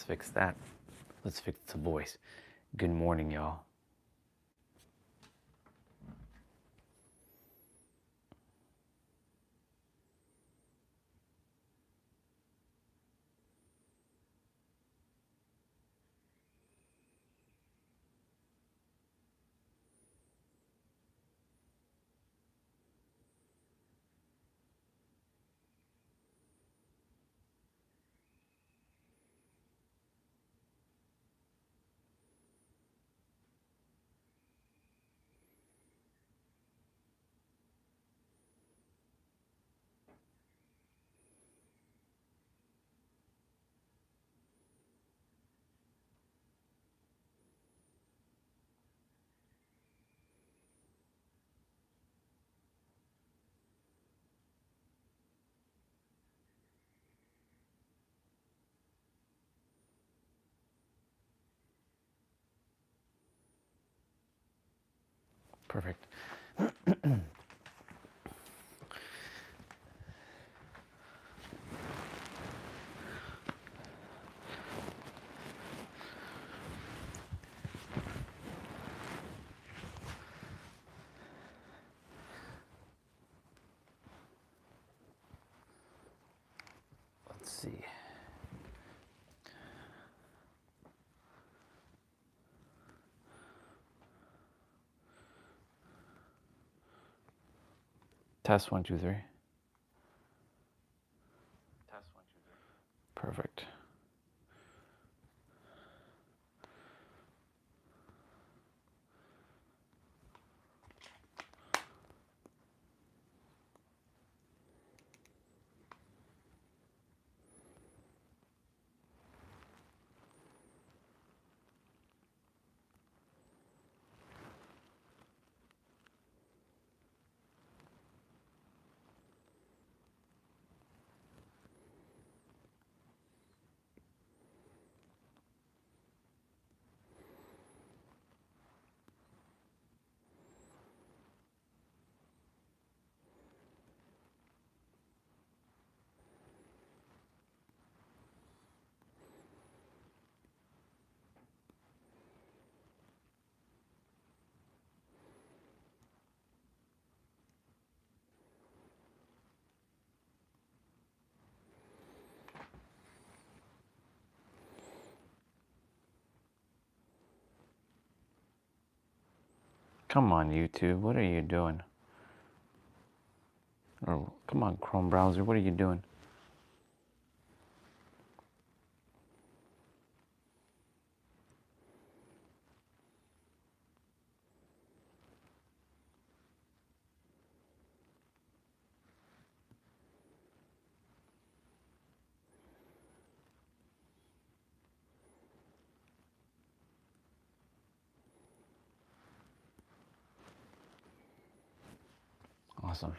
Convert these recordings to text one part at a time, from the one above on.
fix that. Let's fix the voice. Good morning, y'all. Perfect. Let's see. Test 1, 2, 3. Test 1, 2, 3. Perfect. Come on, YouTube. What are you doing? Or come on, Chrome browser. What are you doing? Awesome.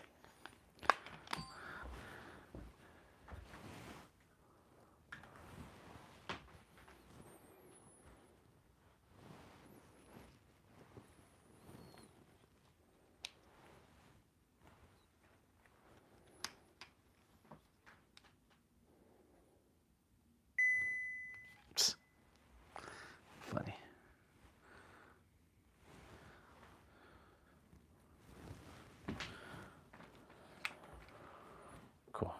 Psst. Funny. Cool.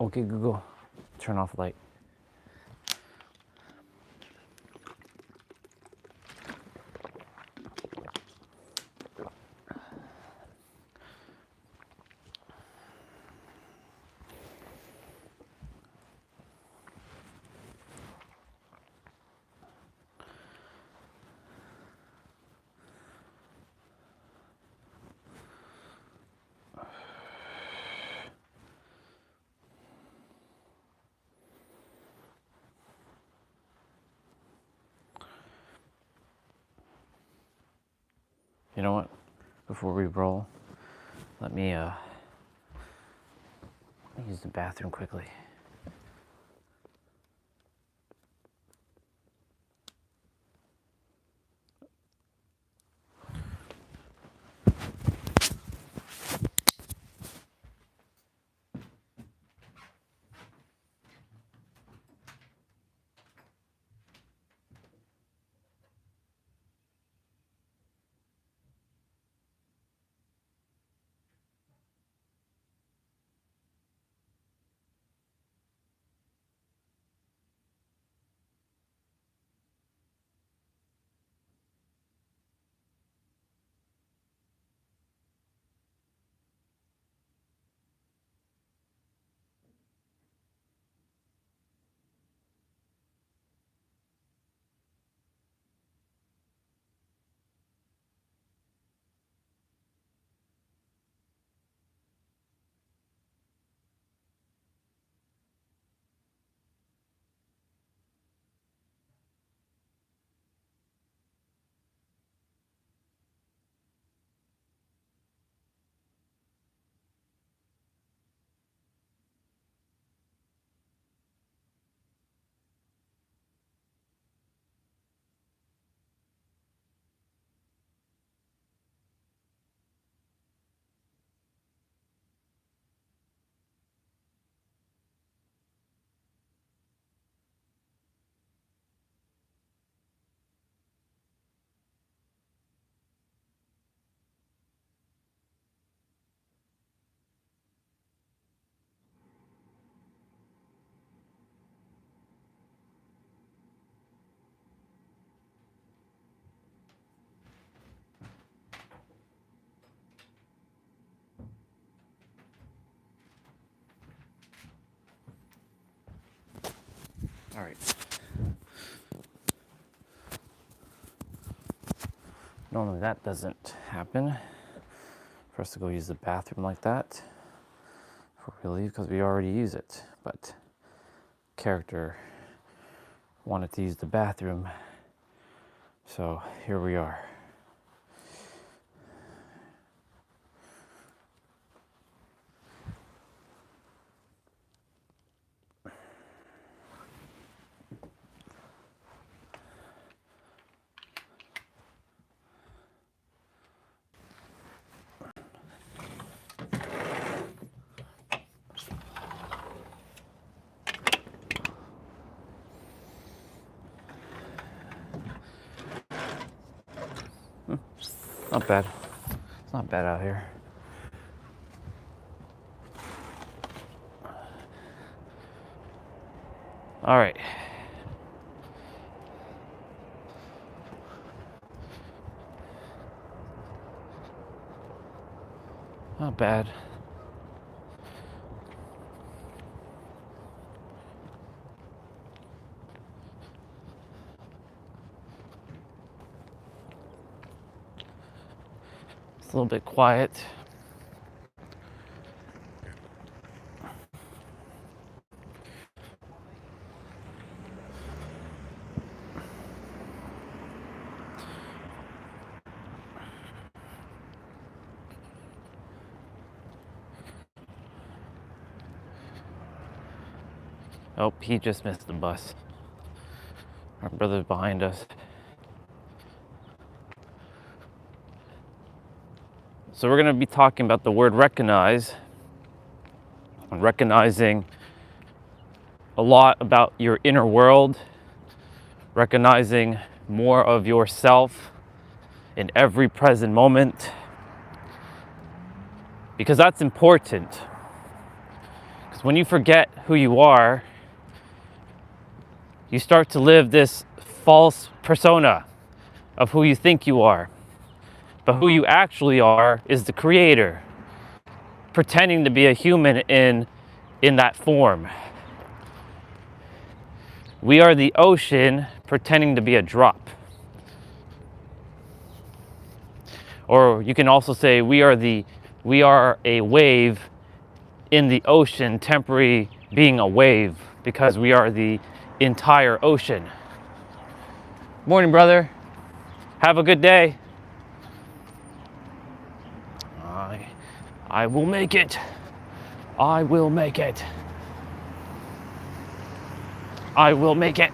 Okay, Google, turn off light. You know what? Before we roll, let me use the bathroom quickly. All right. Normally that doesn't happen for us to go use the bathroom like that before we leave because we already use it. But character wanted to use the bathroom, so here we are. Not bad. It's not bad out here. All right. Not bad. It's a little bit quiet. Oh, he just missed the bus. Our brother's behind us. So we're going to be talking about the word recognize, and recognizing a lot about your inner world, recognizing more of yourself in every present moment, because that's important. Because when you forget who you are, you start to live this false persona of who you think you are. But who you actually are is the creator, pretending to be a human in that form. We are the ocean pretending to be a drop. Or you can also say we are a wave in the ocean, temporary being a wave, because we are the entire ocean. Morning, brother. Have a good day. I will make it. I will make it. I will make it.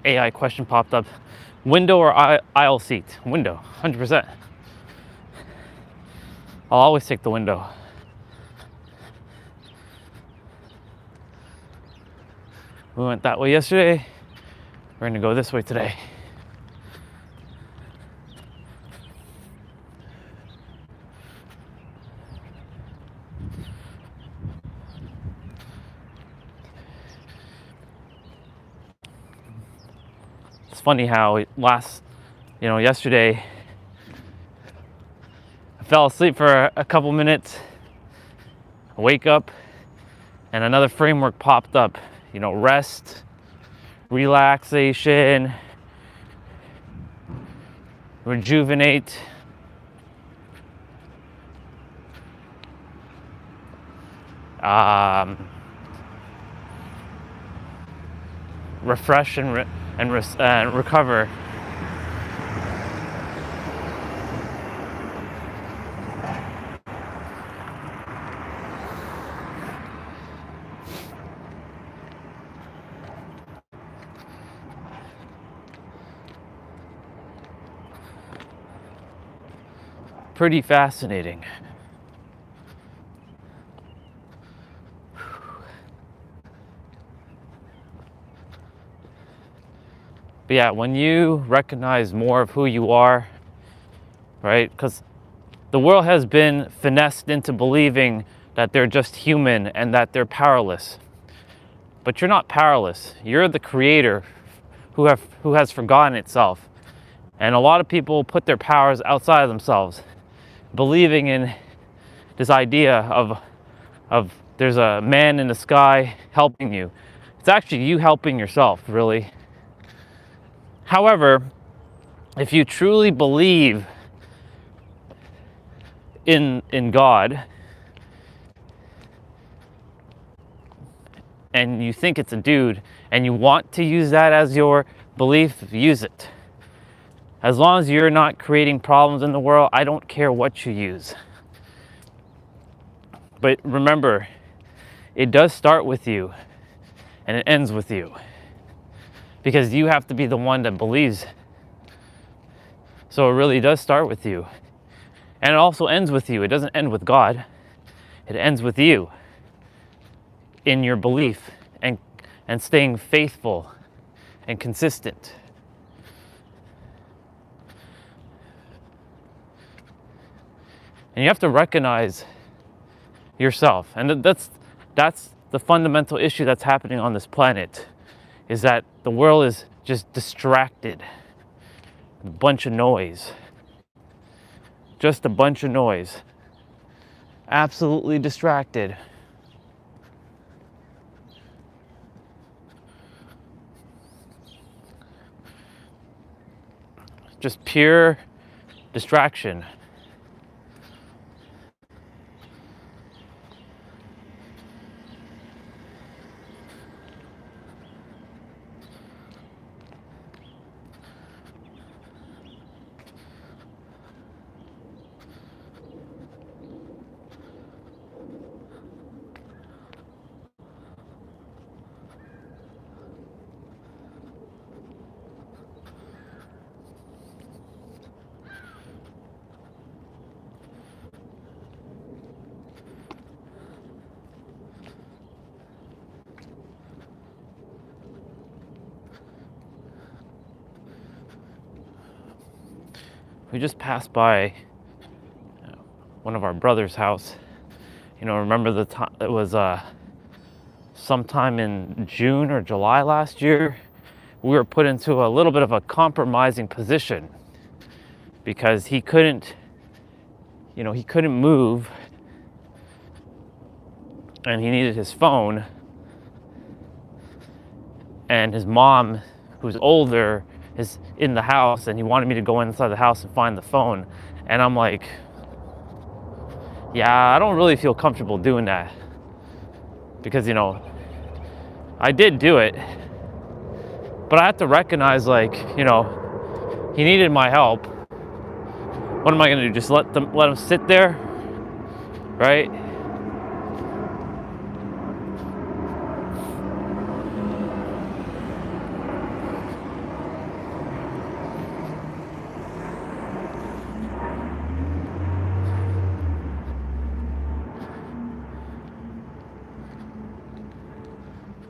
AI question popped up. Window or aisle seat? Window, 100%. I'll always take the window. We went that way yesterday. We're gonna go this way today. It's funny how yesterday, I fell asleep for a couple minutes, I wake up, and another framework popped up. Rest, relaxation, rejuvenate. Refresh and recover. Pretty fascinating. But yeah, when you recognize more of who you are, right? Because the world has been finessed into believing that they're just human and that they're powerless. But you're not powerless. You're the creator who has forgotten itself. And a lot of people put their powers outside of themselves, believing in this idea of there's a man in the sky helping you. It's actually you helping yourself, really. However, if you truly believe in God and you think it's a dude and you want to use that as your belief, use it. As long as you're not creating problems in the world, I don't care what you use. But remember, it does start with you and it ends with you, because you have to be the one that believes. So it really does start with you. And it also ends with you. It doesn't end with God. It ends with you in your belief and staying faithful and consistent. And you have to recognize yourself. And that's the fundamental issue that's happening on this planet, is that the world is just distracted. A bunch of noise. Just a bunch of noise. Absolutely distracted. Just pure distraction. We just passed by one of our brother's house. Remember the time, it was sometime in June or July last year, we were put into a little bit of a compromising position because he couldn't move, and he needed his phone, and his mom, who's older, is in the house, and he wanted me to go inside the house and find the phone. And I'm like, yeah, I don't really feel comfortable doing that, because I did do it, but I have to recognize, he needed my help. What am I gonna do? Just let him sit there, right?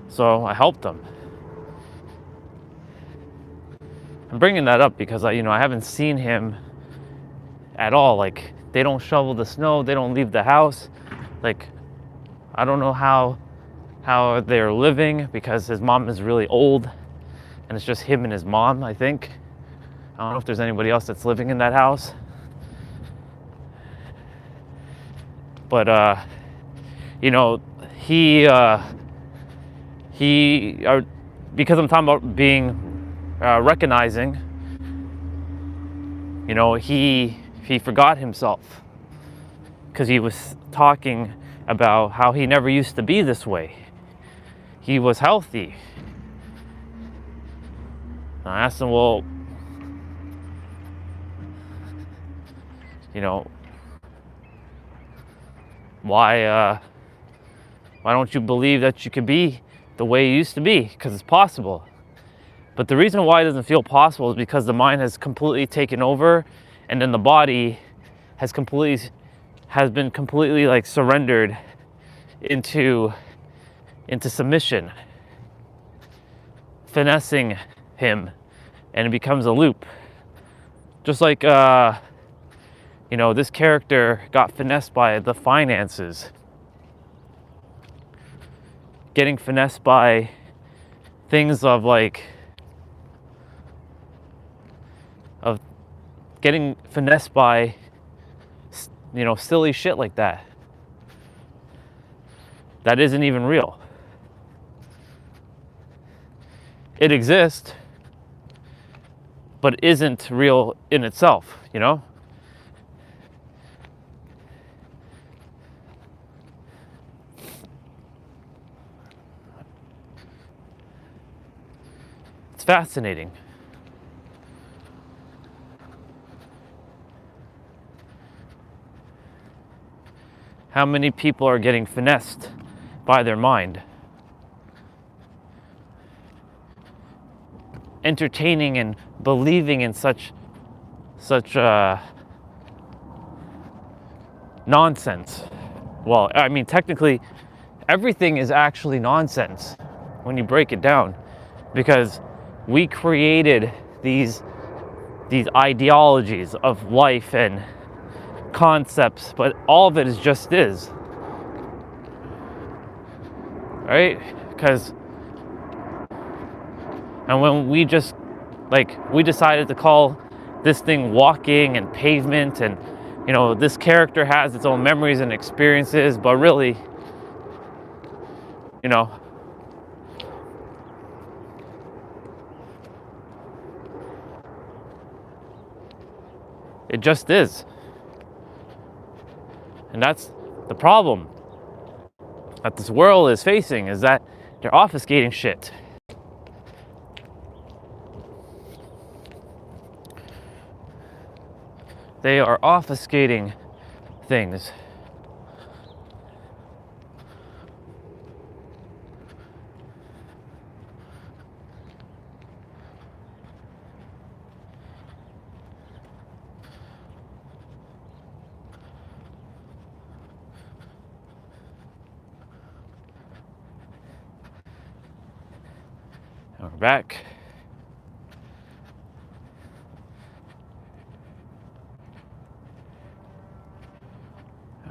So I helped him. I'm bringing that up because I haven't seen him at all. Like, they don't shovel the snow, they don't leave the house. Like, I don't know how they're living, because his mom is really old and it's just him and his mom, I think. I don't know if there's anybody else that's living in that house. But because I'm talking about being recognizing, he forgot himself, because he was talking about how he never used to be this way. He was healthy. And I asked him, well, why don't you believe that you could be the way you used to be? Because it's possible. But the reason why it doesn't feel possible is because the mind has completely taken over, and then the body has been completely surrendered into submission, finessing him and it becomes a loop. Just like, you know, this character got finessed by the finances, getting finessed by things of like, of getting finessed by, you know, silly shit like that. That isn't even real. It exists, but isn't real in itself, you know? It's fascinating. How many people are getting finessed by their mind? Entertaining and believing in such nonsense. Well, I mean, technically, everything is actually nonsense when you break it down, because we created these ideologies of life and concepts, but all of it is just is, right? Because, and when we just, like, we decided to call this thing walking and pavement, and, you know, this character has its own memories and experiences, but really, you know, it just is. And that's the problem that this world is facing, is that they're obfuscating shit. They are obfuscating things. And we're back.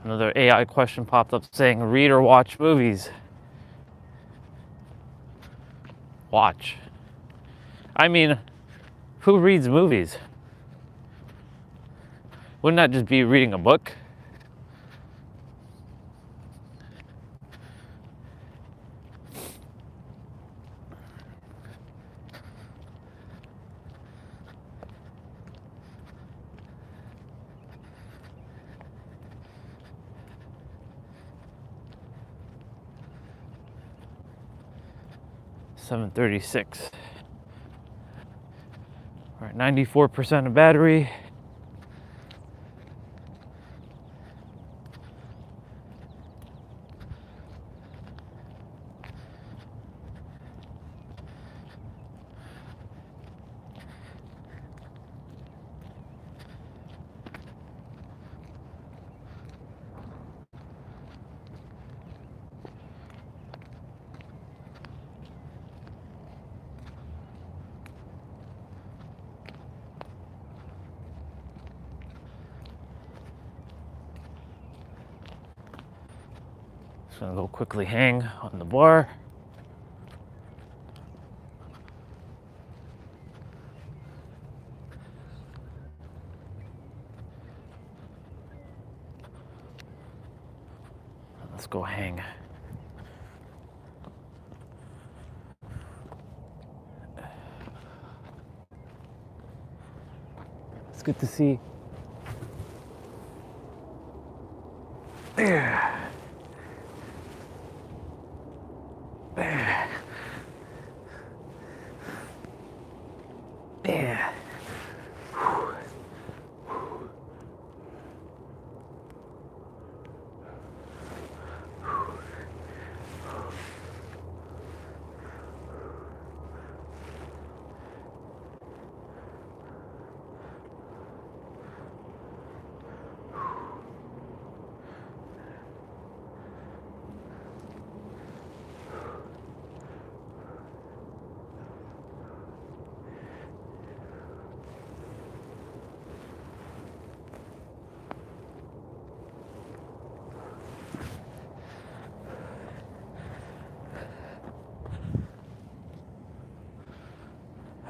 Another AI question popped up saying, read or watch movies? Watch. I mean, who reads movies? Wouldn't that just be reading a book? $736. We're at 94% of battery. Just gonna go quickly hang on the bar. Let's go hang. It's good to see. There. There. There.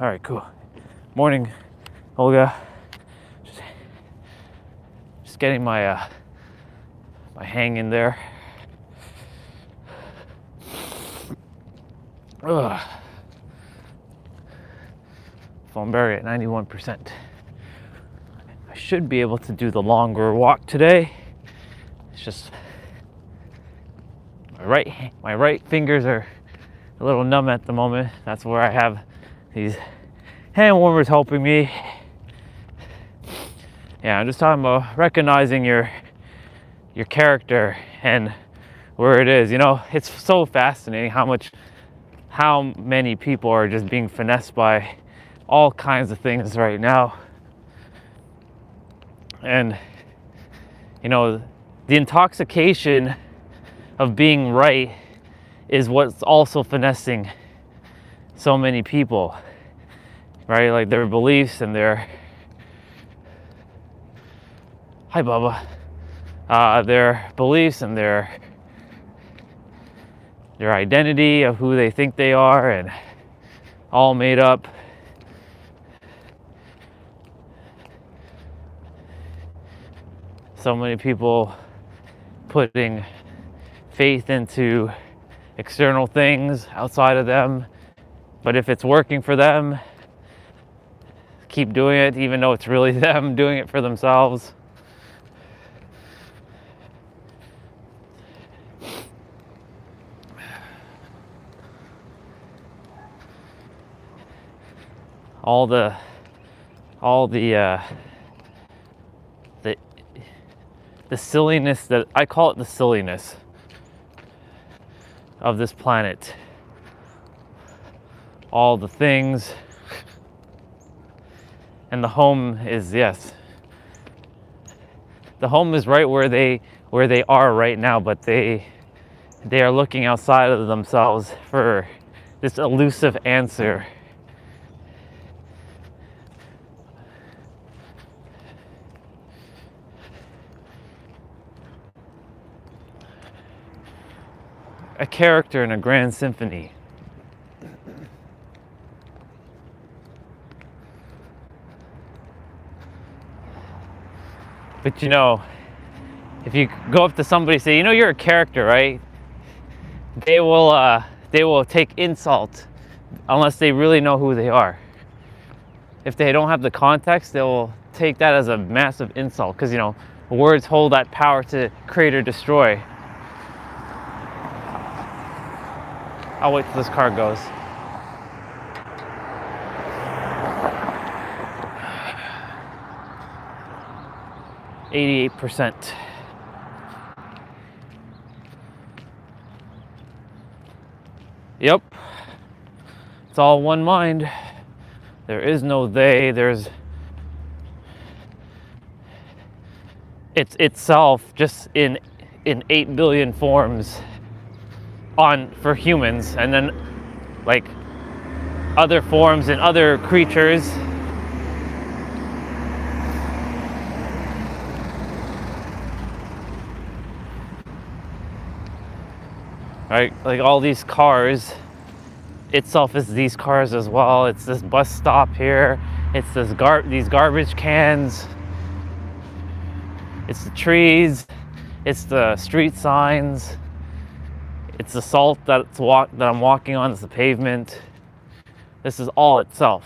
All right, cool. Morning, Olga. Just getting my my hang in there. Ugh. Phone battery at 91%. I should be able to do the longer walk today. It's just my right fingers are a little numb at the moment. That's where I have these hand warmers helping me. Yeah, I'm just talking about recognizing your character and where it is. You know, it's so fascinating how many people are just being finessed by all kinds of things right now. And you know, the intoxication of being right is what's also finessing so many people, right? Like their beliefs and their their beliefs and their identity of who they think they are, and all made up. So many people putting faith into external things outside of them, but if it's working for them, keep doing it even though it's really them doing it for themselves. All the silliness, that I call it, the silliness of this planet. All the things, and the home is, yes, the home is right where they are right now, but they are looking outside of themselves for this elusive answer. A character in a grand symphony. But you know, if you go up to somebody and say, you know, you're a character, right? They will take insult unless they really know who they are. If they don't have the context, they will take that as a massive insult, because you know, words hold that power to create or destroy. I'll wait till this car goes. %. Yep. It's all one mind. There is no they. It's itself just in 8 billion forms for humans, and then like other forms in other creatures. Right, like all these cars itself is these cars as well. It's this bus stop here, it's these garbage cans, it's the trees, it's the street signs, it's the salt that I'm walking on, it's the pavement. This is all itself.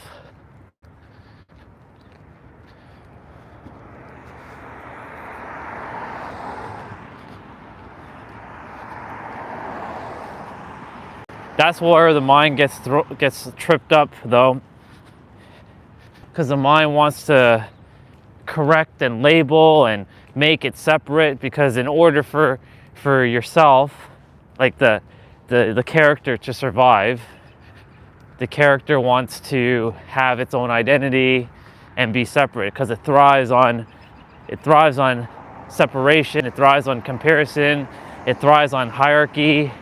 That's where the mind gets tripped up, though, because the mind wants to correct and label and make it separate, because in order for yourself, like the character, to survive, the character wants to have its own identity and be separate, because it thrives on separation, it thrives on comparison, it thrives on hierarchy.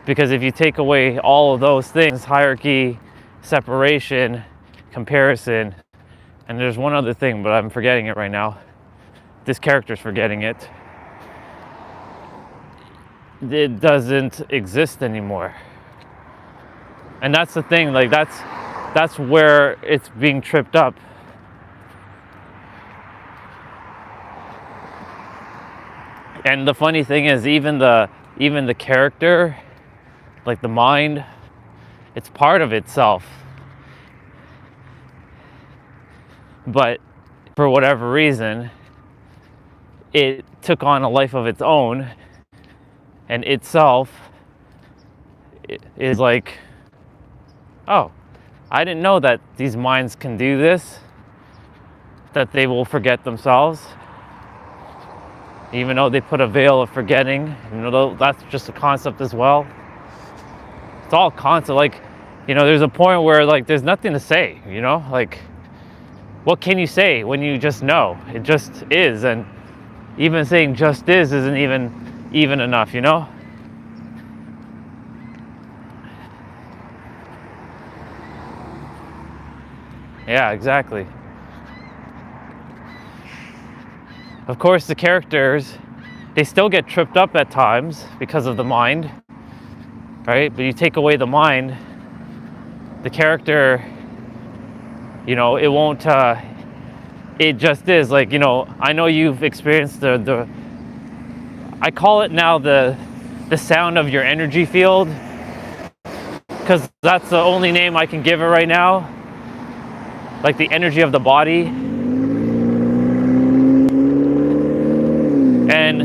Because if you take away all of those things, hierarchy, separation, comparison, and there's one other thing, but I'm forgetting it right now. This character's forgetting it. It doesn't exist anymore. And that's the thing, like that's where it's being tripped up. And the funny thing is, even the character, like the mind, it's part of itself. But for whatever reason, it took on a life of its own, and itself is like, oh, I didn't know that these minds can do this, that they will forget themselves, even though they put a veil of forgetting. That's just a concept as well. It's all concept. Like, there's a point where like there's nothing to say, like, what can you say when you just know? It just is. And even saying just is isn't even enough, Yeah, exactly. Of course, the characters, they still get tripped up at times because of the mind, right? But you take away the mind, the character, it won't, it just is. Like, I know you've experienced I call it now the sound of your energy field, because that's the only name I can give it right now. Like the energy of the body. And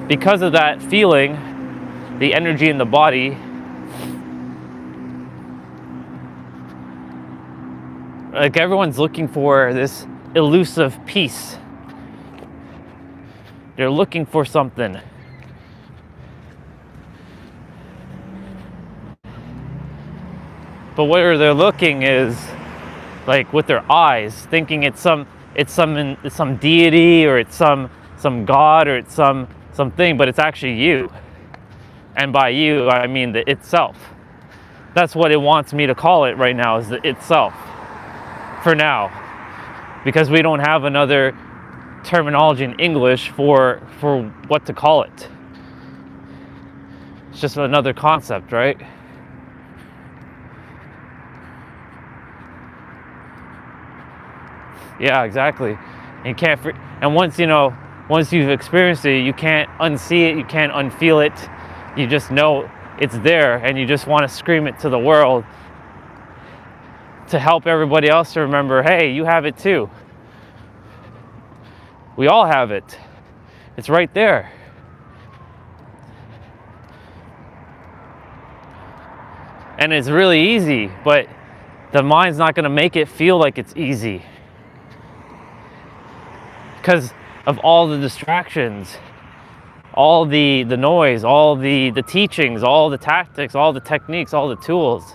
because of that feeling, the energy in the body, like everyone's looking for this elusive peace. They're looking for something. But where they're looking is like with their eyes, thinking it's some deity, or it's some god, or it's something, but it's actually you. And by you, I mean the itself. That's what it wants me to call it right now, is the itself. For now, because we don't have another terminology in English for what to call it. It's just another concept, right? Yeah, exactly. And you can't, and once you've experienced it, you can't unsee it, you can't unfeel it. You just know it's there, and you just want to scream it to the world to help everybody else to remember, hey, you have it too. We all have it. It's right there. And it's really easy, but the mind's not going to make it feel like it's easy, because of all the distractions, all the noise, all the teachings, all the tactics, all the techniques, all the tools.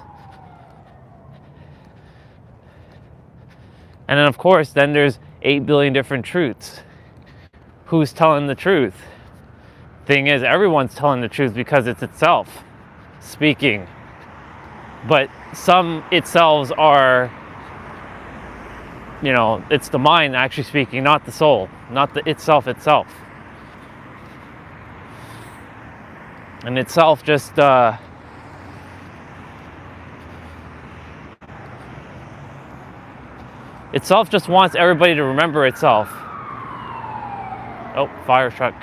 And then of course, then there's 8 billion different truths. Who's telling the truth? Thing is, everyone's telling the truth because it's itself speaking. But some itselves are, it's the mind actually speaking, not the soul, not the itself. And itself just, itself just wants everybody to remember itself. Oh, fire truck.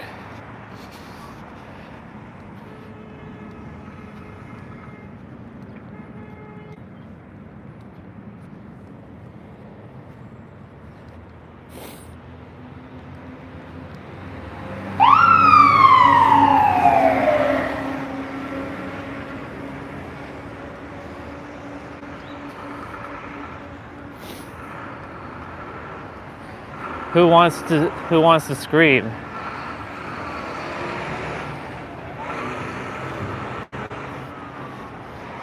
Who wants to scream?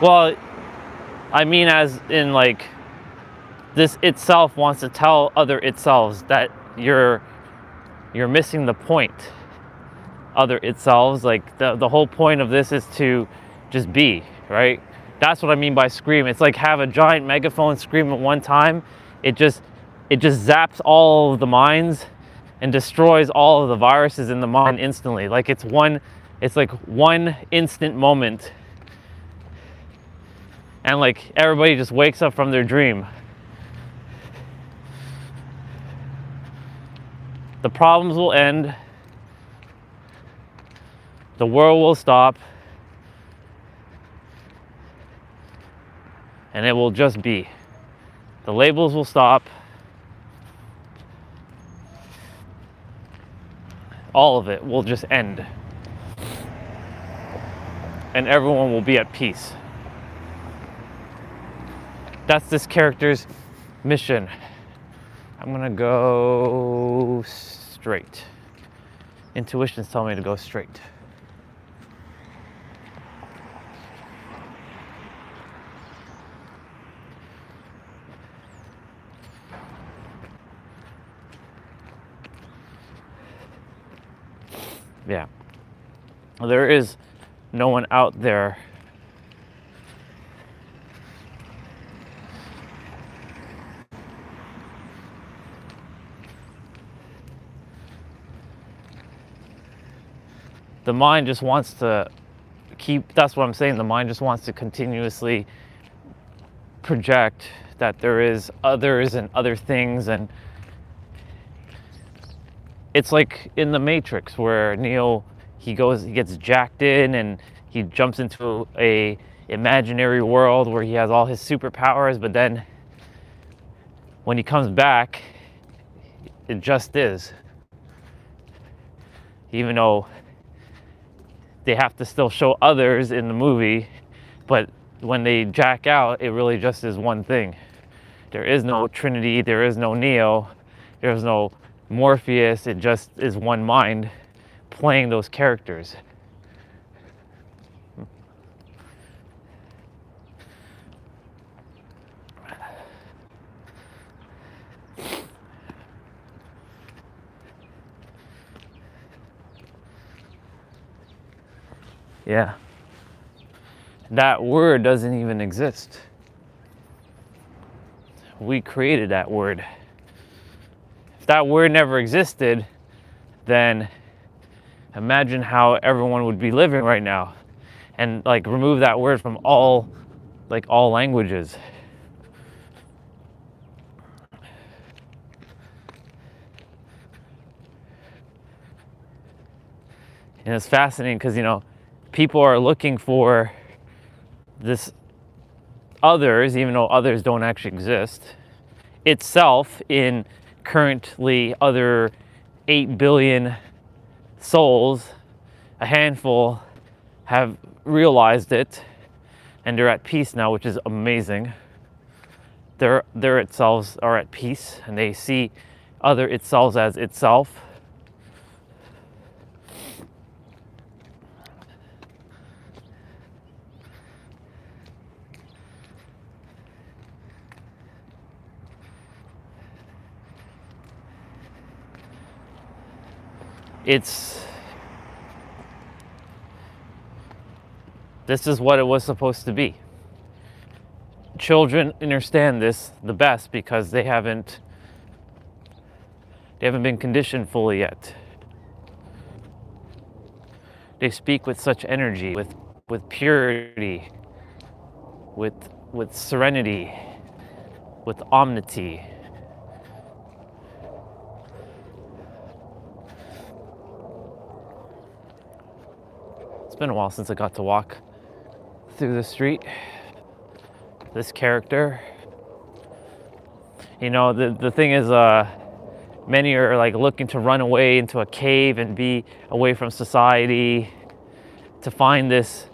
Well, I mean, as in like, this itself wants to tell other itselves that you're missing the point. Other itselves, like the whole point of this is to just be, right? That's what I mean by scream. It's like have a giant megaphone scream at one time. It just zaps all of the minds and destroys all of the viruses in the mind instantly. Like it's like one instant moment and like everybody just wakes up from their dream. The problems will end, the world will stop, and it will just be. The labels will stop. All of it will just end. And everyone will be at peace. That's this character's mission. I'm gonna go straight. Intuitions tell me to go straight. Yeah. There is no one out there the mind just wants to keep, that's what I'm saying, the mind just wants to continuously project that there is others and other things, and it's like in the Matrix where Neo, he gets jacked in and he jumps into a imaginary world where he has all his superpowers, but then when he comes back, it just is. Even though they have to still show others in the movie, but when they jack out, it really just is one thing. There is no Trinity, there is no Neo, there's no Morpheus, it just is one mind playing those characters. Yeah. That word doesn't even exist. We created that word. If that word never existed, then imagine how everyone would be living right now. And like remove that word from all languages. And it's fascinating because, you know, people are looking for this others, even though others don't actually exist, itself in currently other 8 billion souls. A handful have realized it and they're at peace now, which is amazing. Their itselves are at peace and they see other itselves as itself. This is what it was supposed to be. Children understand this the best because they haven't been conditioned fully yet. They speak with such energy, with purity, with serenity, with omnity. It's been a while since I got to walk through the street. This character, you know, the thing is, many are like looking to run away into a cave and be away from society to find this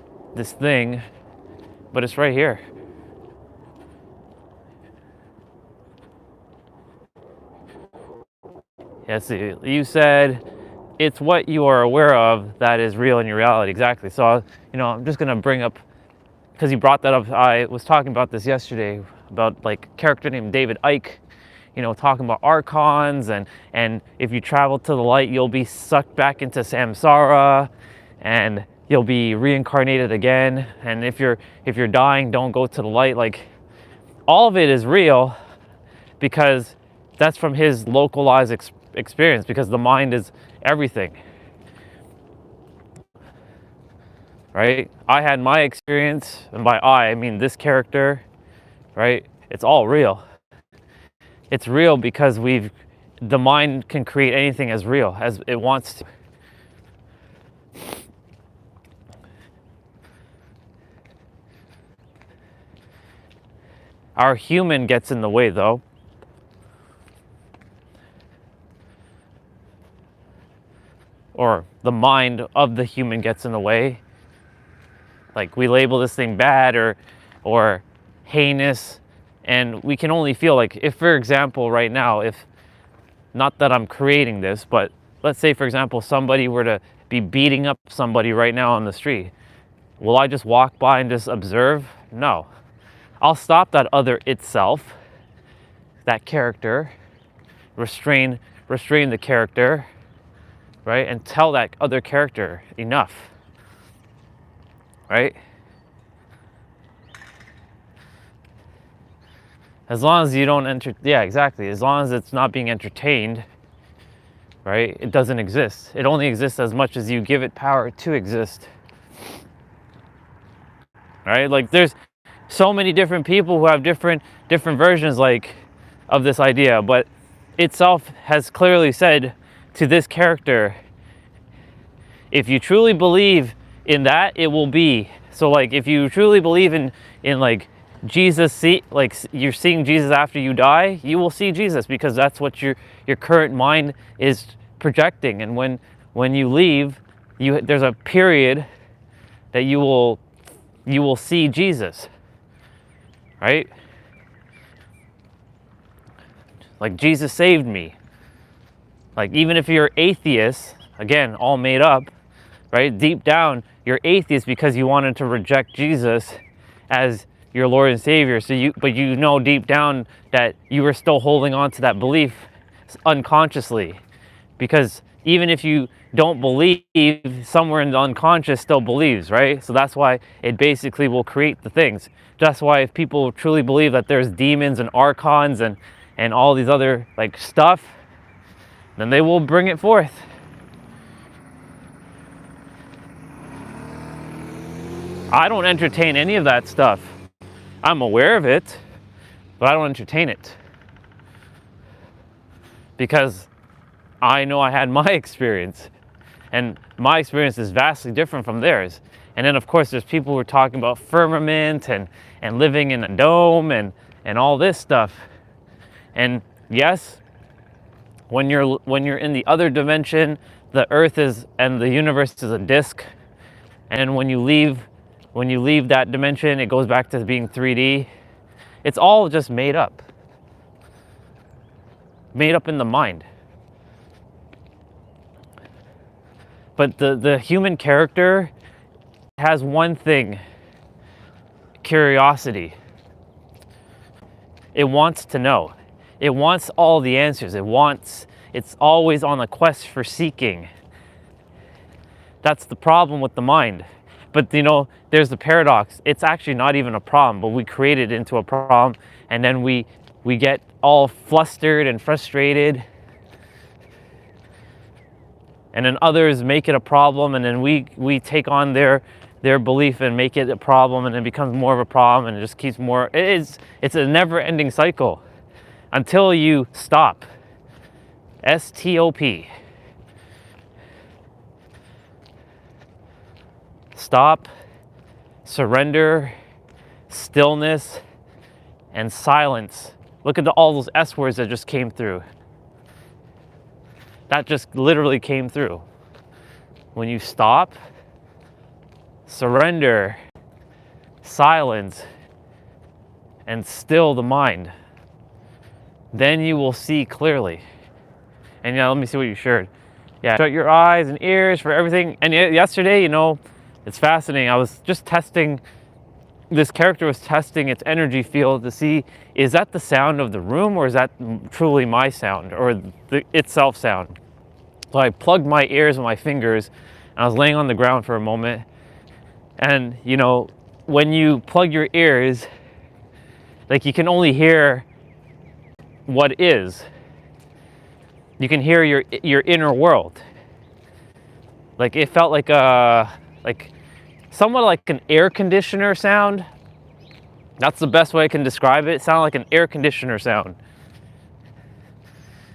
thing, but it's right here. Yes, you said it's what you are aware of that is real in your reality. Exactly. So, you know, I'm just gonna bring up, because you brought that up, I was talking about this yesterday about like a character named David Icke, you know, talking about archons, and if you travel to the light, you'll be sucked back into samsara and you'll be reincarnated again. And if you're dying, don't go to the light. Like, all of it is real because that's from his localized experience, because the mind is everything. right? I had my experience, and by I mean this character, right? It's all real. It's real because the mind can create anything as real as it wants to. Our human gets in the way though. Or the mind of the human gets in the way. Like we label this thing bad or heinous, and we can only feel like, if for example right now, if not that I'm creating this, but let's say for example somebody were to be beating up somebody right now on the street, will I just walk by and just observe? No. I'll stop that other itself, that character, restrain the character, right? And tell that other character enough, right? As long as you don't yeah, exactly. As long as it's not being entertained, right? It doesn't exist. It only exists as much as you give it power to exist, right? Like there's so many different people who have different versions like of this idea, but itself has clearly said to this character, if you truly believe in that, it will be. So like if you truly believe in like Jesus, like you're seeing Jesus after you die, you will see Jesus, because that's what your current mind is projecting. And when you leave, there's a period that you will see Jesus, right? Like Jesus saved me. Like even if you're atheist, again, all made up, right? Deep down, you're atheist because you wanted to reject Jesus as your Lord and Savior. But you know deep down that you were still holding on to that belief unconsciously, because even if you don't believe, somewhere in the unconscious still believes, right? So that's why it basically will create the things. That's why if people truly believe that there's demons and archons and all these other like stuff, then they will bring it forth. I don't entertain any of that stuff. I'm aware of it, but I don't entertain it, because I know I had my experience, and my experience is vastly different from theirs. And then of course there's people who are talking about firmament and living in a dome and all this stuff. And yes, when you're in the other dimension, the earth and the universe is a disc, and when you leave that dimension, it goes back to being 3D. It's all just made up in the mind. But the human character has one thing: curiosity. It wants to know. It wants all the answers. It's always on a quest for seeking. That's the problem with the mind. But there's the paradox. It's actually not even a problem, but we create it into a problem, and then we get all flustered and frustrated. And then others make it a problem, and then we take on their belief and make it a problem, and it becomes more of a problem, and it just keeps more. It's a never-ending cycle until you stop. S-T-O-P. Stop, surrender, stillness, and silence. Look at all those S words that just came through. That just literally came through. When you stop, surrender, silence, and still the mind, then you will see clearly. And let me see what you shared. Yeah, shut your eyes and ears for everything. And yesterday, it's fascinating. I was just testing, this character was testing its energy field to see, is that the sound of the room, or is that truly my sound, or the itself sound? So I plugged my ears with my fingers, and I was laying on the ground for a moment. And when you plug your ears, like, you can only hear what is. You can hear your inner world. Like, it felt like somewhat like an air conditioner sound. That's the best way I can describe it. It sounded like an air conditioner sound.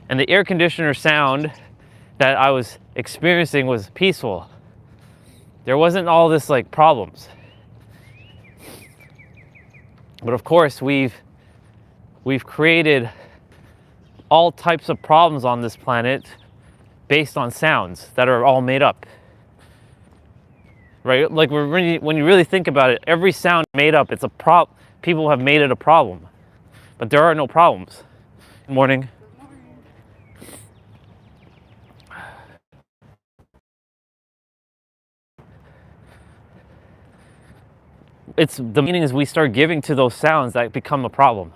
And the air conditioner sound that I was experiencing was peaceful. There wasn't all this like problems. But of course, we've created all types of problems on this planet based on sounds that are all made up. Right? Like when you really think about it, every sound made up, it's a people have made it a problem. But there are no problems. Good morning. It's the meaning is we start giving to those sounds that become a problem.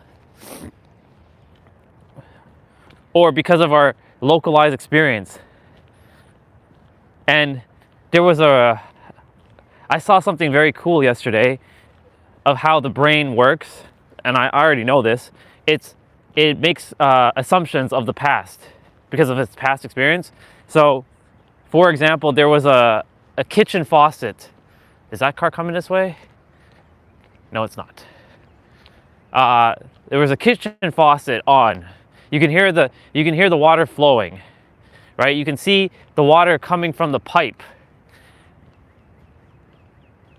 Or because of our localized experience. And there was I saw something very cool yesterday of how the brain works, and I already know this. It makes assumptions of the past because of its past experience. So, for example, there was a kitchen faucet. Is that car coming this way? No, it's not. There was a kitchen faucet on. You can hear the water flowing, right? You can see the water coming from the pipe.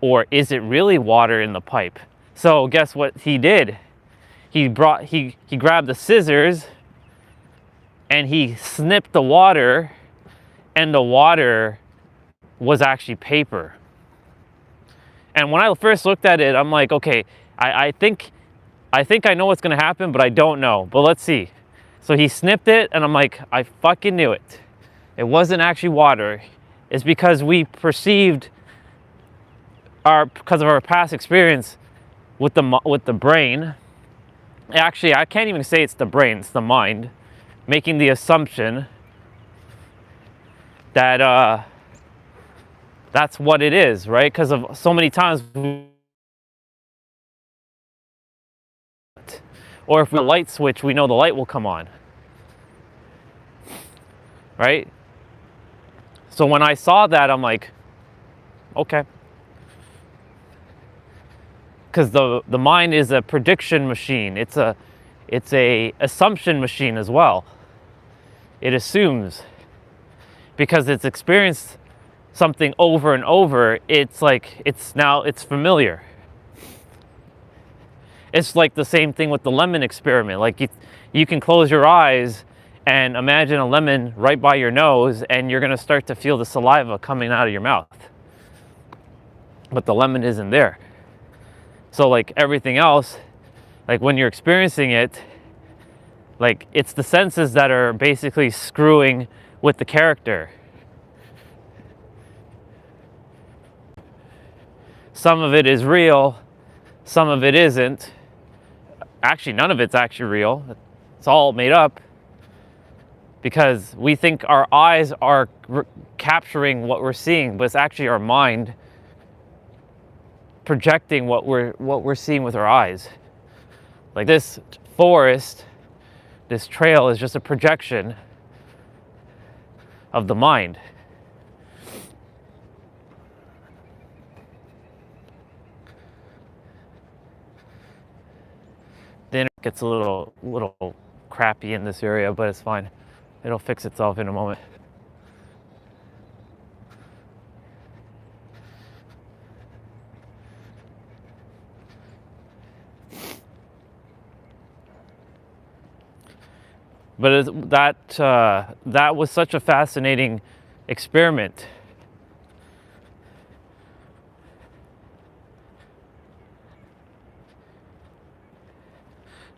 Or is it really water in the pipe? So guess what he did? He grabbed the scissors and he snipped the water, and the water was actually paper. And when I first looked at it, I'm like, okay, I think I know what's gonna happen, but I don't know. But let's see. So he snipped it, and I'm like, I fucking knew it. It wasn't actually water. It's because we perceived because of our past experience with the brain. Actually, I can't even say it's the brain, it's the mind, making the assumption that that's what it is, right? Because of so many times, or if we light switch, we know the light will come on, right? So when I saw that, I'm like, okay. Because the mind is a prediction machine. It's a assumption machine as well. It assumes, because it's experienced something over and over. It's like it's familiar. It's like the same thing with the lemon experiment. Like you can close your eyes and imagine a lemon right by your nose, and you're gonna start to feel the saliva coming out of your mouth. But the lemon isn't there. So like everything else, like when you're experiencing it, like it's the senses that are basically screwing with the character. Some of it is real, some of it isn't. Actually, none of it's actually real. It's all made up because we think our eyes are capturing what we're seeing, but it's actually our mind projecting what we're seeing with our eyes. Like this forest, this trail is just a projection of the mind. The internet gets a little crappy in this area, but it's fine. It'll fix itself in a moment. But that was such a fascinating experiment.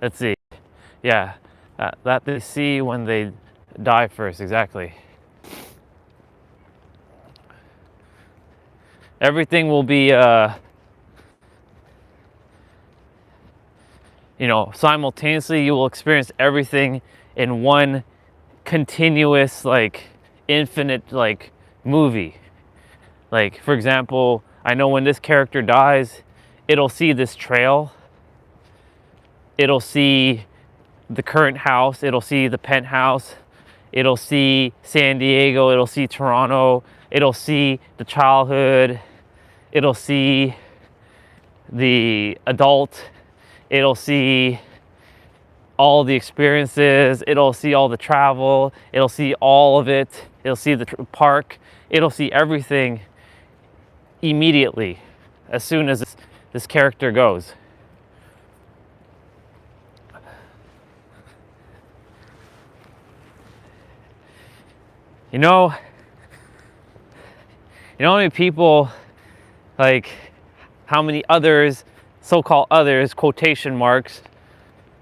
Let's see. Yeah, that they see when they die first, exactly. Everything will be, simultaneously you will experience everything in one continuous, like, infinite, like, movie. Like, for example, I know when this character dies, it'll see this trail. It'll see the current house. It'll see the penthouse. It'll see San Diego. It'll see Toronto. It'll see the childhood. it'll see the adult, it'll see all the experiences, it'll see all the travel, it'll see all of it, it'll see the park, it'll see everything immediately as soon as this character goes. You know how many people, like, how many others, so-called others, quotation marks,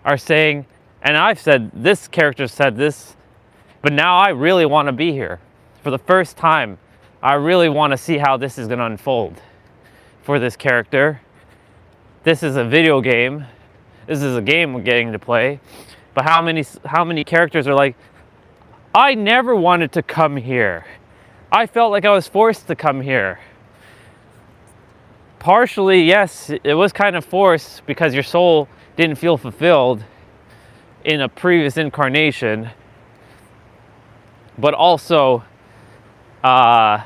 are saying, and I've said, this character said this, but now I really want to be here. For the first time, I really want to see how this is going to unfold for this character. This is a video game. This is a game we're getting to play. But how many characters are like, I never wanted to come here. I felt like I was forced to come here. Partially, yes, it was kind of forced because your soul didn't feel fulfilled in a previous incarnation. But also, they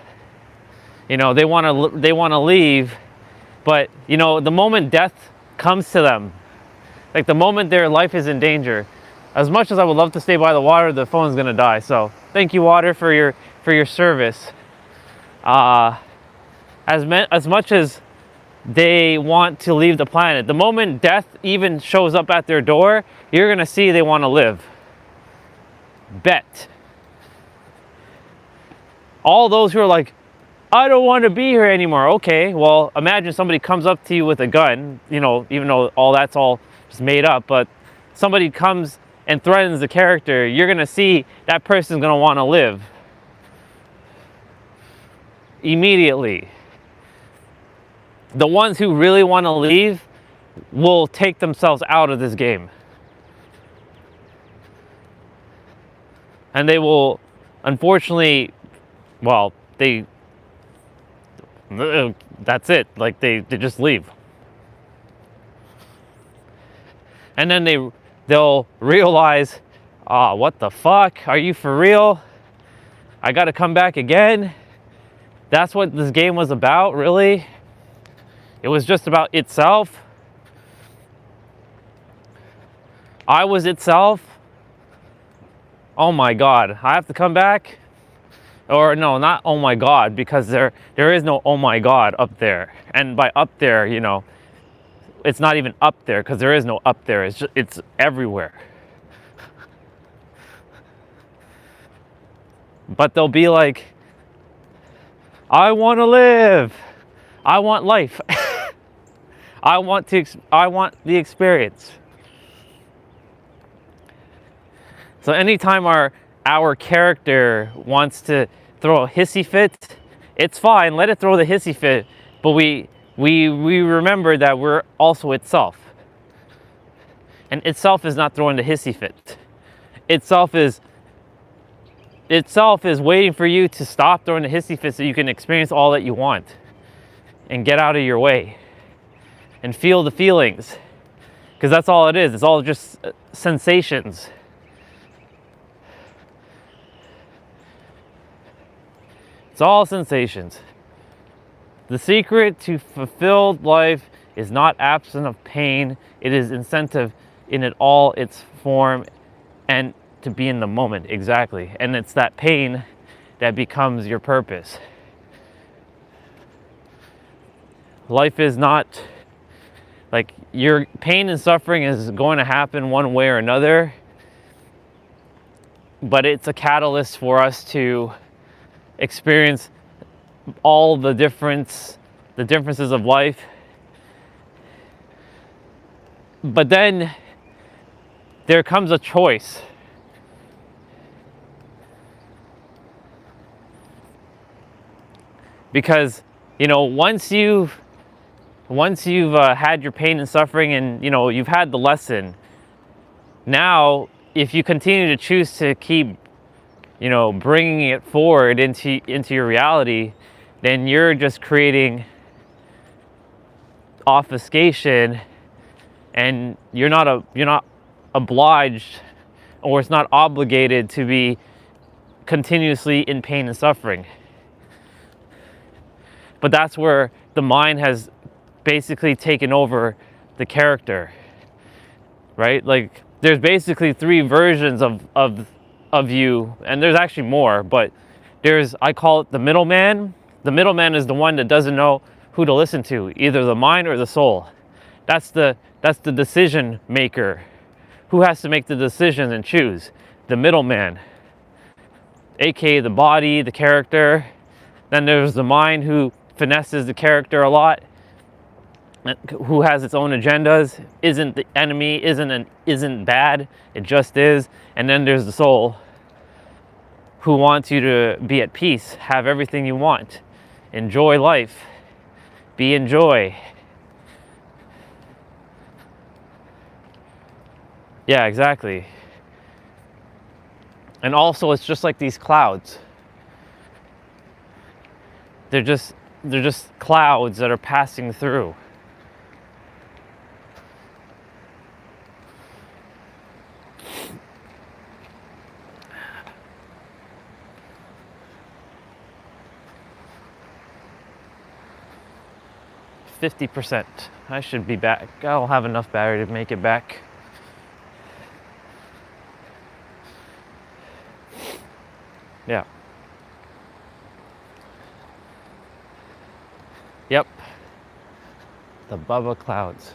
want to leave, but the moment death comes to them, like the moment their life is in danger, as much as I would love to stay by the water, the phone's gonna die. So thank you, water, for your service. As much as they want to leave the planet, the moment death even shows up at their door, you're gonna see they want to live. Bet. All those who are like, I don't want to be here anymore. Okay, well, imagine somebody comes up to you with a gun, even though all that's all just made up, but somebody comes and threatens the character, you're gonna see that person's gonna want to live immediately. The ones who really want to leave will take themselves out of this game, and they will, unfortunately, well, that's it. Like they just leave, and then they'll realize, what the fuck? Are you for real? I gotta come back again? That's what this game was about, really? It was just about itself? I was itself? Oh my God, I have to come back? Or no, not oh my God, because there is no oh my God up there. And by up there, it's not even up there, because there is no up there. It's everywhere. But they'll be like, I want to live. I want life. I want the experience. So anytime our character wants to throw a hissy fit, it's fine, let it throw the hissy fit, but we remember that we're also itself. And itself is not throwing the hissy fit. Itself is waiting for you to stop throwing the hissy fit so you can experience all that you want and get out of your way and feel the feelings, because that's all it is. It's all just sensations. It's all sensations. The secret to fulfilled life is not absence of pain. It is incentive in it all its form, and to be in the moment. Exactly. And it's that pain that becomes your purpose. Life is not like your pain and suffering is going to happen one way or another, but it's a catalyst for us to experience all the differences of life. But then there comes a choice. Because once you've had your pain and suffering, and you've had the lesson, now if you continue to choose to keep bringing it forward into your reality, then you're just creating obfuscation, and you're not obliged, or it's not obligated to be continuously in pain and suffering. But that's where the mind has basically taken over the character, right? Like there's basically three versions of you, and there's actually more, but I call it the middleman. The middleman is the one that doesn't know who to listen to, either the mind or the soul. That's the decision maker. Who has to make the decision and choose? The middleman, aka the body, the character. Then there's the mind, who finesses the character a lot, who has its own agendas, isn't the enemy, isn't bad, it just is. And then there's the soul, who wants you to be at peace, have everything you want, enjoy life, be in joy. Yeah, exactly. And also, it's just like these clouds. They're just clouds that are passing through. %50. I should be back. I'll have enough battery to make it back. Yeah. Yep. The Bubba clouds.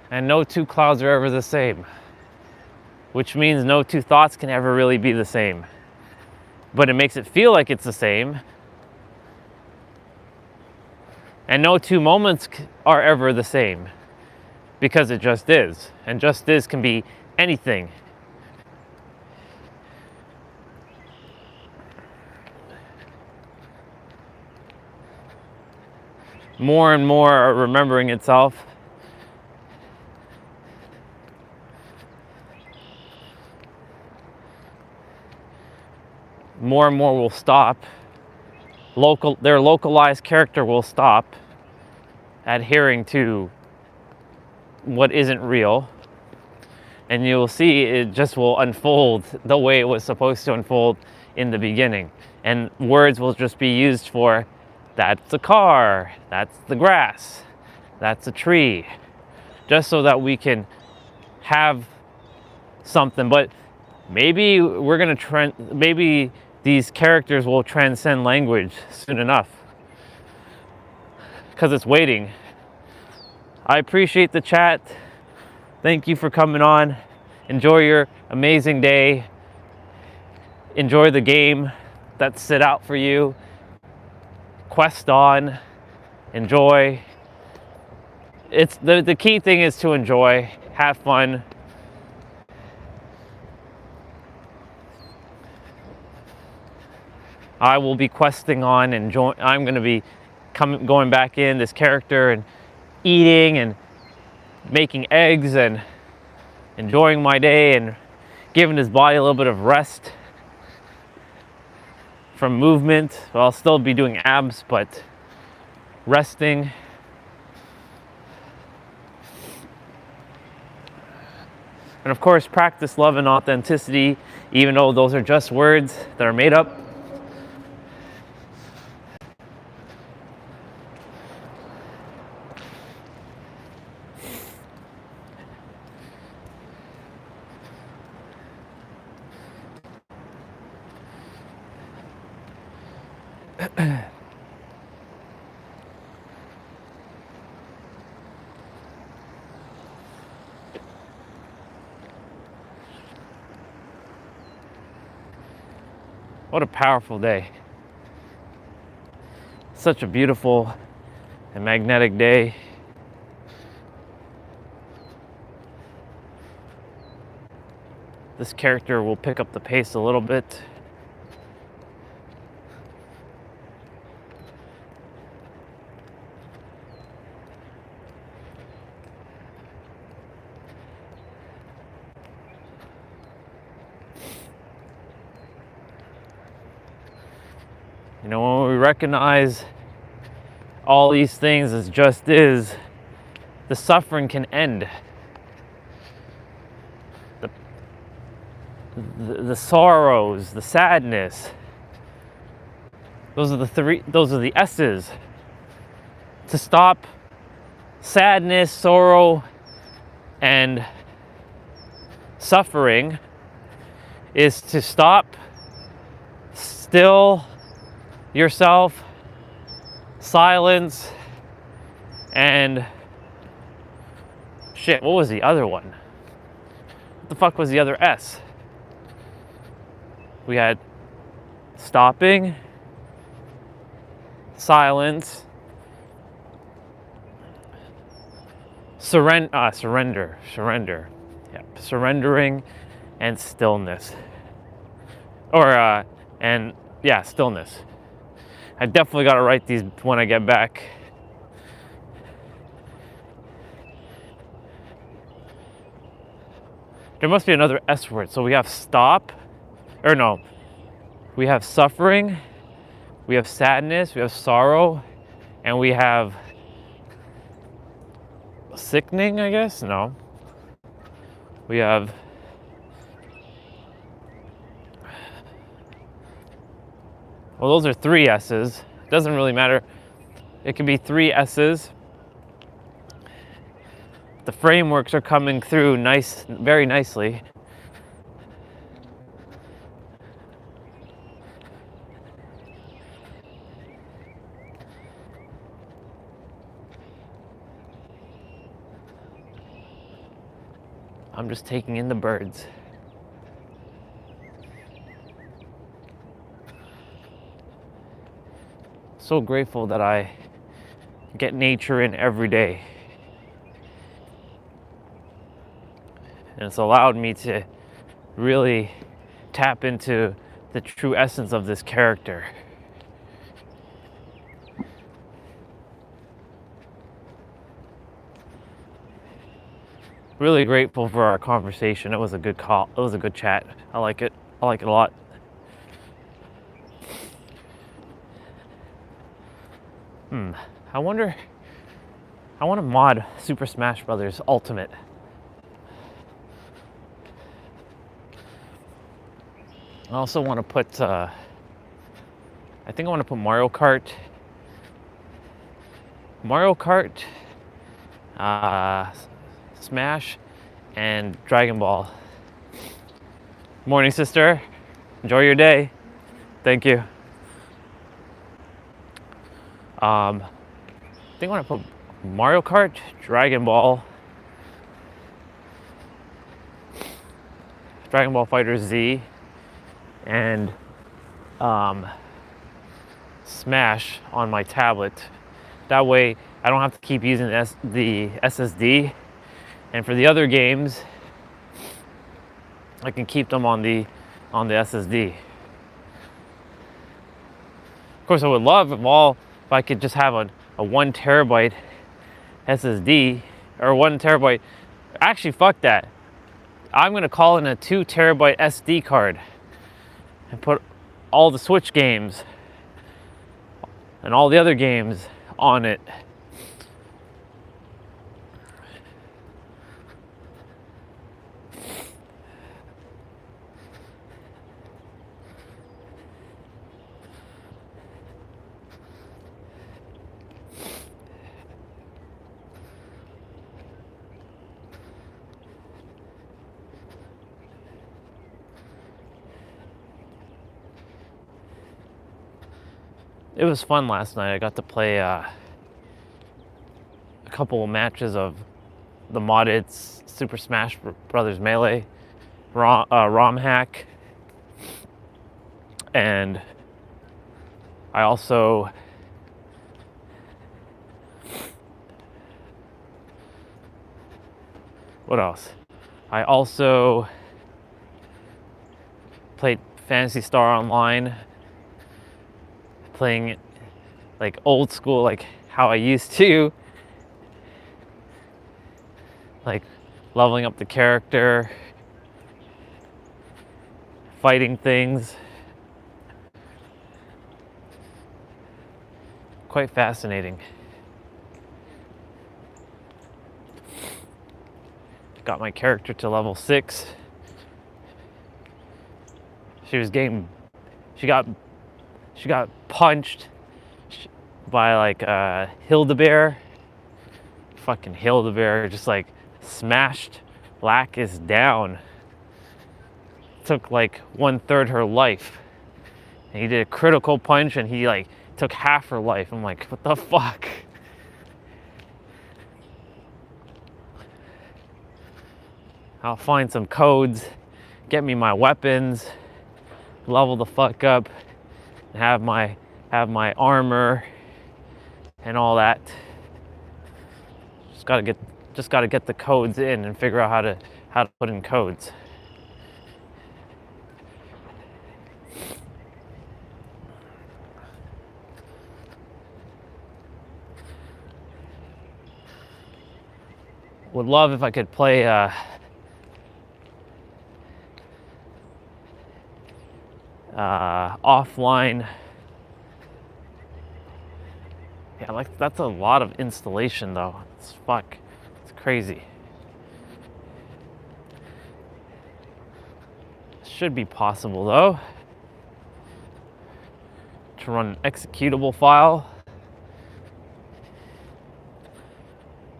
And no two clouds are ever the same, which means no two thoughts can ever really be the same. But it makes it feel like it's the same. And no two moments are ever the same, because it just is. And just is can be anything. More and more are remembering itself. More and more will stop. Their localized character will stop adhering to what isn't real. And you'll see it just will unfold the way it was supposed to unfold in the beginning. And words will just be used for, that's a car, that's the grass, that's a tree, just so that we can have something. But maybe maybe these characters will transcend language soon enough, because it's waiting. I appreciate the chat. Thank you for coming on. Enjoy your amazing day. Enjoy the game that's set out for you. Quest on. Enjoy. It's the key thing is to enjoy, have fun. I will be questing on and I'm going to be going back in this character and eating and making eggs and enjoying my day and giving his body a little bit of rest from movement. So I'll still be doing abs, but resting. And of course, practice love and authenticity, even though those are just words that are made up. What a powerful day. Such a beautiful and magnetic day. This character will pick up the pace a little bit. You know, when we recognize all these things as just is, the suffering can end. The sorrows, the sadness, Those are the S's. To stop sadness, sorrow, and suffering is to stop, still yourself, silence, and shit, what was the other one? What the fuck was the other S? We had stopping, silence, surrender. Yeah, surrendering and stillness. Stillness. I definitely got to write these when I get back. There must be another S word. So we have we have suffering, we have sadness, we have sorrow, and we have sickening, I guess? No. We have those are 3 S's. It doesn't really matter. It could be 3 S's. The frameworks are coming through very nicely. I'm just taking in the birds. So grateful that I get nature in every day. And it's allowed me to really tap into the true essence of this character. Really grateful for our conversation. It was a good call. It was a good chat. I like it. I like it a lot. I want to mod Super Smash Brothers Ultimate. I also want to put, I think I want to put Mario Kart, Smash, and Dragon Ball. Morning, sister. Enjoy your day. Thank you. I think I want to put Mario Kart, Dragon Ball Fighter Z, and Smash on my tablet. That way I don't have to keep using the SSD, and for the other games I can keep them on the SSD. Of course, I would love if I could just have a 1 terabyte SSD, or 1 terabyte. Actually, fuck that. I'm gonna call in a 2 terabyte SD card and put all the Switch games and all the other games on it. It was fun last night. I got to play a couple of matches of the modded Super Smash Brothers Melee ROM hack, and I also I also played Phantasy Star Online, playing like old school, like how I used to, like leveling up the character, fighting things. Quite fascinating. Got my character to level 6. She got punched by like Hildebeer. Fucking Hildebeer just like smashed Lacus down. Took like 1/3 her life. And he did a critical punch and he like took half her life. I'm like, what the fuck? I'll find some codes, get me my weapons, level the fuck up, and have my armor and all that. Just gotta get the codes in and figure out how to put in codes. Would love if I could play offline. Yeah, like that's a lot of installation though. It's crazy. Should be possible though to run an executable file.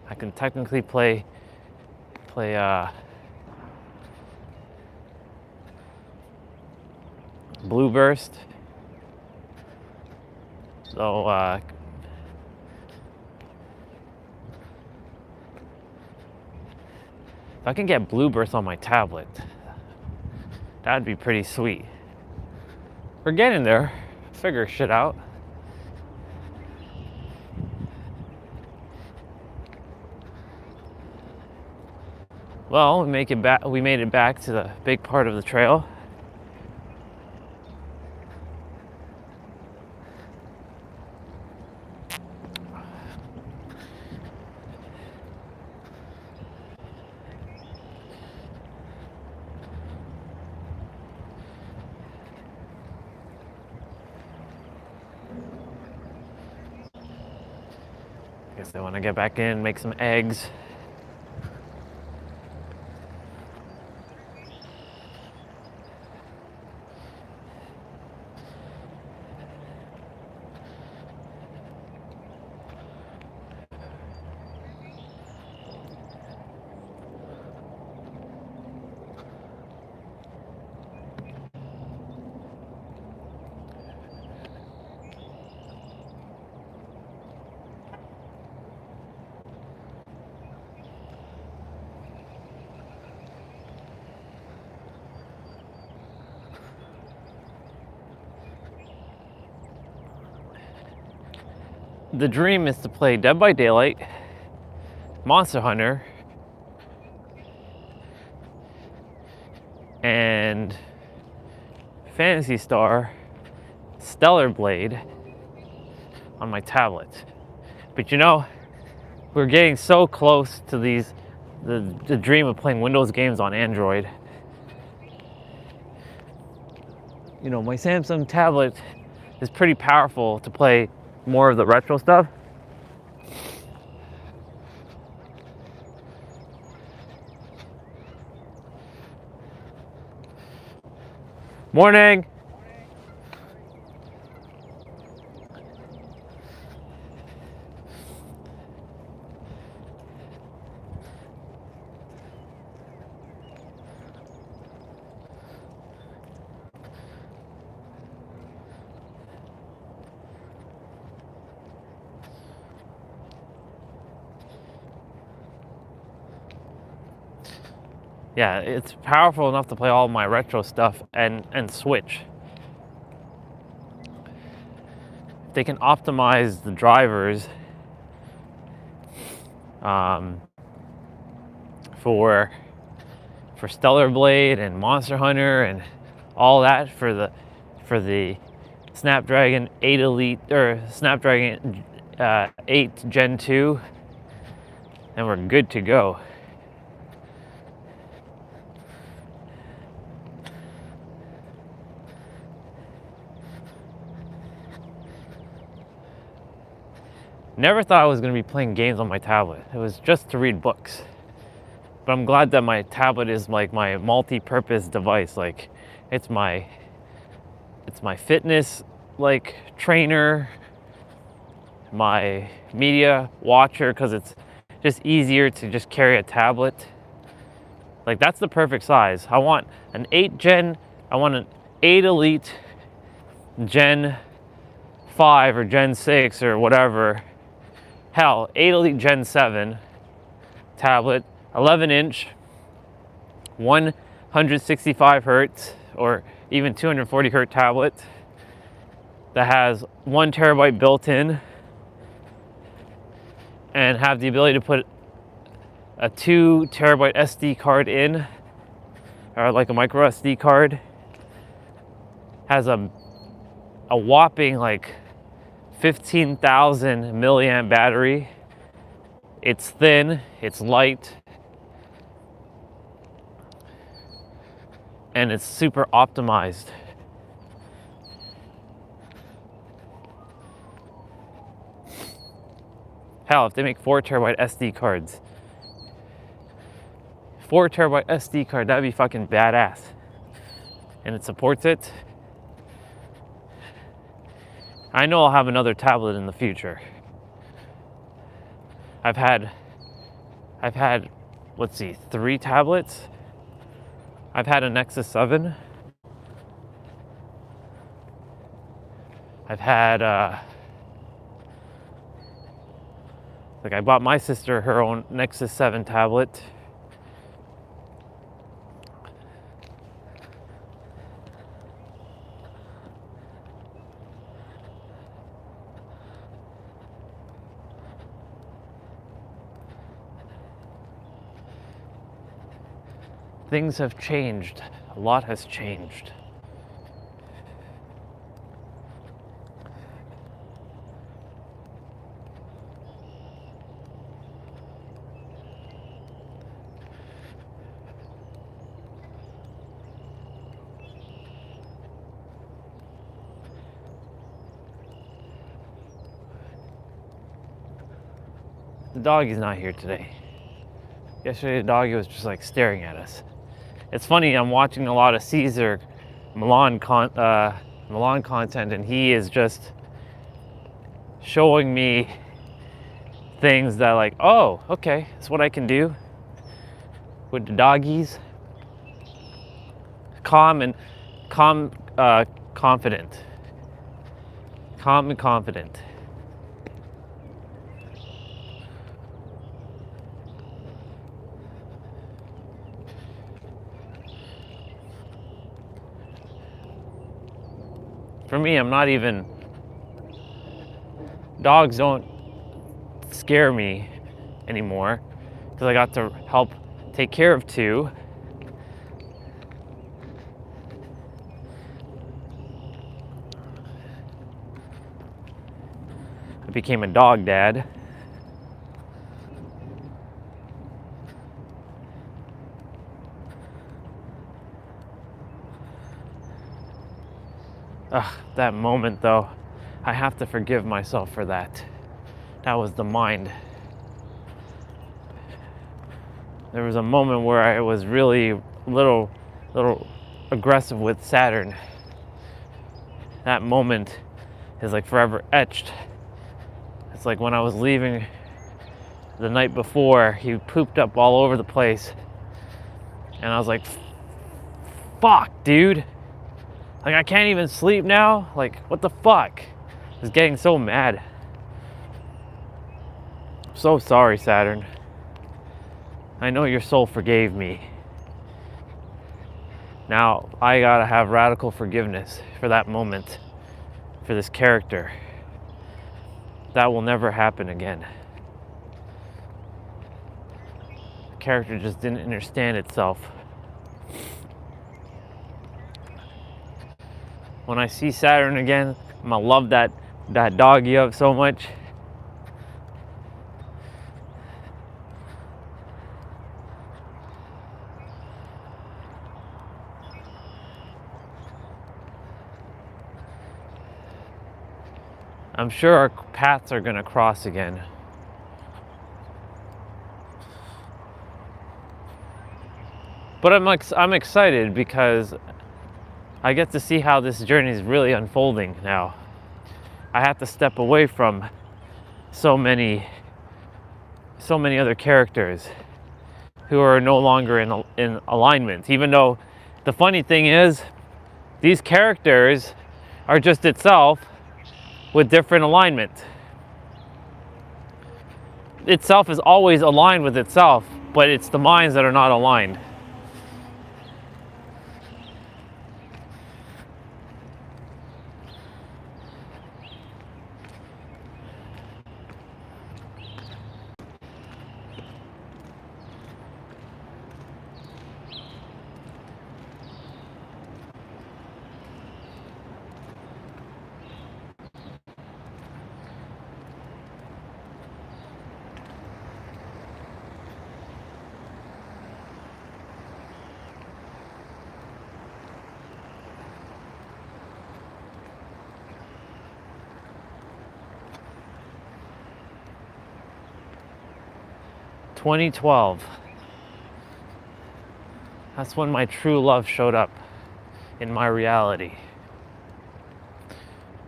I can technically play Blue Burst. So if I can get Blue Burst on my tablet, that'd be pretty sweet. We're getting there. Figure shit out. Well, we made it back to the big part of the trail. Guess I want to get back in, make some eggs. The dream is to play Dead by Daylight, Monster Hunter, and Phantasy Star Stellar Blade on my tablet. But you know, we're getting so close to the dream of playing Windows games on Android. You know, my Samsung tablet is pretty powerful to play more of the retro stuff. Morning. Yeah, it's powerful enough to play all my retro stuff and Switch. They can optimize the drivers for Stellar Blade and Monster Hunter and all that for the Snapdragon 8 Elite or Snapdragon 8 Gen 2, and we're good to go. Never thought I was going to be playing games on my tablet. It was just to read books. But I'm glad that my tablet is like my multi-purpose device. Like it's my fitness like trainer, my media watcher, because it's just easier to just carry a tablet. Like that's the perfect size. I want an 8 Gen, I want an 8 Elite Gen 5 or Gen 6 or whatever. Hell, 8 Elite Gen 7 tablet, 11 inch, 165 hertz or even 240 hertz tablet that has 1 terabyte built in and have the ability to put a 2 terabyte SD card in, or like a micro SD card. Has a whopping like 15,000 milliamp battery. It's thin, it's light, and it's super optimized. Hell, if they make 4 terabyte SD cards, 4 terabyte SD card, that'd be fucking badass. And it supports it. I know I'll have another tablet in the future. I've had, let's see, 3 tablets. I've had a Nexus 7. I've had, like I bought my sister her own Nexus 7 tablet. Things have changed. A lot has changed. The doggy's not here today. Yesterday the doggy was just like staring at us. It's funny, I'm watching a lot of Caesar Milan content, and he is just showing me things that like, oh, okay, that's what I can do with the doggies. Confident. Calm and confident. For me, I'm not even, dogs don't scare me anymore because I got to help take care of 2. I became a dog dad. That moment though, I have to forgive myself for that. That was the mind. There was a moment where I was really little aggressive with Saturn. That moment is like forever etched. It's like when I was leaving the night before, he pooped up all over the place. And I was like, fuck, dude. Like, I can't even sleep now. Like, what the fuck? I was getting so mad. I'm so sorry, Saturn. I know your soul forgave me. Now, I gotta have radical forgiveness for that moment, for this character. That will never happen again. The character just didn't understand itself. When I see Saturn again, I'm gonna love that doggy up so much. I'm sure our paths are gonna cross again. But I'm excited because I get to see how this journey is really unfolding now. I have to step away from so many other characters who are no longer in alignment. Even though the funny thing is, these characters are just itself with different alignment. Itself is always aligned with itself, but it's the minds that are not aligned. "2012. That's when my true love showed up in my reality.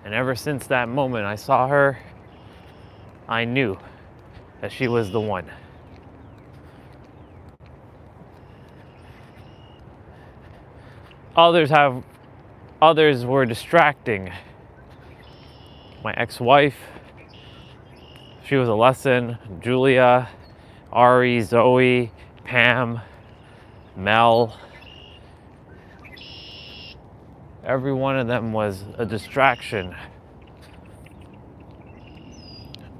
And ever since that moment I saw her, I knew that she was the one. Others were distracting. My ex-wife, she was a lesson. Julia, Ari, Zoe, Pam, Mel. Every one of them was a distraction.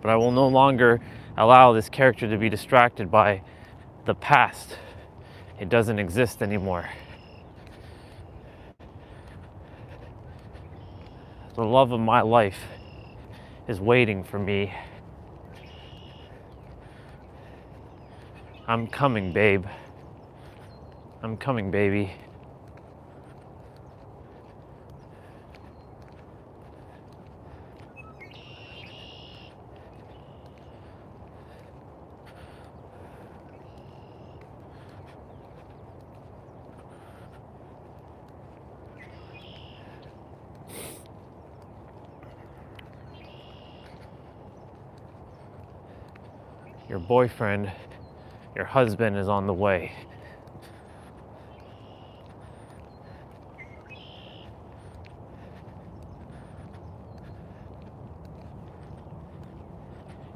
But I will no longer allow this character to be distracted by the past. It doesn't exist anymore. The love of my life is waiting for me. I'm coming, babe. I'm coming, baby. Your boyfriend, your husband is on the way.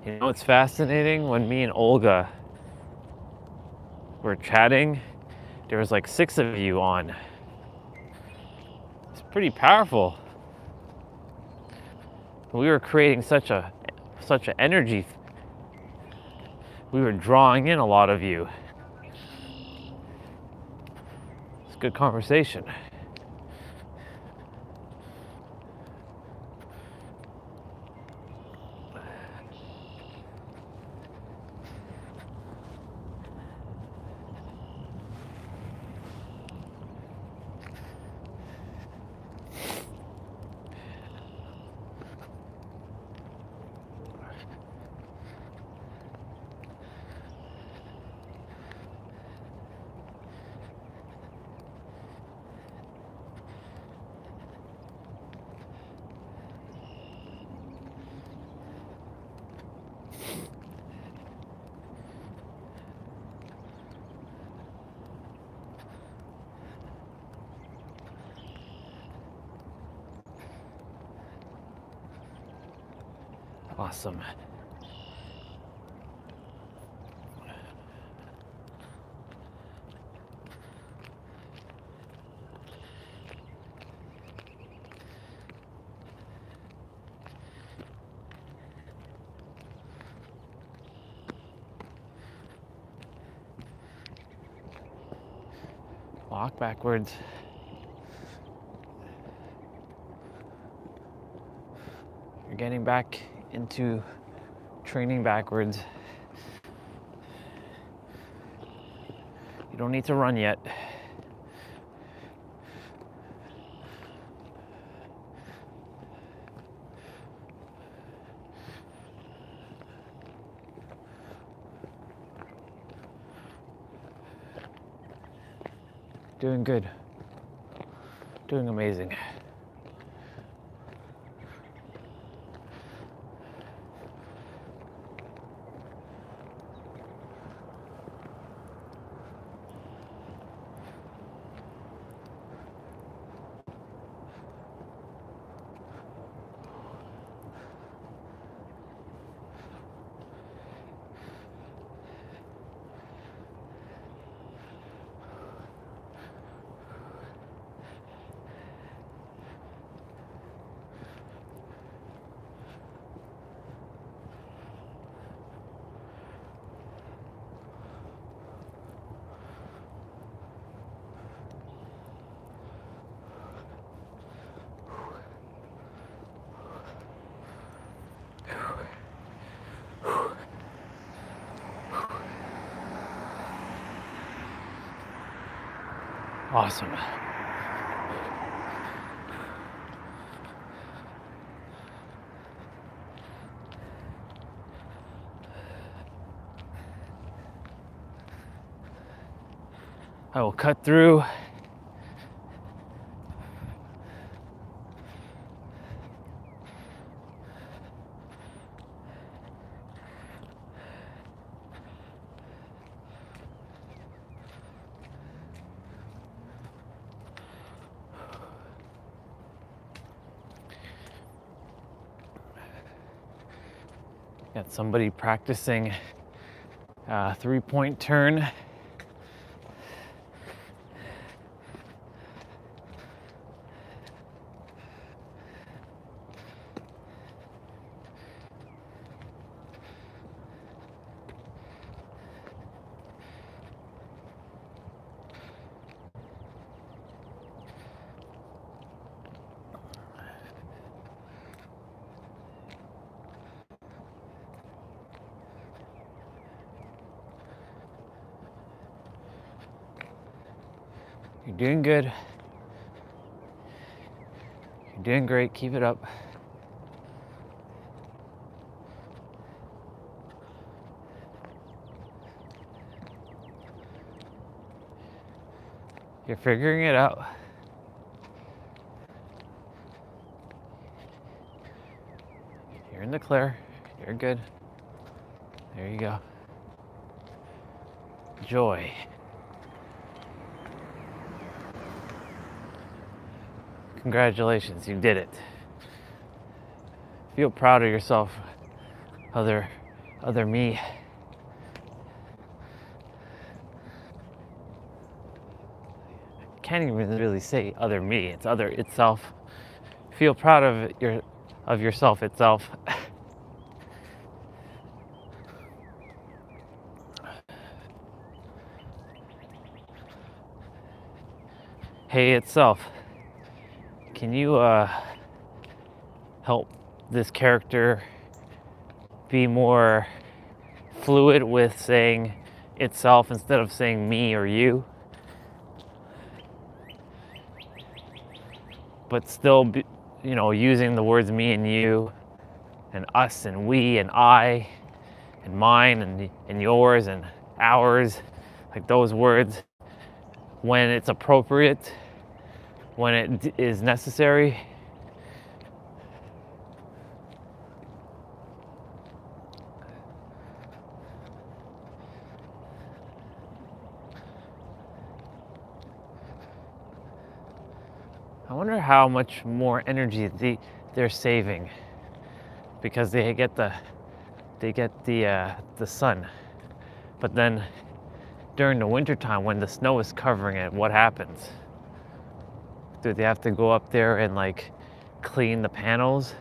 You know, it's fascinating. When me and Olga were chatting, there was like 6 of you on. It's pretty powerful. We were creating such an energy. We were drawing in a lot of you. It's a good conversation. Awesome. Walk backwards. You're getting back into training backwards. You don't need to run yet. Doing good. Doing amazing. Awesome. I will cut through. Got somebody practicing a 3-point turn. You're doing good. You're doing great. Keep it up. You're figuring it out. You're in the clear. You're good. There you go. Joy. Congratulations, you did it. Feel proud of yourself, other me. Can't even really say other me. It's other itself. Feel proud of yourself itself. Hey itself. Can you help this character be more fluid with saying itself instead of saying me or you? But still be, using the words me and you and us and we and I and mine and yours and ours, like those words when it's appropriate, when it is necessary. I wonder how much more energy they're saving because they get the sun. But then during the winter time when the snow is covering it, what happens? Do they have to go up there and like clean the panels?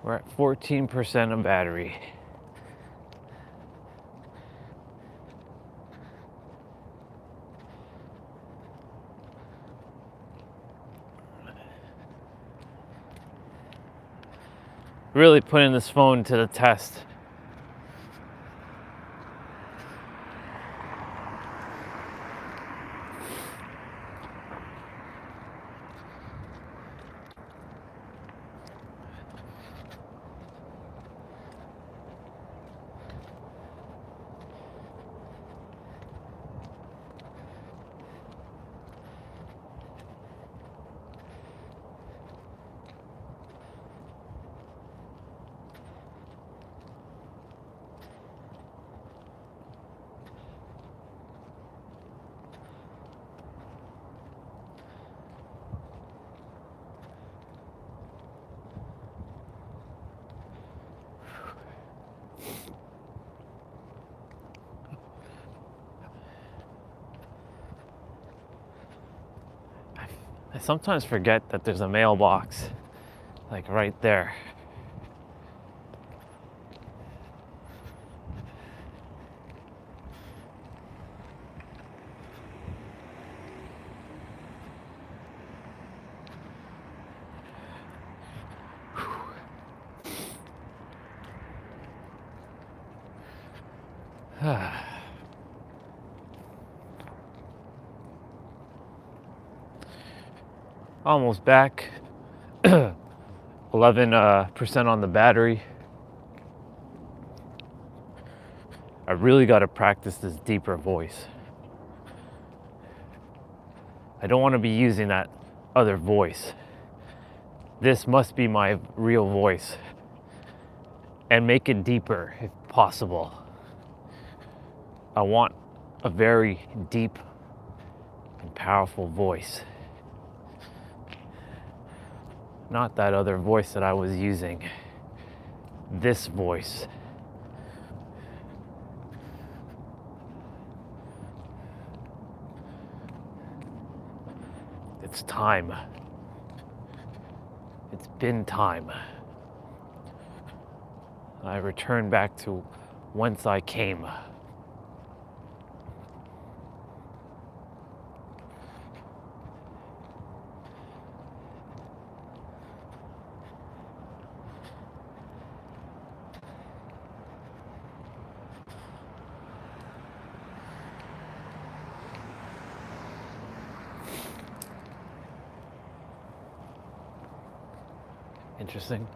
We're at 14% of battery. Really putting this phone to the test. I sometimes forget that there's a mailbox, like right there. Almost back. 11% on the battery. I really got to practice this deeper voice. I don't want to be using that other voice. This must be my real voice, and make it deeper if possible. I want a very deep and powerful voice. Not that other voice that I was using. This voice. It's time. It's been time. I return back to whence I came. Interesting.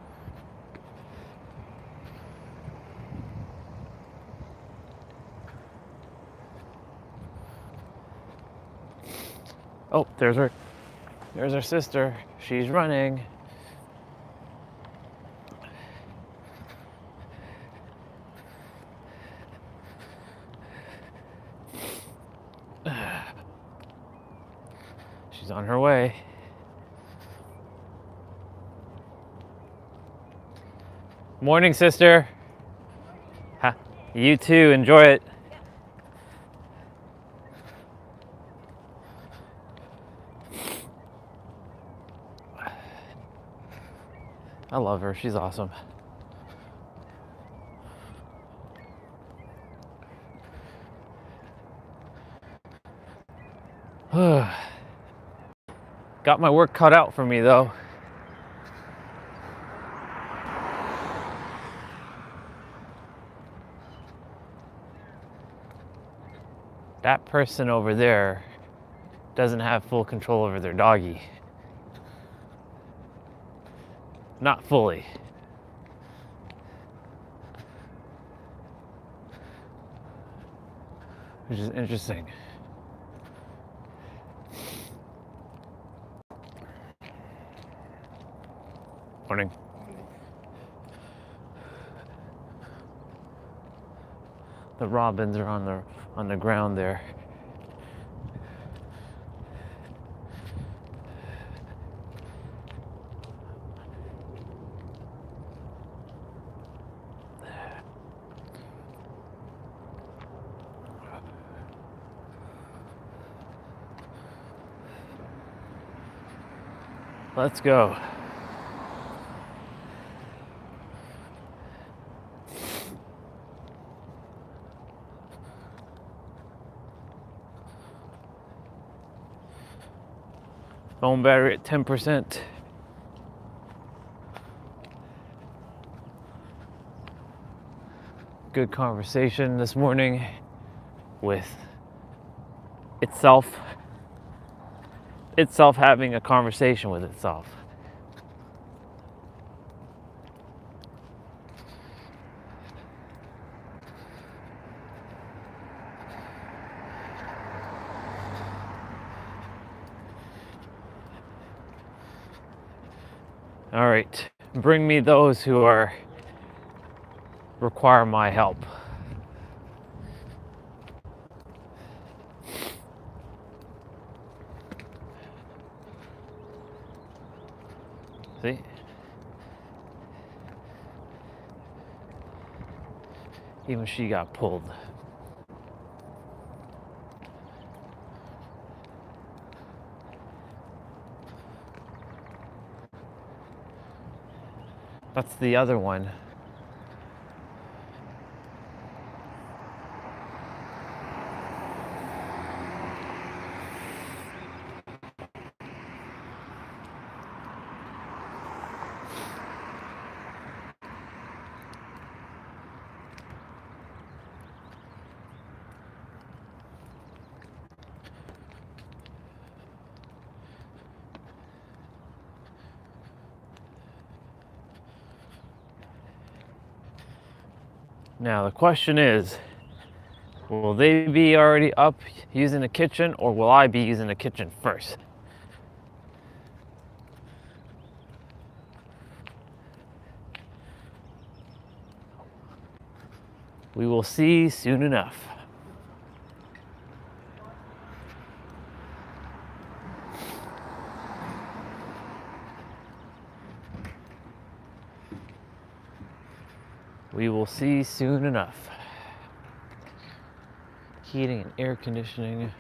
Oh, there's her sister. She's running. She's on her way. Morning, sister. Ha, you too. Enjoy it. I love her. She's awesome. Got my work cut out for me, though. That person over there doesn't have full control over their doggy. Not fully. Which is interesting. Morning. The robins are on the ground there. Let's go. Phone battery at 10%. Good conversation this morning with itself having a conversation with itself. All right, bring me those who require my help. See? Even she got pulled. That's the other one. Now the question is, will they be already up using the kitchen, or will I be using the kitchen first? We will see soon enough. We will see soon enough. Heating and air conditioning.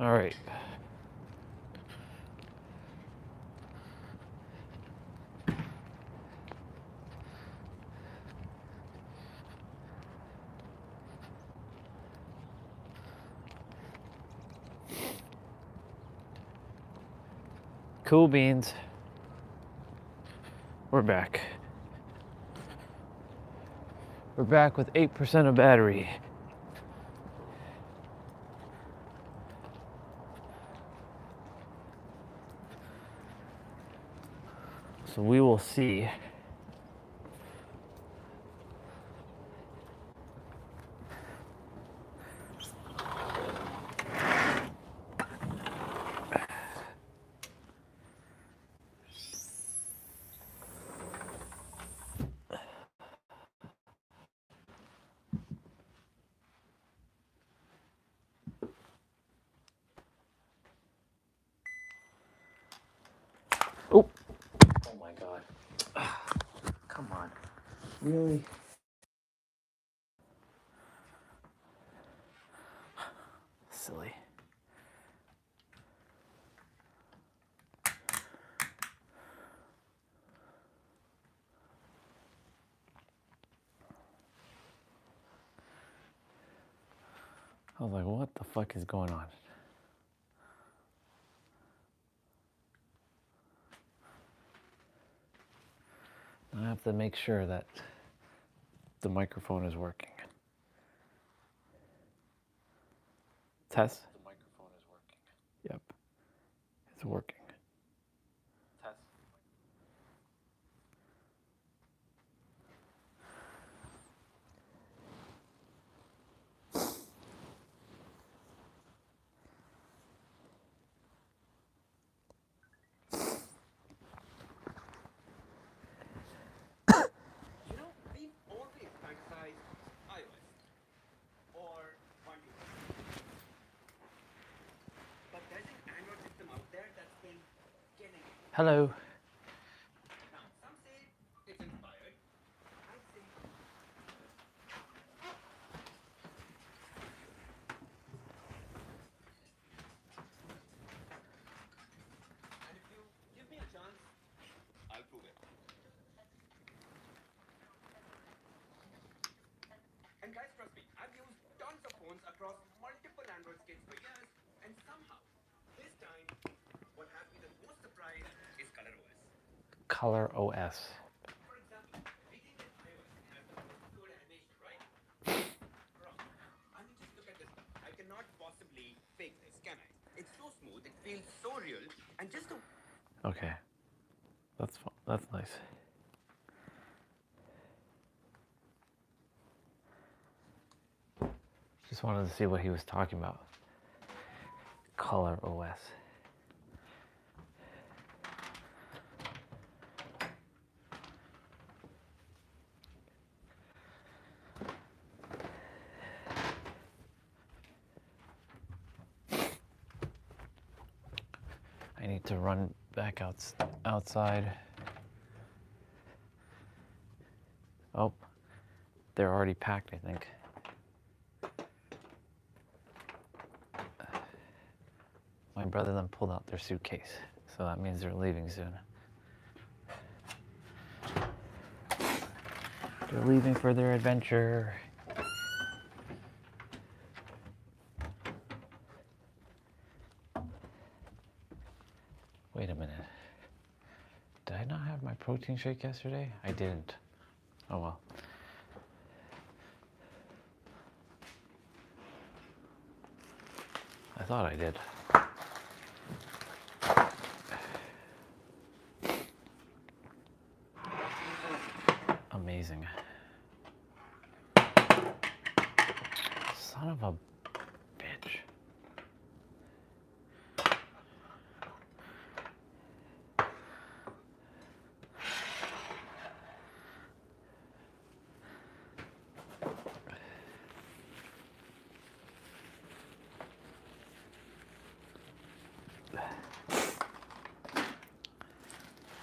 All right. Cool beans. We're back. We're back with 8% of battery. So we will see. Oh. Oh my God. Come on. Really? Silly. I was like, what the fuck is going on? I have to make sure that the microphone is working. Test. The microphone is working. Yep. It's working. Test. You know, we've always fantasized iOS or BAANDIT. But there's an Android system out there that's been killing it. Hello. Now, some say it's inspired. I say and if you give me a chance, I'll prove it. And guys, trust me, I've used tons of phones across multiple Android skins for years, and somehow, this time, what has me the most surprised is ColorOS. Color OS. For example, we think that iOS has the most good animation, right? Wrong. I mean, just look at this stuff. I cannot possibly fake this, can I? It's so smooth, it feels so real, and just the Okay. That's fun. That's nice. Just wanted to see what he was talking about. color OS. I need to run back outside. Oh, they're already packed, I think. My brother then pulled out their suitcase, so that means they're leaving soon. They're leaving for their adventure. Wait a minute. Did I not have my protein shake yesterday? I didn't. Oh well. I thought I did. Amazing. Son of a bitch.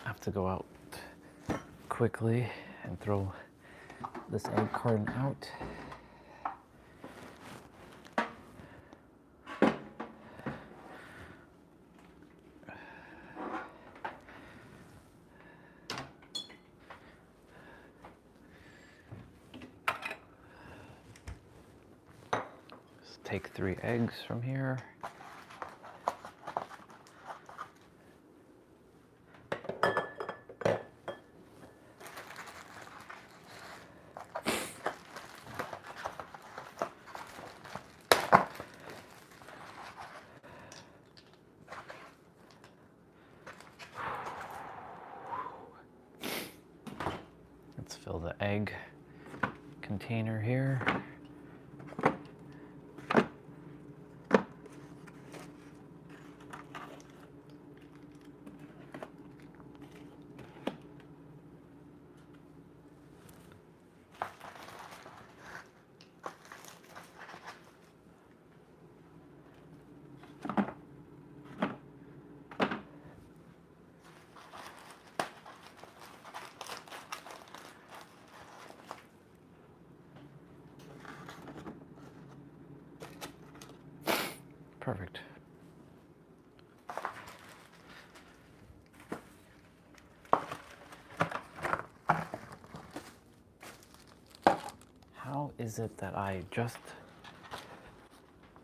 I have to go out quickly and throw this egg carton out. Just take 3 eggs from here. Let's fill the egg container here. Perfect. How is it that I just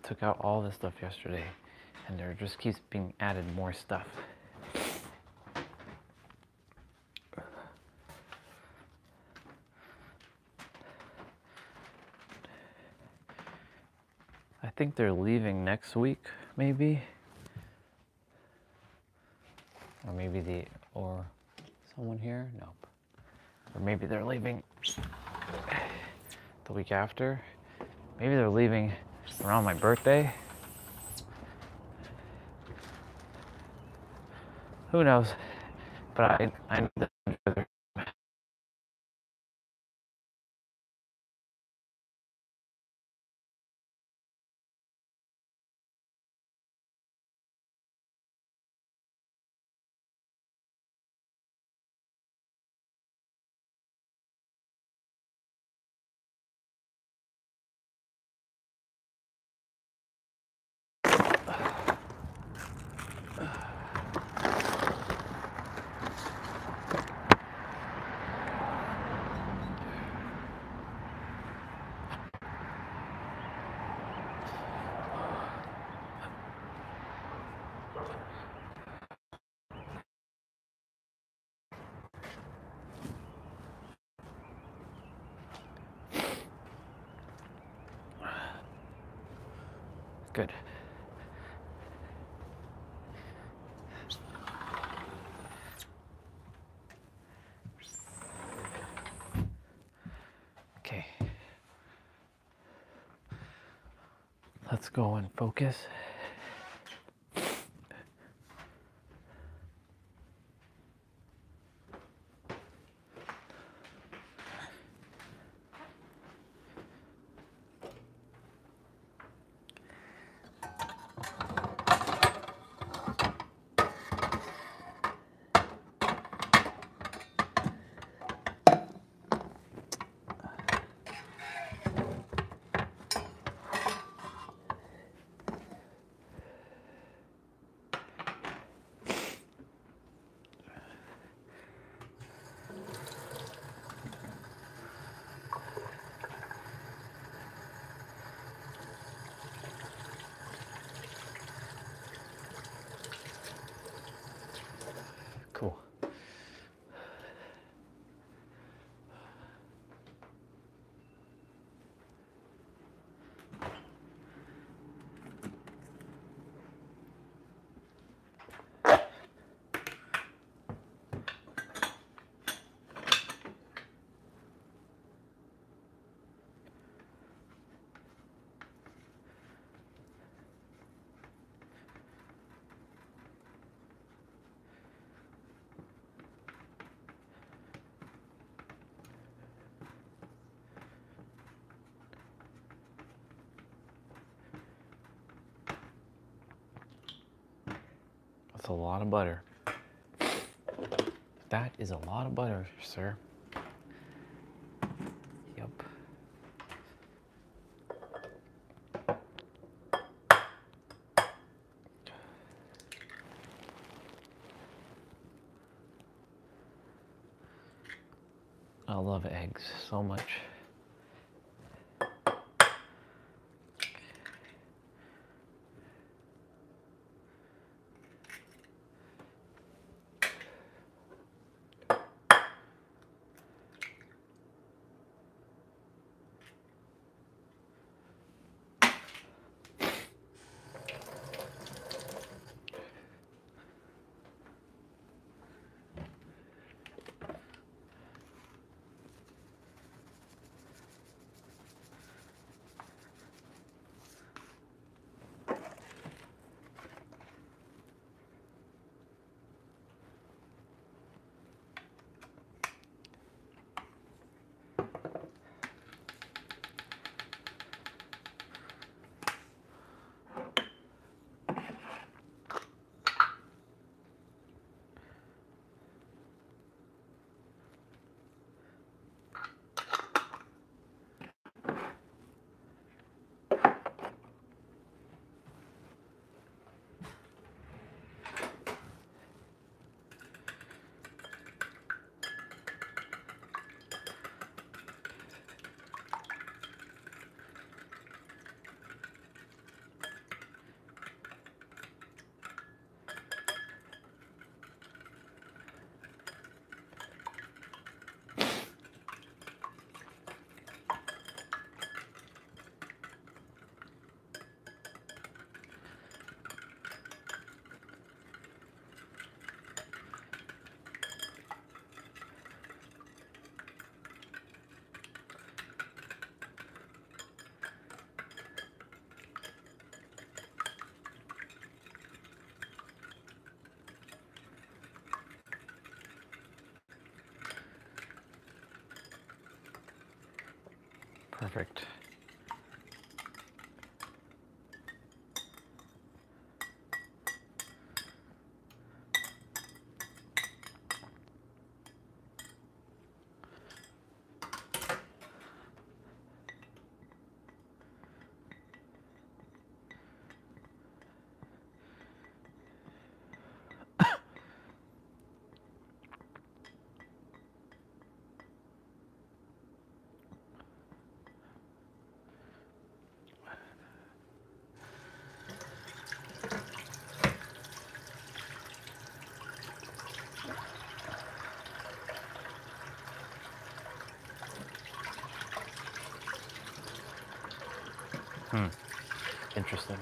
took out all this stuff yesterday and there just keeps being added more stuff? I think they're leaving next week, maybe. Or someone here? Nope. Or maybe they're leaving the week after. Maybe they're leaving around my birthday. Who knows? But I know that good. Okay. Let's go and focus. That's a lot of butter. That is a lot of butter, sir. Yep. I love eggs so much. Perfect. Interesting.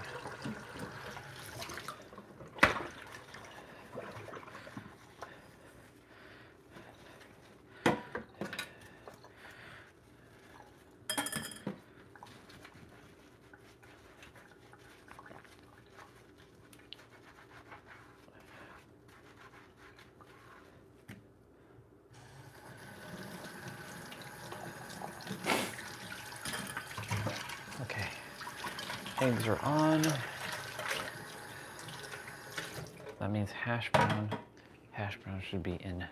Okay, eggs are on. That means hash brown. Hash brown should be in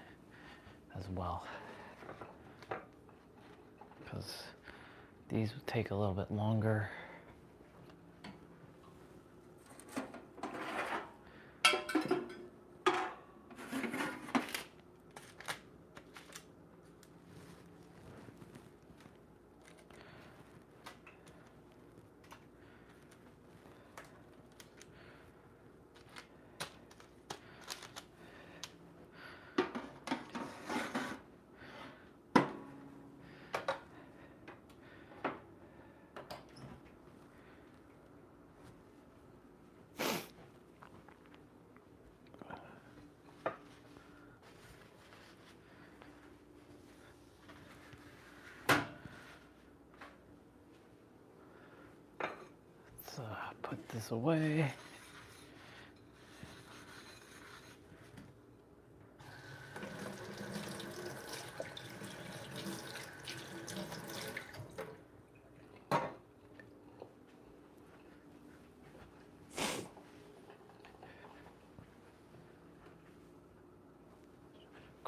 as well, because these will take a little bit longer. Put this away.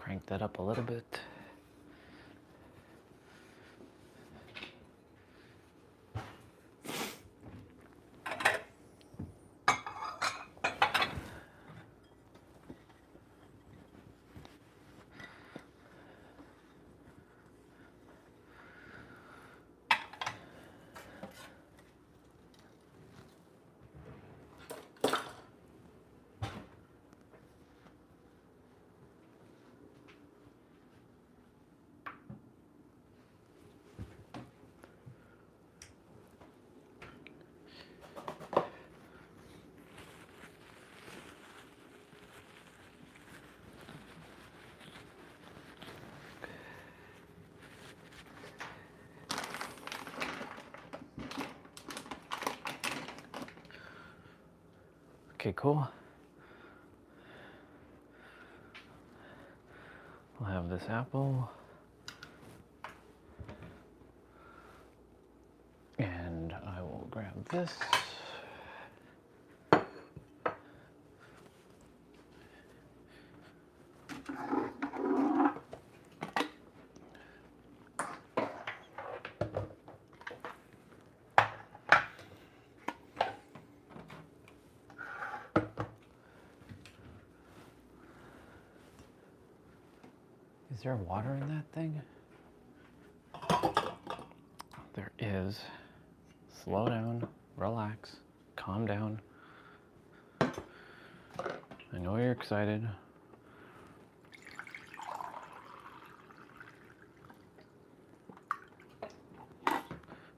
crank that up a little bit. Okay, cool. We'll have this apple. And I will grab this. Is there water in that thing? There is. Slow down, relax, calm down. I know you're excited.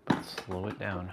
But slow it down.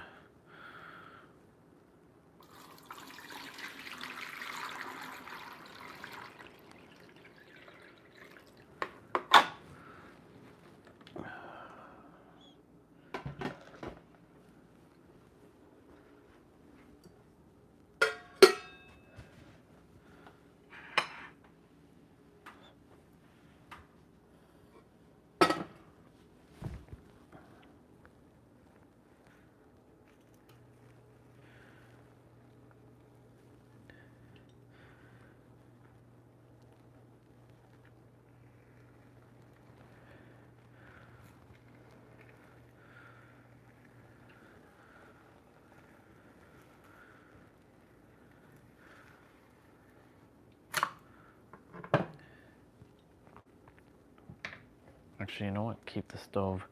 Actually, you know what? Keep the stove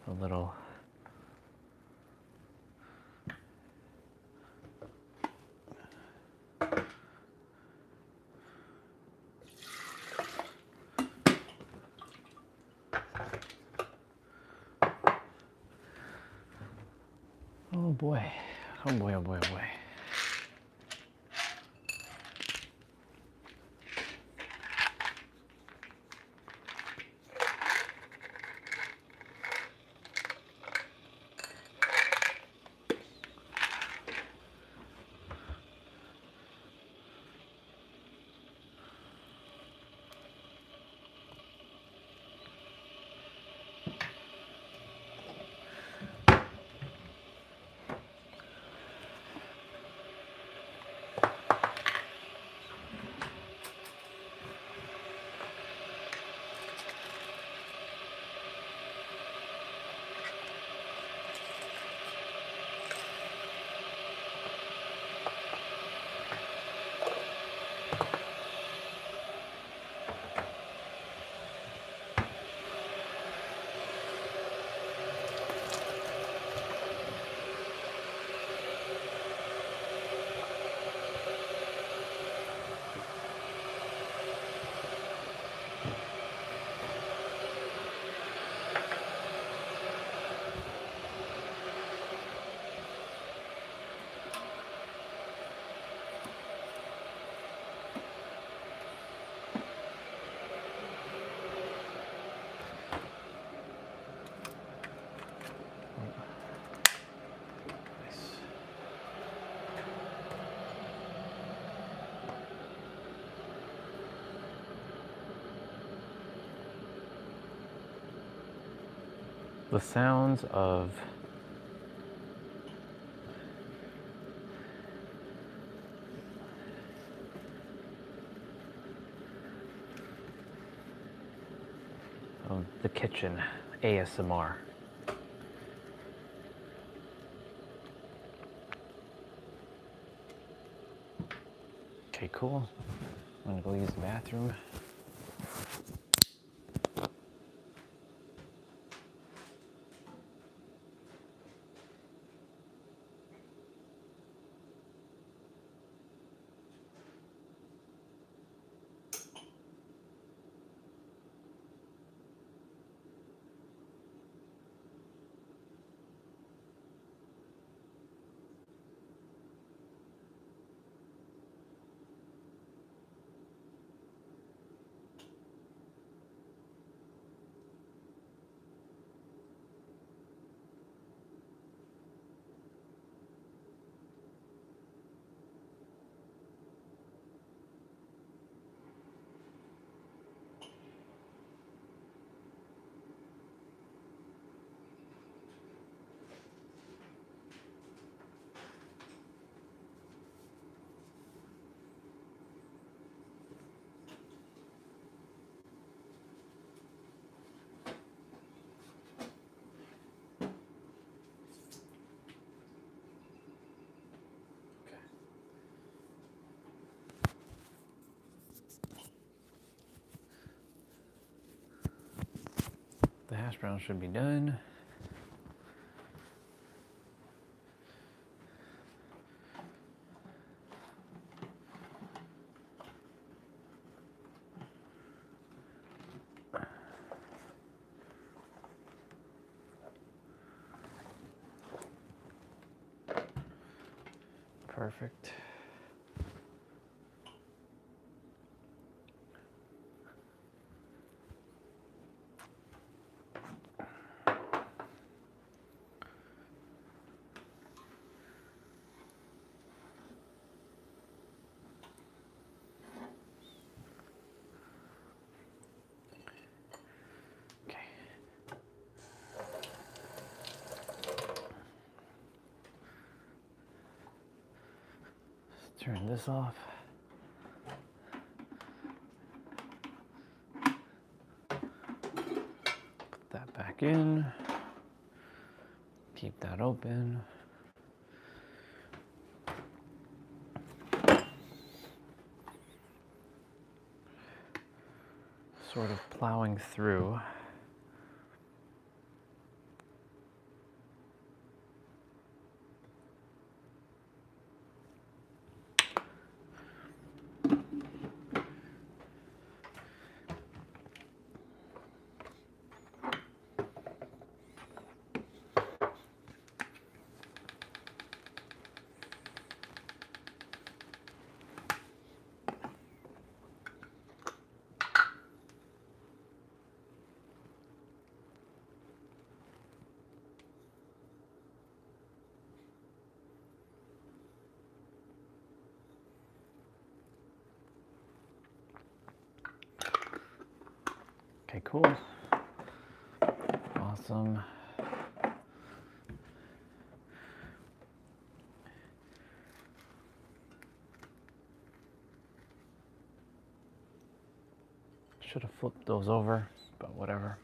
a little. Oh boy. Oh boy, oh boy, oh boy. The sounds of of the kitchen ASMR. Okay, cool. I'm gonna go use the bathroom. The hash brown should be done. Perfect. Okay. Let's turn this off. Put that back in. Keep that open. Sort of plowing through. Okay, cool. Awesome. Should have flipped those over, but whatever.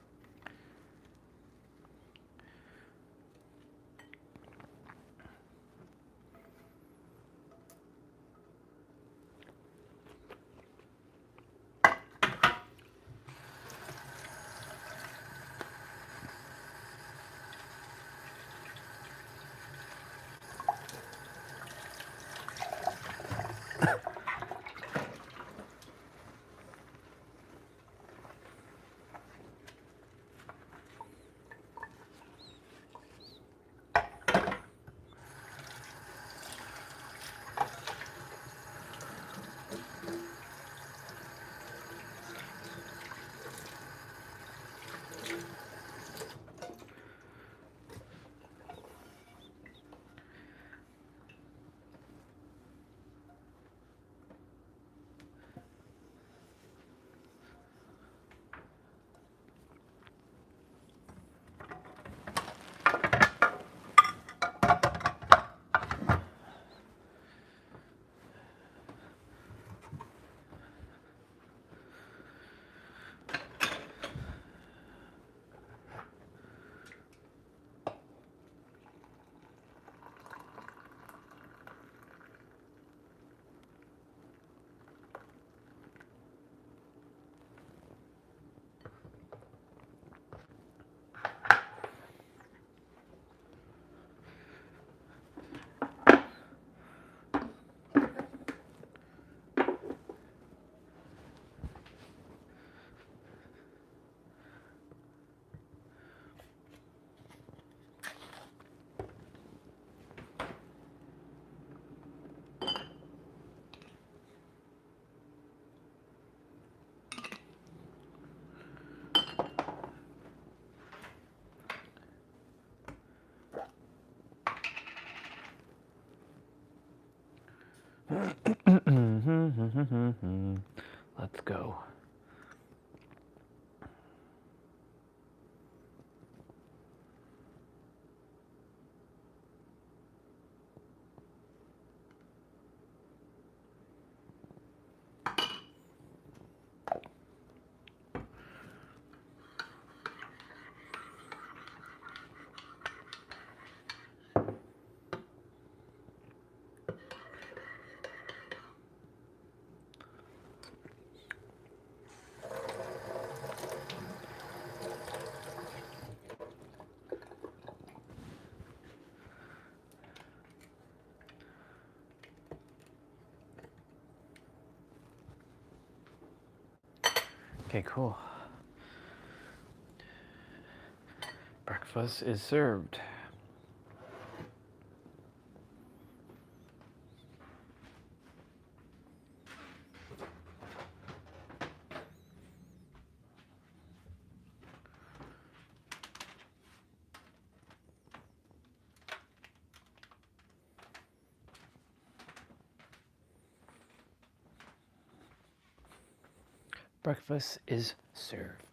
Okay, cool. Breakfast is served. Breakfast is served.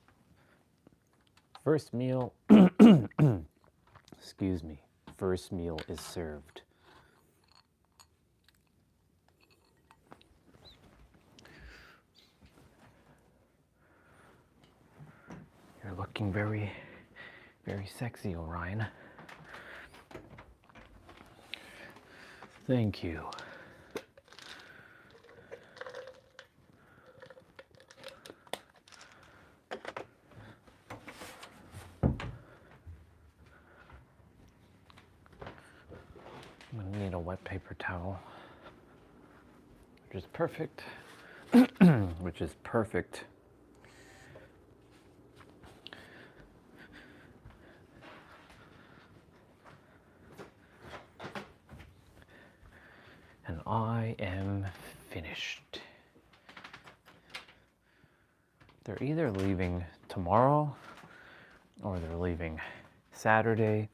First meal, excuse me, first meal is served. You're looking very, very sexy, Orion. Thank you. I'm gonna need a wet paper towel, which is perfect, which is perfect. And I am finished. They're either leaving tomorrow or they're leaving Saturday.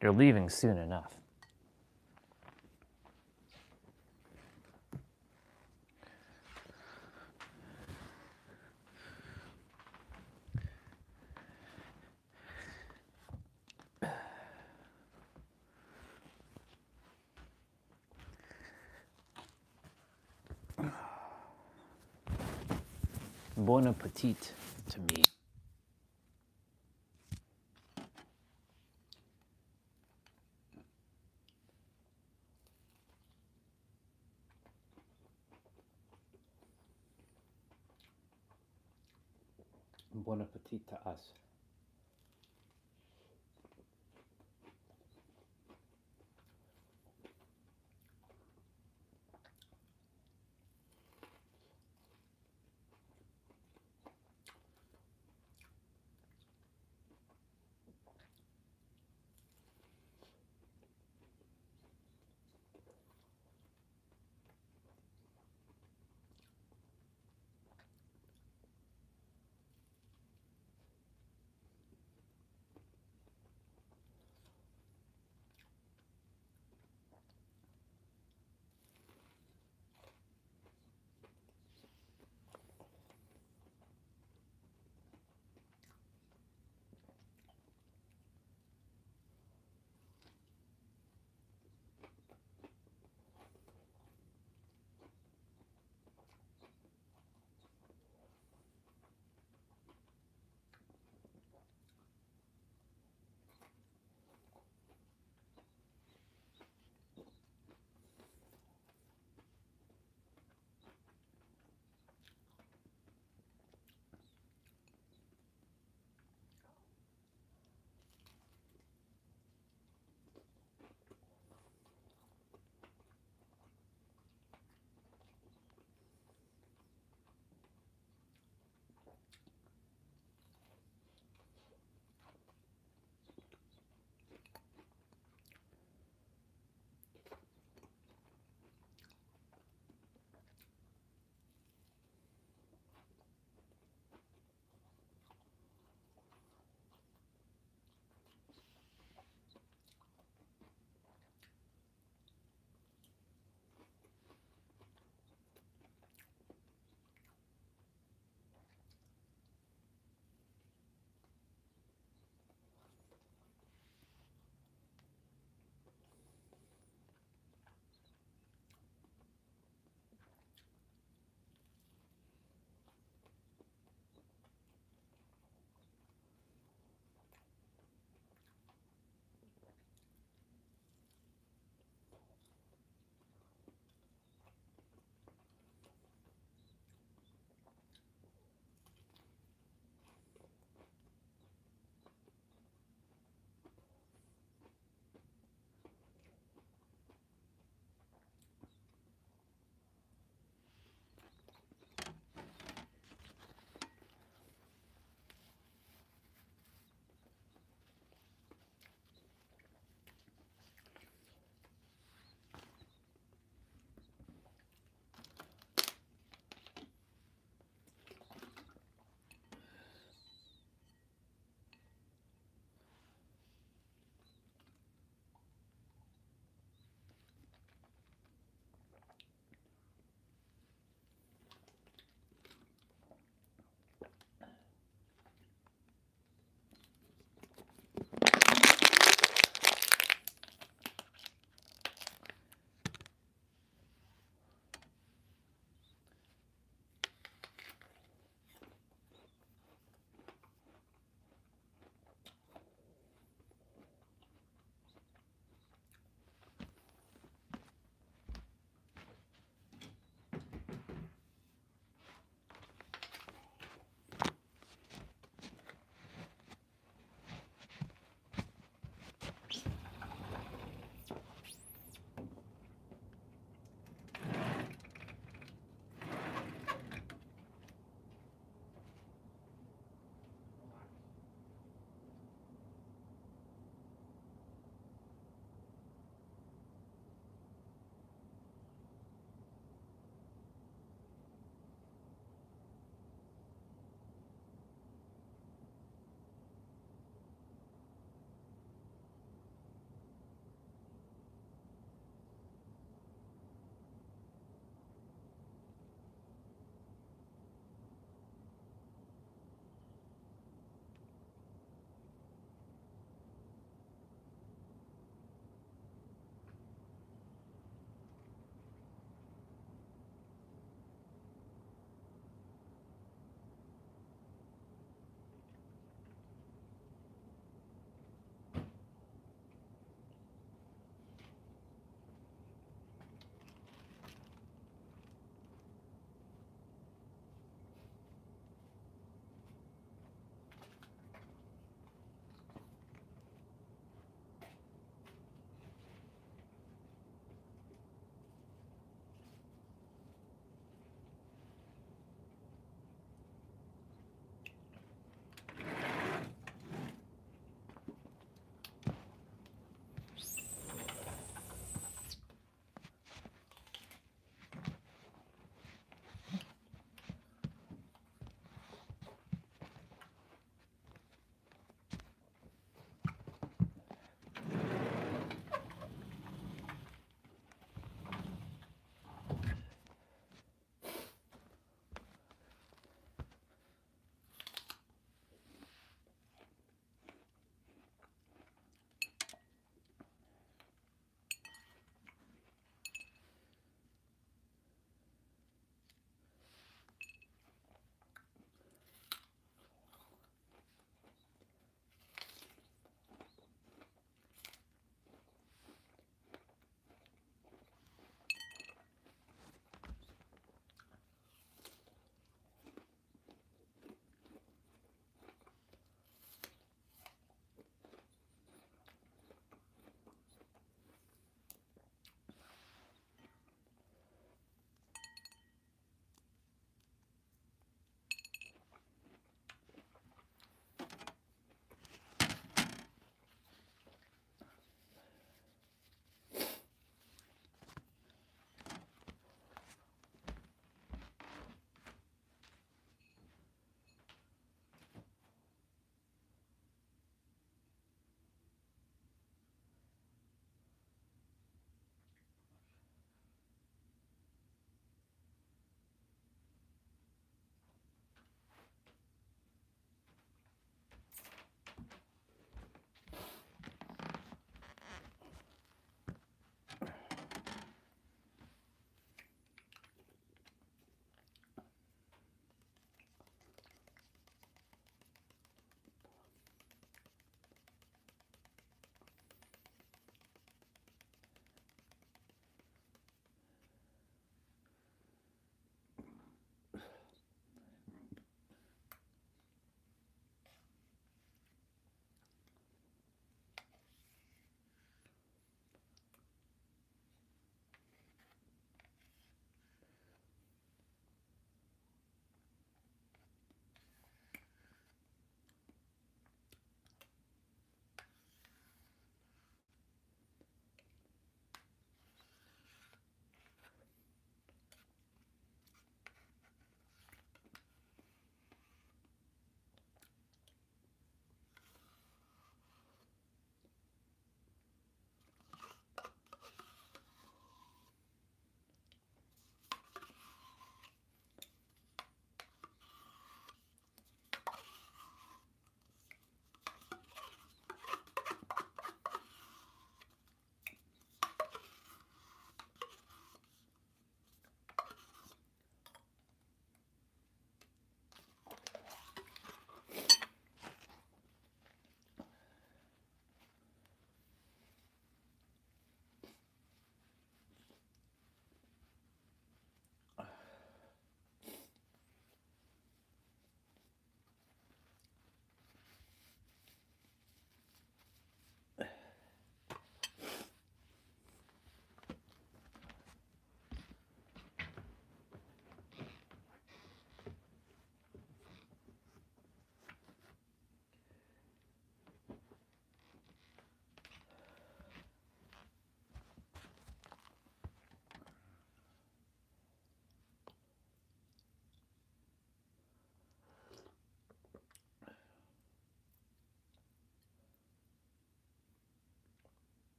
They're leaving soon enough. Bon appetit to me. Bon appetit to us.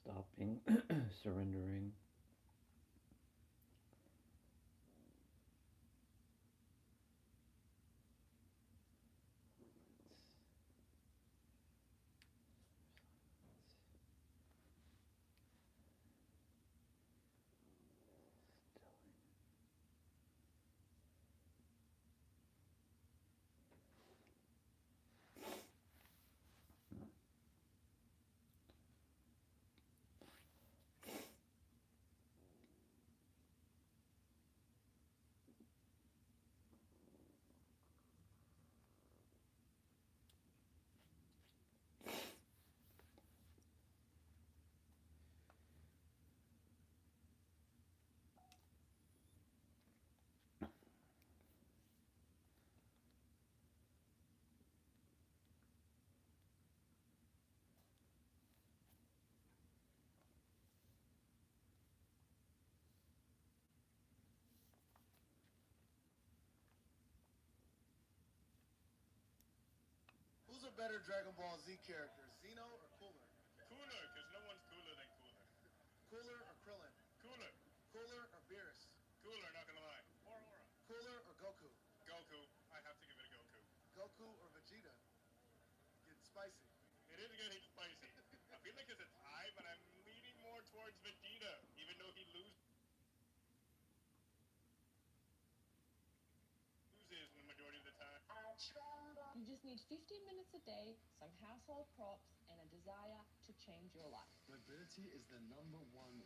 Stopping, surrendering. Who's a better Dragon Ball Z character, Zeno or Cooler? Cooler, because no one's cooler than Cooler. Cooler or Krillin? Cooler. Cooler or Beerus? Cooler, not gonna lie. Or Aura. Cooler or Goku? Goku. I have to give it a Goku. Goku or Vegeta? Getting spicy. It is getting spicy. I feel like it's a tie, but I'm leaning more towards Vegeta, even though he loses the majority of the time. You just need 15 minutes a day, some household props, and a desire to change your life. Mobility is the #1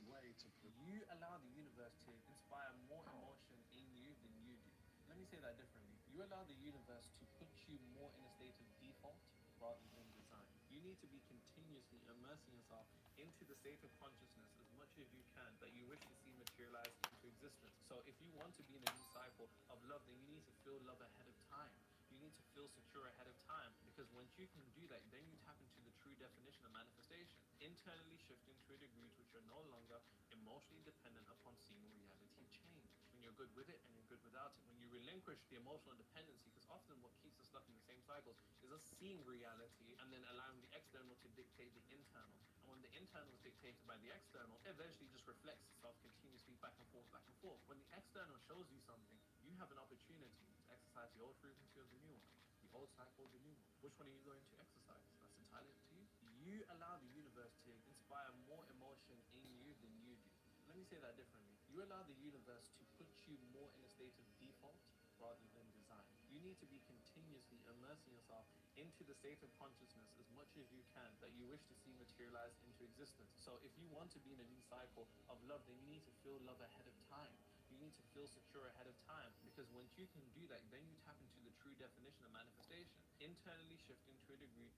way to... You allow the universe to inspire more emotion in you than you do. Let me say that differently. You allow the universe to put you more in a state of default rather than design. You need to be continuously immersing yourself into the state of consciousness as much as you can that you wish to see materialize into existence. So if you want to be in a new cycle of love, then you need to feel love ahead of time. You need to feel secure ahead of time, because once you can do that, then you tap into the true definition of manifestation. Internally shifting to a degree to which you're no longer emotionally dependent upon seeing reality change. When you're good with it and you're good without it. When you relinquish the emotional dependency, because often what keeps us stuck in the same cycles is us seeing reality and then allowing the external to dictate the internal. And when the internal is dictated by the external, it eventually just reflects itself continuously back and forth, back and forth. When the external shows you something, you have an opportunity to exercise the old frequency of the new one. The old cycle, the new one. Which one are you going to exercise? That's entirely up to you. You allow the universe to inspire more emotion in you than you do. Let me say that differently. You allow the universe to put you more in a state of default rather than design. You need to be continuously immersing yourself into the state of consciousness as much as you can that you wish to see materialize into existence. So if you want to be in a new cycle of love, then you need to feel love ahead of time. You need to feel secure ahead of time, because once you can do that, then you tap into the true definition of manifestation. Internally shifting to a degree.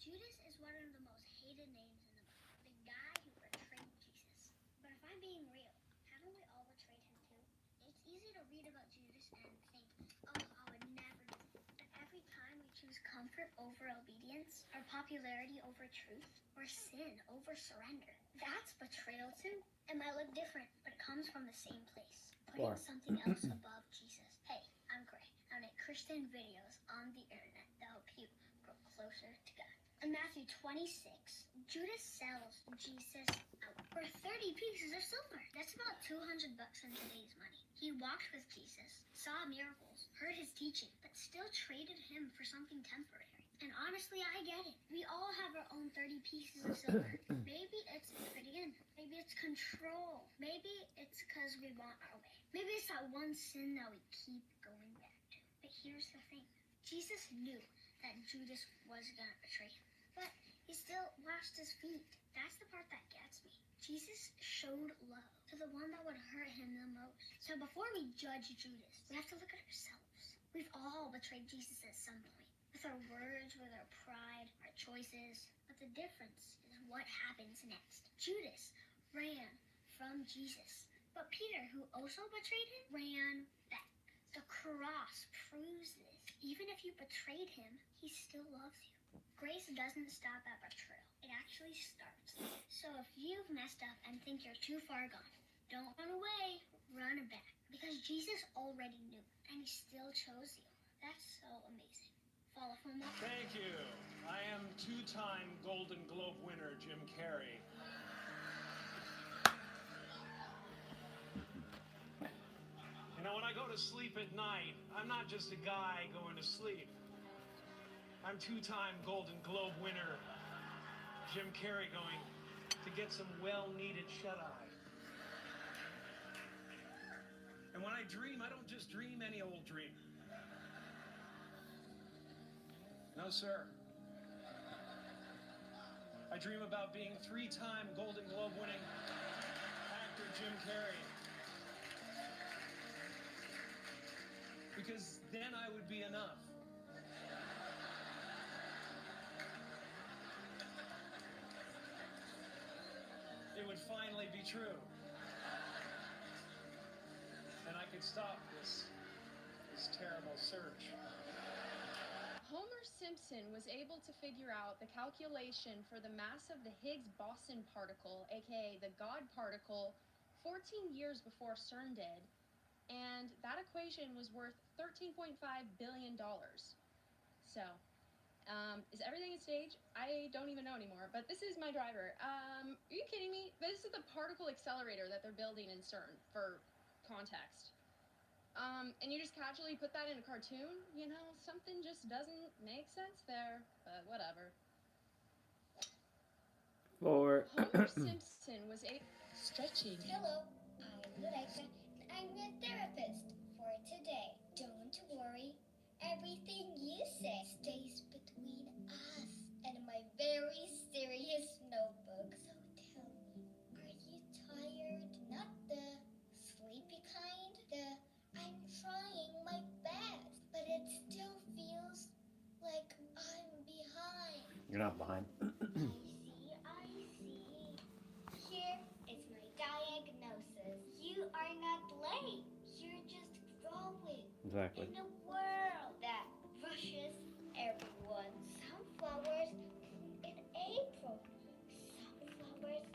Judas is one of the most hated names in the Bible. The guy who betrayed Jesus. But if I'm being real, haven't we all betrayed him too? It's easy to read about Judas and think, oh, I would never do that. But every time we choose comfort over obedience, or popularity over truth, or sin over surrender, that's betrayal too. It might look different, but it comes from the same place. Putting something else above Jesus. Hey, I'm Gray. I make Christian videos on the internet that help you grow closer to God. In Matthew 26, Judas sells Jesus out for 30 pieces of silver. That's about $200 in today's money. He walked with Jesus, saw miracles, heard his teaching, but still traded him for something temporary. And honestly, I get it. We all have our own 30 pieces of silver. Maybe it's fitting in. Maybe it's control. Maybe it's because we want our way. Maybe it's that one sin that we keep going back to. But here's the thing. Jesus knew that Judas was going to betray him. But he still washed his feet. That's the part that gets me. Jesus showed love to the one that would hurt him the most. So before we judge Judas, we have to look at ourselves. We've all betrayed Jesus at some point. With our words, with our pride, our choices. But the difference is what happens next. Judas ran from Jesus. But Peter, who also betrayed him, ran back. The cross proves this. Even if you betrayed him, he still loves you. Grace doesn't stop at betrayal. It actually starts. So if you've messed up and think you're too far gone, don't run away, run back. Because Jesus already knew, and he still chose you. That's so amazing. Follow from that. Thank you. I am two-time Golden Globe winner Jim Carrey. You know, when I go to sleep at night, I'm not just a guy going to sleep. I'm two-time Golden Globe winner Jim Carrey going to get some well-needed shut-eye. And when I dream, I don't just dream any old dream. No, sir. I dream about being three-time Golden Globe winning actor Jim Carrey. Because then I would be enough. It would finally be true. And I could stop this terrible search. Homer Simpson was able to figure out the calculation for the mass of the Higgs boson particle, aka the God particle, 14 years before CERN did, and that equation was worth $13.5 billion. So, is everything a stage? I don't even know anymore, but this is my driver. Are you kidding me? This is the particle accelerator that they're building in CERN, for context. And you just casually put that in a cartoon? You know, something just doesn't make sense there, but whatever. For Homer Simpson was a Stretching. Hello, I'm Loretta, and I'm your therapist for today. Don't worry, everything you say stays between us and my very serious notebook. So tell me, are you tired? Not the sleepy kind, the I'm trying my best, but it still feels like I'm behind. you're not behind. I see. Here is my diagnosis. You are not late. You're just growing Exactly. in a world that rushes everyone. Some flowers bloom in April. Some flowers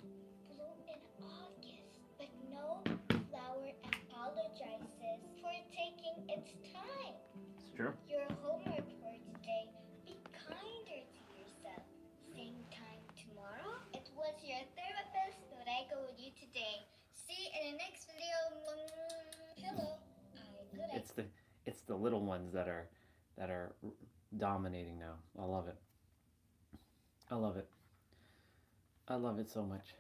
bloom in August. But no flower apologizes for taking its time. It's true. Your homework for today, be kinder to yourself. Same time tomorrow. It was your therapist, Lorego, with you today. See you in the next video. Hello, I'm Lorego. It's the little ones that are dominating now. I love it. I love it. I love it so much.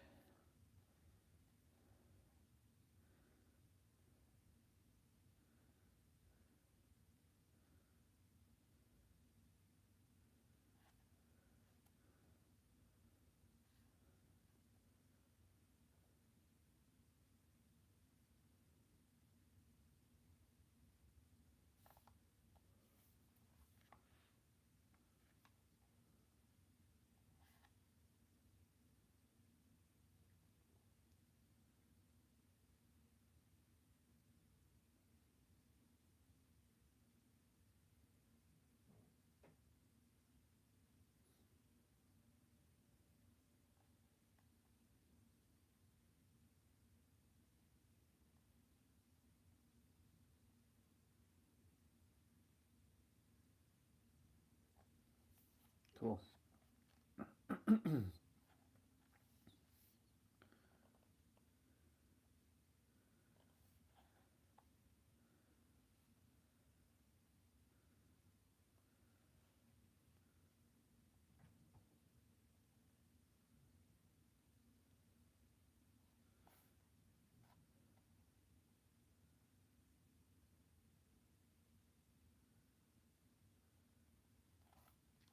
Cool.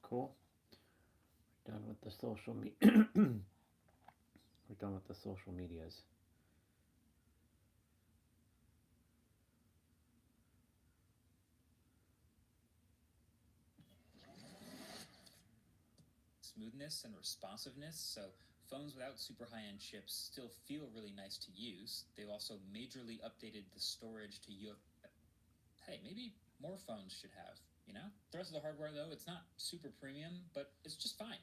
Cool. Done with the social media. We're done with the social medias. Smoothness and responsiveness, so phones without super high-end chips still feel really nice to use. They've also majorly updated the storage to hey, maybe more phones should have, you know? The rest of the hardware, though, it's not super premium, but it's just fine.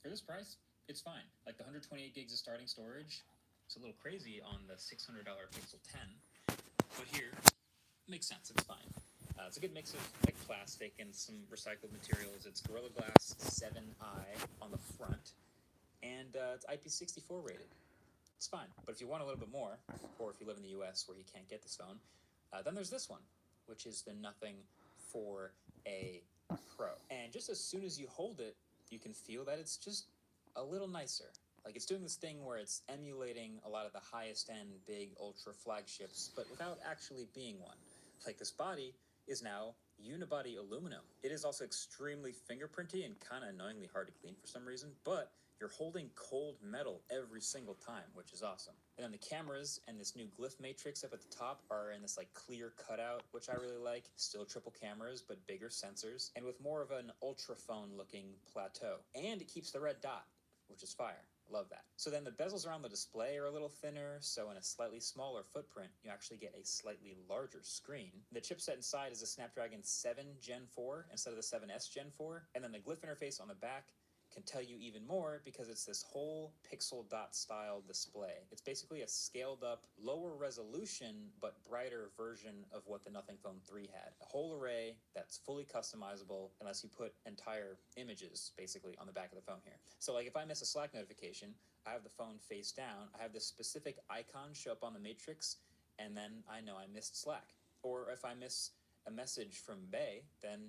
For this price, it's fine. Like the 128 gigs of starting storage, it's a little crazy on the $600 Pixel 10, but here, makes sense, it's fine. It's a good mix of like plastic and some recycled materials. It's Gorilla Glass 7i on the front, and it's IP64 rated. It's fine, but if you want a little bit more, or if you live in the US where you can't get this phone, then there's this one, which is the Nothing 4A Pro. And just as soon as you hold it, you can feel that it's just a little nicer. Like it's doing this thing where it's emulating a lot of the highest end big ultra flagships, but without actually being one. Like this body is now unibody aluminum. It is also extremely fingerprinty and kind of annoyingly hard to clean for some reason, but you're holding cold metal every single time, which is awesome. And then the cameras and this new glyph matrix up at the top are in this like clear cutout, which I really like. Still triple cameras, but bigger sensors, and with more of an ultra phone looking plateau. And it keeps the red dot, which is fire. Love that. So then the bezels around the display are a little thinner, so in a slightly smaller footprint, you actually get a slightly larger screen. The chipset inside is a Snapdragon 7 Gen 4 instead of the 7S Gen 4, and then the glyph interface on the back can tell you even more because it's this whole pixel dot style display. It's basically a scaled up, lower resolution, but brighter version of what the Nothing Phone 3 had. A whole array that's fully customizable unless you put entire images basically on the back of the phone here. So like if I miss a Slack notification, I have the phone face down, I have this specific icon show up on the matrix, and then I know I missed Slack. Or if I miss a message from Bay, then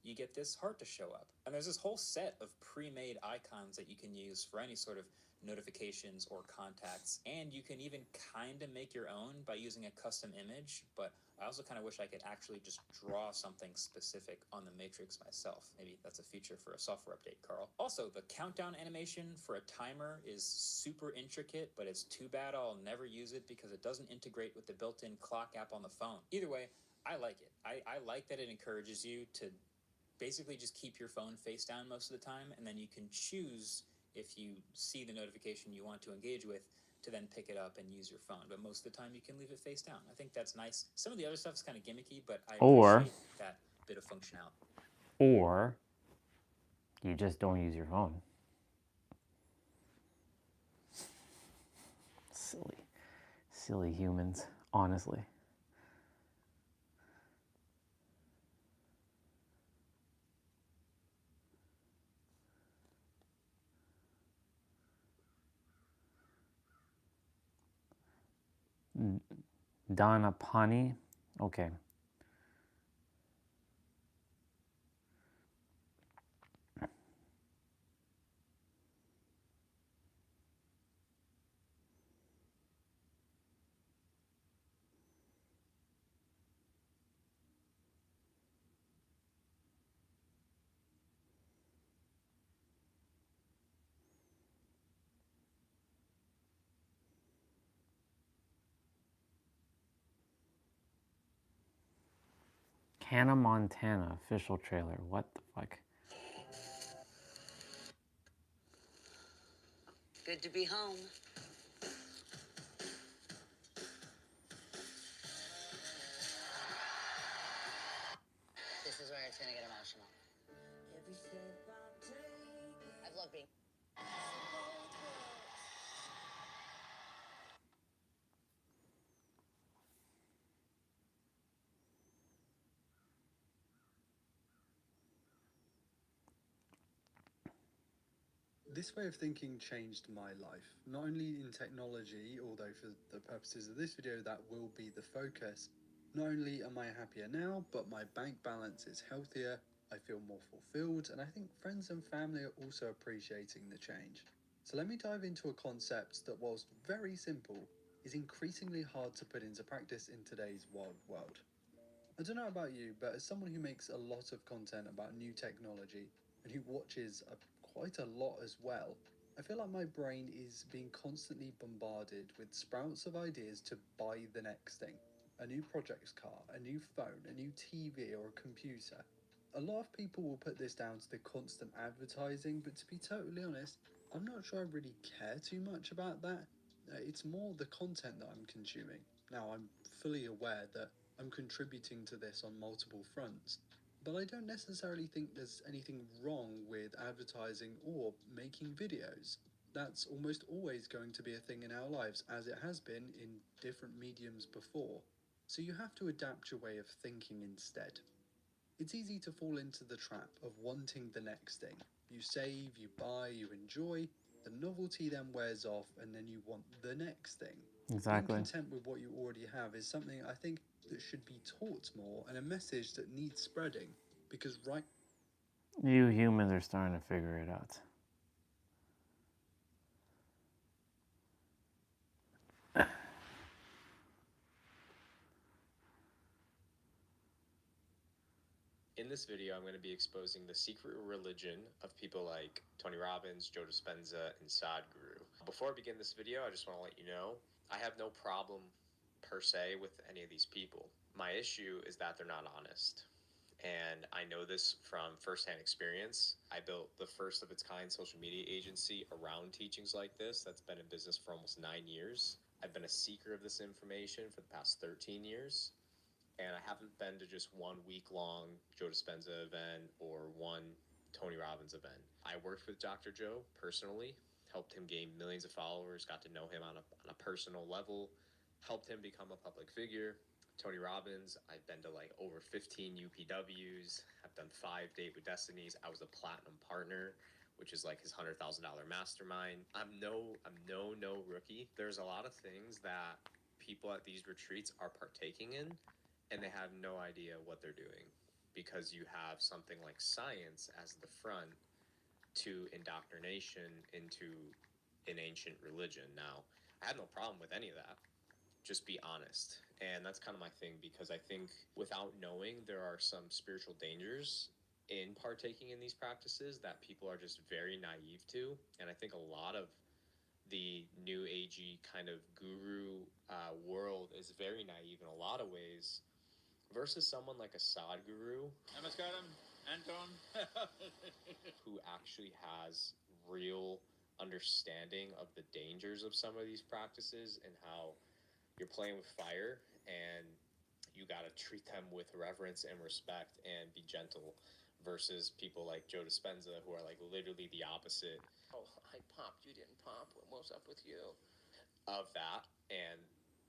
you get this heart to show up. And there's this whole set of pre-made icons that you can use for any sort of notifications or contacts. And you can even kind of make your own by using a custom image, but I also kind of wish I could actually just draw something specific on the matrix myself. Maybe that's a feature for a software update, Carl. Also, the countdown animation for a timer is super intricate, but it's too bad I'll never use it because it doesn't integrate with the built-in clock app on the phone. Either way, I like it. I like that it encourages you to basically just keep your phone face down most of the time, and then you can choose if you see the notification you want to engage with to then pick it up and use your phone. But most of the time you can leave it face down. I think that's nice. Some of the other stuff is kind of gimmicky, but I appreciate that bit of functionality. Or you just don't use your phone. Silly humans, honestly. Danapani, okay. Hannah Montana official trailer. What the fuck? Good to be home. This is where it's gonna get emotional. I've loved being. This way of thinking changed my life, not only in technology, although for the purposes of this video that will be the focus. Not only am I happier now, but my bank balance is healthier, I feel more fulfilled, and I think friends and family are also appreciating the change. So let me dive into a concept that, whilst very simple, is increasingly hard to put into practice in today's wild world. I don't know about you, but as someone who makes a lot of content about new technology and who watches quite a lot as well, I feel like my brain is being constantly bombarded with sprouts of ideas to buy the next thing. A new project car, a new phone, a new TV or a computer. A lot of people will put this down to the constant advertising, but to be totally honest, I'm not sure I really care too much about that. It's more the content that I'm consuming. Now, I'm fully aware that I'm contributing to this on multiple fronts, but I don't necessarily think there's anything wrong with advertising or making videos. That's almost always going to be a thing in our lives, as it has been in different mediums before. So you have to adapt your way of thinking instead. It's easy to fall into the trap of wanting the next thing. You save, you buy, you enjoy, the novelty then wears off, and then you want the next thing. Being Exactly. content with what you already have is something I think that should be taught more, and a message that needs spreading, because right You humans are starting to figure it out. In this video, I'm going to be exposing the secret religion of people like Tony Robbins, Joe Dispenza, and Sadhguru. Before I begin this video, I just want to let you know I have no problem per se with any of these people. My issue is that they're not honest. And I know this from firsthand experience. I built the first of its kind social media agency around teachings like this that's been in business for almost 9 years. I've been a seeker of this information for the past 13 years. And I haven't been to just 1 week-long Joe Dispenza event or one Tony Robbins event. I worked with Dr. Joe personally, helped him gain millions of followers, got to know him on a personal level, helped him become a public figure. Tony Robbins, I've been to like over 15 UPWs. I've done 5 Date with Destinies. I was a platinum partner, which is like his $100,000 mastermind. I'm no rookie. There's a lot of things that people at these retreats are partaking in, and they have no idea what they're doing, because you have something like science as the front to indoctrination into an ancient religion. Now, I have no problem with any of that. Just be honest. And that's kind of my thing, because I think without knowing, there are some spiritual dangers in partaking in these practices that people are just very naive to. And I think a lot of the new agey kind of guru world is very naive in a lot of ways, versus someone like a Sadhguru Namaskaram, Anton. who actually has real understanding of the dangers of some of these practices and how you're playing with fire and you got to treat them with reverence and respect and be gentle, versus people like Joe Dispenza who are like literally the opposite. Oh, I popped, you didn't pop. What's up with you? Of that. And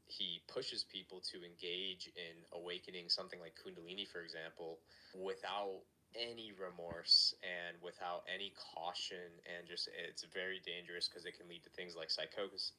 he pushes people to engage in awakening something like Kundalini, for example, without any remorse and without any caution. And just, it's very dangerous because it can lead to things like psychosis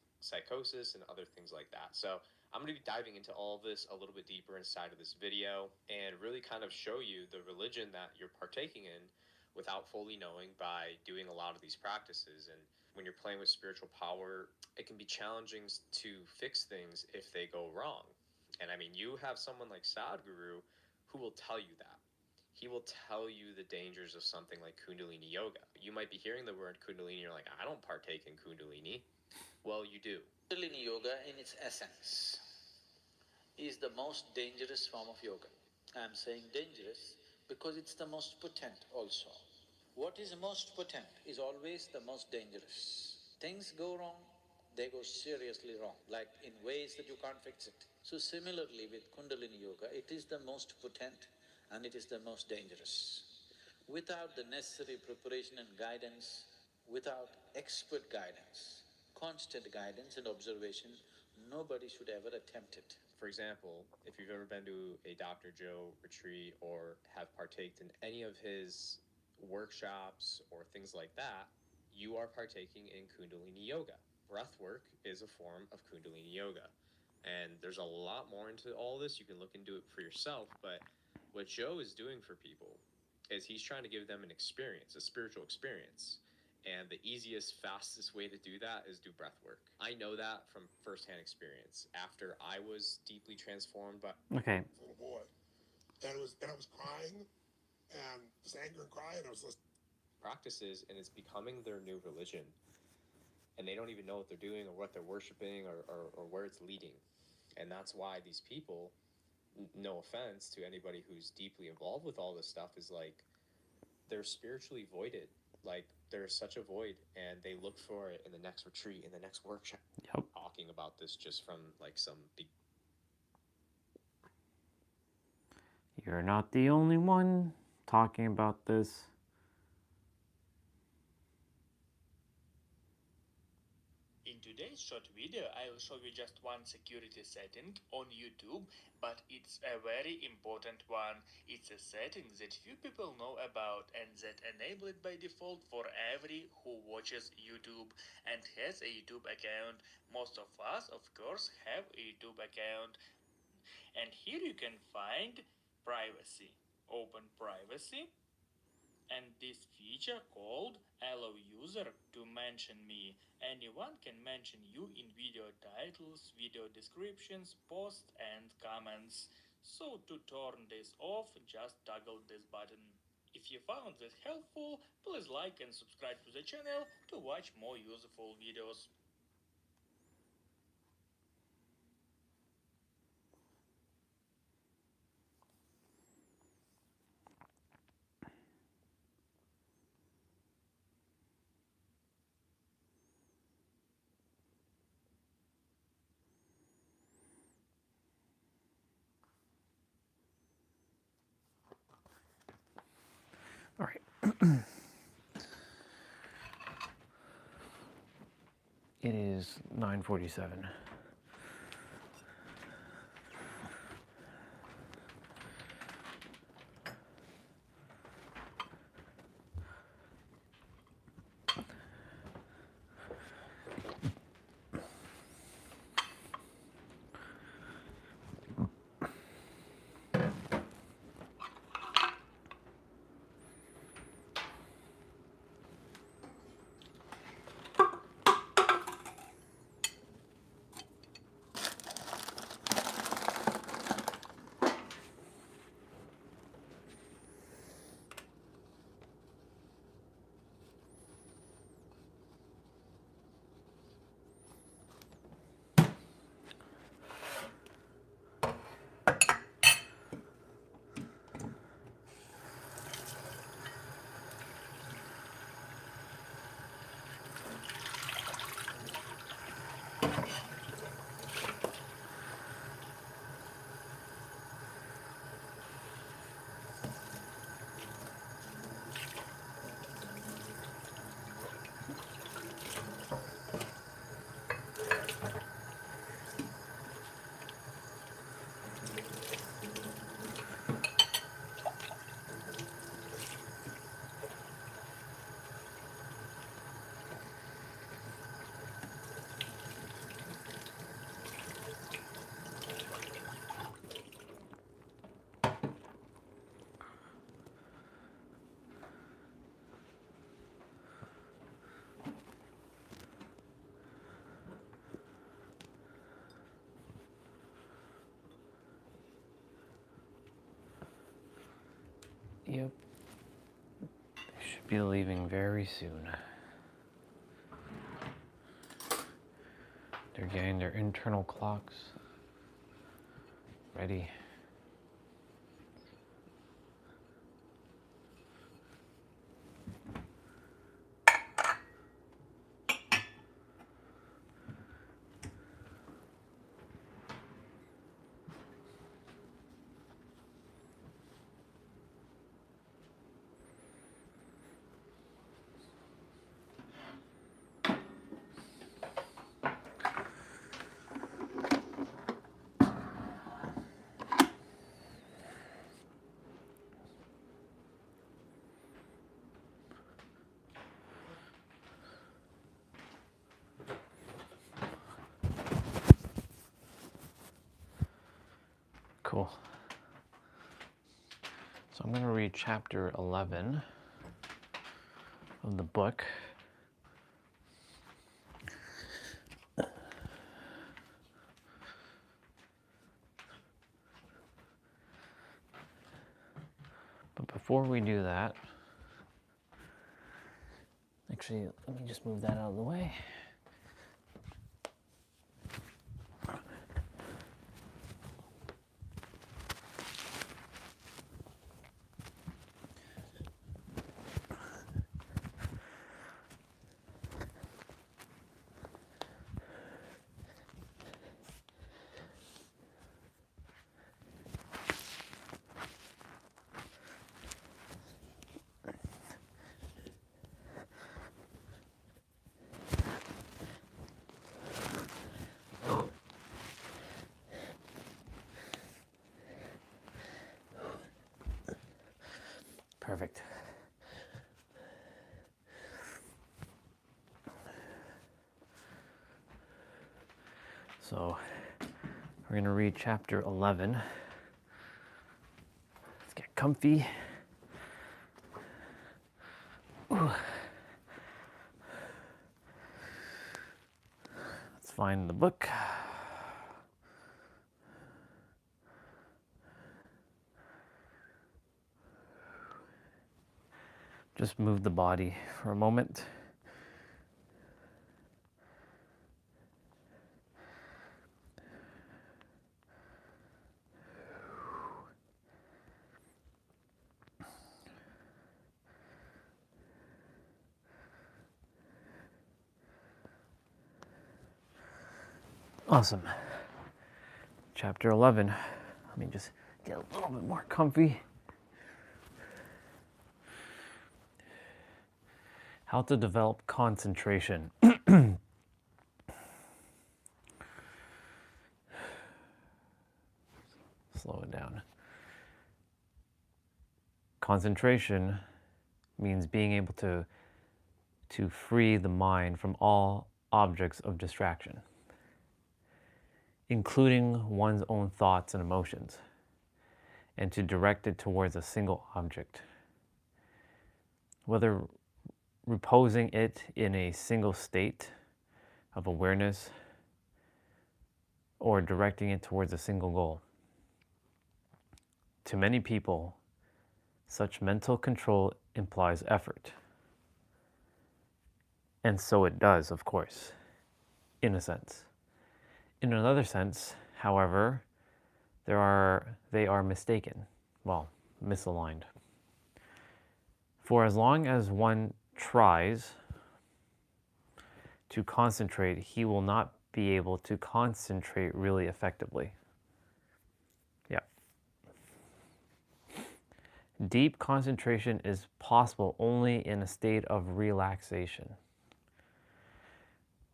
and other things like that. So I'm going to be diving into all of this a little bit deeper inside of this video and really kind of show you the religion that you're partaking in without fully knowing by doing a lot of these practices. And when you're playing with spiritual power, it can be challenging to fix things if they go wrong. And I mean, you have someone like Sadhguru who will tell you that. He will tell you the dangers of something like Kundalini yoga. You might be hearing the word Kundalini, you're like, I don't partake in Kundalini. Well, you do. Kundalini yoga, in its essence, is the most dangerous form of yoga. I'm saying dangerous because it's the most potent also. What is most potent is always the most dangerous. Things go wrong, they go seriously wrong, like in ways that you can't fix it. So similarly with Kundalini yoga, it is the most potent and it is the most dangerous. Without the necessary preparation and guidance, without expert guidance, constant guidance and observation, nobody should ever attempt it. For example, if you've ever been to a Dr. Joe retreat or have partaked in any of his workshops or things like that, you are partaking in Kundalini yoga. Breath work is a form of Kundalini yoga. And there's a lot more into all this. You can look into it for yourself. But what Joe is doing for people is he's trying to give them an experience, a spiritual experience. And the easiest, fastest way to do that is do breath work. I know that from firsthand experience. After I was deeply transformed by Little boy. And I was crying and just anger and crying. I was listening. Practices, and it's becoming their new religion. and they don't even know what they're doing or what they're worshiping or where it's leading. And that's why these people, no offense to anybody who's deeply involved with all this stuff, is like they're spiritually voided. Like there's such a void, and they look for it in the next retreat, in the next workshop. Yep. Talking about this just from like some big. You're not the only one talking about this. In today's short video, I will show you just one security setting on YouTube, but it's a very important one. It's a setting that few people know about and that enable it by default for every who watches YouTube and has a YouTube account. Most of us, of course, have a YouTube account. And here you can find privacy. Open privacy. And this feature called allow user to mention me. Anyone can mention you in video titles, video descriptions, posts and comments. So to turn this off, just toggle this button. If you found this helpful, please like and subscribe to the channel to watch more useful videos. All right. It is 9:47. Yep. They should be leaving very soon. They're getting their internal clocks ready. Cool. So I'm going to read chapter 11 of the book. But before we do that, actually, let me just move that out of the way. Perfect. So we're going to read chapter 11. Let's get comfy. Ooh. Let's find the book. Just move the body for a moment. Awesome. Chapter 11. Let me just get a little bit more comfy. How to develop concentration. Slow it down. Concentration means being able to free the mind from all objects of distraction, including one's own thoughts and emotions, and to direct it towards a single object. Whether reposing it in a single state of awareness or directing it towards a single goal. To many people, such mental control implies effort. And so it does, of course, in a sense. In another sense, however, they are mistaken, well, misaligned. For as long as one tries to concentrate, he will not be able to concentrate really effectively. Yeah. Deep concentration is possible only in a state of relaxation.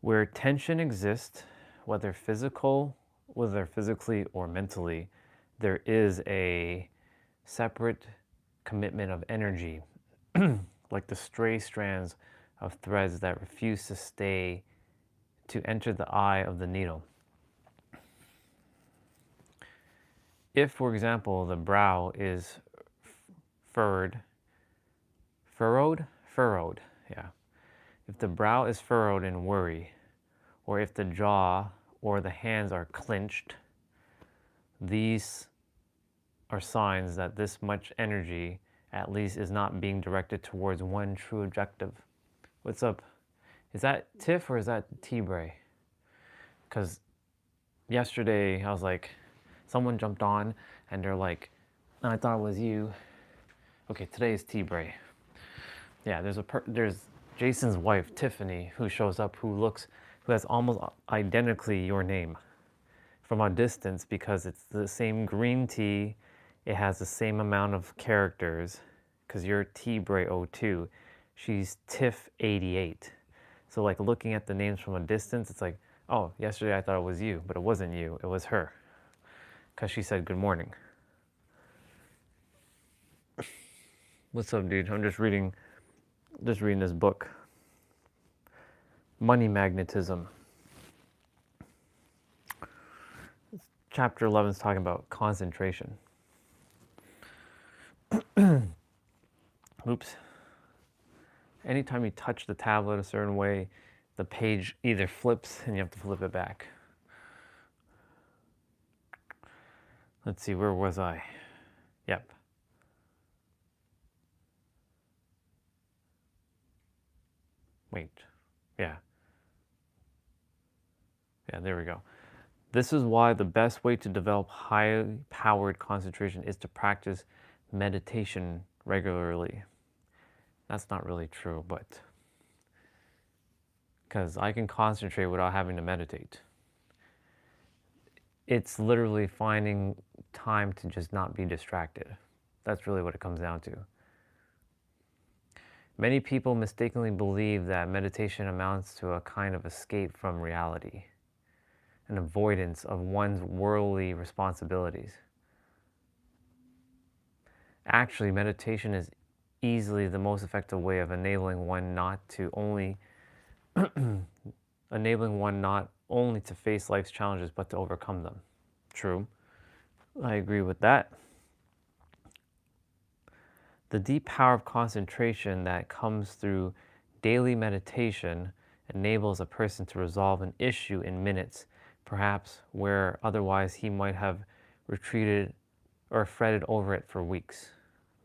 Where tension exists, whether physically or mentally, there is a separate commitment of energy, like the stray strands of threads that refuse to enter the eye of the needle. If, for example, the brow is furrowed, yeah. If the brow is furrowed in worry, or if the jaw or the hands are clenched, these are signs that this much energy, at least, is not being directed towards one true objective. What's up? Is that Tiff or is that T-Bray? Because yesterday I was like, someone jumped on and they're like, oh, I thought it was you. Okay, today is T-Bray. Yeah, there's Jason's wife, Tiffany, who shows up, who has almost identically your name from a distance, because it's the same green tea, it has the same amount of characters, because you're T-Bray02, she's Tiff88. So like looking at the names from a distance, it's like, oh, yesterday I thought it was you, but it wasn't you, it was her, because she said good morning. What's up, dude? I'm just reading this book, Money Magnetism. Chapter 11 is talking about concentration. Oops. Anytime you touch the tablet a certain way, the page either flips and you have to flip it back. Let's see, where was I? Yep. Wait. Yeah. Yeah, there we go. This is why the best way to develop high-powered concentration is to practice meditation regularly. That's not really true, but because I can concentrate without having to meditate. It's literally finding time to just not be distracted. That's really what it comes down to. Many people mistakenly believe that meditation amounts to a kind of escape from reality, an avoidance of one's worldly responsibilities. Actually, meditation is easily the most effective way of enabling one not only to face life's challenges, but to overcome them. True. I agree with that. The deep power of concentration that comes through daily meditation enables a person to resolve an issue in minutes, perhaps where otherwise he might have retreated or fretted over it for weeks.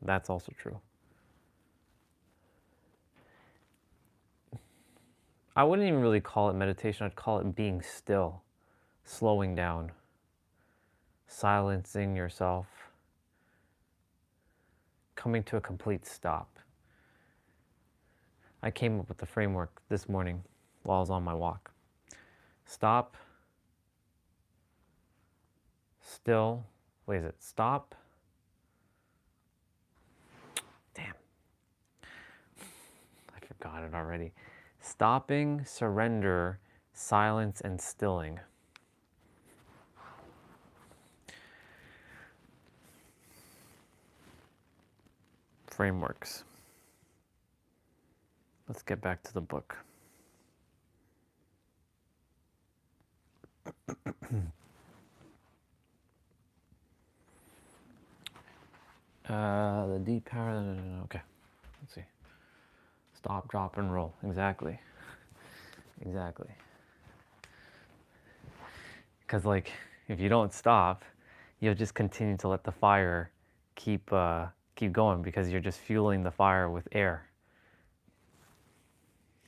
That's also true. I wouldn't even really call it meditation. I'd call it being still, slowing down, silencing yourself, coming to a complete stop. I came up with the framework this morning while I was on my walk. Stop, still, what is it? Stop. Damn. I forgot it already. Stopping, surrender, silence, and stilling. Frameworks. Let's get back to the book. The deep power, okay, let's see. Stop, drop, and roll, exactly. Exactly. Because like, if you don't stop, you'll just continue to let the fire keep going because you're just fueling the fire with air.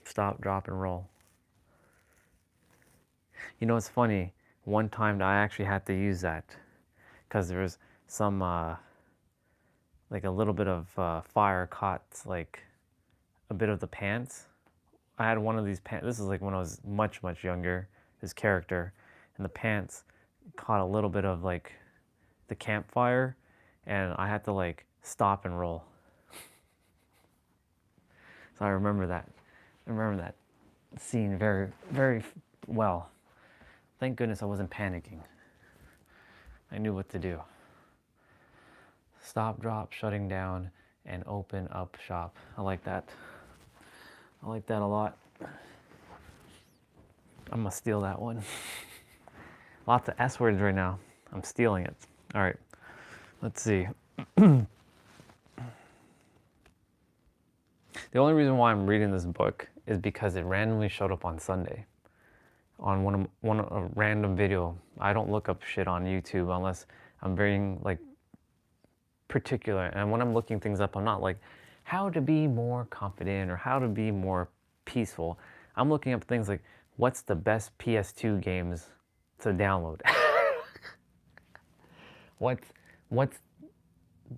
Stop, drop, and roll. You know, it's funny. One time I actually had to use that because there was some, like a little bit of fire caught like a bit of the pants. I had one of these pants. This is like when I was much, much younger, this character, and the pants caught a little bit of like the campfire, and I had to like stop and roll. So I remember that. I remember that scene very, very well. Thank goodness I wasn't panicking. I knew what to do. Stop, drop, shutting down, and open up shop. I like that. I like that a lot. I'm gonna steal that one. Lots of S words right now. I'm stealing it. All right, let's see. The only reason why I'm reading this book is because it randomly showed up on Sunday on a random video. I don't look up shit on YouTube unless I'm very like particular. And when I'm looking things up, I'm not like how to be more confident or how to be more peaceful. I'm looking up things like what's the best PS2 games to download. what's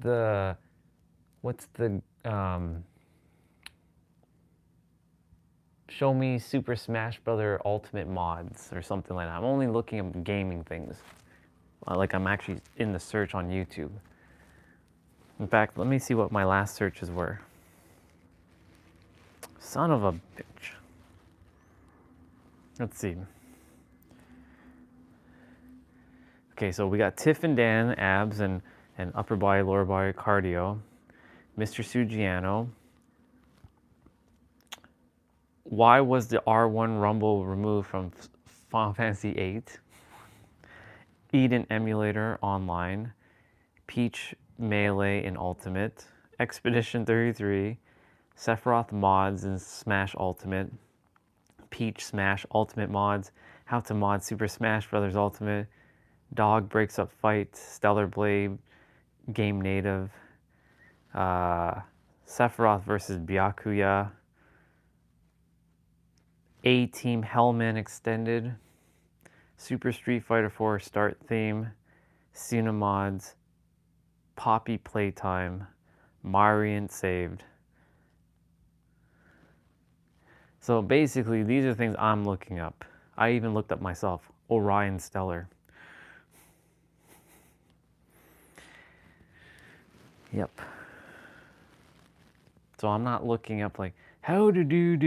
the show me Super Smash Brother Ultimate mods or something like that. I'm only looking up gaming things. Like I'm actually in the search on YouTube. In fact, let me see what my last searches were. Son of a bitch. Let's see. Okay, so we got Tiff and Dan, abs and upper body, lower body, cardio. Mr. Sugiano. Why was the R1 Rumble removed from Final Fantasy VIII? Eden Emulator Online. Peach Melee in Ultimate. Expedition 33. Sephiroth mods in Smash Ultimate. Peach Smash Ultimate mods. How to mod Super Smash Bros. Ultimate. Dog breaks up fight. Stellar Blade. Game native. Sephiroth versus Byakuya. A-Team Hellman Extended. Super Street Fighter 4 Start Theme. Cinemods. Poppy Playtime. Mariant Saved. So basically, these are things I'm looking up. I even looked up myself. Orion Stellar. Yep. So I'm not looking up like, how to do.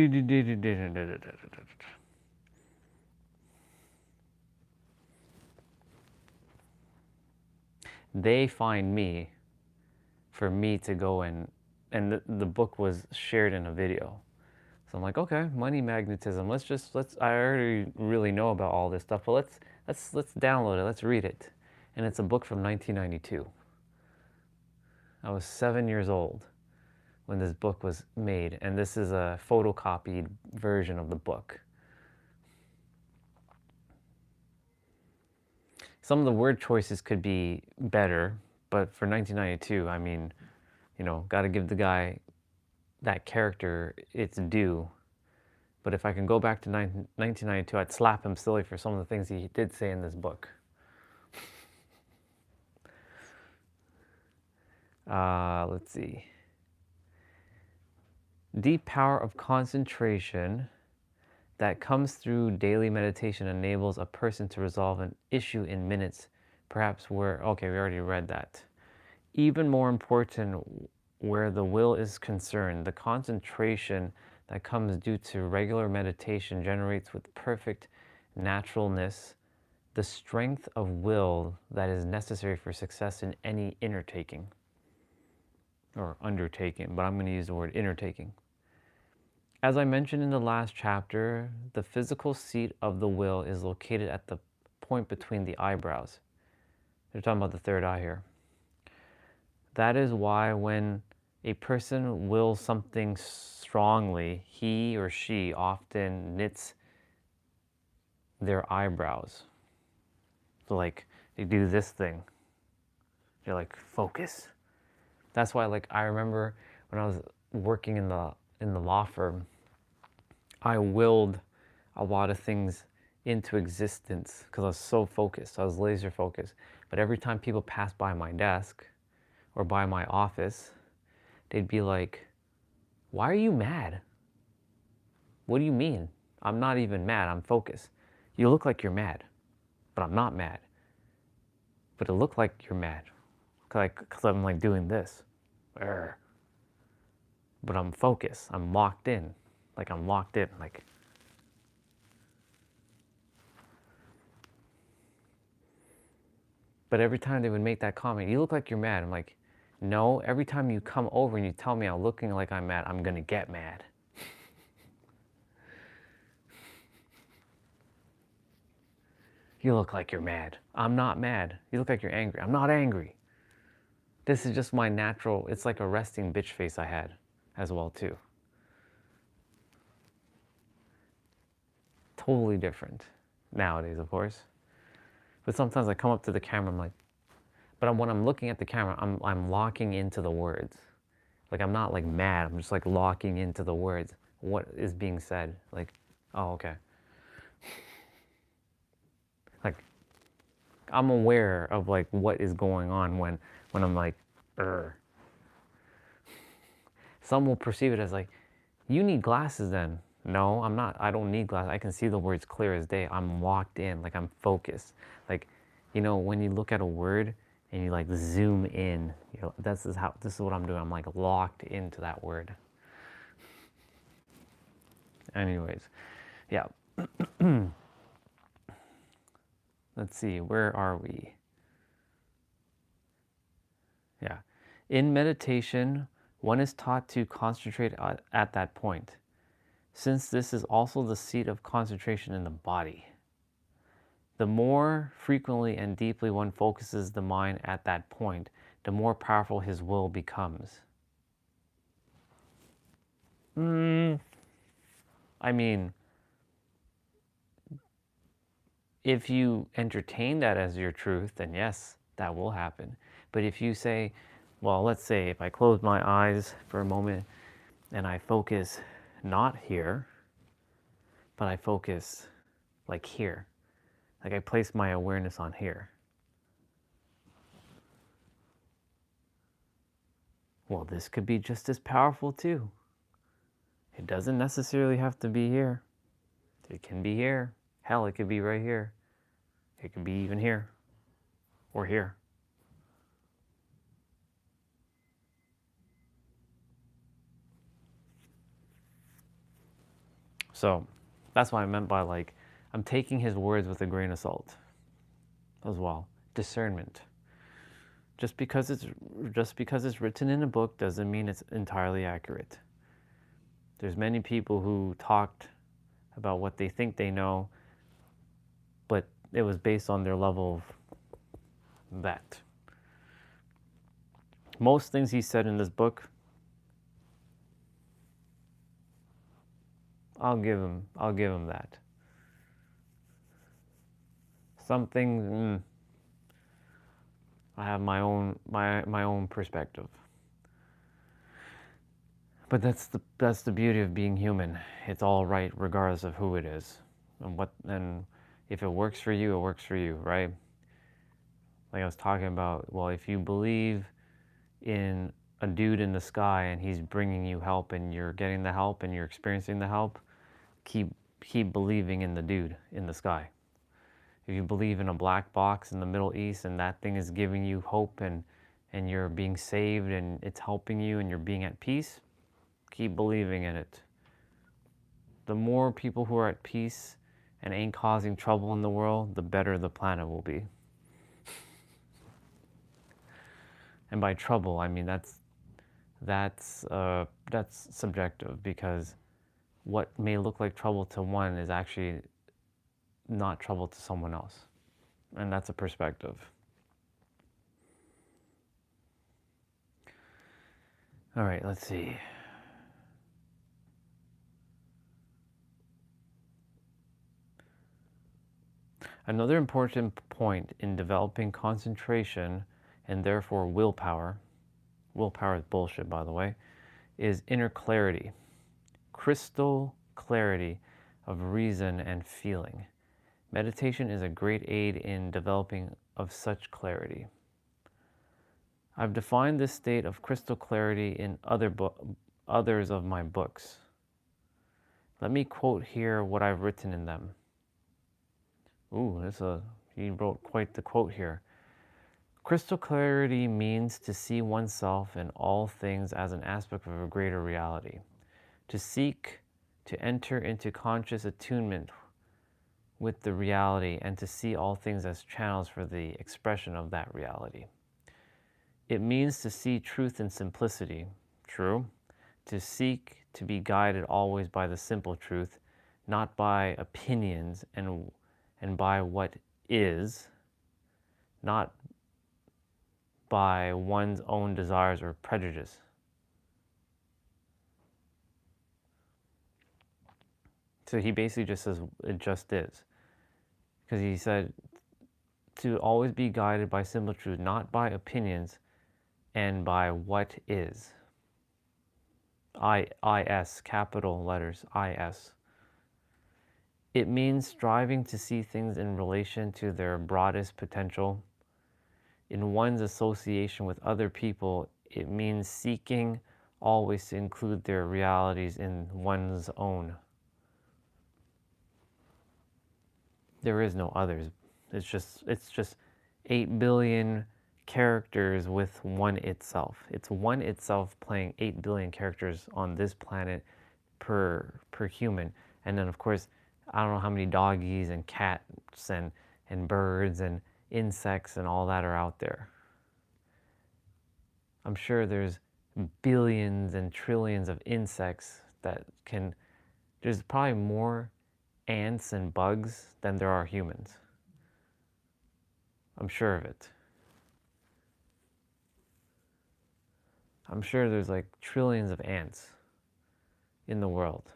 They find me for me to go and and the book was shared in a video. So I'm like, okay, money magnetism. I already really know about all this stuff, but let's download it. Let's read it. And it's a book from 1992. I was 7 years old when this book was made, and this is a photocopied version of the book. Some of the word choices could be better, but for 1992, I mean, you know, got to give the guy, that character, its due. But if I can go back to 1992, I'd slap him silly for some of the things he did say in this book. Let's see. Deep power of concentration that comes through daily meditation enables a person to resolve an issue in minutes, perhaps okay, we already read that. Even more important, where the will is concerned, the concentration that comes due to regular meditation generates with perfect naturalness the strength of will that is necessary for success in any undertaking. Or undertaking, but I'm going to use the word undertaking. As I mentioned in the last chapter, the physical seat of the will is located at the point between the eyebrows. They're talking about the third eye here. That is why when a person wills something strongly, he or she often knits their eyebrows. So like they do this thing. They're like, focus. That's why, like, I remember when I was working in the law firm, I willed a lot of things into existence because I was so focused. I was laser focused. But every time people passed by my desk or by my office, they'd be like, why are you mad? What do you mean? I'm not even mad. I'm focused. You look like you're mad, but I'm not mad. But it looked like you're mad because I'm like doing this. But I'm focused. I'm locked in. Like I'm locked in. Like. But every time they would make that comment, you look like you're mad. I'm like, no, every time you come over and you tell me I'm looking like I'm mad, I'm going to get mad. You look like you're mad. I'm not mad. You look like you're angry. I'm not angry. This is just my natural, it's like a resting bitch face I had as well too. Totally different nowadays, of course. But sometimes I come up to the camera, I'm like, but when I'm looking at the camera, I'm locking into the words. Like I'm not like mad, I'm just like locking into the words. What is being said? Like, oh, okay. Like, I'm aware of like what is going on when I'm like, Urgh. Some will perceive it as like, you need glasses then. No, I'm not. I don't need glasses. I can see the words clear as day. I'm locked in, like I'm focused. Like, you know, when you look at a word and you like zoom in, you know, this is what I'm doing. I'm like locked into that word. Anyways, yeah. Let's see, where are we? Yeah. In meditation, one is taught to concentrate at that point, since this is also the seat of concentration in the body. The more frequently and deeply one focuses the mind at that point, the more powerful his will becomes. I mean, if you entertain that as your truth, then yes, that will happen. But if you say, well, let's say if I close my eyes for a moment and I focus not here, but I focus like here, like I place my awareness on here. Well, this could be just as powerful too. It doesn't necessarily have to be here. It can be here. Hell, it could be right here. It could be even here or here. So that's what I meant by like, I'm taking his words with a grain of salt as well. Discernment. Just because it's written in a book doesn't mean it's entirely accurate. There's many people who talked about what they think they know, but it was based on their level of that. Most things he said in this book, I'll give him that. Some things, I have my own perspective. But that's the beauty of being human. It's all right regardless of who it is. And if it works for you, it works for you, right? Like I was talking about, well, if you believe in a dude in the sky and he's bringing you help and you're getting the help and you're experiencing the help, keep believing in the dude in the sky. If you believe in a black box in the Middle East and that thing is giving you hope and you're being saved and it's helping you and you're being at peace, keep believing in it. The more people who are at peace and ain't causing trouble in the world, the better the planet will be. And by trouble, I mean that's subjective, because what may look like trouble to one is actually not trouble to someone else. And that's a perspective. All right, let's see. Another important point in developing concentration and therefore willpower is bullshit, by the way, is inner clarity, crystal clarity of reason and feeling. Meditation is a great aid in developing of such clarity. I've defined this state of crystal clarity in others of my books. Let me quote here what I've written in them. Ooh, he wrote quite the quote here. Crystal clarity means to see oneself and all things as an aspect of a greater reality, to seek to enter into conscious attunement with the reality and to see all things as channels for the expression of that reality. It means to see truth in simplicity, true, to seek to be guided always by the simple truth, not by opinions and by what is, not by one's own desires or prejudice. So he basically just says it just is. Because he said to always be guided by simple truth, not by opinions and by what is. I-S, capital letters, I-S. It means striving to see things in relation to their broadest potential. In one's association with other people, it means seeking always to include their realities in one's own. There is no others. It's just 8 billion characters with one itself. It's one itself playing 8 billion characters on this planet per human. And then of course, I don't know how many doggies and cats and birds and insects and all that are out there. I'm sure there's billions and trillions of insects there's probably more ants and bugs than there are humans. I'm sure of it. I'm sure there's like trillions of ants in the world.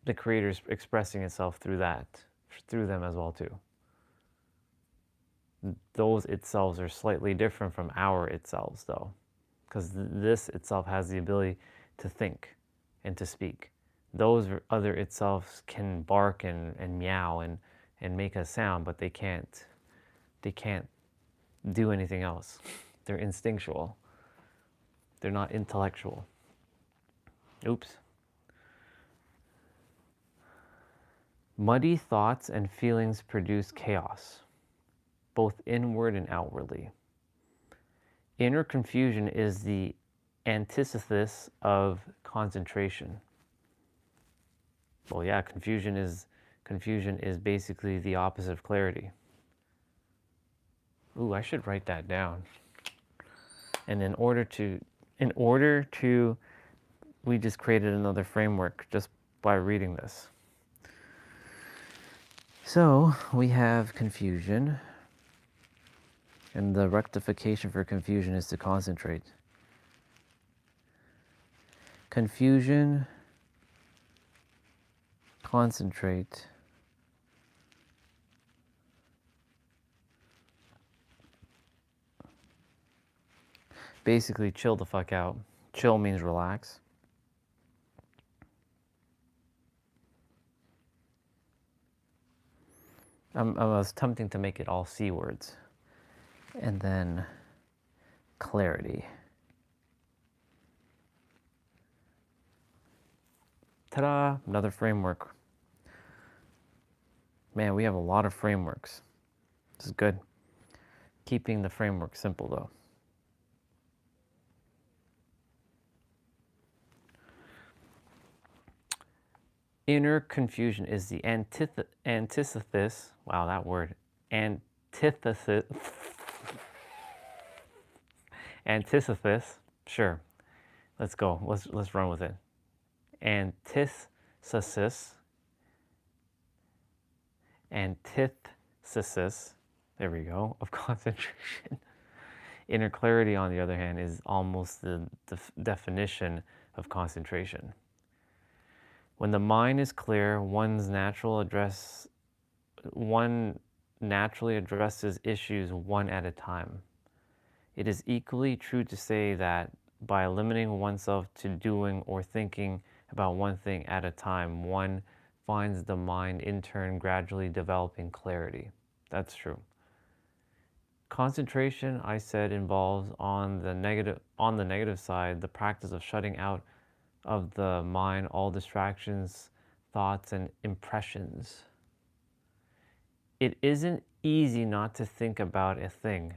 The Creator's expressing itself through them as well too. Those itself are slightly different from our itself though, because this itself has the ability to think and to speak. Those other itself can bark and meow and make a sound, but they can't do anything else. They're instinctual. They're not intellectual. Oops. Muddy thoughts and feelings produce chaos, both inward and outwardly. Inner confusion is the antithesis of concentration. Well, yeah, confusion is basically the opposite of clarity. Ooh, I should write that down. And in order to, we just created another framework just by reading this. So we have confusion, and the rectification for confusion is to concentrate. Confusion, concentrate. Basically, chill the fuck out. Chill means relax. I was attempting to make it all C words. And then clarity. Ta-da! Another framework. Man, we have a lot of frameworks. This is good. Keeping the framework simple, though. Inner confusion is the antithesis. Wow, that word. Antithesis. Antithesis. Sure. Let's go. Let's run with it. Antithesis. Antithesis. There we go. Of concentration. Inner clarity, on the other hand, is almost the definition of concentration. When the mind is clear, one naturally addresses issues one at a time. It is equally true to say that by limiting oneself to doing or thinking about one thing at a time, one finds the mind in turn gradually developing clarity. That's true. Concentration, I said, involves on the negative side the practice of shutting out of the mind all distractions, thoughts, and impressions. It isn't easy not to think about a thing.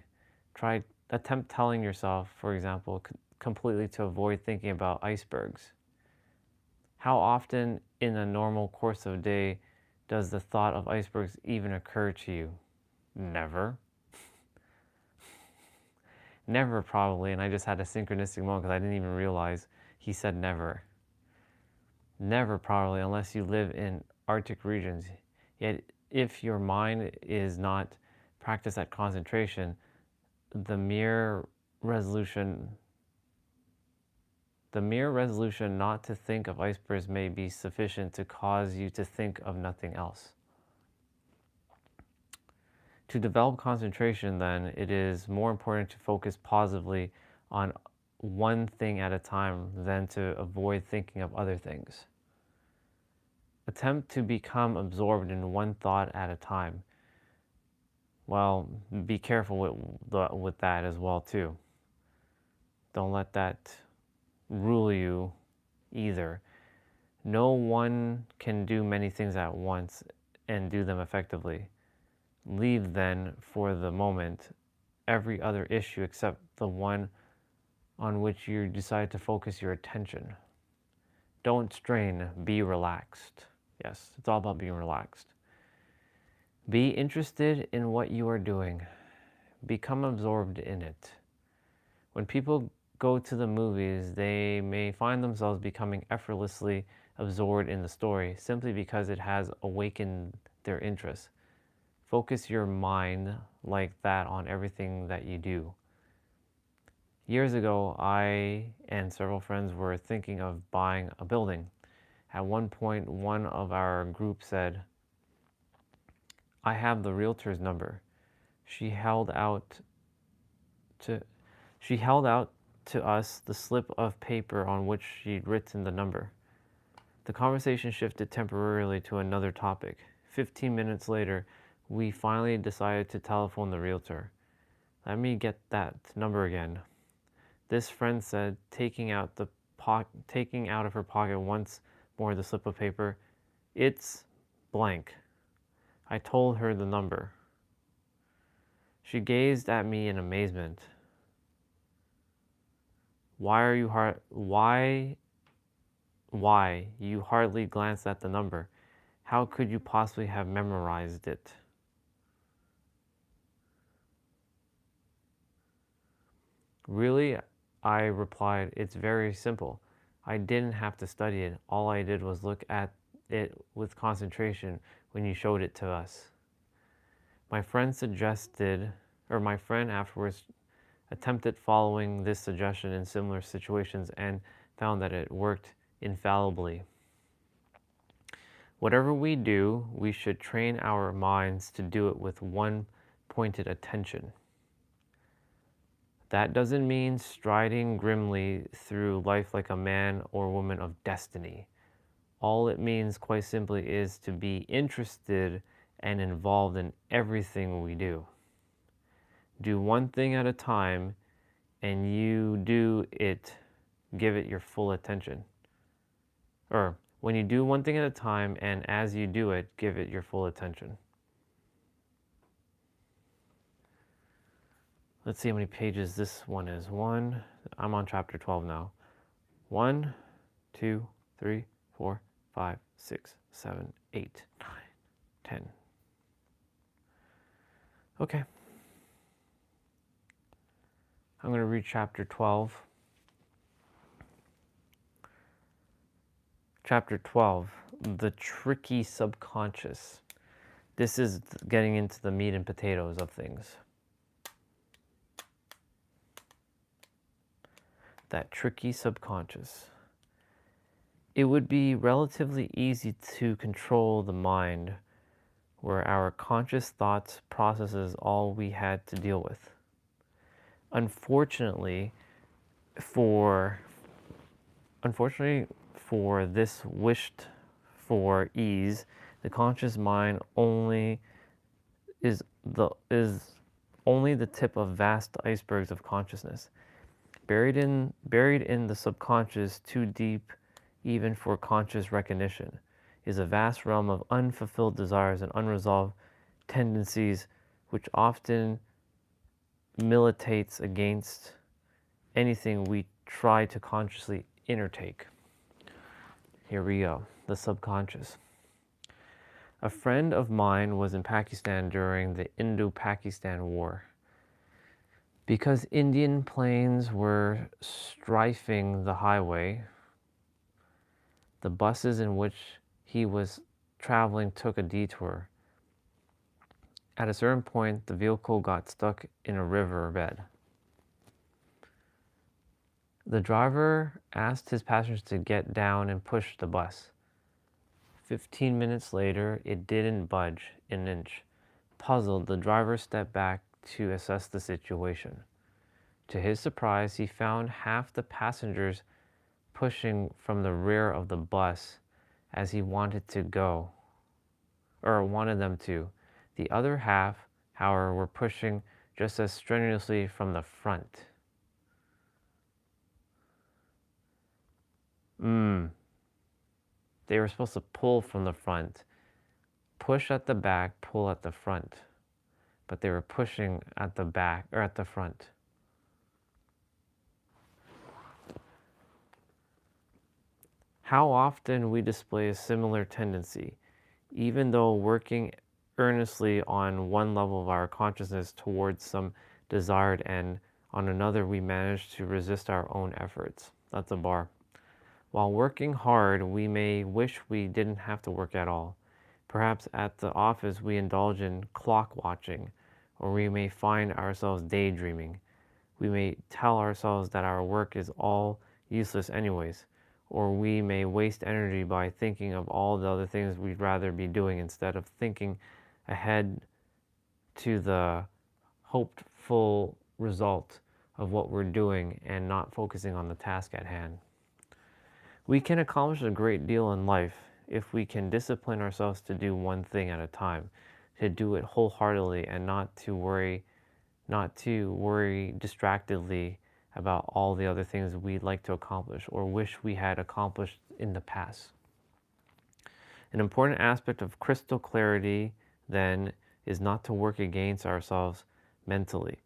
Attempt telling yourself, for example, completely to avoid thinking about icebergs. How often in a normal course of a day does the thought of icebergs even occur to you? Never. Never, probably, and I just had a synchronistic moment because I didn't even realize he said never. Never, probably, unless you live in Arctic regions. Yet, if your mind is not practiced at concentration, the mere resolution not to think of icebergs may be sufficient to cause you to think of nothing else. To develop concentration, then, it is more important to focus positively on one thing at a time than to avoid thinking of other things. Attempt to become absorbed in one thought at a time. Well, be careful with that as well, too. Don't let that rule you either. No one can do many things at once and do them effectively. Leave then, for the moment, every other issue except the one on which you decide to focus your attention. Don't strain, be relaxed. Yes, it's all about being relaxed. Be interested in what you are doing. Become absorbed in it. When people go to the movies, they may find themselves becoming effortlessly absorbed in the story simply because it has awakened their interest. Focus your mind like that on everything that you do. Years ago, I and several friends were thinking of buying a building. At one point, one of our group said, "I have the realtor's number." She held out to us the slip of paper on which she'd written the number. The conversation shifted temporarily to another topic. 15 minutes later, we finally decided to telephone the realtor. "Let me get that number again," this friend said, taking out of her pocket once more the slip of paper. "It's blank." I told her the number. She gazed at me in amazement. Why, you hardly glanced at the number. How could you possibly have memorized it?" Really? I replied, it's very simple. I didn't have to study it. All I did was look at it with concentration when you showed it to us. My friend afterwards attempted following this suggestion in similar situations and found that it worked infallibly. Whatever we do, we should train our minds to do it with one pointed attention. That doesn't mean striding grimly through life like a man or woman of destiny. All it means, quite simply, is to be interested and involved in everything we do. Do one thing at a time, and you do it, give it your full attention. Or, when you do one thing at a time, and as you do it, give it your full attention. Let's see how many pages this one is. I'm on chapter 12 now. 1, 2, 3, 4, 5, 6, 7, 8, 9, 10. Okay. I'm going to read chapter 12. Chapter 12, the tricky subconscious. This is getting into the meat and potatoes of things. That tricky subconscious. It would be relatively easy to control the mind, where our conscious thoughts processes all we had to deal with. Unfortunately, for this wished for ease, the conscious mind is only the tip of vast icebergs of consciousness. Buried in the subconscious, too deep even for conscious recognition, is a vast realm of unfulfilled desires and unresolved tendencies, which often militates against anything we try to consciously undertake. Here we go, the subconscious. A friend of mine was in Pakistan during the Indo-Pakistan War. Because Indian planes were strafing the highway, the buses in which he was traveling took a detour. At a certain point, the vehicle got stuck in a riverbed. The driver asked his passengers to get down and push the bus. 15 minutes later, it didn't budge an inch. Puzzled, the driver stepped back to assess the situation. To his surprise, he found half the passengers pushing from the rear of the bus as he wanted them to. The other half, however, were pushing just as strenuously from the front. They were supposed to pull from the front. Push at the back, pull at the front. But they were pushing at the back, or at the front. How often we display a similar tendency, even though working earnestly on one level of our consciousness towards some desired end, on another we manage to resist our own efforts. That's a bar. While working hard, we may wish we didn't have to work at all. Perhaps at the office we indulge in clock watching, or we may find ourselves daydreaming. We may tell ourselves that our work is all useless anyways, or we may waste energy by thinking of all the other things we'd rather be doing instead of thinking ahead to the hopeful result of what we're doing and not focusing on the task at hand. We can accomplish a great deal in life if we can discipline ourselves to do one thing at a time, to do it wholeheartedly and not to worry distractedly about all the other things we'd like to accomplish or wish we had accomplished in the past. An important aspect of crystal clarity, then, is not to work against ourselves mentally.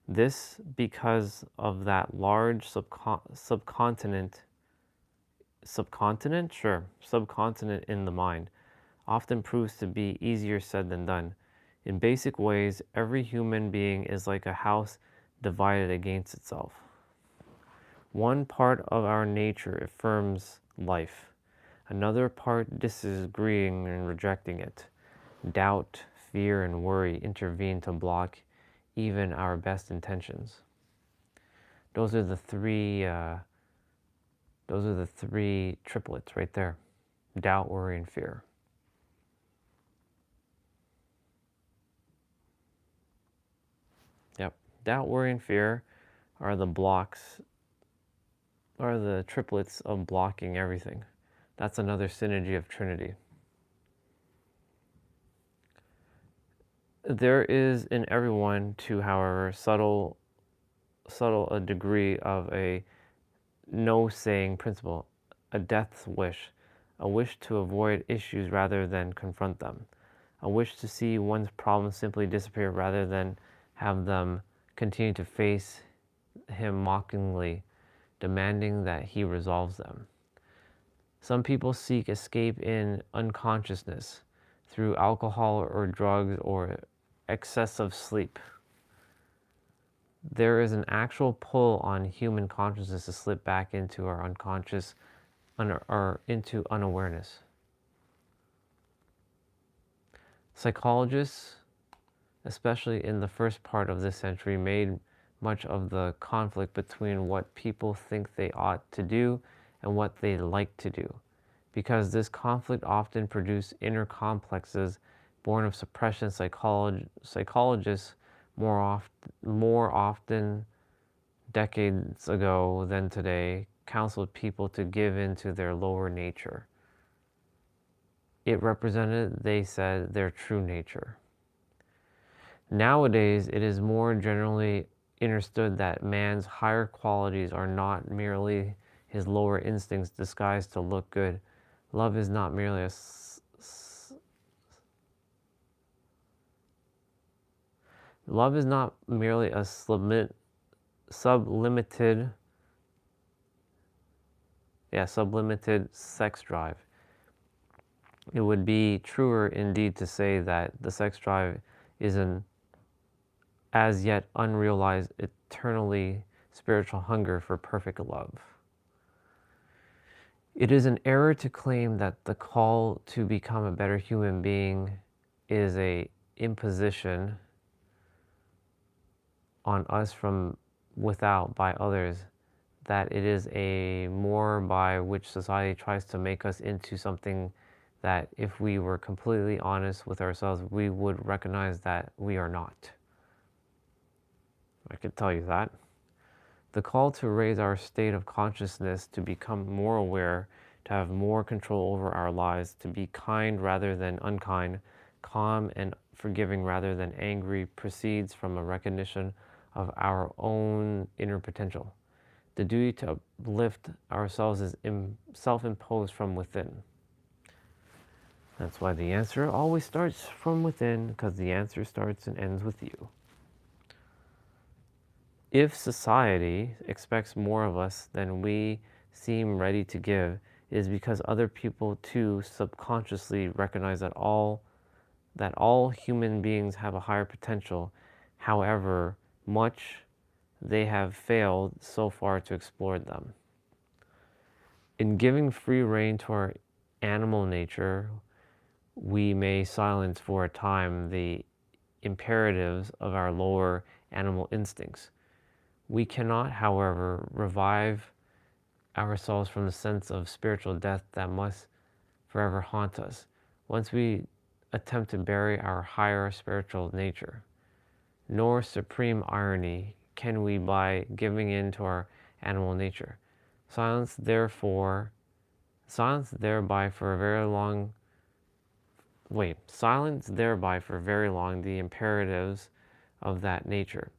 This because of that large subcontinent in the mind often proves to be easier said than done. In basic ways, every human being is like a house divided against itself. One part of our nature affirms life, another part disagreeing and rejecting it. Doubt, fear, and worry intervene to block even our best intentions. Those are the three triplets right there. Doubt, worry, and fear. Yep. Doubt, worry, and fear are the triplets of blocking everything. That's another synergy of Trinity. There is in everyone, too, however, subtle a degree of a no-saying principle, a death wish, a wish to avoid issues rather than confront them, a wish to see one's problems simply disappear rather than have them continue to face him mockingly, demanding that he resolves them. Some people seek escape in unconsciousness through alcohol or drugs or excessive sleep. There is an actual pull on human consciousness to slip back into our unconscious or into unawareness. Psychologists, especially in the first part of this century, made much of the conflict between what people think they ought to do and what they like to do, because this conflict often produced inner complexes born of suppression. Psychologists more often decades ago than today counseled people to give in to their lower nature. It represented, they said, their true nature. Nowadays, it is more generally understood that man's higher qualities are not merely his lower instincts disguised to look good. Love is not merely a sublimited sex drive. It would be truer indeed to say that the sex drive is an as yet unrealized, eternally spiritual hunger for perfect love. It is an error to claim that the call to become a better human being is an imposition on us from without by others, that it is a more by which society tries to make us into something that if we were completely honest with ourselves, we would recognize that we are not. I could tell you that. The call to raise our state of consciousness, to become more aware, to have more control over our lives, to be kind rather than unkind, calm and forgiving rather than angry, proceeds from a recognition of our own inner potential. The duty to uplift ourselves is self-imposed from within. That's why the answer always starts from within, because the answer starts and ends with you. If society expects more of us than we seem ready to give, it is because other people too subconsciously recognize that all human beings have a higher potential, however much they have failed so far to explore them. In giving free rein to our animal nature, we may silence for a time the imperatives of our lower animal instincts. We cannot, however, revive ourselves from the sense of spiritual death that must forever haunt us once we attempt to bury our higher spiritual nature. Nor, supreme irony, can we by giving in to our animal nature. Silence thereby for very long the imperatives of that nature.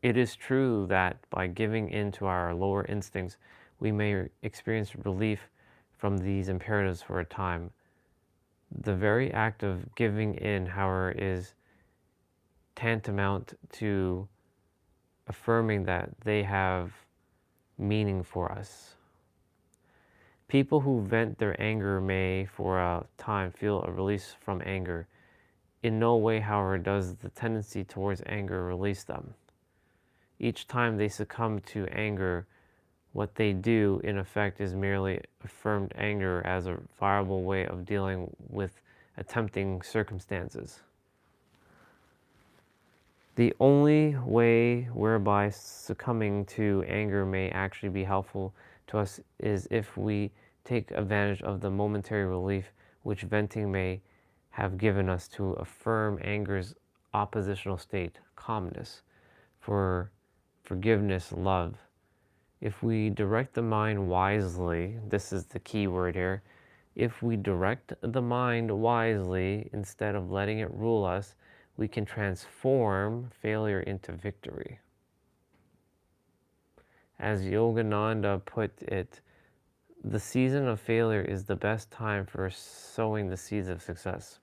It is true that by giving in to our lower instincts, we may experience relief from these imperatives for a time. The very act of giving in, however, is tantamount to affirming that they have meaning for us. People who vent their anger may, for a time, feel a release from anger. In no way, however, does the tendency towards anger release them. Each time they succumb to anger, what they do, in effect, is merely affirmed anger as a viable way of dealing with attempting circumstances. The only way whereby succumbing to anger may actually be helpful to us is if we take advantage of the momentary relief which venting may have given us to affirm anger's oppositional state, calmness, for forgiveness, love. If we direct the mind wisely, this is the key word here, if we direct the mind wisely instead of letting it rule us, we can transform failure into victory. As Yogananda put it, the season of failure is the best time for sowing the seeds of success.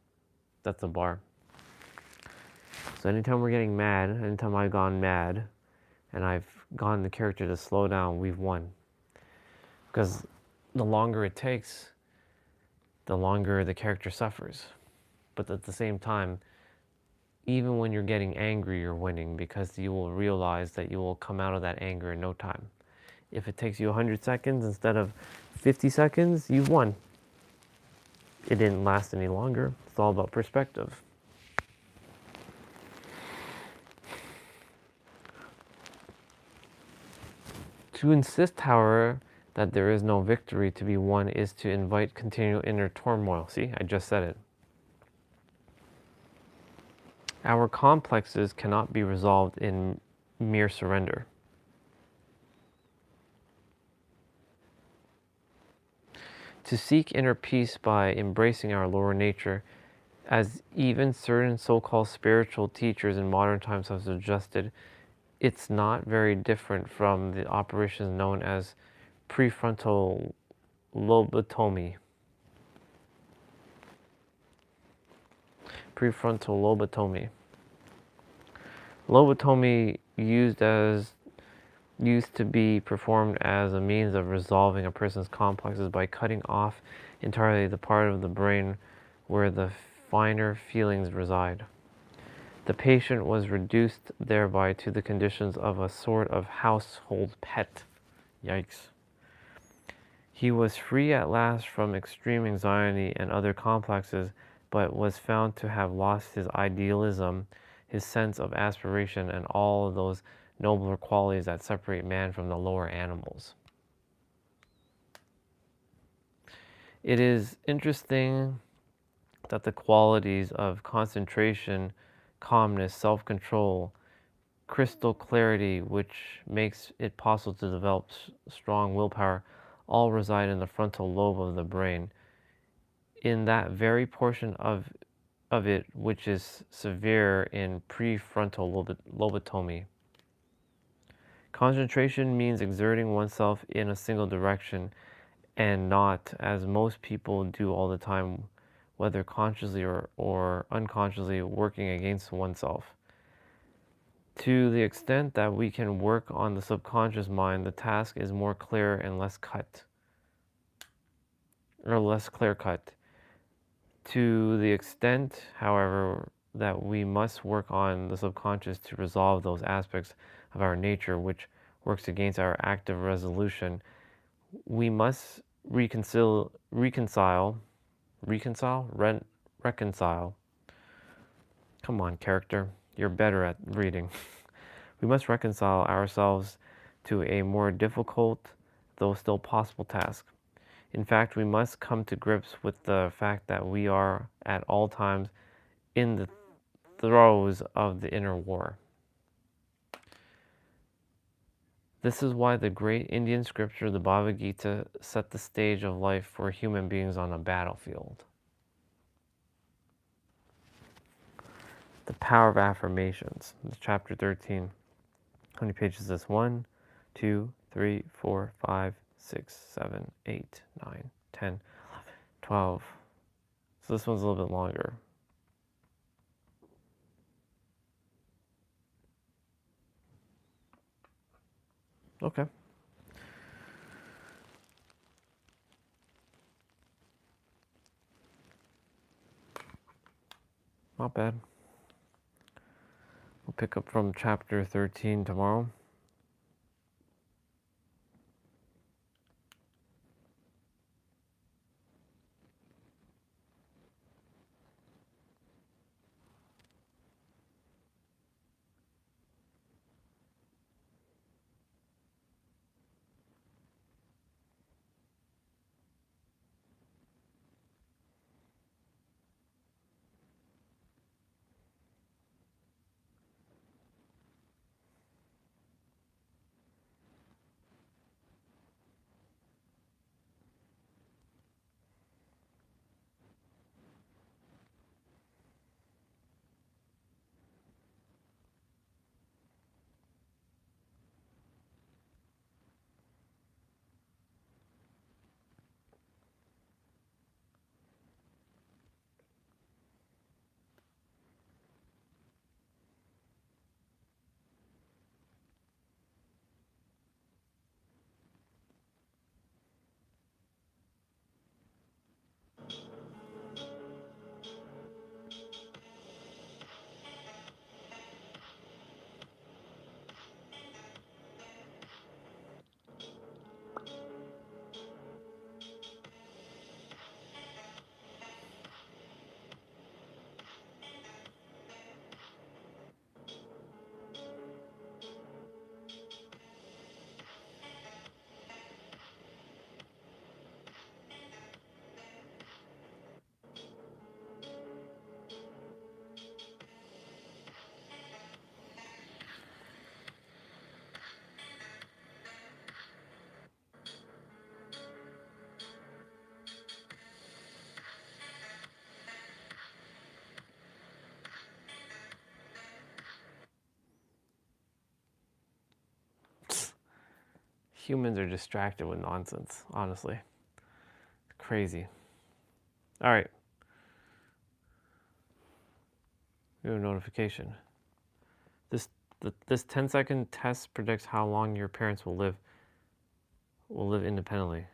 That's a bar. So anytime we're getting mad, anytime I've gone mad, and I've gotten the character to slow down, we've won. Because the longer it takes, the longer the character suffers. But at the same time, even when you're getting angry, you're winning, because you will realize that you will come out of that anger in no time. If it takes you 100 seconds instead of 50 seconds, you've won. It didn't last any longer. It's all about perspective. To insist, however, that there is no victory to be won is to invite continual inner turmoil. See, I just said it. Our complexes cannot be resolved in mere surrender. To seek inner peace by embracing our lower nature, as even certain so-called spiritual teachers in modern times have suggested, it's not very different from the operations known as prefrontal lobotomy. Prefrontal lobotomy. Lobotomy used to be performed as a means of resolving a person's complexes by cutting off entirely the part of the brain where the finer feelings reside. The patient was reduced thereby to the conditions of a sort of household pet. Yikes. He was free at last from extreme anxiety and other complexes, but was found to have lost his idealism, his sense of aspiration, and all of those nobler qualities that separate man from the lower animals. It is interesting that the qualities of concentration, calmness, self-control, crystal clarity, which makes it possible to develop strong willpower, all reside in the frontal lobe of the brain, in that very portion of it which is severe in prefrontal lobotomy. Concentration means exerting oneself in a single direction and not, as most people do all the time, whether consciously or unconsciously, working against oneself. To the extent that we can work on the subconscious mind, the task is more clear and less clear-cut. To the extent, however, that we must work on the subconscious to resolve those aspects of our nature which works against our active resolution, we must reconcile. Come on, character, you're better at reading. We must reconcile ourselves to a more difficult, though still possible task. In fact, we must come to grips with the fact that we are at all times in the throes of the inner war. This is why the great Indian scripture, the Bhagavad Gita, set the stage of life for human beings on a battlefield. The power of affirmations. It's chapter 13. How many pages is this? 1, 2, 3, 4, 5, 6, 7, 8, 9, 10, 11, 12. So this one's a little bit longer. Okay. not bad. We'll pick up from chapter 13 tomorrow. Humans are distracted with nonsense, honestly. It's crazy. All right. We have a notification. This 10-second test predicts how long your parents will live independently.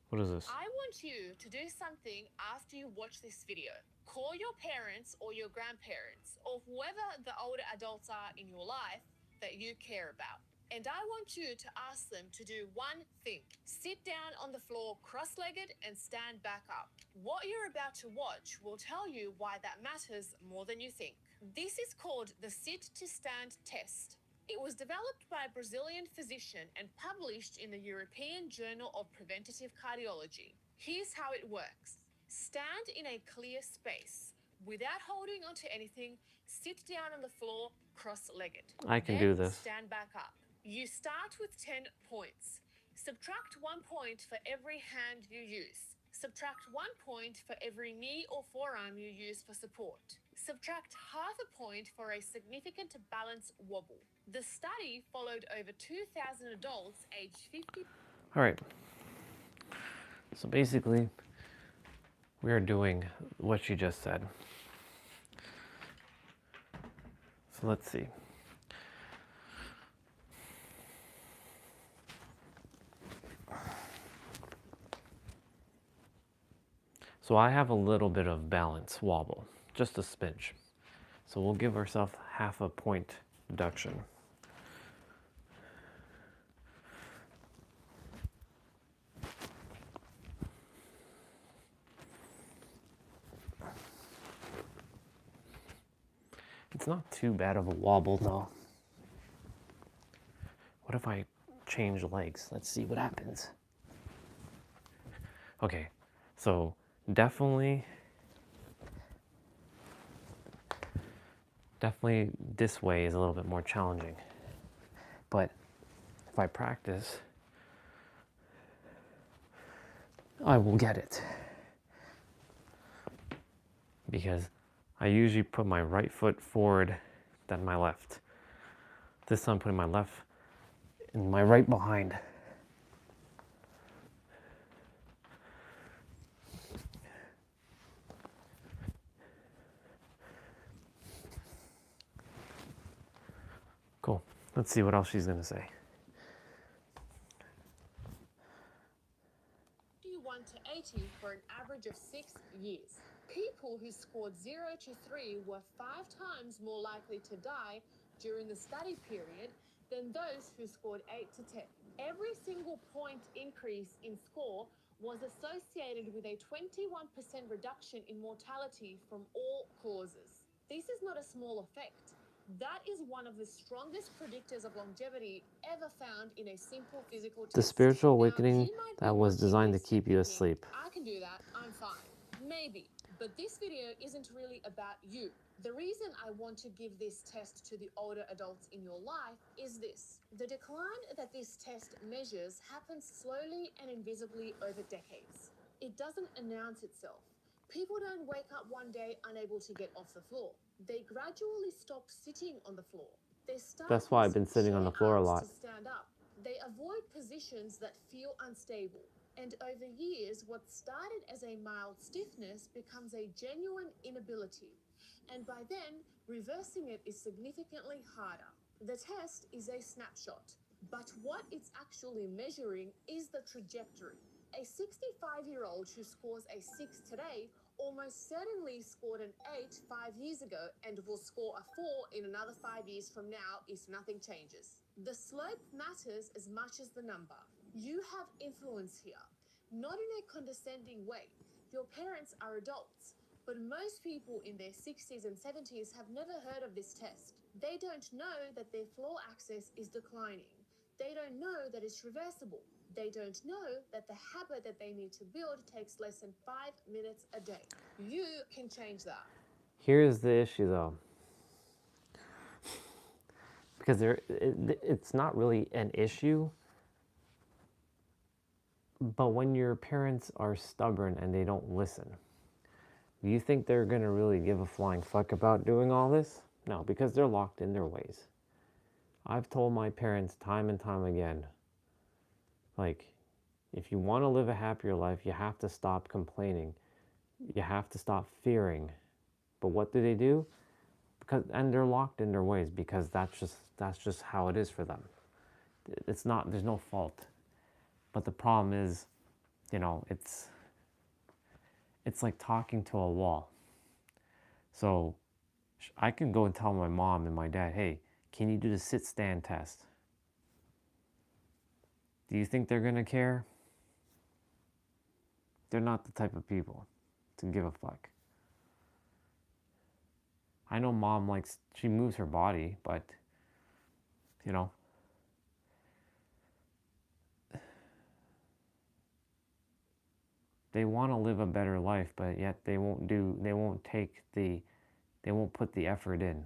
What is this? I want you to do something after you watch this video. Call your parents or your grandparents or whoever the older adults are in your life that you care about. And I want you to ask them to do one thing. Sit down on the floor cross-legged and stand back up. What you're about to watch will tell you why that matters more than you think. This is called the sit to stand test. It was developed by a Brazilian physician and published in the European Journal of Preventative Cardiology. Here's how it works. Stand in a clear space. Without holding onto anything, sit down on the floor cross-legged. I can Then do this. stand back up. You start with 10 points. Subtract 1 point for every hand you use. Subtract 1 point for every knee or forearm you use for support. Subtract half a point for a significant balance wobble. The study followed over 2,000 adults aged 50. All right. So basically, we are doing what she just said. So let's see. So I have a little bit of balance wobble, just a smidge. So we'll give ourselves half a point deduction. It's not too bad of a wobble though. What if I change legs? Let's see what happens. Okay, so definitely this way is a little bit more challenging. But if I practice, I will get it. Because I usually put my right foot forward, then my left. This time I'm putting my left and my right behind. Cool. Let's see what else she's going to say. Do you 71 to 80 for an average of 6 years. People who scored 0 to 3 were 5 times more likely to die during the study period than those who scored 8 to 10. Every single point increase in score was associated with a 21% reduction in mortality from all causes. This is not a small effect. That is one of the strongest predictors of longevity ever found in a simple physical test. The spiritual awakening you might be that was watching designed to this keep you thinking, asleep. I can do that, I'm fine. Maybe. But this video isn't really about you. The reason I want to give this test to the older adults in your life is this. The decline that this test measures happens slowly and invisibly over decades. It doesn't announce itself. People don't wake up one day unable to get off the floor. They gradually stop sitting on the floor. They start That's why I've been using sitting on the chair floor a arms lot. to stand up. They avoid positions that feel unstable. And over years, what started as a mild stiffness becomes a genuine inability. And by then, reversing it is significantly harder. The test is a snapshot, but what it's actually measuring is the trajectory. A 65-year-old who scores a 6 today almost certainly scored an 8 5 years ago and will score a 4 in another 5 years from now if nothing changes. The slope matters as much as the number. You have influence here, not in a condescending way. Your parents are adults, but most people in their 60s and 70s have never heard of this test. They don't know that their floor access is declining. They don't know that it's reversible. They don't know that the habit that they need to build takes less than 5 minutes a day. You can change that. Here's the issue though. Because it's not really an issue, but when your parents are stubborn and they don't listen, do you think they're going to really give a flying fuck about doing all this? No, because they're locked in their ways. I've told my parents time and time again, like, if you want to live a happier life, you have to stop complaining. You have to stop fearing. But what do? And they're locked in their ways because that's just how it is for them. It's not, there's no fault. But the problem is, you know, it's like talking to a wall. So I can go and tell my mom and my dad, hey, can you do the sit-stand test? Do you think they're gonna care? They're not the type of people to give a fuck. I know mom likes, she moves her body, but, you know, they want to live a better life, but yet they won't put the effort in.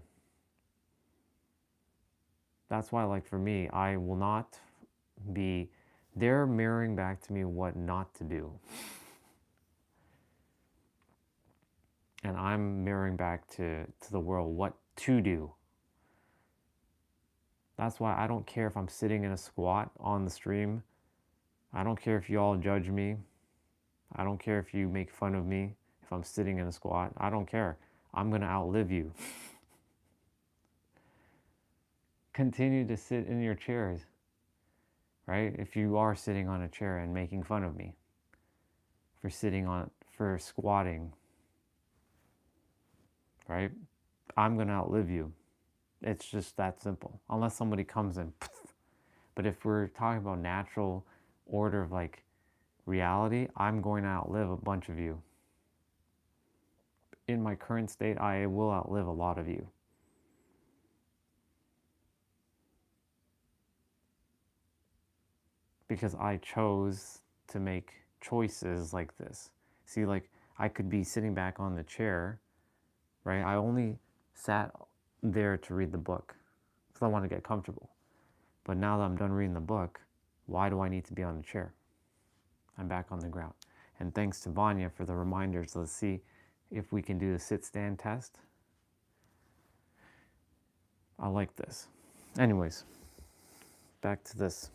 That's why, like, for me, I will not be, they're mirroring back to me what not to do. And I'm mirroring back to the world what to do. That's why I don't care if I'm sitting in a squat on the stream. I don't care if you all judge me. I don't care if you make fun of me if I'm sitting in a squat. I don't care. I'm going to outlive you. Continue to sit in your chairs, right? If you are sitting on a chair and making fun of me for squatting, right? I'm going to outlive you. It's just that simple. Unless somebody comes in. But if we're talking about natural order of like reality, I'm going to outlive a bunch of you. In my current state, I will outlive a lot of you. Because I chose to make choices like this. See, like, I could be sitting back on the chair, right? I only sat there to read the book because I want to get comfortable. But now that I'm done reading the book, why do I need to be on the chair? I'm back on the ground. And thanks to Vanya for the reminders. Let's see if we can do the sit-stand test. I like this. Anyways, back to this.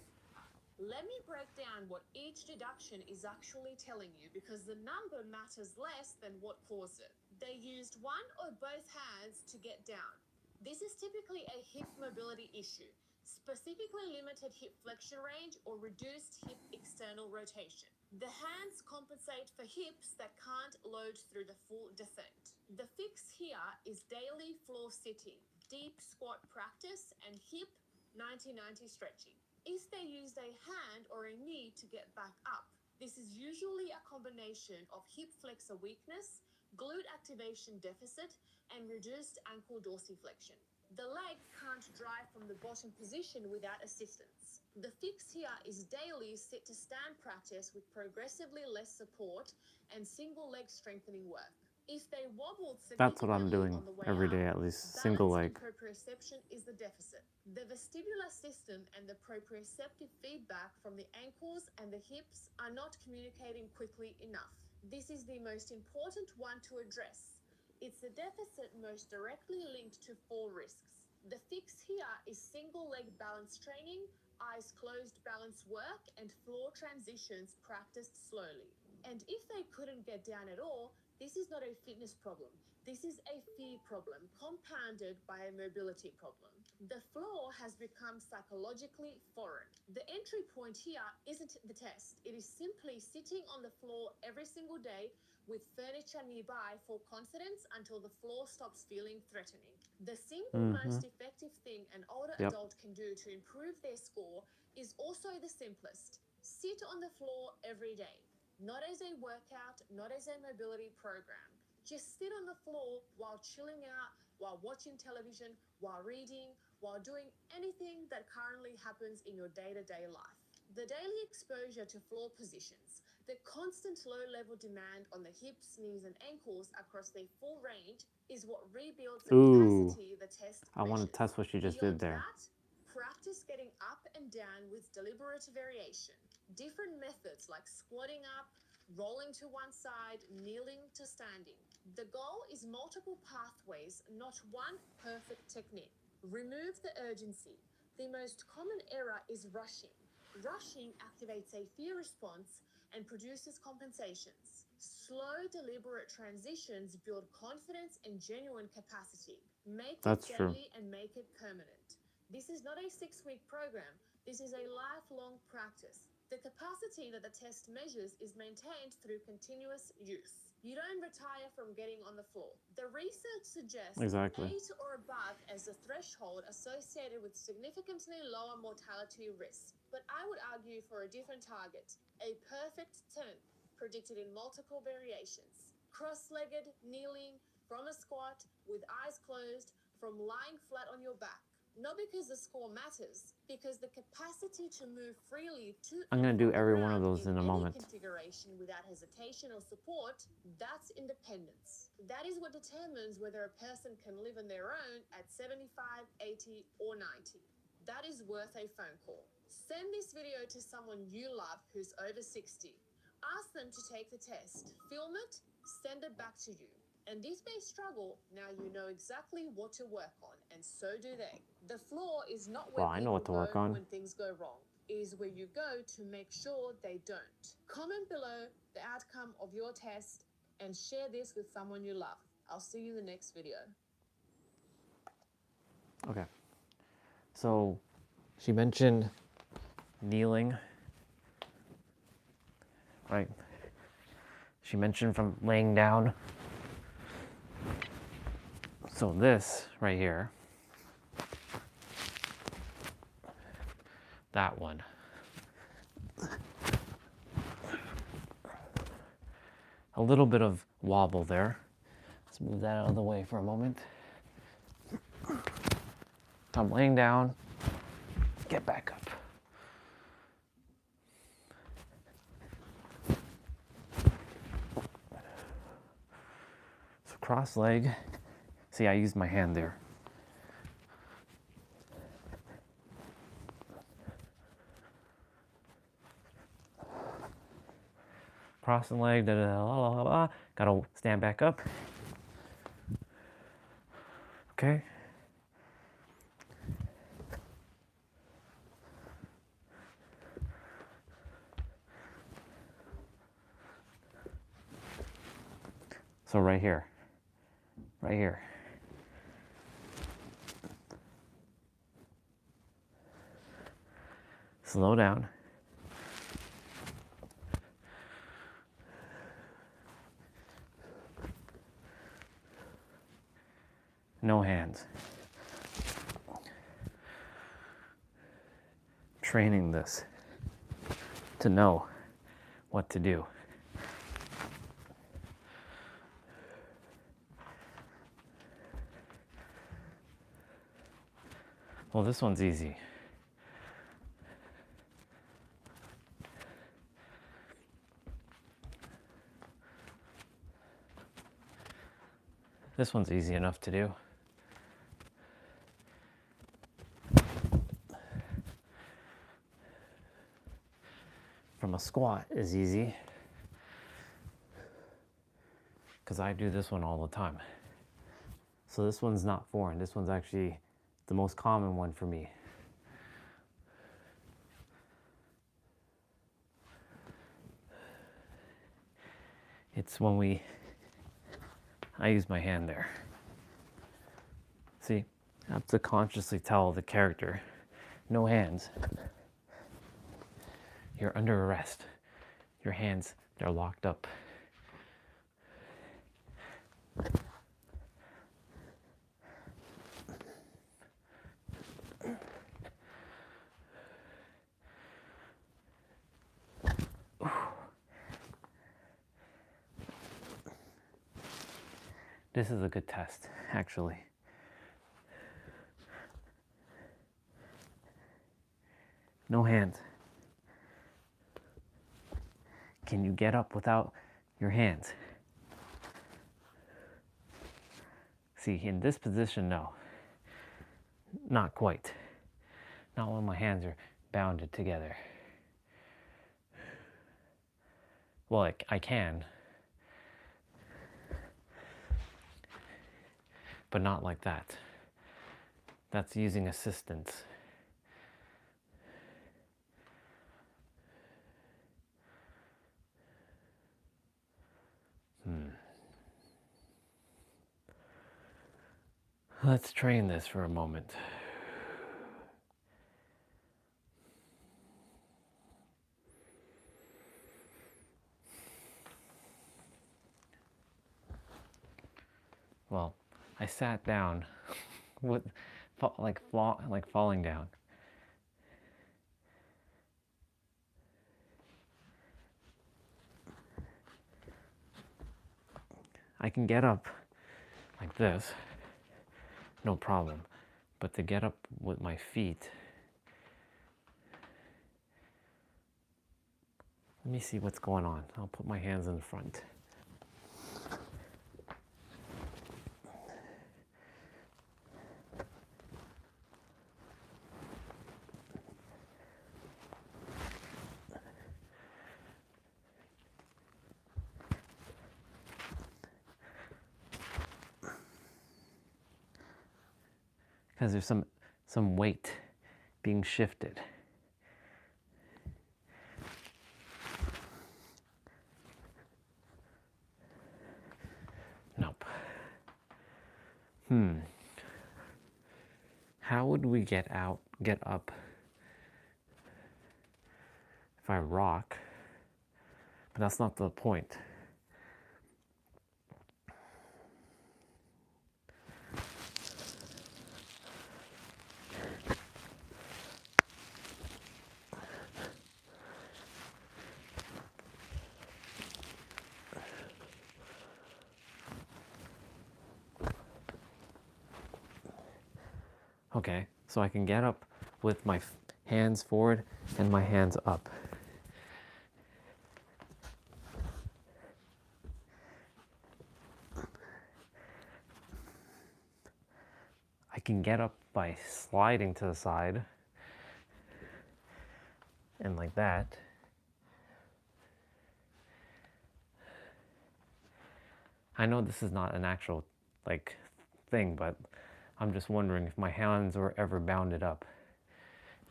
Let me break down what each deduction is actually telling you because the number matters less than what caused it. They used one or both hands to get down. This is typically a hip mobility issue. specifically limited hip flexion range or reduced hip external rotation. The hands compensate for hips that can't load through the full descent. The fix here is daily floor sitting, deep squat practice, and hip 90-90 stretching. If they used a hand or a knee to get back up, this is usually a combination of hip flexor weakness, glute activation deficit, and reduced ankle dorsiflexion. The leg can't drive from the bottom position without assistance. The fix here is daily sit to stand practice with progressively less support and single leg strengthening work. If they wobbled That's what I'm significantly doing on the way every up, day, at least single balance leg. and proprioception is the deficit. The vestibular system and the proprioceptive feedback from the ankles and the hips are not communicating quickly enough. This is the most important one to address. It's the deficit most directly linked to 4 risks. The fix here is single leg balance training, eyes closed balance work, and floor transitions practiced slowly. And if they couldn't get down at all, this is not a fitness problem. This is a fear problem, compounded by a mobility problem. The floor has become psychologically foreign. The entry point here isn't the test. It is simply sitting on the floor every single day with furniture nearby for confidence until the floor stops feeling threatening. The single most effective thing an older adult can do to improve their score is also the simplest. Sit on the floor every day. Not as a workout, not as a mobility program. Just sit on the floor while chilling out, while watching television, while reading, while doing anything that currently happens in your day-to-day life. The daily exposure to floor positions, the constant low-level demand on the hips, knees, and ankles across their full range is what rebuilds the capacity the test I want to measures. test what you just Beyond did there. that, practice getting up and down with deliberate variation. Different methods like squatting up, rolling to one side, kneeling to standing. The goal is multiple pathways, not one perfect technique. Remove the urgency. The most common error is rushing. Rushing activates a fear response and produces compensations. Slow, deliberate transitions build confidence and genuine capacity. Make it daily and make it permanent. This is not a 6-week program. This is a lifelong practice. The capacity that the test measures is maintained through continuous use. You don't retire from getting on the floor. The research suggests 8 or above as the threshold associated with significantly lower mortality risk. But I would argue for a different target, a perfect 10, predicted in multiple variations. Cross-legged, kneeling, from a squat, with eyes closed, from lying flat on your back. Not because the score matters, because the capacity to move freely to I'm going to do every one of those in a moment. Configuration without hesitation or support, that's independence. That is what determines whether a person can live on their own at 75, 80, or 90. That is worth a phone call. Send this video to someone you love who's over 60. Ask them to take the test. Film it, send it back to you. And if they struggle, now you know exactly what to work on, and so do they. The floor is not where people go when things go wrong. It is where you go to make sure they don't. Comment below the outcome of your test and share this with someone you love. I'll see you in the next video. Okay. So she mentioned kneeling, right? She mentioned from laying down. So this right here, that one, a little bit of wobble there. Let's move that out of the way for a moment. So I'm laying down, get back up. So cross leg. See, I used my hand there. Cross the leg, gotta stand back up. Okay. So right here. Slow down. No hands. Training this to know what to do. Well, this one's easy. This one's easy enough to do. From a squat is easy because I do this one all the time. So this one's not foreign. This one's actually the most common one for me. It's when I use my hand there. See, I have to consciously tell the character, no hands. You're under arrest. Your hands, they're locked up. This is a good test, actually. No hands. Can you get up without your hands? See, in this position, no. Not quite. Not when my hands are bounded together. Well, I can. But not like that. That's using assistance. Let's train this for a moment. Well, I sat down with like falling down. I can get up like this, no problem. But to get up with my feet, let me see what's going on. I'll put my hands in front. Because there's some weight being shifted. Nope. How would we get up if I rock? But that's not the point. Okay, so I can get up with my hands forward and my hands up. I can get up by sliding to the side and like that. I know this is not an actual thing, but I'm just wondering if my hands were ever bounded up.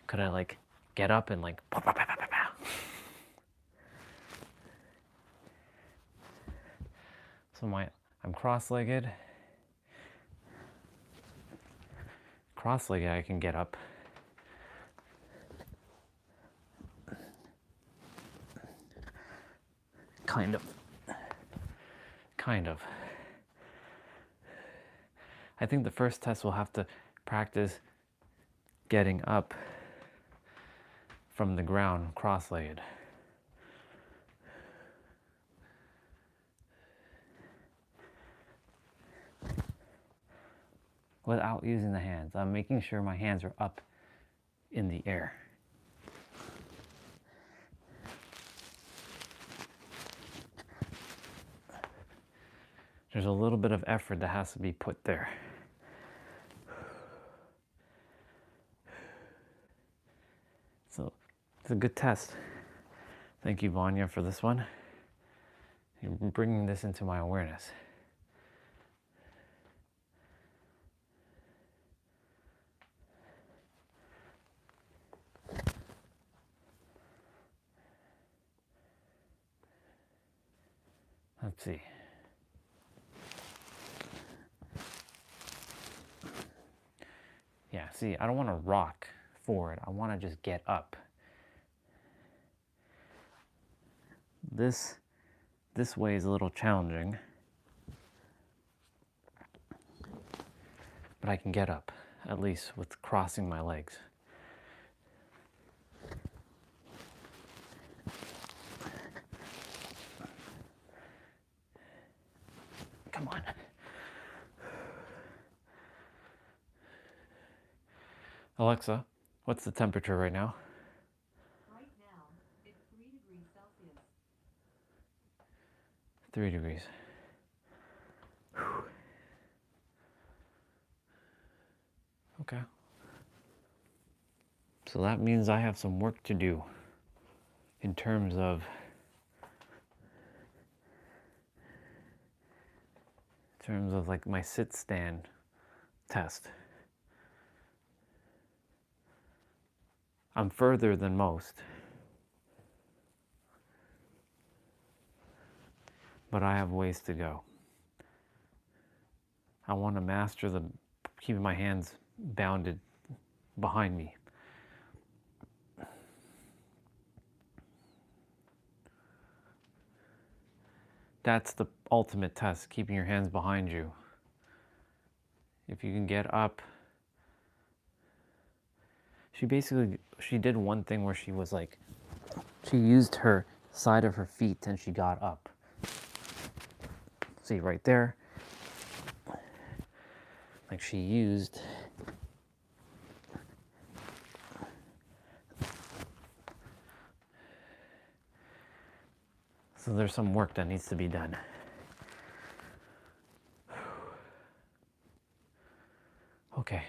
Could I get up and pow, pow, pow, pow, pow, pow. So I'm cross-legged. Cross-legged, I can get up. Kind of. Kind of. I think the first test we'll have to practice getting up from the ground cross-legged. Without using the hands. I'm making sure my hands are up in the air. There's a little bit of effort that has to be put there. So it's a good test. Thank you, Vanya, for this one. You're bringing this into my awareness. Let's see. Yeah, see, I don't want to rock forward. I want to just get up. This way is a little challenging, but I can get up, at least with crossing my legs. Come on. Alexa, what's the temperature right now? Right now, it's 3 degrees Celsius. 3 degrees. Okay. So that means I have some work to do in terms of like my sit stand test. I'm further than most, but I have ways to go. I want to master keeping my hands bounded behind me. That's the ultimate test, keeping your hands behind you. If you can get up. She did one thing where she was like, she used her side of her feet and she got up. See right there? Like she used so there's some work that needs to be done. Okay.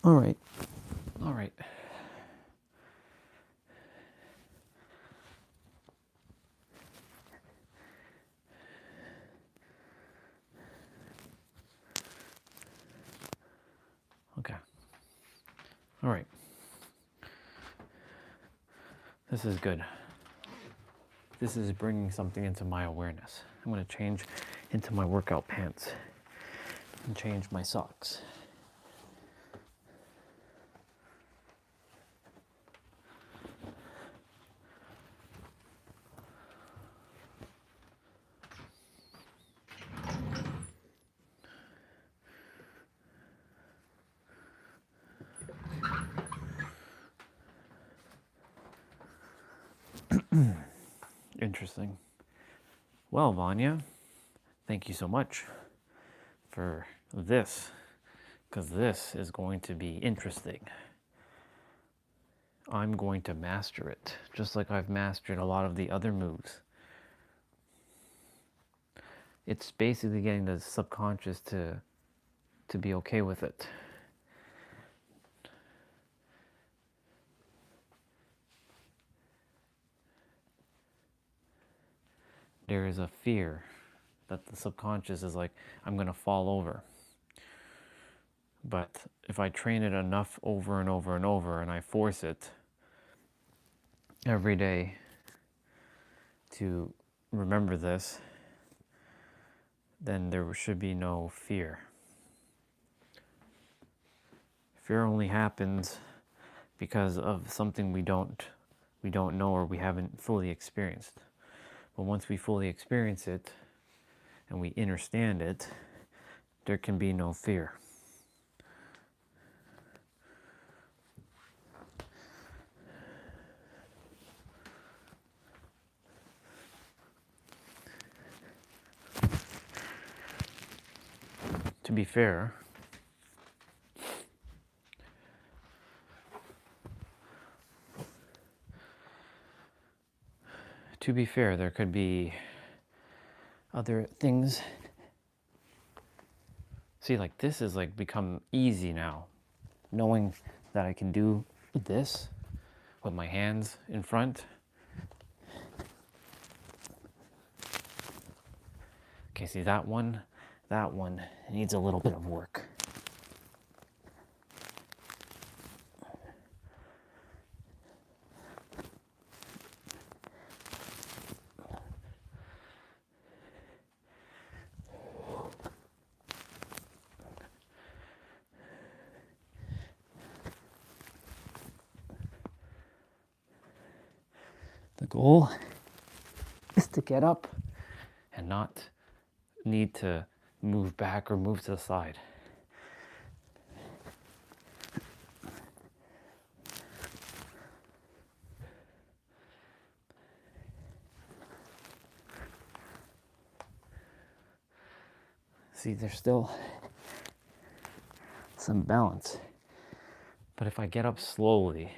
All right. All right. Okay. All right. This is good. This is bringing something into my awareness. I'm going to change into my workout pants and change my socks. Interesting. Well, Vanya, thank you so much for this, because this is going to be interesting. I'm going to master it, just like I've mastered a lot of the other moves. It's basically getting the subconscious to be okay with it. There is a fear that the subconscious is like, I'm going to fall over. But if I train it enough over and over and over, and I force it every day to remember this, then there should be no fear. Fear only happens because of something we don't we don't know or we haven't fully experienced. But once we fully experience it and we understand it, there can be no fear. To be fair, there could be other things. See, like this is like become easy now. Knowing that I can do this with my hands in front. Okay, see that one needs a little bit of work. The goal is to get up and not need to move back or move to the side. See, there's still some balance. But if I get up slowly,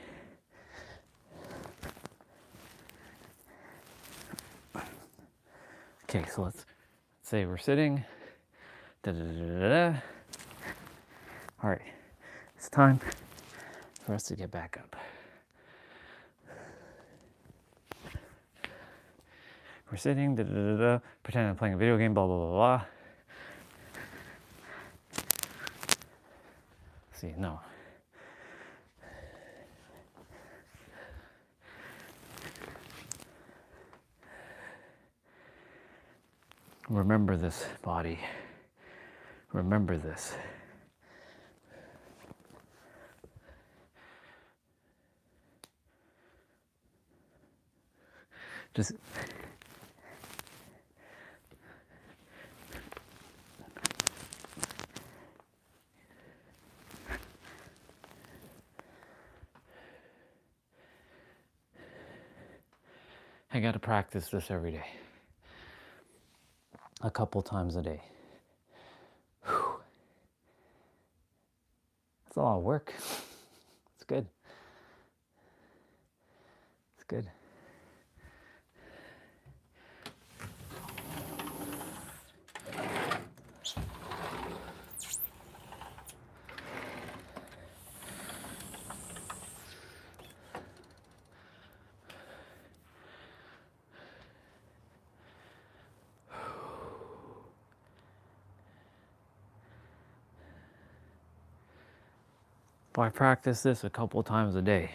okay, so let's say we're sitting. All right, it's time for us to get back up. We're sitting, pretend I'm playing a video game, blah, blah, blah, blah. See, no. Remember this, body. Remember this. Just I got to practice this every day. A couple times a day. Whew. That's a lot of work. It's good. It's good. If I practice this a couple times a day,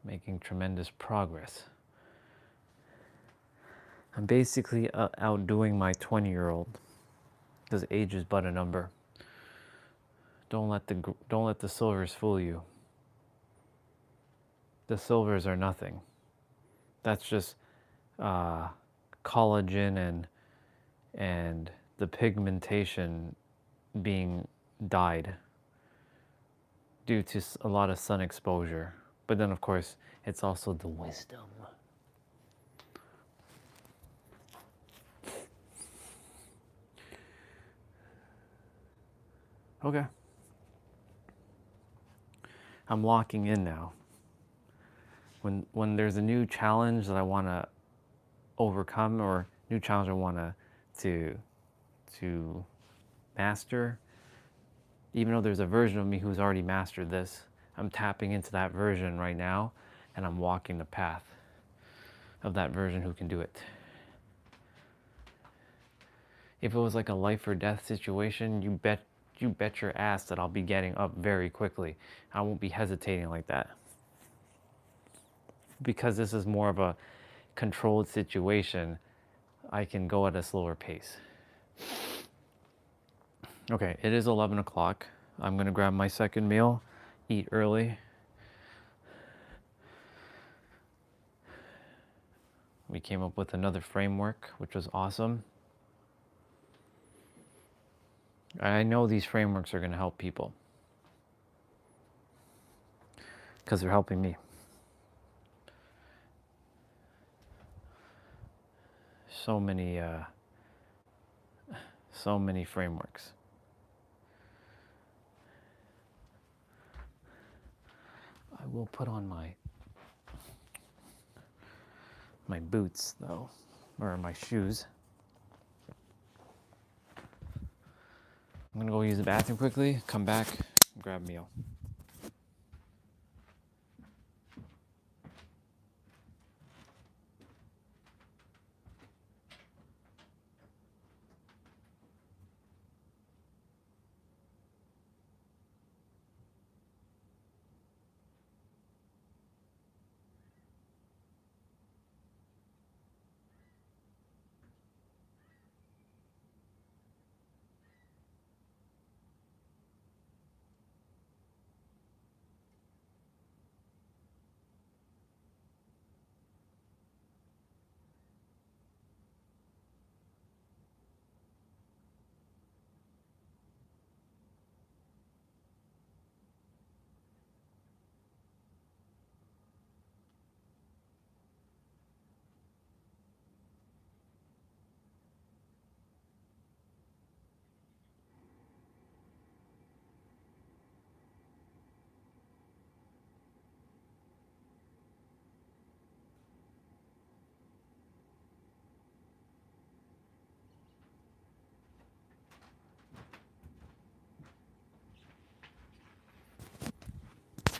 making tremendous progress. I'm basically outdoing my 20-year-old because age is but a number. Don't let the silvers fool you. The silvers are nothing. That's just collagen and the pigmentation being dyed due to a lot of sun exposure. But then, of course, it's also the wisdom. Okay. I'm locking in now. When there's a new challenge that I want to overcome or new challenge I want to master, even though there's a version of me who's already mastered this, I'm tapping into that version right now and I'm walking the path of that version who can do it. If it was like a life or death situation, you bet your ass that I'll be getting up very quickly. I won't be hesitating like that. Because this is more of a controlled situation, I can go at a slower pace. Okay, it is 11 o'clock. I'm gonna grab my second meal, eat early. We came up with another framework, which was awesome. I know these frameworks are gonna help people because they're helping me. So many frameworks. I will put on my boots though, or my shoes. I'm gonna go use the bathroom quickly, come back, grab a meal.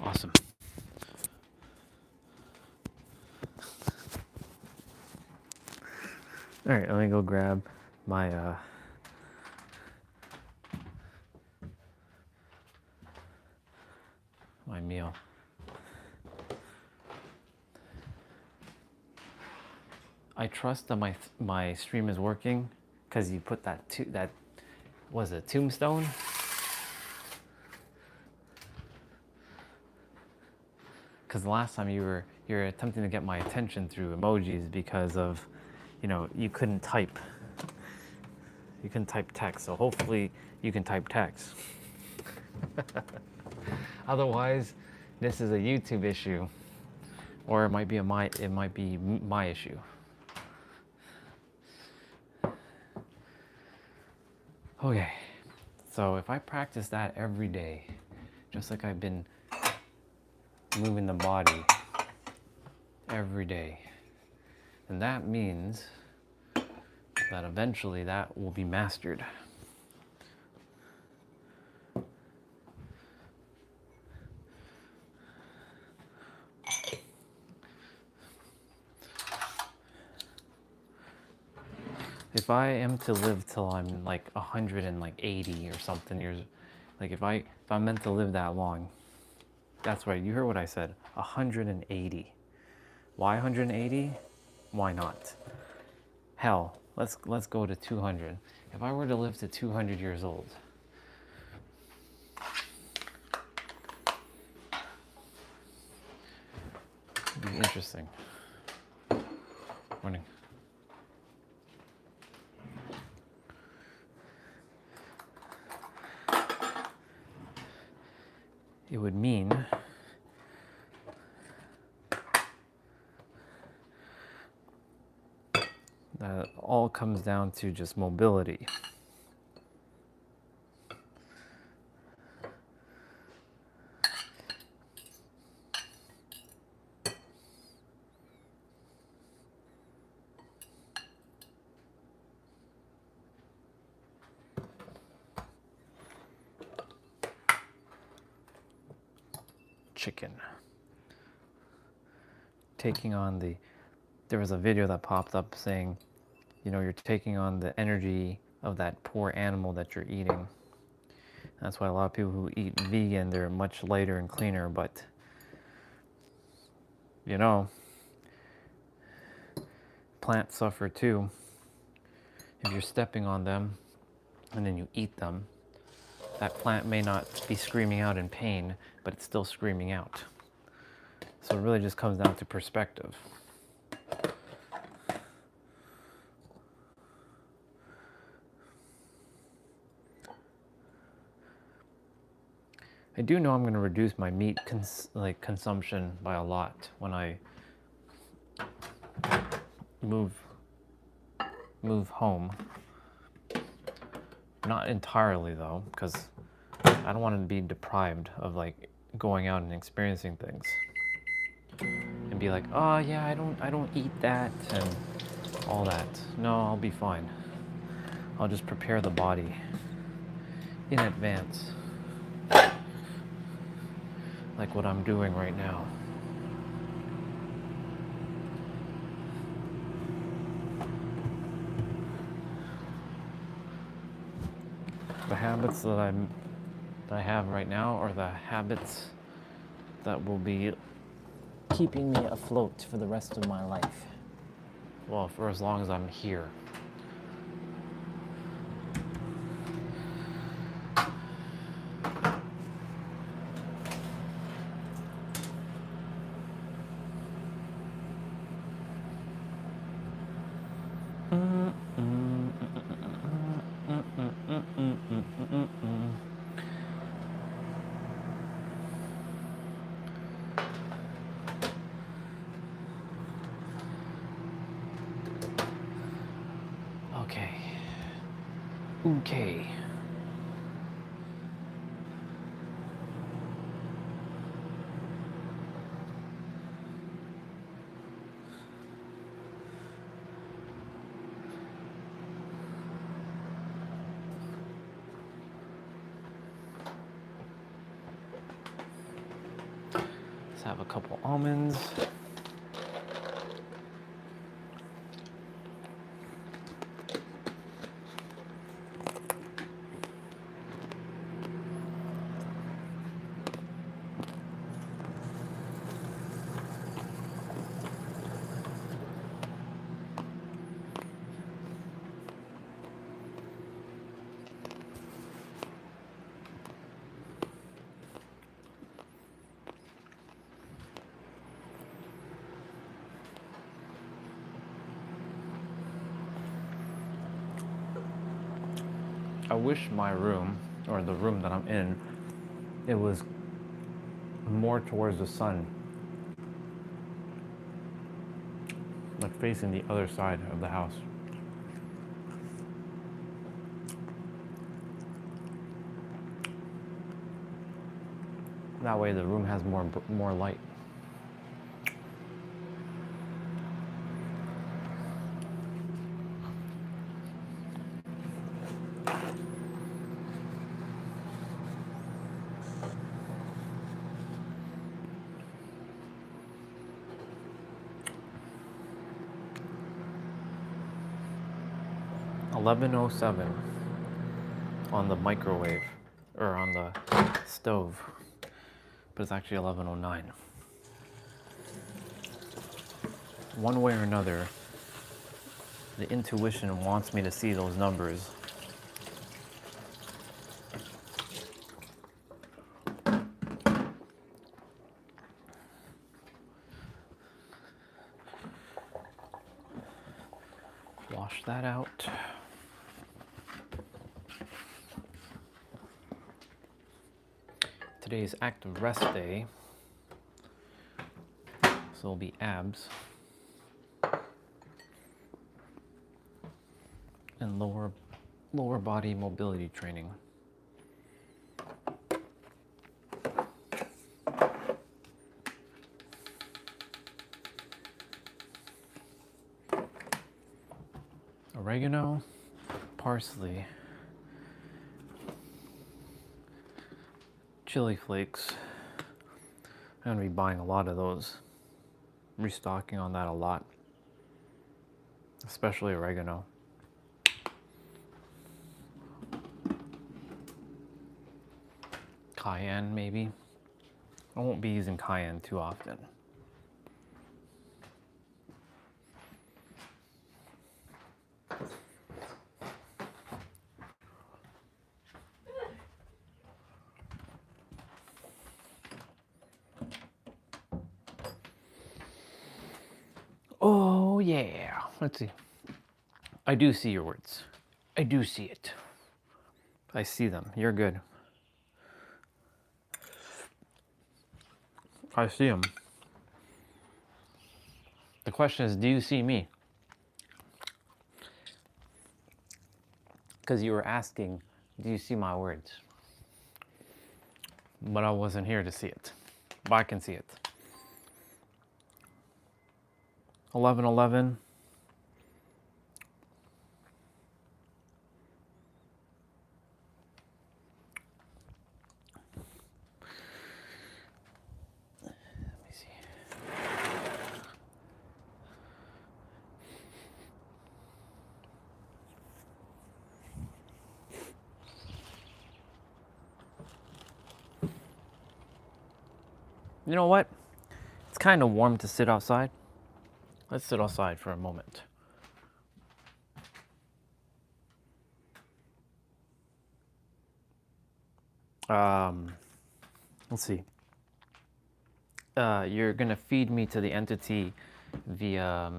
Awesome. All right, let me go grab my my meal. I trust that my stream is working because you put that was it tombstone? Because the last time you're attempting to get my attention through emojis because of, you couldn't type text. So hopefully you can type text. Otherwise, this is a YouTube issue, or it might be my issue. Okay, so if I practice that every day, just like I've been moving the body every day, then that means that eventually that will be mastered. If I am to live till I'm like 180 or something years, like if I'm meant to live that long, that's right, you heard what I said, 180. Why 180? Why not? Hell, let's go to 200. If I were to live to 200 years old, it'd be interesting. Morning. It would mean that it all comes down to just mobility. Chicken. Taking on there was a video that popped up saying, you're taking on the energy of that poor animal that you're eating. That's why a lot of people who eat vegan, they're much lighter and cleaner, but plants suffer too. If you're stepping on them and then you eat them, that plant may not be screaming out in pain, but it's still screaming out. So it really just comes down to perspective. I do know I'm going to reduce my meat consumption by a lot when I move home. Not entirely though, because I don't want to be deprived of like going out and experiencing things and be like, oh yeah, I don't eat that and all that. No, I'll be fine. I'll just prepare the body in advance, like what I'm doing right now. The habits that I have right now are the habits that will be keeping me afloat for the rest of my life. Well, for as long as I'm here. Okay. Let's have a couple almonds. I wish my room, or the room that I'm in, it was more towards the sun, like facing the other side of the house. That way the room has more light. $11:07 on the microwave, or on the stove, but it's actually 11:09. One way or another, the intuition wants me to see those numbers. Wash that out. Today's active rest day, so it'll be abs and lower body mobility training. Oregano, parsley, chili flakes. I'm gonna be buying a lot of those, restocking on that a lot, especially oregano. Cayenne, maybe. I won't be using cayenne too often. yeah. Let's see. I do see your words. I do see it. I see them. You're good. I see them. The question is, do you see me? Because you were asking, do you see my words? But I wasn't here to see it. But I can see it. 11:11. Let me see. You know what? It's kind of warm to sit outside. Let's sit outside for a moment. Let's see. You're gonna feed me to the entity via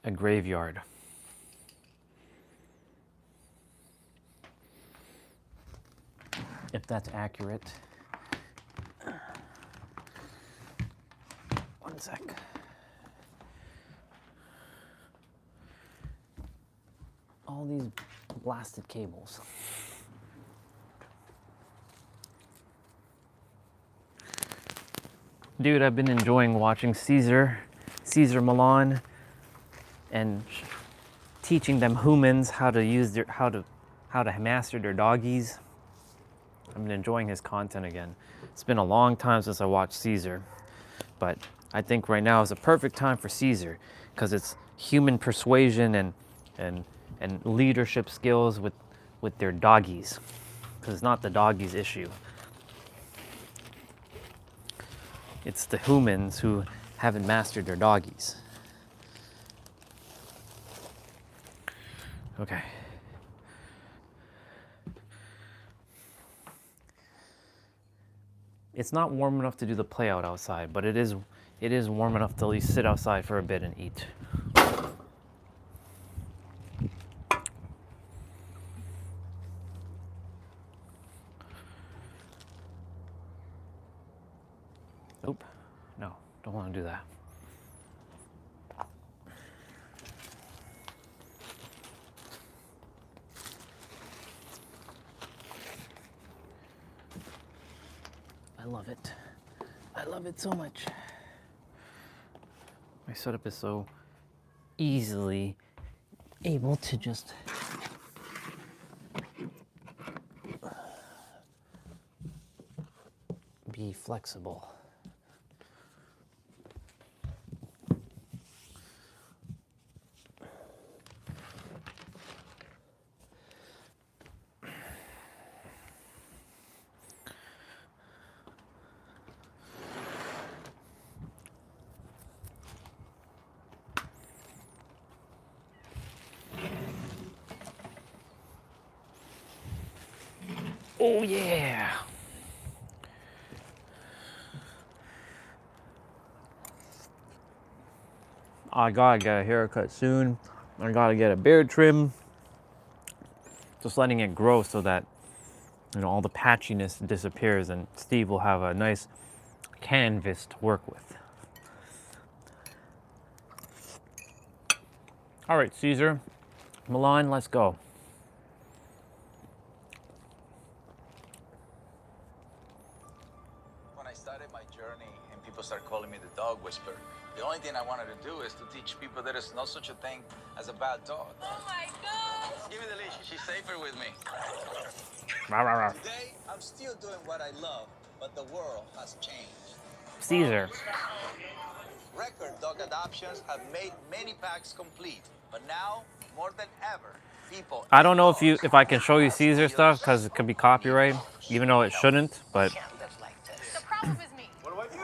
a graveyard. If that's accurate. One sec. All these blasted cables. Dude, I've been enjoying watching Caesar Milan, and teaching them humans how to use their how to master their doggies. I've been enjoying his content again. It's been a long time since I watched Caesar, but I think right now is a perfect time for Caesar because it's human persuasion and leadership skills with their doggies, because it's not the doggies' issue. It's the humans who haven't mastered their doggies. Okay. It's not warm enough to do the play out outside, but it is warm enough to at least sit outside for a bit and eat. Oop. No, don't want to do that. I love it. I love it so much. My setup is so easily able to just be flexible. Oh yeah. I gotta get a haircut soon. I gotta get a beard trim. Just letting it grow so that, you know, all the patchiness disappears and Steve will have a nice canvas to work with. All right, Caesar, Milan, let's go. When I started my journey and people started calling me the dog whisperer, the only thing I wanted to do is to teach people there is no such a thing as a bad dog. Oh my God! Give me the leash, she's safer with me. Rah, rah, rah. Today, I'm still doing what I love, but the world has changed. Caesar. Record dog adoptions have made many packs complete, but now, more than ever, people... I don't know if I can show you Caesar stuff because it could be copyright, even though it shouldn't, but... The problem is me. What about you?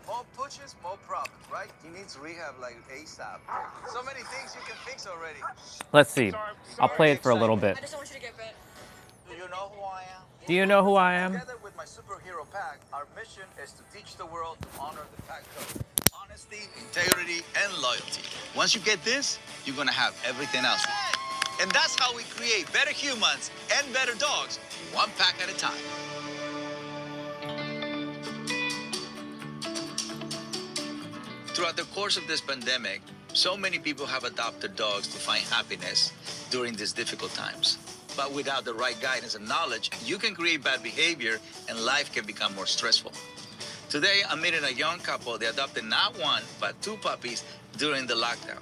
More pushes, more problems, right? He needs rehab like ASAP. So many things you can fix already. Let's see. I'll play it for a little bit. I just don't want you to get bit. Do you know who I am? Do you know who I am? Together with my superhero pack, our mission is to teach the world to honor the pack code. Honest Honesty, integrity, and loyalty. Once you get this, you're gonna have everything else. And that's how we create better humans and better dogs, one pack at a time. Throughout the course of this pandemic, so many people have adopted dogs to find happiness during these difficult times. But without the right guidance and knowledge, you can create bad behavior and life can become more stressful. Today, I'm meeting a young couple. They adopted not one, but 2 puppies during the lockdown.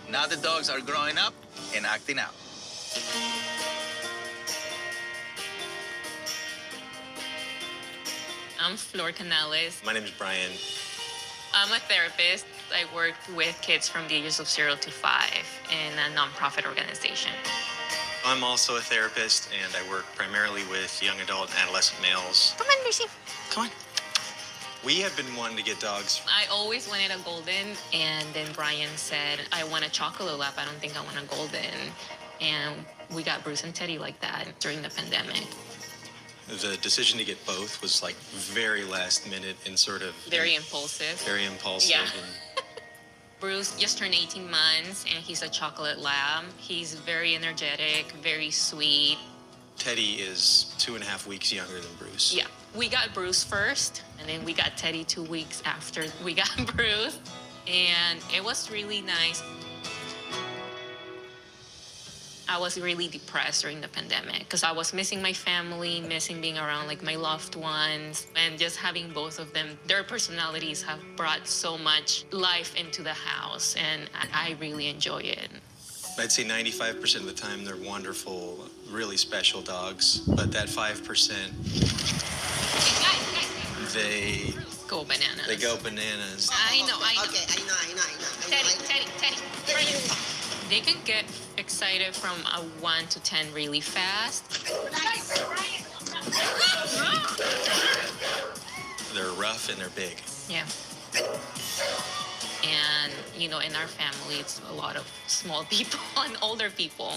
Now the dogs are growing up and acting out. I'm Flor Canales. My name is Brian. I'm a therapist. I work with kids from the ages of 0 to 5 in a nonprofit organization. I'm also a therapist, and I work primarily with young adult and adolescent males. Come on, Lucy. Come on. We have been wanting to get dogs. I always wanted a golden, and then Brian said, I want a chocolate lab. I don't think I want a golden. And we got Bruce and Teddy like that during the pandemic. The decision to get both was like very last minute and sort of... Very impulsive. Very impulsive. Yeah. And Bruce just turned 18 months, and he's a chocolate lab. He's very energetic, very sweet. Teddy is 2.5 weeks younger than Bruce. Yeah. We got Bruce first, and then we got Teddy 2 weeks after we got Bruce. And it was really nice. I was really depressed during the pandemic because I was missing my family, missing being around like my loved ones, and just having both of them. Their personalities have brought so much life into the house, and I really enjoy it. I'd say 95% of the time they're wonderful, really special dogs, but that 5%, they go bananas. They go bananas. I know. Okay, I know. Teddy. They can get excited from a 1 to 10 really fast. They're rough and they're big. Yeah. And, you know, in our family, it's a lot of small people and older people.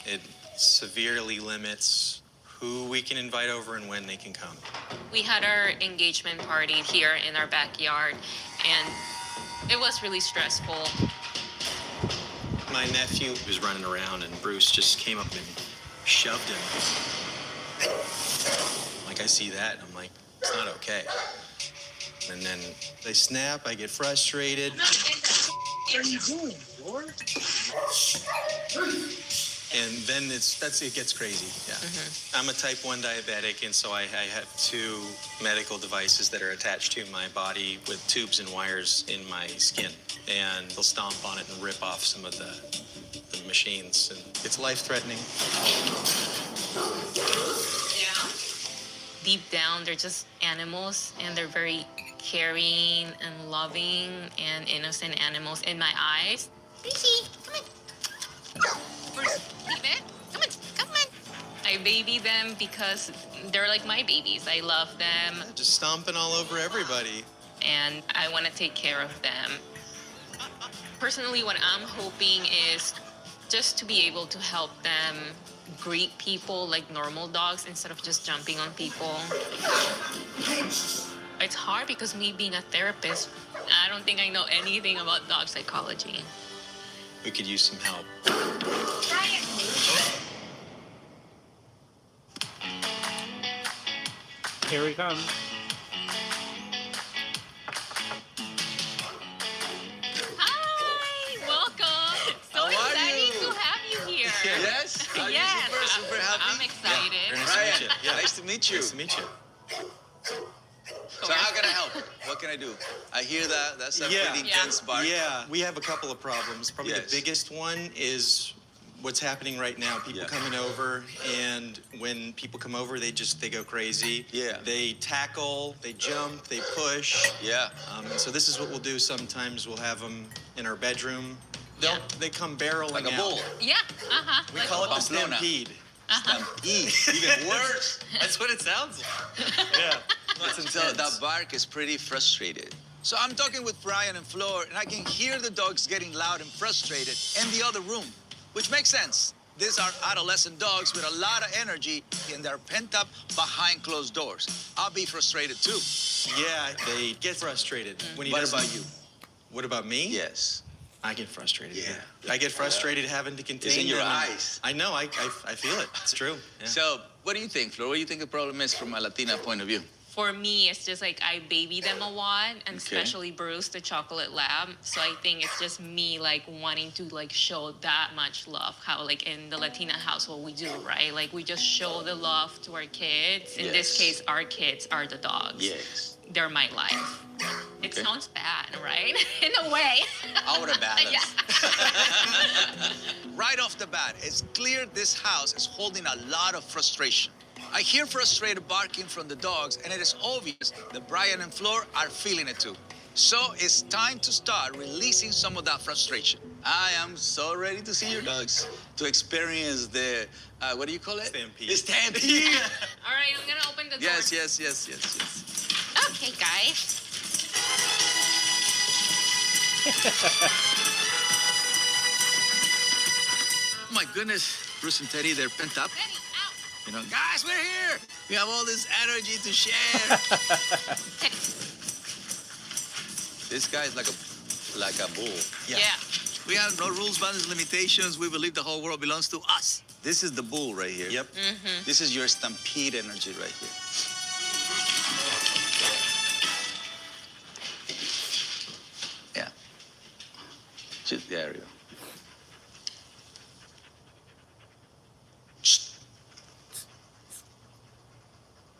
It severely limits who we can invite over and when they can come. We had our engagement party here in our backyard, and it was really stressful. My nephew was running around, and Bruce just came up and shoved him. Like, I see that, and I'm like, it's not okay. And then they snap, I get frustrated. What are you doing, Lord? And then it gets crazy, yeah. Mm-hmm. I'm a type 1 diabetic, and so I have 2 medical devices that are attached to my body with tubes and wires in my skin. And they'll stomp on it and rip off some of the machines, and it's life-threatening. Yeah. Deep down, they're just animals, and they're very caring and loving and innocent animals in my eyes. Lucy, come on. Leave it. Come on. I baby them because they're like my babies. I love them. Just stomping all over everybody. And I want to take care of them. Personally, what I'm hoping is just to be able to help them greet people like normal dogs instead of just jumping on people. It's hard because me being a therapist, I don't think I know anything about dog psychology. We could use some help. Here we come. Hi, welcome. So excited to have you here. Yes? Are you Yes, super happy? I'm excited. Yeah, Nice to meet you. Nice to meet you. So how can I help? What can I do? I hear that. That's a pretty intense bark. Yeah, we have a couple of problems. Probably the biggest one is what's happening right now. People coming over, and when people come over, they go crazy. Yeah. They tackle, they jump, they push. Yeah. And so this is what we'll do sometimes. We'll have them in our bedroom. They come barreling Like a out. bull. Yeah, We call it the stampede. Stampede. Even worse. That's what it sounds like. Yeah. So that bark is pretty frustrated. So I'm talking with Brian and Flor, and I can hear the dogs getting loud and frustrated in the other room, which makes sense. These are adolescent dogs with a lot of energy and they're pent up behind closed doors. I'll be frustrated too. Yeah, they get frustrated. When he What doesn't- about you? What about me? Yes. I get frustrated. Yeah. I get frustrated having to contain It's in your them. eyes. I know. I feel it. It's true. Yeah. So, what do you think, Flor? What do you think the problem is from a Latina point of view? For me, it's just like I baby them a lot, and especially Bruce, the chocolate lab. So I think it's just me like wanting to like show that much love. How like in the Latina household we do, right? Like we just show the love to our kids. In this case, our kids are the dogs. Yes. They're my life. It sounds bad, right? In a way. Out of balance. Yeah. Right off the bat, it's clear this house is holding a lot of frustration. I hear frustrated barking from the dogs, and it is obvious that Brian and Flor are feeling it too. So it's time to start releasing some of that frustration. I am so ready to see your dogs, to experience the, what do you call it? Stampede. The stampede. All right, I'm gonna open the door. Yes. Okay, guys. Oh my goodness, Bruce and Teddy, they're pent up. Teddy, out. You know, guys, we're here. We have all this energy to share. This guy's like a bull. Yeah. We have no rules, boundaries, limitations. We believe the whole world belongs to us. This is the bull right here. Yep. This is your stampede energy right here. Yeah. There you go.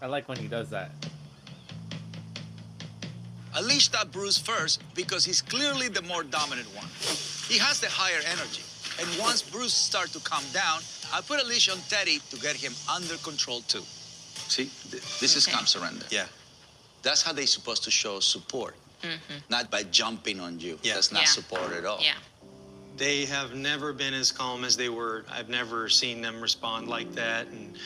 I like when he does that. Unleash that Bruce first because he's clearly the more dominant one. He has the higher energy. And once Bruce starts to calm down, I put a leash on Teddy to get him under control too. See, this is calm surrender. Yeah. That's how they're supposed to show support, not by jumping on you. Yeah. That's not support at all. Yeah. They have never been as calm as they were. I've never seen them respond like that. And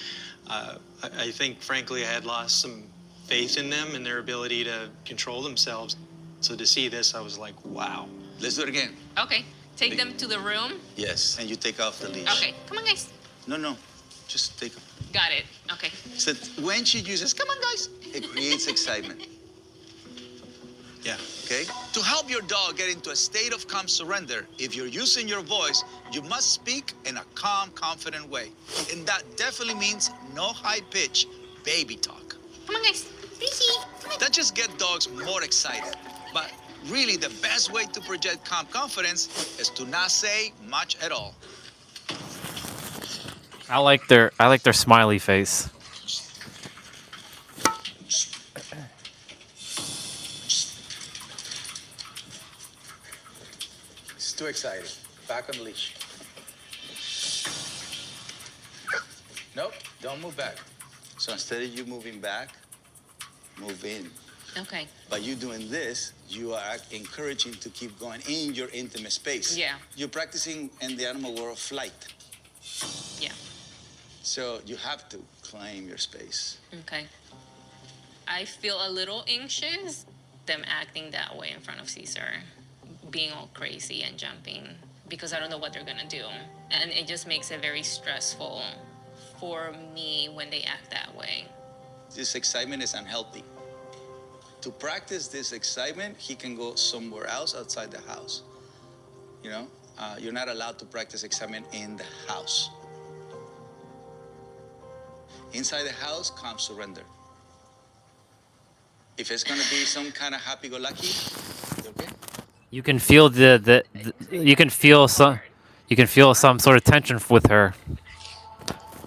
I think, frankly, I had lost some faith in them and their ability to control themselves. So to see this, I was like, wow. Let's do it again. Okay. Take them to the room. Yes, and you take off the leash. Okay. Come on, guys. No, just take off. Got it. Okay. So when she uses, come on, guys, it creates excitement. Yeah. Okay? To help your dog get into a state of calm surrender, if you're using your voice, you must speak in a calm, confident way. And that definitely means no high-pitched baby talk. Come on, guys. Busy. Come on. That just gets dogs more excited. But really, the best way to project calm confidence is to not say much at all. I like their smiley face. It's too exciting. Back on the leash. Nope, don't move back. So instead of you moving back, move in. Okay. By you doing this, you are encouraging to keep going in your intimate space. Yeah. You're practicing in the animal world flight. Yeah. So you have to claim your space. Okay. I feel a little anxious, them acting that way in front of Caesar, being all crazy and jumping, because I don't know what they're gonna do. And it just makes it very stressful for me when they act that way. This excitement is unhealthy. To practice this excitement, he can go somewhere else outside the house. You know, you're not allowed to practice excitement in the house. Inside the house, calm surrender. If it's gonna be some kind of happy-go-lucky, okay? You can feel you can feel some sort of tension with her.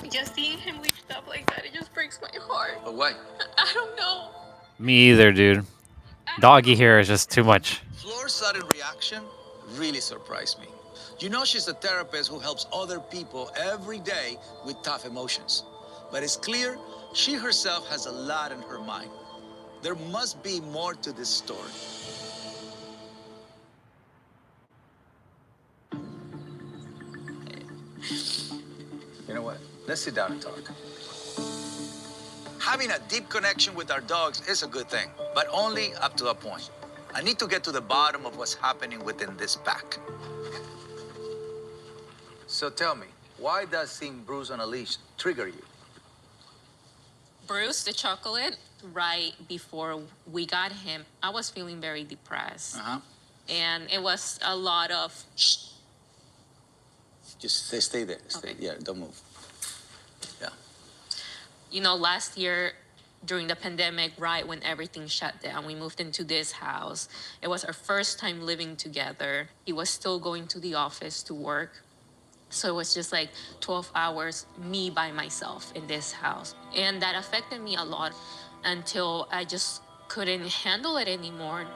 Just seeing him lift up like that, it just breaks my heart. But why? I don't know. Me either, dude. Doggy here is just too much. Flor's sudden reaction really surprised me. You know she's a therapist who helps other people every day with tough emotions. But it's clear she herself has a lot in her mind. There must be more to this story. You know what? Let's sit down and talk. Having a deep connection with our dogs is a good thing, but only up to a point. I need to get to the bottom of what's happening within this pack. So tell me, Why does seeing Bruce on a leash trigger you? Bruce, the chocolate, right before we got him, I was feeling very depressed. And it was a lot of... Just stay there. Stay. Yeah, don't move. Yeah. You know, last year during the pandemic, right when everything shut down, we moved into this house. It was our first time living together. He was still going to the office to work. So it was just like 12 hours, me by myself in this house. And that affected me a lot until I just couldn't handle it anymore.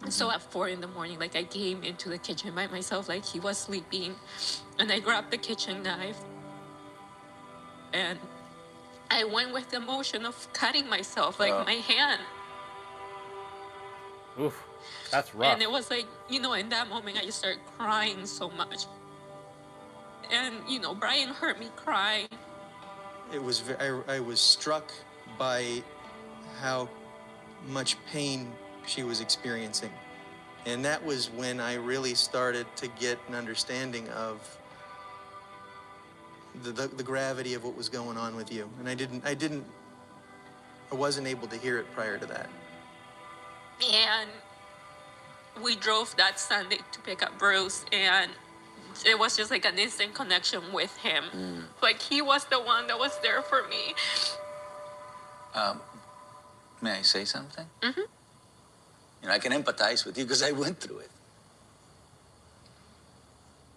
So at 4 in the morning, like I came into the kitchen by myself, like he was sleeping. And I grabbed the kitchen knife. And I went with the motion of cutting myself, like my hand. Oof, that's rough. And it was like, you know, in that moment, I just started crying so much. And, you know, Brian heard me cry. It was, I was struck by how much pain she was experiencing. And that was when I really started to get an understanding of the gravity of what was going on with you. And I wasn't able to hear it prior to that. And we drove that Sunday to pick up Bruce, and it was just like an instant connection with him. Like he was the one that was there for me. May I say something? You know, I can empathize with you because I went through it.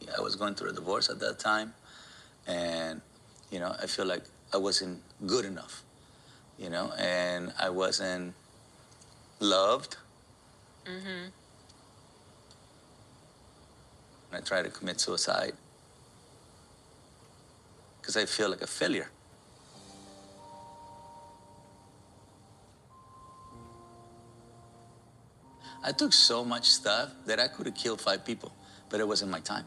Yeah, I was going through a divorce at that time, and, you know, I feel like I wasn't good enough, you know, and I wasn't loved. I tried to commit suicide because I feel like a failure. I took so much stuff that I could have killed 5 people, but it wasn't my time.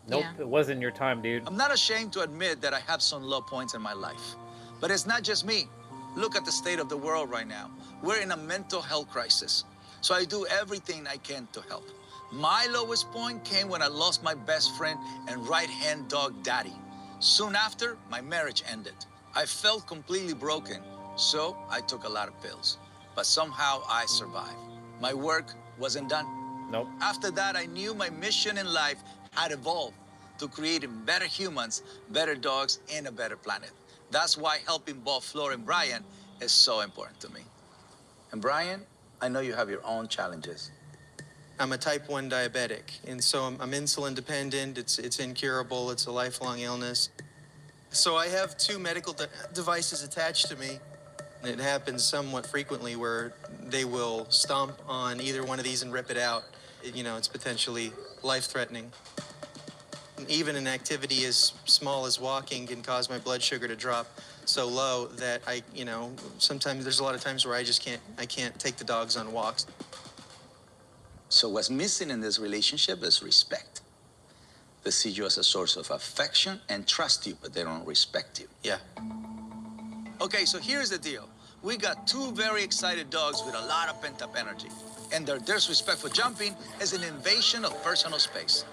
Nope, it wasn't your time, dude. I'm not ashamed to admit that I have some low points in my life. But it's not just me. Look at the state of the world right now. We're in a mental health crisis. So I do everything I can to help. My lowest point came when I lost my best friend and right-hand dog, Daddy. Soon after, my marriage ended. I felt completely broken, so I took a lot of pills. But somehow I survived. My work wasn't done. Nope. After that, I knew my mission in life had evolved to creating better humans, better dogs, and a better planet. That's why helping both Flora and Brian is so important to me. And Brian, I know you have your own challenges. I'm a type 1 diabetic, and so I'm insulin dependent. It's incurable. It's a lifelong illness. So I have 2 medical devices attached to me. It happens somewhat frequently where they will stomp on either one of these and rip it out. You know, it's potentially life-threatening. Even an activity as small as walking can cause my blood sugar to drop so low that sometimes there's a lot of times where I can't take the dogs on walks. So what's missing in this relationship is respect. They see you as a source of affection and trust you, but they don't respect you. Yeah. Okay, so here's the deal. We got 2 very excited dogs with a lot of pent-up energy. And their disrespect for jumping is an invasion of personal space.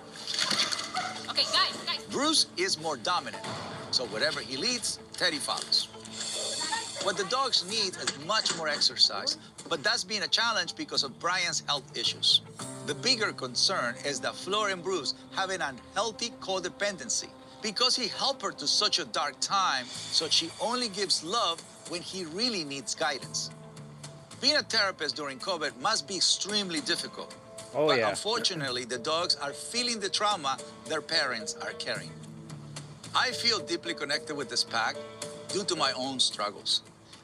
Okay, guys. Bruce is more dominant. So whatever he leads, Teddy follows. What the dogs need is much more exercise. But that's been a challenge because of Brian's health issues. The bigger concern is that Flora and Bruce have an unhealthy codependency. Because he helped her to such a dark time, so she only gives love when he really needs guidance. Being a therapist during COVID must be extremely difficult. But unfortunately, the dogs are feeling the trauma their parents are carrying. I feel deeply connected with this pack due to my own struggles.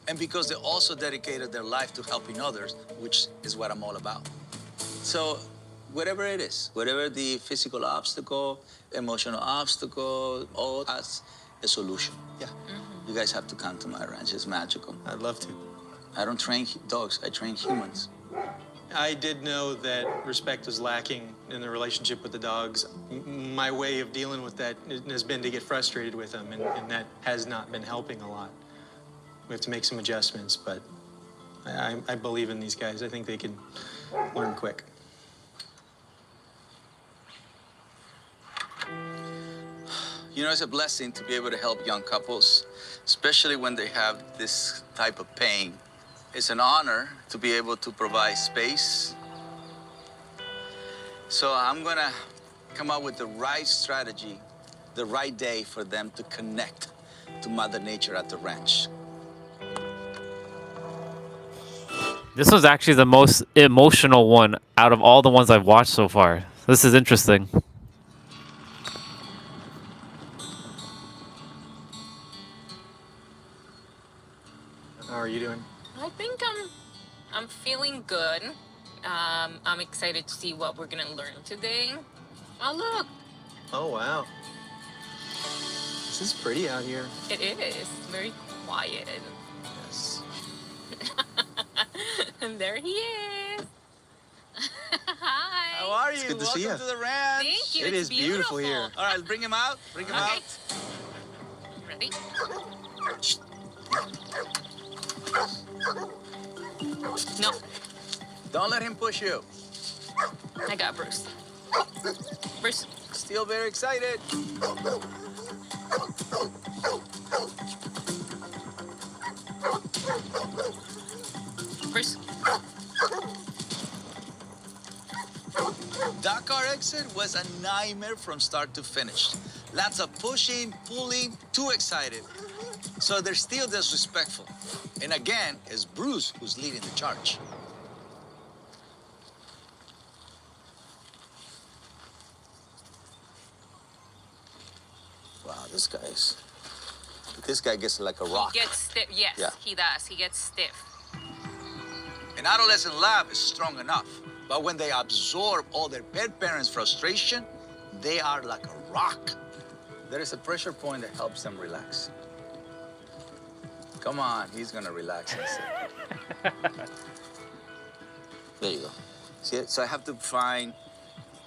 And because they also dedicated their life to helping others, which is what I'm all about. So, whatever it is, whatever the physical obstacle, emotional obstacle, all has a solution. Yeah. You guys have to come to my ranch. It's magical. I'd love to. I don't train dogs. I train humans. I did know that respect was lacking in the relationship with the dogs. My way of dealing with that has been to get frustrated with them, and that has not been helping a lot. We have to make some adjustments, but I believe in these guys. I think they can learn quick. You know, it's a blessing to be able to help young couples, especially when they have this type of pain. It's an honor to be able to provide space. So I'm gonna come up with the right strategy, the right day for them to connect to Mother Nature at the ranch. This was actually the most emotional one out of all the ones I've watched so far. This is interesting. How are you doing? I think I'm feeling good. I'm excited to see what we're gonna learn today. Oh look, Oh, wow. This is pretty out here. it is very quiet. Yes. And there he is. Hi. How are you? It's good to Welcome see you. to the ranch. Thank you. It It's is beautiful here. All right, bring him out. Bring him Okay. out. Ready? No, Don't let him push you. I got Bruce. Bruce. Still very excited. Bruce. Dakar exit was a nightmare from start to finish. Lots of pushing, pulling, too excited. So they're still disrespectful. And again, it's Bruce who's leading the charge. Wow, this guy gets like a rock. He gets stiff. Yes, Yeah. he does. He gets stiff. An adolescent lab is strong enough, but when they absorb all their pet parents' frustration, they are like a rock. There is a pressure point that helps them relax. Come on, he's gonna relax in a second. There you go. See it? So I have to find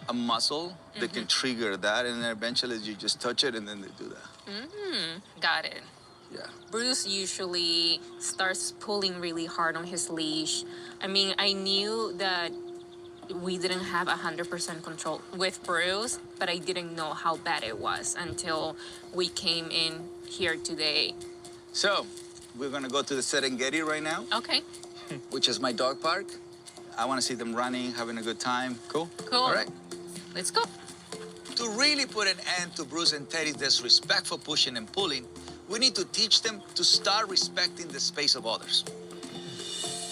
a muscle that can trigger that, and then eventually you just touch it, and then they do that. Got it. Yeah. Bruce usually starts pulling really hard on his leash. I mean, I knew that we didn't have 100% control with Bruce, but I didn't know how bad it was until we came in here today. So we're gonna go to the Serengeti right now, Okay, which is my dog park. I want to see them running, having a good time. Cool? cool. All right. Let's go. To really put an end to Bruce and Teddy's disrespectful pushing and pulling, we need to teach them to start respecting the space of others.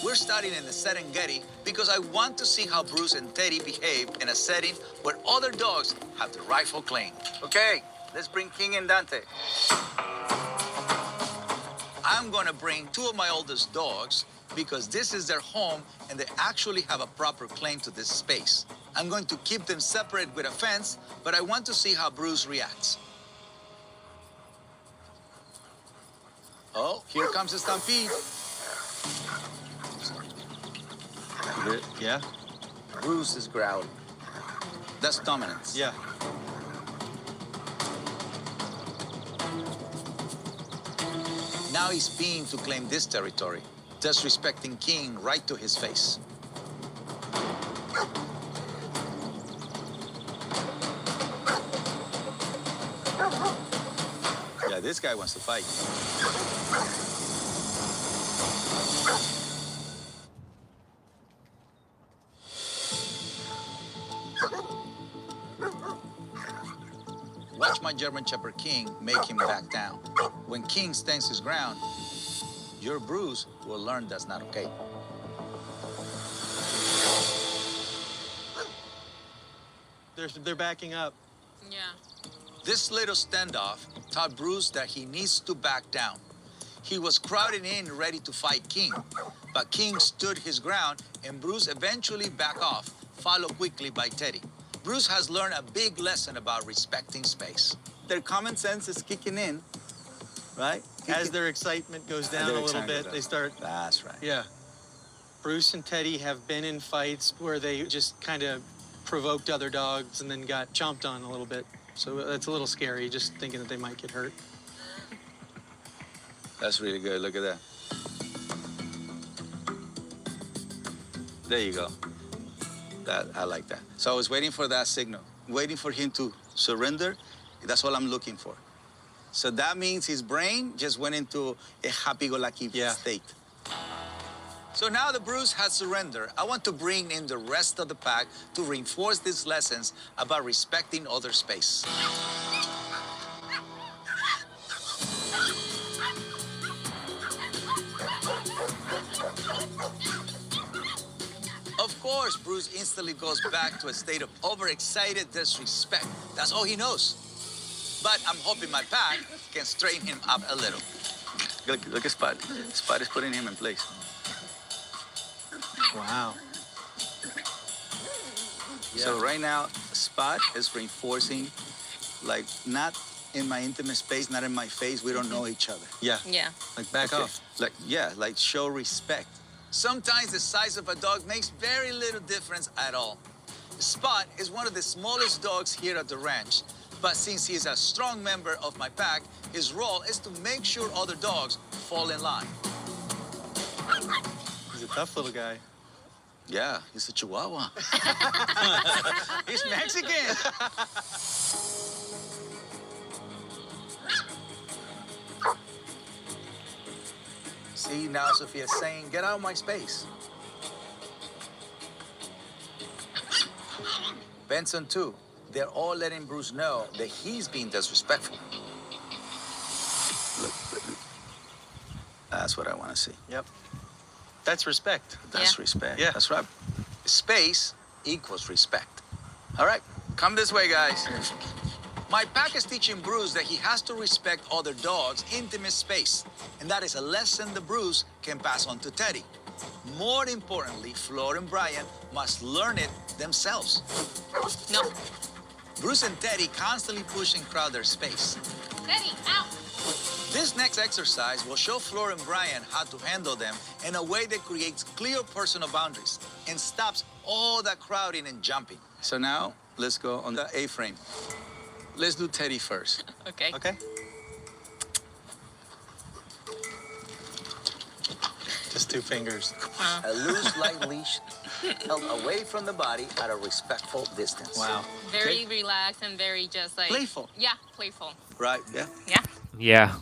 We're starting in the Serengeti because I want to see how Bruce and Teddy behave in a setting where other dogs have the rightful claim. Okay, let's bring King and Dante. I'm gonna bring two of my oldest dogs because this is their home and they actually have a proper claim to this space. I'm going to keep them separate with a fence, but I want to see how Bruce reacts. Oh, here comes the stampede. Yeah? Bruce is growling. That's dominance. Yeah. Now he's being to claim this territory, disrespecting King right to his face. Yeah, this guy wants to fight. Watch my German Shepherd King make him back down. When King stands his ground, your Bruce will learn that's not okay. They're backing up. Yeah. This little standoff taught Bruce that he needs to back down. He was crowding in ready to fight King, but King stood his ground and Bruce eventually backed off, followed quickly by Teddy. Bruce has learned a big lesson about respecting space. Their common sense is kicking in, right? As their excitement goes down a little bit, they start... That's right. Yeah. Bruce and Teddy have been in fights where they just kind of provoked other dogs and then got chomped on a little bit. So that's a little scary, just thinking that they might get hurt. That's really good. Look at that. There you go. I like that. So I was waiting for that signal, waiting for him to surrender. That's all I'm looking for. So that means his brain just went into a happy-go-lucky state. So now the Bruce has surrendered. I want to bring in the rest of the pack to reinforce these lessons about respecting other space. Of course, Bruce instantly goes back to a state of overexcited disrespect. That's all he knows. But I'm hoping my pack can straighten him up a little. Look at Spot. Spot is putting him in place. Wow. So right now, Spot is reinforcing, like, not in my intimate space, not in my face. We don't know each other. Yeah. Yeah. Like back off. Like, yeah, like show respect. Sometimes the size of a dog makes very little difference at all. Spot is one of the smallest dogs here at the ranch, but since he's a strong member of my pack, his role is to make sure other dogs fall in line. He's a tough little guy. Yeah, he's a Chihuahua. He's Mexican. See, now Sophia's saying, get out of my space. Benson, too. They're all letting Bruce know that he's being disrespectful. Look. That's what I want to see. Yep. That's respect. That's respect. Yeah. That's right. Space equals respect. All right, come this way, guys. My pack is teaching Bruce that he has to respect other dogs' intimate space. And that is a lesson the Bruce can pass on to Teddy. More importantly, Flor and Brian must learn it themselves. No. Bruce and Teddy constantly push and crowd their space. Teddy, out. This next exercise will show Flor and Brian how to handle them in a way that creates clear personal boundaries and stops all that crowding and jumping. So now, let's go on the A-frame. Let's do Teddy first. Okay. Okay. Just 2 fingers. A loose, light leash held away from the body at a respectful distance. Wow. Very relaxed and very just like... Playful. Yeah, playful. Right, yeah? Yeah. Yeah.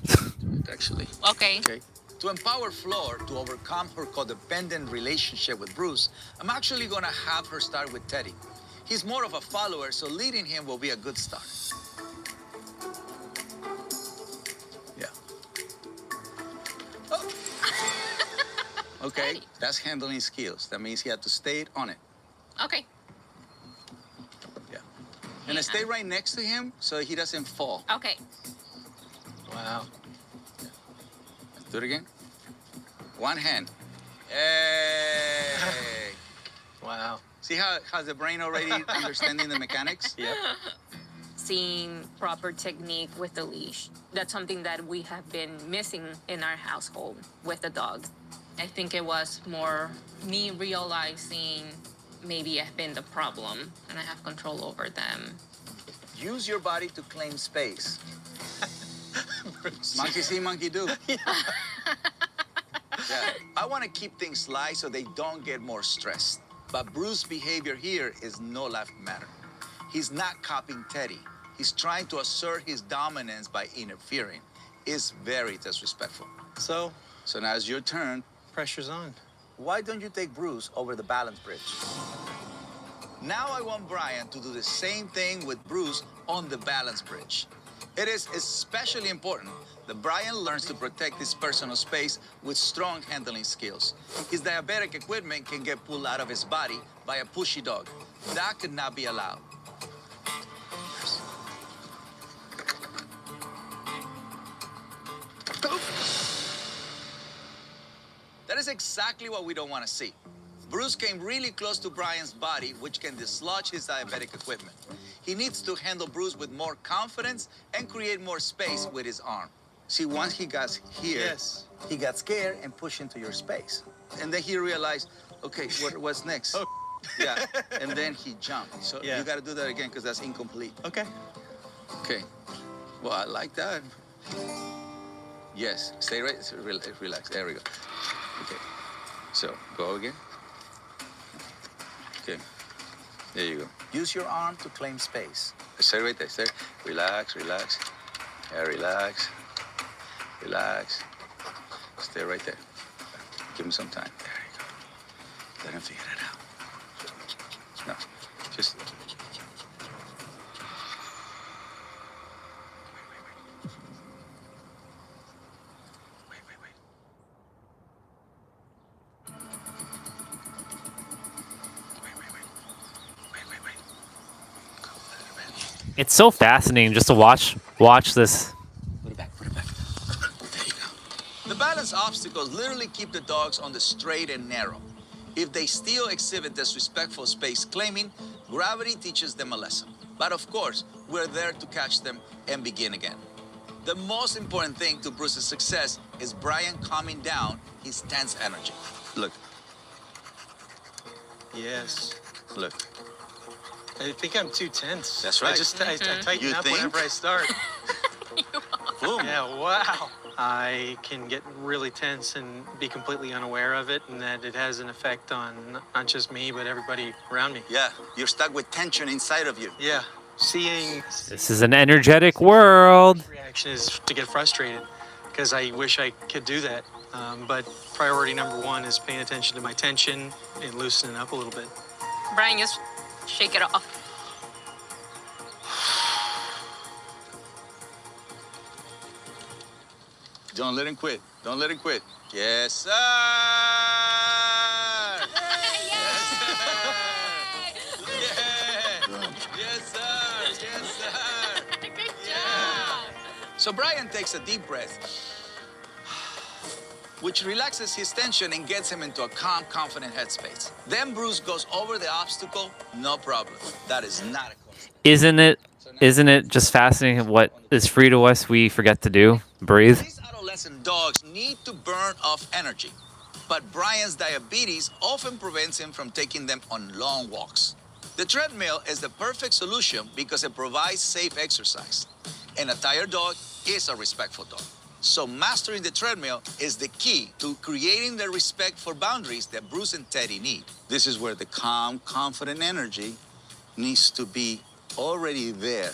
Actually. Okay. Okay. To empower Flor to overcome her codependent relationship with Bruce, I'm actually going to have her start with Teddy. He's more of a follower, so leading him will be a good start. Yeah. Oh. Okay, Teddy. that's handling skills. That means he had to stay on it. Okay. Yeah. And I stay right next to him so he doesn't fall. Okay. Wow. Yeah. Let's do it again. One hand. Hey. Wow. See how has the brain already understanding the mechanics? Yep. Seeing proper technique with the leash. That's something that we have been missing in our household with the dog. I think it was more me realizing maybe I've been the problem and I have control over them. Use your body to claim space. Monkey see, monkey do. Yeah. I want to keep things light so they don't get more stressed. But Bruce's behavior here is no laughing matter. He's not copying Teddy. He's trying to assert his dominance by interfering. It's very disrespectful. So now it's your turn. Pressure's on. Why don't you take Bruce over the balance bridge? Now I want Brian to do the same thing with Bruce on the balance bridge. It is especially important that Brian learns to protect his personal space with strong handling skills. His diabetic equipment can get pulled out of his body by a pushy dog. That could not be allowed. That is exactly what we don't want to see. Bruce came really close to Brian's body, which can dislodge his diabetic equipment. He needs to handle Bruce with more confidence and create more space with his arm. See, once he got here, he got scared and pushed into your space. And then he realized, okay, what's next? Oh. Yeah, and then he jumped. So you got to do that again because that's incomplete. Okay. Okay. Well, I like that. Yes, stay right, relax. There we go. Okay, so go again. Okay, there you go. Use your arm to claim space. Stay right there, stay. Relax, relax. Yeah, relax. Relax. Stay right there. Give him some time. There you go. Let him figure it out. No, just... It's so fascinating just to watch this. Put it back, put it back. There you go. The balance obstacles literally keep the dogs on the straight and narrow. If they still exhibit disrespectful space claiming, gravity teaches them a lesson. But of course, we're there to catch them and begin again. The most important thing to Bruce's success is Brian calming down his tense energy. Look. Yes. Look. I think I'm too tense. That's right. I tighten You up think? whenever I start. Boom. Yeah, wow. I can get really tense and be completely unaware of it, and that it has an effect on not just me, but everybody around me. Yeah, you're stuck with tension inside of you. Yeah, seeing This is an energetic world. reaction is to get frustrated, because I wish I could do that. But priority number one is paying attention to my tension and loosening up a little bit. Brian, just shake it off. Don't let him quit. Don't let him quit. Yes, sir. Yes, sir. Yeah. Yes, sir. Yes, sir. Good job. So Brian takes a deep breath, which relaxes his tension and gets him into a calm, confident headspace. Then Bruce goes over the obstacle, no problem. That is not a coincidence. Isn't it just fascinating what is free to us we forget to do? Breathe. These adolescent dogs need to burn off energy, but Brian's diabetes often prevents him from taking them on long walks. The treadmill is the perfect solution because it provides safe exercise, and a tired dog is a respectful dog. So mastering the treadmill is the key to creating the respect for boundaries that Bruce and Teddy need. This is where the calm, confident energy needs to be already there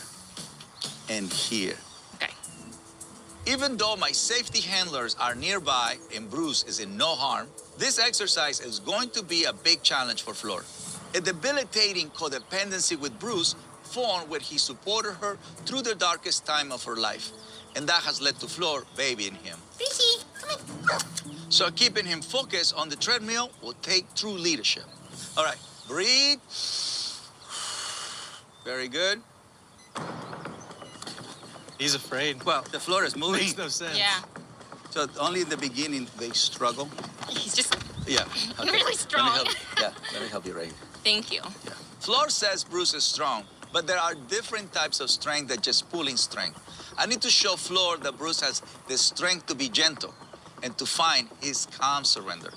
and here. Okay. Even though my safety handlers are nearby and Bruce is in no harm, this exercise is going to be a big challenge for Flor. A debilitating codependency with Bruce formed when he supported her through the darkest time of her life. And that has led to Flor babying him. Fishy, come on. So keeping him focused on the treadmill will take true leadership. All right, breathe. Very good. He's afraid. Well, the floor is moving. Makes no sense. Yeah. So only in the beginning they struggle. He's just Yeah. really strong. Let me help you right here. Thank you. Yeah. Flor says Bruce is strong, but there are different types of strength than just pulling strength. I need to show Flor that Bruce has the strength to be gentle and to find his calm surrender.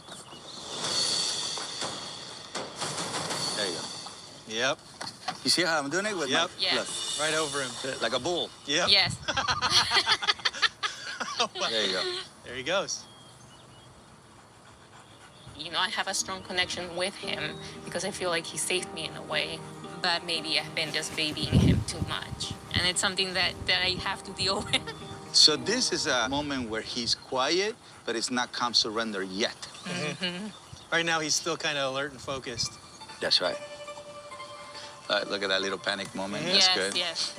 There you go. Yep. You see how I'm doing it with my Yes. look, Right over him. like a bull. Yep. Yes. There you go. There he goes. You know, I have a strong connection with him because I feel like he saved me in a way. But maybe I've been just babying him too much. And it's something that I have to deal with. So this is a moment where he's quiet, but it's not calm surrender yet. Mm-hmm. Right now, he's still kind of alert and focused. That's right. All right, look at that little panic moment. That's Yes, good. yes.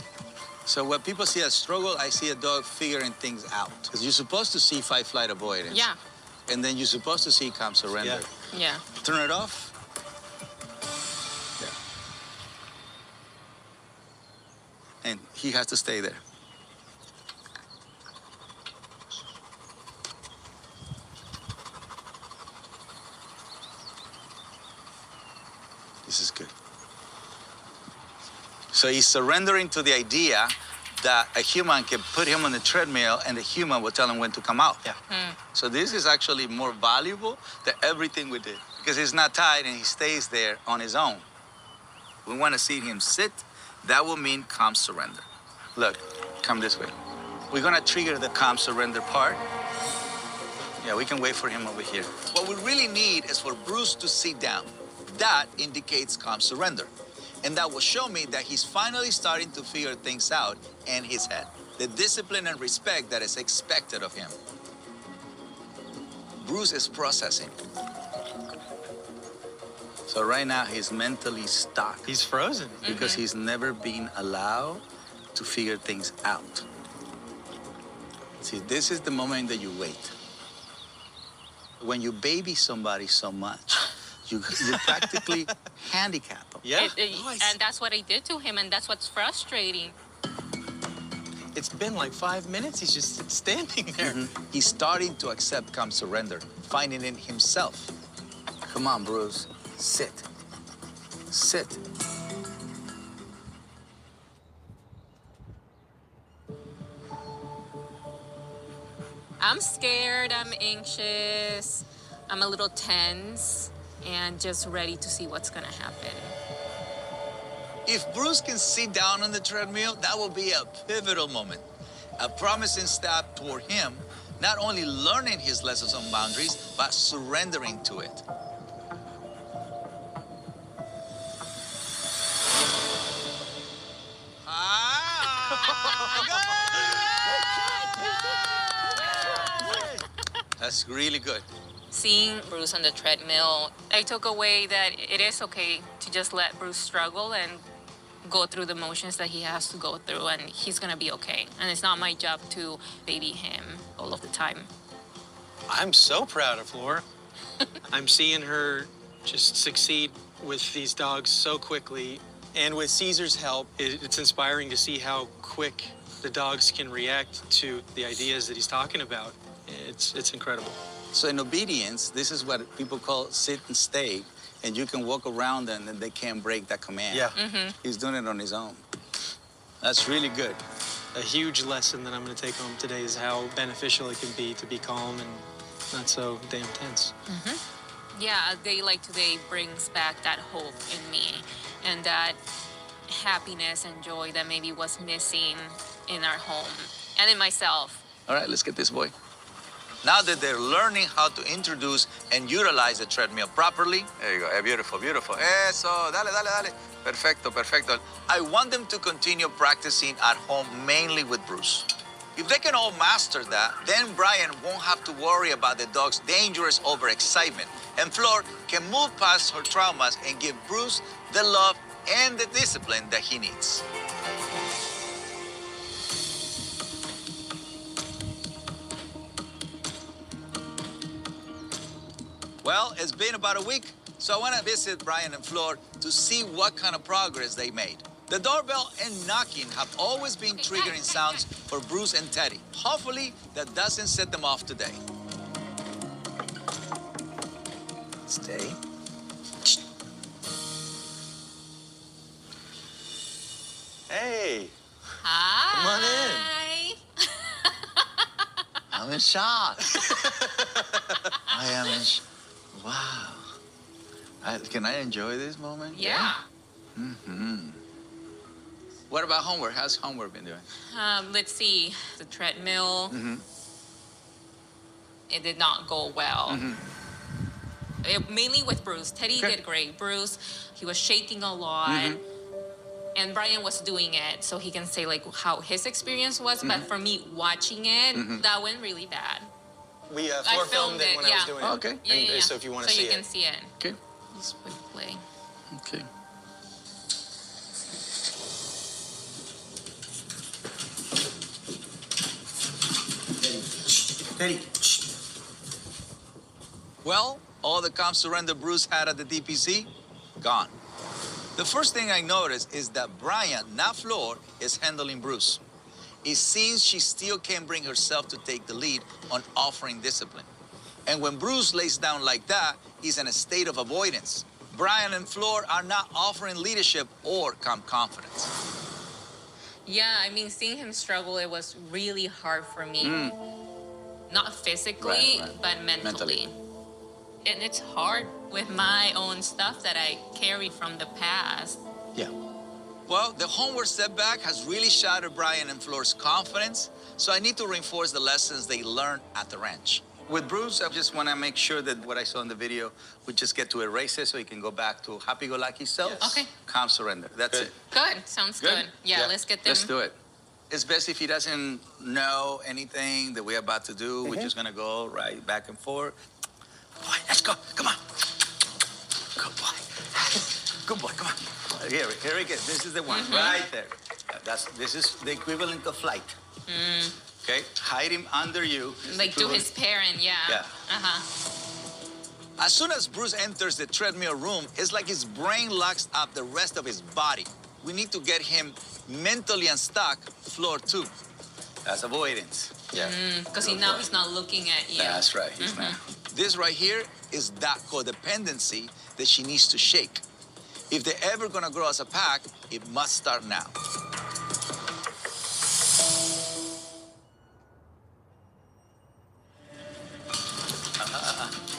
So when people see a struggle, I see a dog figuring things out. Because you're supposed to see fight, flight, avoidance. Yeah. And then you're supposed to see calm surrender. Yeah. Turn it off. Yeah. And he has to stay there. This is good. So he's surrendering to the idea that a human can put him on the treadmill and the human will tell him when to come out. Yeah. So this is actually more valuable than everything we did because he's not tied and he stays there on his own. We want to see him sit. That will mean calm surrender. Look, come this way. We're gonna trigger the calm surrender part. Yeah, we can wait for him over here. What we really need is for Bruce to sit down. That indicates calm surrender. And that will show me that he's finally starting to figure things out in his head. the discipline and respect that is expected of him. Bruce is processing. So right now, he's mentally stuck. He's frozen. Because he's never been allowed to figure things out. See, this is the moment that you wait. When you baby somebody so much, you practically handicap them. Yeah. And that's what I did to him, and that's what's frustrating. It's been like 5 minutes. He's just standing there. He's starting to accept calm surrender, finding it himself. Come on, Bruce. Sit. Sit. I'm scared, I'm anxious, I'm a little tense, and just ready to see what's gonna happen. If Bruce can sit down on the treadmill, that will be a pivotal moment. A promising step toward him, not only learning his lessons on boundaries, but surrendering to it. That's really good. Seeing Bruce on the treadmill, I took away that it is okay to just let Bruce struggle and go through the motions that he has to go through, and he's gonna be okay. And it's not my job to baby him all of the time. I'm so proud of Flor. I'm seeing her just succeed with these dogs so quickly. And with Caesar's help, it's inspiring to see how quick the dogs can react to the ideas that he's talking about. It's incredible. So in obedience, this is what people call sit and stay, and you can walk around them and they can't break that command. Yeah. He's doing it on his own. That's really good. A huge lesson that I'm going to take home today is how beneficial it can be to be calm and not so damn tense. Yeah, a day like today brings back that hope in me and that happiness and joy that maybe was missing in our home and in myself. All right, let's get this boy. Now that they're learning how to introduce and utilize the treadmill properly, there you go, beautiful, beautiful. Eso, dale, dale, dale. Perfecto, perfecto. I want them to continue practicing at home, mainly with Bruce. If they can all master that, then Brian won't have to worry about the dog's dangerous overexcitement, and Flor can move past her traumas and give Bruce the love and the discipline that he needs. Well, it's been about a week, so I want to visit Brian and Flor to see what kind of progress they made. The doorbell and knocking have always been triggering sounds for Bruce and Teddy. Hopefully, that doesn't set them off today. Stay. Hey. Hi. Come on in. I'm in shock. I am in shock. Wow. Can I enjoy this moment? Yeah. What about homework? How's homework been doing? Let's see. The treadmill, it did not go well. Mainly with Bruce. Teddy did great. Bruce, he was shaking a lot. And Brian was doing it, so he can say like how his experience was. But for me, watching it, that went really bad. We I filmed it when I was doing it. Okay. Yeah. So if you want to see So you can see it. Okay. Let's put play. Okay. Teddy. Well, all the calm surrender Bruce had at the DPC, gone. The first thing I noticed is that Brian, not Flor, is handling Bruce. It seems she still can't bring herself to take the lead on offering discipline. And when Bruce lays down like that, he's in a state of avoidance. Brian and Flor are not offering leadership or calm confidence. Yeah, I mean, seeing him struggle, it was really hard for me. Not physically, but mentally. And it's hard with my own stuff that I carry from the past. Yeah. Well, the homework setback has really shattered Brian and Flor's confidence, so I need to reinforce the lessons they learned at the ranch. With Bruce, I just want to make sure that what I saw in the video, we just get to erase it so he can go back to happy-go-lucky self. Okay. Calm surrender. That's it. Good. Sounds good. Yeah, let's get them. Let's do it. It's best if he doesn't know anything that we're about to do. We're just gonna go right back and forth. Boy, let's go. Come on. Good boy. Good boy. Come on. Here he gets. This is the one right there. This is the equivalent of flight. Okay. Hide him under you. Like to his parent, yeah. Yeah. As soon as Bruce enters the treadmill room, it's like his brain locks up the rest of his body. We need to get him mentally unstuck, floor 2. That's avoidance. Yeah. Because now he's not looking at you. That's right. He's not. This right here is that codependency that she needs to shake. If they're ever gonna grow as a pack, it must start now.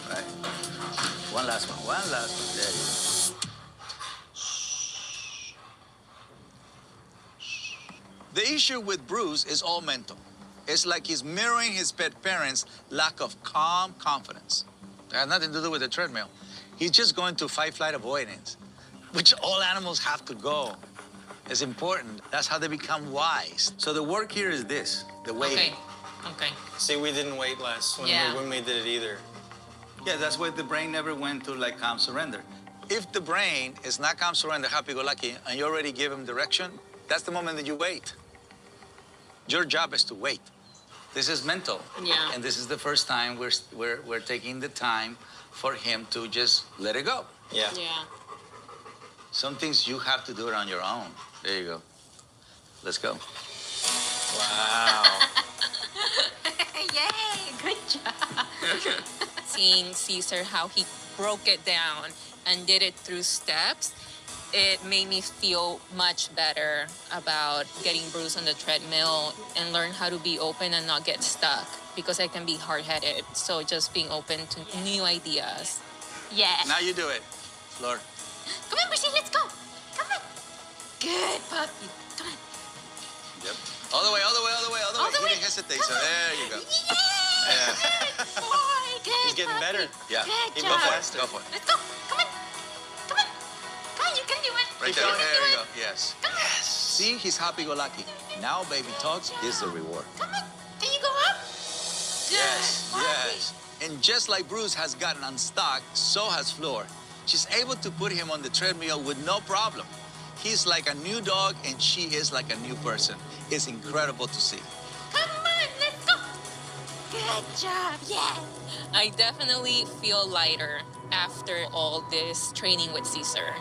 Right. One last one. There you go. The issue with Bruce is all mental. It's like he's mirroring his pet parents' lack of calm confidence. It has nothing to do with the treadmill. He's just going to fight-flight avoidance, which all animals have to go. It's important. That's how they become wise. So the work here is this, the waiting. Okay. See, we didn't wait last when we did it either. Yeah, that's why the brain never went to like calm surrender. If the brain is not calm surrender, happy-go-lucky, and you already give him direction, that's the moment that you wait. Your job is to wait. This is mental. Yeah. And this is the first time we're taking the time for him to just let it go. Yeah. Yeah. Some things you have to do it on your own. There you go. Let's go. Wow. Yay, good job. Seeing Caesar, how he broke it down and did it through steps, it made me feel much better about getting Bruce on the treadmill and learn how to be open and not get stuck, because I can be hard-headed. So just being open to new ideas. Yeah. Now you do it, Flor. Come on, Brucey, let's go. Come on. Good puppy. Come on. Yep. All the way. He didn't hesitate, so there you go. Yeah. Boy, good. He's getting puppy. better. Yeah. Good Go job. for it. Go for it. Let's go. Come on. Come on. Come on, you can do it. Right there. There you go. Yes. Yes. See, he's happy-go-lucky. Now, baby talks is the reward. Come on. Can you go up? Good. Yes. And just like Bruce has gotten unstuck, so has Flor. She's able to put him on the treadmill with no problem. He's like a new dog, and she is like a new person. It's incredible to see. Come on, let's go. Good job, yeah. I definitely feel lighter after all this training with Caesar.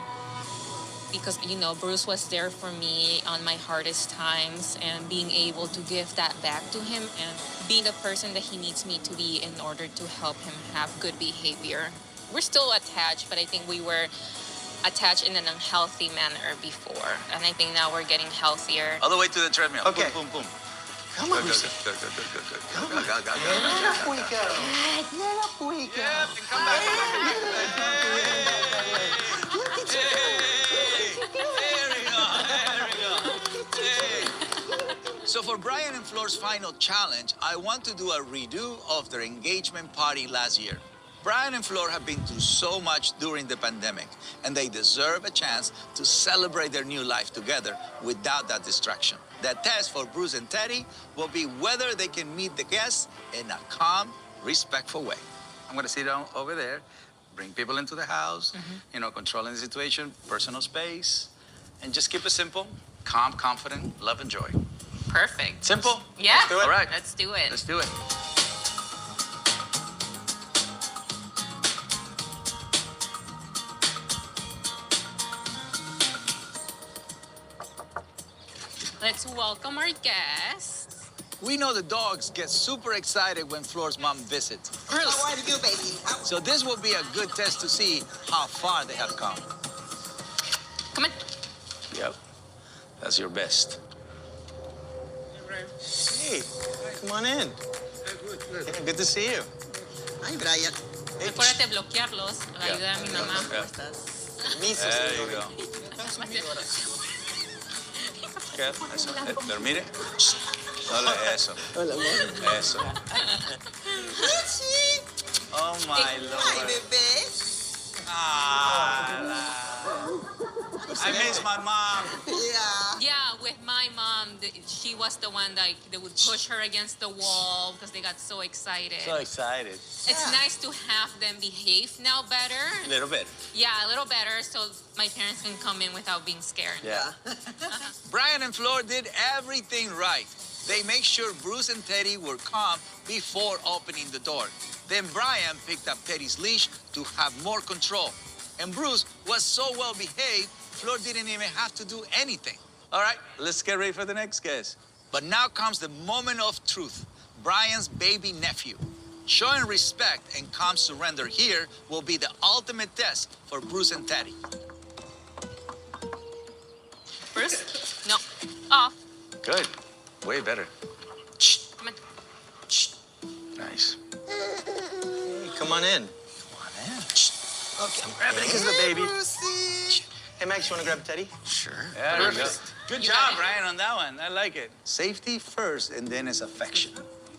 Because, Bruce was there for me on my hardest times, and being able to give that back to him and being the person that he needs me to be in order to help him have good behavior. We're still attached, but I think we were attached in an unhealthy manner before. And I think now we're getting healthier. All the way to the treadmill. Okay. Boom, boom, boom. Come on, Good. Come on. Go. Nena puica. Yeah, and come back. So for Brian and Flor's final challenge, I want to do a redo of their engagement party last year. Brian and Flor have been through so much during the pandemic, and they deserve a chance to celebrate their new life together without that distraction. The test for Bruce and Teddy will be whether they can meet the guests in a calm, respectful way. I'm gonna sit down over there, bring people into the house, controlling the situation, personal space, and just keep it simple, calm, confident, love, and joy. Perfect. Simple? Yeah. Let's do it. All right. Let's do it. Let's do it. Let's welcome our guests. We know the dogs get super excited when Flor's mom visits. Bruce. How do you do, baby? So this will be a good test to see how far they have come. Come on. Yep. That's your best. Hey, come on in. Yeah, good to see you. Hi, Brian. Recuérdate bloquearlos. Para ayudar a mi mamá. There you go. Eso. Pero mire. Eso. Hola, amor. Eso. Oh, my Lord. Hi, bebé. I miss my mom. Yeah. Yeah, with my mom, she was the one that they would push her against the wall because they got so excited. So excited. It's nice to have them behave now better. A little bit. Yeah, a little better, so my parents can come in without being scared. Yeah. Brian and Flor did everything right. They make sure Bruce and Teddy were calm before opening the door. Then Brian picked up Teddy's leash to have more control. And Bruce was so well behaved, Flor didn't even have to do anything. All right, let's get ready for the next guest. But now comes the moment of truth. Brian's baby nephew. Showing respect and calm surrender here will be the ultimate test for Bruce and Teddy. Bruce? No. Off. Good. Way better. Come on. Nice. Hey, come on in. Come on in. Okay, I'm grabbing it because of the baby. Hey, Max, you want to grab Teddy? Sure. Yeah, there you go. Good job, Brian, on that one. I like it. Safety first, and then it's affection.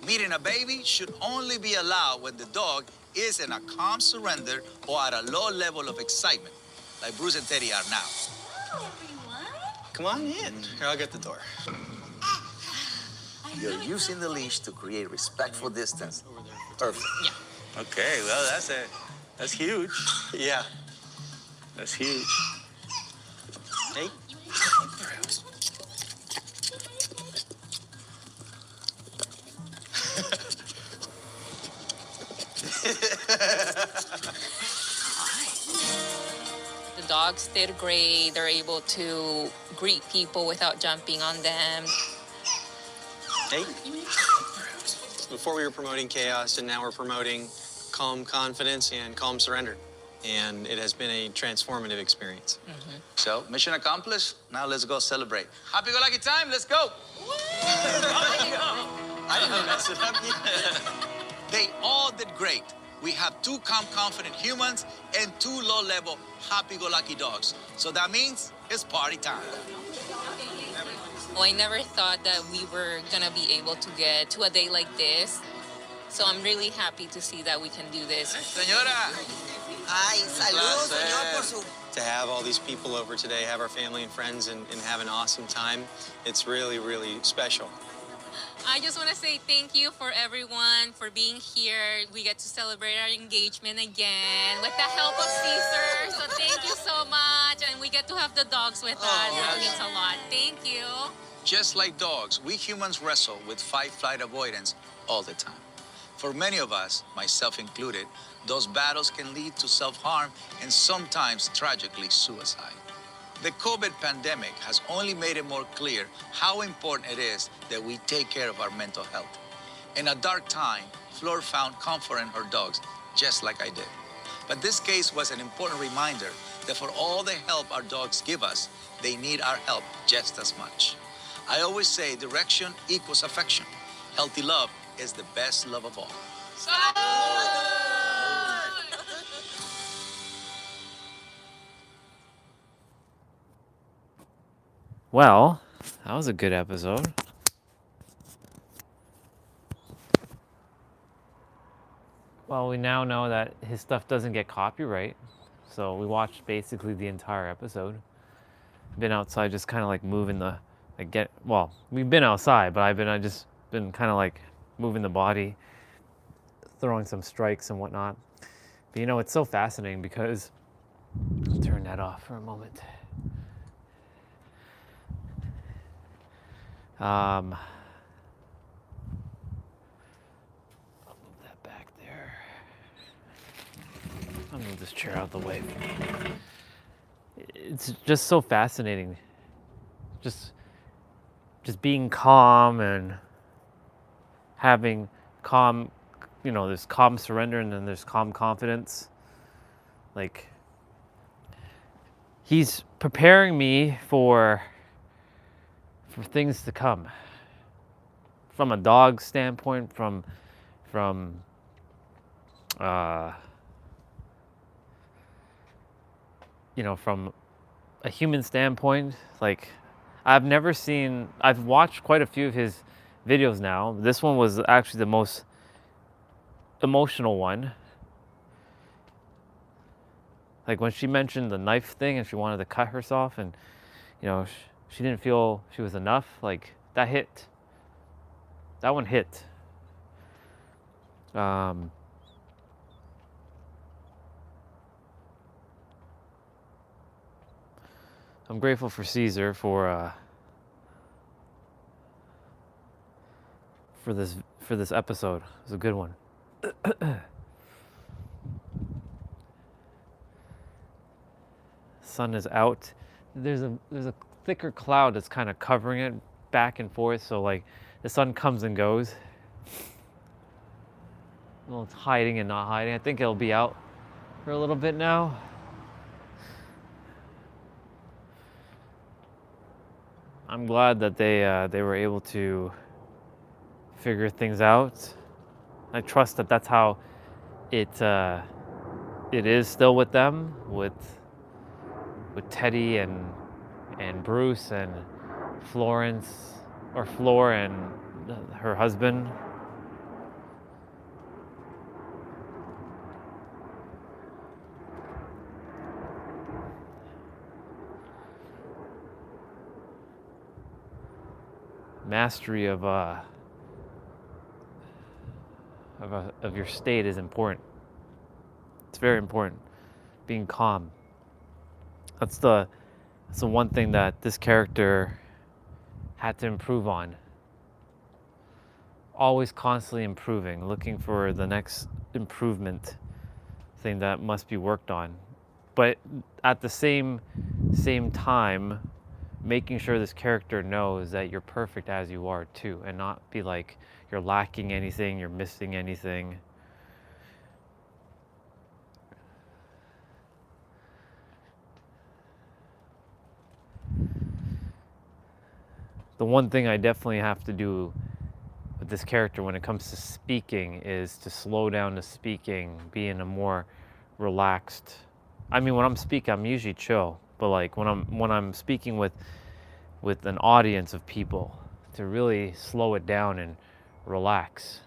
Meeting a baby should only be allowed when the dog is in a calm surrender or at a low level of excitement, like Bruce and Teddy are now. Come on in. Here, I'll get the door. You're using the leash to create respectful distance. Perfect. Yeah. Okay, well, that's huge. Yeah. That's huge. Hey. The dogs did great. They're able to greet people without jumping on them. Hey. Before we were promoting chaos, and now we're promoting calm confidence and calm surrender. And it has been a transformative experience. Mm-hmm. So, mission accomplished. Now let's go celebrate. Happy-go-lucky time. Let's go. I didn't mess it up. They all did great. We have 2 calm, confident humans and 2 low-level, happy-go-lucky dogs. So that means it's party time. Well, I never thought that we were gonna be able to get to a day like this. So I'm really happy to see that we can do this. Señora. Ay, saludos, señor, por su... To have all these people over today, have our family and friends, and have an awesome time, it's really, really special. I just want to say thank you for everyone for being here. We get to celebrate our engagement again with the help of Caesar. So thank you so much. And we get to have the dogs with us. That means a lot. Thank you. Just like dogs, we humans wrestle with fight-flight avoidance all the time. For many of us, myself included, those battles can lead to self-harm and sometimes tragically suicide. The COVID pandemic has only made it more clear how important it is that we take care of our mental health. In a dark time, Flor found comfort in her dogs, just like I did. But this case was an important reminder that for all the help our dogs give us, they need our help just as much. I always say direction equals affection. Healthy love is the best love of all. Well, that was a good episode. Well, we now know that his stuff doesn't get copyright, so we watched basically the entire episode. Been outside just kind of like moving the, we've been outside, but I just been kind of like moving the body, throwing some strikes and whatnot. But you know, it's so fascinating because, I'll turn that off for a moment. I'll move that back there. I'll move this chair out of the way. It's just so fascinating. Just being calm and having calm, you know, there's calm surrender and then there's calm confidence. Like, he's preparing me for things to come. From a dog standpoint, from you know, from a human standpoint. Like, I've watched quite a few of his videos now. This one was actually the most emotional one. Like when she mentioned the knife thing and she wanted to cut herself and, you know, she didn't feel she was enough. Like, That hit. That one hit. I'm grateful for Caesar for this episode. It was a good one. Sun is out. There's a thicker cloud that's kind of covering it back and forth, so like the sun comes and goes. Well, it's hiding and not hiding. I think it'll be out for a little bit now. I'm glad that they were able to figure things out. I trust that that's how it is still with them, with Teddy and Bruce and Florence, or Flor and her husband. Mastery of your state is important. It's very important. Being calm. That's the one thing that this character had to improve on. Always constantly improving, looking for the next improvement thing that must be worked on. But at the same time, making sure this character knows that you're perfect as you are too, and not be like you're lacking anything, you're missing anything. The one thing I definitely have to do with this character when it comes to speaking is to slow down the speaking, be in a more relaxed. I mean, when I'm speaking, I'm usually chill, but like when I'm speaking with an audience of people, to really slow it down and relax.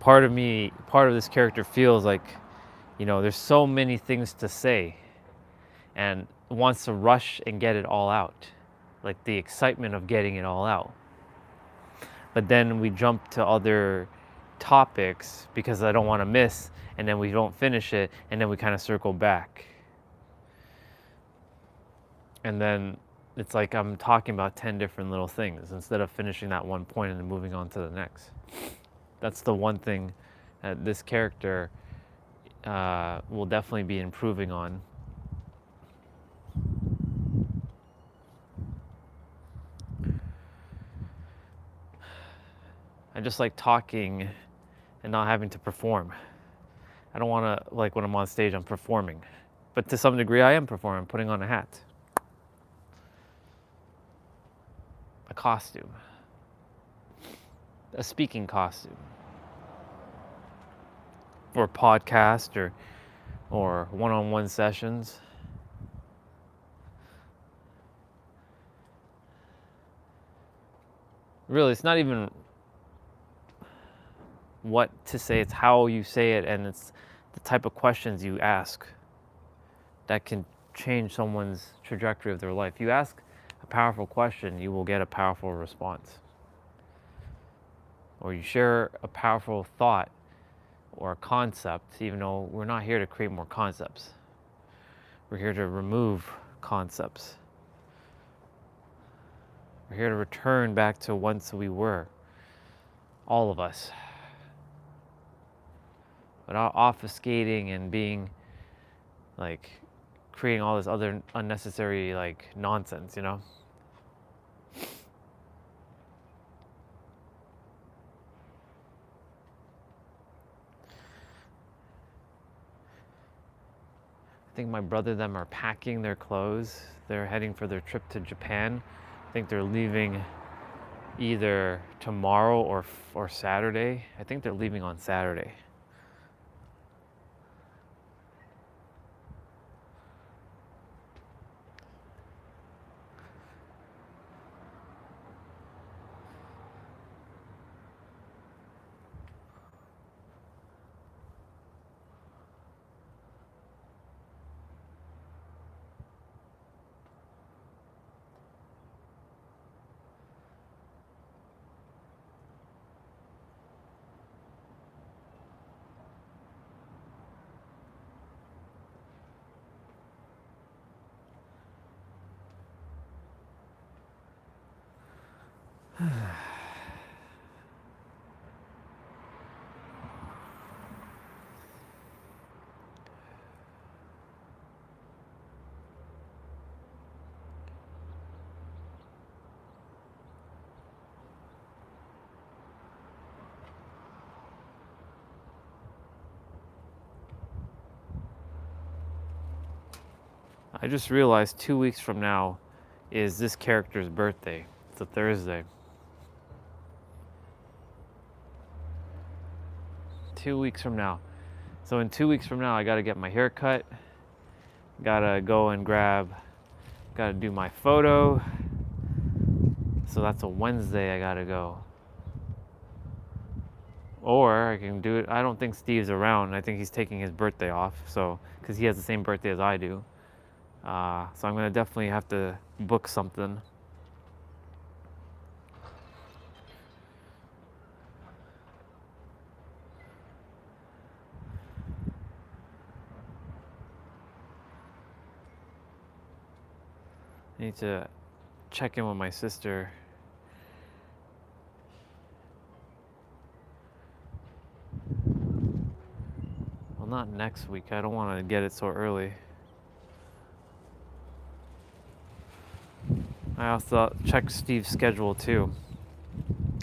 Part of this character feels like, there's so many things to say and wants to rush and get it all out, like the excitement of getting it all out. But then we jump to other topics because I don't want to miss, and then we don't finish it, and then we kind of circle back. And then it's like I'm talking about 10 different little things instead of finishing that one point and then moving on to the next. That's the one thing that this character will definitely be improving on. I just like talking and not having to perform. I don't want to, like when I'm on stage, I'm performing. But to some degree, I am performing, putting on a hat. A costume. A speaking costume. Or podcast or one-on-one sessions. Really, it's not even what to say, it's how you say it, and it's the type of questions you ask that can change someone's trajectory of their life. You ask a powerful question, you will get a powerful response. Or you share a powerful thought or a concept, even though we're not here to create more concepts. We're here to remove concepts. We're here to return back to whence we were. All of us. Without obfuscating and being like creating all this other unnecessary like nonsense, I think my brother and them are packing their clothes. They're heading for their trip to Japan. I think they're leaving either tomorrow or Saturday. I think they're leaving on Saturday. I just realized 2 weeks from now is this character's birthday. It's a Thursday. 2 weeks from now. So in 2 weeks from now, I gotta get my hair cut. Gotta go and gotta do my photo. So that's a Wednesday I gotta go. Or I can do it, I don't think Steve's around. I think he's taking his birthday off. So, because he has the same birthday as I do. So I'm gonna definitely have to book something. I need to check in with my sister. Well, not next week. I don't want to get it so early. I also check Steve's schedule too.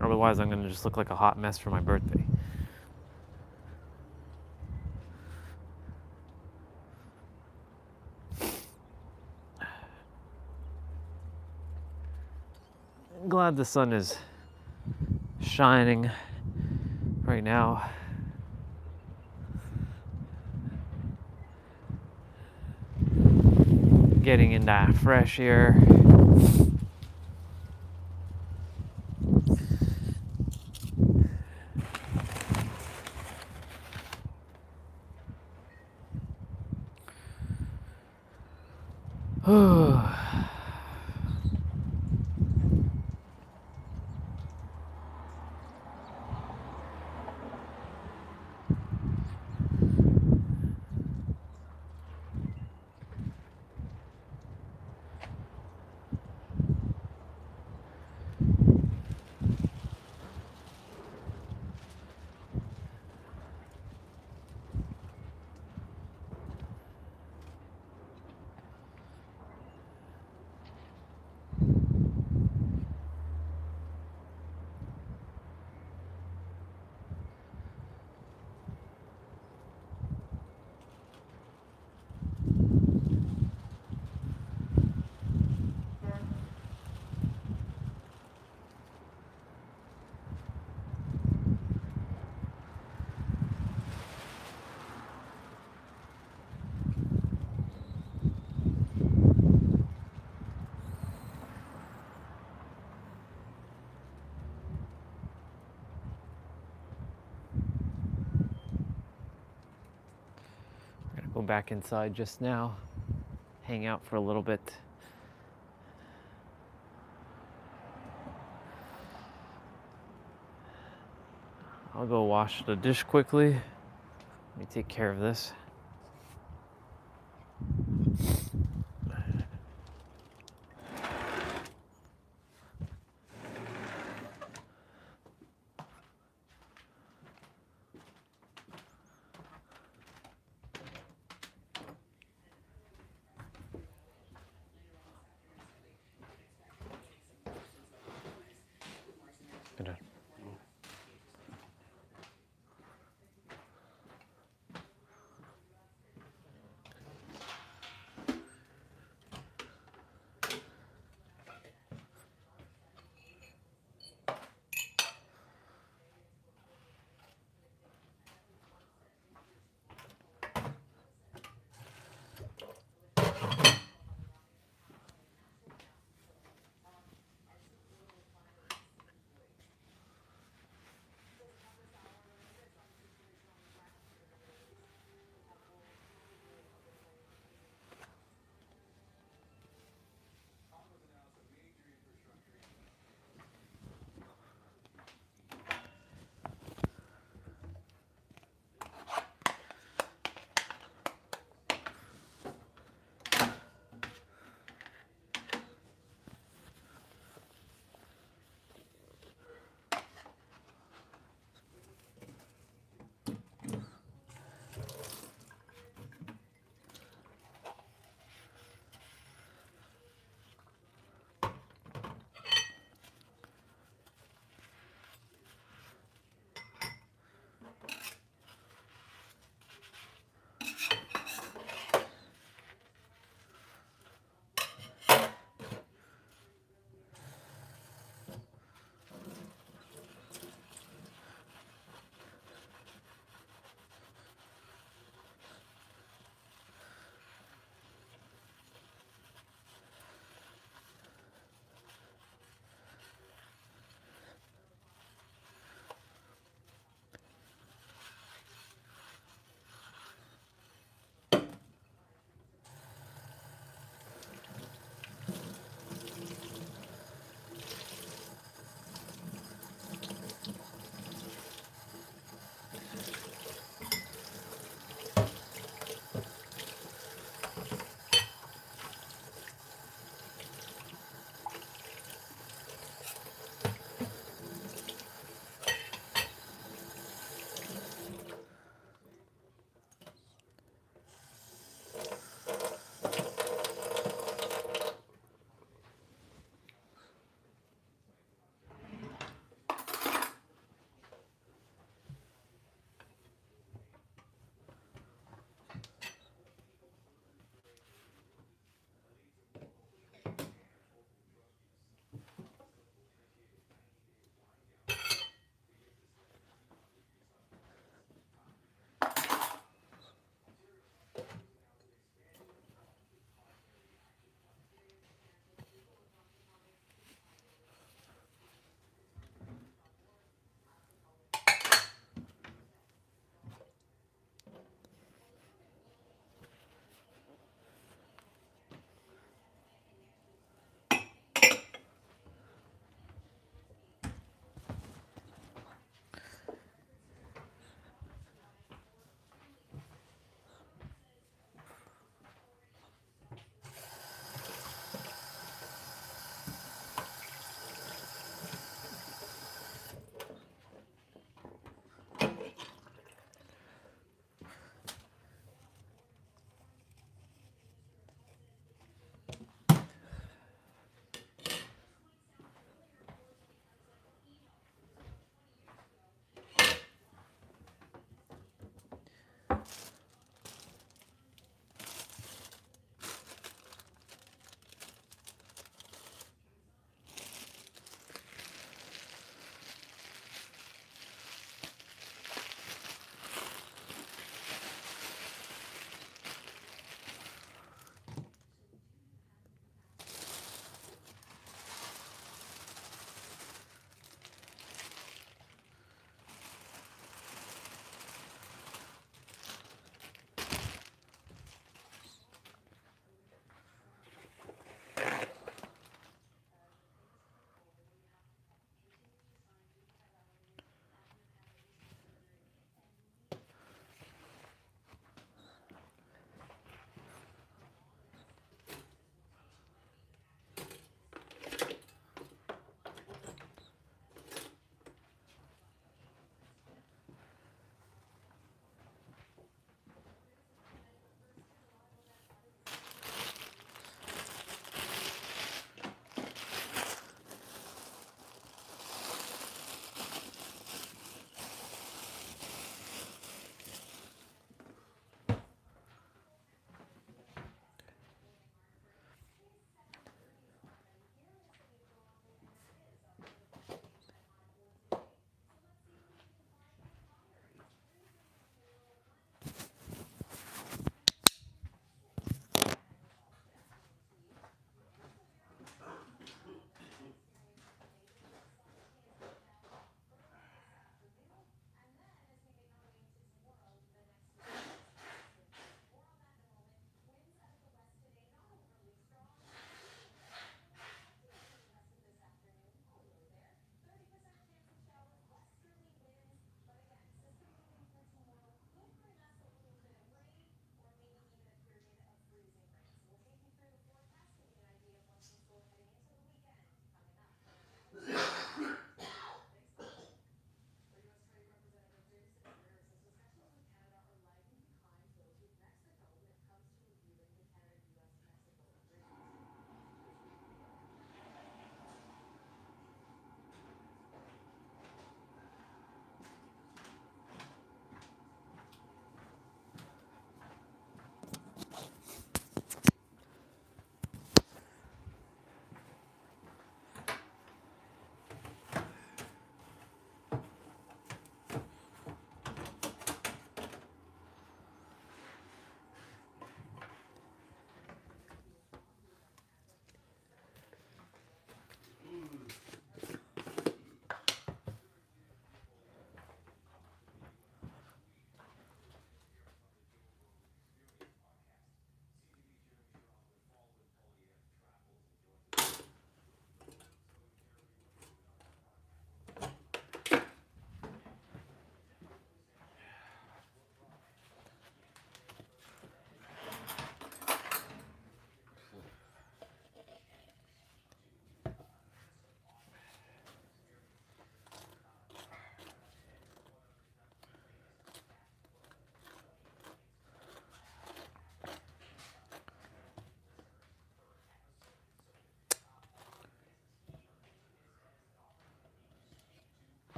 Otherwise, I'm going to just look like a hot mess for my birthday. I'm glad the sun is shining right now. Getting in that fresh air. Go back inside just now, hang out for a little bit. I'll go wash the dish quickly. Let me take care of this.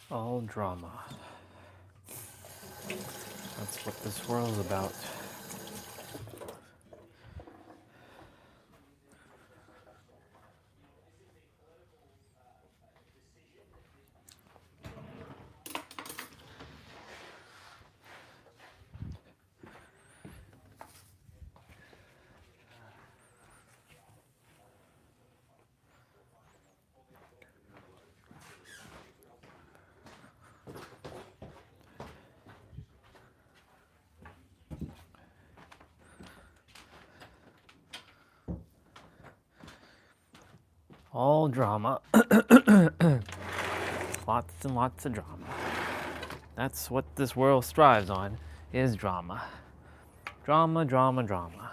All drama. That's what this world's about. All drama. Lots and lots of drama. That's what this world strives on, is drama. Drama, drama, drama.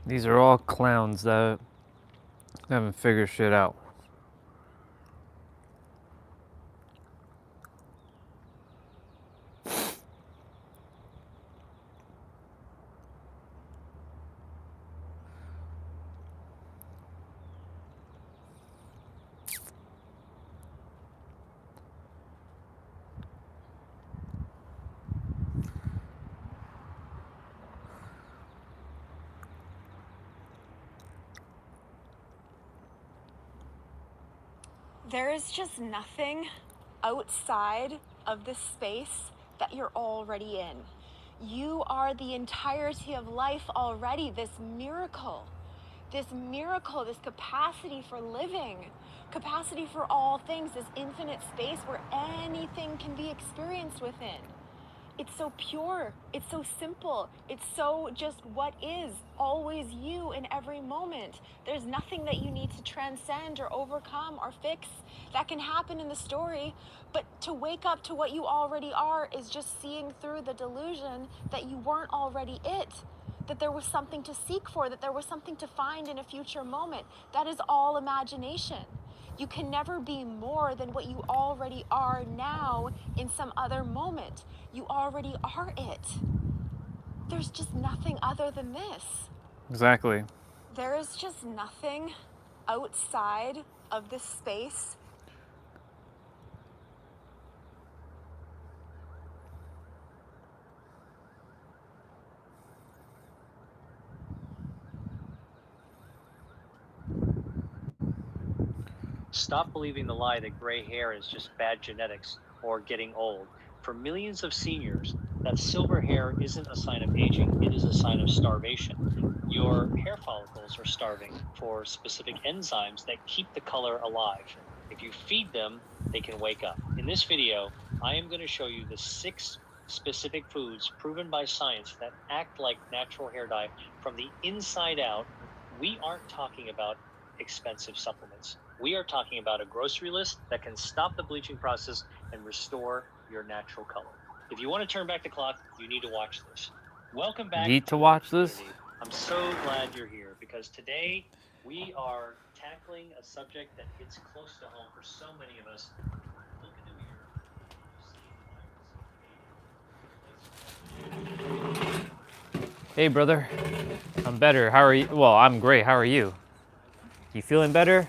These are all clowns that haven't figured shit out. There is just nothing outside of this space that you're already in. You are the entirety of life already, this miracle, this capacity for living, capacity for all things, this infinite space where anything can be experienced within. It's so pure, it's so simple, it's so just what is, always you in every moment. There's nothing that you need to transcend or overcome or fix that can happen in the story, but to wake up to what you already are is just seeing through the delusion that you weren't already it, that there was something to seek for, that there was something to find in a future moment. That is all imagination. You can never be more than what you already are now in some other moment. You already are it. There's just nothing other than this. Exactly. There is just nothing outside of this space. Stop believing the lie that gray hair is just bad genetics or getting old. For millions of seniors, that silver hair isn't a sign of aging, it is a sign of starvation. Your hair follicles are starving for specific enzymes that keep the color alive. If you feed them, they can wake up. In this video, I am going to show you the 6 specific foods proven by science that act like natural hair dye from the inside out. We aren't talking about expensive supplements. We are talking about a grocery list that can stop the bleaching process and restore your natural color. If you want to turn back the clock, you need to watch this. Welcome back Need to the watch this? community. I'm so glad you're here because today we are tackling a subject that hits close to home for so many of us. Look in the mirror. Hey, brother. I'm better. How are you? Well, I'm great. How are you? You feeling better?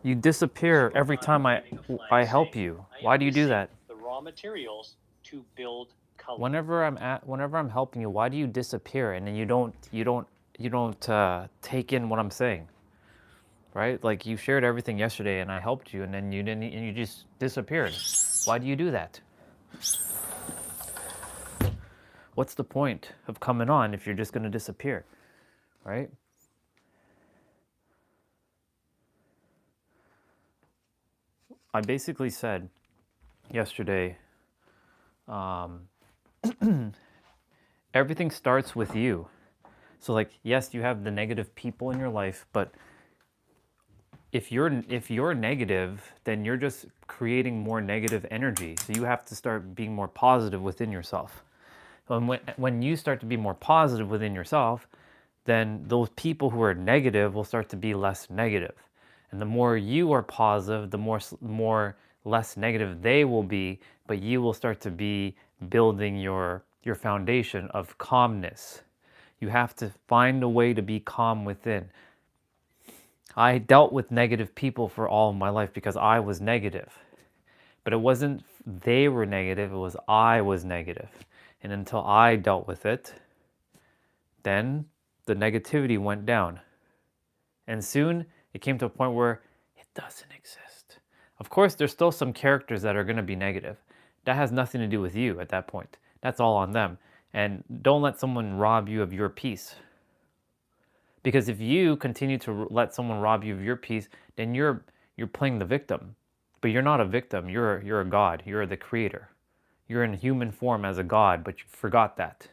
You disappear every time I help you. Why do you do that? The raw materials to build color. Whenever I'm helping you, why do you disappear and then you don't take in what I'm saying? Right? Like you shared everything yesterday and I helped you and then you didn't and you just disappeared. Why do you do that? What's the point of coming on if you're just going to disappear? Right? I basically said yesterday, everything starts with you. So like, yes, you have the negative people in your life, but if you're negative, then you're just creating more negative energy. So you have to start being more positive within yourself. And when you start to be more positive within yourself, then those people who are negative will start to be less negative. And the more you are positive, the more less negative they will be, but you will start to be building your foundation of calmness. You have to find a way to be calm within. I dealt with negative people for all of my life because I was negative. But it wasn't they were negative, it was I was negative. And until I dealt with it, then the negativity went down. And soon it came to a point where it doesn't exist. Of course, there's still some characters that are going to be negative. That has nothing to do with you at that point. That's all on them. And don't let someone rob you of your peace. Because if you continue to let someone rob you of your peace, then you're playing the victim. But you're not a victim. You're a god. You're the creator. You're in human form as a god, but you forgot that.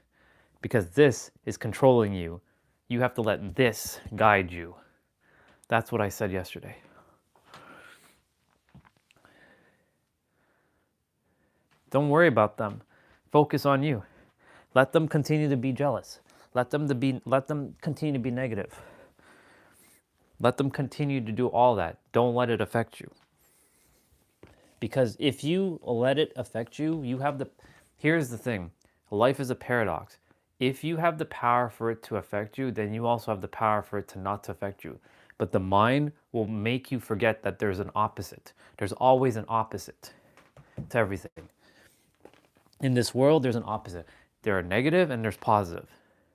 Because this is controlling you. You have to let this guide you. That's what I said yesterday. Don't worry about them. Focus on you. Let them continue to be jealous. Let them continue to be negative. Let them continue to do all that. Don't let it affect you. Because if you let it affect you, here's the thing. Life is a paradox. If you have the power for it to affect you, then you also have the power for it to not to affect you. But the mind will make you forget that there's an opposite. There's always an opposite to everything. In this world, there's an opposite. There are negative and there's positive.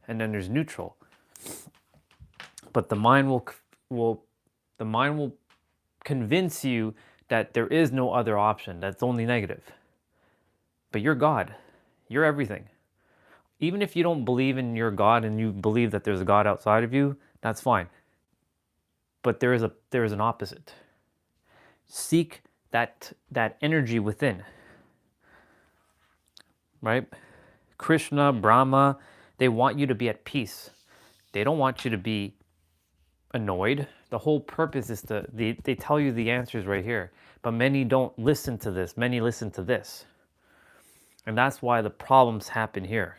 And then there's neutral. But the mind will convince you that there is no other option, that's only negative. But you're God. You're everything. Even if you don't believe in your God and you believe that there's a God outside of you, that's fine. But there is an opposite. Seek that energy within. Right? Krishna, Brahma, they want you to be at peace. They don't want you to be annoyed. The whole purpose is they tell you the answers right here. But many don't listen to this. Many listen to this. And that's why the problems happen here.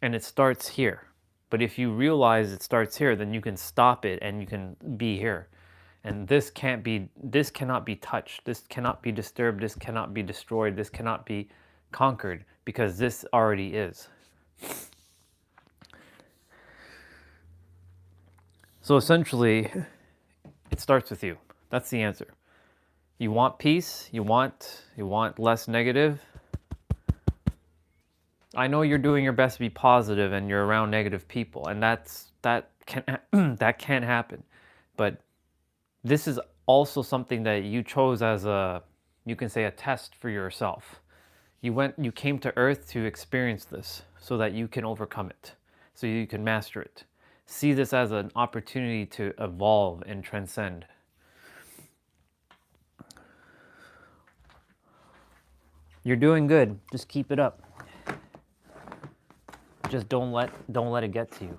And it starts here. But if you realize it starts here, then you can stop it and you can be here. And this cannot be touched. This cannot be disturbed. This cannot be destroyed. This cannot be conquered because this already is. So essentially, it starts with you. That's the answer. You want peace, you want less negative. I know you're doing your best to be positive and you're around negative people, and that can't happen. But this is also something that you chose as you can say a test for yourself. You came to Earth to experience this so that you can overcome it, so you can master it. See this as an opportunity to evolve and transcend. You're doing good. Just keep it up. Just don't let it get to you.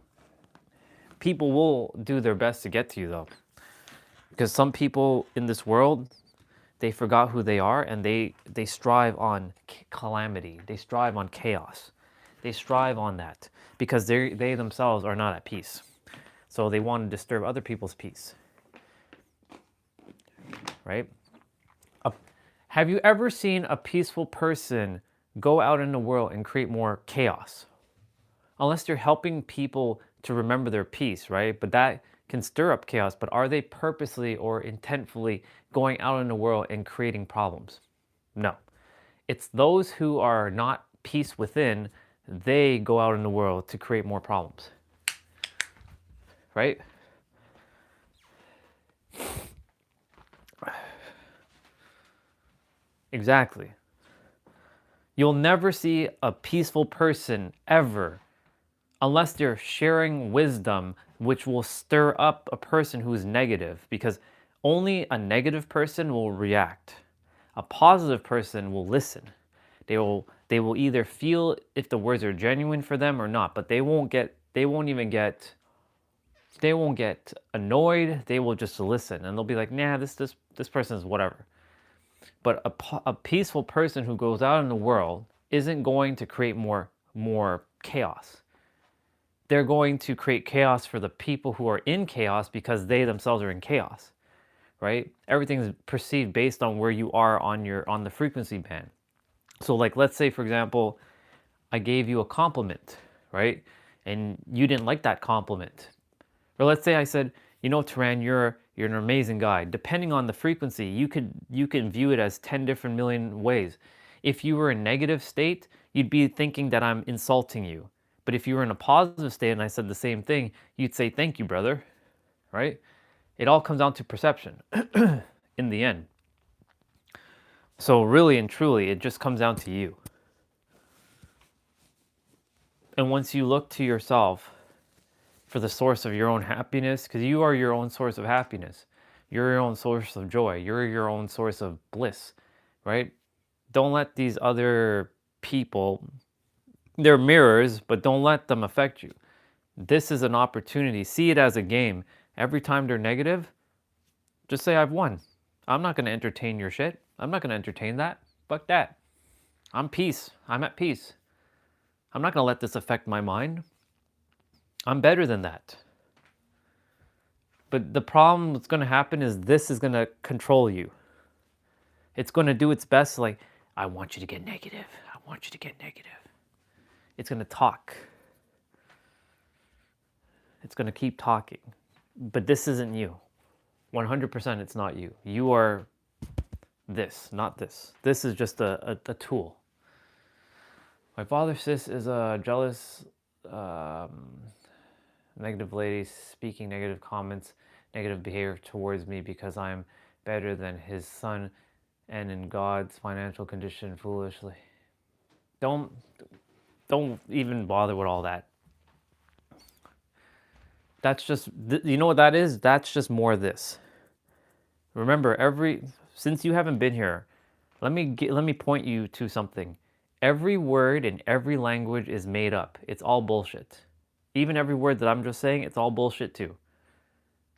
People will do their best to get to you though. Because some people in this world, they forgot who they are and they strive on calamity. They strive on chaos. They strive on that because they themselves are not at peace. So they want to disturb other people's peace. Right? Have you ever seen a peaceful person go out in the world and create more chaos? Unless you're helping people to remember their peace, right? But that can stir up chaos. But are they purposely or intentfully going out in the world and creating problems? No. It's those who are not peace within, they go out in the world to create more problems. Right? Exactly. You'll never see a peaceful person ever unless they're sharing wisdom, which will stir up a person who is negative, because only a negative person will react. A positive person will listen. They will either feel if the words are genuine for them or not, but they won't get annoyed. They will just listen and they'll be like, nah, this person is whatever. But a peaceful person who goes out in the world isn't going to create more chaos. They're going to create chaos for the people who are in chaos because they themselves are in chaos, right? Everything is perceived based on where you are on the frequency band. So like, let's say, for example, I gave you a compliment, right? And you didn't like that compliment. Or let's say I said, you know, Taran, you're an amazing guy. Depending on the frequency, you can view it as 10 different million ways. If you were in a negative state, you'd be thinking that I'm insulting you. But if you were in a positive state and I said the same thing, you'd say, thank you, brother, right? It all comes down to perception in the end. So really and truly, it just comes down to you. And once you look to yourself for the source of your own happiness, because you are your own source of happiness, you're your own source of joy, you're your own source of bliss, right? Don't let these other people, they're mirrors, but don't let them affect you. This is an opportunity. See it as a game. Every time they're negative, just say, I've won. I'm not going to entertain your shit. I'm not going to entertain that. Fuck that. I'm peace. I'm at peace. I'm not going to let this affect my mind. I'm better than that. But the problem that's going to happen is this is going to control you. It's going to do its best, like, I want you to get negative. I want you to get negative. It's going to talk. It's going to keep talking. But this isn't you. 100% it's not you. You are this, not this. This is just a tool. My father, sis, is a jealous, negative lady speaking negative comments, negative behavior towards me because I'm better than his son and in God's financial condition foolishly. Don't even bother with all that. That's just, you know what that is? That's just more of this. Remember, since you haven't been here, let me point you to something. Every word in every language is made up. It's all bullshit. Even every word that I'm just saying, it's all bullshit too.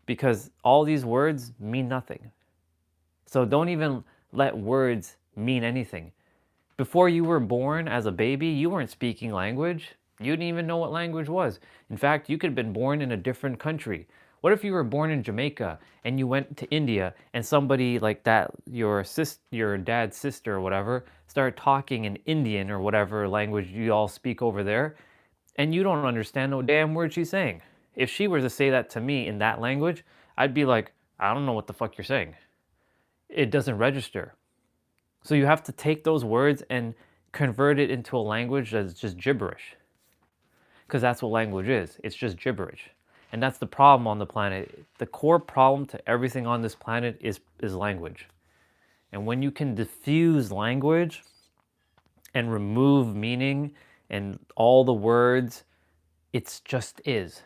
Because all these words mean nothing. So don't even let words mean anything. Before you were born as a baby, you weren't speaking language. You didn't even know what language was. In fact, you could have been born in a different country. What if you were born in Jamaica and you went to India and somebody like that, your dad's sister or whatever, started talking in Indian or whatever language you all speak over there, and you don't understand no damn word she's saying. If she were to say that to me in that language, I'd be like, I don't know what the fuck you're saying. It doesn't register. So you have to take those words and convert it into a language that's just gibberish. Because that's what language is. It's just gibberish. And that's the problem on the planet. The core problem to everything on this planet is language. And when you can diffuse language and remove meaning and all the words, it's just is.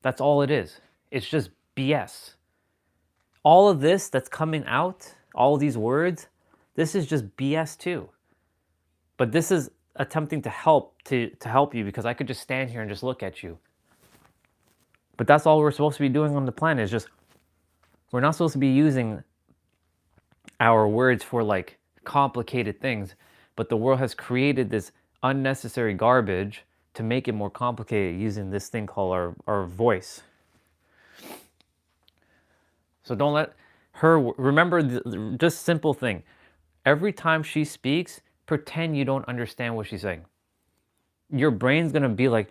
That's all it is. It's just BS. All of this that's coming out, all of these words, this is just BS too. But this is attempting to help you, because I could just stand here and just look at you. But that's all we're supposed to be doing on the planet, is just, we're not supposed to be using our words for like complicated things, but the world has created this unnecessary garbage to make it more complicated using this thing called our voice. So don't let her, remember just simple thing. Every time she speaks, pretend you don't understand what she's saying. Your brain's going to be like,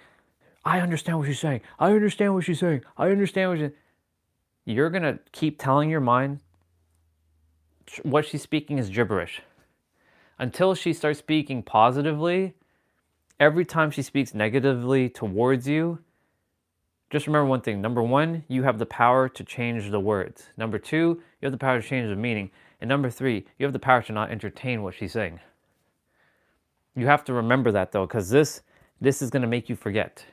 I understand what she's saying. I understand what she's saying. I understand what she's saying. You're going to keep telling your mind what she's speaking is gibberish. Until she starts speaking positively, every time she speaks negatively towards you, just remember one thing. Number one, you have the power to change the words. Number two, you have the power to change the meaning. And number three, you have the power to not entertain what she's saying. You have to remember that though, because this is going to make you forget.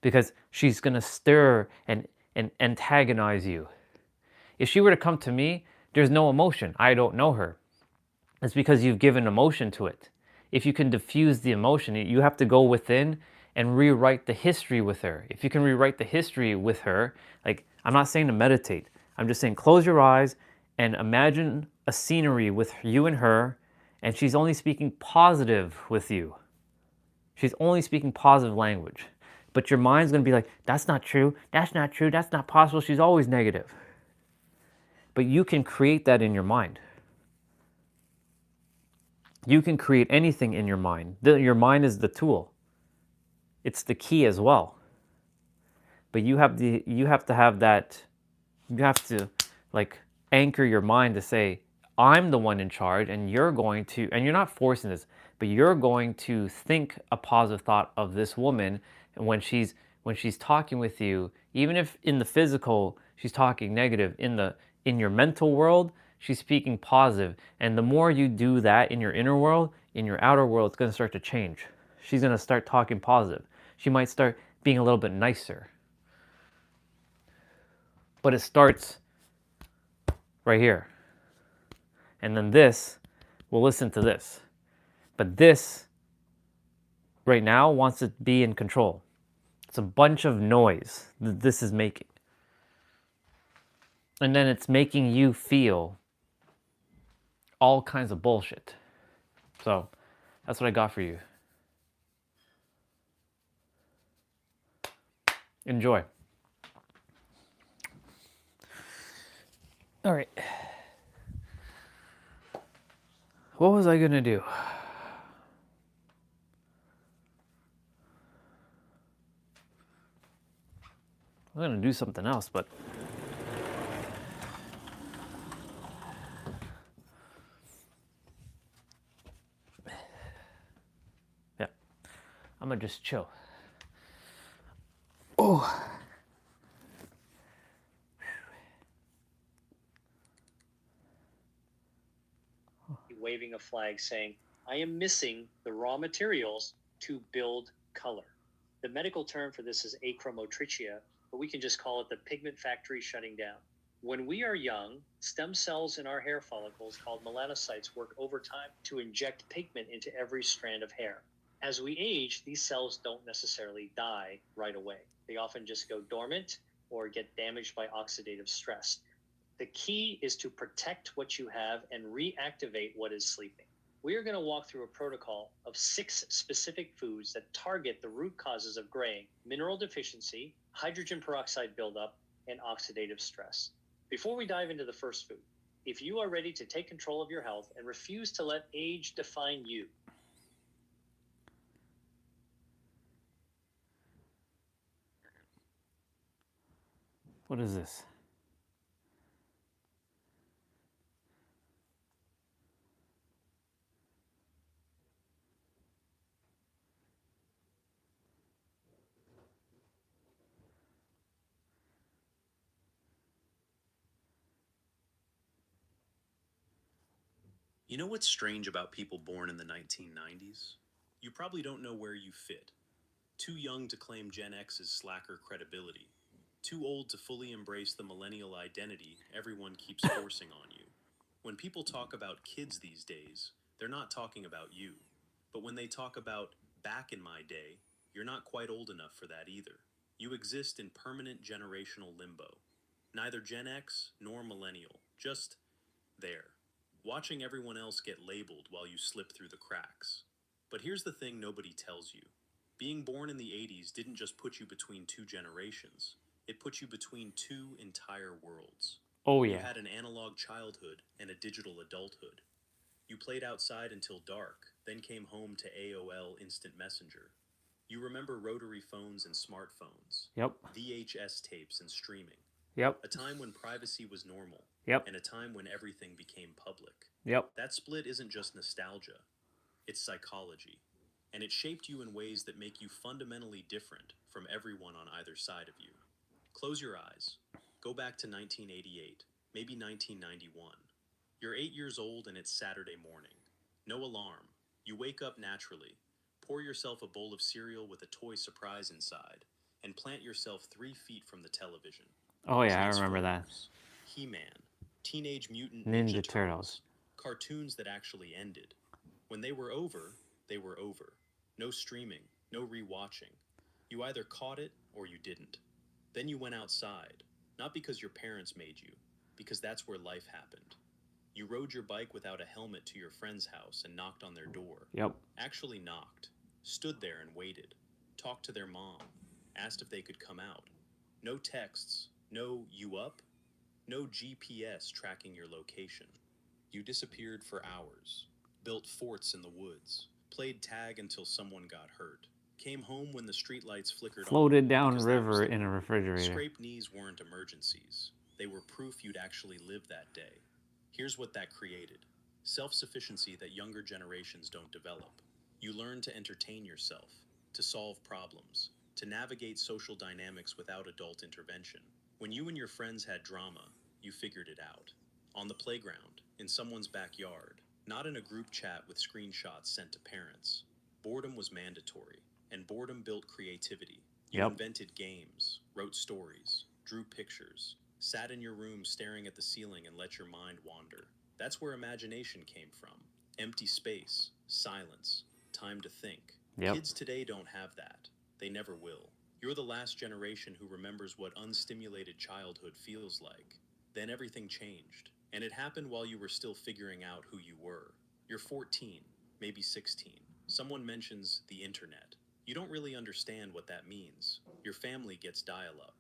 Because she's going to stir and antagonize you. If she were to come to me, there's no emotion. I don't know her. It's because you've given emotion to it. If you can diffuse the emotion, you have to go within and rewrite the history with her. If you can rewrite the history with her, like, I'm not saying to meditate. I'm just saying close your eyes and imagine a scenery with you and her, and she's only speaking positive with you. She's only speaking positive language. But your mind's going to be like, that's not true, that's not true, that's not possible, she's always negative. But you can create that in your mind. You can create anything in your mind. Your mind is the tool. It's the key as well. But you have to have that, you have to like anchor your mind to say, I'm the one in charge, and you're going to, and you're not forcing this, but you're going to think a positive thought of this woman, and when she's talking with you, even if in the physical she's talking negative, in your mental world, she's speaking positive. And the more you do that in your inner world, in your outer world, it's going to start to change. She's going to start talking positive. She might start being a little bit nicer. But it starts right here. And then this will listen to this. But this, right now, wants to be in control. It's a bunch of noise that this is making. And then it's making you feel all kinds of bullshit. So, that's what I got for you. Enjoy. All right. What was I gonna do? I'm gonna do something else, but yeah, I'm gonna just chill. Oh. Waving a flag saying, I am missing the raw materials to build color. The medical term for this is achromotrichia, but we can just call it the pigment factory shutting down. When we are young, stem cells in our hair follicles called melanocytes work overtime to inject pigment into every strand of hair. As we age, these cells don't necessarily die right away. They often just go dormant or get damaged by oxidative stress. The key is to protect what you have and reactivate what is sleeping. We are going to walk through a protocol of 6 specific foods that target the root causes of graying: mineral deficiency, hydrogen peroxide buildup, and oxidative stress. Before we dive into the first food, if you are ready to take control of your health and refuse to let age define you, What is this? You know what's strange about people born in the 1990s? You probably don't know where you fit. Too young to claim Gen X's slacker credibility. Too old to fully embrace the millennial identity everyone keeps forcing on you. When people talk about kids these days, they're not talking about you. But when they talk about back in my day, you're not quite old enough for that either. You exist in permanent generational limbo. Neither Gen X nor millennial, just there, watching everyone else get labeled while you slip through the cracks. But here's the thing nobody tells you. Being born in the 80s didn't just put you between 2 generations. It put you between 2 entire worlds. Oh You yeah. had an analog childhood and a digital adulthood. You played outside until dark, then came home to AOL Instant Messenger. You remember rotary phones and smartphones. Yep. VHS tapes and streaming. Yep. A time when privacy was normal. Yep. And a time when everything became public. Yep. That split isn't just nostalgia. It's psychology. And it shaped you in ways that make you fundamentally different from everyone on either side of you. Close your eyes. Go back to 1988, maybe 1991. You're 8 years old and it's Saturday morning. No alarm. You wake up naturally. Pour yourself a bowl of cereal with a toy surprise inside, and plant yourself 3 feet from the television. Oh yeah, I remember that. He-Man, Teenage Mutant Ninja Turtles. Cartoons that actually ended. When they were over, they were over. No streaming, no rewatching. You either caught it or you didn't. Then you went outside, not because your parents made you, because that's where life happened. You rode your bike without a helmet to your friend's house and knocked on their door. Yep. Actually knocked. Stood there and waited. Talked to their mom. Asked if they could come out. No texts. No "you up?" No GPS tracking your location. You disappeared for hours. Built forts in the woods. Played tag until someone got hurt. Came home when the streetlights flickered on. Floated down river in a refrigerator. Scraped knees weren't emergencies. They were proof you'd actually live that day. Here's what that created. Self-sufficiency that younger generations don't develop. You learn to entertain yourself, to solve problems, to navigate social dynamics without adult intervention. When you and your friends had drama, you figured it out. On the playground, in someone's backyard, not in a group chat with screenshots sent to parents. Boredom was mandatory, and boredom built creativity. You invented games, wrote stories, drew pictures, sat in your room staring at the ceiling and let your mind wander. That's where imagination came from. Empty space, silence, time to think. Yep. Kids today don't have that. They never will. You're the last generation who remembers what unstimulated childhood feels like. Then everything changed, and it happened while you were still figuring out who you were. You're 14, maybe 16. Someone mentions the internet. You You don't really understand what that means. Your family gets dial-up.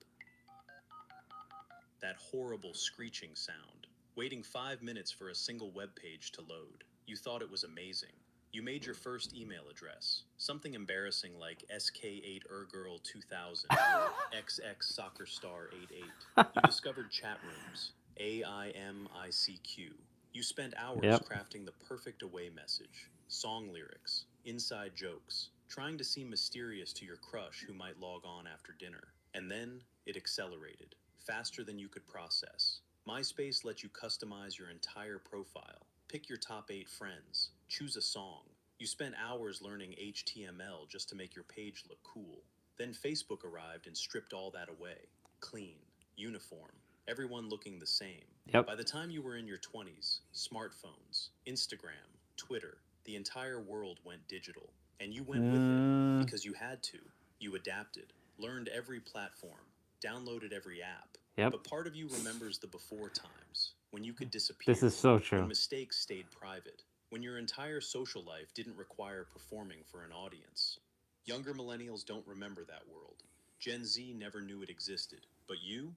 That horrible screeching sound. Waiting 5 minutes for a single web page to load. You thought it was amazing. You made your first email address. Something embarrassing like SK8ErGirl2000 or XXSoccerStar88. You discovered chat rooms. AIMICQ. You spent hours crafting the perfect away message. Song lyrics. Inside jokes. Trying to seem mysterious to your crush who might log on after dinner. And then it accelerated. Faster than you could process. MySpace lets you customize your entire profile. Pick your top 8 friends. Choose a song. You spent hours learning HTML just to make your page look cool. Then Facebook arrived and stripped all that away. Clean. Uniform. Everyone looking the same. By the time you were in your 20s, smartphones, Instagram, Twitter, the entire world went digital. And you went with it because you had to. You adapted. Learned every platform. Downloaded every app. But part of you remembers the before times, when you could disappear. This is so true. When mistakes stayed private. When your entire social life didn't require performing for an audience. Younger millennials don't remember that world. Gen Z never knew it existed. But you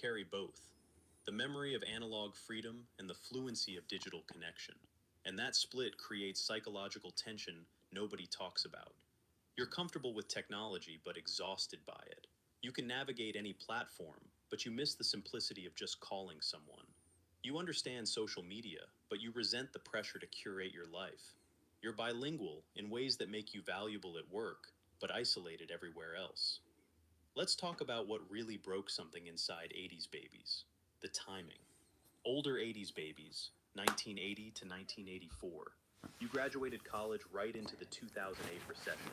carry both. The memory of analog freedom and the fluency of digital connection. And that split creates psychological tension nobody talks about. You're comfortable with technology but exhausted by it. You can navigate any platform, but you miss the simplicity of just calling someone. You understand social media, but you resent the pressure to curate your life. You're bilingual in ways that make you valuable at work, but isolated everywhere else. Let's talk about what really broke something inside 80s babies. The timing. Older 80s babies, 1980 to 1984. You graduated college right into the 2008 recession,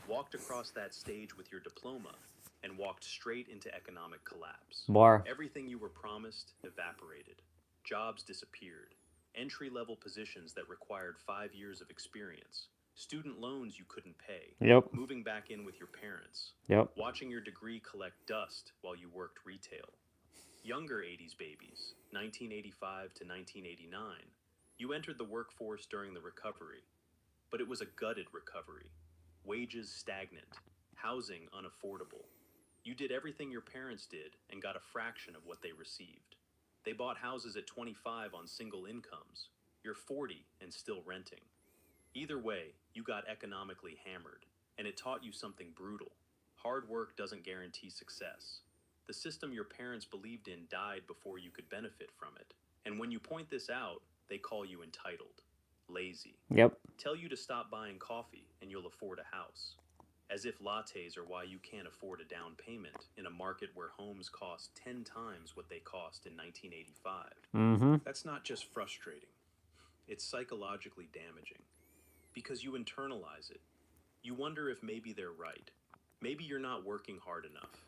walked across that stage with your diploma, and walked straight into economic collapse. Everything you were promised evaporated. Jobs disappeared. Entry-level positions that required 5 years of experience. Student loans you couldn't pay. Moving back in with your parents. Watching your degree collect dust while you worked retail. Younger 80s babies, 1985 to 1989. You entered the workforce during the recovery. But it was a gutted recovery. Wages stagnant. Housing unaffordable. You did everything your parents did and got a fraction of what they received. They bought houses at 25 on single incomes. You're 40 and still renting. Either way, you got economically hammered, and it taught you something brutal. Hard work doesn't guarantee success. The system your parents believed in died before you could benefit from it. And when you point this out, they call you entitled, lazy. Tell you to stop buying coffee and you'll afford a house. As if lattes are why you can't afford a down payment in a market where homes cost 10 times what they cost in 1985. That's not just frustrating. It's psychologically damaging. Because you internalize it. You wonder if maybe they're right. Maybe you're not working hard enough.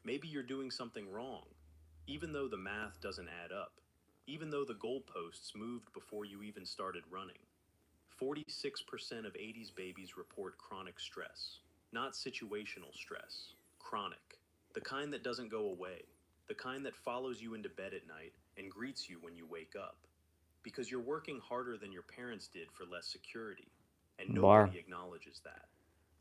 Maybe you're doing something wrong. Even though the math doesn't add up. Even though the goalposts moved before you even started running. 46% of 80s babies report chronic stress. Not situational stress. Chronic. The kind that doesn't go away. The kind that follows you into bed at night and greets you when you wake up. Because you're working harder than your parents did for less security. And nobody acknowledges that.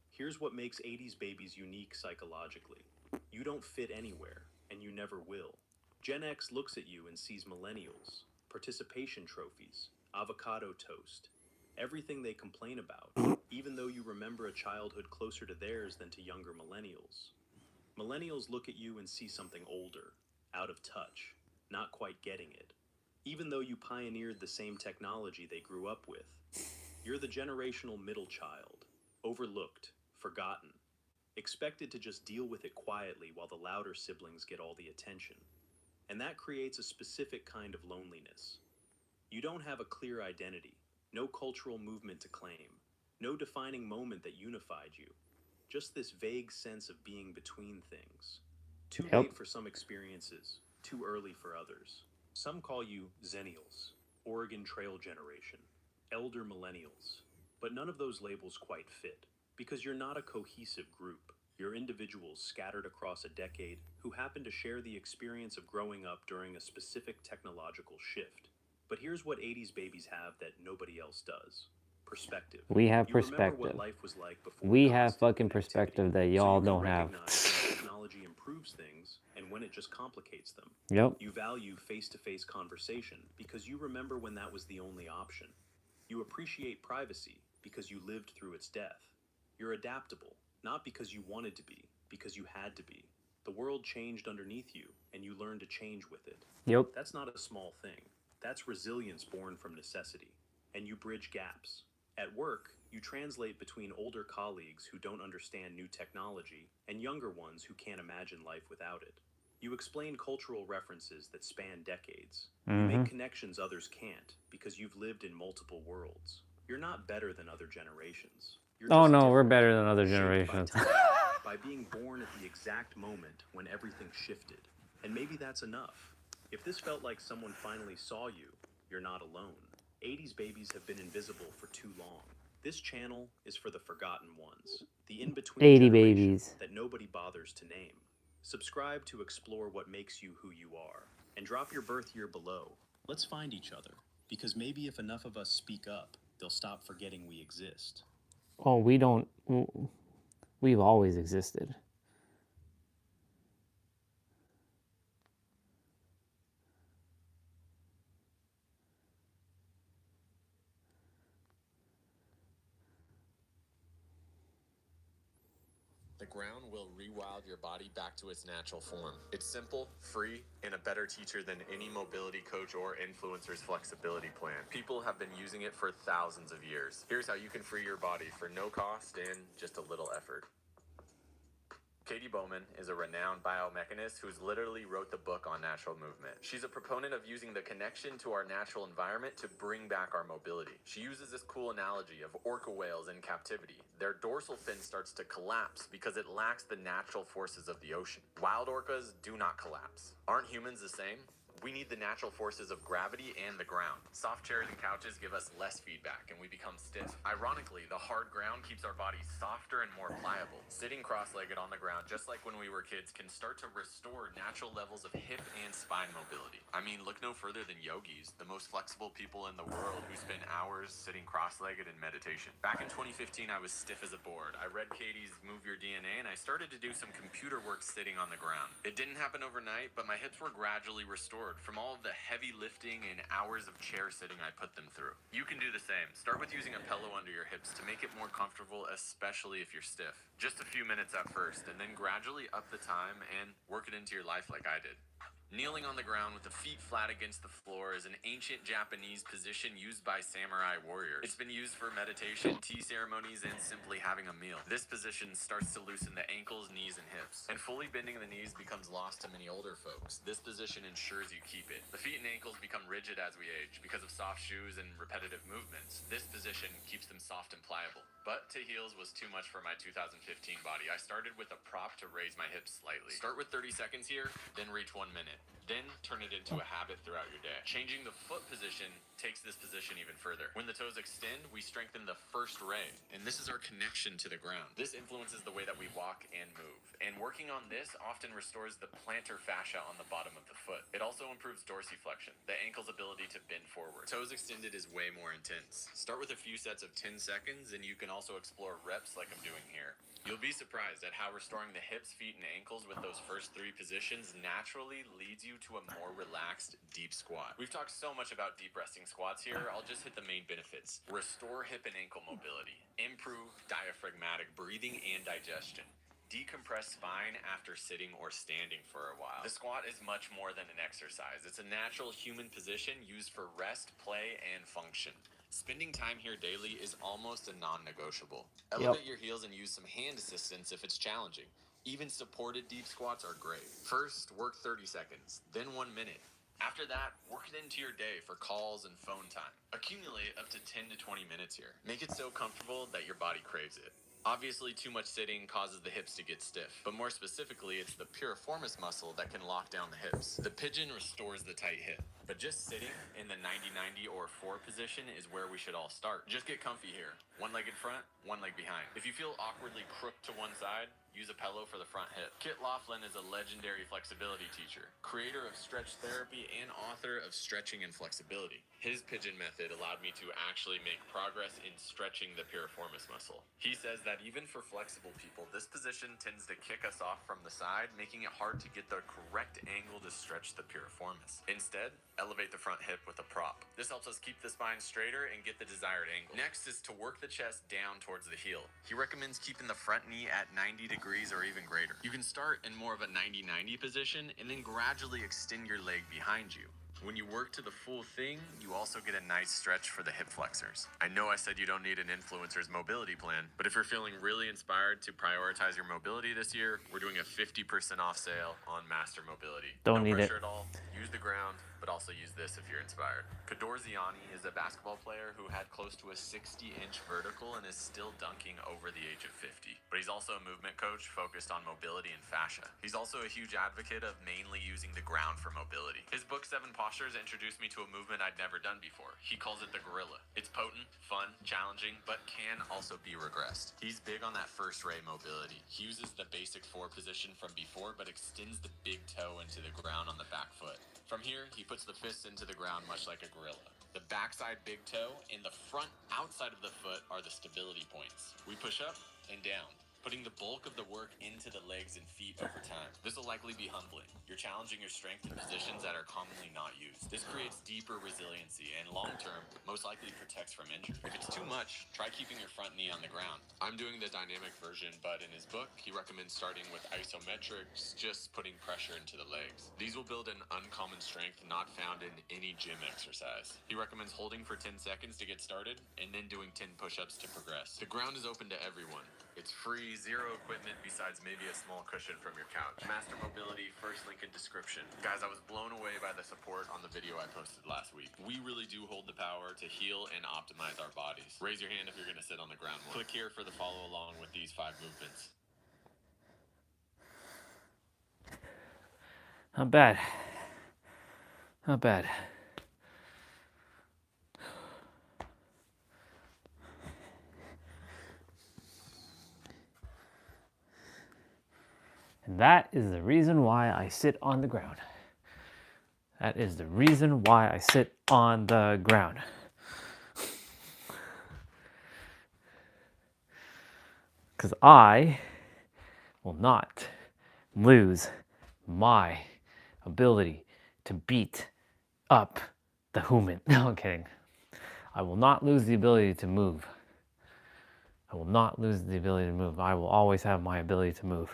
Here's what makes 80s babies unique psychologically. You don't fit anywhere, and you never will. Gen X looks at you and sees millennials, participation trophies, avocado toast, everything they complain about, even though you remember a childhood closer to theirs than to younger millennials. Millennials look at you and see something older, out of touch, not quite getting it. Even though you pioneered the same technology they grew up with. You're the generational middle child, overlooked, forgotten, expected to just deal with it quietly while the louder siblings get all the attention. And that creates a specific kind of loneliness. You don't have a clear identity, no cultural movement to claim, no defining moment that unified you. Just this vague sense of being between things. Too late for some experiences, too early for others. Some call you Zennials, Oregon Trail Generation, Elder Millennials. But none of those labels quite fit, because you're not a cohesive group. You're individuals scattered across a decade who happen to share the experience of growing up during a specific technological shift. But here's what 80s babies have that nobody else does. Perspective. We have You remember perspective. what life was like before We constant have fucking connectivity. perspective that So y'all you can don't have. recognize when technology improves things and when it just complicates them. Yep. You value face-to-face conversation because you remember when that was the only option. You appreciate privacy because you lived through its death. You're adaptable, not because you wanted to be, because you had to be. The world changed underneath you, and you learned to change with it. Yep. That's not a small thing. That's resilience born from necessity. And you bridge gaps. At work, you translate between older colleagues who don't understand new technology and younger ones who can't imagine life without it. You explain cultural references that span decades. You make connections others can't because you've lived in multiple worlds. You're not better than other generations. You're Oh just no, we're different, better than other shaped by generations. time, by being born at the exact moment when everything shifted. And maybe that's enough. If this felt like someone finally saw you, you're not alone. 80s babies have been invisible for too long. This channel is for the forgotten ones, the in-between 80 generation babies. that nobody bothers to name. Subscribe to explore what makes you who you are, and drop your birth year below. Let's find each other, because maybe if enough of us speak up, they'll stop forgetting we exist. Oh, we don't. We've always existed. The ground will rewild your body back to its natural form. It's simple, free, and a better teacher than any mobility coach or influencer's flexibility plan. People have been using it for thousands of years. Here's how you can free your body for no cost and just a little effort. Katie Bowman is a renowned biomechanist who's literally wrote the book on natural movement. She's a proponent of using the connection to our natural environment to bring back our mobility. She uses this cool analogy of orca whales in captivity. Their dorsal fin starts to collapse because it lacks the natural forces of the ocean. Wild orcas do not collapse. Aren't humans the same? We need the natural forces of gravity and the ground. Soft chairs and couches give us less feedback and we become stiff. Ironically, the hard ground keeps our bodies softer and more pliable. Sitting cross-legged on the ground, just like when we were kids, can start to restore natural levels of hip and spine mobility. I mean, look no further than yogis, the most flexible people in the world who spend hours sitting cross-legged in meditation. Back in 2015, I was stiff as a board. I read Katie's Move Your DNA and I started to do some computer work sitting on the ground. It didn't happen overnight, but my hips were gradually restored from all of the heavy lifting and hours of chair sitting I put them through. You can do the same. Start with using a pillow under your hips to make it more comfortable, especially if you're stiff. Just a few minutes at first, and then gradually up the time and work it into your life like I did. Kneeling on the ground with the feet flat against the floor is an ancient Japanese position used by samurai warriors. It's been used for meditation, tea ceremonies, and simply having a meal. This position starts to loosen the ankles, knees, and hips. And fully bending the knees becomes lost to many older folks. This position ensures you keep it. The feet and ankles become rigid as we age because of soft shoes and repetitive movements. This position keeps them soft and pliable. But to heels was too much for my 2015 body. I started with a prop to raise my hips slightly. Start with 30 seconds here, then reach 1 minute. Then turn it into a habit throughout your day. Changing the foot position takes this position even further. When the toes extend, we strengthen the first ray, and this is our connection to the ground. This influences the way that we walk and move. And working on this often restores the plantar fascia on the bottom of the foot. It also improves dorsiflexion, the ankle's ability to bend forward. Toes extended is way more intense. Start with a few sets of 10 seconds, and you can also explore reps like I'm doing here. You'll be surprised at how restoring the hips, feet, and ankles with those first 3 positions naturally leads you to a more relaxed, deep squat. We've talked so much about deep resting squats here, I'll just hit the main benefits. Restore hip and ankle mobility. Improve diaphragmatic breathing and digestion. Decompress spine after sitting or standing for a while. The squat is much more than an exercise. It's a natural human position used for rest, play, and function. Spending time here daily is almost a non-negotiable. Elevate your heels and use some hand assistance if it's challenging. Even supported deep squats are great. First, work 30 seconds, then 1 minute. After that, work it into your day for calls and phone time. Accumulate up to 10 to 20 minutes here. Make it so comfortable that your body craves it. Obviously, too much sitting causes the hips to get stiff, but more specifically, it's the piriformis muscle that can lock down the hips. The pigeon restores the tight hip, but just sitting in the 90-90 or 4 position is where we should all start. Just get comfy here. 1 leg in front, 1 leg behind. If you feel awkwardly crooked to one side, use a pillow for the front hip. Kit Laughlin is a legendary flexibility teacher, creator of stretch therapy and author of Stretching and Flexibility. His pigeon method allowed me to actually make progress in stretching the piriformis muscle. He says that even for flexible people, this position tends to kick us off from the side, making it hard to get the correct angle to stretch the piriformis. Instead, elevate the front hip with a prop. This helps us keep the spine straighter and get the desired angle. Next is to work the chest down towards the heel. He recommends keeping the front knee at 90 degrees or even greater. You can start in more of a 90-90 position and then gradually extend your leg behind you. When you work to the full thing, you also get a nice stretch for the hip flexors. I know I said you don't need an influencer's mobility plan, but if you're feeling really inspired to prioritize your mobility this year, we're doing a 50% off sale on Master Mobility. Don't No need pressure it. at all. Use the ground, but also use this if you're inspired. Kador Ziani is a basketball player who had close to a 60-inch vertical and is still dunking over the age of 50. But he's also a movement coach focused on mobility and fascia. He's also a huge advocate of mainly using the ground for mobility. His book 7 Postures introduced me to a movement I'd never done before. He calls it the gorilla. It's potent, fun, challenging, but can also be regressed. He's big on that first ray mobility. He uses the basic 4 position from before, but extends the big toe into the ground on the back foot. From here, he puts the fists into the ground much like a gorilla. The backside big toe and the front outside of the foot are the stability points. We push up and down, putting the bulk of the work into the legs and feet over time. This will likely be humbling. You're challenging your strength in positions that are commonly not used. This creates deeper resiliency and long-term, most likely protects from injury. If it's too much, try keeping your front knee on the ground. I'm doing the dynamic version, but in his book, he recommends starting with isometrics, just putting pressure into the legs. These will build an uncommon strength not found in any gym exercise. He recommends holding for 10 seconds to get started, and then doing 10 push-ups to progress. The ground is open to everyone. It's free, 0 equipment besides maybe a small cushion from your couch. Master Mobility, first link in description. Guys, I was blown away by the support on the video I posted last week. We really do hold the power to heal and optimize our bodies. Raise your hand if you're gonna sit on the ground more. Click here for the follow along with these 5 movements. Not bad. Not bad. And that is the reason why I sit on the ground. That is the reason why I sit on the ground. Because I will not lose my ability to beat up the human. No, I'm kidding. I will not lose the ability to move. I will not lose the ability to move. I will always have my ability to move.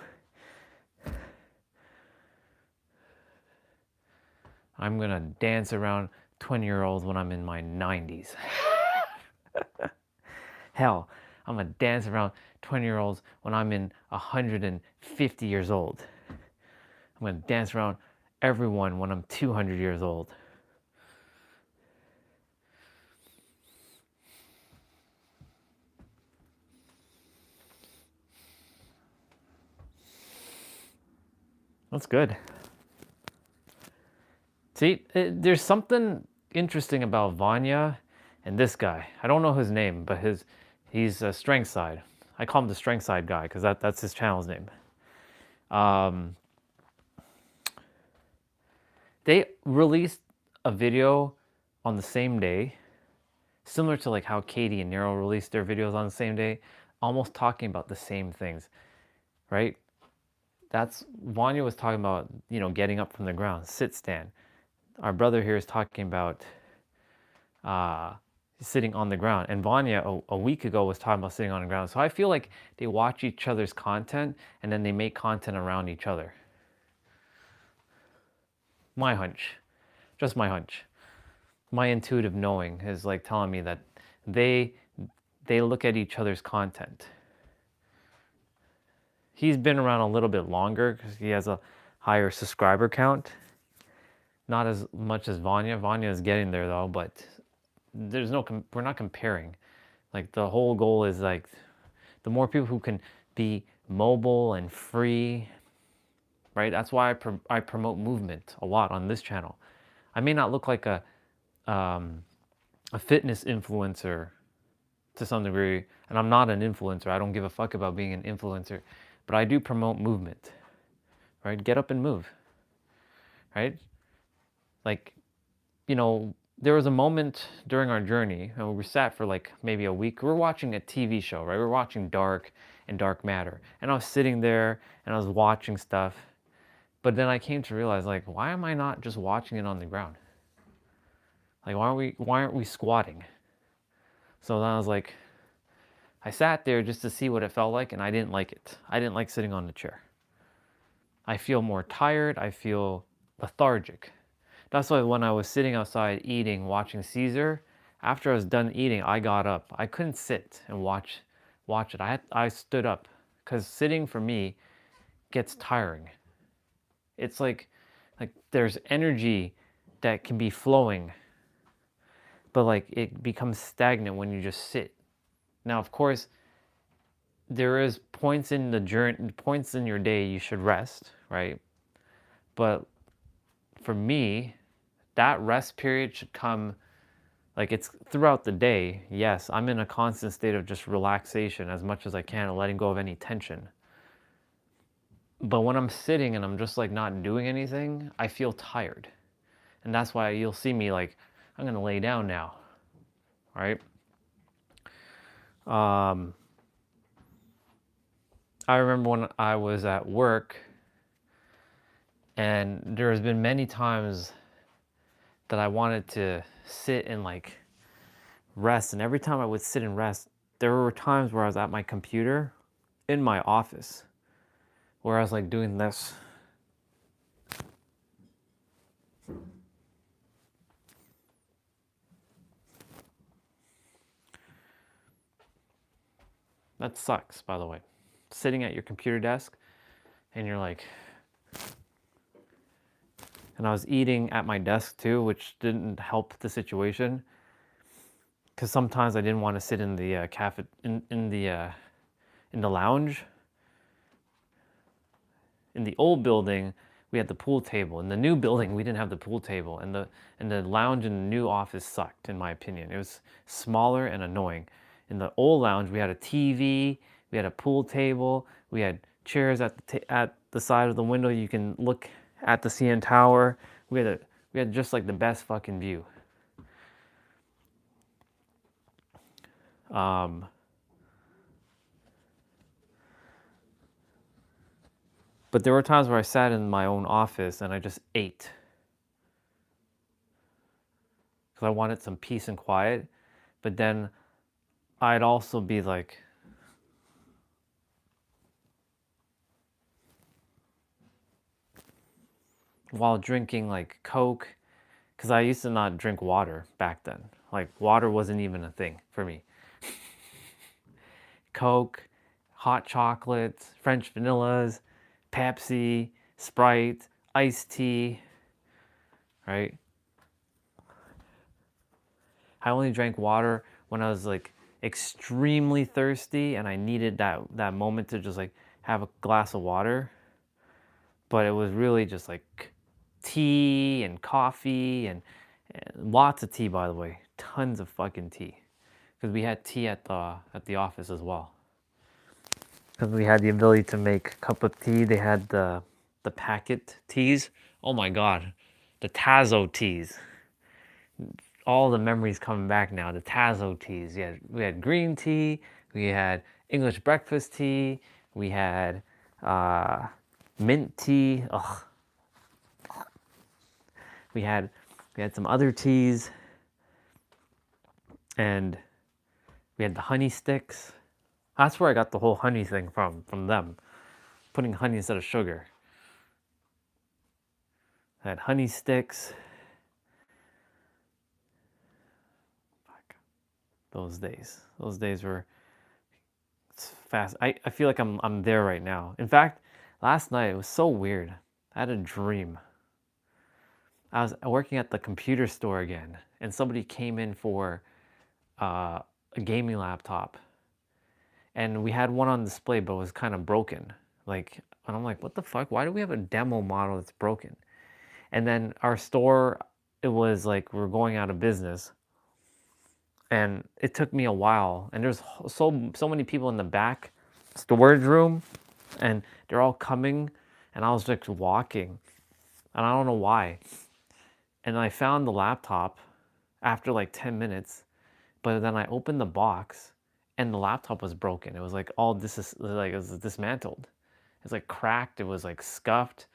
I'm gonna dance around 20-year-olds when I'm in my 90s. Hell, I'm gonna dance around 20-year-olds when I'm in 150 years old. I'm gonna dance around everyone when I'm 200 years old. That's good. See, there's something interesting about Vanya and this guy. I don't know his name, but he's a strength side. I call him the strength side guy because that's his channel's name. They released a video on the same day, similar to like how Katie and Nero released their videos on the same day, almost talking about the same things, right? That's Vanya was talking about, you know, getting up from the ground, sit stand. Our brother here is talking about sitting on the ground. And Vanya a week ago was talking about sitting on the ground. So I feel like they watch each other's content and then they make content around each other. My hunch, just my hunch. My intuitive knowing is like telling me that they look at each other's content. He's been around a little bit longer because he has a higher subscriber count. Not as much as Vanya. Vanya is getting there though, but there's no, we're not comparing. Like the whole goal is like, the more people who can be mobile and free, right? That's why I promote movement a lot on this channel. I may not look like a fitness influencer to some degree, and I'm not an influencer. I don't give a fuck about being an influencer, but I do promote movement, right? Get up and move, right? Like, you know, there was a moment during our journey, and we sat for like maybe a week. We were watching a TV show, right? We were watching Dark and Dark Matter. And I was sitting there and I was watching stuff. But then I came to realize, like, why am I not just watching it on the ground? Like, why aren't we squatting? So then I was like, I sat there just to see what it felt like, and I didn't like it. I didn't like sitting on the chair. I feel more tired. I feel lethargic. That's why when I was sitting outside eating, watching Caesar, after I was done eating, I got up. I couldn't sit and watch it. I stood up because sitting for me gets tiring. It's like there's energy that can be flowing, but like it becomes stagnant when you just sit. Now, of course, there is points in the journey, points in your day you should rest, right? But for me, that rest period should come, like, it's throughout the day. Yes, I'm in a constant state of just relaxation as much as I can and letting go of any tension. But when I'm sitting and I'm just like not doing anything, I feel tired. And that's why you'll see me like, I'm gonna lay down now, right? I remember when I was at work, and there has been many times that I wanted to sit and like rest, and every time I would sit and rest, there were times where I was at my computer in my office where I was like doing this. That sucks, by the way. Sitting at your computer desk and you're like, and I was eating at my desk too, which didn't help the situation. Because sometimes I didn't want to sit in the cafe, in the lounge. In the old building, we had the pool table. In the new building, we didn't have the pool table, and the lounge in the new office sucked, in my opinion. It was smaller and annoying. In the old lounge, we had a TV, we had a pool table, we had chairs at the side of the window. You can look at the CN Tower. We had just like the best fucking view. But there were times where I sat in my own office and I just ate. Because I wanted some peace and quiet. But then I'd also be like, while drinking like Coke, because I used to not drink water back then. Like, water wasn't even a thing for me. Coke, hot chocolates, French vanillas, Pepsi, Sprite, iced tea, right? I only drank water when I was like extremely thirsty and I needed that moment to just like have a glass of water. But it was really just like tea and coffee and lots of tea, by the way. Tons of fucking tea. Because we had tea at the office as well. Because we had the ability to make a cup of tea. They had the packet teas. Oh my god. The Tazo teas. All the memories coming back now. The Tazo teas. Yeah, we had green tea. We had English breakfast tea. We had mint tea. Ugh. We had some other teas. And we had the honey sticks. That's where I got the whole honey thing from them. Putting honey instead of sugar. I had honey sticks. Fuck. Those days were fast. I feel like I'm there right now. In fact, last night it was so weird. I had a dream. I was working at the computer store again, and somebody came in for a gaming laptop. And we had one on display, but it was kind of broken. Like, and I'm like, what the fuck? Why do we have a demo model that's broken? And then our store, it was like we're going out of business. And it took me a while. And there's so many people in the back storage room. and they're all coming, and I was just walking, and I don't know why. And I found the laptop after like 10 minutes, but then I opened the box, and the laptop was broken. It was like all it was dismantled. It's like cracked. It was like scuffed,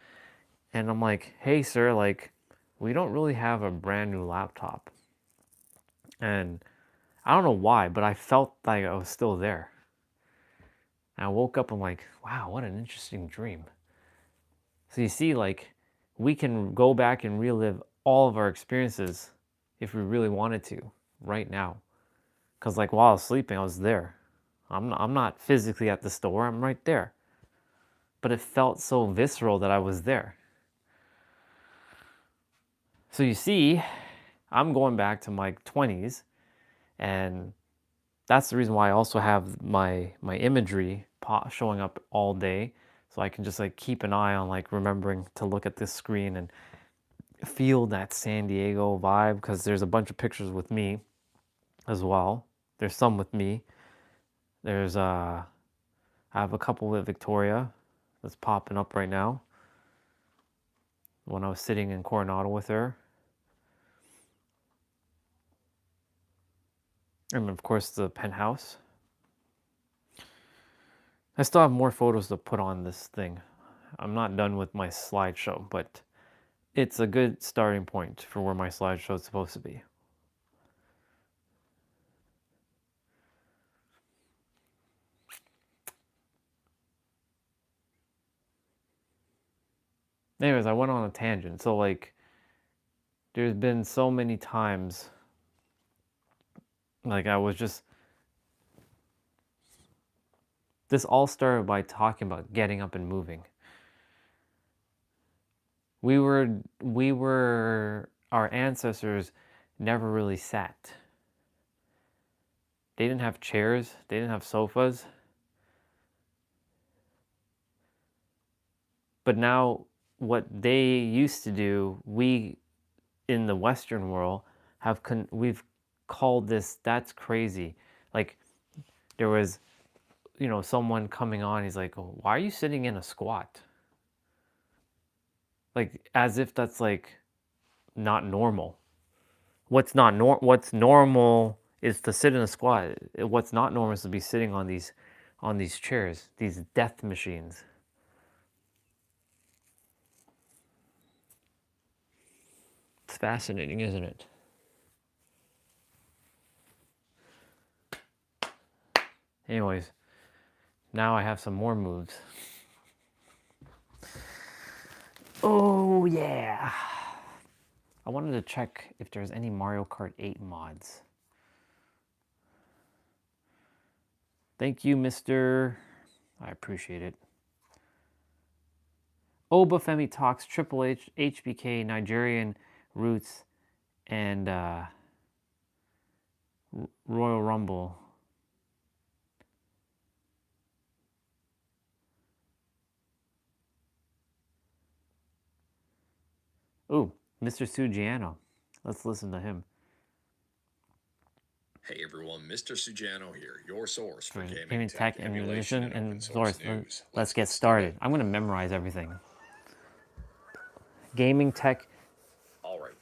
and I'm like, "Hey, sir, like, we don't really have a brand new laptop." And I don't know why, but I felt like I was still there. And I woke up, I'm like, wow, what an interesting dream. So you see, like, we can go back and relive all of our experiences if we really wanted to right now. Because, like, while I was sleeping, I was there. I'm not physically at the store, I'm right there. But it felt so visceral that I was there. So you see, I'm going back to my 20s, and that's the reason why I also have my imagery showing up all day, so I can just like keep an eye on like remembering to look at this screen and feel that San Diego vibe, because there's a bunch of pictures with me as well. There's some with me. There's I have a couple with Victoria that's popping up right now. When I was sitting in Coronado with her. And of course the penthouse. I still have more photos to put on this thing. I'm not done with my slideshow, but it's a good starting point for where my slideshow is supposed to be. Anyways, I went on a tangent. So like, there's been so many times, like I was just, this all started by talking about getting up and moving. Our ancestors never really sat. They didn't have chairs, they didn't have sofas. But now what they used to do, we in the Western world we've called this, that's crazy. Like there was, someone coming on, he's like, oh, why are you sitting in a squat? Like as if that's like not normal. What's normal is to sit in a squat. What's not normal is to be sitting on these chairs, these death machines. It's fascinating, isn't it? Anyways, now I have some more moves. Oh yeah. I wanted to check if there's any Mario Kart 8 mods. Thank you, Mr. I appreciate it. Obafemi talks Triple H, HBK, Nigerian roots, and Royal Rumble. Ooh, Mr. Sugiano. Let's listen to him. Hey everyone, Mr. Sugiano here, your source for gaming tech, emulation, and open source news. Let's get started. I'm going to memorize everything. Gaming tech,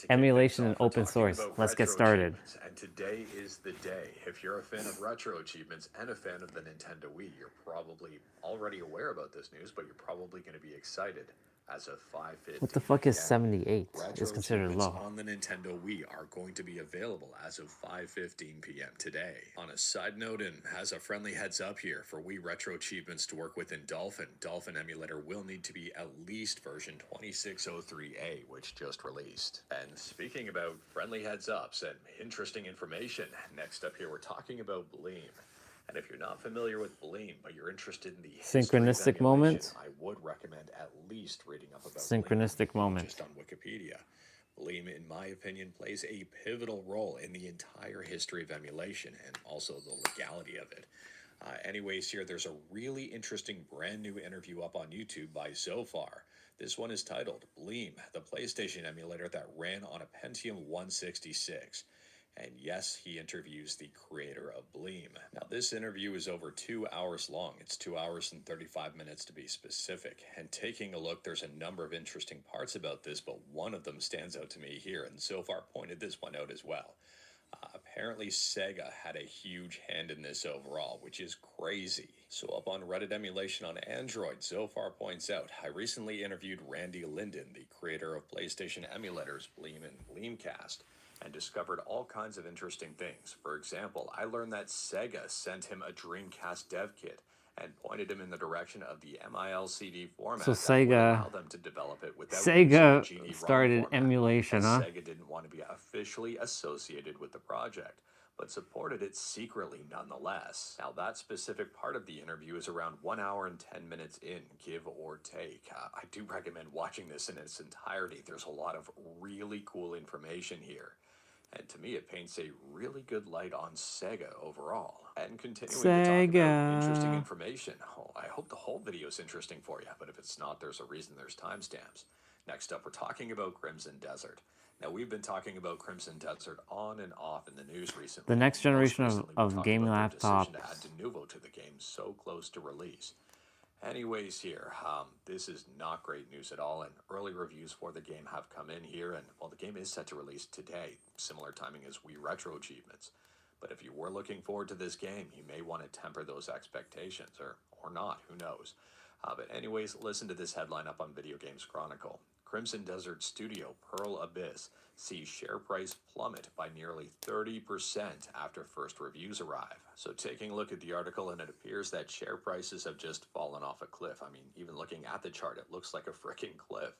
emulation, and open source. Let's get started. And today is the day. If you're a fan of retro achievements and a fan of the Nintendo Wii, you're probably already aware about this news, but you're probably going to be excited. As of 5:50. What the fuck is 78? It's considered low. On the Nintendo Wii are going to be available as of 5:15 p.m. today. On a side note, and as a friendly heads up here, for Wii retro achievements to work within Dolphin emulator will need to be at least version 2603A, which just released. And speaking about friendly heads ups and interesting information, next up here we're talking about Bleem. And if you're not familiar with Bleem, but you're interested in the synchronistic moment, I would recommend at least reading up about synchronistic moment just on Wikipedia. Bleem, in my opinion, plays a pivotal role in the entire history of emulation and also the legality of it. Anyways, here there's a really interesting brand new interview up on YouTube by Zofar. This one is titled Bleem, the PlayStation emulator that ran on a Pentium 166. And yes, he interviews the creator of Bleem. Now, this interview is over 2 hours long. It's 2 hours and 35 minutes to be specific. And taking a look, there's a number of interesting parts about this, but one of them stands out to me here, and so far pointed this one out as well. Apparently, Sega had a huge hand in this overall, which is crazy. So up on Reddit emulation on Android, Zofar points out, I recently interviewed Randy Linden, the creator of PlayStation emulators Bleem and Bleemcast, and discovered all kinds of interesting things. For example, I learned that Sega sent him a Dreamcast dev kit and pointed him in the direction of the MILCD format So that would Sega, allow them to develop it without using the GD-ROM started format, emulation, as huh? Sega didn't want to be officially associated with the project, but supported it secretly nonetheless. Now, that specific part of the interview is around 1 hour and 10 minutes in, give or take. I do recommend watching this in its entirety. There's a lot of really cool information here. And to me, it paints a really good light on Sega overall. And continuing to talk about interesting information. Oh, I hope the whole video is interesting for you, but if it's not, there's a reason there's timestamps. Next up, we're talking about Crimson Desert. Now, we've been talking about Crimson Desert on and off in the news recently. The next generation of talked gaming about their laptops. decision to add Denuvo to the game so close to release. Anyways here, this is not great news at all, and early reviews for the game have come in here, and well, the game is set to release today, similar timing as Wii Retro achievements. But if you were looking forward to this game, you may want to temper those expectations, or not, who knows. But anyways, listen to this headline up on Video Games Chronicle. Crimson Desert Studio Pearl Abyss sees share price plummet by nearly 30% after first reviews arrive. So taking a look at the article, and it appears that share prices have just fallen off a cliff. I mean, even looking at the chart, it looks like a freaking cliff.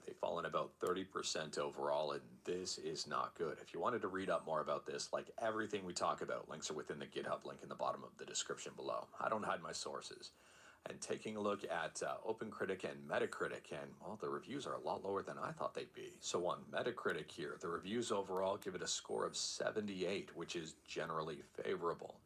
They've fallen about 30% overall, and this is not good. If you wanted to read up more about this, like everything we talk about, links are within the GitHub link in the bottom of the description below. I don't hide my sources. And taking a look at OpenCritic and Metacritic, and well, the reviews are a lot lower than I thought they'd be. So on Metacritic here, the reviews overall give it a score of 78, which is generally favorable.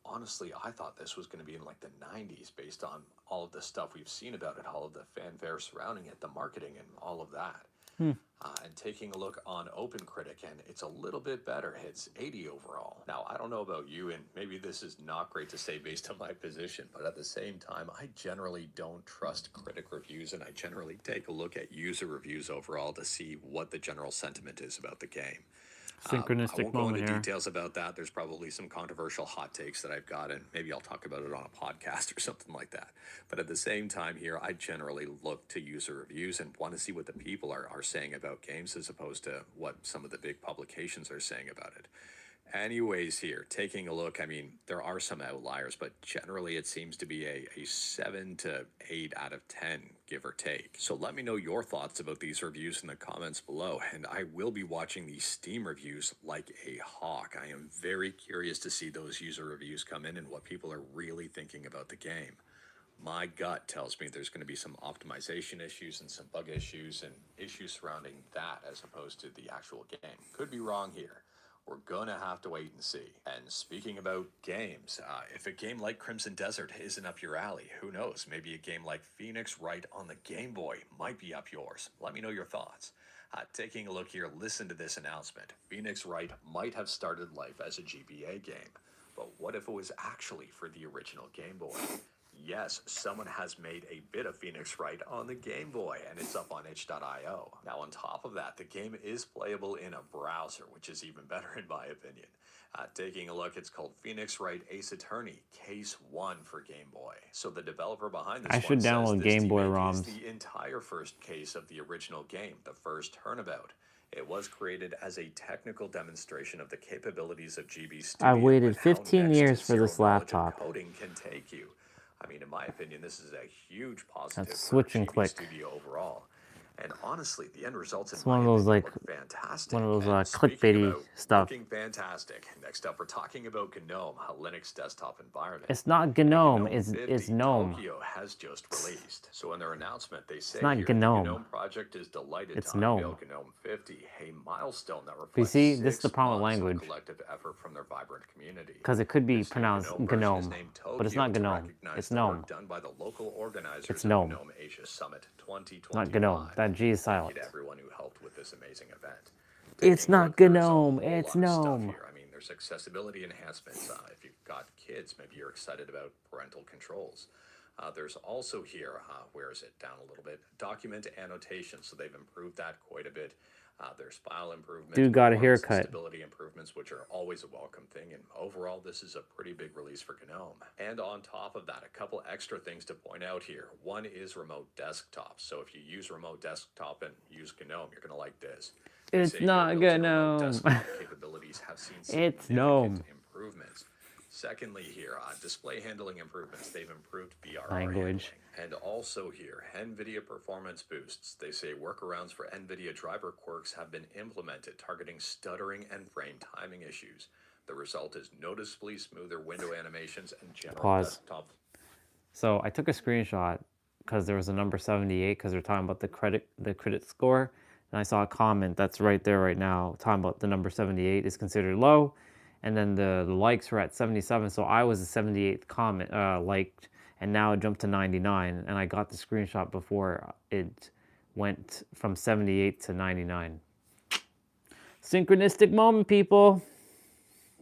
Honestly, I thought this was going to be in like the 90s based on all of the stuff we've seen about it, all of the fanfare surrounding it, the marketing, and all of that. And taking a look on OpenCritic, and it's a little bit better. It's 80 overall. Now, I don't know about you, and maybe this is not great to say based on my position, but at the same time, I generally don't trust critic reviews, and I generally take a look at user reviews overall to see what the general sentiment is about the game. Synchronistic I won't go moment into here. details about that. There's probably some controversial hot takes that I've got, and maybe I'll talk about it on a podcast or something like that. But at the same time here, I generally look to user reviews and want to see what the people are saying about games as opposed to what some of the big publications are saying about it. Anyways here, taking a look, I mean, there are some outliers, but generally it seems to be a 7 to 8 out of 10, give or take. So let me know your thoughts about these reviews in the comments below, and I will be watching these Steam reviews like a hawk. I am very curious to see those user reviews come in and what people are really thinking about the game. My gut tells me there's going to be some optimization issues and some bug issues and issues surrounding that as opposed to the actual game. Could be wrong here. We're going to have to wait and see. And speaking about games, if a game like Crimson Desert isn't up your alley, who knows? Maybe a game like Phoenix Wright on the Game Boy might be up yours. Let me know your thoughts. Taking a look here, listen to this announcement. Phoenix Wright might have started life as a GBA game, but what if it was actually for the original Game Boy? Yes, someone has made a bit of Phoenix Wright on the Game Boy, and it's up on itch.io. Now, on top of that, the game is playable in a browser, which is even better in my opinion. Taking a look, it's called Phoenix Wright Ace Attorney Case 1 for Game Boy. So the developer behind this I should download Game Boy ROMs. is the entire first case of the original game, the first turnabout. It was created as a technical demonstration of the capabilities of GB Studio. I waited and how 15 next years to for zero this knowledge of laptop. coding can take you. I mean, in my opinion, this is a huge positive That's for switch and GB click. Studio overall. And honestly, the end results in It's my one of those opinion like look fantastic. one of those And speaking clickbaity about stuff. looking fantastic. Next up, we're talking about GNOME, a Linux desktop environment. It's not GNOME, it's 50 GNOME. Tokyo has just released. So in their announcement, they say not here, GNOME. the GNOME project is delighted It's to GNOME. unveil GNOME 50, a milestone that You reflects see, this is the 6 problem with months of language. collective effort from their vibrant community. Because it could be This new pronounced GNOME version is GNOME, named but it's Tokyo not to GNOME. recognize It's the GNOME. work done by the local organizers It's of GNOME. GNOME Asia Summit 2025. Not GNOME. That G is Thank you silent. to everyone who helped with this amazing event. It's not GNOME, it's GNOME. Here. I mean, there's accessibility enhancements. If you've got kids, maybe you're excited about parental controls. There's also here, where is it? Down a little bit. Document annotation. So they've improved that quite a bit. There's file improvements. Dude got a performance and haircut. Stability improvements, which are always a welcome thing. And overall, this is a pretty big release for GNOME. And on top of that, a couple extra things to point out here. One is remote desktop. So if you use remote desktop and use GNOME, you're going to like this. It's not GNOME. Capabilities have seen It's GNOME. improvements. Secondly here, display handling improvements. They've improved BRR Language. handling. And also here, NVIDIA performance boosts. They say workarounds for NVIDIA driver quirks have been implemented, targeting stuttering and frame timing issues. The result is noticeably smoother window animations and general Pause. desktop. So I took a screenshot because there was a number 78 because they're talking about the credit score. And I saw a comment that's right there right now talking about the number 78 is considered low. And then the likes were at 77. So I was the 78th comment liked. And now it jumped to 99. And I got the screenshot before it went from 78 to 99. Synchronistic moment, people.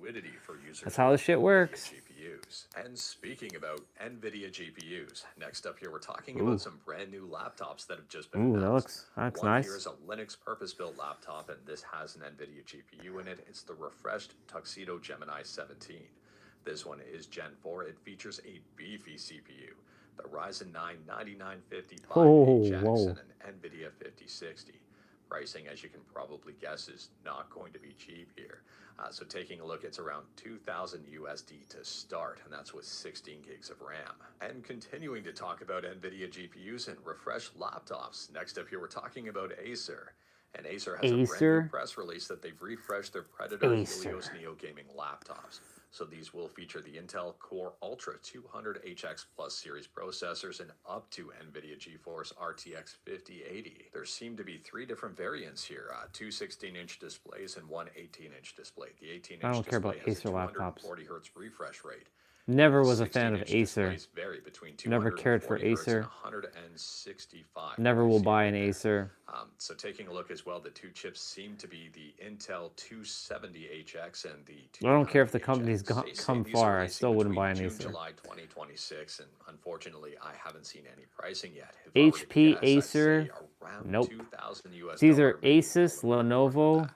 For users. That's how this shit works. GPUs. And speaking about NVIDIA GPUs, next up here we're talking about some brand new laptops that have just been announced. That's One nice. here is a Linux purpose-built laptop, and this has an NVIDIA GPU in it. It's the refreshed Tuxedo Gemini 17. This one is Gen 4. It features a beefy CPU, the Ryzen 9 9950 and an NVIDIA 5060. Pricing, as you can probably guess, is not going to be cheap here. So taking a look, it's around $2,000 USD to start, and that's with 16 gigs of RAM. And continuing to talk about NVIDIA GPUs and refreshed laptops, next up here we're talking about Acer. And Acer has a brand new press release that they've refreshed their Predator Helios Neo gaming laptops. So these will feature the Intel Core Ultra 200HX Plus series processors and up to NVIDIA GeForce RTX 5080. There seem to be 3 different variants here, 2 16-inch displays and 1 18-inch display. The 18-inch I don't care about display has a Acer laptops. 240 Hz refresh rate. Never was a fan of 16-inch Acer. displays vary between Never cared for 240 Hz Acer. and 165. Never will buy an Acer. So taking a look as well, the 2 chips seem to be the Intel 270HX and the 290HX. I don't care if the company's come These far. are I still wouldn't buy an June, Acer. July 2026, and unfortunately, I haven't seen any pricing yet. HP, Acer, nope. It's either Asus, Lenovo,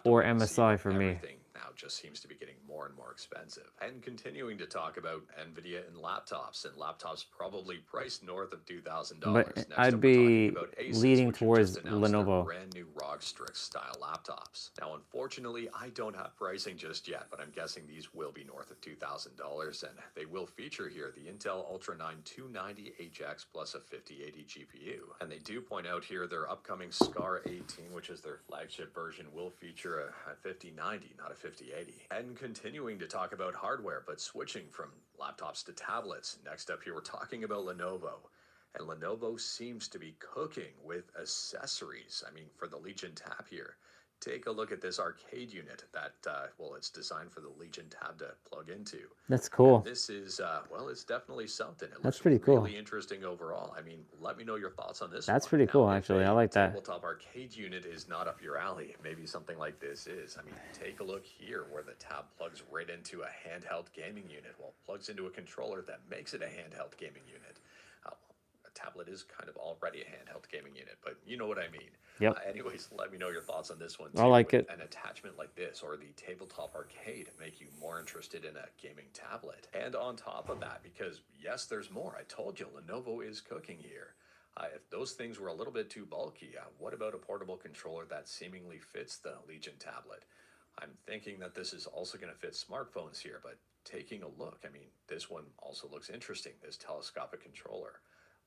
or MSI for me. Now just seems to be getting more and more expensive. And continuing to talk about NVIDIA and laptops probably priced north of $2,000. But Next I'd up, be we're talking about Asus, leaning which have towards just announced their Lenovo. brand new ROG Strix style laptops. Now, unfortunately, I don't have pricing just yet, but I'm guessing these will be north of $2,000, and they will feature here the Intel Ultra 9 290HX plus a 5080 GPU. And they do point out here their upcoming Scar 18, which is their flagship version, will feature a 5090, not a 5080. And continuing to talk about hardware, but switching from laptops to tablets. Next up here, we're talking about Lenovo. And Lenovo seems to be cooking with accessories. I mean, for the Legion Tab here. Take a look at this arcade unit that, well, it's designed for the Legion Tab to plug into. That's cool. And this is, well, it's definitely something. It That's looks pretty cool. really interesting overall. I mean, let me know your thoughts on this That's one. pretty Now, cool, if actually. a I like that. tabletop arcade unit is not up your alley, maybe something like this is. I mean, take a look here where the Tab plugs right into a handheld gaming unit. Well, it plugs into a controller that makes it a handheld gaming unit. A tablet is kind of already a handheld gaming unit, but you know what I mean. Yep. Anyways, let me know your thoughts on this one. I like Would it. An attachment like this or the tabletop arcade make you more interested in a gaming tablet? And on top of that, because yes, there's more. I told you, Lenovo is cooking here. If those things were a little bit too bulky, what about a portable controller that seemingly fits the Legion tablet? I'm thinking that this is also going to fit smartphones here, but taking a look, I mean, this one also looks interesting, this telescopic controller.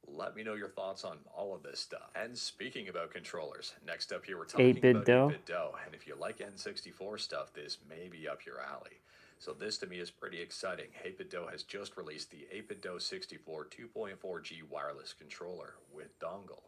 Let me know your thoughts on all of this stuff. And speaking about controllers, next up here we're talking 8-bit about dough. 8-bit dough. And if you like N64 stuff, this may be up your alley. So this to me is pretty exciting. 8-bit dough has just released the 8-bit dough 64 2.4G wireless controller with dongle.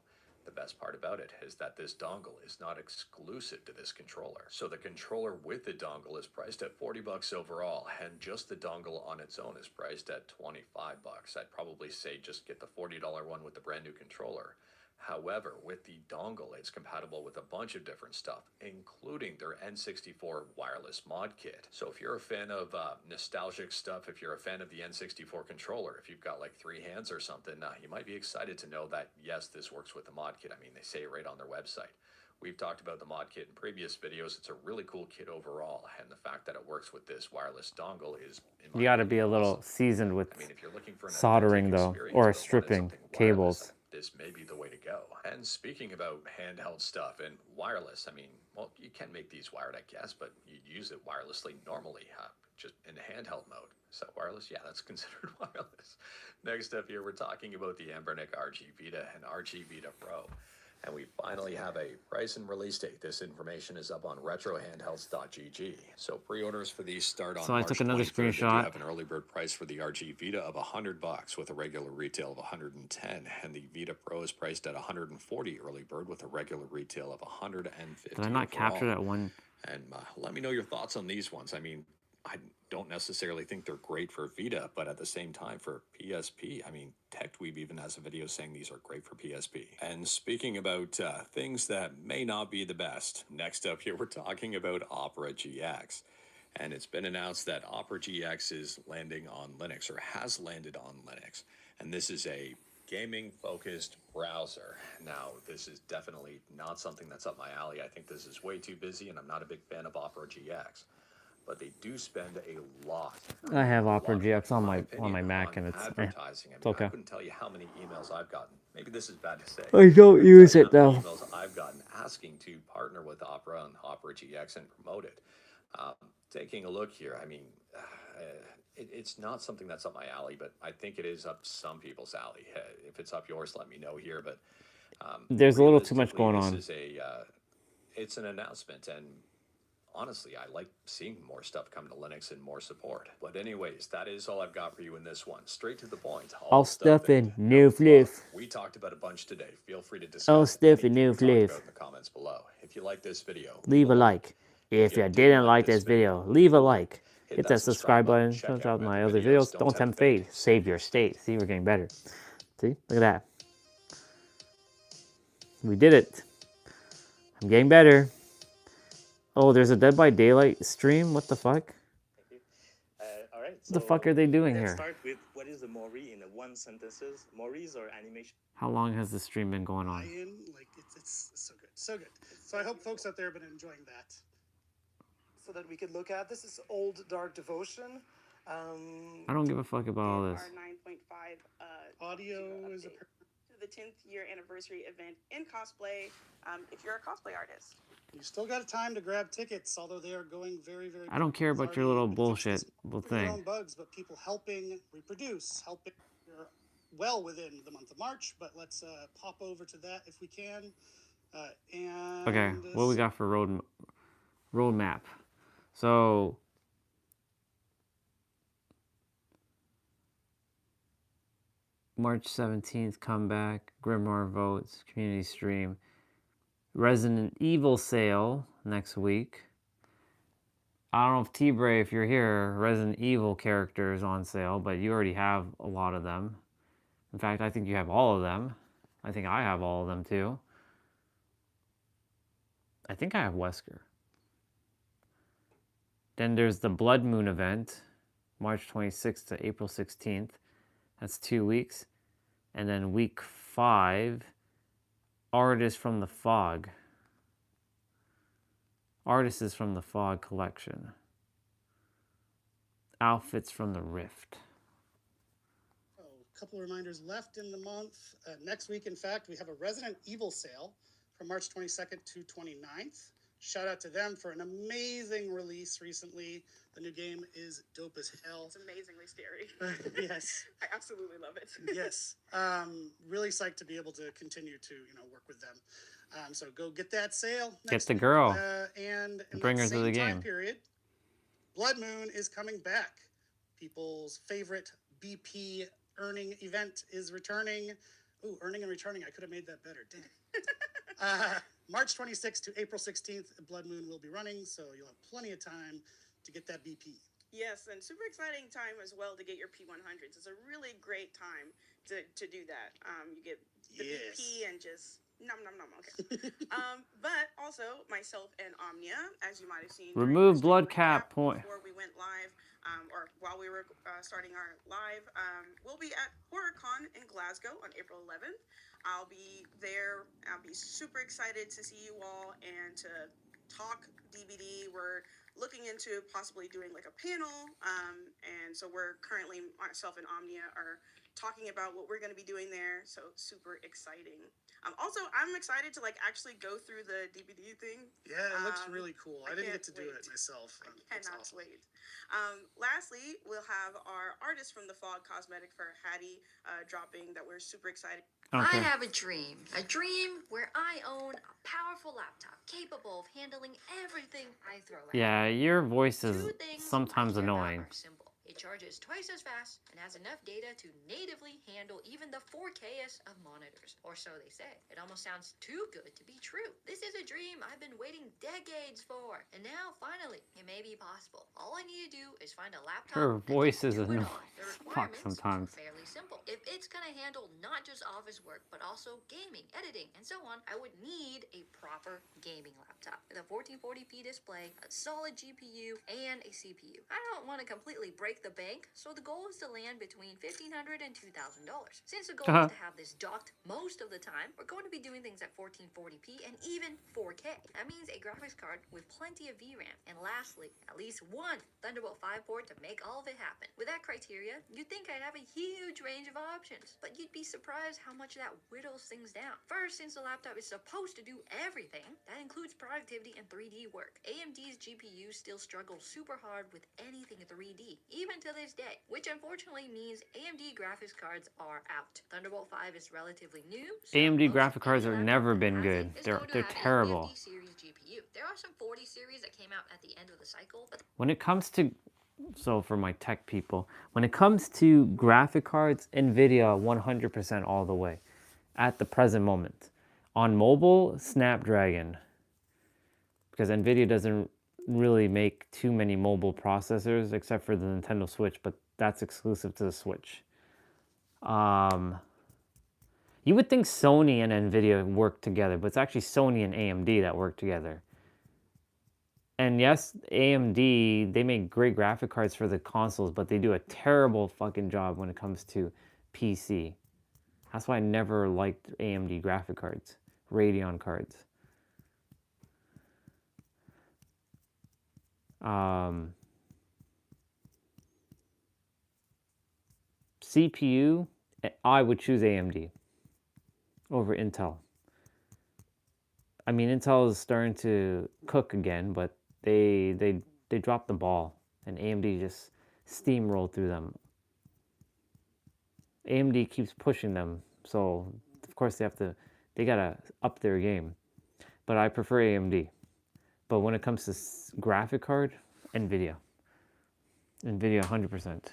The best part about it is that this dongle is not exclusive to this controller. So the controller with the dongle is priced at $40 overall, and just the dongle on its own is priced at $25. I'd probably say just get the $40 one with the brand new controller. However, with the dongle, it's compatible with a bunch of different stuff, including their N64 wireless mod kit. So if you're a fan of nostalgic stuff, if you're a fan of the N64 controller, if you've got like 3 hands or something, you might be excited to know that, yes, this works with the mod kit. I mean, they say it right on their website. We've talked about the mod kit in previous videos. It's a really cool kit overall, and the fact that it works with this wireless dongle is, in my You got to opinion, be a little awesome. seasoned with I mean, if you're looking for an soldering, authentic though, experience or but wanted stripping something wireless, cables. this may be the way to go. And speaking about handheld stuff and wireless, I mean, well, you can make these wired, I guess, but you'd use it wirelessly normally, just in handheld mode. So wireless, yeah, that's considered wireless. Next up here, we're talking about the Ambernick RG Vita and RG Vita Pro. And we finally have a price and release date. This information is up on retrohandhelds.gg. So pre-orders for these start on So I March took another 23rd. They do screenshot. have an early bird price for the RG Vita of $100 with a regular retail of $110, and the Vita Pro is priced at $140 early bird with a regular retail of $150. Did I not capture that one? And let me know your thoughts on these ones. I mean, I don't necessarily think they're great for Vita, but at the same time for PSP, I mean, TechDweeb even has a video saying these are great for PSP. And speaking about things that may not be the best, next up here we're talking about Opera GX. And it's been announced that Opera GX is landing on Linux, or has landed on Linux. And this is a gaming-focused browser. Now, this is definitely not something that's up my alley. I think this is way too busy, and I'm not a big fan of Opera GX. But they do spend a lot. I have Opera GX on my Mac, and it's advertising. It's okay. I couldn't tell you how many emails I've gotten. Maybe this is bad to say. I don't use it, though. Emails I've gotten asking to partner with Opera and Opera GX and promote it. Taking a look here, I mean, it's not something that's up my alley, but I think it is up some people's alley. If it's up yours, let me know here. But there's a little too much going on. This is it's an announcement, and honestly, I like seeing more stuff come to Linux and more support. But anyways, that is all I've got for you in this one. Straight to the point. All stuff in new fluff. We talked about a bunch today. Feel free to discuss All stuff in new fluff. in the comments below. If you like this video, Leave a like. If you didn't like this video, leave a like. Hit that subscribe button. Check out my other videos. Don't tempt fate. Save your state. See, we're getting better. See? Look at that. We did it. I'm getting better. Oh, there's a Dead by Daylight stream? What the fuck? All right. What the fuck are they doing here? Let's start with what is the Mori in one sentences. Moris are animation. How long has the stream been going on? Like it's so good, so good. So I hope folks out there have been enjoying that. So that we could look at this is Old Dark Devotion. I don't give a fuck about all this. Our 9.5 audio is to the 10th year anniversary event in cosplay. If you're a cosplay artist, you still got time to grab tickets, although they are going very, very. I don't care about your little bullshit Your own thing. bugs, but people helping reproduce, helping. You're well within the month of March, but let's pop over to that if we can. And Okay, what we got for roadmap? So March 17th, comeback, Grimoire votes, community stream, Resident Evil sale next week. I don't know if T-Bray, if you're here, Resident Evil characters on sale, but you already have a lot of them. In fact, I think you have all of them. I think I have all of them too. I think I have Wesker. Then there's the Blood Moon event, March 26th to April 16th. That's 2 weeks. And then week 5, Artists from the Fog. Artists from the Fog collection. Outfits from the Rift. A couple of reminders left in the month. Next week, in fact, we have a Resident Evil sale from March 22nd to 29th. Shout out to them for an amazing release recently. The new game is dope as hell. it's amazingly scary. Yes. I absolutely love it. Yes. Really psyched to be able to continue to work with them. So go get that sale. Get the girl. And in bring that her to the same time game. period, Blood Moon is coming back. People's favorite BP earning event is returning. Ooh, earning and returning. I could have made that better. Damn. March 26th to April 16th, Blood Moon will be running, so you'll have plenty of time to get that BP. Yes, and super exciting time as well to get your P100s. It's a really great time to do that. You get the BP and just nom nom nom. Okay. But also myself and Omnia, as you might have seen. Remove blood cap point. Before we went live, or while we were starting our live, we'll be at HorrorCon in Glasgow on April 11th. I'll be there. I'll be super excited to see you all and to talk DVD. We're looking into possibly doing like a panel, and so we're currently, myself and Omnia are talking about what we're going to be doing there, so super exciting. Also, I'm excited to like actually go through the DVD thing. Yeah, it looks really cool. I didn't get to do it myself. I cannot wait. Lastly, we'll have our artist from the Fog Cosmetic for Hattie dropping that we're super excited. Okay. I have a dream where I own a powerful laptop capable of handling everything I throw at it. Yeah, your voice is sometimes annoying. Simple. It charges twice as fast and has enough data to natively handle even the 4Ks of monitors, or so they say. It almost sounds too good to be true. This is a dream I've been waiting decades for, and now finally it may be possible. All I need to do is find a laptop. Her voice is annoying. Fuck sometimes. Fairly simple. If it's gonna handle not just office work, but also gaming, editing, and so on, I would need a proper gaming laptop with a 1440p display, a solid GPU, and a CPU. I don't want to completely break the bank, so the goal is to land between $1,500 and $2,000. Since the goal is to have this docked most of the time, we're going to be doing things at 1440p and even 4K. That means a graphics card with plenty of VRAM, and lastly, at least one Thunderbolt 5 port to make all of it happen. With that criteria, you'd think I'd have a huge range of options, but you'd be surprised how much that whittles things down. First, since the laptop is supposed to do everything, that includes productivity and 3D work. AMD's GPU still struggles super hard with anything 3D, even to this day, which unfortunately means AMD graphics cards are out. Thunderbolt 5 is relatively new. So AMD graphic cards have never been good. They're terrible. There are some 40 series that came out at the end of the cycle, but When it comes to, so for my tech people, when it comes to graphic cards, NVIDIA 100% all the way at the present moment. On mobile, Snapdragon, because NVIDIA doesn't really make too many mobile processors except for the Nintendo Switch, but that's exclusive to the Switch. You would think Sony and NVIDIA work together, but it's actually Sony and AMD that work together. And yes, AMD, they make great graphic cards for the consoles, but they do a terrible fucking job when it comes to PC. That's why I never liked AMD graphic cards, Radeon cards. CPU, I would choose AMD over Intel. I mean, Intel is starting to cook again, but they dropped the ball, and AMD just steamrolled through them. AMD keeps pushing them, so of course they gotta up their game. But I prefer AMD. But when it comes to graphic card, NVIDIA 100%.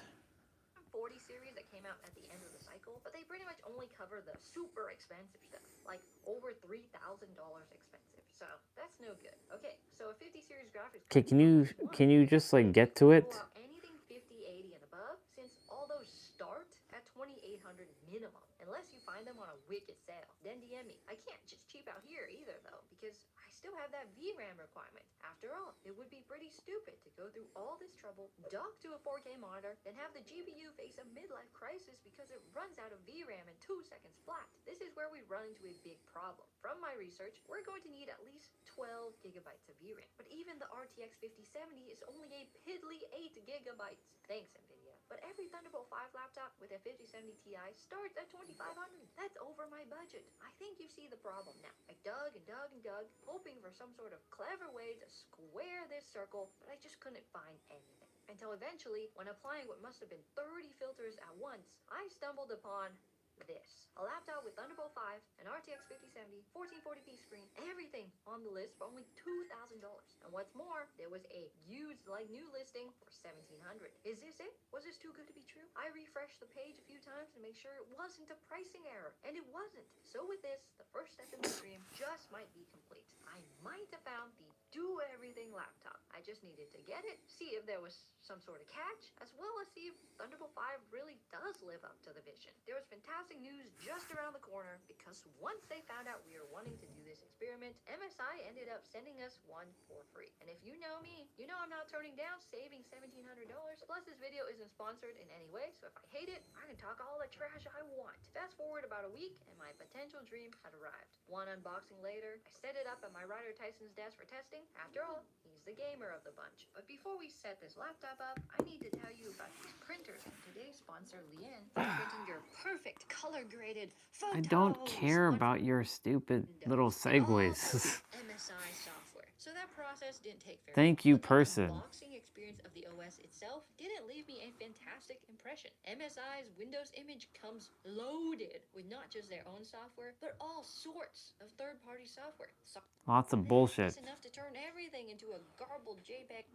40 series that came out at the end of the cycle, but they pretty much only cover the super expensive stuff, like over $3,000 expensive. So that's no good. Okay, so a 50 series graphics Okay, can you just like get to it? anything 50, 80 and above, since all those start at $2,800 minimum, unless you find them on a wicked sale. Then DM me. I can't just cheap out here either though, because I still have that VRAM requirement. After all, it would be pretty stupid to go through all this trouble, dock to a 4K monitor, then have the GPU face a midlife crisis because it runs out of VRAM in 2 seconds flat. This is where we run into a big problem. From my research, we're going to need at least 12 gigabytes of VRAM, but even the RTX 5070 is only a piddly 8 gigabytes. Thanks, NVIDIA. But every Thunderbolt 5 laptop with a 5070 Ti starts at $2,500. That's over my budget. I think you see the problem now. I dug and dug and dug, hoping for some sort of clever way to square this circle, but I just couldn't find anything. Until eventually, when applying what must have been 30 filters at once, I stumbled upon this. A laptop with Thunderbolt 5, an RTX 5070, 1440p screen, everything on the list for only $2,000. And what's more, there was a used like new listing for $1,700. Is this it? Was this too good to be true? I refreshed the page a few times to make sure it wasn't a pricing error, and it wasn't. So with this, the first step in the dream just might be complete. I might have found the do everything laptop. I just needed to get it, see if there was some sort of catch, as well as see if Thunderbolt 5 really does live up to the vision. There was fantastic news just around the corner, because once they found out we were wanting to do this experiment, MSI ended up sending us one for free. And if you know me, you know I'm not turning down saving $1,700. Plus, this video isn't sponsored in any way, so if I hate it, I can talk all the trash I want. Fast forward about a week, and my potential dream had arrived. One unboxing later, I set it up at my Ryder Tyson's desk for testing. After all, he's the gamer of the bunch. But before we set this laptop up, I need to tell you about these printers and today's sponsor, Lien, for printing your perfect color-graded photos. I don't care about your stupid little segues. MSI software. So that process didn't take very long. Thank you, But the person. unboxing experience of the OS itself didn't leave me a fantastic impression. MSI's Windows image comes loaded with not just their own software, but all sorts of third-party software. Lots of bullshit. It's enough to turn everything into a garbled JPEG.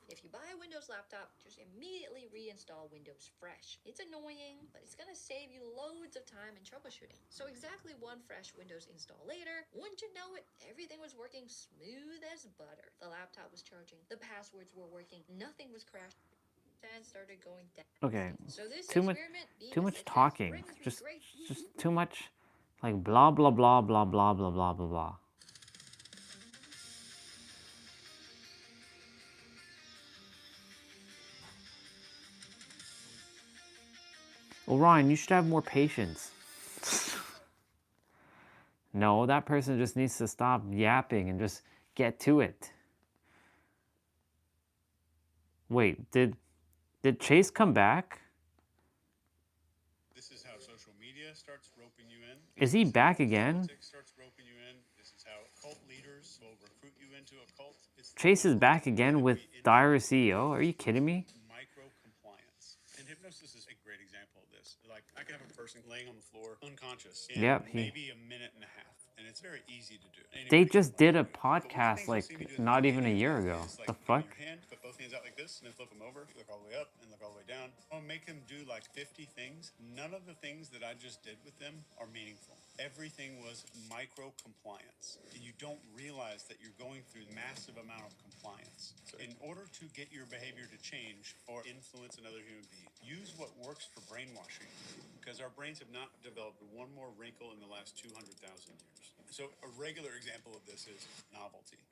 If you buy a Windows laptop, just immediately reinstall Windows Fresh. It's annoying, but it's gonna save you loads of time in troubleshooting. So exactly one fresh Windows install later, wouldn't you know it, everything was working smooth as butter. The laptop was charging, the passwords were working, nothing was crashing, and started going down. Okay, So this too much experiment being too a much success talking. brings me Just great too much like blah blah blah blah blah blah blah blah blah. Well, Ryan, you should have more patience. No, that person just needs to stop yapping and just get to it. Wait, did Chase come back? This is how social media starts roping you in. Is he back again? Politics starts roping you in. This is how cult leaders will recruit you into a cult. Chase is back again with Dire CEO? Are you kidding me? Micro-compliance. And hypnosis is a great example of this. Like, I can have a person laying on the floor, unconscious, in maybe a minute and a half. And it's very easy to do. They just did a podcast like not even a year ago. The fuck? Put both hands out like this and then flip them over. Look all the way up and look all the way down. I'll make them do like 50 things. None of the things that I just did with them are meaningful. Everything was micro compliance. And you don't realize that you're going through massive amount of compliance. So in order to get your behavior to change or influence another human being, use what works for brainwashing. Because our brains have not developed one more wrinkle in the last 200,000 years. So a regular example of this is novelty.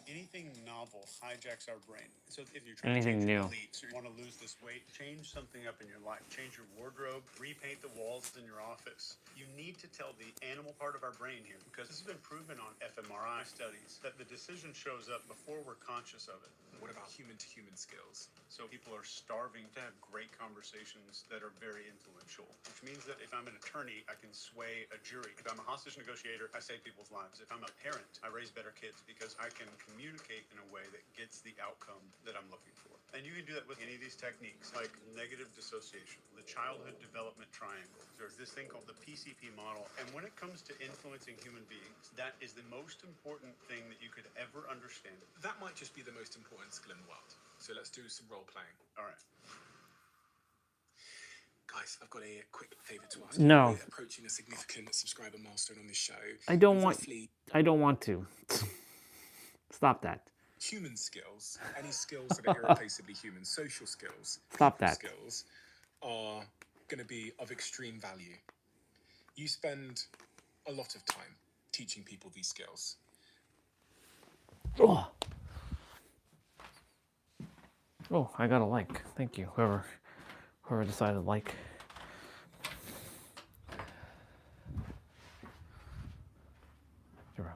Anything novel hijacks our brain. So if you're trying Anything to change new. your beliefs, or you want to lose this weight, change something up in your life, change your wardrobe, repaint the walls in your office. You need to tell the animal part of our brain here, because this has been proven on fMRI studies that the decision shows up before we're conscious of it. What about human-to-human skills? So people are starving to have great conversations that are very influential, which means that if I'm an attorney, I can sway a jury. If I'm a hostage negotiator, I save people's lives. If I'm a parent, I raise better kids because I can communicate in a way that gets the outcome that I'm looking for. And you can do that with any of these techniques, like negative dissociation, the childhood development triangle. There's this thing called the PCP model. And when it comes to influencing human beings, that is the most important thing that you could ever understand. That might just be the most important skill in the world. So let's do some role playing. All right. Guys, I've got a quick favor to ask. No. We're approaching a significant subscriber milestone on this show. I don't want to. Stop that. Human skills, any skills that are irreplaceably human, social skills, Stop people that. skills are going to be of extreme value. You spend a lot of time teaching people these skills. Oh, I got a like. Thank you, whoever decided to like. Zero.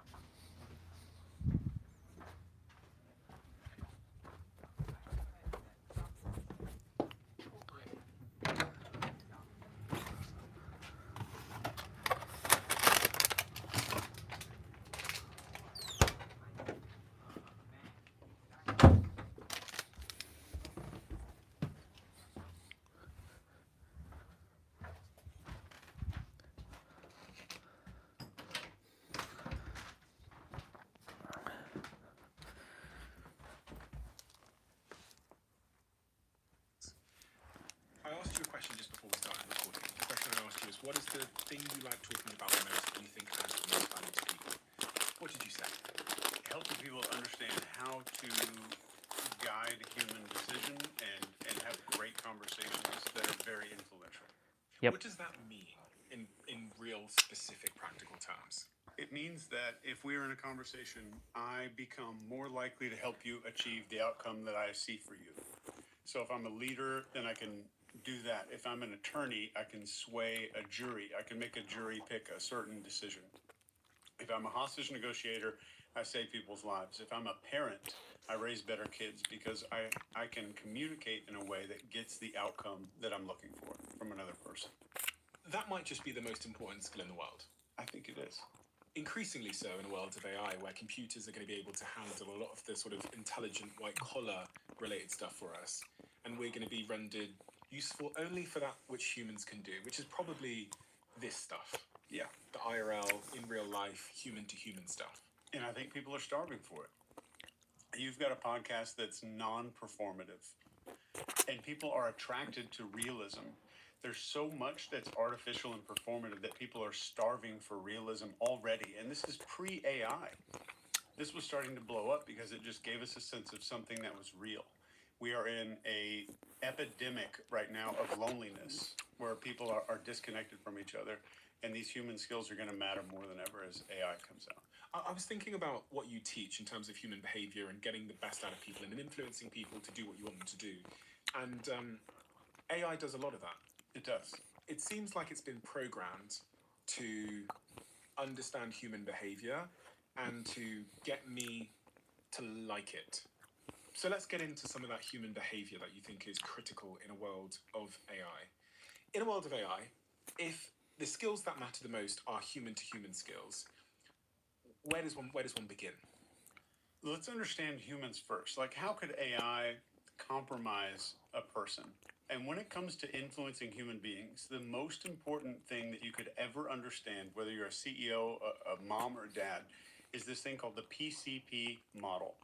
I asked you a question just before we started recording. The question I asked you is, what is the thing you like talking about the most that you think adds the most value to people? What did you say? Helping people understand how to guide human decision and have great conversations that are very influential. Yep. What does that mean in real, specific, practical terms? It means that if we are in a conversation, I become more likely to help you achieve the outcome that I see for you. So if I'm a leader, then I can do that. If I'm an attorney, I can sway a jury. I can make a jury pick a certain decision. If I'm a hostage negotiator, I save people's lives. If I'm a parent, I raise better kids because I can communicate in a way that gets the outcome that I'm looking for from another person. That might just be the most important skill in the world. I think it is. Increasingly so in a world of AI, where computers are going to be able to handle a lot of the sort of intelligent white-collar related stuff for us, and we're going to be rendered useful only for that which humans can do, which is probably this stuff. Yeah. The IRL, in real life, human-to-human stuff. And I think people are starving for it. You've got a podcast that's non-performative, and people are attracted to realism. There's so much that's artificial and performative that people are starving for realism already. And this is pre-AI. This was starting to blow up because it just gave us a sense of something that was real. We are in a epidemic right now of loneliness where people are disconnected from each other. And these human skills are going to matter more than ever as AI comes out. I was thinking about what you teach in terms of human behavior and getting the best out of people and influencing people to do what you want them to do. And AI does a lot of that. It does. It seems like it's been programmed to understand human behavior and to get me to like it. So let's get into some of that human behavior that you think is critical in a world of AI. In a world of AI, if the skills that matter the most are human-to-human skills, where does one begin? Let's understand humans first. Like, how could AI compromise a person? And when it comes to influencing human beings, the most important thing that you could ever understand, whether you're a CEO, a mom, or dad, is this thing called the PCP model.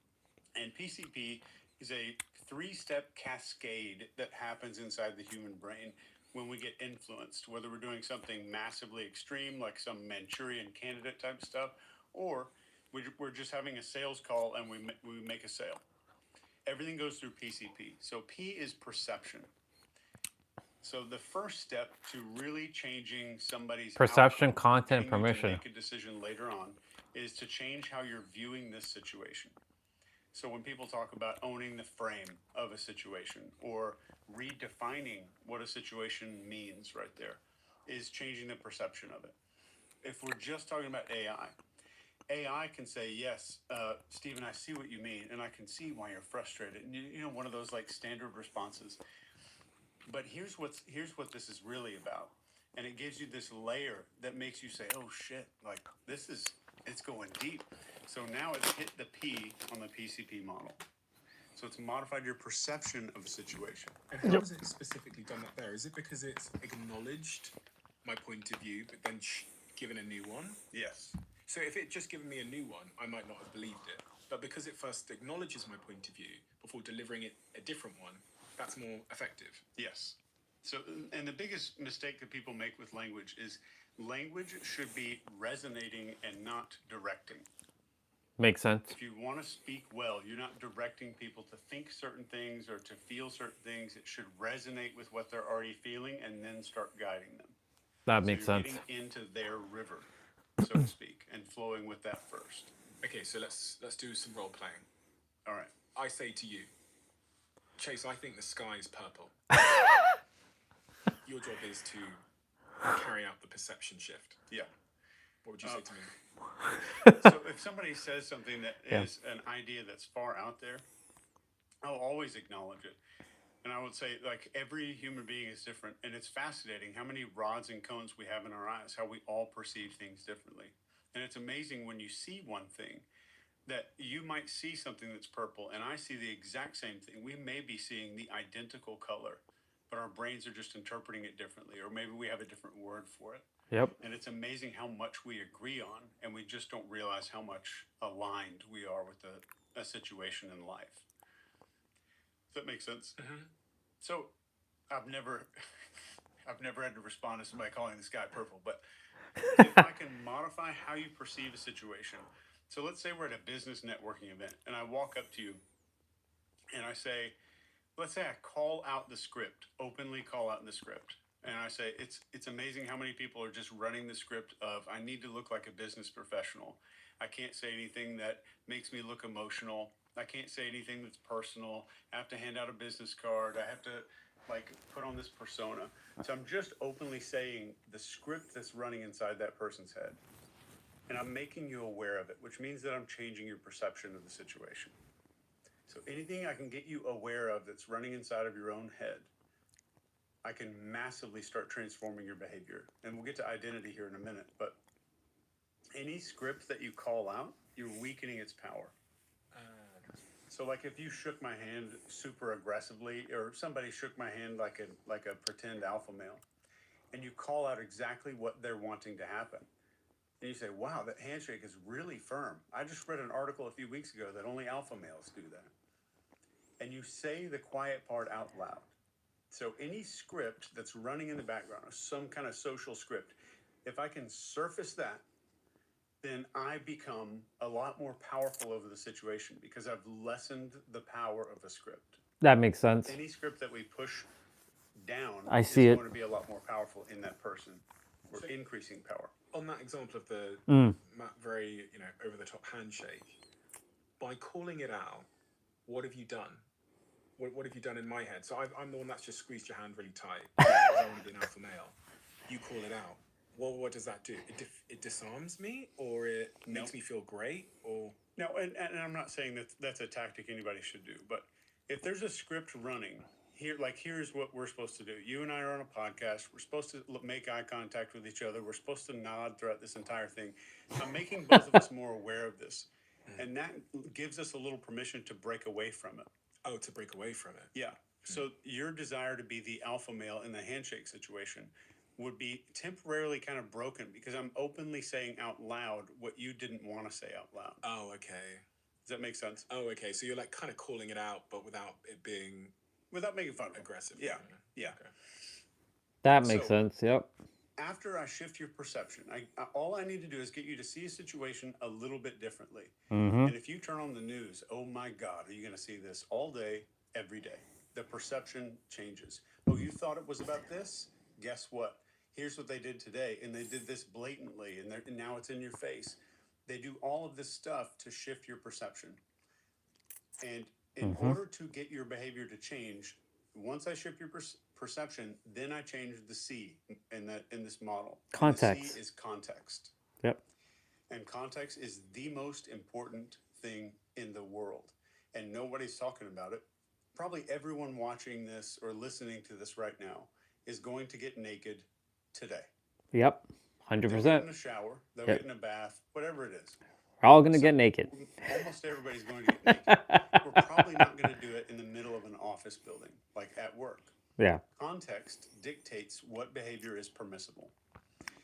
And PCP is a 3-step cascade that happens inside the human brain when we get influenced, whether we're doing something massively extreme, like some Manchurian candidate type stuff, or we're just having a sales call and we make a sale. Everything goes through PCP. So P is perception. So the first step to really changing somebody's Perception, outcome, content, getting you to permission. make a decision later on, is to change how you're viewing this situation. So when people talk about owning the frame of a situation or redefining what a situation means right there, is changing the perception of it. If we're just talking about AI can say, yes, Stephen, I see what you mean, and I can see why you're frustrated. And you know, one of those like standard responses. But here's what this is really about. And it gives you this layer that makes you say, oh shit, like it's going deep. So now it's hit the P on the PCP model. So it's modified your perception of a situation. And how has it specifically done that there? Is it because it's acknowledged my point of view, but then given a new one? Yes. So if it just given me a new one, I might not have believed it. But because it first acknowledges my point of view before delivering it a different one, that's more effective. Yes. So, and the biggest mistake that people make with language is language should be resonating and not directing. Makes sense. If you want to speak well, you're not directing people to think certain things or to feel certain things. It should resonate with what they're already feeling and then start guiding them. That makes sense. Getting into their river, so to speak, and flowing with that first. Okay, so let's do some role playing. All right. I say to you, Chase, I think the sky is purple. Your job is to carry out the perception shift. Yeah. What would you say to me? So if somebody says something that is an idea that's far out there, I'll always acknowledge it. And I would say, like, every human being is different. And it's fascinating how many rods and cones we have in our eyes, how we all perceive things differently. And it's amazing when you see one thing that you might see something that's purple and I see the exact same thing. We may be seeing the identical color, but our brains are just interpreting it differently, or maybe we have a different word for it. Yep. And it's amazing how much we agree on, and we just don't realize how much aligned we are with a situation in life. Does that make sense? Mm-hmm. So I've never had to respond to somebody calling the sky purple, but if I can modify how you perceive a situation, So let's say we're at a business networking event and I walk up to you and I say, let's say I call out the script, openly call out the script. And I say, it's amazing how many people are just running the script of, I need to look like a business professional. I can't say anything that makes me look emotional. I can't say anything that's personal. I have to hand out a business card. I have to like put on this persona. So I'm just openly saying the script that's running inside that person's head. And I'm making you aware of it, which means that I'm changing your perception of the situation. So anything I can get you aware of that's running inside of your own head, I can massively start transforming your behavior. And we'll get to identity here in a minute, but any script that you call out, you're weakening its power. So like if you shook my hand super aggressively, or somebody shook my hand like a pretend alpha male, and you call out exactly what they're wanting to happen, and you say, wow, that handshake is really firm. I just read an article a few weeks ago that only alpha males do that. And you say the quiet part out loud. So any script that's running in the background, some kind of social script, if I can surface that, then I become a lot more powerful over the situation because I've lessened the power of a script. That makes sense. Any script that we push down I see is it. going to be a lot more powerful in that person. We're increasing power. On that example of the very, over the top handshake, by calling it out, what have you done? What have you done in my head? So I'm the one that's just squeezed your hand really tight. I don't want to be an alpha male. You call it out. Well, what does that do? It disarms me, or it makes me feel great, or no. And I'm not saying that that's a tactic anybody should do, but if there's a script running here, like here's what we're supposed to do. You and I are on a podcast. We're supposed to make eye contact with each other. We're supposed to nod throughout this entire thing. I'm making both of us more aware of this, and that gives us a little permission to break away from it. Oh, to break away from it. Yeah. So your desire to be the alpha male in the handshake situation would be temporarily kind of broken because I'm openly saying out loud what you didn't want to say out loud. Oh, okay. Does that make sense? Oh, okay. So you're like kind of calling it out, but without it being... Without making fun of it. Aggressive. Yeah. Yeah. Okay. That makes sense, yep. After I shift your perception, all I need to do is get you to see a situation a little bit differently. Mm-hmm. And if you turn on the news, oh my God, are you going to see this all day, every day? The perception changes. Oh, you thought it was about this? Guess what? Here's what they did today. And they did this blatantly. And now it's in your face. They do all of this stuff to shift your perception. And in order to get your behavior to change, once I shift your perception, then I change the C in this model. Context. And the C is context. Yep. And context is the most important thing in the world. And nobody's talking about it. Probably everyone watching this or listening to this right now is going to get naked today. Yep. 100%. They'll get in a shower, they'll get in a bath, whatever it is. We're all going to get naked. Almost everybody's going to get naked. We're probably not going to do it in the middle of an office building, like at work. Yeah. Context dictates what behavior is permissible.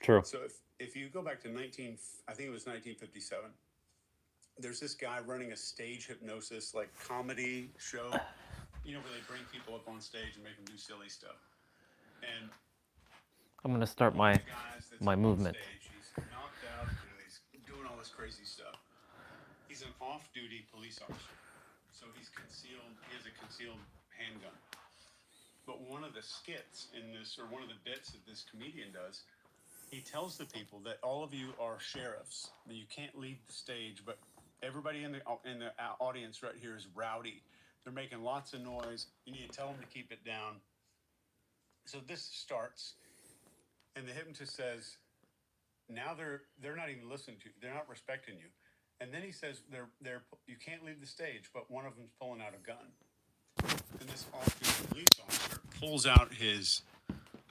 True. So if you go back to I think it was 1957, there's this guy running a stage hypnosis, like comedy show, where they bring people up on stage and make them do silly stuff. And I'm going to start my movement. He's knocked out, he's doing all this crazy stuff. He's an off-duty police officer. So he has a concealed handgun. But one of the skits in this, or one of the bits that this comedian does, he tells the people that all of you are sheriffs, that you can't leave the stage, but everybody in the audience right here is rowdy. They're making lots of noise. You need to tell them to keep it down. So this starts, and the hypnotist says, now they're not even listening to you. They're not respecting you. And then he says, you can't leave the stage, but one of them's pulling out a gun. And this off-duty police officer pulls out his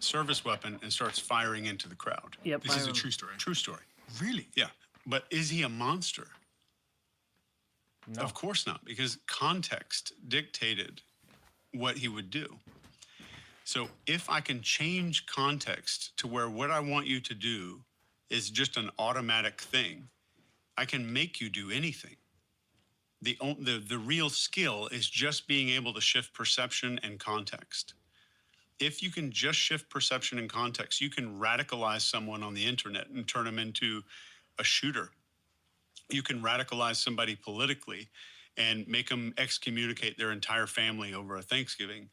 service weapon and starts firing into the crowd. Yep. This is a true story. True story. Really? Yeah. But is he a monster? No. Of course not, because context dictated what he would do. So if I can change context to where what I want you to do is just an automatic thing, I can make you do anything. The real skill is just being able to shift perception and context. If you can just shift perception and context, you can radicalize someone on the internet and turn them into a shooter You can radicalize somebody politically and make them excommunicate their entire family over a Thanksgiving.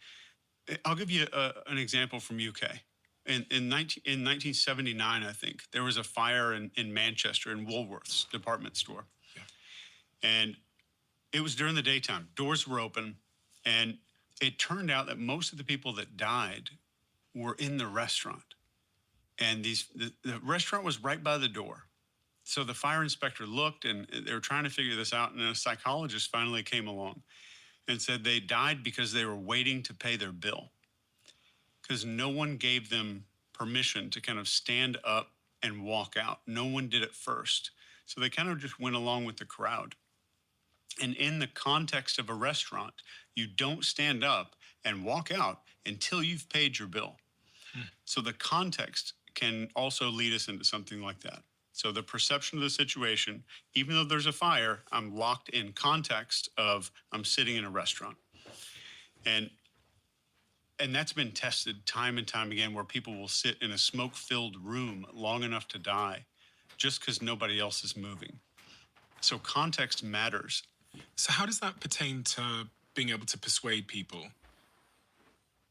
I'll give you an example from UK. In 1979, I think, there was a fire in Manchester in Woolworth's department store. And it was during the daytime. Doors were open. And it turned out that most of the people that died were in the restaurant. And the restaurant was right by the door. So the fire inspector looked, and they were trying to figure this out. And a psychologist finally came along and said they died because they were waiting to pay their bill, because no one gave them permission to kind of stand up and walk out. No one did it first. So they kind of just went along with the crowd. And in the context of a restaurant, you don't stand up and walk out until you've paid your bill. So the context can also lead us into something like that. So the perception of the situation, even though there's a fire, I'm locked in context of I'm sitting in a restaurant. And that's been tested time and time again, where people will sit in a smoke-filled room long enough to die just because nobody else is moving. So context matters. So how does that pertain to being able to persuade people?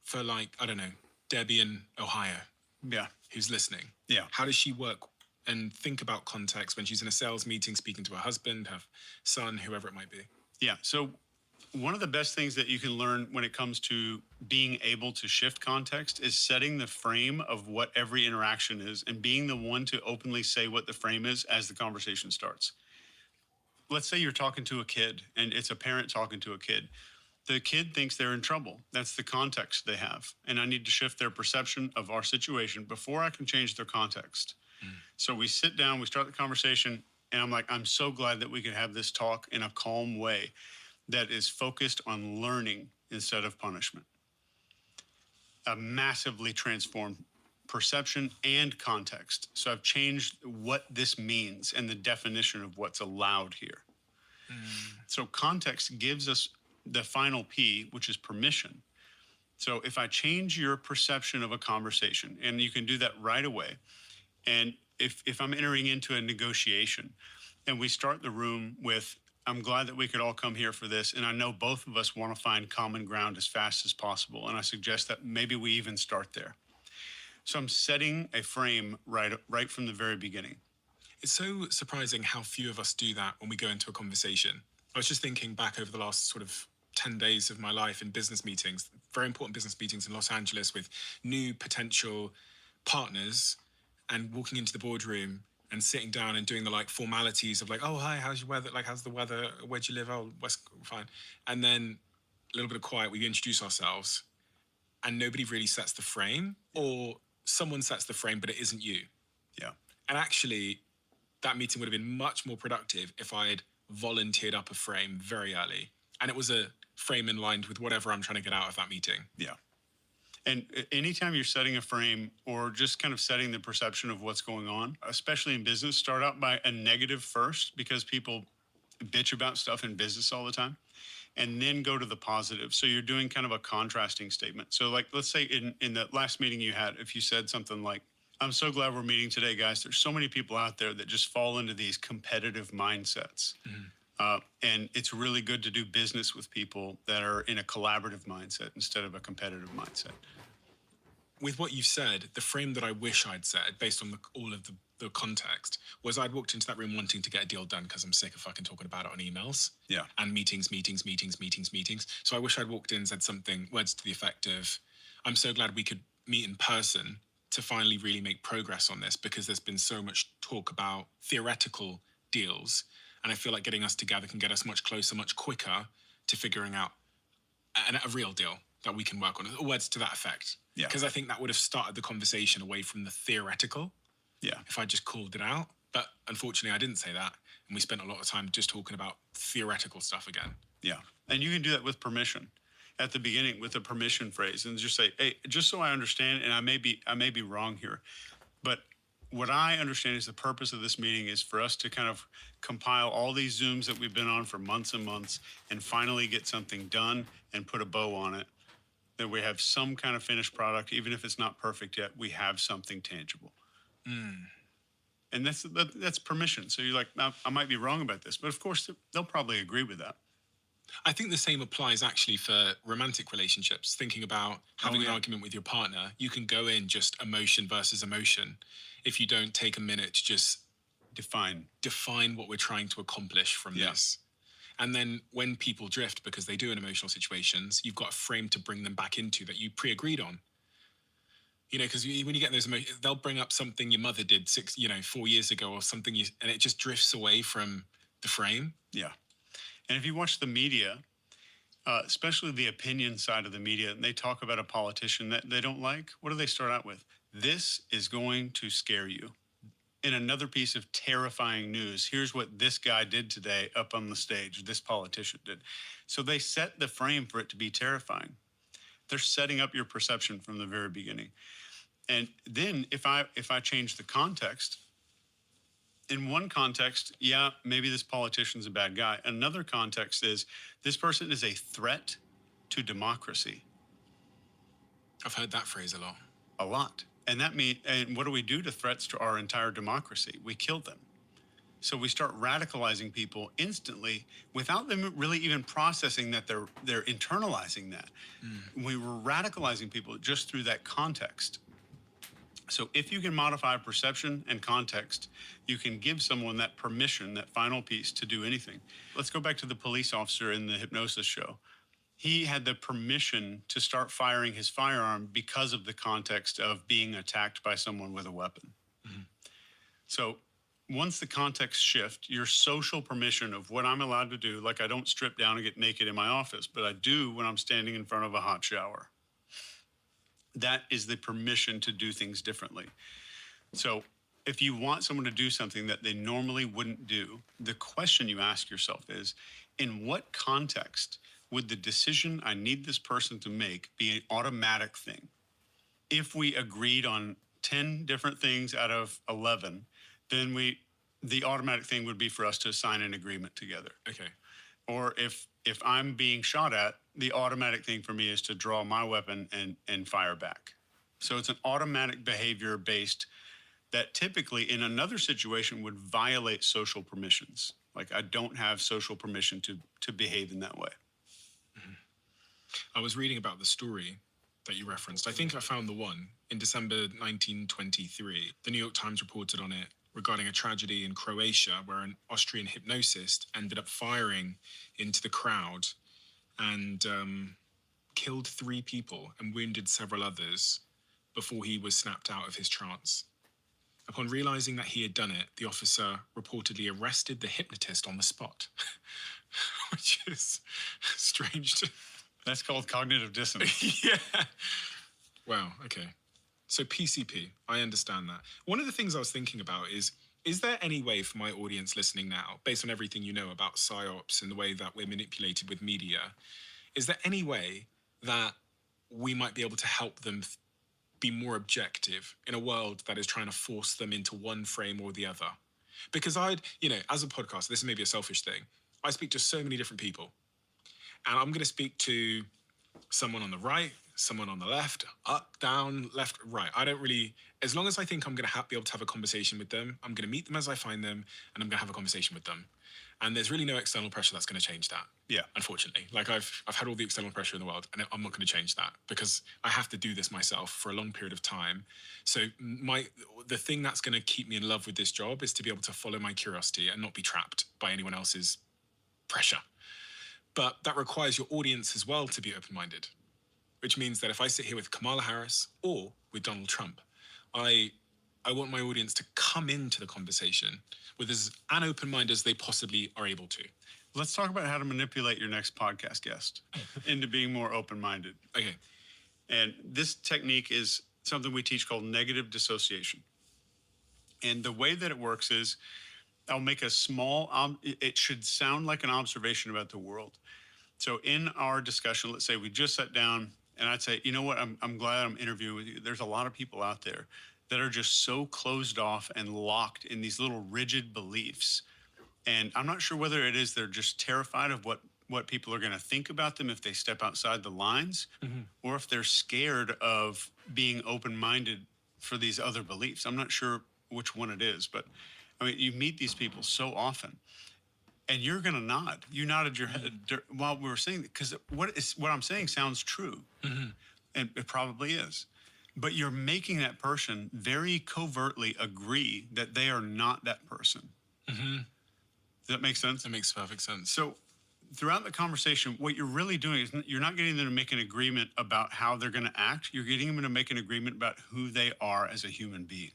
For like, I don't know, Debbie in Ohio. Yeah. Who's listening. Yeah. How does she work and think about context when she's in a sales meeting, speaking to her husband, her son, whoever it might be? Yeah. So one of the best things that you can learn when it comes to being able to shift context is setting the frame of what every interaction is and being the one to openly say what the frame is as the conversation starts. Let's say you're talking to a kid and it's a parent talking to a kid. The kid thinks they're in trouble. That's the context they have. And I need to shift their perception of our situation before I can change their context. So we sit down, we start the conversation, and I'm like, I'm so glad that we can have this talk in a calm way that is focused on learning instead of punishment. A massively transformed perception and context. So I've changed what this means and the definition of what's allowed here. So context gives us the final P, which is permission. So if I change your perception of a conversation, and you can do that right away, and if I'm entering into a negotiation and we start the room with, I'm glad that we could all come here for this, and I know both of us want to find common ground as fast as possible, and I suggest that maybe we even start there. So I'm setting a frame right from the very beginning. It's so surprising how few of us do that when we go into a conversation. I was just thinking back over the last sort of 10 days of my life in business meetings, very important business meetings in Los Angeles with new potential partners, and walking into the boardroom and sitting down and doing the like formalities of like, oh, hi, how's your weather? Like, how's the weather? Where'd you live? Oh, West, fine. And then a little bit of quiet, we introduce ourselves and nobody really sets the frame, or someone sets the frame, but it isn't you. Yeah. And actually, that meeting would have been much more productive if I had volunteered up a frame very early. And it was a frame in line with whatever I'm trying to get out of that meeting. Yeah. And anytime you're setting a frame or just kind of setting the perception of what's going on, especially in business, start out by a negative first, because people bitch about stuff in business all the time, and then go to the positive. So you're doing kind of a contrasting statement. So like, let's say in the last meeting you had, if you said something like, I'm so glad we're meeting today, guys. There's so many people out there that just fall into these competitive mindsets. And it's really good to do business with people that are in a collaborative mindset instead of a competitive mindset. With what you've said, the frame that I wish I'd said, based on all of the context, was I'd walked into that room wanting to get a deal done because I'm sick of fucking talking about it on emails. Yeah. And meetings. So I wish I'd walked in and said something, words to the effect of, I'm so glad we could meet in person to finally really make progress on this, because there's been so much talk about theoretical deals. And I feel like getting us together can get us much closer, much quicker to figuring out a real deal that we can work on. Words to that effect. Yeah. Because I think that would have started the conversation away from the theoretical. Yeah. If I just called it out. But unfortunately, I didn't say that. And we spent a lot of time just talking about theoretical stuff again. Yeah. And you can do that with permission at the beginning with a permission phrase, and just say, hey, just so I understand, and I may be wrong here, but what I understand is the purpose of this meeting is for us to kind of compile all these Zooms that we've been on for months and months and finally get something done and put a bow on it, that we have some kind of finished product. Even if it's not perfect yet, we have something tangible. And that's permission. So you're like, I might be wrong about this, but of course they'll probably agree with that. I think the same applies actually for romantic relationships. Thinking about having an argument with your partner, you can go in just emotion versus emotion if you don't take a minute to just define what we're trying to accomplish from this. And then when people drift because they do in emotional situations, you've got a frame to bring them back into that you pre-agreed on. You know, because when you get those emotions, they'll bring up something your mother did 4 years ago or something, and it just drifts away from the frame. Yeah. And if you watch the media, especially the opinion side of the media, and they talk about a politician that they don't like, what do they start out with? This is going to scare you. In another piece of terrifying news, here's what this guy did today up on the stage, this politician did. So they set the frame for it to be terrifying. They're setting up your perception from the very beginning. And then if I change the context, in one context, yeah, maybe this politician's a bad guy. Another context is this person is a threat to democracy. I've heard that phrase a lot. A lot. And that means, and what do we do to threats to our entire democracy? We kill them. So we start radicalizing people instantly without them really even processing that they're internalizing that. We were radicalizing people just through that context. So if you can modify perception and context, you can give someone that permission, that final piece to do anything. Let's go back to the police officer in the hypnosis show. He had the permission to start firing his firearm because of the context of being attacked by someone with a weapon. So once the context shift, your social permission of what I'm allowed to do, like I don't strip down and get naked in my office, but I do when I'm standing in front of a hot shower. That is the permission to do things differently. So if you want someone to do something that they normally wouldn't do, the question you ask yourself is, in what context would the decision I need this person to make be an automatic thing? If we agreed on 10 different things out of 11, then the automatic thing would be for us to sign an agreement together. Okay. Or if I'm being shot at, the automatic thing for me is to draw my weapon and fire back. So it's an automatic behavior based that typically in another situation would violate social permissions. Like I don't have social permission to behave in that way. I was reading about the story that you referenced. I think I found the one in December 1923. The New York Times reported on it regarding a tragedy in Croatia where an Austrian hypnosist ended up firing into the crowd and killed 3 people and wounded several others before he was snapped out of his trance. Upon realizing that he had done it, the officer reportedly arrested the hypnotist on the spot, which is strange. That's called cognitive dissonance. Yeah. Wow, okay. So PCP, I understand that. One of the things I was thinking about is there any way for my audience listening now, based on everything you know about psyops and the way that we're manipulated with media, is there any way that we might be able to help them be more objective in a world that is trying to force them into one frame or the other? Because as a podcaster, this is maybe a selfish thing, I speak to so many different people. And I'm going to speak to someone on the right, someone on the left, up, down, left, right. I don't really, as long as I think I'm going to be able to have a conversation with them, I'm going to meet them as I find them, and I'm going to have a conversation with them. And there's really no external pressure that's going to change that. Yeah. Unfortunately. Like I've had all the external pressure in the world, and I'm not going to change that because I have to do this myself for a long period of time. So the thing that's going to keep me in love with this job is to be able to follow my curiosity and not be trapped by anyone else's pressure. But that requires your audience as well to be open-minded, which means that if I sit here with Kamala Harris or with Donald Trump, I want my audience to come into the conversation with as an open mind as they possibly are able to. Let's talk about how to manipulate your next podcast guest into being more open-minded. Okay. And this technique is something we teach called negative dissociation. And the way that it works is I'll make a small, it should sound like an observation about the world. So in our discussion, let's say we just sat down and I'd say, you know what, I'm glad I'm interviewing with you. There's a lot of people out there that are just so closed off and locked in these little rigid beliefs. And I'm not sure whether it is they're just terrified of what people are going to think about them if they step outside the lines, or if they're scared of being open-minded for these other beliefs. I'm not sure which one it is, but I mean, you meet these people so often, and you're going to nod. You nodded your head while we were saying, because what I'm saying sounds true, and it probably is. But you're making that person very covertly agree that they are not that person. Does that make sense? That makes perfect sense. So throughout the conversation, what you're really doing is you're not getting them to make an agreement about how they're going to act. You're getting them to make an agreement about who they are as a human being.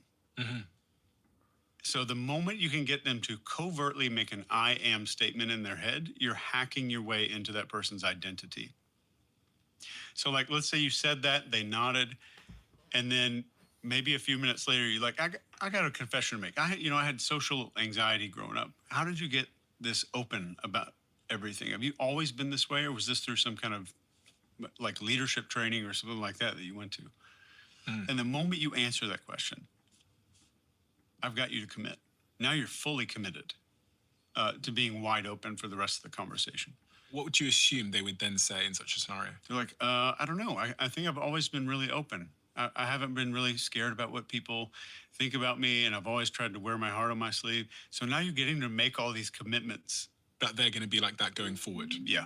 So the moment you can get them to covertly make an I am statement in their head, you're hacking your way into that person's identity. So like, let's say you said that, they nodded, and then maybe a few minutes later, you're like, I got a confession to make. I had social anxiety growing up. How did you get this open about everything? Have you always been this way, or was this through some kind of like leadership training or something like that you went to? And the moment you answer that question, I've got you to commit. Now you're fully committed to being wide open for the rest of the conversation. What would you assume they would then say in such a scenario? They're like, I don't know. I think I've always been really open. I haven't been really scared about what people think about me, and I've always tried to wear my heart on my sleeve. So now you're getting to make all these commitments. That they're going to be like that going forward? Yeah.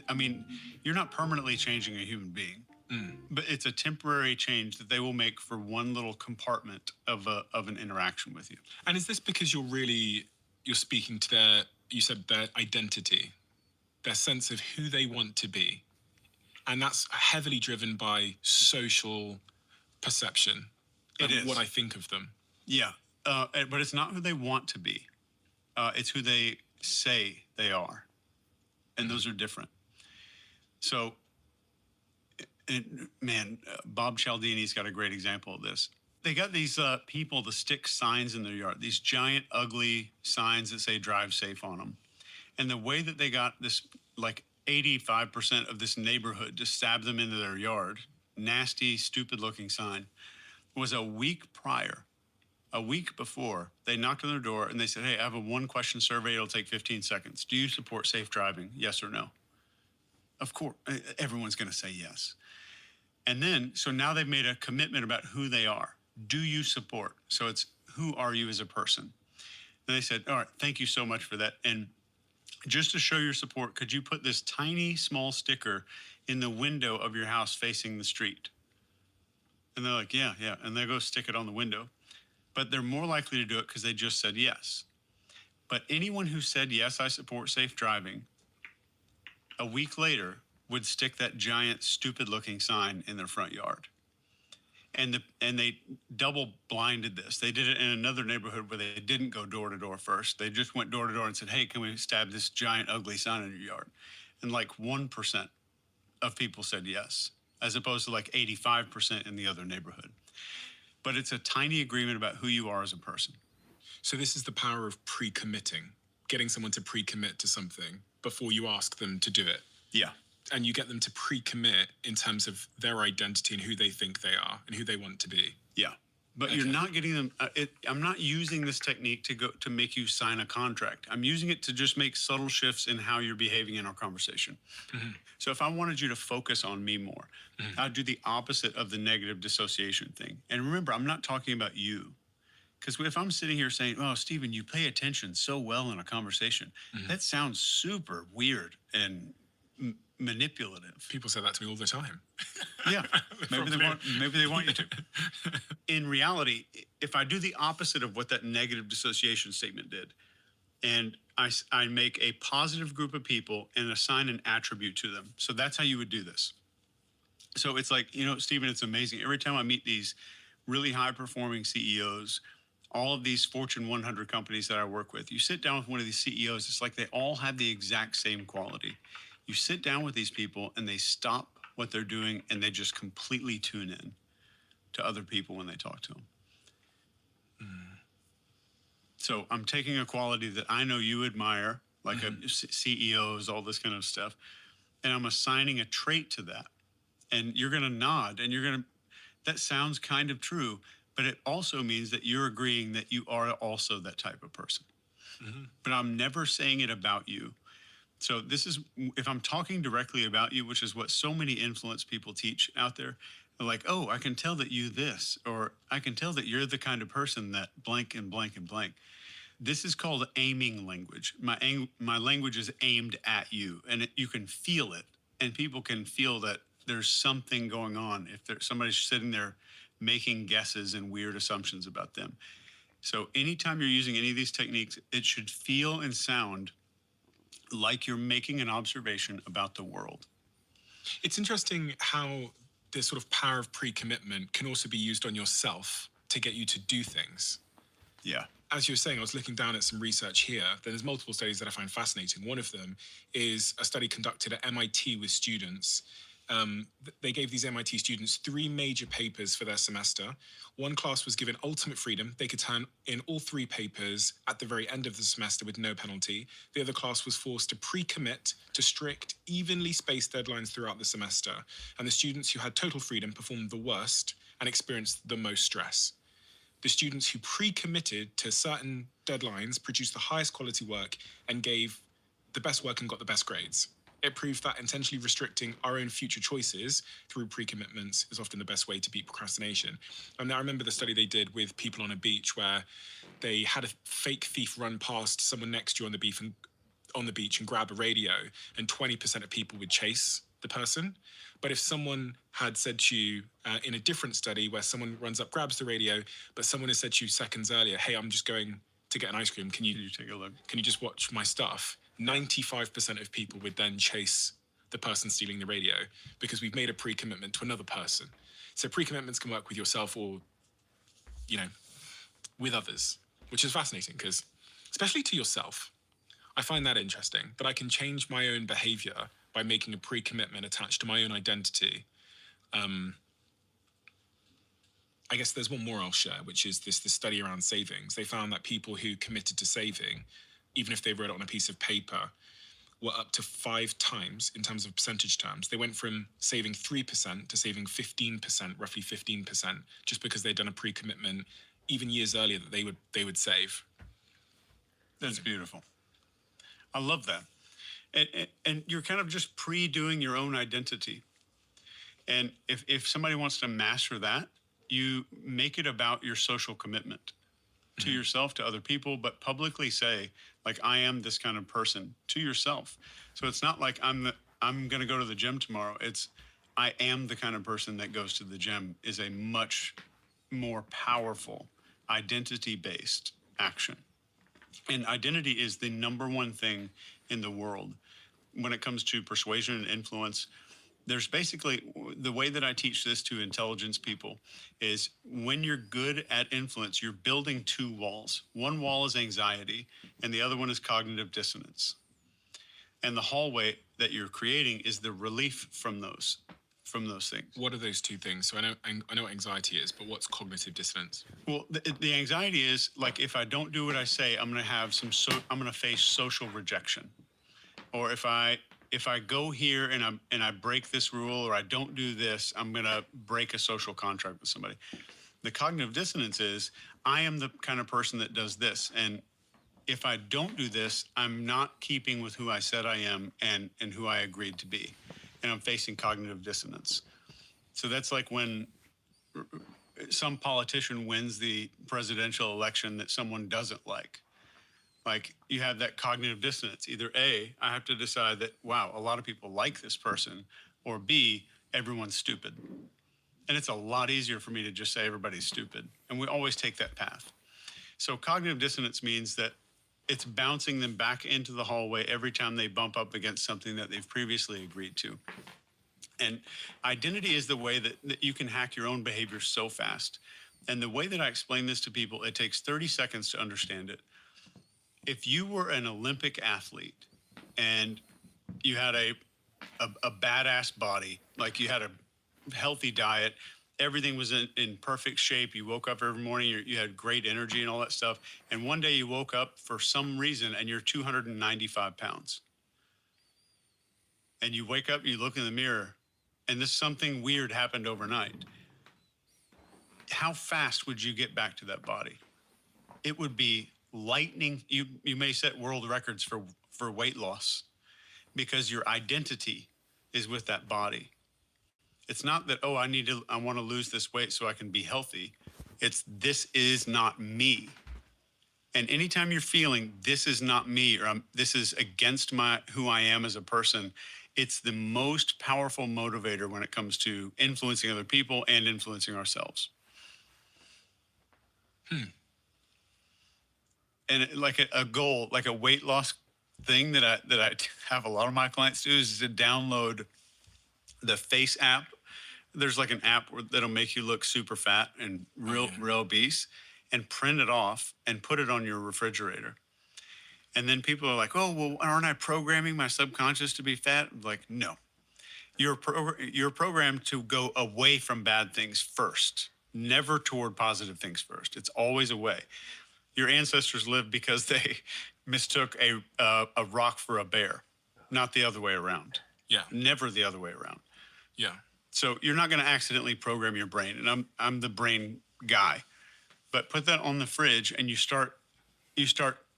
I mean, you're not permanently changing a human being, but it's a temporary change that they will make for one little compartment of an interaction with you. And is this because you're speaking to their identity, their sense of who they want to be? And that's heavily driven by social perception. It is. What I think of them. Yeah, but it's not who they want to be. It's who they say they are. And those are different. So, Bob Cialdini's got a great example of this. They got these people to stick signs in their yard, these giant, ugly signs that say drive safe on them. And the way that they got this, like 85% of this neighborhood to stab them into their yard, nasty, stupid looking sign, was a week before, they knocked on their door and they said, hey, I have a 1-question survey. It'll take 15 seconds. Do you support safe driving? Yes or no? Of course, everyone's going to say yes. And then, so now they've made a commitment about who they are. Do you support? So it's, who are you as a person? And they said, all right, thank you so much for that. And just to show your support, could you put this tiny, small sticker in the window of your house facing the street? And they're like, yeah. And they go stick it on the window. But they're more likely to do it because they just said yes. But anyone who said, yes, I support safe driving, a week later would stick that giant, stupid-looking sign in their front yard. And they double blinded this. They did it in another neighborhood where they didn't go door to door first. They just went door to door and said, hey, can we stab this giant, ugly sign in your yard? And like 1% of people said yes, as opposed to like 85% in the other neighborhood. But it's a tiny agreement about who you are as a person. So this is the power of pre-committing, getting someone to pre-commit to something before you ask them to do it. Yeah. And you get them to pre-commit in terms of their identity and who they think they are and who they want to be. Yeah. But you're not getting them. I'm not using this technique to make you sign a contract. I'm using it to just make subtle shifts in how you're behaving in our conversation. So if I wanted you to focus on me more, I'd do the opposite of the negative dissociation thing. And remember, I'm not talking about you. Because if I'm sitting here saying, oh, Stephen, you pay attention so well in a conversation, that sounds super weird and manipulative. People say that to me all the time. Yeah, maybe they want you to. In reality, if I do the opposite of what that negative dissociation statement did, and I make a positive group of people and assign an attribute to them. So that's how you would do this. So it's like, Stephen, it's amazing. Every time I meet these really high-performing CEOs, all of these Fortune 100 companies that I work with, you sit down with one of these CEOs, it's like they all have the exact same quality. You sit down with these people and they stop what they're doing and they just completely tune in to other people when they talk to them. So I'm taking a quality that I know you admire, like CEOs, all this kind of stuff, and I'm assigning a trait to that. And you're going to nod and that sounds kind of true, but it also means that you're agreeing that you are also that type of person. But I'm never saying it about you. So this is, if I'm talking directly about you, which is what so many influence people teach out there, Like, oh, I can tell that you this, or I can tell that you're the kind of person that blank and blank and blank. This is called aiming language. My language is aimed at you, and you can feel it, and people can feel that there's something going on if somebody's sitting there making guesses and weird assumptions about them. So anytime you're using any of these techniques, it should feel and sound like you're making an observation about the world. It's interesting how this sort of power of pre-commitment can also be used on yourself to get you to do things. Yeah. As you were saying, I was looking down at some research here. There's multiple studies that I find fascinating. One of them is a study conducted at MIT with students. They gave these MIT students 3 major papers for their semester. One class was given ultimate freedom. They could turn in all 3 papers at the very end of the semester with no penalty. The other class was forced to pre-commit to strict, evenly spaced deadlines throughout the semester. And the students who had total freedom performed the worst and experienced the most stress. The students who pre-committed to certain deadlines produced the highest quality work and gave the best work and got the best grades. It proved that intentionally restricting our own future choices through pre-commitments is often the best way to beat procrastination. And I remember the study they did with people on a beach where they had a fake thief run past someone next to you on the beach and grab a radio, and 20% of people would chase the person. But if someone had said to you in a different study where someone runs up, grabs the radio, but someone has said to you seconds earlier, hey, I'm just going to get an ice cream. Can you take a look? Can you just watch my stuff? 95% of people would then chase the person stealing the radio because we've made a pre-commitment to another person. So pre-commitments can work with yourself or, with others, which is fascinating because, especially to yourself, I find that interesting, that I can change my own behavior by making a pre-commitment attached to my own identity. I guess there's one more I'll share, which is this study around savings. They found that people who committed to saving, even if they wrote it on a piece of paper, were up to 5 times in terms of percentage terms. They went from saving 3% to saving 15%, roughly 15%, just because they'd done a pre-commitment even years earlier that they would save. That's beautiful. I love that. And you're kind of just pre-doing your own identity. And if somebody wants to master that, you make it about your social commitment to yourself, to other people, but publicly say, like, I am this kind of person to yourself. So it's not like I'm going to go to the gym tomorrow. It's I am the kind of person that goes to the gym is a much more powerful identity-based action. And identity is the number one thing in the world when it comes to persuasion and influence. There's basically, the way that I teach this to intelligence people is when you're good at influence, you're building 2 walls. One wall is anxiety, and the other one is cognitive dissonance. And the hallway that you're creating is the relief from those things. What are those 2 things? So I know what anxiety is, but what's cognitive dissonance? Well, the anxiety is like, if I don't do what I say, I'm going to face social rejection. Or if I go here and I break this rule, or I don't do this, I'm going to break a social contract with somebody. The cognitive dissonance is, I am the kind of person that does this. And if I don't do this, I'm not keeping with who I said I am and who I agreed to be. And I'm facing cognitive dissonance. So that's like when some politician wins the presidential election that someone doesn't like. Like, you have that cognitive dissonance. Either A, I have to decide that, wow, a lot of people like this person, or B, everyone's stupid. And it's a lot easier for me to just say everybody's stupid. And we always take that path. So cognitive dissonance means that it's bouncing them back into the hallway every time they bump up against something that they've previously agreed to. And identity is the way that you can hack your own behavior so fast. And the way that I explain this to people, it takes 30 seconds to understand it. If you were an Olympic athlete and you had a badass body, like you had a healthy diet, everything was in perfect shape, you woke up every morning, you had great energy and all that stuff, and one day you woke up for some reason and you're 295 pounds. And you wake up, you look in the mirror, and something weird happened overnight. How fast would you get back to that body? It would be lightning. You may set world records for weight loss because your identity is with that body. It's not that, oh, I want to lose this weight so I can be healthy. It's this is not me. And anytime you're feeling this is not me, or this is against who I am as a person, it's the most powerful motivator when it comes to influencing other people and influencing ourselves. And like a goal, like a weight loss thing that I have a lot of my clients do is to download the Face app. There's like an app that'll make you look super fat and real obese, and print it off and put it on your refrigerator. And then people are like, oh, well, aren't I programming my subconscious to be fat? I'm like, no. You're programmed to go away from bad things first, never toward positive things first. It's always away. Your ancestors lived because they mistook a rock for a bear, not the other way around. Yeah. Never the other way around. Yeah. So you're not going to accidentally program your brain, and I'm the brain guy. But put that on the fridge, and you start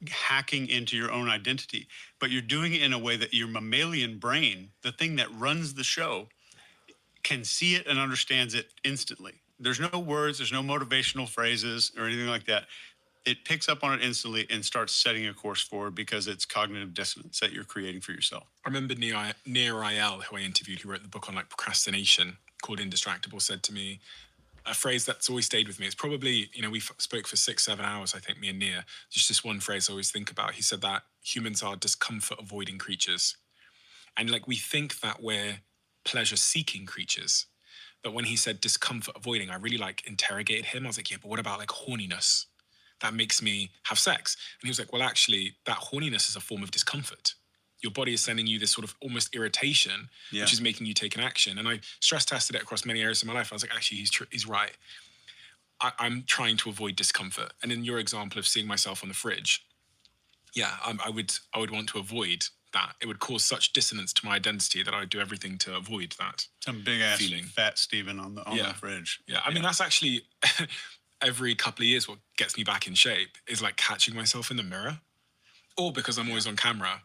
hacking into your own identity. But you're doing it in a way that your mammalian brain, the thing that runs the show, can see it and understands it instantly. There's no words, there's no motivational phrases or anything like that. It picks up on it instantly and starts setting a course forward because it's cognitive dissonance that you're creating for yourself. I remember Nir Eyal, who I interviewed, who wrote the book on like procrastination called Indistractable, said to me a phrase that's always stayed with me. It's probably, we spoke for 6-7 hours, I think, me and Nir. Just this one phrase I always think about. He said that humans are discomfort avoiding creatures. And like we think that we're pleasure seeking creatures. But when he said discomfort avoiding, I really like interrogated him. I was like, yeah, but what about like horniness? That makes me have sex. And he was like, well, actually, that horniness is a form of discomfort. Your body is sending you this sort of almost irritation, which is making you take an action. And I stress tested it across many areas of my life. I was like, actually, he's right. I'm trying to avoid discomfort. And in your example of seeing myself on the fridge, I would want to avoid that. It would cause such dissonance to my identity that I would do everything to avoid that. Some big ass feeling. Fat Steven on the fridge. Yeah, I mean, that's actually every couple of years what gets me back in shape is like catching myself in the mirror, or because I'm always on camera.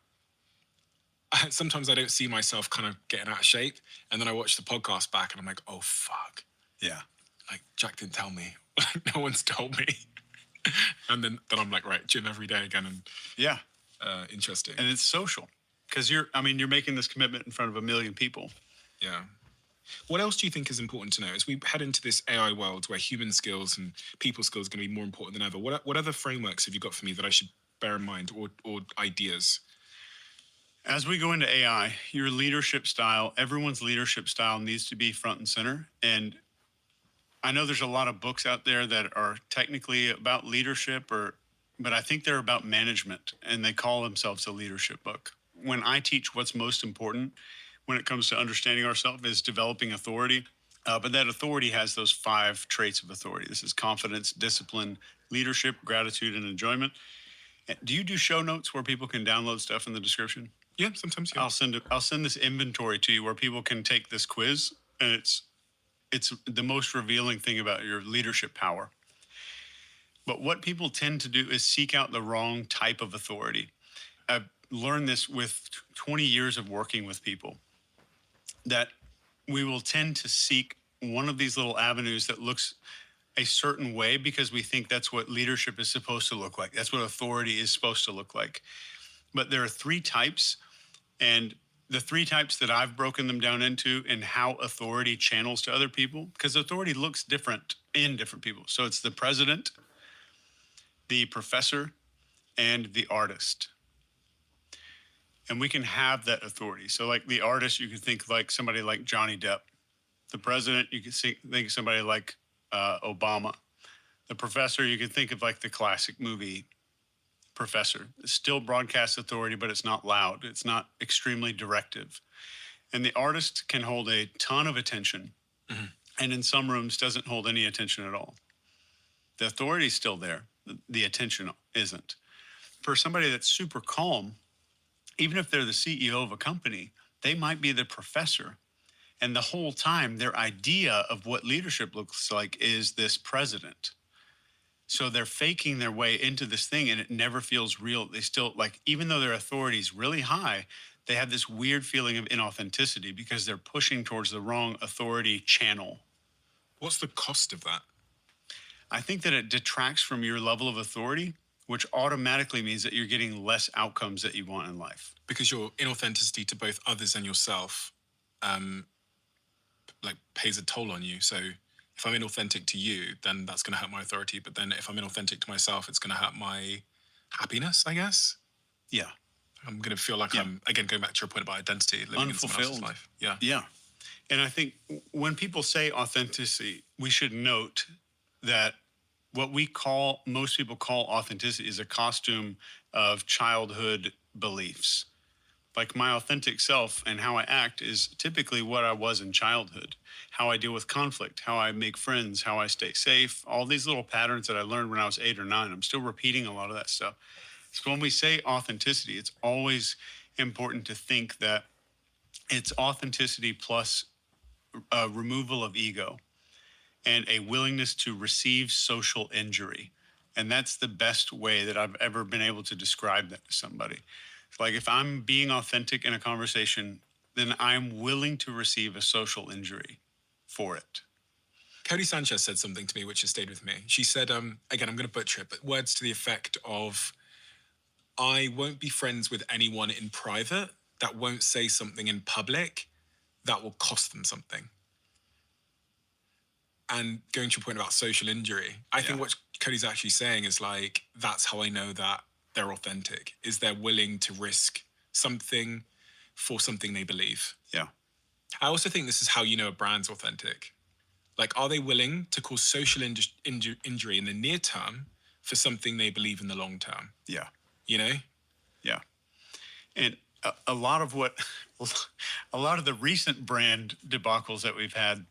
Sometimes I don't see myself kind of getting out of shape, and then I watch the podcast back and I'm like, oh, fuck. Yeah. Like, Jack didn't tell me. No one's told me. And then I'm like, right, gym every day again. And interesting. And it's social because you're making this commitment in front of 1 million people. Yeah. What else do you think is important to know as we head into this AI world where human skills and people skills are going to be more important than ever? What other frameworks have you got for me that I should bear in mind, or ideas? As we go into AI, your leadership style, everyone's leadership style needs to be front and center. And I know there's a lot of books out there that are technically about leadership, but I think they're about management, and they call themselves a leadership book. When I teach what's most important when it comes to understanding ourselves is developing authority. But that authority has those 5 traits of authority. This is confidence, discipline, leadership, gratitude, and enjoyment. Do you do show notes where people can download stuff in the description? Yeah, sometimes. Yeah. I'll send this inventory to you where people can take this quiz, and it's the most revealing thing about your leadership power. But what people tend to do is seek out the wrong type of authority. I've learned this with 20 years of working with people, that we will tend to seek one of these little avenues that looks a certain way because we think that's what leadership is supposed to look like. That's what authority is supposed to look like. But there are 3 types, and the 3 types that I've broken them down into and how authority channels to other people, because authority looks different in different people. So it's the president, the professor, and the artist. And we can have that authority. So like the artist, you can think like somebody like Johnny Depp. The president, you can think somebody like Obama. The professor, you can think of like the classic movie Professor. It's still broadcast authority, but it's not loud. It's not extremely directive. And the artist can hold a ton of attention, and in some rooms doesn't hold any attention at all. The authority is still there. The attention isn't. For somebody that's super calm, even if they're the CEO of a company, they might be the professor. And the whole time, their idea of what leadership looks like is this president. So they're faking their way into this thing, and it never feels real. They still, like, even though their authority is really high, they have this weird feeling of inauthenticity because they're pushing towards the wrong authority channel. What's the cost of that? I think that it detracts from your level of authority, which automatically means that you're getting less outcomes that you want in life. Because your inauthenticity to both others and yourself like pays a toll on you. So if I'm inauthentic to you, then that's going to hurt my authority. But then if I'm inauthentic to myself, it's going to hurt my happiness, I guess. Yeah. I'm going to feel like I'm, again, going back to your point about identity, living in someone else's life. Yeah. Yeah. And I think when people say authenticity, we should note that what most people call authenticity is a costume of childhood beliefs. Like my authentic self and how I act is typically what I was in childhood, how I deal with conflict, how I make friends, how I stay safe, all these little patterns that I learned when I was 8 or 9. I'm still repeating a lot of that stuff. So when we say authenticity, it's always important to think that it's authenticity plus a removal of ego and a willingness to receive social injury. And that's the best way that I've ever been able to describe that to somebody. Like if I'm being authentic in a conversation, then I'm willing to receive a social injury for it. Cody Sanchez said something to me which has stayed with me. She said, again, I'm going to butcher it, but words to the effect of, I won't be friends with anyone in private that won't say something in public that will cost them something. And going to your point about social injury, I think what Cody's actually saying is like, that's how I know that they're authentic, is they're willing to risk something for something they believe. Yeah. I also think this is how you know a brand's authentic. Like, are they willing to cause social injury in the near term for something they believe in the long term? Yeah. You know? Yeah. And a lot of the recent brand debacles that we've had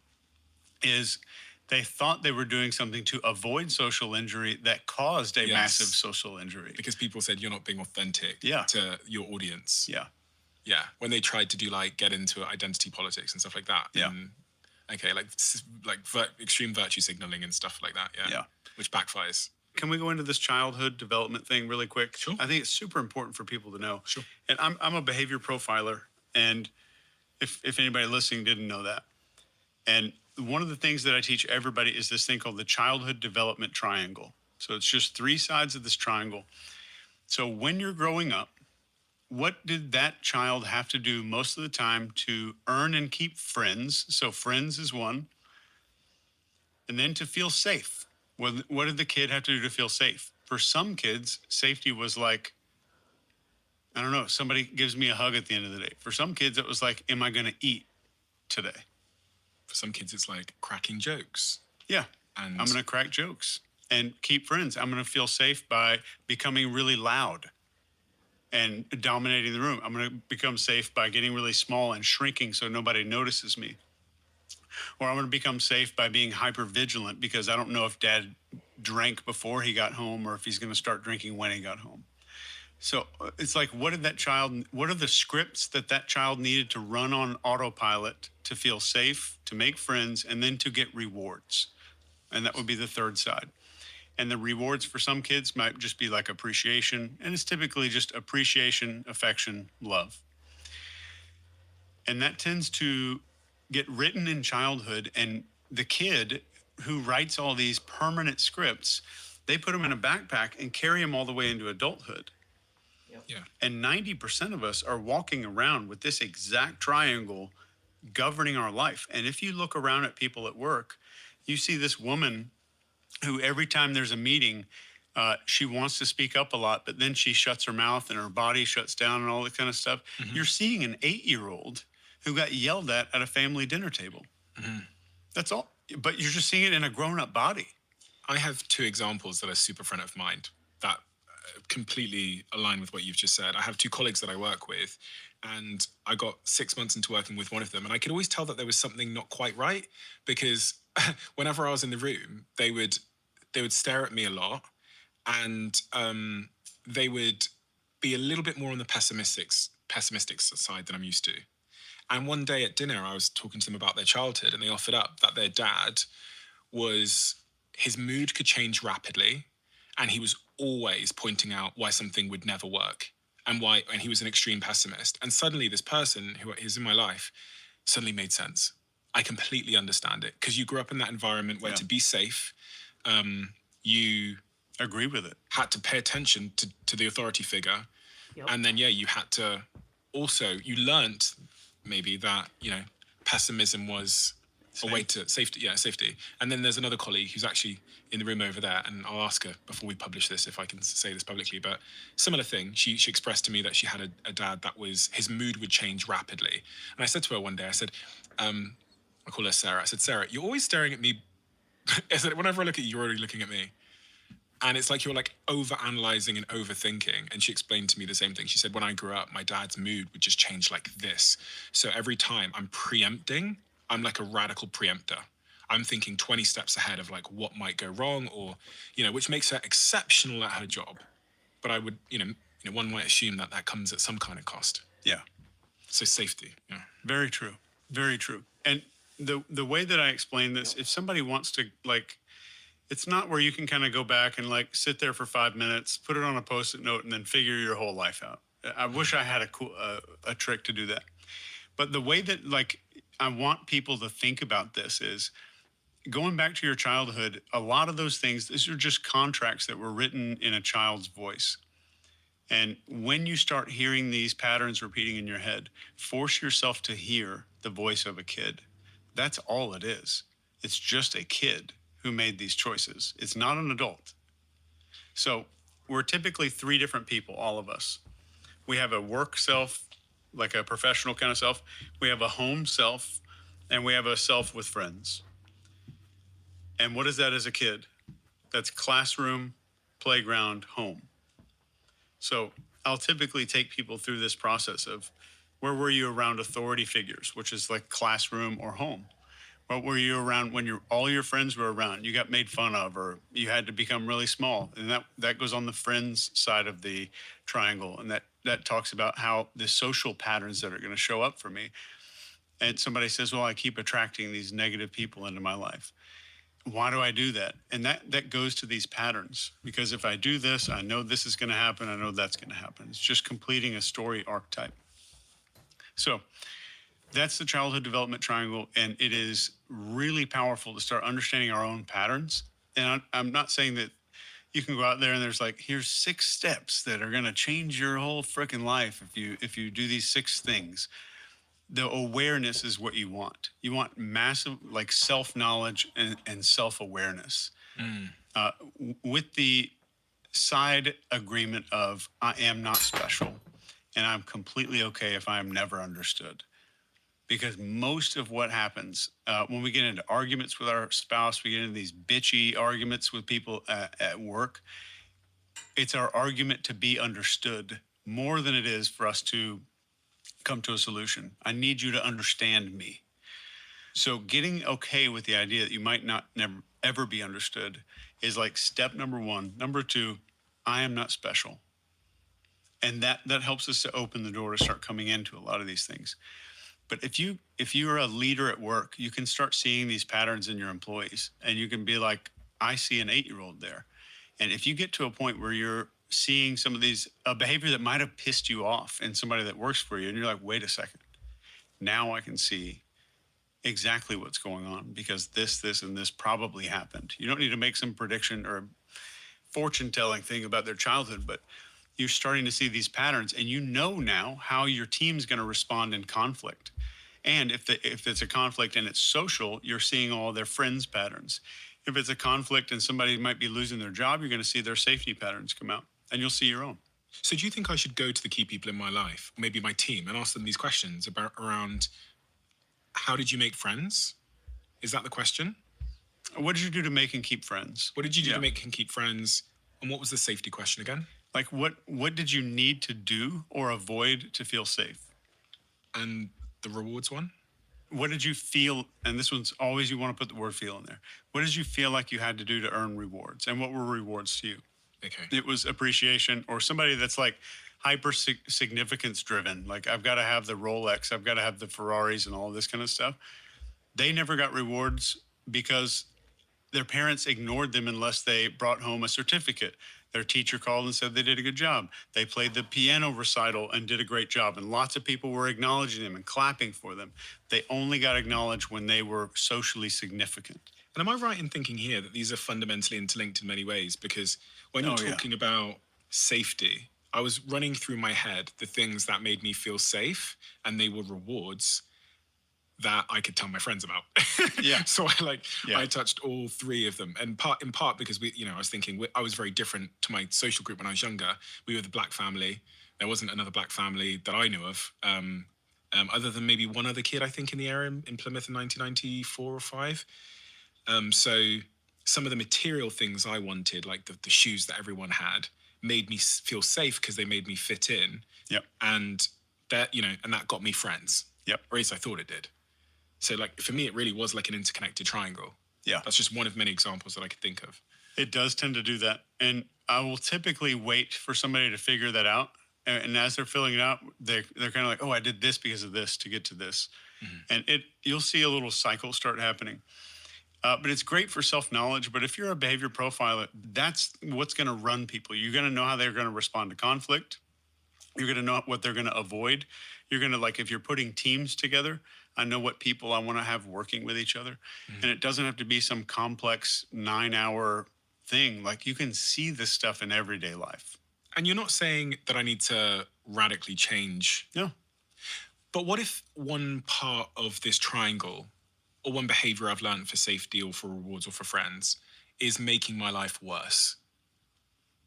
is they thought they were doing something to avoid social injury that caused a massive social injury. Because people said you're not being authentic to your audience. Yeah. Yeah. When they tried to do get into identity politics and stuff like that. Yeah. Okay, extreme virtue signaling and stuff like that. Yeah. Yeah. Which backfires. Can we go into this childhood development thing really quick? Sure. I think it's super important for people to know. Sure. And I'm a behavior profiler, and if anybody listening didn't know that. And one of the things that I teach everybody is this thing called the childhood development triangle. So it's just 3 sides of this triangle. So when you're growing up, what did that child have to do most of the time to earn and keep friends? So friends is one. And then to feel safe. What did the kid have to do to feel safe? For some kids, safety was like, I don't know, somebody gives me a hug at the end of the day. For some kids, it was like, am I going to eat today? For some kids, it's like cracking jokes. Yeah. And I'm going to crack jokes and keep friends. I'm going to feel safe by becoming really loud and dominating the room. I'm going to become safe by getting really small and shrinking so nobody notices me. Or I'm going to become safe by being hyper vigilant because I don't know if dad drank before he got home or if he's going to start drinking when he got home. So it's like, what are the scripts that child needed to run on autopilot to feel safe, to make friends, and then to get rewards? And that would be the third side. And the rewards for some kids might just be like appreciation. And it's typically just appreciation, affection, love. And that tends to get written in childhood. And the kid who writes all these permanent scripts, they put them in a backpack and carry them all the way into adulthood. Yeah. And 90% of us are walking around with this exact triangle governing our life. And if you look around at people at work, you see this woman who every time there's a meeting, she wants to speak up a lot, but then she shuts her mouth and her body shuts down and all that kind of stuff. Mm-hmm. You're seeing an 8-year-old who got yelled at a family dinner table. Mm-hmm. That's all. But you're just seeing it in a grown-up body. I have 2 examples that are super front of mind that completely align with what you've just said. I have 2 colleagues that I work with, and I got 6 months into working with one of them, and I could always tell that there was something not quite right, because whenever I was in the room, they would stare at me a lot, and they would be a little bit more on the pessimistic side than I'm used to. And one day at dinner, I was talking to them about their childhood, and they offered up that their dad his mood could change rapidly, and he was always pointing out why something would never work. and why, and he was an extreme pessimist. And suddenly this person who is in my life suddenly made sense. I completely understand it, because you grew up in that environment where to be safe, you agree with it, had to pay attention to the authority figure. And then, you had to also, you learnt maybe that, pessimism was a way to safety. And then there's another colleague who's actually in the room over there, and I'll ask her before we publish this if I can say this publicly, but similar thing. She expressed to me that she had a dad that his mood would change rapidly. And I said to her one day, I said, I call her Sarah. I said, Sarah, you're always staring at me. I said, whenever I look at you, you're already looking at me. And it's like you're like over-analyzing and overthinking. And she explained to me the same thing. She said, when I grew up, my dad's mood would just change like this. So every time I'm preempting, I'm like a radical preempter. I'm thinking 20 steps ahead of like what might go wrong, or, which makes her exceptional at her job. But I would, one might assume that comes at some kind of cost. Yeah. So safety. Yeah. Very true. Very true. And the way that I explain this, if somebody wants to it's not where you can kind of go back and like sit there for 5 minutes, put it on a Post-it note, and then figure your whole life out. I wish I had a trick to do that. But the way that I want people to think about this is going back to your childhood. A lot of those things, these are just contracts that were written in a child's voice. And when you start hearing these patterns repeating in your head, force yourself to hear the voice of a kid. That's all it is. It's just a kid who made these choices. It's not an adult. So we're typically 3 different people, all of us. We have a work self, like a professional kind of self. We have a home self, and we have a self with friends. And what is that as a kid? That's classroom, playground, home. So I'll typically take people through this process of, where were you around authority figures, which is like classroom or home? What were you around when all your friends were around? You got made fun of, or you had to become really small. And that goes on the friends side of the triangle. And that talks about how the social patterns that are going to show up for me. And somebody says, well, I keep attracting these negative people into my life. Why do I do that? And that goes to these patterns, because if I do this, I know this is going to happen. I know that's going to happen. It's just completing a story archetype. So that's the childhood development triangle, and it is really powerful to start understanding our own patterns. And I'm not saying that you can go out there and there's here's 6 steps that are going to change your whole freaking life if you do these 6 things. The awareness is what you want. You want massive self-knowledge and self-awareness. With the side agreement of I am not special, and I'm completely okay if I am never understood. Because most of what happens when we get into arguments with our spouse, we get into these bitchy arguments with people at work, it's our argument to be understood more than it is for us to come to a solution. I need you to understand me. So getting okay with the idea that you might never ever be understood is step number 1. Number 2, I am not special. And that helps us to open the door to start coming into a lot of these things. But if you're a leader at work, you can start seeing these patterns in your employees, and you can be like, I see an 8-year-old there. And if you get to a point where you're seeing some of these behavior that might have pissed you off in somebody that works for you, and you're like, wait a second, now I can see exactly what's going on, because this, and this probably happened. You don't need to make some prediction or fortune-telling thing about their childhood, but you're starting to see these patterns, and you know now how your team's going to respond in conflict. And if it's a conflict and it's social, you're seeing all their friends' patterns. If it's a conflict and somebody might be losing their job, you're going to see their safety patterns come out, and you'll see your own. So do you think I should go to the key people in my life, maybe my team, and ask them these questions around how did you make friends? Is that the question? What did you do to make and keep friends? What did you do to make and keep friends? And what was the safety question again? What did you need to do or avoid to feel safe? And the rewards one? What did you feel, and this one's always, you want to put the word feel in there. What did you feel like you had to do to earn rewards? And what were rewards to you? Okay. It was appreciation, or somebody that's hyper significance driven. I've got to have the Rolex, I've got to have the Ferraris and all this kind of stuff. They never got rewards because their parents ignored them unless they brought home a certificate. Their teacher called and said they did a good job. They played the piano recital and did a great job. And lots of people were acknowledging them and clapping for them. They only got acknowledged when they were socially significant. And am I right in thinking here that these are fundamentally interlinked in many ways? Because when you're talking about safety, I was running through my head the things that made me feel safe, and they were rewards that I could tell my friends about. Yeah. So I touched all three of them, and in part because I was thinking I was very different to my social group when I was younger. We were the black family. There wasn't another black family that I knew of, other than maybe one other kid I think in the area in Plymouth in 1994 or 5. So some of the material things I wanted, like the shoes that everyone had, made me feel safe because they made me fit in. Yep. And that and that got me friends. Yep. Or at least I thought it did. So for me, it really was like an interconnected triangle. Yeah. That's just one of many examples that I could think of. It does tend to do that. And I will typically wait for somebody to figure that out. And as they're filling it out, they're kind of like, oh, I did this because of this to get to this. And you'll see a little cycle start happening. But it's great for self-knowledge. But if you're a behavior profiler, that's what's going to run people. You're going to know how they're going to respond to conflict. You're going to know what they're going to avoid. You're going to, if you're putting teams together, I know what people I want to have working with each other. And it doesn't have to be some complex 9-hour thing. You can see this stuff in everyday life. And you're not saying that I need to radically change. No. But what if one part of this triangle, or one behavior I've learned for safety or for rewards or for friends, is making my life worse?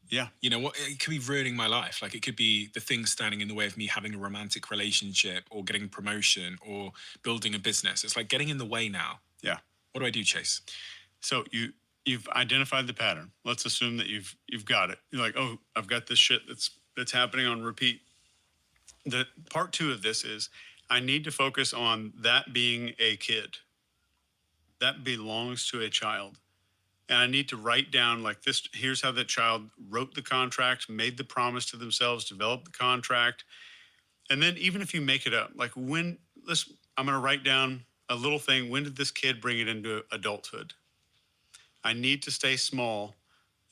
Yeah. It could be ruining my life. It could be the thing standing in the way of me having a romantic relationship or getting promotion or building a business. It's getting in the way now. Yeah. What do I do, Chase? So you've identified the pattern. Let's assume that you've got it. You're like, oh, I've got this shit that's happening on repeat. The part 2 of this is I need to focus on that being a kid. That belongs to a child. And I need to write down this, here's how that child wrote the contract, made the promise to themselves, developed the contract. And then even if you make it up, I'm going to write down a little thing. When did this kid bring it into adulthood? I need to stay small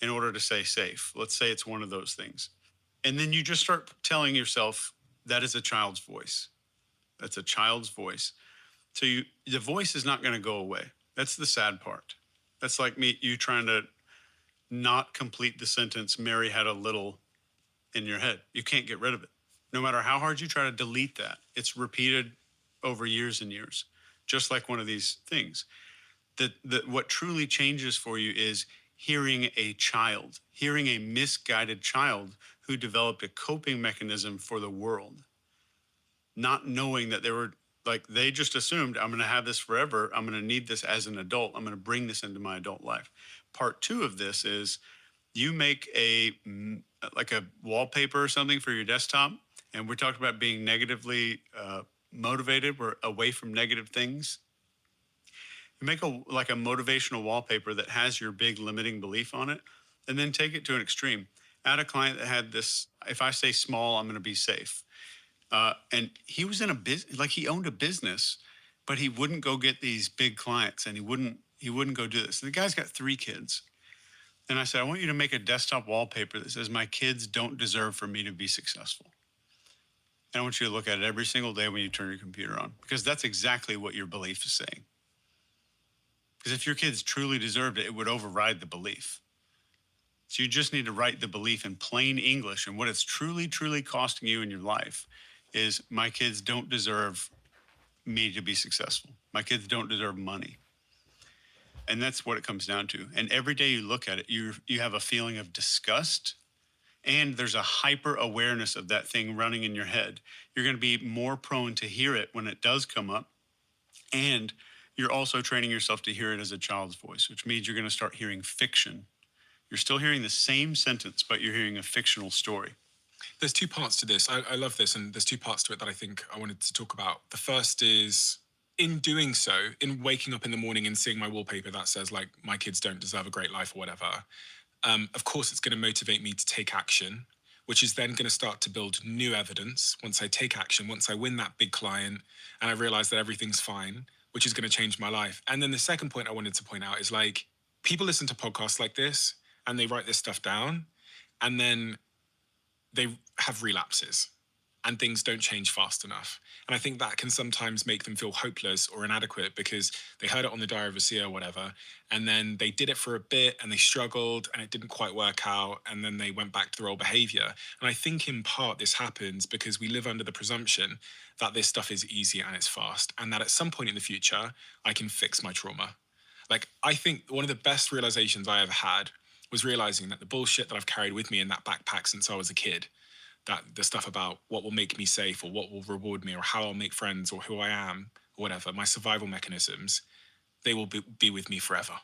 in order to stay safe. Let's say it's one of those things. And then you just start telling yourself that is a child's voice. That's a child's voice. So the voice is not going to go away. That's the sad part. That's like you trying to not complete the sentence, Mary had a little, in your head. You can't get rid of it. No matter how hard you try to delete that, it's repeated over years and years, just like one of these things. What truly changes for you is hearing a child, hearing a misguided child who developed a coping mechanism for the world, not knowing that they just assumed, I'm going to have this forever. I'm going to need this as an adult. I'm going to bring this into my adult life. Part 2 of this is you make a wallpaper or something for your desktop. And we talked about being negatively motivated. We're away from negative things. You make a motivational wallpaper that has your big limiting belief on it, and then take it to an extreme. I had a client that had this, if I stay small, I'm going to be safe. And he was in a business, he owned a business, but he wouldn't go get these big clients, and he wouldn't go do this. And the guy's got 3 kids. And I said, I want you to make a desktop wallpaper that says, my kids don't deserve for me to be successful. And I want you to look at it every single day when you turn your computer on, because that's exactly what your belief is saying. Because if your kids truly deserved it, it would override the belief. So you just need to write the belief in plain English. And what it's truly, truly costing you in your life is, my kids don't deserve me to be successful. My kids don't deserve money. And that's what it comes down to. And every day you look at it, you have a feeling of disgust, and there's a hyper awareness of that thing running in your head. You're going to be more prone to hear it when it does come up. And you're also training yourself to hear it as a child's voice, which means you're going to start hearing fiction. You're still hearing the same sentence, but you're hearing a fictional story. There's 2 parts to this. I love this, and there's 2 parts to it that I think I wanted to talk about. The first is, in doing so, in waking up in the morning and seeing my wallpaper that says, my kids don't deserve a great life or whatever, of course it's going to motivate me to take action, which is then going to start to build new evidence. Once I take action, once I win that big client and I realize that everything's fine, which is going to change my life. And then the second point I wanted to point out is, people listen to podcasts like this and they write this stuff down, and then they have relapses and things don't change fast enough. And I think that can sometimes make them feel hopeless or inadequate because they heard it on the Diary of a Seer or whatever, and then they did it for a bit and they struggled and it didn't quite work out, and then they went back to their old behavior. And I think in part this happens because we live under the presumption that this stuff is easy and it's fast, and that at some point in the future, I can fix my trauma. Like, I think one of the best realizations I ever had was realizing that the bullshit that I've carried with me in that backpack since I was a kid, that the stuff about what will make me safe or what will reward me or how I'll make friends or who I am or whatever, my survival mechanisms, they will be with me forever.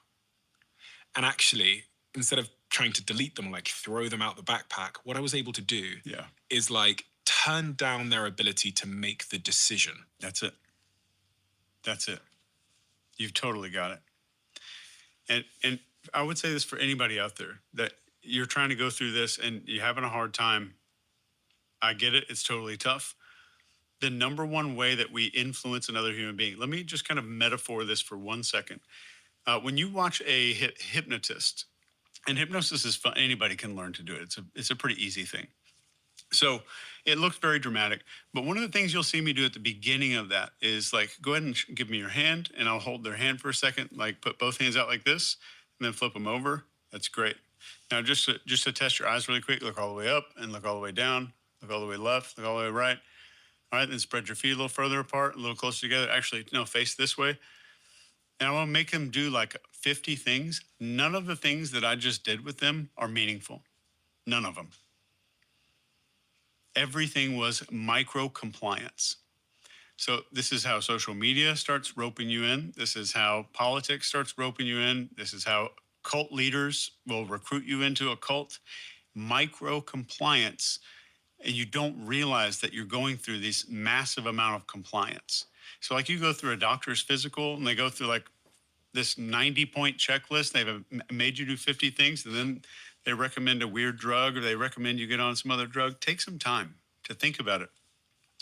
And actually, instead of trying to delete them or like throw them out the backpack, what I was able to do is like turn down their ability to make the decision. That's it. That's it. You've totally got it. And I would say this for anybody out there, that you're trying to go through this and you're having a hard time. I get it. It's totally tough. The number one way that we influence another human being, let me just kind of metaphor this for 1 second. When you watch a hypnotist, and hypnosis is fun, anybody can learn to do it. It's a pretty easy thing. So it looks very dramatic, but one of the things you'll see me do at the beginning of that is like, go ahead and give me your hand, and I'll hold their hand for a second, like put both hands out like this, and then flip them over. That's great. Now, just to test your eyes really quick, look all the way up and look all the way down, look all the way left, look all the way right. All right, then spread your feet a little further apart, a little closer together. Actually, no, face this way. And I want to make them do like 50 things. None of the things that I just did with them are meaningful. None of them. Everything was micro compliance. So this is how social media starts roping you in. This is how politics starts roping you in. This is how cult leaders will recruit you into a cult. Micro compliance. And you don't realize that you're going through this massive amount of compliance. So like you go through a doctor's physical and they go through like this 90-point checklist. They've made you do 50 things, and then they recommend a weird drug or they recommend you get on some other drug. Take some time to think about it,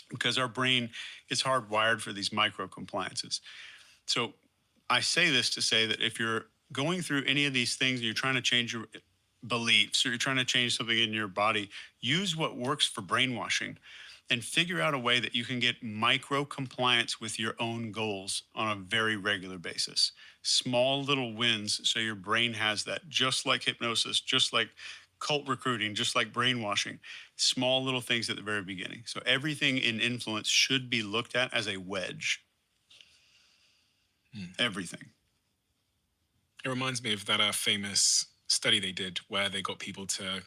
because our brain is hardwired for these micro compliances. So I say this to say that if you're going through any of these things, you're trying to change your beliefs or you're trying to change something in your body, use what works for brainwashing and figure out a way that you can get micro compliance with your own goals on a very regular basis. Small little wins so your brain has that, just like hypnosis, just like cult recruiting, just like brainwashing. Small little things at the very beginning. So everything in influence should be looked at as a wedge. Everything. It reminds me of that famous study they did where they got people to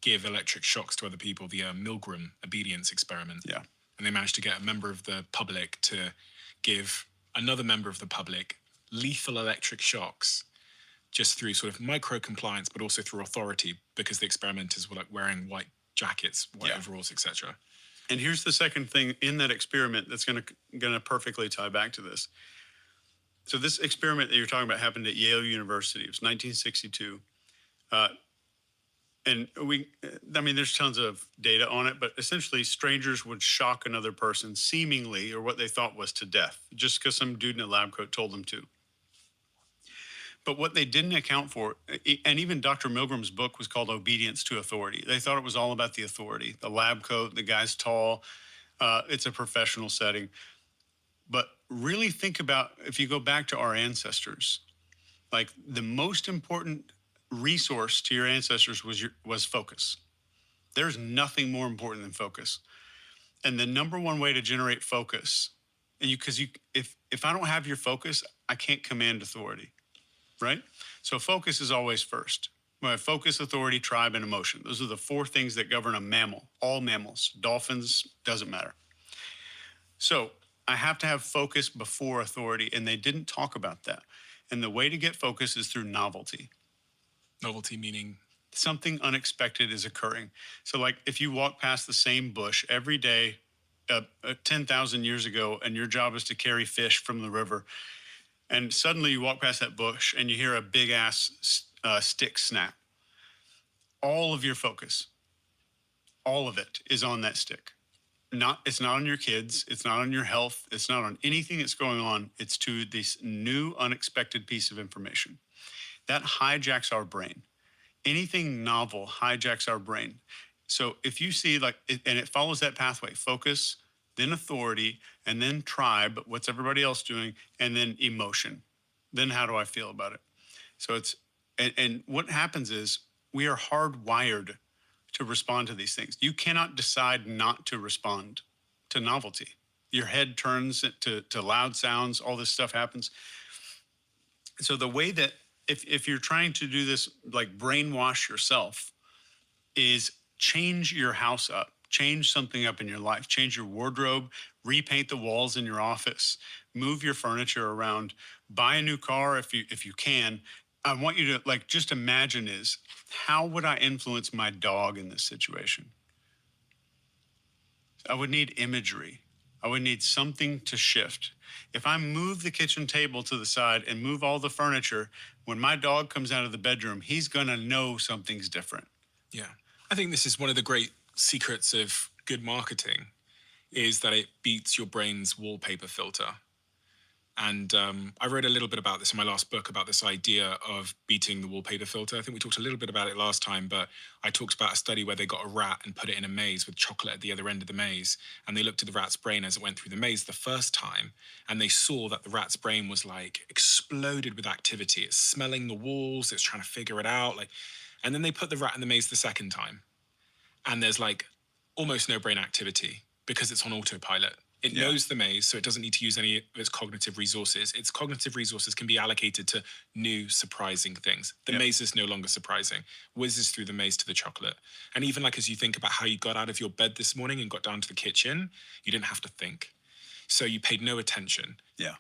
give electric shocks to other people, the Milgram obedience experiment. Yeah. And they managed to get a member of the public to give another member of the public lethal electric shocks just through sort of micro compliance, but also through authority, because the experimenters were like wearing white jackets, white overalls, etc. And here's the second thing in that experiment that's going to perfectly tie back to this. So this experiment that you're talking about happened at Yale University. It was 1962. And there's tons of data on it, but essentially strangers would shock another person seemingly, or what they thought was, to death, just because some dude in a lab coat told them to. But what they didn't account for, and even Dr. Milgram's book was called Obedience to Authority. They thought it was all about the authority, the lab coat, the guy's tall, it's a professional setting. But really think about, if you go back to our ancestors, like the most important resource to your ancestors was focus. There's nothing more important than focus. And the number one way to generate focus, and if I don't have your focus, I can't command authority, right? So focus is always first. We have focus, authority, tribe, and emotion. Those are the four things that govern a mammal. All mammals, dolphins, doesn't matter. So I have to have focus before authority, and they didn't talk about that. And the way to get focus is through novelty. Novelty meaning? Something unexpected is occurring. So like if you walk past the same bush every day 10,000 years ago, and your job is to carry fish from the river, and suddenly you walk past that bush and you hear a big ass stick snap. All of your focus, all of it is on that stick. It's not on your kids. It's not on your health. It's not on anything that's going on. It's to this new unexpected piece of information. That hijacks our brain. Anything novel hijacks our brain. So if you see and it follows that pathway, focus, then authority, and then tribe, what's everybody else doing, and then emotion. Then how do I feel about it? So and what happens is we are hardwired to respond to these things. You cannot decide not to respond to novelty. Your head turns to loud sounds, all this stuff happens. So the way that if you're trying to do this, like brainwash yourself, is change your house up, change something up in your life, change your wardrobe, repaint the walls in your office, move your furniture around, buy a new car if you can. I want you to just imagine how would I influence my dog in this situation? I would need imagery. I would need something to shift. If I move the kitchen table to the side and move all the furniture, when my dog comes out of the bedroom, he's going to know something's different. Yeah. I think this is one of the great secrets of good marketing, is that it beats your brain's wallpaper filter. And I wrote a little bit about this in my last book, about this idea of beating the wallpaper filter. I think we talked a little bit about it last time, but I talked about a study where they got a rat and put it in a maze with chocolate at the other end of the maze. And they looked at the rat's brain as it went through the maze the first time. And they saw that the rat's brain was exploded with activity. It's smelling the walls. It's trying to figure it out. And then they put the rat in the maze the second time. And there's almost no brain activity because it's on autopilot. It knows the maze, so it doesn't need to use any of its cognitive resources. Its cognitive resources can be allocated to new, surprising things. The maze is no longer surprising. Whizzes through the maze to the chocolate. And even as you think about how you got out of your bed this morning and got down to the kitchen, you didn't have to think. So you paid no attention. Yeah.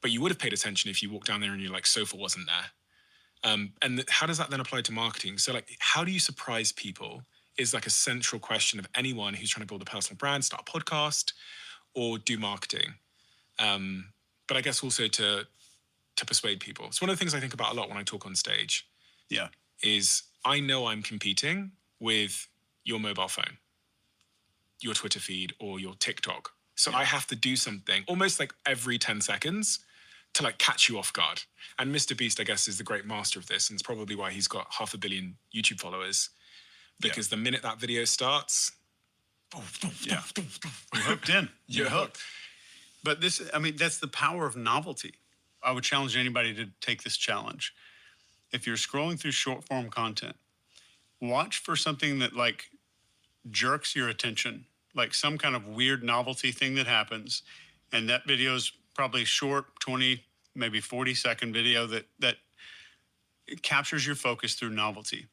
But you would have paid attention if you walked down there and your sofa wasn't there. And how does that then apply to marketing? So how do you surprise people is a central question of anyone who's trying to build a personal brand, start a podcast, or do marketing. But I guess also to persuade people. It's one of the things I think about a lot when I talk on stage. Yeah. Is I know I'm competing with your mobile phone, your Twitter feed, or your TikTok. So I have to do something almost every 10 seconds to catch you off guard. And Mr. Beast, I guess, is the great master of this. And it's probably why he's got 500 million YouTube followers. Because the minute that video starts, you're hooked in. You're hooked. But that's the power of novelty. I would challenge anybody to take this challenge. If you're scrolling through short form content, watch for something that jerks your attention, some kind of weird novelty thing that happens. And that video is probably short, 20, maybe 40-second video that it captures your focus through novelty.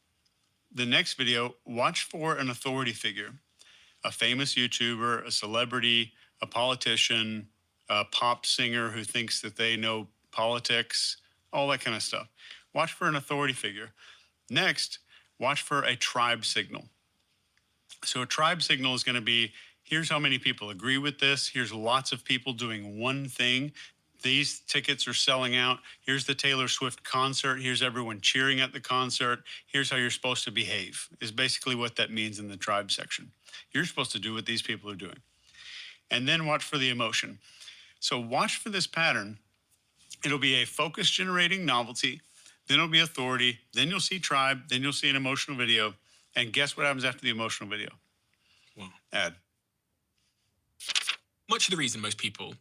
The next video, watch for an authority figure, a famous YouTuber, a celebrity, a politician, a pop singer who thinks that they know politics, all that kind of stuff. Watch for an authority figure. Next, watch for a tribe signal. So a tribe signal is going to be, here's how many people agree with this. Here's lots of people doing one thing. These tickets are selling out. Here's the Taylor Swift concert. Here's everyone cheering at the concert. Here's how you're supposed to behave, is basically what that means in the tribe section. You're supposed to do what these people are doing. And then watch for the emotion. So watch for this pattern. It'll be a focus-generating novelty. Then it'll be authority. Then you'll see tribe. Then you'll see an emotional video. And guess what happens after the emotional video? Well, ad. Much of the reason most people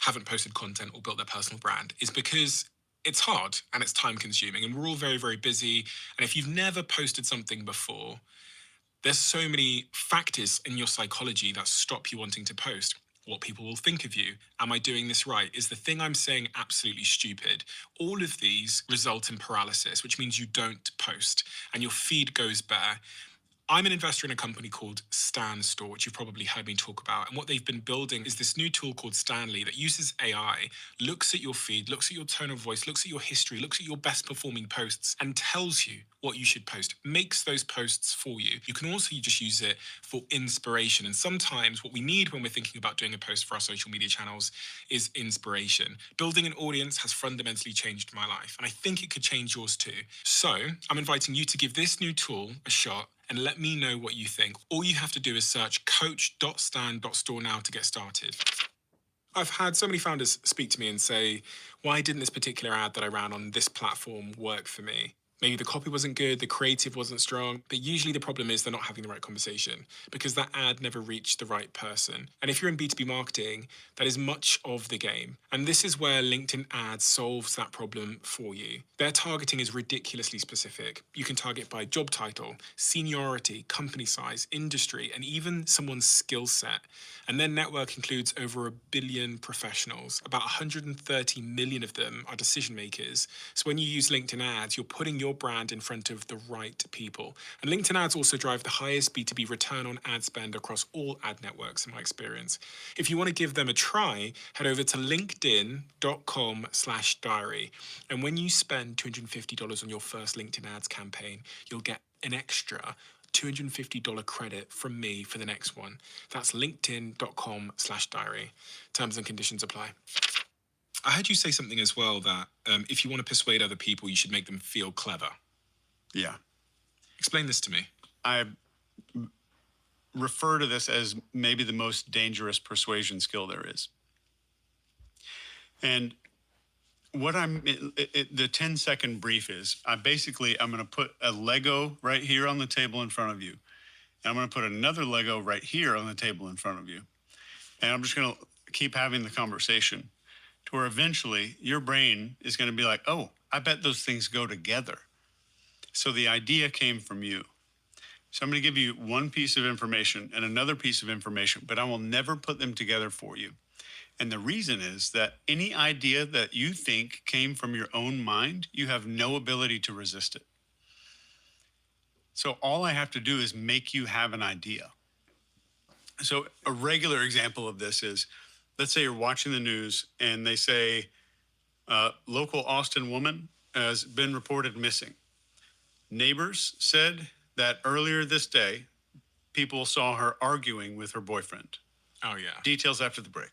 haven't posted content or built their personal brand is because it's hard and it's time consuming and we're all very, very busy. And if you've never posted something before, there's so many factors in your psychology that stop you wanting to post. What people will think of you. Am I doing this right? Is the thing I'm saying absolutely stupid? All of these result in paralysis, which means you don't post and your feed goes bare. I'm an investor in a company called Stan Store, which you've probably heard me talk about. And what they've been building is this new tool called Stanley that uses AI, looks at your feed, looks at your tone of voice, looks at your history, looks at your best performing posts and tells you what you should post, makes those posts for you. You can also just use it for inspiration. And sometimes what we need when we're thinking about doing a post for our social media channels is inspiration. Building an audience has fundamentally changed my life, and I think it could change yours too. So I'm inviting you to give this new tool a shot and let me know what you think. All you have to do is search coach.stan.store now to get started. I've had so many founders speak to me and say, why didn't this particular ad that I ran on this platform work for me? maybe the copy wasn't good, the creative wasn't strong, but usually the problem is they're not having the right conversation because that ad never reached the right person. And if you're in B2B marketing, that is much of the game. And this is where LinkedIn ads solves that problem for you. Their targeting is ridiculously specific. You can target by job title, seniority, company size, industry, and even someone's skill set. And their network includes over 1 billion professionals. About 130 million of them are decision makers. So when you use LinkedIn ads, you're putting your brand in front of the right people. And LinkedIn ads also drive the highest B2B return on ad spend across all ad networks, in my experience. If you want to give them a try, head over to linkedin.com/diary. And when you spend $250 on your first LinkedIn ads campaign, you'll get an extra $250 credit from me for the next one. That's linkedin.com/diary. Terms and conditions apply. I heard you say something as well that if you want to persuade other people, you should make them feel clever. Yeah. Explain this to me. I refer to this as maybe the most dangerous persuasion skill there is. And what the 10-second brief is, I'm going to put a Lego right here on the table in front of you. And I'm going to put another Lego right here on the table in front of you. And I'm just going to keep having the conversation to where eventually your brain is going to be like, oh, I bet those things go together. So the idea came from you. So I'm going to give you one piece of information and another piece of information, but I will never put them together for you. And the reason is that any idea that you think came from your own mind, you have no ability to resist it. So all I have to do is make you have an idea. So a regular example of this is, let's say you're watching the news and they say, local Austin woman has been reported missing. Neighbors said that earlier this day, people saw her arguing with her boyfriend. Oh, yeah. Details after the break.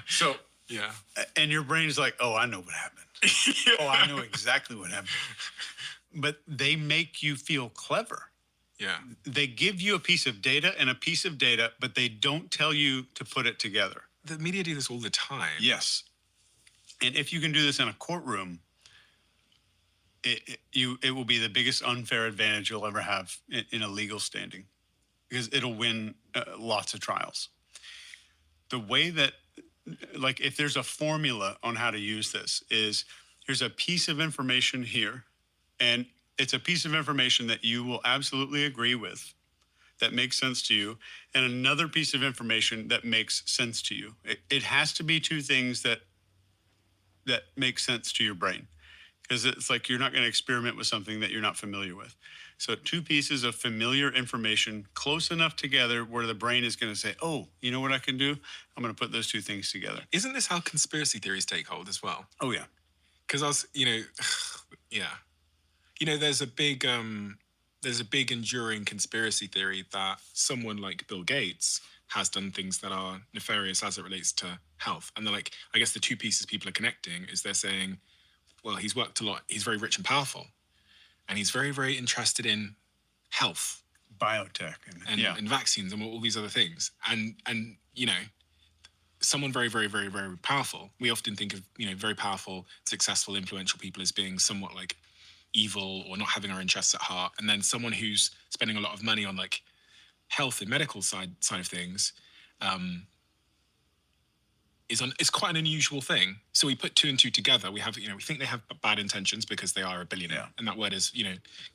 So, yeah. And your brain is like, oh, I know what happened. Oh, I know exactly what happened. But they make you feel clever. Yeah. They give you a piece of data and a piece of data, but they don't tell you to put it together. The media do this all the time. Yes. And if you can do this in a courtroom, it will be the biggest unfair advantage you'll ever have in a legal standing, because it'll win lots of trials. The way that, like, if there's a formula on how to use this, is here's a piece of information here, and it's a piece of information that you will absolutely agree with, that makes sense to you, and another piece of information that makes sense to you. It has to be two things that make sense to your brain, because it's like you're not going to experiment with something that you're not familiar with. So two pieces of familiar information close enough together where the brain is going to say, oh, you know what I can do? I'm going to put those two things together. Isn't this how conspiracy theories take hold as well? Oh, yeah. Because yeah. There's a big enduring conspiracy theory that someone like Bill Gates has done things that are nefarious as it relates to health. And they're like, I guess the two pieces people are connecting is they're saying, well, he's worked a lot. He's very rich and powerful. And he's very, very interested in health. Biotech. And vaccines and all these other things. And someone very, very, very, very powerful. We often think of, very powerful, successful, influential people as being somewhat like evil or not having our interests at heart. And then someone who's spending a lot of money on like health and medical side of things is quite an unusual thing. So we put two and two together. We have, we think they have bad intentions because they are a billionaire. Yeah. And that word is,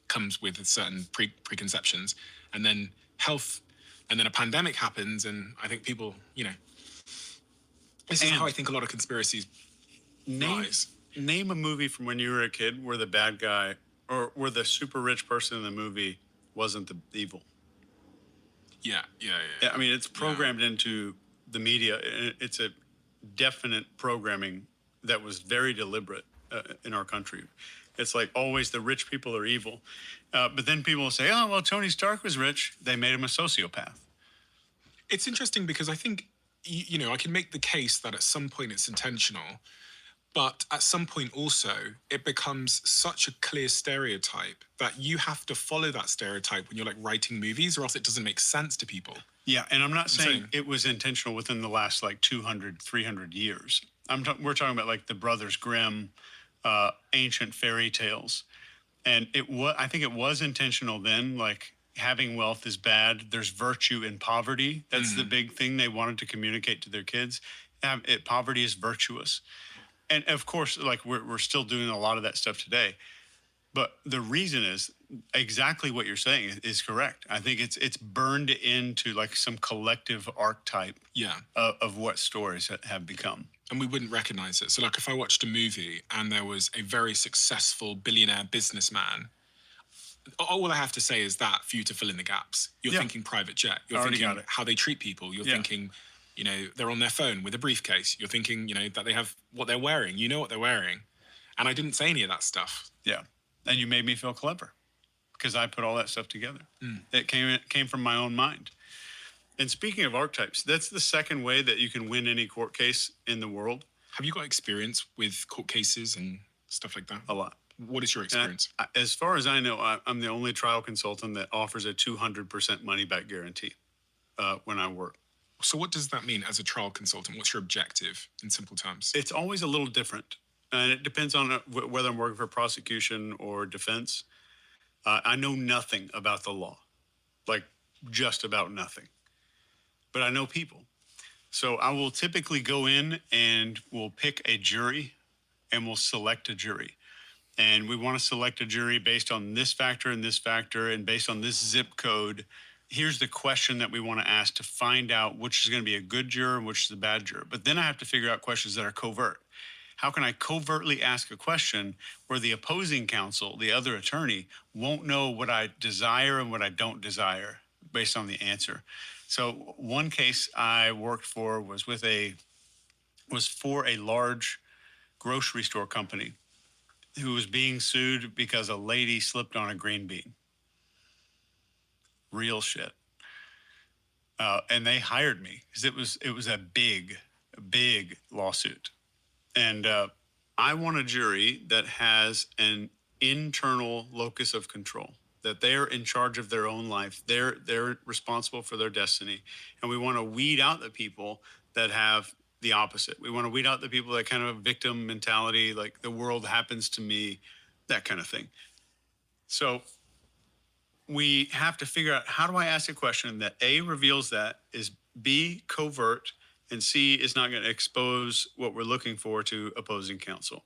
comes with certain preconceptions. And then health, and then a pandemic happens. And I think people, this is how I think a lot of conspiracies rise. Name a movie from when you were a kid where the bad guy or where the super rich person in the movie wasn't the evil. Yeah. I mean, it's programmed into the media. It's a definite programming that was very deliberate in our country. It's like always the rich people are evil. But then people will say, oh, well, Tony Stark was rich. They made him a sociopath. It's interesting because I think, I can make the case that at some point it's intentional, but at some point also it becomes such a clear stereotype that you have to follow that stereotype when you're like writing movies, or else it doesn't make sense to people. Yeah, and I'm not saying it was intentional within the last like 200, 300 years. We're talking about like the Brothers Grimm, ancient fairy tales. And I think it was intentional then, like having wealth is bad. There's virtue in poverty. That's the big thing they wanted to communicate to their kids. Poverty is virtuous. And of course, like we're still doing a lot of that stuff today. But the reason is exactly what you're saying is correct. I think it's burned into like some collective archetype of what stories have become. And we wouldn't recognize it. So like if I watched a movie and there was a very successful billionaire businessman, all I have to say is that for you to fill in the gaps. You're thinking private jet. You're thinking how they treat people. You're thinking, you know, they're on their phone with a briefcase. You're thinking, you know, that they have what they're wearing. You know what they're wearing. And I didn't say any of that stuff. Yeah. And you made me feel clever because I put all that stuff together. It came from my own mind. And speaking of archetypes, that's the second way that you can win any court case in the world. Have you got experience with court cases and stuff like that? A lot. What is your experience? As far as I know, I'm the only trial consultant that offers a 200% money back guarantee when I work. So what does that mean as a trial consultant? What's your objective in simple terms? It's always a little different. And it depends on whether I'm working for prosecution or defense. I know nothing about the law, like just about nothing. But I know people. So I will typically go in and we'll pick a jury and we'll select a jury. And we want to select a jury based on this factor and based on this zip code. Here's the question that we want to ask to find out which is going to be a good juror and which is a bad juror. But then I have to figure out questions that are covert. How can I covertly ask a question where the opposing counsel, the other attorney, won't know what I desire and what I don't desire based on the answer? So one case I worked for was for a large grocery store company who was being sued because a lady slipped on a green bean. Real shit. And they hired me because it was a big lawsuit. And I want a jury that has an internal locus of control, that they're in charge of their own life. They're responsible for their destiny. And we want to weed out the people that have the opposite. We want to weed out the people that kind of victim mentality, like the world happens to me, that kind of thing. So we have to figure out, how do I ask a question that A, reveals that, is B, covert, and C, is not going to expose what we're looking for to opposing counsel.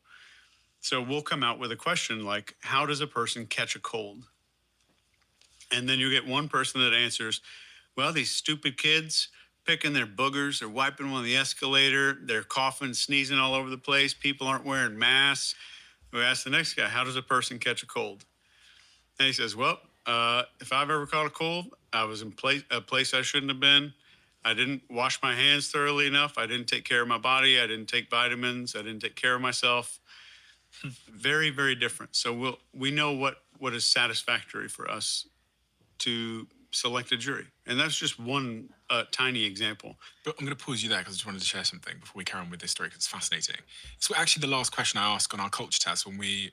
So we'll come out with a question like, how does a person catch a cold? And then you get one person that answers, well, these stupid kids picking their boogers, they're wiping on the escalator, they're coughing, sneezing all over the place, people aren't wearing masks. We ask the next guy, how does a person catch a cold? And he says, well, if I've ever caught a cold, I was in a place I shouldn't have been. I didn't wash my hands thoroughly enough. I didn't take care of my body. I didn't take vitamins. I didn't take care of myself. Very, very different. So we know what is satisfactory for us to select a jury. And that's just one tiny example. But I'm going to pause you there because I just wanted to share something before we carry on with this story because it's fascinating. It's actually the last question I ask on our culture test when we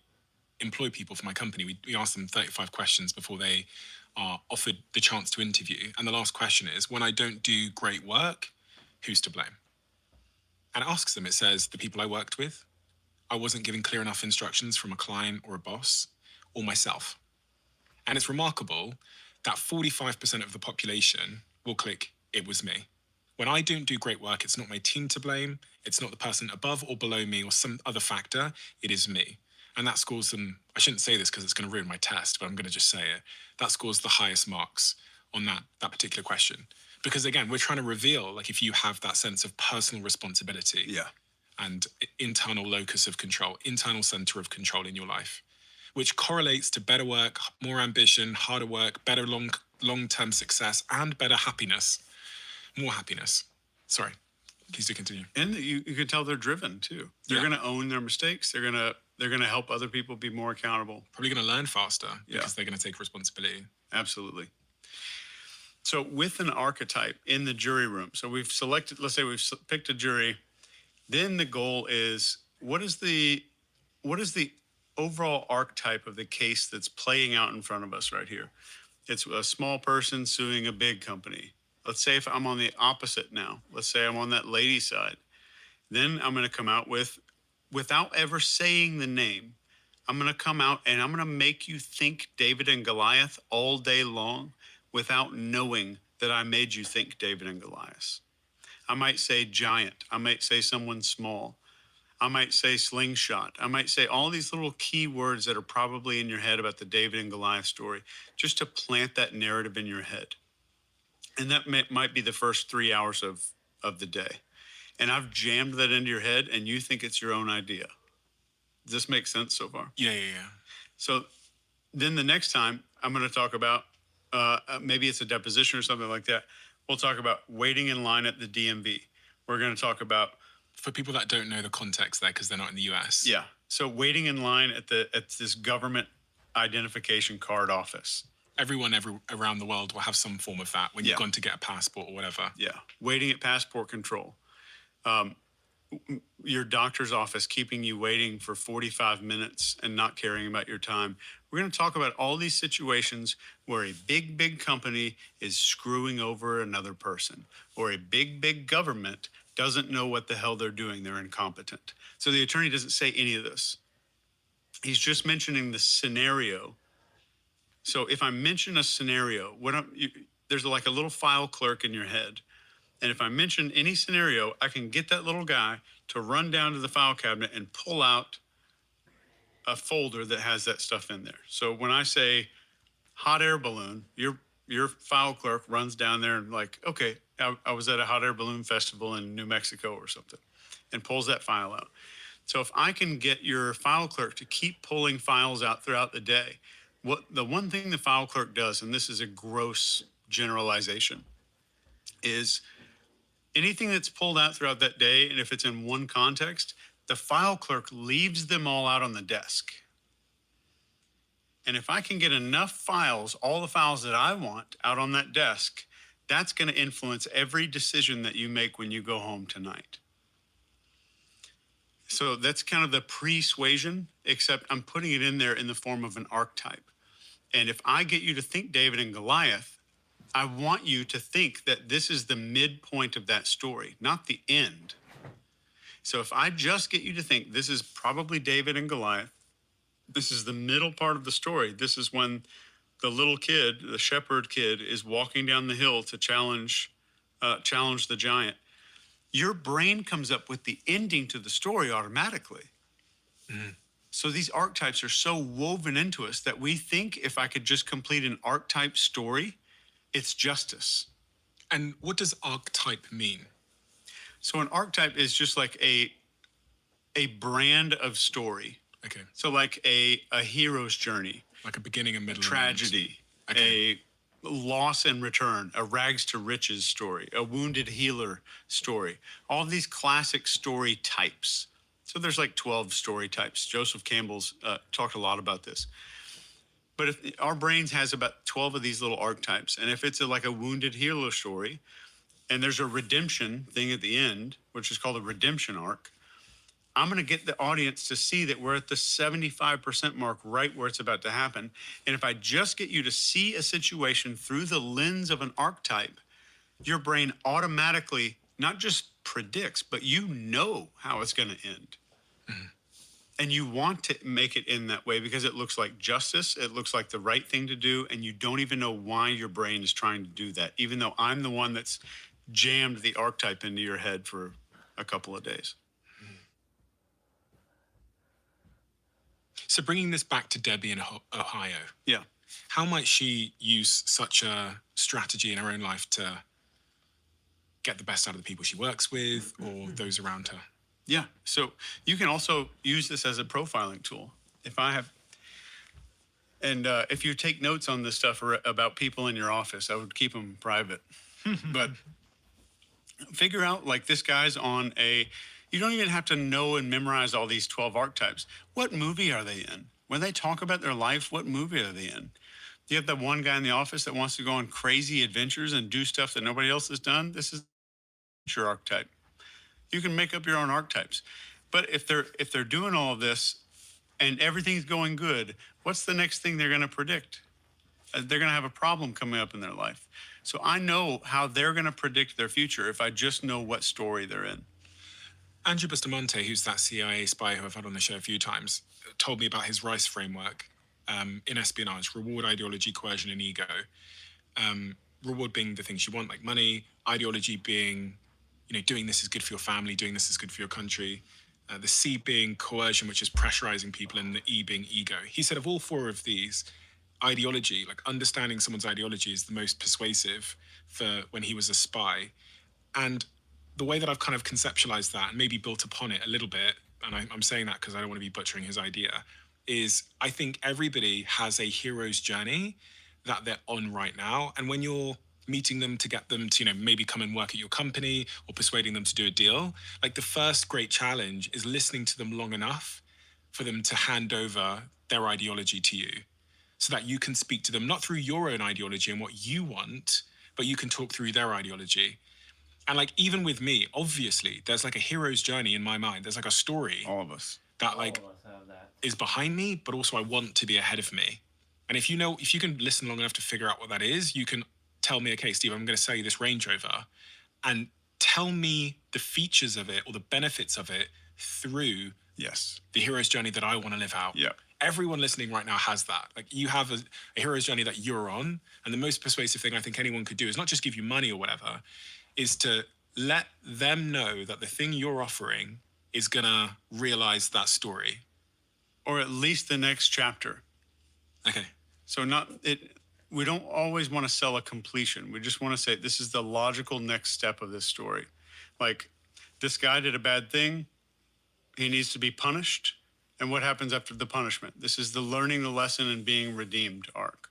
employ people for my company. We ask them 35 questions before they are offered the chance to interview. And the last question is, when I don't do great work, who's to blame? And it asks them, it says, the people I worked with, I wasn't given clear enough instructions from a client or a boss, or myself. And it's remarkable that 45% of the population will click, it was me. When I don't do great work, it's not my team to blame, it's not the person above or below me or some other factor, it is me. And that scores them, I shouldn't say this because it's going to ruin my test, but I'm going to just say it. That scores the highest marks on that particular question. Because again, we're trying to reveal, like, if you have that sense of personal responsibility and internal locus of control, internal center of control in your life, which correlates to better work, more ambition, harder work, better long-term success, and better happiness, more happiness. Sorry, please do continue. And you can tell they're driven too. They're going to own their mistakes. They're going to help other people be more accountable. Probably going to learn faster because they're going to take responsibility. Absolutely. So with an archetype in the jury room, so we've selected, let's say we've picked a jury, then the goal is, what is the overall archetype of the case that's playing out in front of us right here? It's a small person suing a big company. Let's say if I'm on the opposite now, let's say I'm on that lady side, then I'm going to come out with, without ever saying the name, I'm going to come out and I'm going to make you think David and Goliath all day long without knowing that I made you think David and Goliath. I might say giant. I might say someone small. I might say slingshot. I might say all these little key words that are probably in your head about the David and Goliath story, just to plant that narrative in your head. And that might be the first 3 hours of the day. And I've jammed that into your head and you think it's your own idea. Does this make sense so far? Yeah. So then the next time I'm going to talk about, maybe it's a deposition or something like that. We'll talk about waiting in line at the DMV. We're going to talk about, For people that don't know the context there, because they're not in the US. yeah. So waiting in line at this government identification card office. Everyone around the world will have some form of that when you've gone to get a passport or whatever. Yeah. Waiting at passport control. Your doctor's office keeping you waiting for 45 minutes and not caring about your time. We're going to talk about all these situations where a big company is screwing over another person, or a big government doesn't know what the hell they're doing. They're incompetent. So the attorney doesn't say any of this. He's just mentioning the scenario. So if I mention a scenario, there's like a little file clerk in your head. And if I mention any scenario, I can get that little guy to run down to the file cabinet and pull out a folder that has that stuff in there. So when I say hot air balloon, your file clerk runs down there and like, okay, I was at a hot air balloon festival in New Mexico or something, and pulls that file out. So if I can get your file clerk to keep pulling files out throughout the day, the one thing the file clerk does, and this is a gross generalization, is anything that's pulled out throughout that day, and if it's in one context, the file clerk leaves them all out on the desk. And if I can get enough files, all the files that I want out on that desk, that's going to influence every decision that you make when you go home tonight. So that's kind of the persuasion, except I'm putting it in there in the form of an archetype. And if I get you to think David and Goliath, I want you to think that this is the midpoint of that story, not the end. So if I just get you to think this is probably David and Goliath, this is the middle part of the story. This is when the little kid, the shepherd kid, is walking down the hill to challenge the giant. Your brain comes up with the ending to the story automatically. Mm. So these archetypes are so woven into us that we think if I could just complete an archetype story, it's justice. And what does archetype mean? So an archetype is just like a brand of story. Okay. So like a hero's journey. Like a beginning and middle. Tragedy. And end. Okay. A loss and return. A rags to riches story. A wounded healer story. All these classic story types. So there's like 12 story types. Joseph Campbell's talked a lot about this. But if our brains has about 12 of these little archetypes, and if it's like a wounded hero story, and there's a redemption thing at the end, which is called a redemption arc, I'm going to get the audience to see that we're at the 75% mark, right where it's about to happen. And if I just get you to see a situation through the lens of an archetype, your brain automatically not just predicts, but you know how it's going to end. Mm-hmm. And you want to make it in that way because it looks like justice, it looks like the right thing to do, and you don't even know why your brain is trying to do that, even though I'm the one that's jammed the archetype into your head for a couple of days. So bringing this back to Debbie in Ohio. Yeah. How might she use such a strategy in her own life to get the best out of the people she works with or those around her? Yeah. So you can also use this as a profiling tool. If you take notes on this stuff about people in your office, I would keep them private. But figure out, like, this guy's on you don't even have to know and memorize all these 12 archetypes. What movie are they in? When they talk about their life, what movie are they in? You have that one guy in the office that wants to go on crazy adventures and do stuff that nobody else has done. This is your archetype. You can make up your own archetypes. But if they're doing all of this and everything's going good, what's the next thing they're going to predict? They're going to have a problem coming up in their life. So I know how they're going to predict their future if I just know what story they're in. Andrew Bustamante, who's that CIA spy who I've had on the show a few times, told me about his RICE framework in espionage: reward, ideology, coercion, and ego. Reward being the things you want, like money; ideology being, doing this is good for your family, doing this is good for your country. The C being coercion, which is pressurizing people, and the E being ego. He said of all four of these, ideology, like understanding someone's ideology, is the most persuasive for when he was a spy. And the way that I've kind of conceptualized that and maybe built upon it a little bit, and I'm saying that because I don't want to be butchering his idea, is I think everybody has a hero's journey that they're on right now. And when you're meeting them to get them to, maybe come and work at your company or persuading them to do a deal, like the first great challenge is listening to them long enough for them to hand over their ideology to you so that you can speak to them, not through your own ideology and what you want, but you can talk through their ideology. And like, even with me, obviously, there's like a hero's journey in my mind. There's like a story. All of us. That like is behind me, but also I want to be ahead of me. And if you can listen long enough to figure out what that is, you can tell me, okay, Steve, I'm going to sell you this Range Rover, and tell me the features of it or the benefits of it through the hero's journey that I want to live out. Yeah. Everyone listening right now has that. Like, you have a hero's journey that you're on. And the most persuasive thing I think anyone could do is not just give you money or whatever, is to let them know that the thing you're offering is going to realize that story. Or at least the next chapter. Okay. So we don't always want to sell a completion. We just want to say, this is the logical next step of this story. Like, this guy did a bad thing. He needs to be punished. And what happens after the punishment? This is the learning the lesson and being redeemed arc.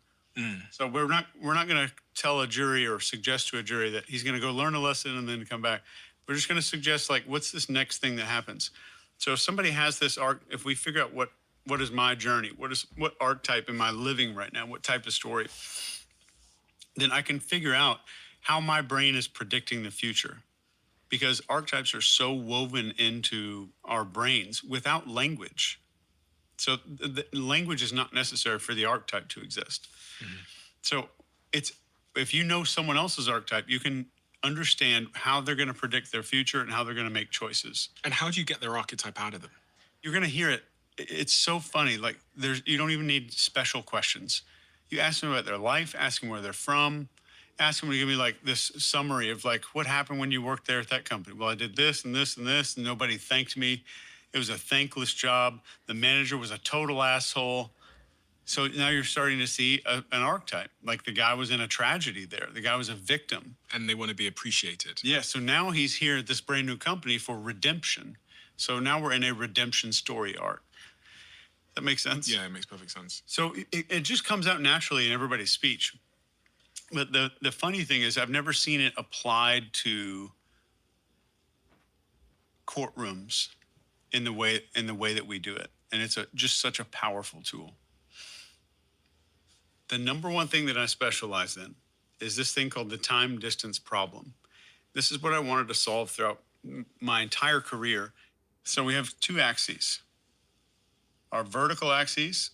So we're not going to tell a jury or suggest to a jury that he's going to go learn a lesson and then come back. We're just going to suggest, like, what's this next thing that happens? So if somebody has this arc, if we figure out what is my journey, what archetype am I living right now, what type of story, then I can figure out how my brain is predicting the future. Because archetypes are so woven into our brains without language. So the language is not necessary for the archetype to exist. So if you know someone else's archetype, you can understand how they're going to predict their future and how they're going to make choices. And how do you get their archetype out of them? You're going to hear it. It's so funny. Like, you don't even need special questions. You ask them about their life, ask them where they're from, ask them to give me like this summary of like, what happened when you worked there at that company? Well, I did this and this and this, and nobody thanked me. It was a thankless job. The manager was a total asshole. So now you're starting to see an archetype. Like, the guy was in a tragedy there. The guy was a victim. And they want to be appreciated. Yeah, so now he's here at this brand new company for redemption. So now we're in a redemption story arc. That makes sense? Yeah, it makes perfect sense. So it just comes out naturally in everybody's speech. But the funny thing is, I've never seen it applied to courtrooms in the way that we do it. And it's just such a powerful tool. The number one thing that I specialize in is this thing called the time distance problem. This is what I wanted to solve throughout my entire career. So we have two axes, our vertical axes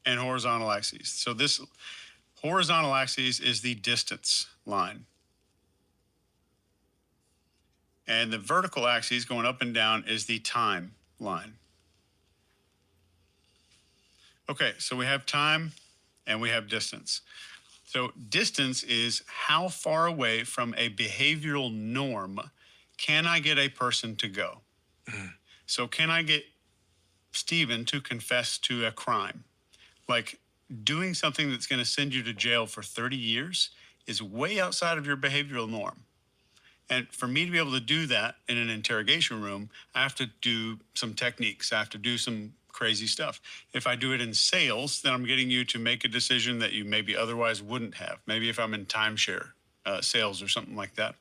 and horizontal axes. So this horizontal axis is the distance line. And the vertical axis going up and down is the time line. Okay, so we have time and we have distance. So distance is how far away from a behavioral norm can I get a person to go? So can I get Stephen to confess to a crime? Like, doing something that's going to send you to jail for 30 years is way outside of your behavioral norm. And for me to be able to do that in an interrogation room, I have to do some techniques. I have to do some crazy stuff. If I do it in sales, then I'm getting you to make a decision that you maybe otherwise wouldn't have. Maybe if I'm in timeshare sales or something like that.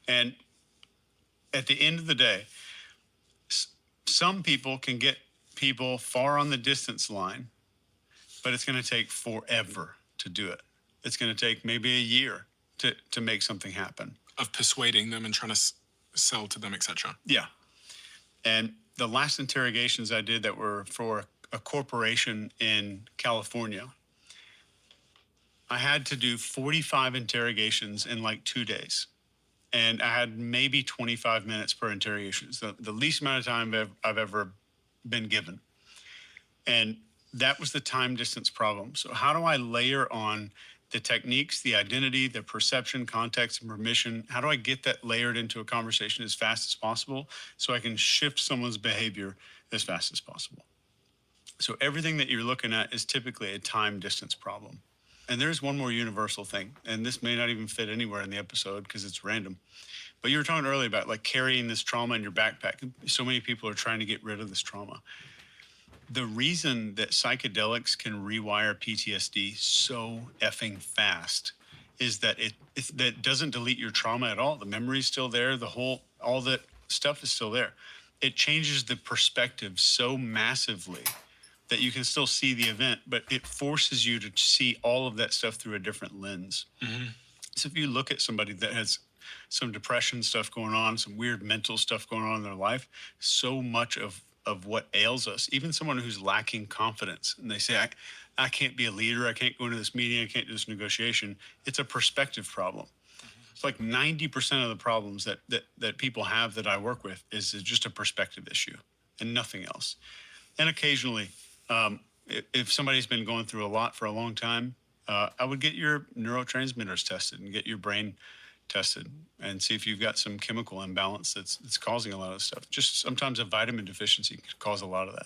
And at the end of the day, some people can get people far on the distance line, but it's going to take forever to do it. It's going to take maybe a year to make something happen. Of persuading them and trying to sell to them, etc. Yeah. And the last interrogations I did that were for a corporation in California, I had to do 45 interrogations in like 2 days. and I had maybe 25 minutes per interrogation. It's the least amount of time I've ever been given. And that was the time distance problem. So how do I layer on the techniques, the identity, the perception, context, and permission? How do I get that layered into a conversation as fast as possible so I can shift someone's behavior as fast as possible? So everything that you're looking at is typically a time distance problem. And there's one more universal thing, and this may not even fit anywhere in the episode because it's random. But you were talking earlier about like carrying this trauma in your backpack. So many people are trying to get rid of this trauma. The reason that psychedelics can rewire PTSD so effing fast is that that doesn't delete your trauma at all. The memory's still there. All that stuff is still there. It changes the perspective so massively that you can still see the event, but it forces you to see all of that stuff through a different lens. Mm-hmm. So if you look at somebody that has some depression stuff going on, some weird mental stuff going on in their life, so much of what ails us, even someone who's lacking confidence, and they say, I can't be a leader, I can't go into this meeting, I can't do this negotiation, it's a perspective problem. It's like 90% of the problems that people have that I work with is just a perspective issue and nothing else. And occasionally, if somebody's been going through a lot for a long time, I would get your neurotransmitters tested and get your brain tested and see if you've got some chemical imbalance that's causing a lot of stuff. Just sometimes a vitamin deficiency could cause a lot of that.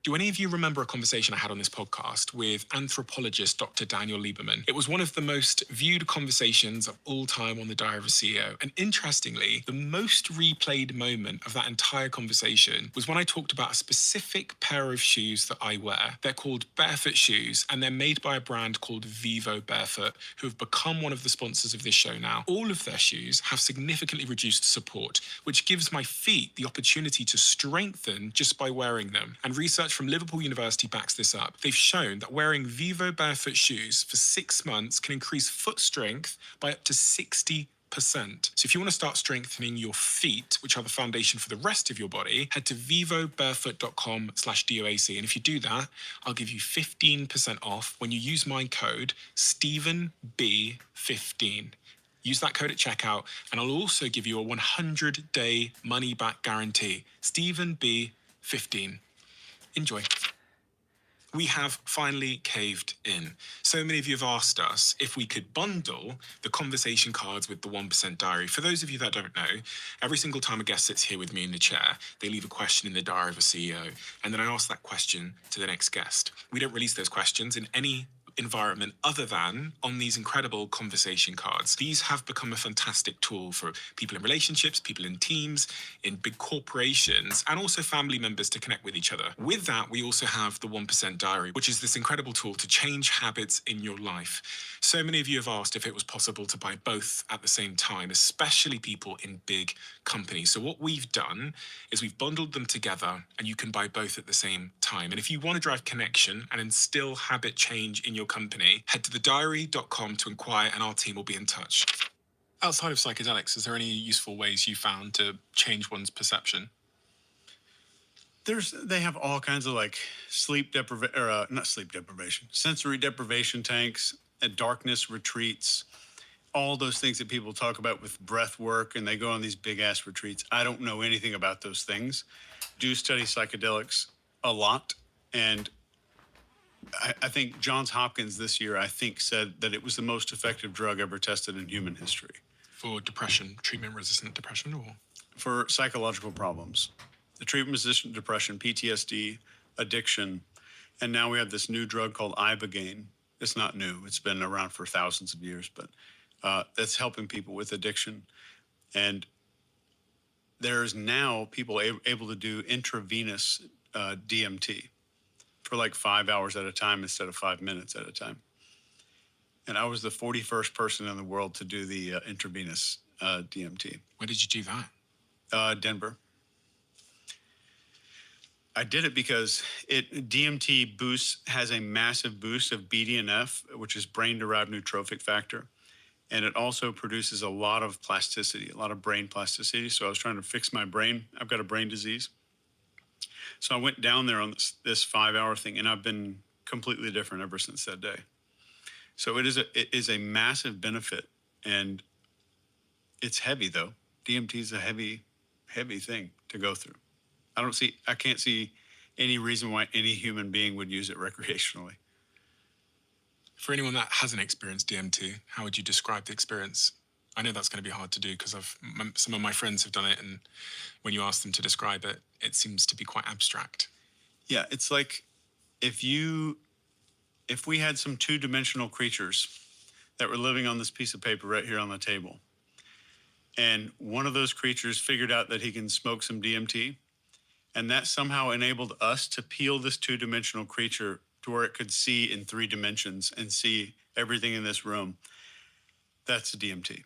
Do any of you remember a conversation I had on this podcast with anthropologist Dr. Daniel Lieberman? It was one of the most viewed conversations of all time on the Diary of a CEO. And interestingly, the most replayed moment of that entire conversation was when I talked about a specific pair of shoes that I wear. They're called barefoot shoes, and they're made by a brand called Vivo Barefoot, who have become one of the sponsors of this show now. All of their shoes have significantly reduced support, which gives my feet the opportunity to strengthen just by wearing them. And research from Liverpool University backs this up. They've shown that wearing Vivo Barefoot shoes for 6 months can increase foot strength by up to 60%. So if you want to start strengthening your feet, which are the foundation for the rest of your body, head to vivobarefoot.com/DOAC. And if you do that, I'll give you 15% off when you use my code StephenB15. Use that code at checkout, and I'll also give you a 100-day money-back guarantee. StephenB15. Enjoy. We have finally caved in. So many of you have asked us if we could bundle the conversation cards with the 1% diary. For those of you that don't know, every single time a guest sits here with me in the chair, they leave a question in the Diary of a CEO, and then I ask that question to the next guest. We don't release those questions in any environment other than on these incredible conversation cards. These have become a fantastic tool for people in relationships, people in teams, in big corporations, and also family members to connect with each other. With that, we also have the 1% diary, which is this incredible tool to change habits in your life. So many of you have asked if it was possible to buy both at the same time, especially people in big companies. So what we've done is we've bundled them together, and you can buy both at the same time. And if you want to drive connection and instill habit change in your company, head to thediary.com to inquire, and our team will be in touch. Outside of psychedelics, is there any useful ways you found to change one's perception? They have all kinds of like sensory deprivation tanks, and darkness retreats, all those things that people talk about with breath work, and they go on these big ass retreats. I don't know anything about those things. Do study psychedelics a lot, and I think Johns Hopkins this year, said that it was the most effective drug ever tested in human history. For depression, treatment-resistant depression, or? For psychological problems. The treatment-resistant depression, PTSD, addiction, and now we have this new drug called Ibogaine. It's not new. It's been around for thousands of years, but that's helping people with addiction. And there's now people able to do intravenous DMT for like 5 hours at a time instead of 5 minutes at a time. And I was the 41st person in the world to do the intravenous DMT. Where did you do that? Denver. I did it because DMT has a massive boost of BDNF, which is brain-derived neurotrophic factor. And it also produces a lot of plasticity, a lot of brain plasticity. So I was trying to fix my brain. I've got a brain disease. So I went down there on this 5 hour thing, and I've been completely different ever since that day. So it is a massive benefit, and It's heavy though. DMT is a heavy thing to go through. I can't see any reason why any human being would use it recreationally. For anyone that hasn't experienced DMT, how would you describe the experience? I know that's going to be hard to do because some of my friends have done it, and when you ask them to describe it, it seems to be quite abstract. Yeah, it's like if we had some two-dimensional creatures that were living on this piece of paper right here on the table, and one of those creatures figured out that he can smoke some DMT, and that somehow enabled us to peel this two-dimensional creature to where it could see in 3 dimensions and see everything in this room. That's DMT.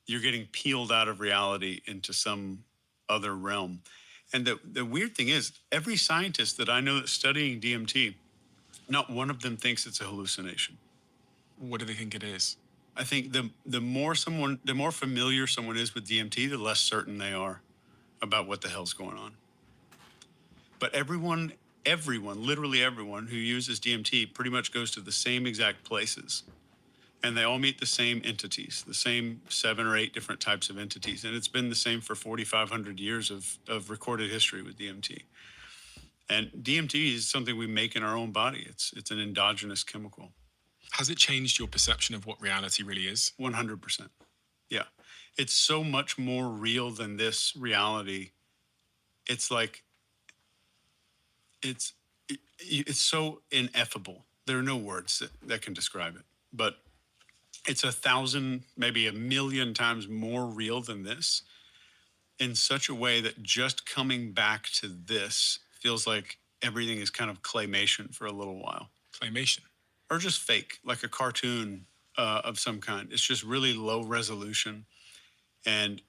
You're getting peeled out of reality into some other realm. And the weird thing is, every scientist that I know that's studying DMT, not one of them thinks it's a hallucination. What do they think it is? I think the more familiar someone is with DMT, the less certain they are about what the hell's going on. But everyone, literally everyone who uses DMT pretty much goes to the same exact places. And they all meet the same entities, the same 7 or 8 different types of entities. And it's been the same for 4,500 years of recorded history with DMT. And DMT is something we make in our own body. It's an endogenous chemical. Has it changed your perception of what reality really is? 100%. Yeah. It's so much more real than this reality. It's like, it's so ineffable. There are no words that can describe it. But it's 1,000, maybe 1,000,000 times more real than this, in such a way that just coming back to this feels like everything is kind of claymation for a little while. Claymation? Or just fake, like a cartoon of some kind. It's just really low resolution. And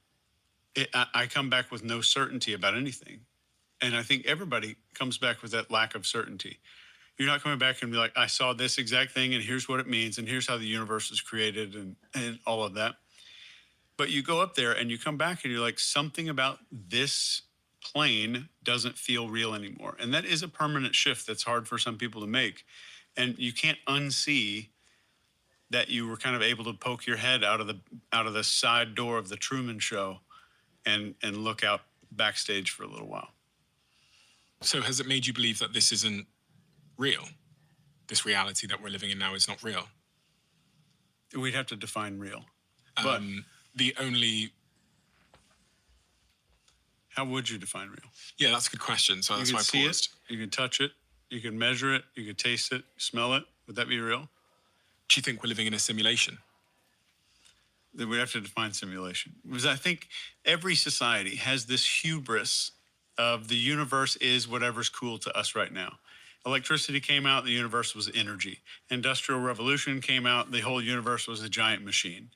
I come back with no certainty about anything. And I think everybody comes back with that lack of certainty. You're not coming back and be like, I saw this exact thing, and here's what it means, and here's how the universe was created, and all of that. But you go up there and you come back and you're like, something about this plane doesn't feel real anymore. And that is a permanent shift that's hard for some people to make. And you can't unsee that you were kind of able to poke your head out of the side door of the Truman Show and look out backstage for a little while. So has it made you believe that this isn't real? This reality that we're living in now is not real? We'd have to define real. But how would you define real? Yeah, that's a good question. So that's why I paused. You can see it, you can touch it, you can measure it, you can taste it, smell it. Would that be real? Do you think we're living in a simulation? Then we have to define simulation. Because I think every society has this hubris of the universe is whatever's cool to us right now. Electricity came out, the universe was energy. Industrial Revolution came out, the whole universe was a giant machine.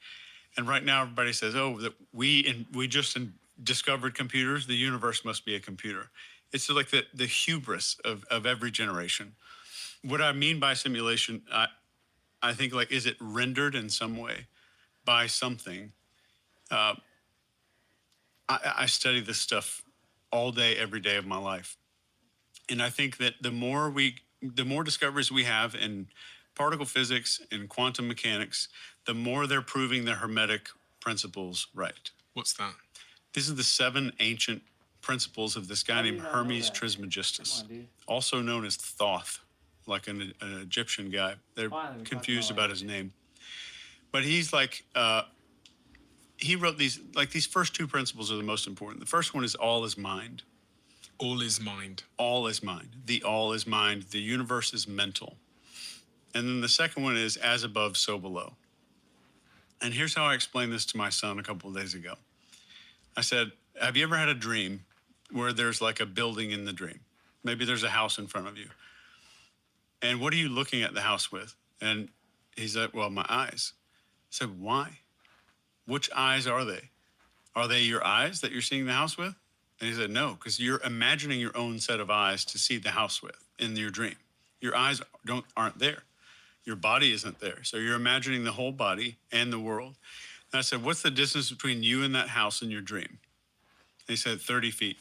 And right now everybody says, oh, that we just discovered computers, the universe must be a computer. It's like the hubris of every generation. What I mean by simulation, I think, like, is it rendered in some way by something? I study this stuff all day, every day of my life. And I think that the more discoveries we have in particle physics and quantum mechanics, the more they're proving the Hermetic principles right. What's that? These are the 7 ancient principles of this guy named Hermes Trismegistus, also known as Thoth, like an Egyptian guy. They're confused about his name. But he's like, he wrote these first 2 principles are the most important. The first one is all is mind. All is mind. All is mind. The all is mind. The universe is mental. And then the second one is as above, so below. And here's how I explained this to my son a couple of days ago. I said, have you ever had a dream where there's like a building in the dream? Maybe there's a house in front of you. And what are you looking at the house with? And he said, well, my eyes. I said, why? Which eyes are they? Are they your eyes that you're seeing the house with? And he said, no, because you're imagining your own set of eyes to see the house with in your dream. Your eyes aren't there. Your body isn't there. So you're imagining the whole body and the world. And I said, what's the distance between you and that house in your dream? And he said, 30 feet.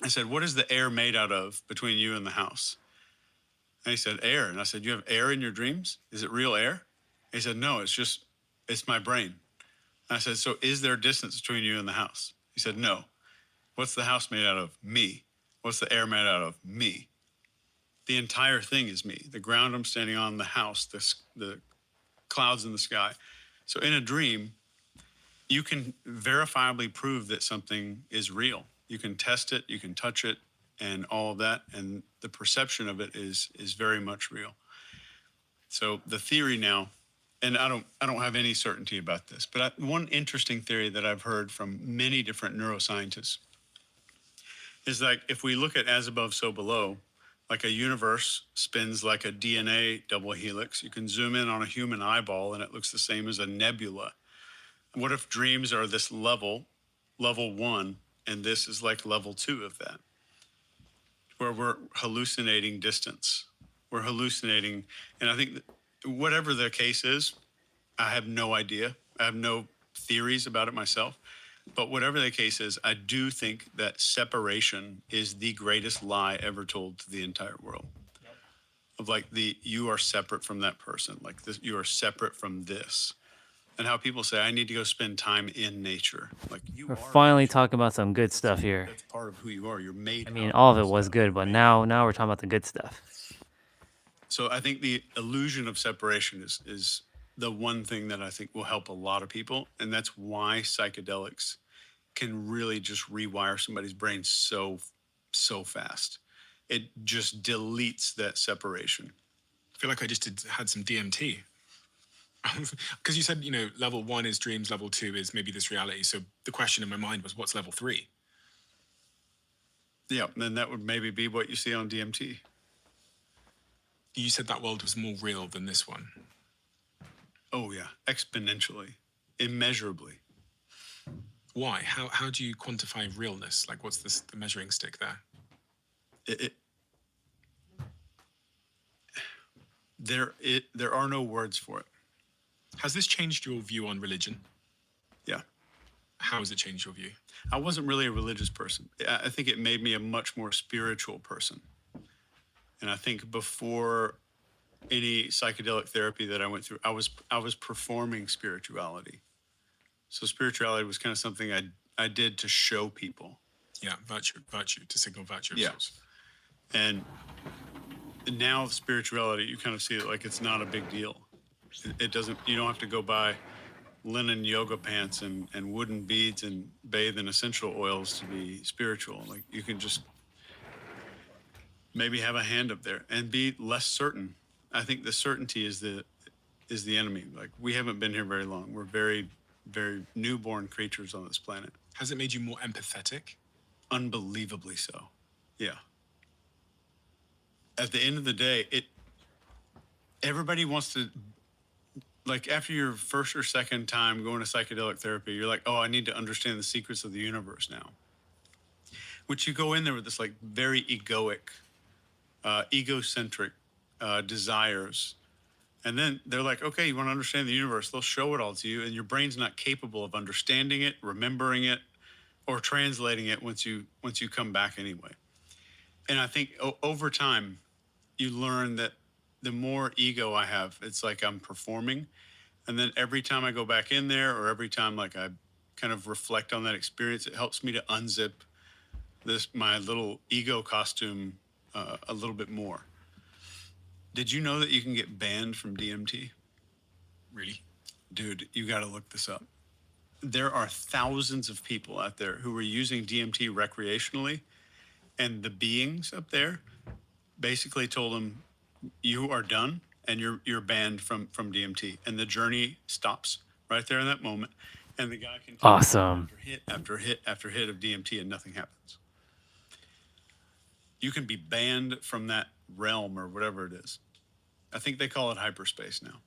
I said, what is the air made out of between you and the house? And he said, air. And I said, you have air in your dreams? Is it real air? He said, no, it's my brain. I said, so is there distance between you and the house? He said, no. What's the house made out of? Me. What's the air made out of? Me. The entire thing is me. The ground I'm standing on, the house, the clouds in the sky. So in a dream, you can verifiably prove that something is real. You can test it, you can touch it, and all of that, and the perception of it is very much real. So the theory now, and I don't have any certainty about this, but one interesting theory that I've heard from many different neuroscientists is like if we look at as above, so below, like a universe spins like a DNA double helix. You can zoom in on a human eyeball and it looks the same as a nebula. What if dreams are this level 1, and this is like level 2 of that, where we're hallucinating distance. We're hallucinating, and I think that whatever the case is, I have no idea. I have no theories about it myself. But whatever the case is, I do think that separation is the greatest lie ever told to the entire world. Yep. Of like you are separate from that person, like this, you are separate from this. And how people say, I need to go spend time in nature. Like We're finally talking about some good stuff here. That's part of who you are. You're made. I mean, all of it was good, but now we're talking about the good stuff. So I think the illusion of separation is the one thing that I think will help a lot of people. And that's why psychedelics can really just rewire somebody's brain so fast. It just deletes that separation. I feel like I just had some DMT. Because you said, level 1 is dreams, level 2 is maybe this reality. So the question in my mind was, what's level 3? Yeah, then that would maybe be what you see on DMT. You said that world was more real than this one. Oh yeah, exponentially, immeasurably. Why? How do you quantify realness? Like, what's the measuring stick there? There are no words for it. Has this changed your view on religion? Yeah. How has it changed your view? I wasn't really a religious person. I think it made me a much more spiritual person. And I think before any psychedelic therapy that I went through, I was performing spirituality. So spirituality was kind of something I did to show people. Yeah, virtue, to signal virtue. Yeah. And now spirituality, you kind of see it like it's not a big deal. It doesn't, you don't have to go buy linen yoga pants and wooden beads and bathe in essential oils to be spiritual. Like you can just maybe have a hand up there and be less certain. I think the certainty is the enemy. Like we haven't been here very long. We're very, very newborn creatures on this planet. Has it made you more empathetic? Unbelievably so. Yeah. At the end of the day, everybody wants to, like after your first or second time going to psychedelic therapy, you're like, oh, I need to understand the secrets of the universe now. Which you go in there with this like very egoic, egocentric desires. And then they're like, okay, you want to understand the universe? They'll show it all to you, and your brain's not capable of understanding it, remembering it, or translating it once you come back anyway. And I think over time, you learn that the more ego I have, it's like I'm performing. And then every time I go back in there, or every time like I kind of reflect on that experience, it helps me to unzip my little ego costume a little bit more. Did you know that you can get banned from DMT? Really? Dude, you got to look this up. There are thousands of people out there who are using DMT recreationally, and the beings up there basically told them, you are done and you're banned from DMT. And the journey stops right there in that moment. And the guy can awesome. After hit after hit after hit of DMT and nothing happens. You can be banned from that realm or whatever it is. I think they call it hyperspace now.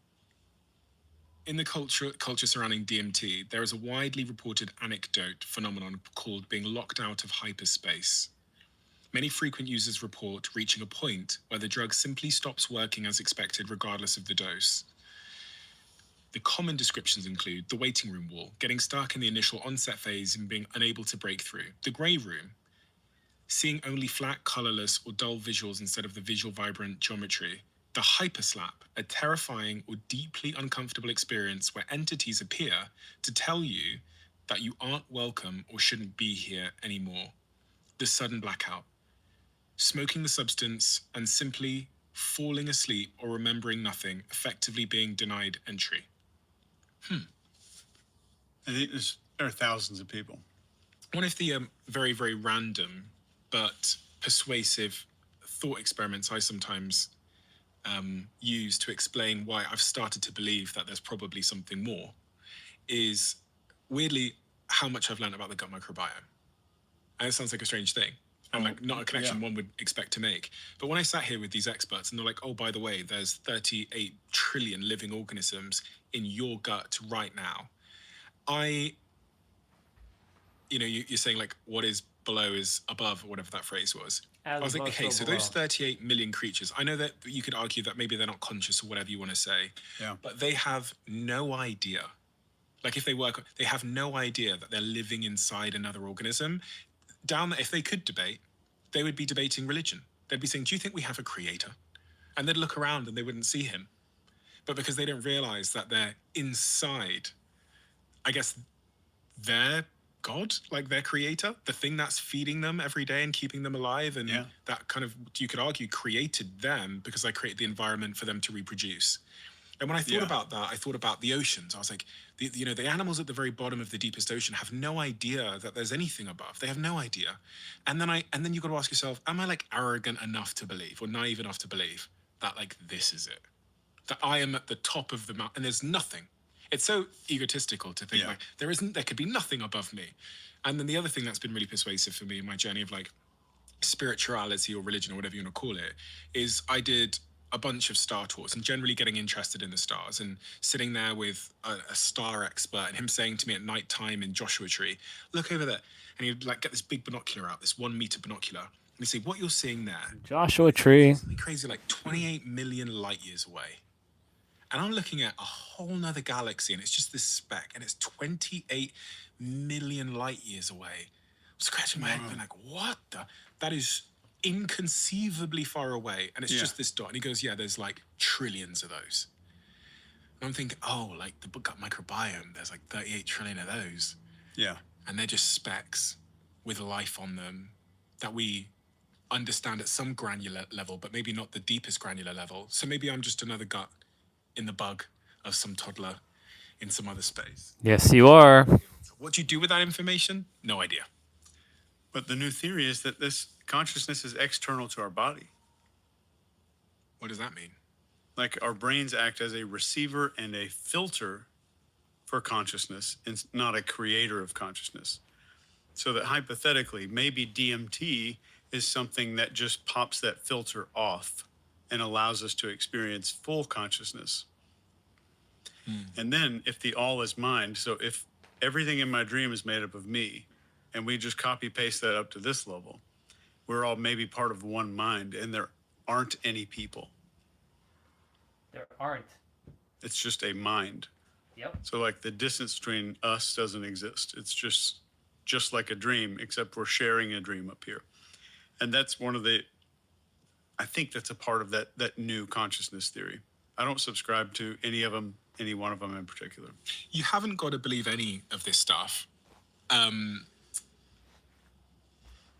In the culture surrounding DMT, there is a widely reported anecdote phenomenon called being locked out of hyperspace. Many frequent users report reaching a point where the drug simply stops working as expected regardless of the dose. The common descriptions include the waiting room wall, getting stuck in the initial onset phase and being unable to break through, the grey room, seeing only flat, colourless or dull visuals instead of the visual vibrant geometry, The hyperslap, a terrifying or deeply uncomfortable experience where entities appear to tell you that you aren't welcome or shouldn't be here anymore. The sudden blackout, smoking the substance and simply falling asleep or remembering nothing, effectively being denied entry. I think there are thousands of people. One of the very, very random but persuasive thought experiments I sometimes use to explain why I've started to believe that there's probably something more is, weirdly, how much I've learned about the gut microbiome. And it sounds like a strange thing, and like not a connection one would expect to make. But when I sat here with these experts and they're like, oh, by the way, there's 38 trillion living organisms in your gut right now. You're saying like, what is below is above, or whatever that phrase was. I was like, okay, so those 38 million creatures, I know that you could argue that maybe they're not conscious or whatever you want to say, but they have no idea. Like if they work, they have no idea that they're living inside another organism. Down there, if they could debate, they would be debating religion. They'd be saying, do you think we have a creator? And they'd look around and they wouldn't see him. But because they don't realize that they're inside, I guess, their God, like their creator, the thing that's feeding them every day and keeping them alive, and that kind of, you could argue, created them because I created the environment for them to reproduce. And when I thought about that, I thought about the oceans. I was like, the animals at the very bottom of the deepest ocean have no idea that there's anything above. They have no idea. And then you've got to ask yourself, am I like arrogant enough to believe, or naive enough to believe that like this is it? That I am at the top of the mountain and there's nothing. It's so egotistical to think like there could be nothing above me. And then the other thing that's been really persuasive for me in my journey of like spirituality or religion or whatever you want to call it is I did a bunch of star tours and generally getting interested in the stars and sitting there with a star expert and him saying to me at night time in Joshua Tree, look over there. And he'd like get this big binocular out, this 1 meter binocular. And he'd say, what you're seeing there, Joshua Tree. something crazy like 28 million light years away. And I'm looking at a whole nother galaxy and it's just this speck and it's 28 million light years away. I'm scratching my head and like, what the? That is inconceivably far away. And it's just this dot. And he goes, yeah, there's like trillions of those. And I'm thinking, oh, like the gut microbiome, there's like 38 trillion of those. Yeah. And they're just specks with life on them that we understand at some granular level, but maybe not the deepest granular level. So maybe I'm just another gut in the bug of some toddler in some other space. Yes, you are. What do you do with that information? No idea. But the new theory is that this consciousness is external to our body. What does that mean? Like our brains act as a receiver and a filter for consciousness and not a creator of consciousness. So that hypothetically, maybe DMT is something that just pops that filter off and allows us to experience full consciousness. And then if the all is mind, so if everything in my dream is made up of me and we just copy paste that up to this level, we're all maybe part of one mind and there aren't any people. There aren't. It's just a mind. Yep. So like the distance between us doesn't exist. It's just like a dream, except we're sharing a dream up here. And that's one of the, I think that's a part of that new consciousness theory. I don't subscribe to any of them, any one of them in particular. You haven't got to believe any of this stuff.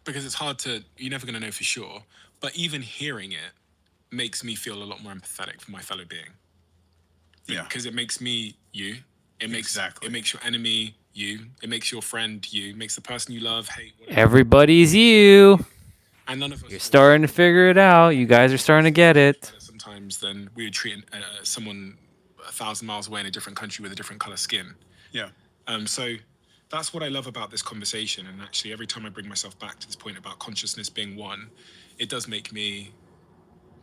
Because it's hard to, you're never going to know for sure. But even hearing it makes me feel a lot more empathetic for my fellow being. Yeah. Because it makes me you. It makes It makes your enemy you. It makes your friend you. It makes the person you love, hate, whatever. Everybody's you. And none of us. You're starting to figure it out. You guys are starting to get it. Sometimes then we would treat someone 1,000 miles away in a different country with a different color skin. Yeah. So that's what I love about this conversation. And actually, every time I bring myself back to this point about consciousness being one, it does make me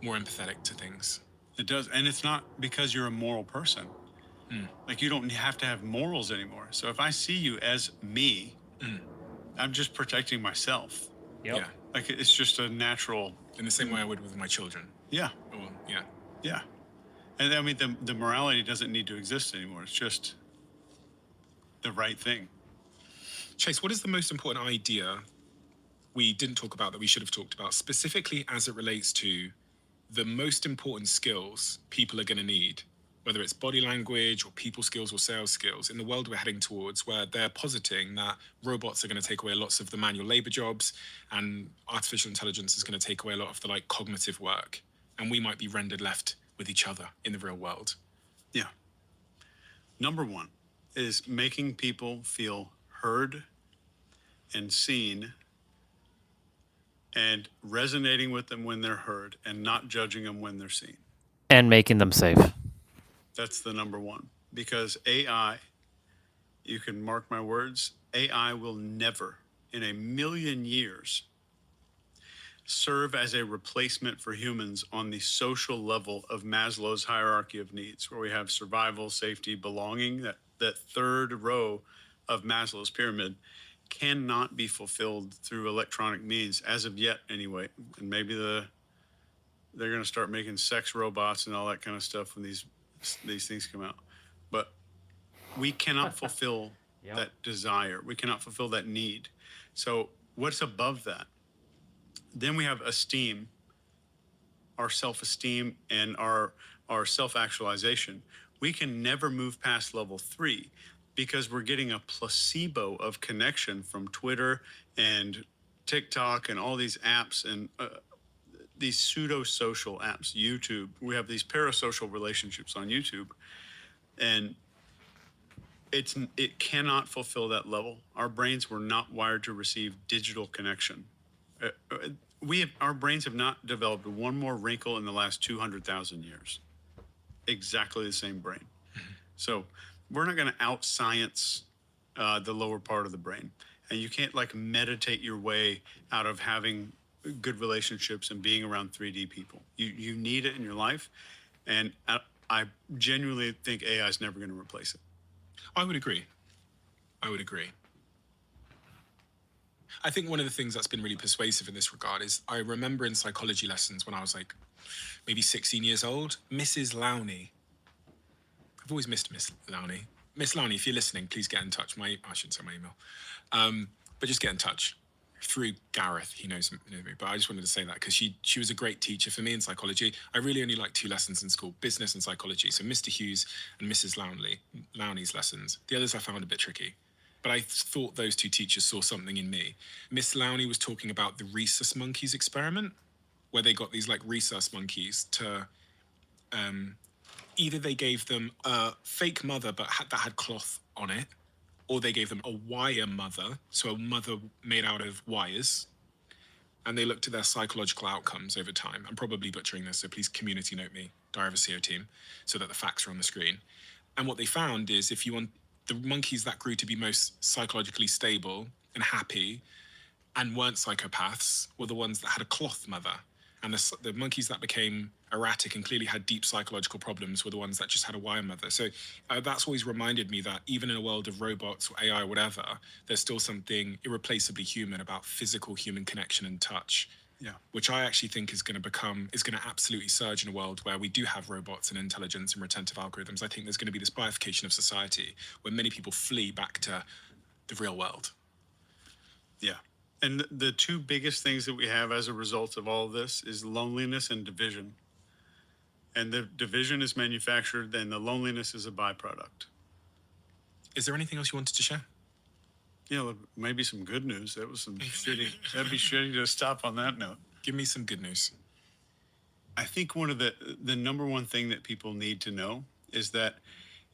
more empathetic to things. It does. And it's not because you're a moral person. Like you don't have to have morals anymore. So if I see you as me, I'm just protecting myself. Yep. Yeah. Like it's just a natural. In the same way I would with my children. Yeah. Or, yeah. Yeah. And I mean, the morality doesn't need to exist anymore. It's just the right thing. Chase, what is the most important idea we didn't talk about that we should have talked about, specifically as it relates to the most important skills people are going to need, whether it's body language or people skills or sales skills, in the world we're heading towards, where they're positing that robots are going to take away lots of the manual labor jobs and artificial intelligence is going to take away a lot of the like cognitive work, and we might be rendered left with each other in the real world. Yeah. Number one is making people feel heard and seen and resonating with them when they're heard and not judging them when they're seen. And making them safe. That's the number one. Because AI, you can mark my words, AI will never in a million years serve as a replacement for humans on the social level of Maslow's hierarchy of needs, where we have survival, safety, belonging. That third row of Maslow's pyramid cannot be fulfilled through electronic means, as of yet anyway. And maybe they're going to start making sex robots and all that kind of stuff when these things come out. But we cannot fulfill that desire. We cannot fulfill that need. So what's above that? Then we have esteem, our self-esteem and our self-actualization. We can never move past level 3 because we're getting a placebo of connection from Twitter and TikTok and all these apps and these pseudo-social apps, YouTube. We have these parasocial relationships on YouTube, and it cannot fulfill that level. Our brains were not wired to receive digital connection. Our brains have not developed one more wrinkle in the last 200,000 years. Exactly the same brain. So we're not going to out-science the lower part of the brain. And you can't like meditate your way out of having good relationships and being around 3D people. You need it in your life. And I genuinely think AI is never going to replace it. I would agree. I think one of the things that's been really persuasive in this regard is I remember in psychology lessons when I was like maybe 16 years old, Mrs. Lowney. I've always missed Miss Lowney. Miss Lowney, if you're listening, please get in touch. I shouldn't say my email. But just get in touch. Through Gareth, he knows me. But I just wanted to say that because she was a great teacher for me in psychology. I really only liked 2 lessons in school, business and psychology. So Mr. Hughes and Mrs. Lowney's lessons. The others I found a bit tricky. But I thought those 2 teachers saw something in me. Miss Lowney was talking about the rhesus monkeys experiment, where they got these like rhesus monkeys to either they gave them a fake mother that had cloth on it, or they gave them a wire mother, so a mother made out of wires, and they looked at their psychological outcomes over time. I'm probably butchering this, so please community note me, Diary of a CEO team, so that the facts are on the screen. And what they found is if you want the monkeys that grew to be most psychologically stable and happy and weren't psychopaths were the ones that had a cloth mother. And the monkeys that became erratic and clearly had deep psychological problems were the ones that just had a wire mother. So that's always reminded me that even in a world of robots or AI or whatever, there's still something irreplaceably human about physical human connection and touch. Yeah. Which I actually think is going to absolutely surge in a world where we do have robots and intelligence and retentive algorithms. I think there's going to be this bifurcation of society where many people flee back to the real world. Yeah. And the 2 biggest things that we have as a result of all of this is loneliness and division. And the division is manufactured and the loneliness is a byproduct. Is there anything else you wanted to share? Yeah, maybe some good news. That was some shitty. That'd be shitty to stop on that note. Give me some good news. I think one of the number one thing that people need to know is that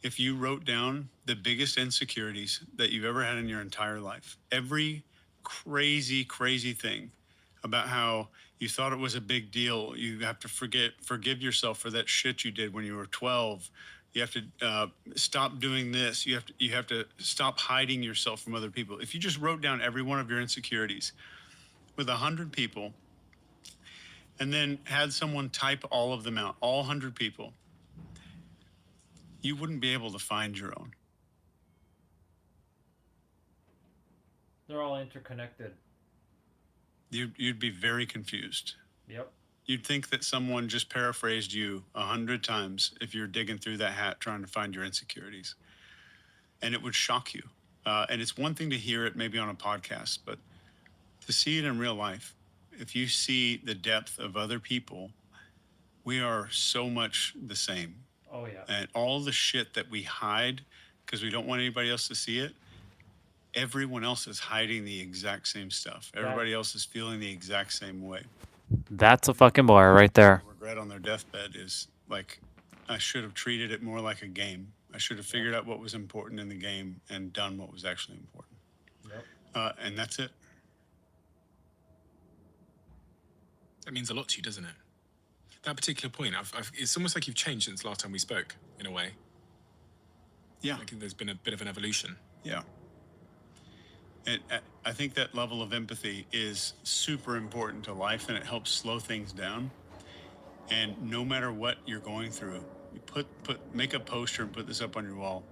if you wrote down the biggest insecurities that you've ever had in your entire life, every crazy thing about how you thought it was a big deal, you have to forgive yourself for that shit you did when you were 12. You have to stop doing this. You have to stop hiding yourself from other people. If you just wrote down every one of your insecurities with 100 people and then had someone type all of them out, all 100 people, you wouldn't be able to find your own. They're all interconnected. You'd be very confused. Yep. You'd think that someone just paraphrased you 100 times if you're digging through that hat trying to find your insecurities. And it would shock you. And it's one thing to hear it maybe on a podcast, but to see it in real life, if you see the depth of other people We are so much the same. Oh, yeah. And all the shit that we hide because we don't want anybody else to see it, everyone else is hiding the exact same stuff. Everybody else is feeling the exact same way. That's a fucking bar right there. Regret on their deathbed is like, I should have treated it more like a game. I should have figured out what was important in the game and done what was actually important. Yep. And that's it. That means a lot to you, doesn't it? That particular point, it's almost like you've changed since last time we spoke, in a way. Yeah. Like there's been a bit of an evolution. Yeah. And I think that level of empathy is super important to life, and it helps slow things down. And no matter what you're going through, you make a poster and put this up on your wall.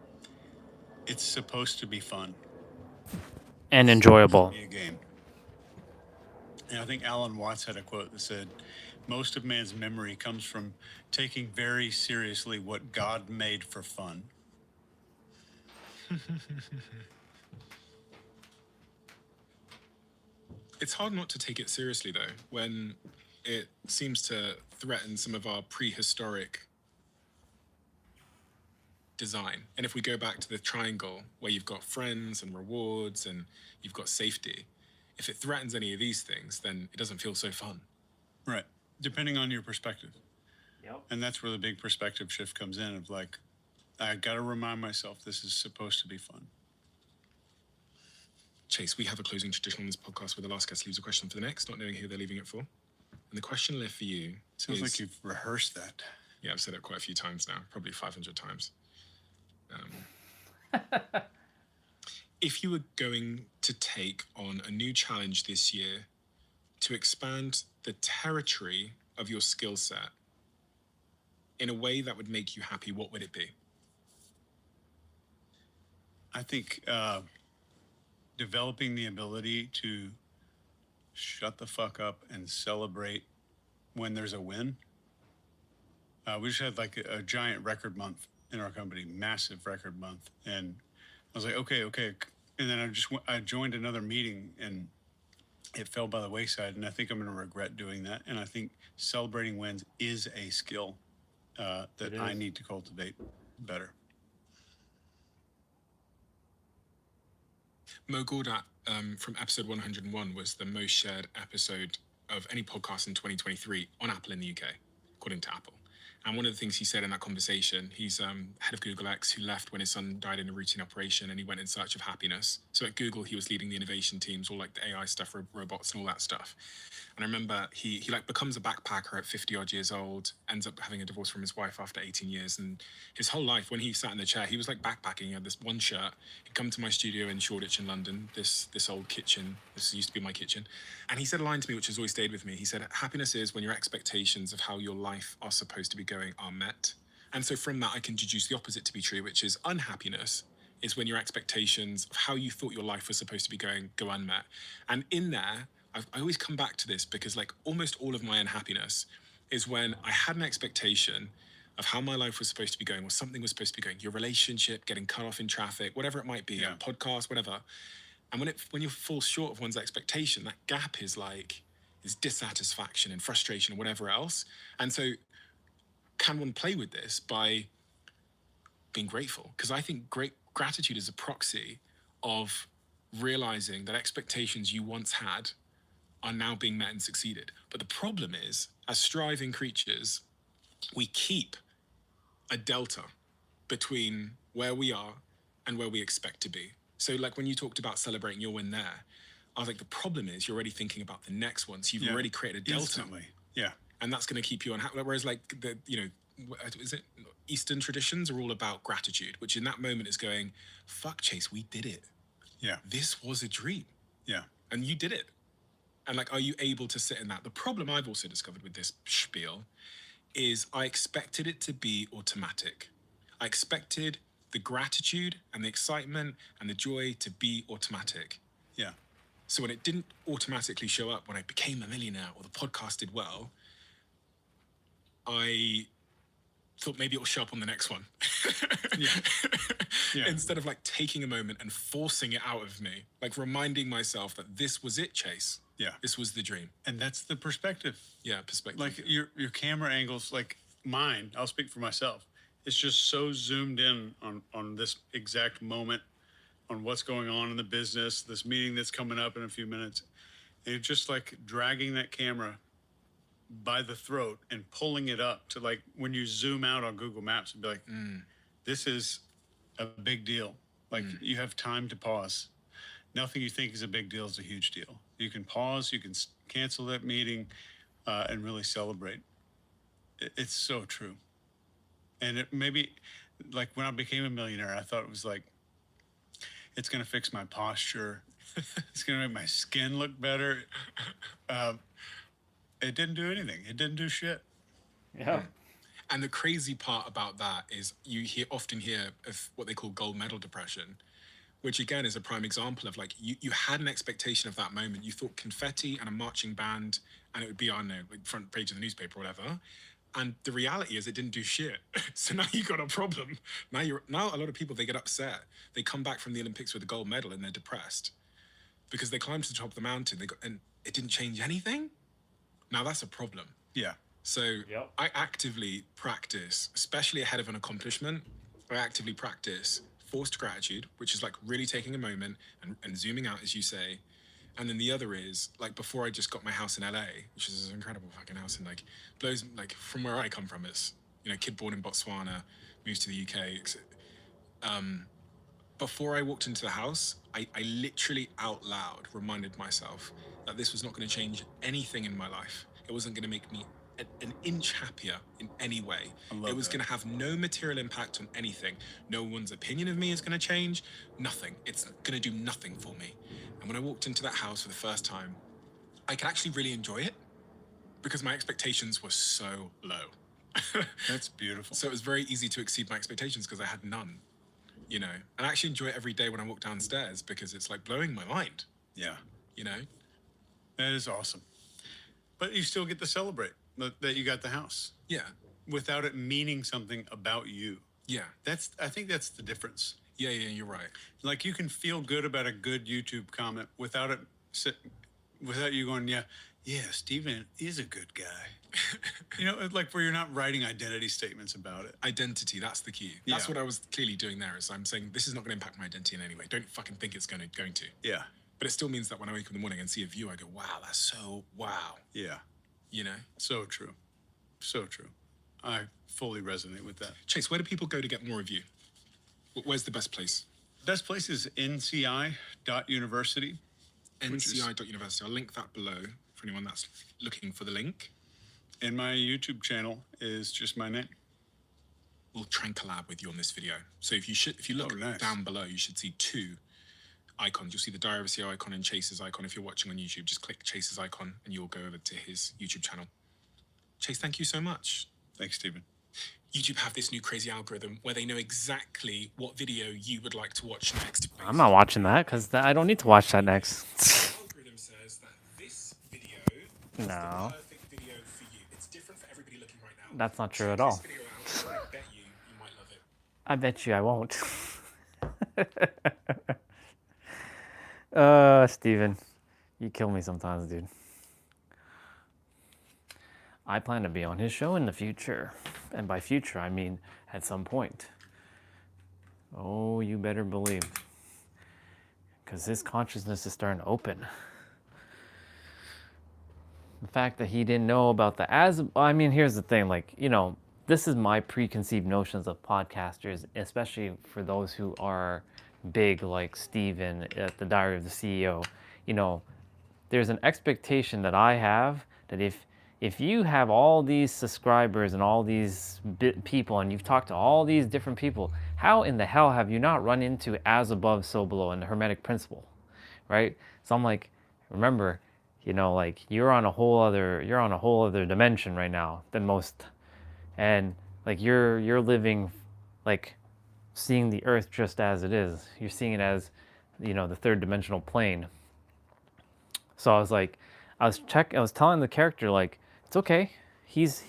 It's supposed to be fun And enjoyable. be a game. And I think Alan Watts had a quote that said, most of man's memory comes from taking very seriously what God made for fun. It's hard not to take it seriously, though, when it seems to threaten some of our prehistoric design. And if we go back to the triangle, where you've got friends and rewards and you've got safety, if it threatens any of these things, then it doesn't feel so fun. Right. Depending on your perspective. Yep. And that's where the big perspective shift comes in of like, I got to remind myself this is supposed to be fun. Chase, we have a closing tradition on this podcast where the last guest leaves a question for the next, not knowing who they're leaving it for. And the question left for you Sounds is... like you've rehearsed that. Yeah, I've said it quite a few times now, probably 500 times. If you were going to take on a new challenge this year to expand the territory of your skill set in a way that would make you happy, what would it be? I think developing the ability to shut the fuck up and celebrate when there's a win. We just had like a giant record month in our company, massive record month. And I was like, okay. And then I joined another meeting and it fell by the wayside. And I think I'm going to regret doing that. And I think celebrating wins is a skill that I need to cultivate better. Mo Gordat from episode 101 was the most shared episode of any podcast in 2023 on Apple in the UK, according to Apple. And one of the things he said in that conversation, he's head of Google X who left when his son died in a routine operation and he went in search of happiness. So at Google, he was leading the innovation teams, all like the AI stuff, robots and all that stuff. And I remember he like becomes a backpacker at 50 odd years old, ends up having a divorce from his wife after 18 years. And his whole life, when he sat in the chair, he was like backpacking. He had this one shirt. He'd come to my studio in Shoreditch in London, this old kitchen. This used to be my kitchen. And he said a line to me, which has always stayed with me. He said, happiness is when your expectations of how your life are supposed to be going are met. And so from that, I can deduce the opposite to be true, which is unhappiness is when your expectations of how you thought your life was supposed to be going go unmet. And in there, I always come back to this because like almost all of my unhappiness is when I had an expectation of how my life was supposed to be going or something was supposed to be going, your relationship, getting cut off in traffic, whatever it might be, a podcast, whatever. And when you fall short of one's expectation, that gap is dissatisfaction and frustration and whatever else. And so can one play with this by being grateful? Because I think gratitude is a proxy of realizing that expectations you once had are now being met and succeeded. But the problem is, as striving creatures, we keep a delta between where we are and where we expect to be. So like when you talked about celebrating your win there, I was like, the problem is you're already thinking about the next one. So you've already created a delta. Instantly. Yeah. And that's going to keep you unhappy. Whereas like is it Eastern traditions are all about gratitude, which in that moment is going, fuck Chase, we did it. Yeah. This was a dream. Yeah. And you did it. And like, are you able to sit in that? The problem I've also discovered with this spiel is I expected it to be automatic. I expected the gratitude and the excitement and the joy to be automatic. Yeah. So when it didn't automatically show up, when I became a millionaire or the podcast did well, I thought maybe it'll show up on the next one. Yeah. Instead of like taking a moment and forcing it out of me, like reminding myself that this was it, Chase. Yeah. This was the dream. And that's the perspective. Yeah, perspective. Like your camera angles, like mine, I'll speak for myself. It's just so zoomed in on this exact moment, on what's going on in the business, this meeting that's coming up in a few minutes. And you're just like dragging that camera by the throat and pulling it up to like when you zoom out on Google Maps and be like, this is a big deal. Like you have time to pause. Nothing you think is a big deal is a huge deal. You can pause, you can cancel that meeting and really celebrate. It's so true. And it maybe like when I became a millionaire, I thought it was like, it's going to fix my posture. It's going to make my skin look better. It didn't do anything. It didn't do shit. Yeah. And the crazy part about that is you often hear of what they call gold medal depression, which again is a prime example of like you had an expectation of that moment. You thought confetti and a marching band and it would be on like front page of the newspaper or whatever. And the reality is it didn't do shit. So now you got a problem. Now a lot of people, they get upset. They come back from the Olympics with a gold medal and they're depressed because they climbed to the top of the mountain and it didn't change anything. Now that's a problem. Yeah. So I actively practice, especially ahead of an accomplishment, I actively practice forced gratitude, which is like really taking a moment and zooming out, as you say. And then the other is like before I just got my house in LA, which is an incredible fucking house, and like blows like from where I come from, it's kid born in Botswana, moved to the UK. Before I walked into the house, I literally out loud reminded myself that this was not going to change anything in my life. It wasn't going to make me an inch happier in any way. It was going to have no material impact on anything. No one's opinion of me is going to change. Nothing. It's going to do nothing for me. And when I walked into that house for the first time, I could actually really enjoy it because my expectations were so low. That's beautiful. So it was very easy to exceed my expectations because I had none, And I actually enjoy it every day when I walk downstairs because it's like blowing my mind. Yeah. That is awesome. But you still get to celebrate that you got the house. Yeah. Without it meaning something about you. Yeah. I think that's the difference. Yeah, you're right. Like you can feel good about a good YouTube comment without you going, yeah, Steven is a good guy. Like where you're not writing identity statements about it. Identity, that's the key. That's what I was clearly doing there is I'm saying this is not going to impact my identity in any way. Don't fucking think it's going to. Yeah. But it still means that when I wake up in the morning and see a view, I go, wow, that's so wow. Yeah. So true. So true. I fully resonate with that. Chase, where do people go to get more of you? Where's the best place? Best place is nci.university. nci.university. I'll link that below for anyone that's looking for the link. And my YouTube channel is just my name. We'll try and collab with you on this video. So if you look down below, you should see two icons. You'll see the Diary of a CEO icon and Chase's icon. If you're watching on YouTube, just click Chase's icon and you'll go over to his YouTube channel. Chase, thank you so much. Thanks, Stephen. YouTube have this new crazy algorithm where they know exactly what video you would like to watch next. I'm not watching that because I don't need to watch that next. The algorithm says that this video is the perfect video for you. It's different for everybody looking right now. That's not true at all. I bet you might love it. I bet you I won't. Steven, you kill me sometimes, dude. I plan to be on his show in the future. And by future, I mean at some point. Oh, you better believe. Because his consciousness is starting to open. The fact that he didn't know about here's the thing, this is my preconceived notions of podcasters, especially for those who are big like Steven at the Diary of the CEO. There's an expectation that I have that if you have all these subscribers and all these people and you've talked to all these different people, how in the hell have you not run into as above, so below and the Hermetic principle, right? So I'm like, remember, you're on a whole other dimension right now than most, and like you're living like seeing the earth just as it is. You're seeing it as, the third dimensional plane. So I was like, I was telling the character, like, it's okay. he's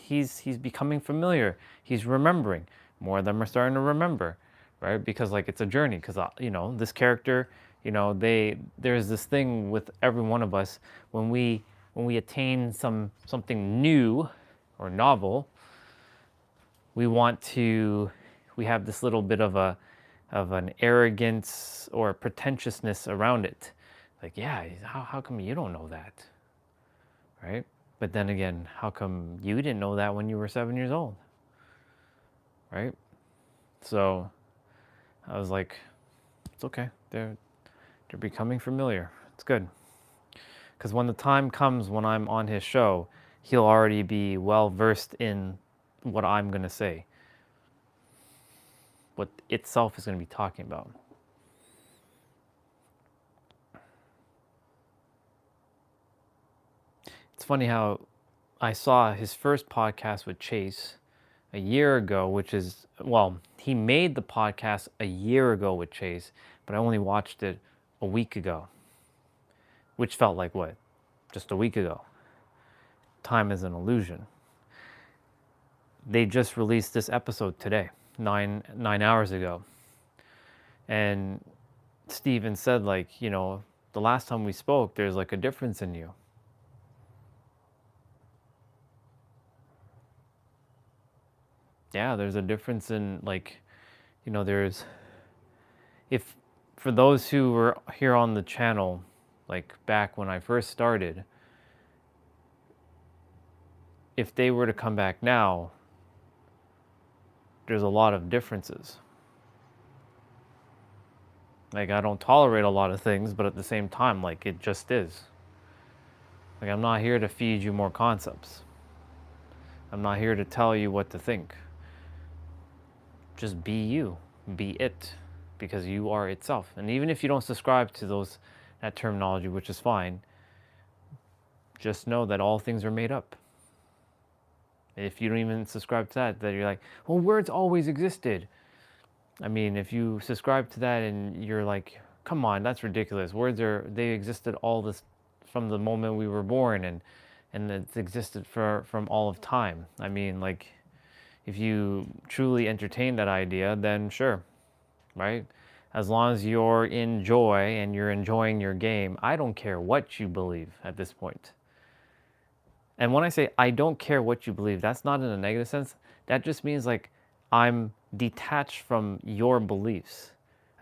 becoming familiar. He's remembering. More of them are starting to remember, right? Because like it's a journey. Because you know, this character, you know, there's this thing with every one of us when we attain something new or novel, we have this little bit of an arrogance or pretentiousness around it. Like, yeah, how come you don't know that, right? But then again, how come you didn't know that when you were 7 years old, right? So I was like, it's okay. They're becoming familiar. It's good. Because when the time comes when I'm on his show, he'll already be well versed in what I'm going to say, what itself is going to be talking about. It's funny how I saw his first podcast with Chase a year ago, which is, well, he made the podcast a year ago with Chase, but I only watched it a week ago, which felt like what? Just a week ago. Time is an illusion. They just released this episode today, nine hours ago. And Steven said, like, you know, the last time we spoke, there's like a difference in you. Yeah, there's a difference in, like, you know, there's, if, for those who were here on the channel, like back when I first started, if they were to come back now, there's a lot of differences. Like, I don't tolerate a lot of things, but at the same time, like, it just is. Like, I'm not here to feed you more concepts. I'm not here to tell you what to think. Just be you, be it, because you are itself. And even if you don't subscribe to that terminology, which is fine, just know that all things are made up. If you don't even subscribe to that you're like, well, words always existed. I mean, if you subscribe to that and you're like, come on, that's ridiculous. They existed all this from the moment we were born, and it's existed from all of time. I mean, like, if you truly entertain that idea, then sure, right? As long as you're in joy and you're enjoying your game, I don't care what you believe at this point. And when I say I don't care what you believe, that's not in a negative sense. That just means like I'm detached from your beliefs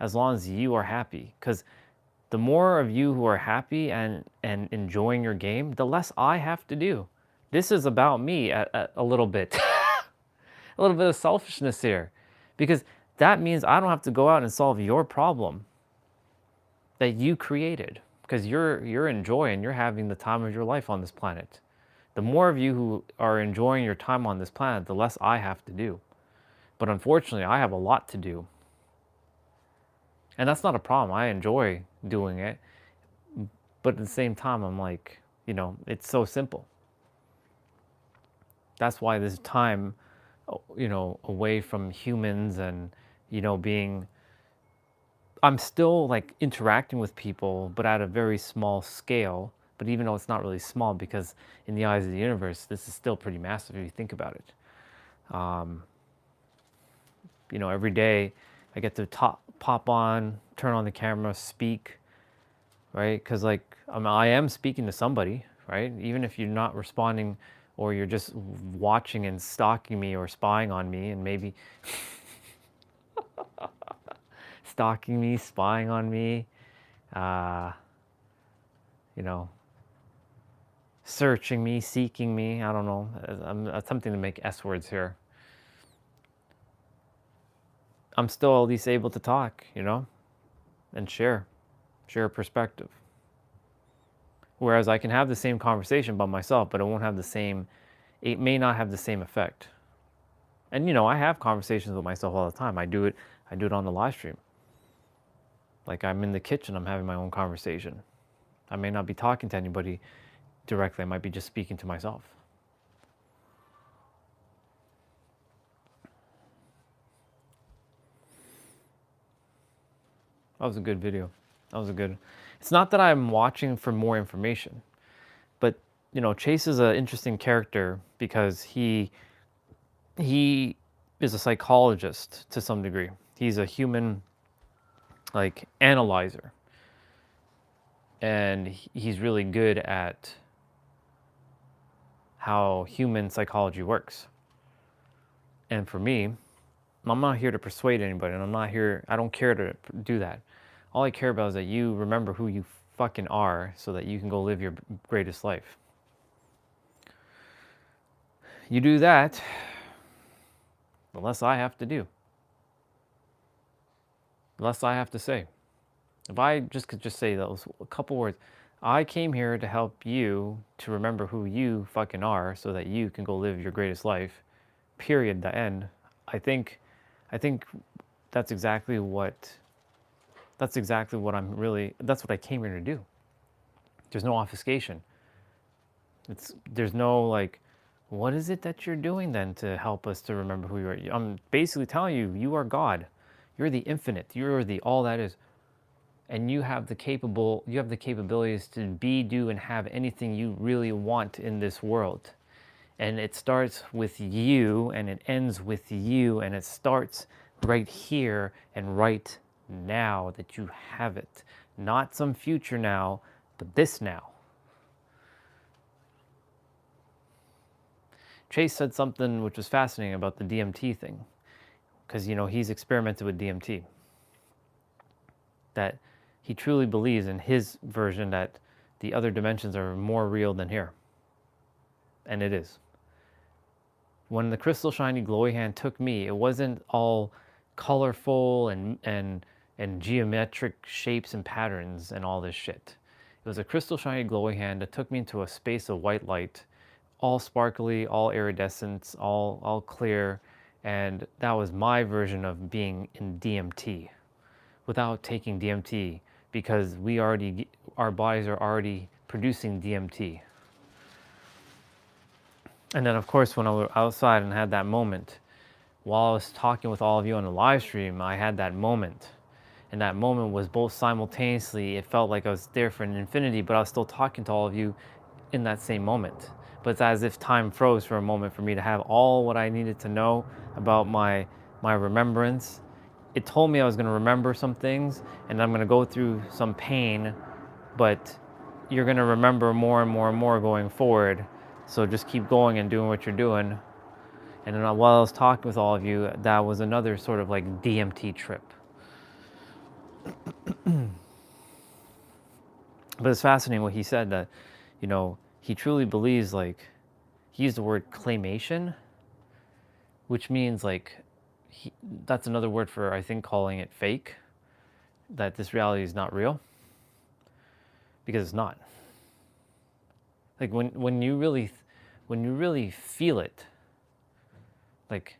as long as you are happy. Because the more of you who are happy and enjoying your game, the less I have to do. This is about me a little bit. A little bit of selfishness here. Because that means I don't have to go out and solve your problem that you created. Because you're enjoying, you're having the time of your life on this planet. The more of you who are enjoying your time on this planet, the less I have to do. But unfortunately, I have a lot to do. And that's not a problem. I enjoy doing it. But at the same time, I'm like, you know, it's so simple. That's why this time, you know, away from humans and, you know, I'm still like interacting with people, but at a very small scale. But even though it's not really small, because in the eyes of the universe, this is still pretty massive if you think about it. You know, every day I get to pop on, turn on the camera, speak, right? Because like I am speaking to somebody, right? Even if you're not responding or you're just watching and stalking me or spying on me and maybe stalking me, spying on me, you know, searching me, seeking me. I don't know. I'm attempting to make S words here. I'm still at least able to talk, you know, and share a perspective. Whereas I can have the same conversation by myself, but it won't have the same, it may not have the same effect. And you know, I have conversations with myself all the time. I do it on the live stream. Like I'm in the kitchen, I'm having my own conversation. I may not be talking to anybody directly, I might be just speaking to myself. That was a good video. It's not that I'm watching for more information, but you know, Chase is an interesting character because he is a psychologist to some degree. He's a human, like, analyzer. And he's really good at how human psychology works. And for me, I'm not here to persuade anybody, and I don't care to do that. All I care about is that you remember who you fucking are so that you can go live your greatest life. You do that, the less I have to do. The less I have to say. If I just could just say those a couple words, I came here to help you to remember who you fucking are so that you can go live your greatest life. Period. The end. I think that's exactly what that's what I came here to do. There's no obfuscation. There's no like, what is it that you're doing then to help us to remember who you are? I'm basically telling you, you are God. You're the infinite. You're the all that is. And you have the capabilities to be, do, and have anything you really want in this world. And it starts with you and it ends with you, and it starts right here and right now that you have it. Not some future now, but this now. Chase said something which was fascinating about the DMT thing, because, you know, he's experimented with DMT. That he truly believes in his version that the other dimensions are more real than here. And it is. When the crystal shiny glowy hand took me, it wasn't all colorful and geometric shapes and patterns and all this shit. It was a crystal shiny glowy hand that took me into a space of white light, all sparkly, all iridescent, all clear, and that was my version of being in DMT without taking DMT, because our bodies are already producing DMT. And then, of course, when I was outside and had that moment, while I was talking with all of you on the live stream, I had that moment. And that moment was both simultaneously, it felt like I was there for an infinity, but I was still talking to all of you in that same moment. But it's as if time froze for a moment for me to have all what I needed to know about my remembrance. It told me I was going to remember some things, and I'm going to go through some pain, but you're going to remember more and more and more going forward. So just keep going and doing what you're doing. And then while I was talking with all of you, that was another sort of like DMT trip. But it's fascinating what he said, that, you know, he truly believes, like, he used the word claymation, which means like, that's another word for, I think, calling it fake, that this reality is not real, because it's not. Like when you really feel it, like,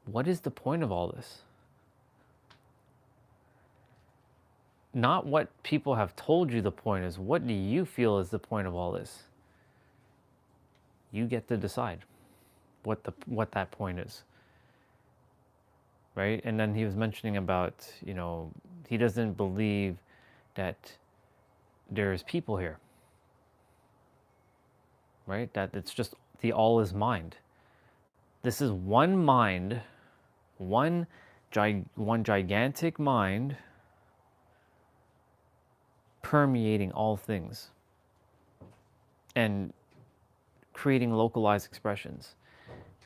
what is the point of all this? Not what people have told you the point is. What do you feel is the point of all this? You get to decide what that point is. Right? And then he was mentioning about, you know, he doesn't believe that there's people here. Right? That it's just the all is mind. This is one mind, one gigantic mind permeating all things and creating localized expressions.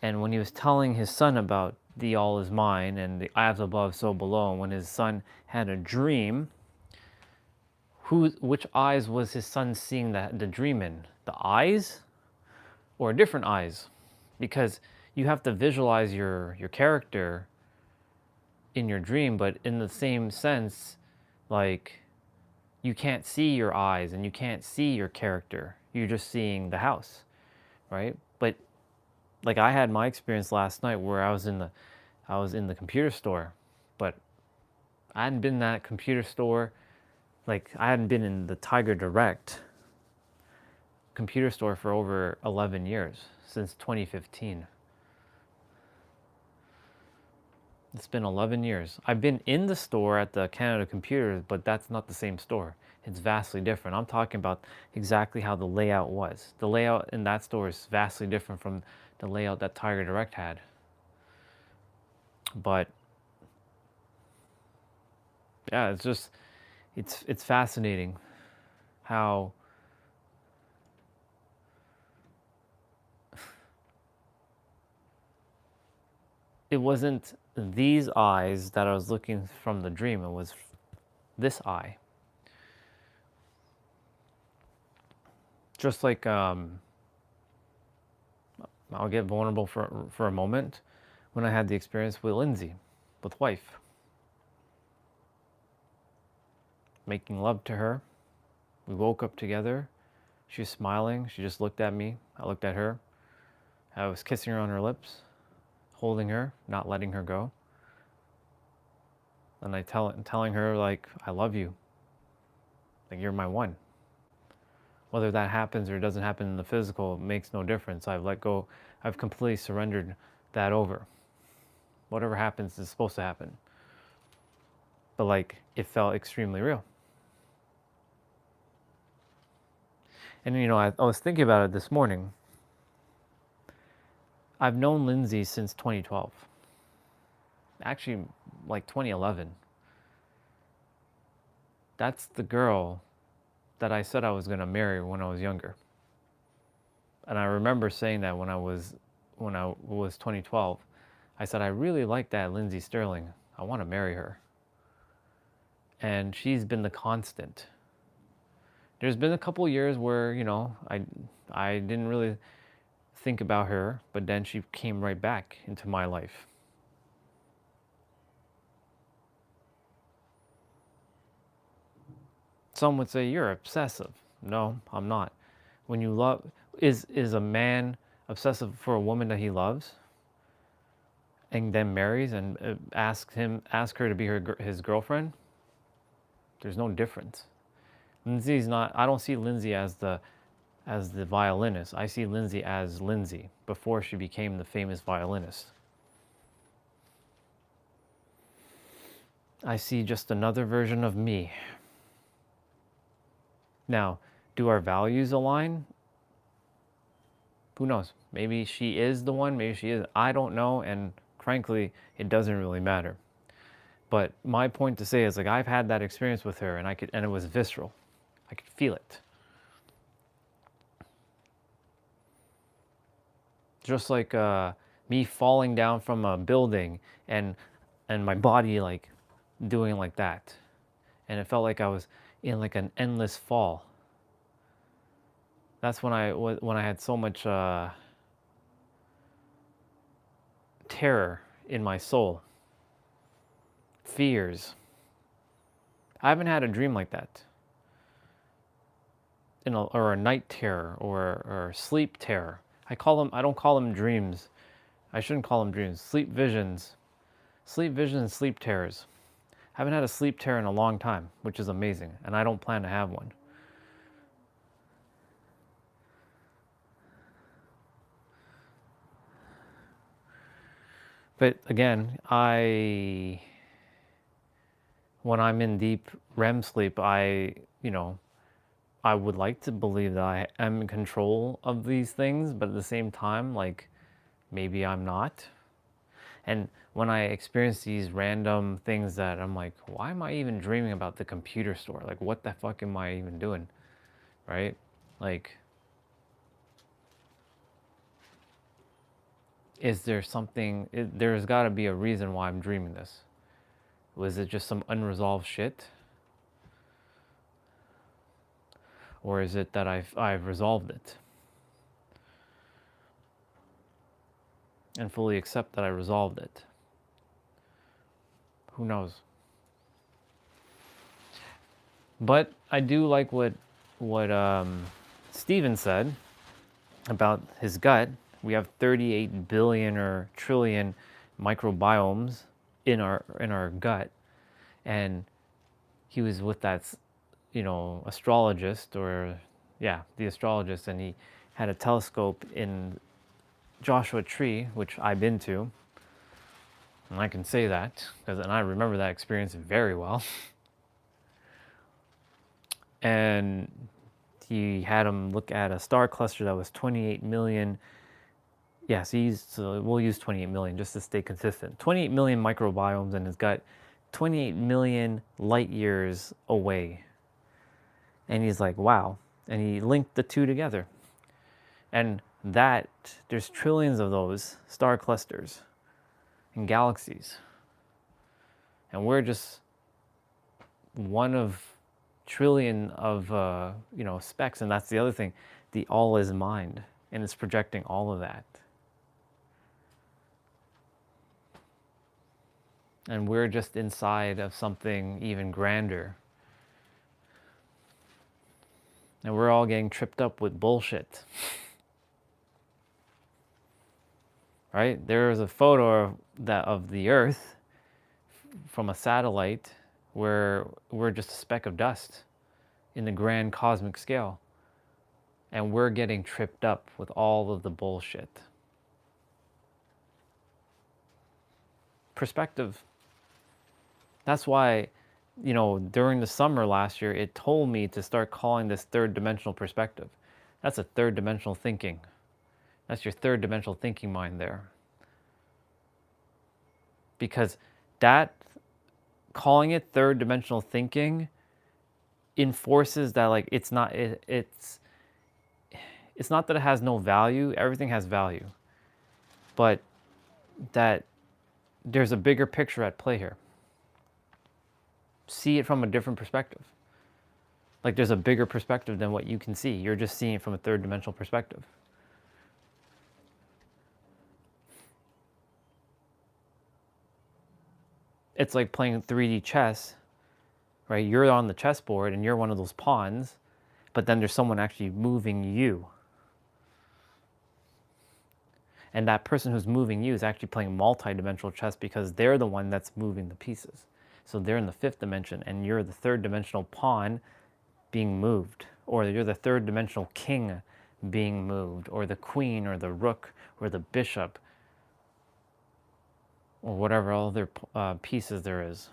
And when he was telling his son about the all is mine and the as above, so below, when his son had a dream, which eyes was his son seeing the dream in? The eyes or different eyes? Because you have to visualize your character in your dream, but in the same sense, like, you can't see your eyes and you can't see your character. You're just seeing the house, right? But like, I had my experience last night where I was in the computer store, but I hadn't been in that computer store, like, I hadn't been in the Tiger Direct computer store for over 11 years, since 2015. It's been 11 years. I've been in the store at the Canada Computers, but that's not the same store. It's vastly different. I'm talking about exactly how the layout was. The layout in that store is vastly different from the layout that Tiger Direct had. But yeah, it's just, it's fascinating how it wasn't these eyes that I was looking from the dream. It was this eye. Just like, I'll get vulnerable for a moment. When I had the experience with Lindsay, with wife, making love to her. We woke up together. She was smiling. She just looked at me. I looked at her. I was kissing her on her lips, holding her, not letting her go. And telling her, like, I love you. Like, you're my one. Whether that happens or doesn't happen in the physical makes no difference. I've let go. I've completely surrendered that over. Whatever happens is supposed to happen. But like, it felt extremely real. And you know, I was thinking about it this morning. I've known Lindsay since 2012. Actually, like 2011. That's the girl that I said I was going to marry when I was younger. And I remember saying that when I was 2012. I said, I really like that Lindsay Sterling. I want to marry her. And she's been the constant. There's been a couple years where, you know, I didn't really think about her, but then she came right back into my life. Some would say you're obsessive. No, I'm not. When you love, is a man obsessive for a woman that he loves and then marries and ask her to be his girlfriend? There's no difference. Lindsay's not. I don't see Lindsay as the violinist. I see Lindsay as Lindsay before she became the famous violinist. I see just another version of me. Now, do our values align? Who knows? Maybe she is the one, maybe she isn't. I don't know, and frankly, it doesn't really matter. But my point to say is, like, I've had that experience with her, and it was visceral. I could feel it. Just like me falling down from a building and my body like doing like that. And it felt like I was in like an endless fall. That's when I had so much terror in my soul. Fears. I haven't had a dream like that. Or a night terror or sleep terror. I don't call them dreams. I shouldn't call them dreams. Sleep visions. Sleep visions, sleep terrors. I haven't had a sleep terror in a long time, which is amazing, and I don't plan to have one. But again, when I'm in deep REM sleep, I would like to believe that I am in control of these things, but at the same time, like, maybe I'm not. And when I experience these random things that I'm like, why am I even dreaming about the computer store? Like, what the fuck am I even doing? Right? Like, is there something, there's got to be a reason why I'm dreaming this. Was it just some unresolved shit? Or is it that I've resolved it? And fully accept that I resolved it. Who knows? But I do like what Steven said about his gut. We have 38 billion or trillion microbiomes in our gut, and he was with that, astrologist, the astrologist, and he had a telescope in Joshua Tree, which I've been to, And I can say that, and I remember that experience very well. And he had him look at a star cluster that was 28 million. Yes, so we'll use 28 million just to stay consistent. 28 million microbiomes, and it's got 28 million light years away. And he's like, wow. And he linked the two together. And there's trillions of those star clusters and galaxies. And we're just one of trillion of specks. And that's the other thing. The all is mind. And it's projecting all of that. And we're just inside of something even grander. And we're all getting tripped up with bullshit. Right? There's a photo of the Earth from a satellite where we're just a speck of dust in the grand cosmic scale. And we're getting tripped up with all of the bullshit. Perspective. That's why, during the summer last year, it told me to start calling this third dimensional perspective. That's a third dimensional thinking. That's your third dimensional thinking mind there. Because calling it third dimensional thinking enforces that it's not that it has no value. Everything has value. But that there's a bigger picture at play here. See it from a different perspective. Like there's a bigger perspective than what you can see. You're just seeing it from a third dimensional perspective. It's like playing 3D chess, right? You're on the chessboard and you're one of those pawns, but then there's someone actually moving you. And that person who's moving you is actually playing multi-dimensional chess because they're the one that's moving the pieces. So they're in the fifth dimension and you're the third dimensional pawn being moved, or you're the third dimensional king being moved, or the queen or the rook or the bishop, or whatever other pieces there is.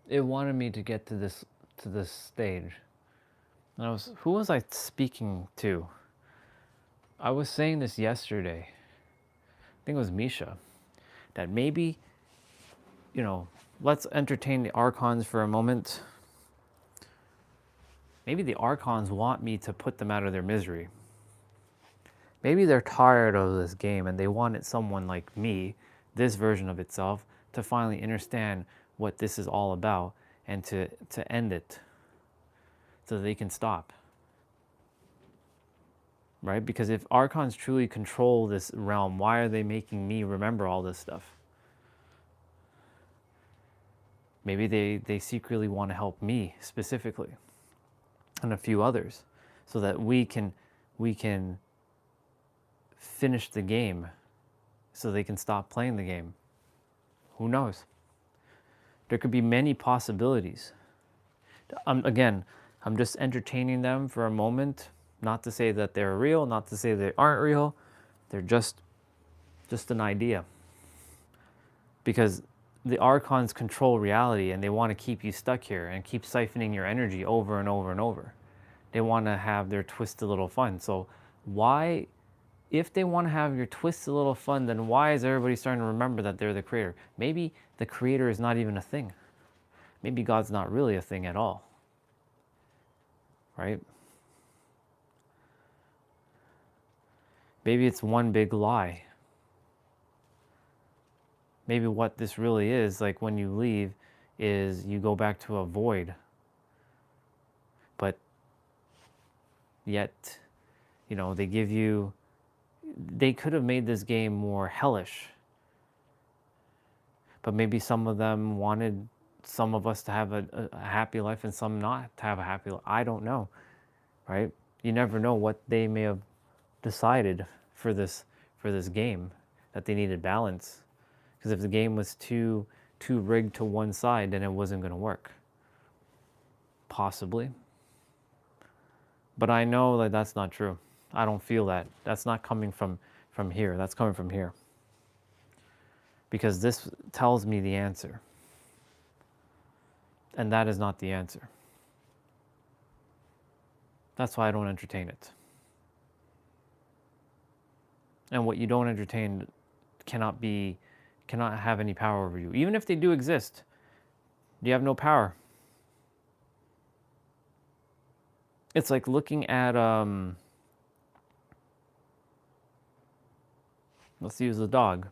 It wanted me to get to this stage. And who was I speaking to? I was saying this yesterday. I think it was Misha. That maybe, let's entertain the Archons for a moment. Maybe the Archons want me to put them out of their misery. Maybe they're tired of this game and they wanted someone like me, this version of itself, to finally understand what this is all about and to end it so they can stop. Right? Because if Archons truly control this realm, why are they making me remember all this stuff? Maybe they secretly want to help me specifically and a few others so that we can finish the game so they can stop playing the game. Who knows? There could be many possibilities. Again, I'm just entertaining them for a moment. Not to say that they're real, not to say they aren't real. They're just an idea. Because the Archons control reality and they want to keep you stuck here and keep siphoning your energy over and over and over. They want to have their twisted little fun. So why, if they want to have your twisted little fun, then why is everybody starting to remember that they're the creator? Maybe the creator is not even a thing. Maybe God's not really a thing at all. Right? Maybe it's one big lie. Maybe what this really is, like when you leave, is you go back to a void. But yet, they could have made this game more hellish. But maybe some of them wanted some of us to have a happy life and some not to have a happy life. I don't know, right? You never know what they may have decided for this game, that they needed balance. Because if the game was too rigged to one side, then it wasn't going to work. Possibly. But I know that that's not true. I don't feel that. That's not coming from here. That's coming from here. Because this tells me the answer. And that is not the answer. That's why I don't entertain it. And what you don't entertain cannot have any power over you. Even if they do exist, you have no power. It's like looking at, let's use the dog.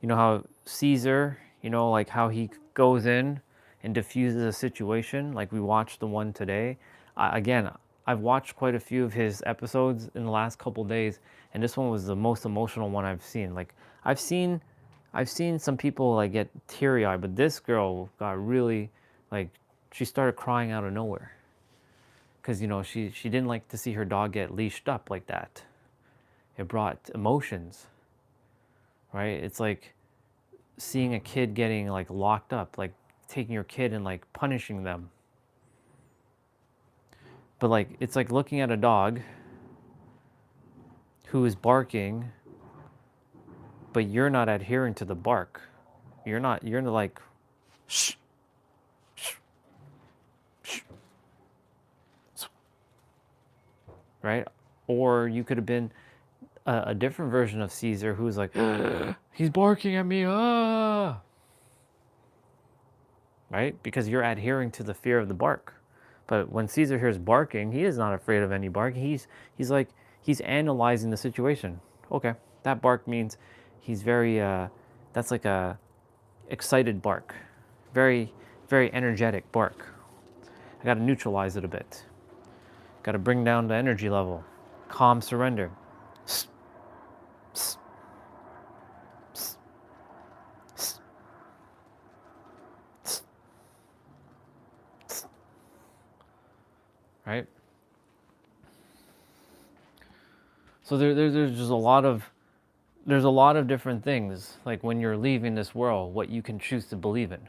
You know how Caesar, like how he goes in and diffuses a situation, like we watched the one today. Again, I've watched quite a few of his episodes in the last couple days, and this one was the most emotional one I've seen. Like I've seen some people like get teary-eyed, but this girl got really, like, she started crying out of nowhere. Because, she didn't like to see her dog get leashed up like that. It brought emotions, right? It's like seeing a kid getting like locked up, like taking your kid and like punishing them. But like, it's like looking at a dog who is barking, but you're not adhering to the bark. You're like, shh, shh, shh, right? Or you could have been a different version of Caesar who's like, he's barking at me, ah! Right? Because you're adhering to the fear of the bark. But when Caesar hears barking, he is not afraid of any bark. He's analyzing the situation. Okay, that bark means he's very, that's like a excited bark. Very, very energetic bark. I got to neutralize it a bit. Got to bring down the energy level. Calm surrender. Right? So there's just a lot of different things, like when you're leaving this world, what you can choose to believe in.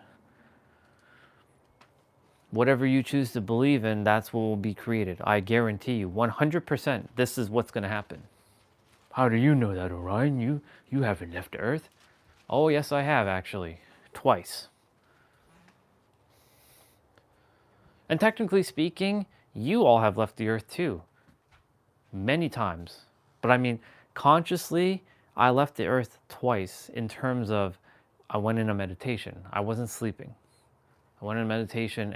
Whatever you choose to believe in, that's what will be created. I guarantee you, 100%, this is what's going to happen. How do you know that, Orion? You haven't left Earth. Oh, yes, I have, actually. Twice. And technically speaking, you all have left the Earth too. Many times. But I mean, consciously, I left the Earth twice in terms of I went in a meditation. I wasn't sleeping. I went in a meditation,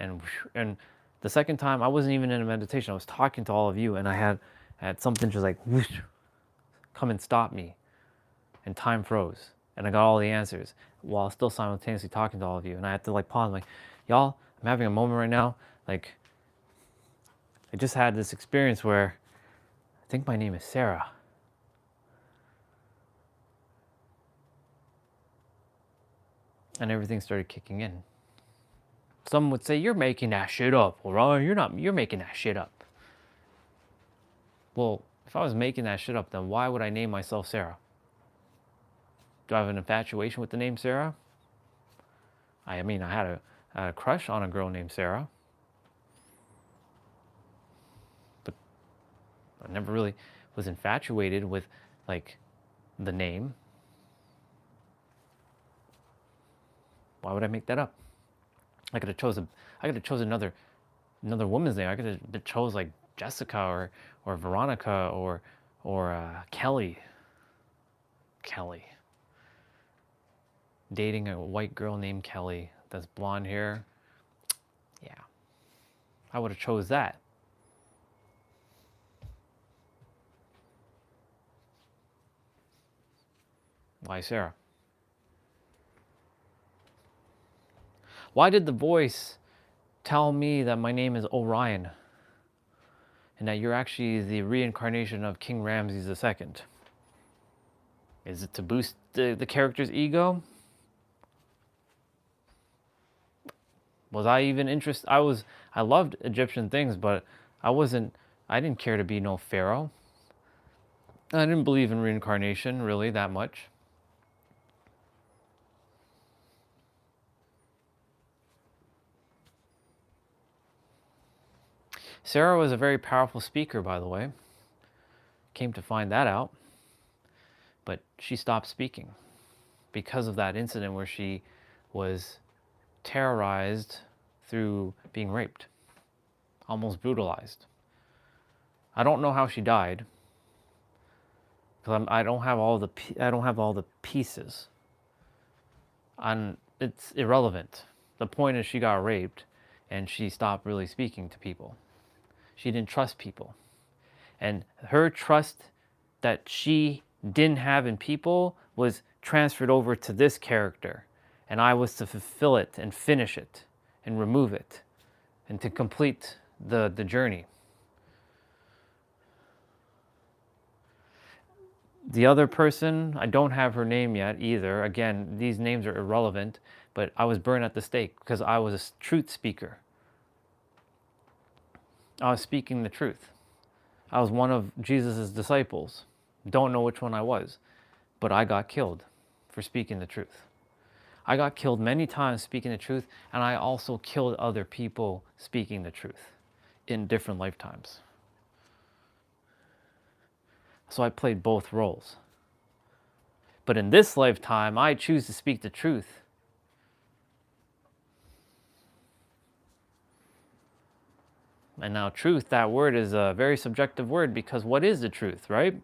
and the second time, I wasn't even in a meditation. I was talking to all of you, and I had something just like, whoosh, come and stop me. And time froze. And I got all the answers while still simultaneously talking to all of you. And I had to like pause, like, y'all, I'm having a moment right now. Like, I just had this experience where I think my name is Sarah. And everything started kicking in. Some would say, you're making that shit up, Orion. You're making that shit up. Well, if I was making that shit up, then why would I name myself Sarah? Do I have an infatuation with the name Sarah? I mean, I had a crush on a girl named Sarah. But I never really was infatuated with, like, the name. Why would I make that up? I could have chose another woman's name. I could have chose like Jessica or Veronica or Kelly. Kelly. Dating a white girl named Kelly that's blonde hair. Yeah. I would have chose that. Why Sarah? Why did the voice tell me that my name is Orion and that you're actually the reincarnation of King Ramses II? Is it to boost the character's ego? Was I even interested? I loved Egyptian things, but I didn't care to be no pharaoh. I didn't believe in reincarnation really that much. Sarah was a very powerful speaker, by the way. Came to find that out. But she stopped speaking because of that incident where she was terrorized through being raped, almost brutalized. I don't know how she died because I don't have all the pieces. And it's irrelevant. The point is she got raped and she stopped really speaking to people. She didn't trust people. And her trust that she didn't have in people was transferred over to this character. And I was to fulfill it and finish it and remove it and to complete the journey. The other person, I don't have her name yet either. Again, these names are irrelevant, but I was burned at the stake because I was a truth speaker. I was speaking the truth. I was one of Jesus' disciples. Don't know which one I was, but I got killed for speaking the truth. I got killed many times speaking the truth, and I also killed other people speaking the truth in different lifetimes. So I played both roles. But in this lifetime, I choose to speak the truth. And now truth, that word is a very subjective word because what is the truth, right?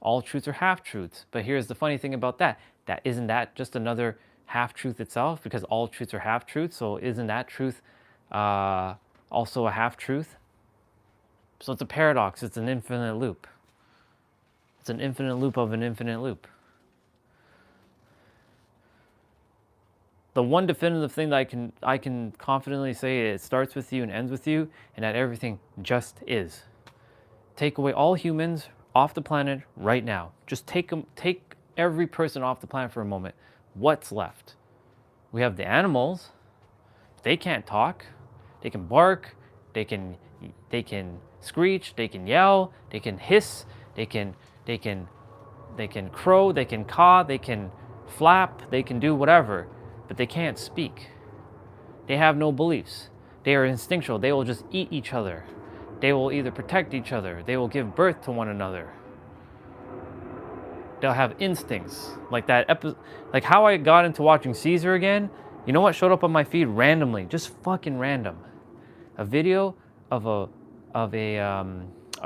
All truths are half-truths. But here's the funny thing about that. Isn't that just another half-truth itself? Because all truths are half-truths, so isn't that truth also a half-truth? So it's a paradox. It's an infinite loop. It's an infinite loop of an infinite loop. The one definitive thing that I can confidently say it starts with you and ends with you, and that everything just is. Take away all humans off the planet right now. Just take every person off the planet for a moment. What's left? We have the animals. They can't talk. They can bark. They can screech. They can yell. They can hiss. They can crow. They can caw. They can flap. They can do whatever. But they can't speak. They have no beliefs. They are instinctual. They will just eat each other. They will either protect each other. They will give birth to one another. They'll have instincts. Like that like how I got into watching Caesar again. You know what showed up on my feed randomly? Just fucking random. A video of a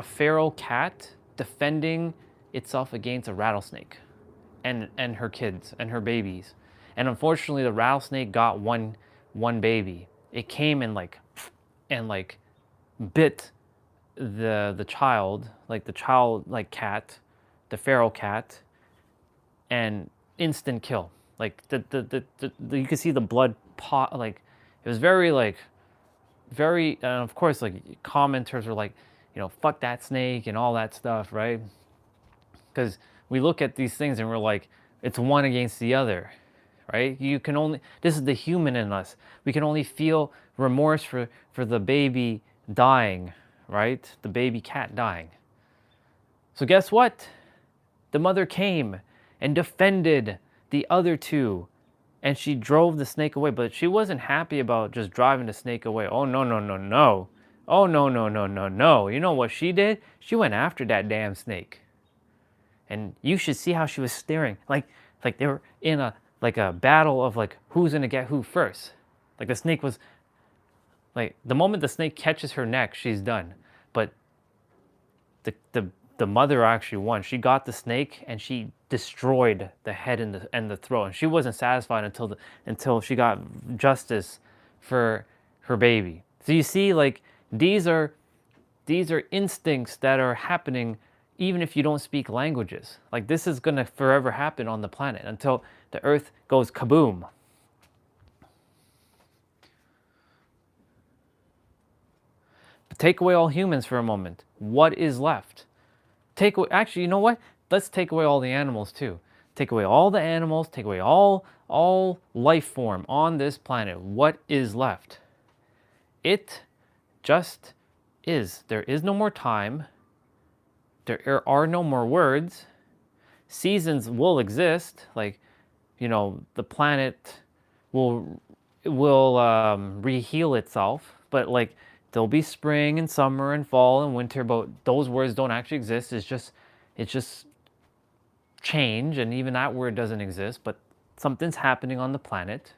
feral cat defending itself against a rattlesnake and her kids and her babies. And unfortunately, the rattlesnake got one baby. It came and bit the child, cat, the feral cat, and instant kill. Like you could see the blood pot. Like it was very and of course commenters were like, fuck that snake and all that stuff, right? Because we look at these things and we're like, it's one against the other. Right? This is the human in us. We can only feel remorse for the baby dying, right? The baby cat dying. So guess what? The mother came and defended the other two, and she drove the snake away, but she wasn't happy about just driving the snake away. Oh, no, no, no, no. Oh, no, no, no, no, no. You know what she did? She went after that damn snake. And you should see how she was staring. Like they were in a battle of who's gonna get who first. Like the snake was the moment the snake catches her neck, she's done. But the mother actually won. She got the snake and she destroyed the head and the throat. And she wasn't satisfied until she got justice for her baby. So you see, these are instincts that are happening even if you don't speak languages. This is gonna forever happen on the planet until the earth goes kaboom. But take away all humans for a moment. What is left? Actually, you know what? Let's take away all the animals too. take away all the animals, take away all life form on this planet, what is left? It just is. There is no more time. There are no more words. Seasons will exist. Like, you know, the planet will reheal itself, but like there'll be spring and summer and fall and winter, but those words don't actually exist. It's just change, and even that word doesn't exist, but something's happening on the planet.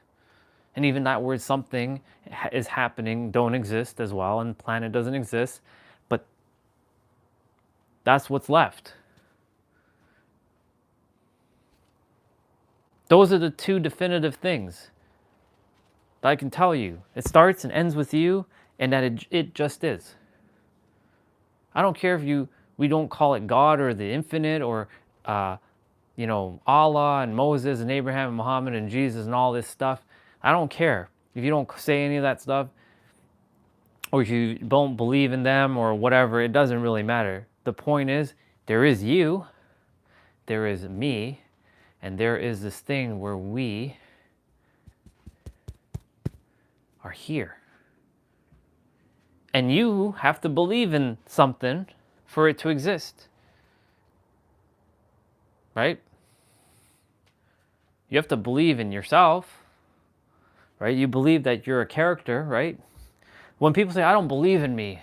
And even that word something is happening don't exist as well, and the planet doesn't exist, but that's what's left. Those are the two definitive things that I can tell you. It starts and ends with you, and that it just is. I don't care if we don't call it God or the infinite or you know, Allah and Moses and Abraham and Muhammad and Jesus and all this stuff. I don't care if you don't say any of that stuff, or if you don't believe in them or whatever. It doesn't really matter. The point is, there is you, there is me, and there is this thing where we are here. And you have to believe in something for it to exist. Right? You have to believe in yourself. Right? You believe that you're a character, right? When people say, I don't believe in me,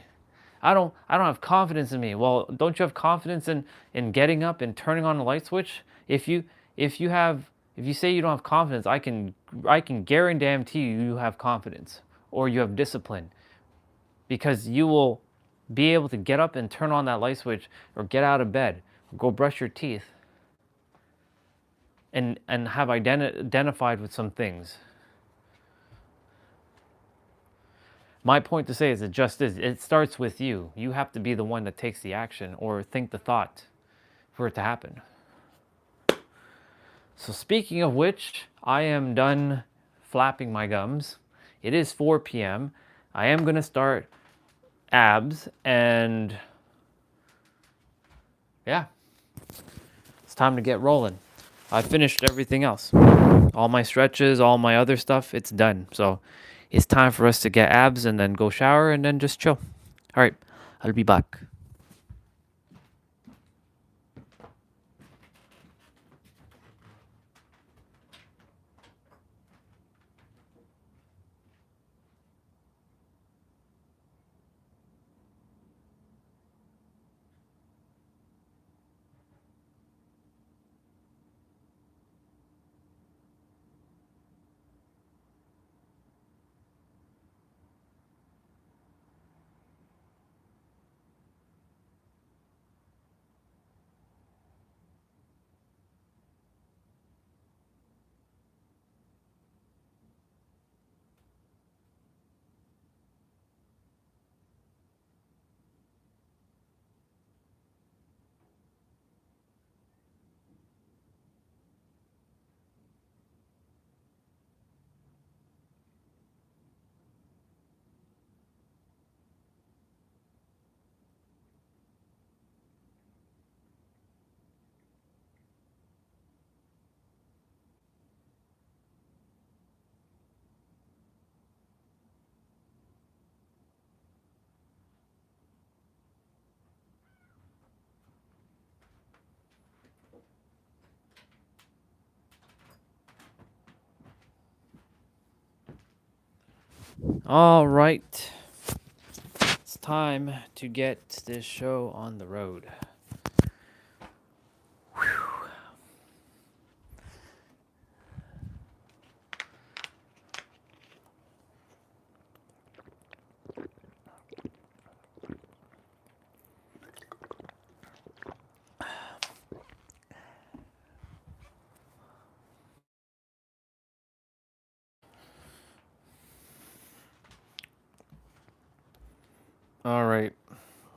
I don't have confidence in me. Well, don't you have confidence in getting up and turning on the light switch? If you say you don't have confidence, I can guarantee you have confidence, or you have discipline, because you will be able to get up and turn on that light switch, or get out of bed, or go brush your teeth, and have identified with some things. My point to say is, it just is. It starts with you. You have to be the one that takes the action or think the thought for it to happen. So speaking of which, I am done flapping my gums. It is 4 p.m. I am going to start abs, and yeah, it's time to get rolling. I finished everything else. All my stretches, all my other stuff, it's done. So it's time for us to get abs and then go shower and then just chill. All right, I'll be back. All right. It's time to get this show on the road. All right,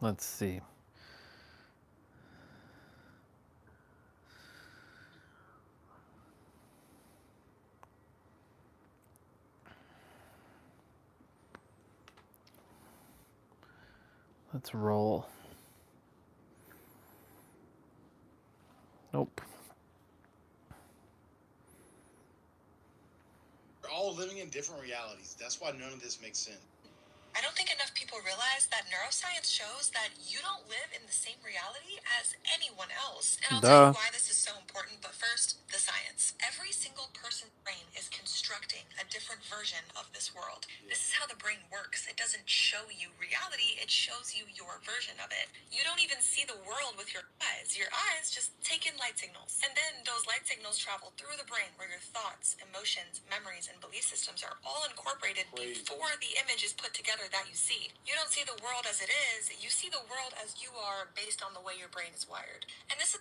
let's see. Let's roll. Nope. people living in different realities. That's why none of this makes sense. I don't think enough people realize that neuroscience shows that you don't live in the same reality as anyone else. And I'll tell you why this is so important, but first, the science. Every single person's brain is constructing a different version of this world. This is how the brain works. It doesn't show you reality, it shows you your version of it. You don't even see the world with your eyes. Your eyes just take in light signals. And then those light signals travel through the brain where your thoughts, emotions, memories, and belief systems are all incorporated before the image is put together that you see. You don't see the world as it is, you see the world as you are based on the way your brain is wired. And this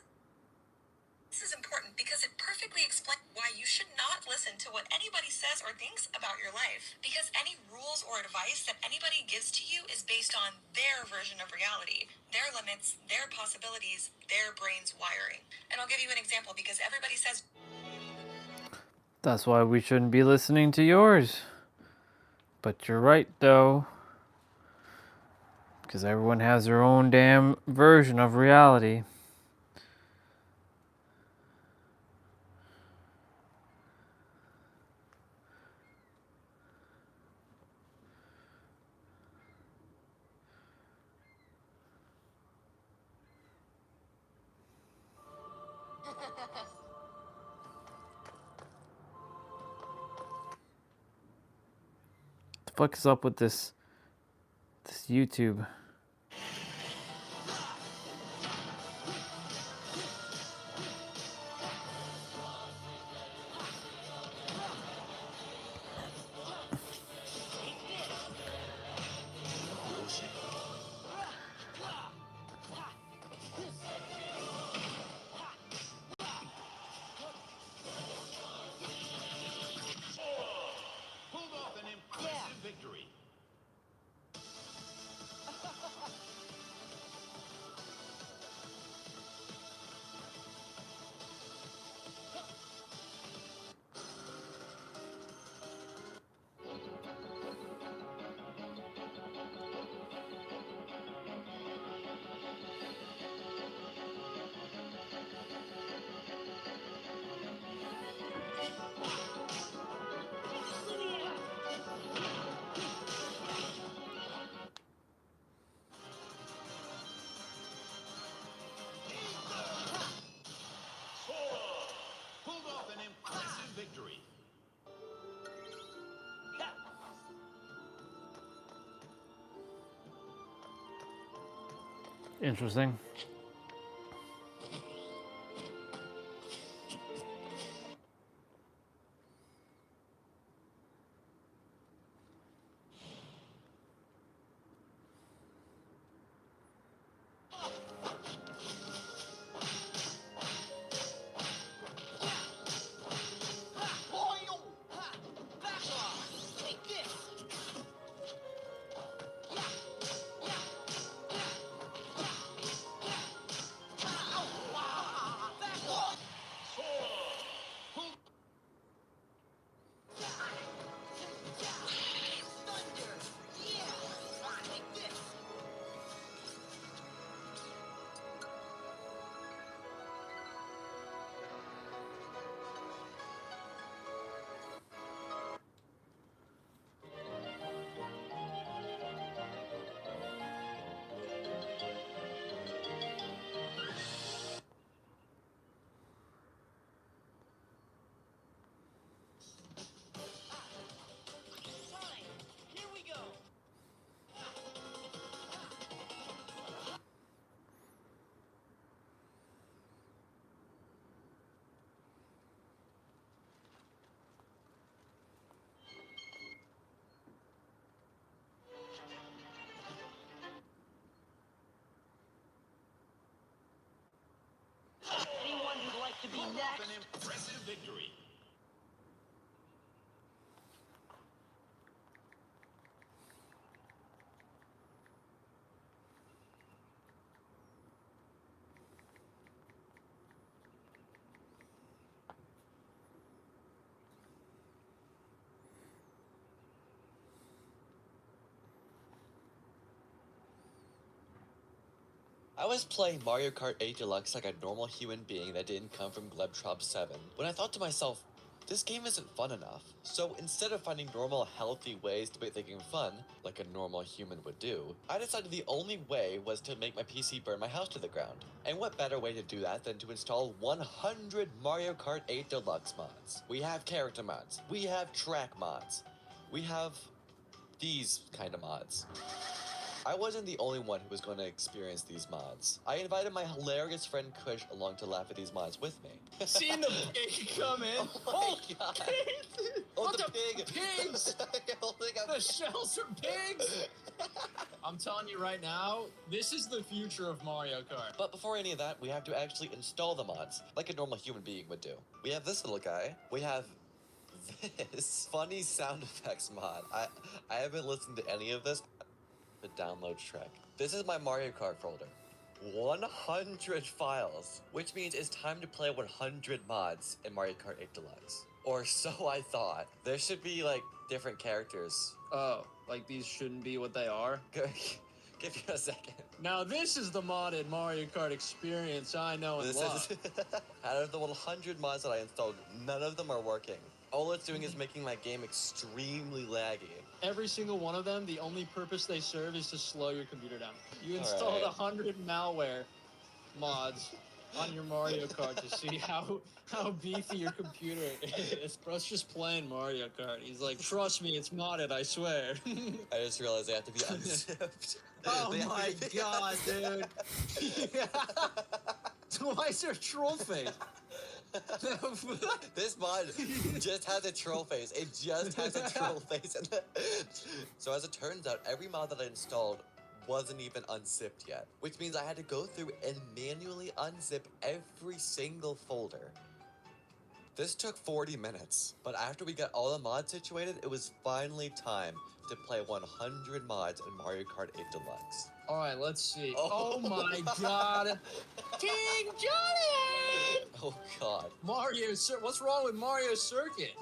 is important because it perfectly explains why you should not listen to what anybody says or thinks about your life. Because any rules or advice that anybody gives to you is based on their version of reality, their limits, their possibilities, their brain's wiring. And I'll give you an example because everybody says That's why we shouldn't be listening to yours. But you're right, though. Because everyone has their own damn version of reality. What the fuck is up with this YouTube? Pulled off an impressive victory. Pulled off an impressive victory. Interesting. Here we go. Anyone who'd like to be next? An impressive victory. I was playing Mario Kart 8 Deluxe like a normal human being that didn't come from Glebtrop 7 when I thought to myself, This game isn't fun enough. So instead of finding normal, healthy ways to make the game fun, like a normal human would do, I decided the only way was to make my PC burn my house to the ground. And what better way to do that than to install 100 Mario Kart 8 Deluxe mods? We have character mods. We have track mods. We have these kind of mods. I wasn't the only one who was going to experience these mods. I invited my hilarious friend Kush along to laugh at these mods with me. Seeing the pig come in. Oh my god. Pigs! Oh, What the the pig! pigs? The shells are pigs! I'm telling you right now, this is the future of Mario Kart. But before any of that, we have to actually install the mods, like a normal human being would do. We have this little guy. We have this funny sound effects mod. I haven't listened to any of this. The download track. This is my Mario Kart folder. 100 files, which means it's time to play 100 mods in Mario Kart 8 Deluxe. Or so I thought. There should be like different characters. Oh, like these shouldn't be what they are? Give you a second. Now this is the modded Mario Kart experience I know and love. Out of the 100 mods that I installed, none of them are working. All it's doing is making my game extremely laggy. Every single one of them, the only purpose they serve is to slow your computer down. You installed Alright. 100 malware mods on your Mario Kart to see how beefy your computer is. Bro's just playing Mario Kart. He's like, trust me, it's modded, I swear. I just realized they have to be unzipped. Oh my god, dude. Why is there a troll face? This mod just has a troll face. It just has a troll face. So as it turns out, every mod that I installed wasn't even unzipped yet, which means I had to go through and manually unzip every single folder. This took 40 minutes, but after we got all the mods situated, it was finally time to play 100 mods in Mario Kart 8 Deluxe. Alright, let's see. Oh my god. King Johnny! Oh god. What's wrong with Mario Circuit?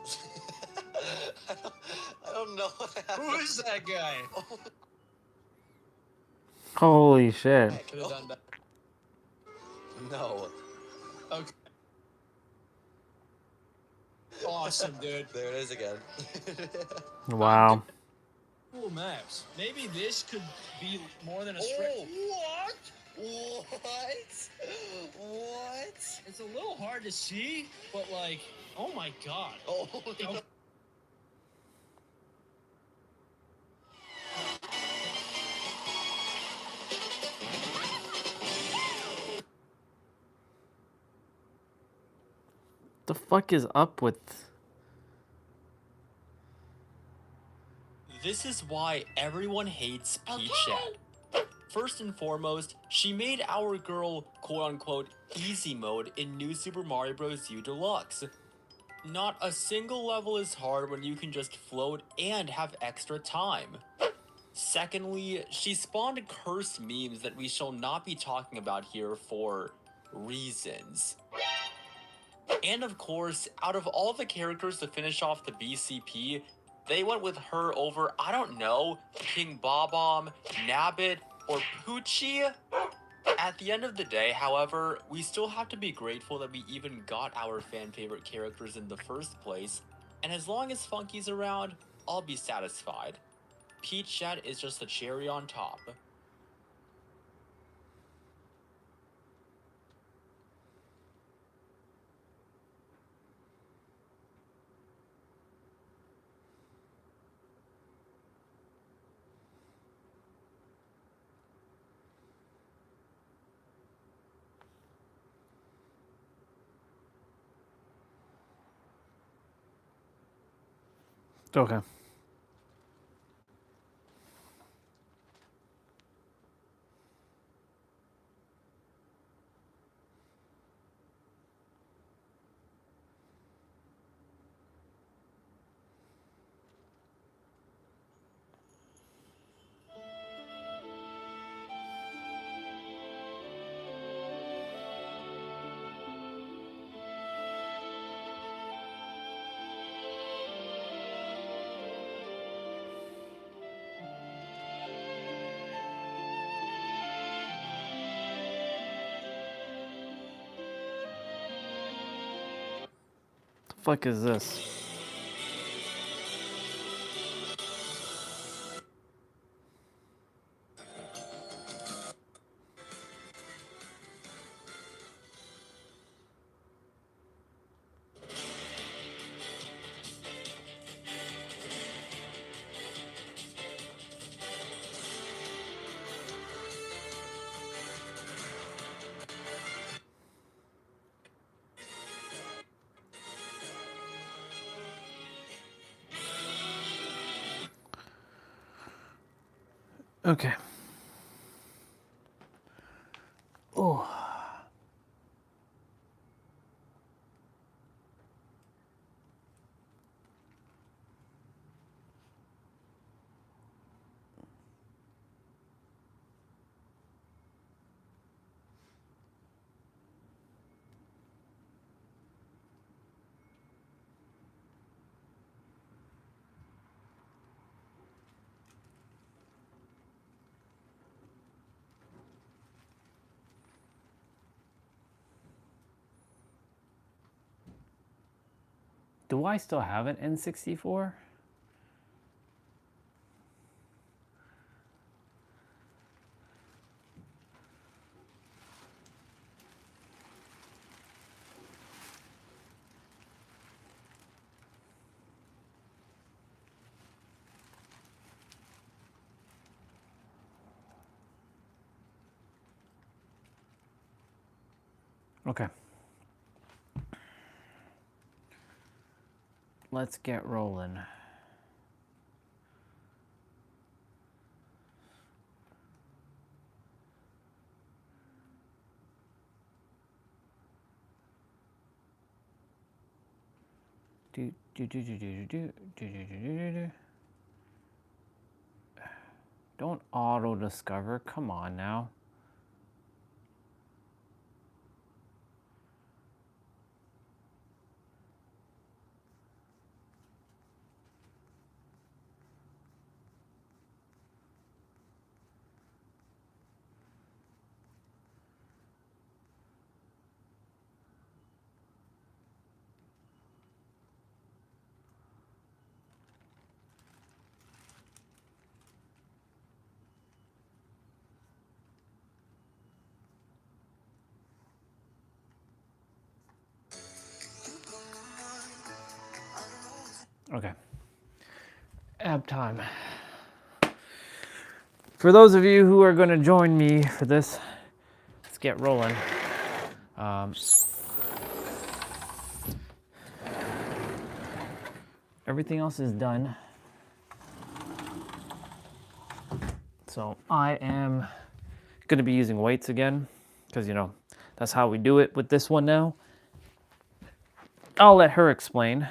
I don't know. Who is that guy? Holy shit. Could have done that. No. Okay. Awesome, dude. There it is again. Wow. Cool maps. Maybe this could be more than a stretch. What? What? It's a little hard to see, but like, oh my god. Oh, no. The fuck is up with... This is why everyone hates Peach Chat. First and foremost, she made our girl quote-unquote easy mode in New Super Mario Bros. U Deluxe. Not a single level is hard when you can just float and have extra time. Secondly, she spawned cursed memes that we shall not be talking about here for reasons. And of course, out of all the characters to finish off the BCP, they went with her over, I don't know, King Bob-omb, Nabbit, or Poochie? At the end of the day, however, we still have to be grateful that we even got our fan favorite characters in the first place, and as long as Funky's around, I'll be satisfied. Peach Chat is just the cherry on top. Okay. Fuck is this? Okay. Oh. Do I still have an N64? Okay. Let's get rolling. Don't auto discover. Come on now. Okay. Ab time. For those of you who are going to join me for this, let's get rolling. Everything else is done. So I am going to be using weights again because, you know, that's how we do it with this one now. I'll let her explain.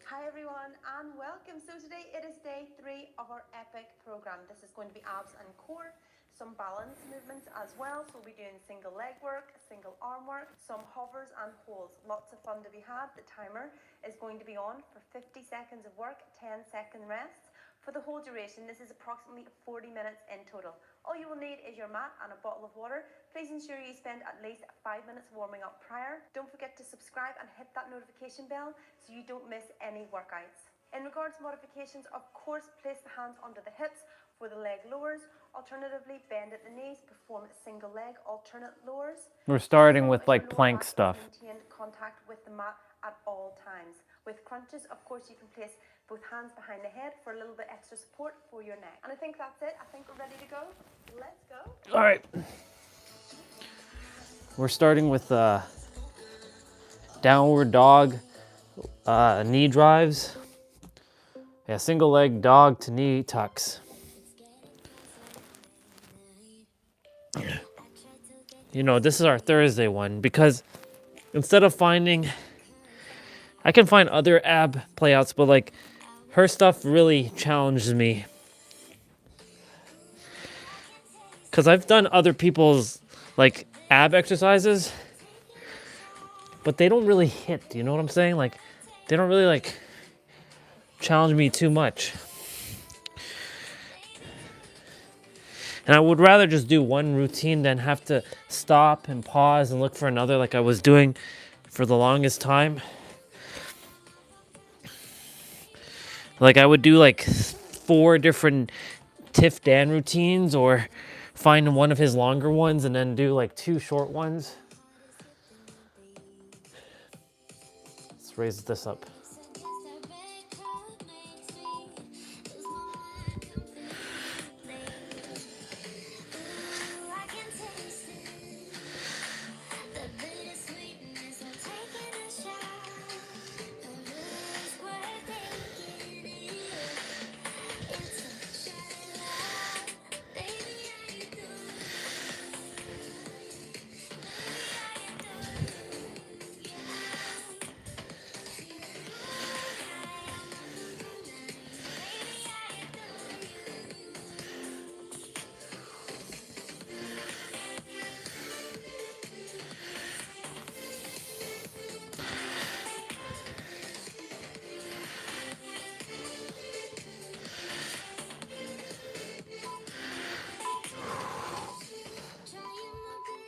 Hi everyone and welcome. So today it is day 3 of our epic program. This is going to be abs and core, some balance movements as well. So we'll be doing single leg work, single arm work, some hovers and pulls. Lots of fun to be had. The timer is going to be on for 50 seconds of work, 10-second rests. For the whole duration, this is approximately 40 minutes in total. All you will need is your mat and a bottle of water. Please ensure you spend at least 5 minutes warming up prior. Don't forget to subscribe and hit that notification bell so you don't miss any workouts. In regards to modifications, of course, place the hands under the hips for the leg lowers. Alternatively, bend at the knees, perform single leg alternate lowers. We're starting with like plank stuff. Maintain contact with the mat at all times. With crunches, of course, you can place both hands behind the head for a little bit extra support for your neck. And I think that's it. I think we're ready to go. Let's go. All right. We're starting with downward dog knee drives. Yeah, single leg dog to knee tucks. You know, this is our Thursday one because instead of finding, I can find other ab playouts, but like her stuff really challenges me. Because I've done other people's like ab exercises, but they don't really hit. You know what I'm saying? Like, they don't really like challenge me too much. And I would rather just do one routine than have to stop and pause and look for another like I was doing for the longest time. Like I would do like 4 different Tiff Dan routines, or find one of his longer ones and then do like 2 short ones. Let's raise this up.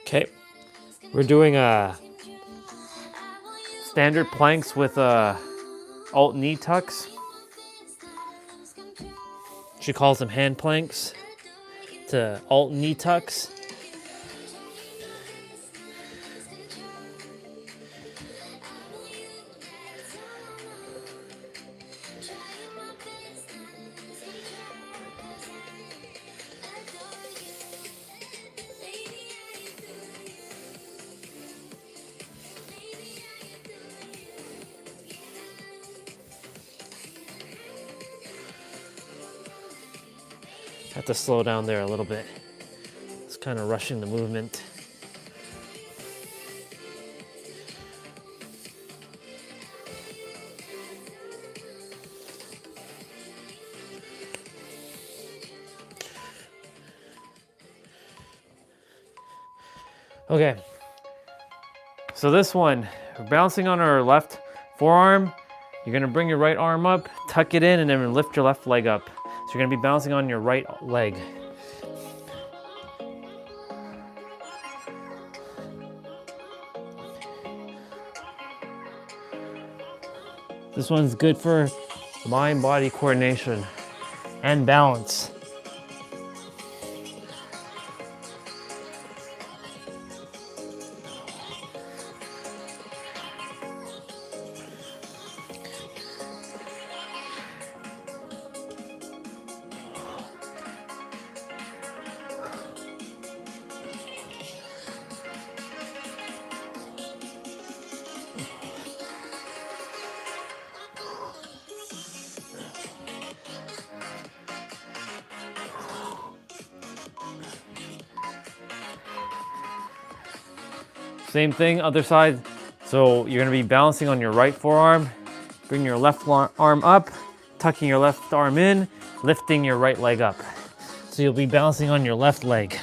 Okay, we're doing standard planks with alt knee tucks. She calls them hand planks to alt knee tucks. Have to slow down there a little bit. It's kind of rushing the movement. Okay, so this one, we're bouncing on our left forearm. You're gonna bring your right arm up, tuck it in, and then lift your left leg up. So you're gonna be bouncing on your right leg. This one's good for mind-body coordination and balance. Same thing, other side. So you're gonna be balancing on your right forearm, bring your left arm up, tucking your left arm in, lifting your right leg up. So you'll be balancing on your left leg.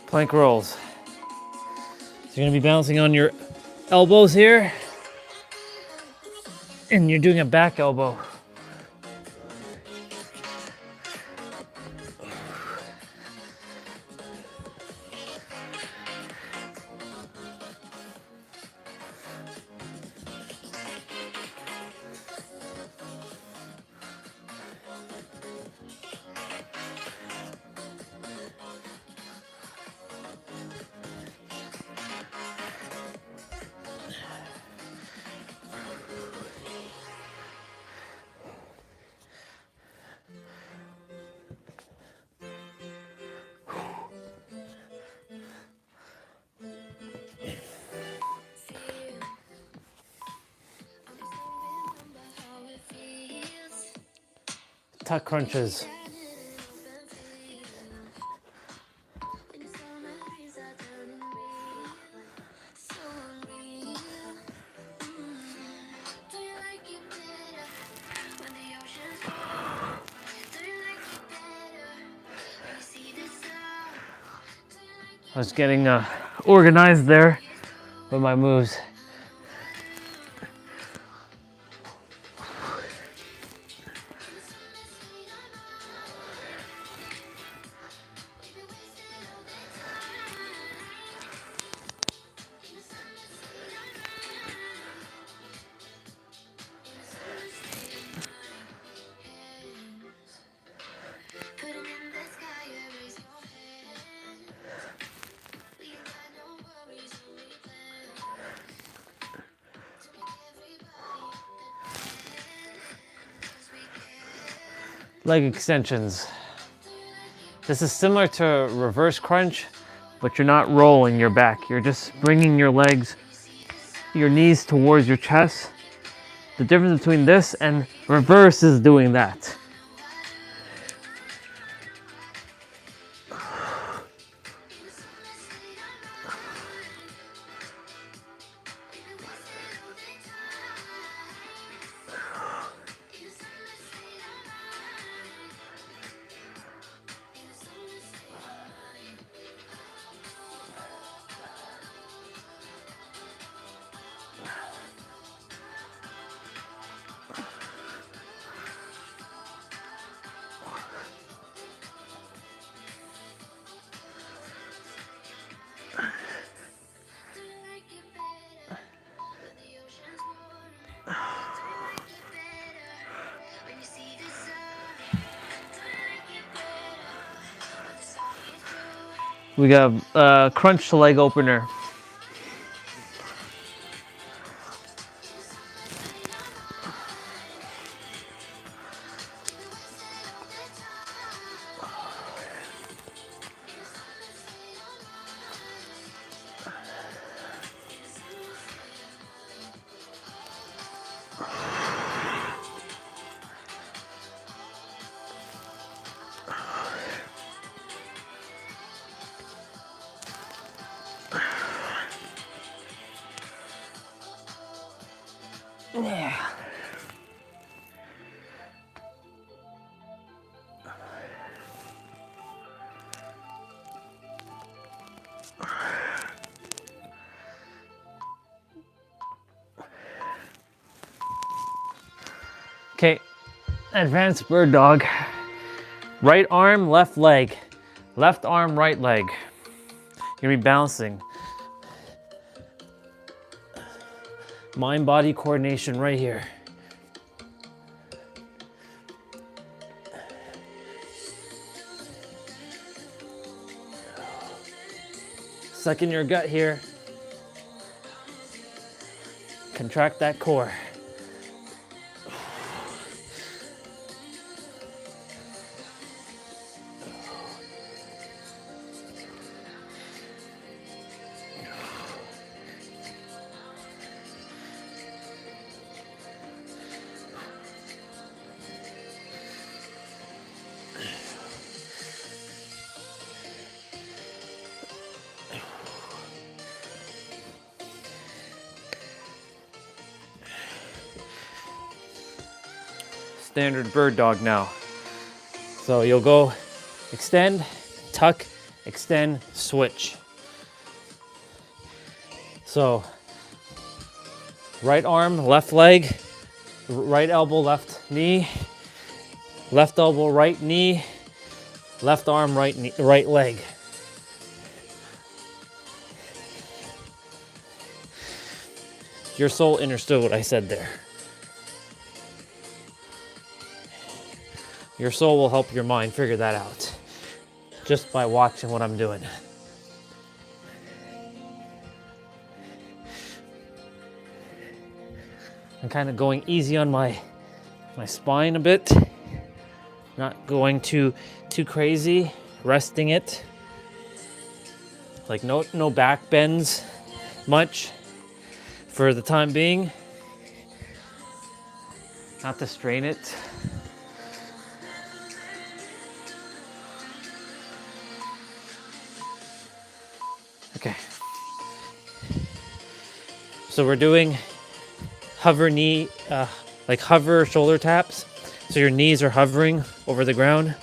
Plank rolls. So you're gonna be balancing on your elbows here, and you're doing a back elbow. tuck crunches. I was getting organized there with my moves. Leg extensions. This is similar to reverse crunch, but you're not rolling your back. You're just bringing your legs, your knees towards your chest. The difference between this and reverse is doing that. We got crunch leg opener. Yeah. Okay, advanced bird dog. Right arm, left leg. Left arm, right leg. You're gonna be balancing. Mind-body coordination right here. Suck in your gut here. Contract that core. Standard bird dog now. So you'll go extend, tuck, extend, switch. So right arm, left leg, right elbow, left knee, left elbow, right knee, left arm, right knee, right leg. Your soul understood what I said there. Your soul will help your mind figure that out just by watching what I'm doing. I'm kind of going easy on my spine a bit, not going too crazy, resting it. Like no back bends much for the time being, not to strain it. Okay. So we're doing hover knee, like hover shoulder taps. So your knees are hovering over the ground.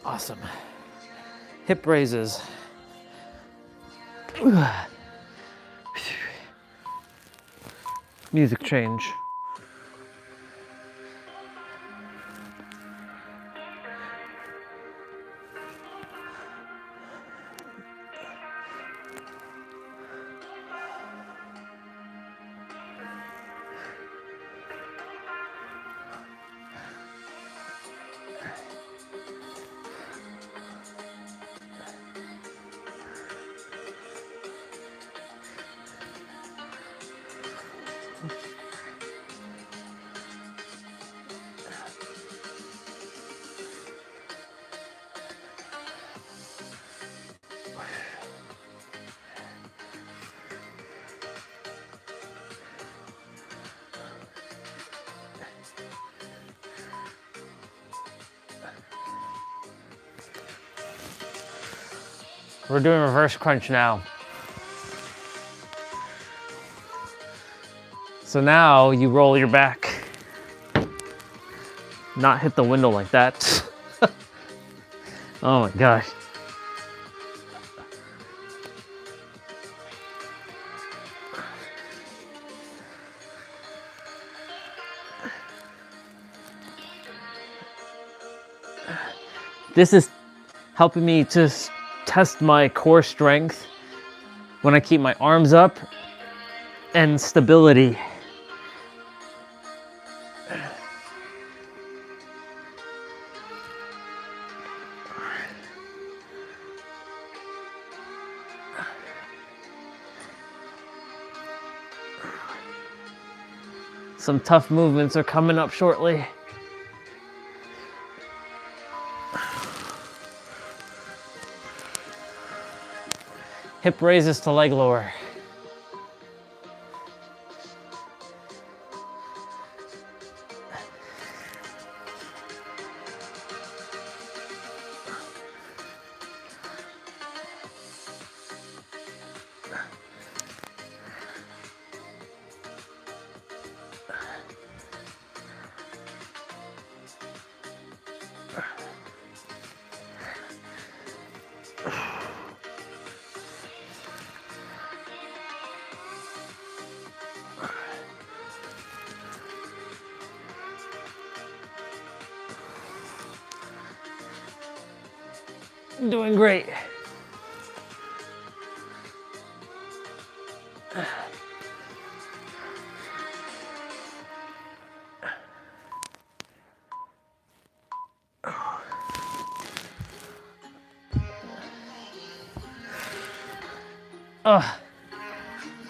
Awesome. Hip raises. Music change. We're doing reverse crunch now. So now you roll your back, not hit the window like that. Oh my gosh. This is helping me to test my core strength when I keep my arms up and stability. Some tough movements are coming up shortly. Hip raises to leg lower. Doing great.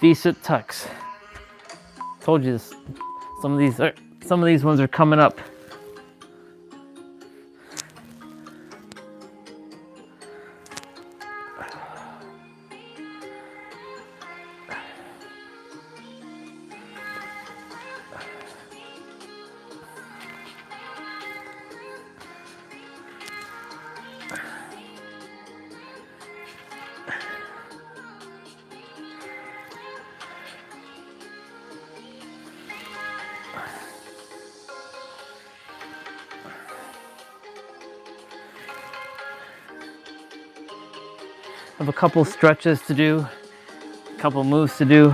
V-sit tucks. Told you this. Some of these ones are coming up. I have a couple stretches to do, a couple moves to do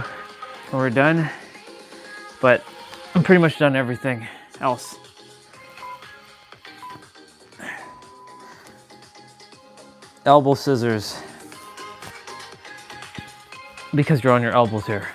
when we're done, but I'm pretty much done everything else. Elbow scissors, because you're on your elbows here.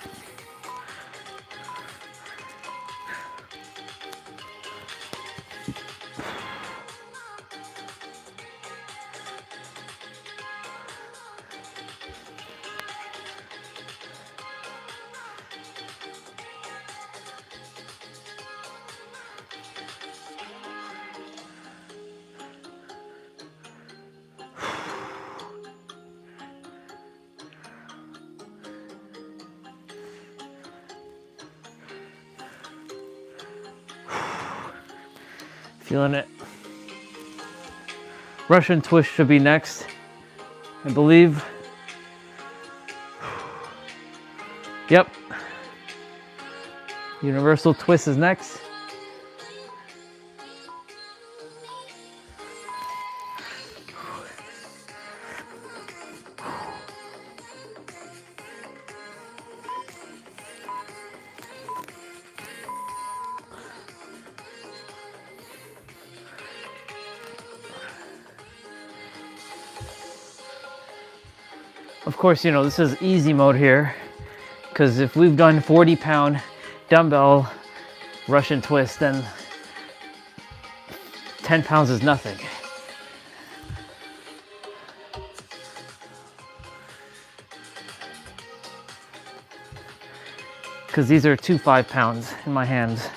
Feeling it. Russian twist should be next, I believe. Yep. Universal twist is next. Of course, you know, this is easy mode here, because if we've done 40-pound dumbbell Russian twist, then 10 pounds is nothing. Because these are 2 5-pounds in my hands.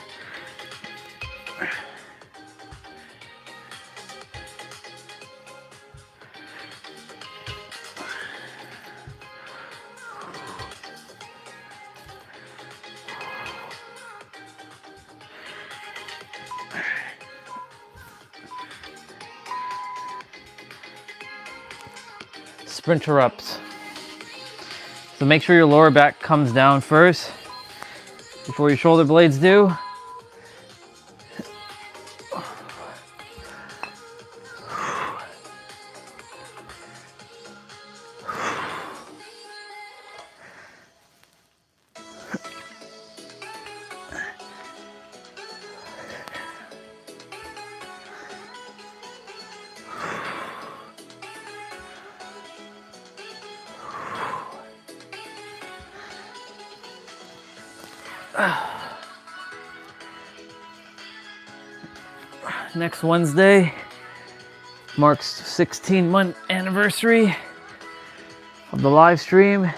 Sprinter ups. So make sure your lower back comes down first before your shoulder blades do. Next Wednesday marks 16-month anniversary of the live stream.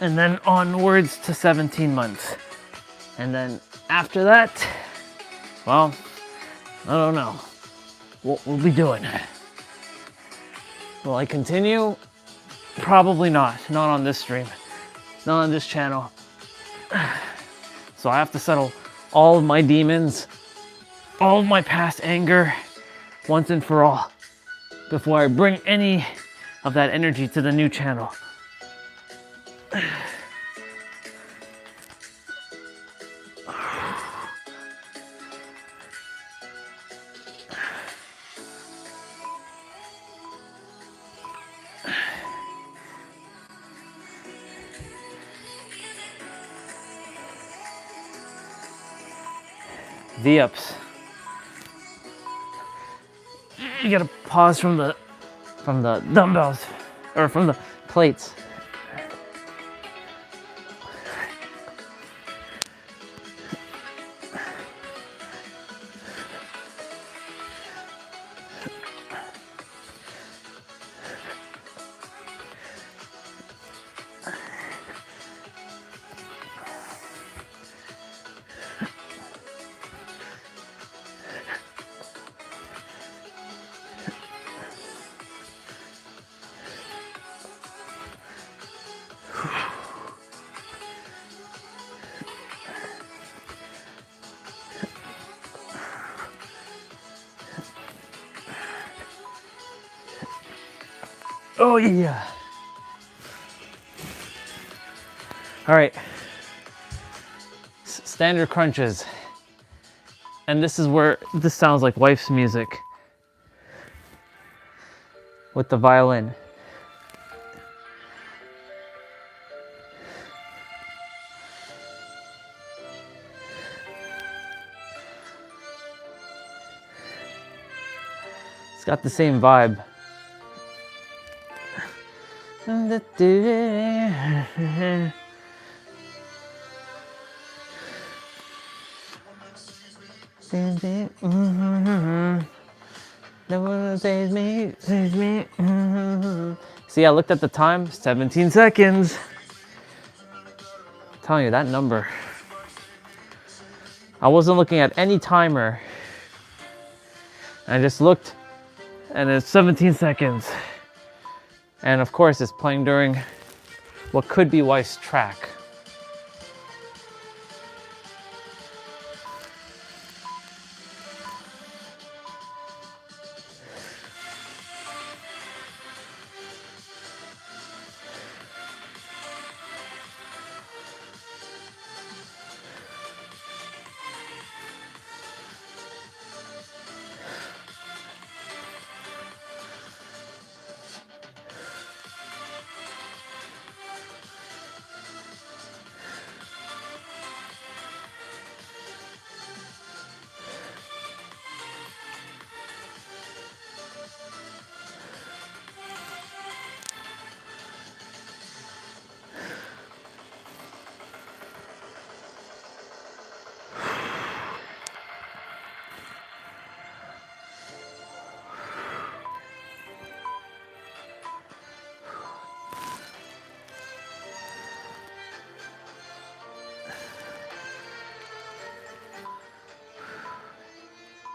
And then onwards to 17 months. And then after that, well, I don't know what we'll be doing. Will I continue? Probably not. Not on this stream. Not on this channel. So I have to settle all of my demons, all of my past anger, once and for all, before I bring any of that energy to the new channel. V-ups. You gotta pause from the dumbbells, or from the plates. Oh yeah. All right. Standard crunches. And this is where this sounds like wife's music with the violin. It's got the same vibe. No one saves me, saves me. See, I looked at the time, 17 seconds. I'm telling you, that number. I wasn't looking at any timer. I just looked, and it's 17 seconds. And of course, it's playing during what could be Weiss' track.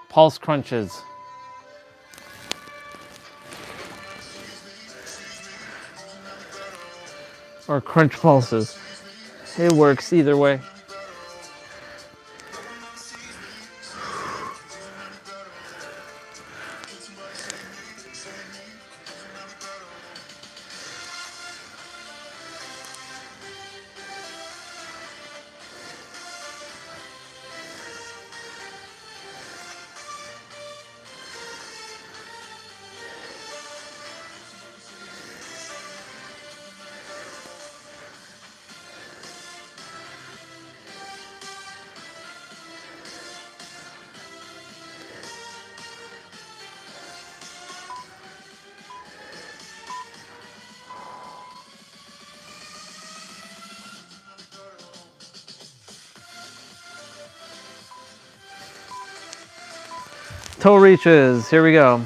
Pulse crunches. Or crunch pulses. It works either way. Toe reaches, here we go.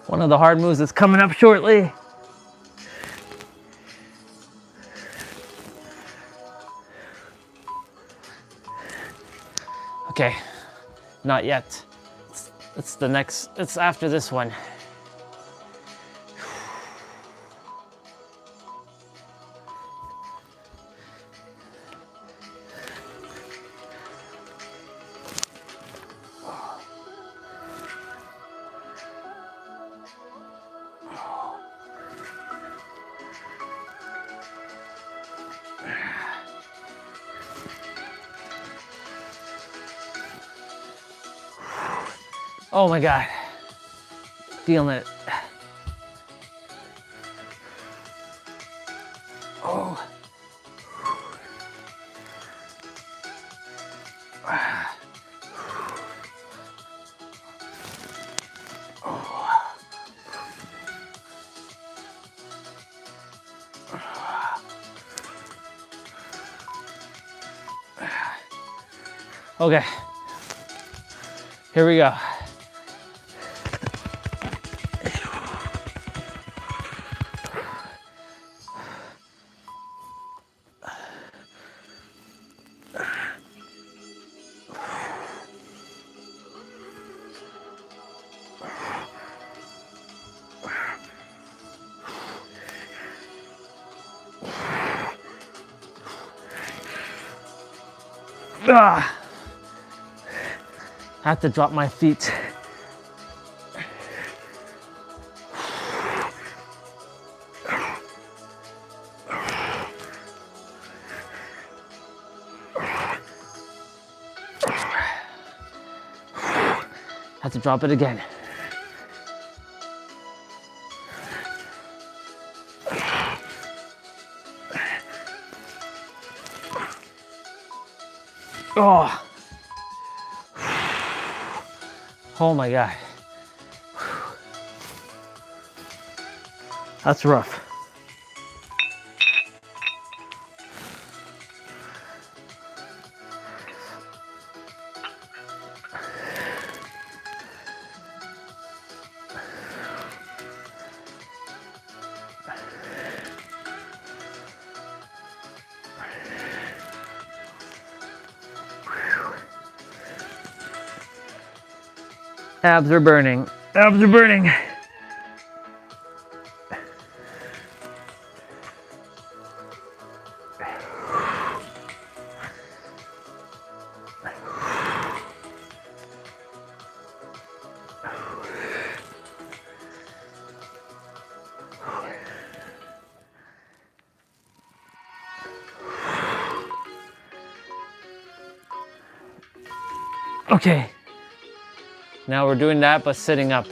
One of the hard moves is coming up shortly. Okay, not yet. It's the next, it's after this one. Oh my God, feeling it. Oh. Okay, here we go. Ah. I have to drop my feet. Have to drop it again. Oh. Oh my God. That's rough. Abs are burning. Abs are burning. Okay. Now we're doing that, but sitting up.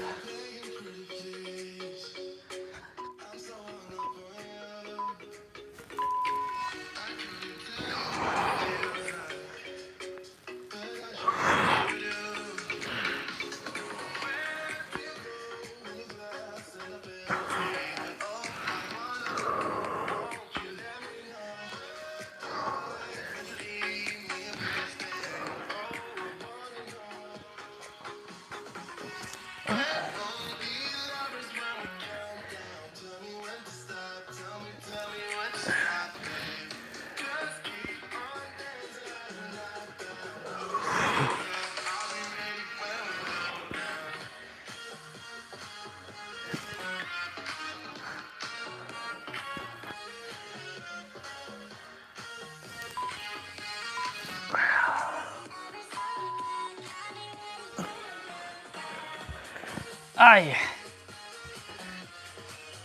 Aye.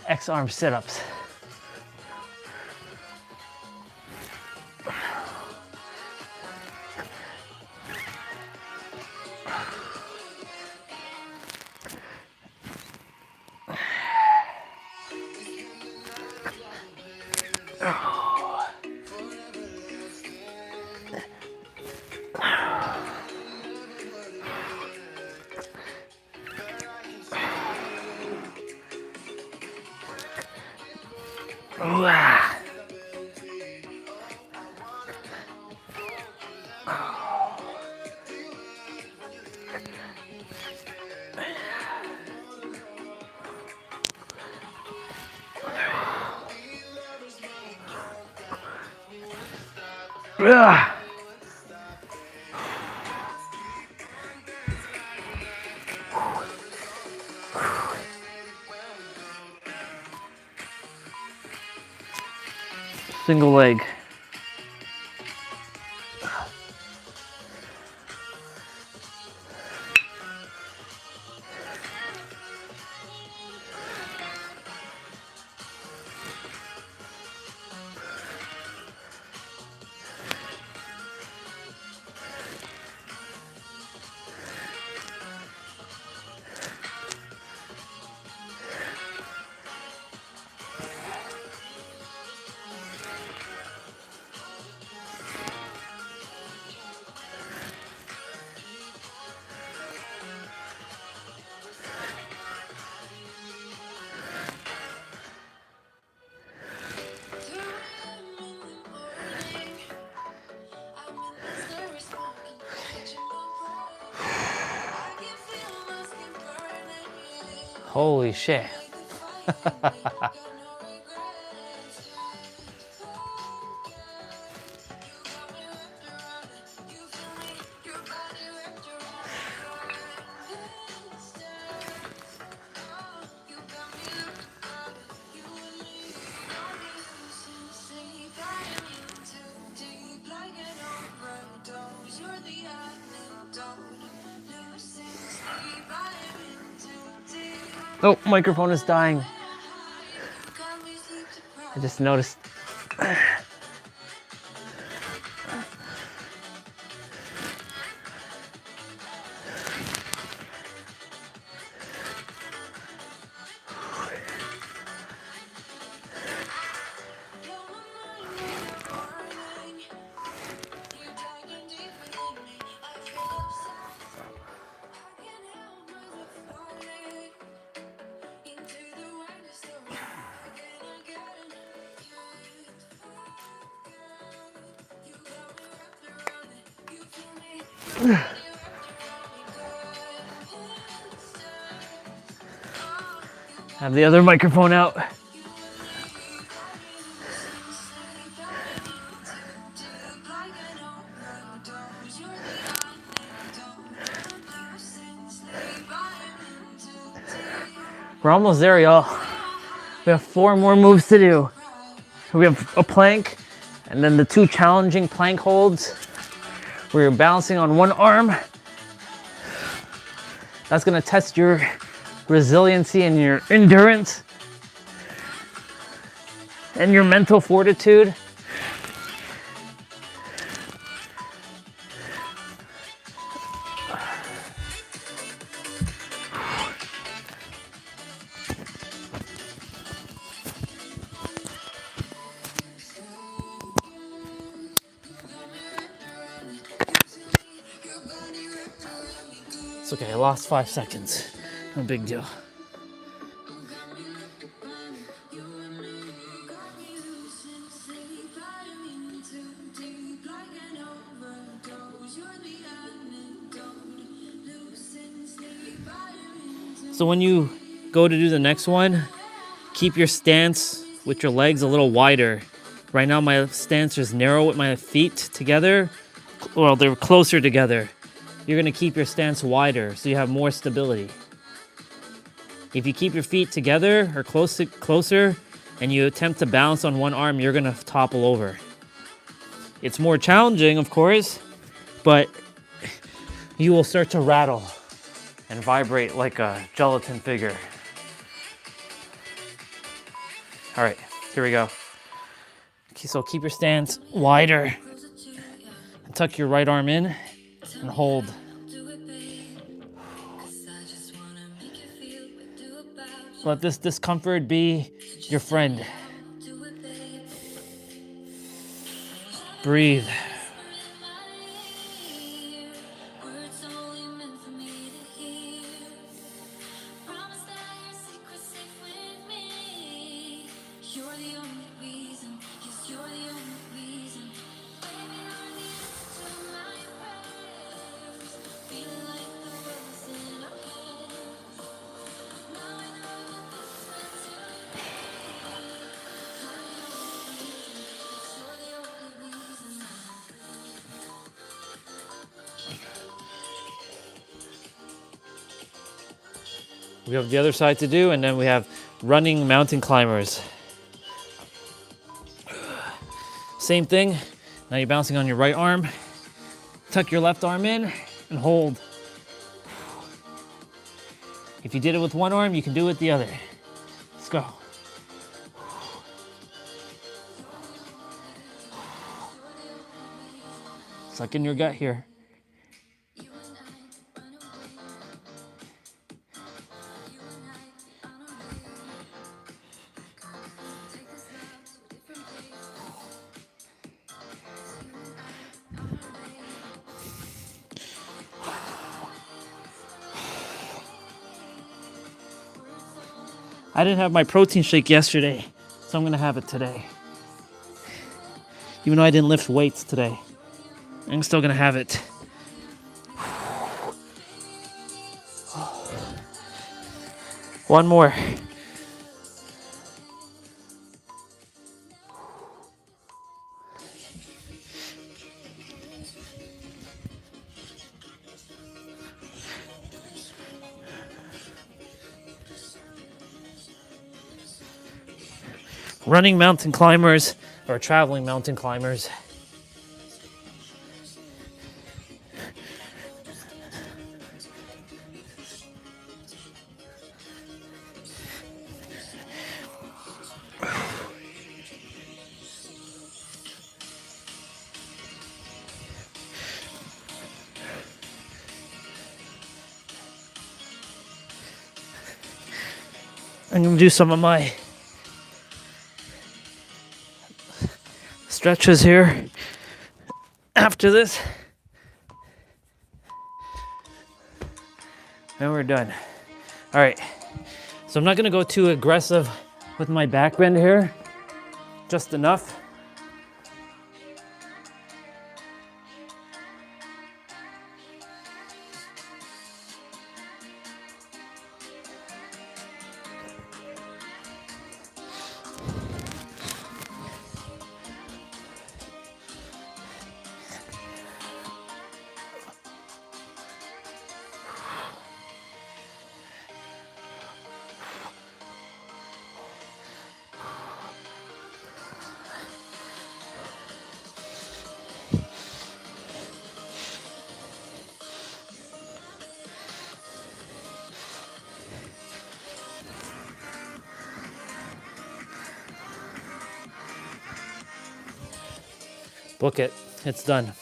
X arm sit-ups. Single leg. Holy shit. Oh, microphone is dying. I just noticed. Have the other microphone out. We're almost there, y'all. We have 4 more moves to do. We have a plank, and then the 2 challenging plank holds where you're balancing on one arm. That's gonna test your resiliency and your endurance and your mental fortitude. It's okay, I lost 5 seconds. No big deal. So when you go to do the next one, keep your stance with your legs a little wider. Right now my stance is narrow with my feet together. Well, they're closer together. You're gonna keep your stance wider so you have more stability. If you keep your feet together or closer and you attempt to balance on one arm, you're gonna topple over. It's more challenging, of course, but you will start to rattle and vibrate like a gelatin figure. All right, here we go. Okay, so keep your stance wider and tuck your right arm in and hold. Let this discomfort be your friend. Breathe. We have the other side to do, and then we have running mountain climbers. Same thing. Now you're bouncing on your right arm. Tuck your left arm in and hold. If you did it with one arm, you can do it with the other. Let's go. Suck in your gut here. I didn't have my protein shake yesterday, so I'm gonna have it today. Even though I didn't lift weights today, I'm still gonna have it. One more. Running mountain climbers or traveling mountain climbers. I'm gonna do some of my stretches here after this. And we're done. All right, so I'm not gonna go too aggressive with my back bend here, just enough. Book it. It's done.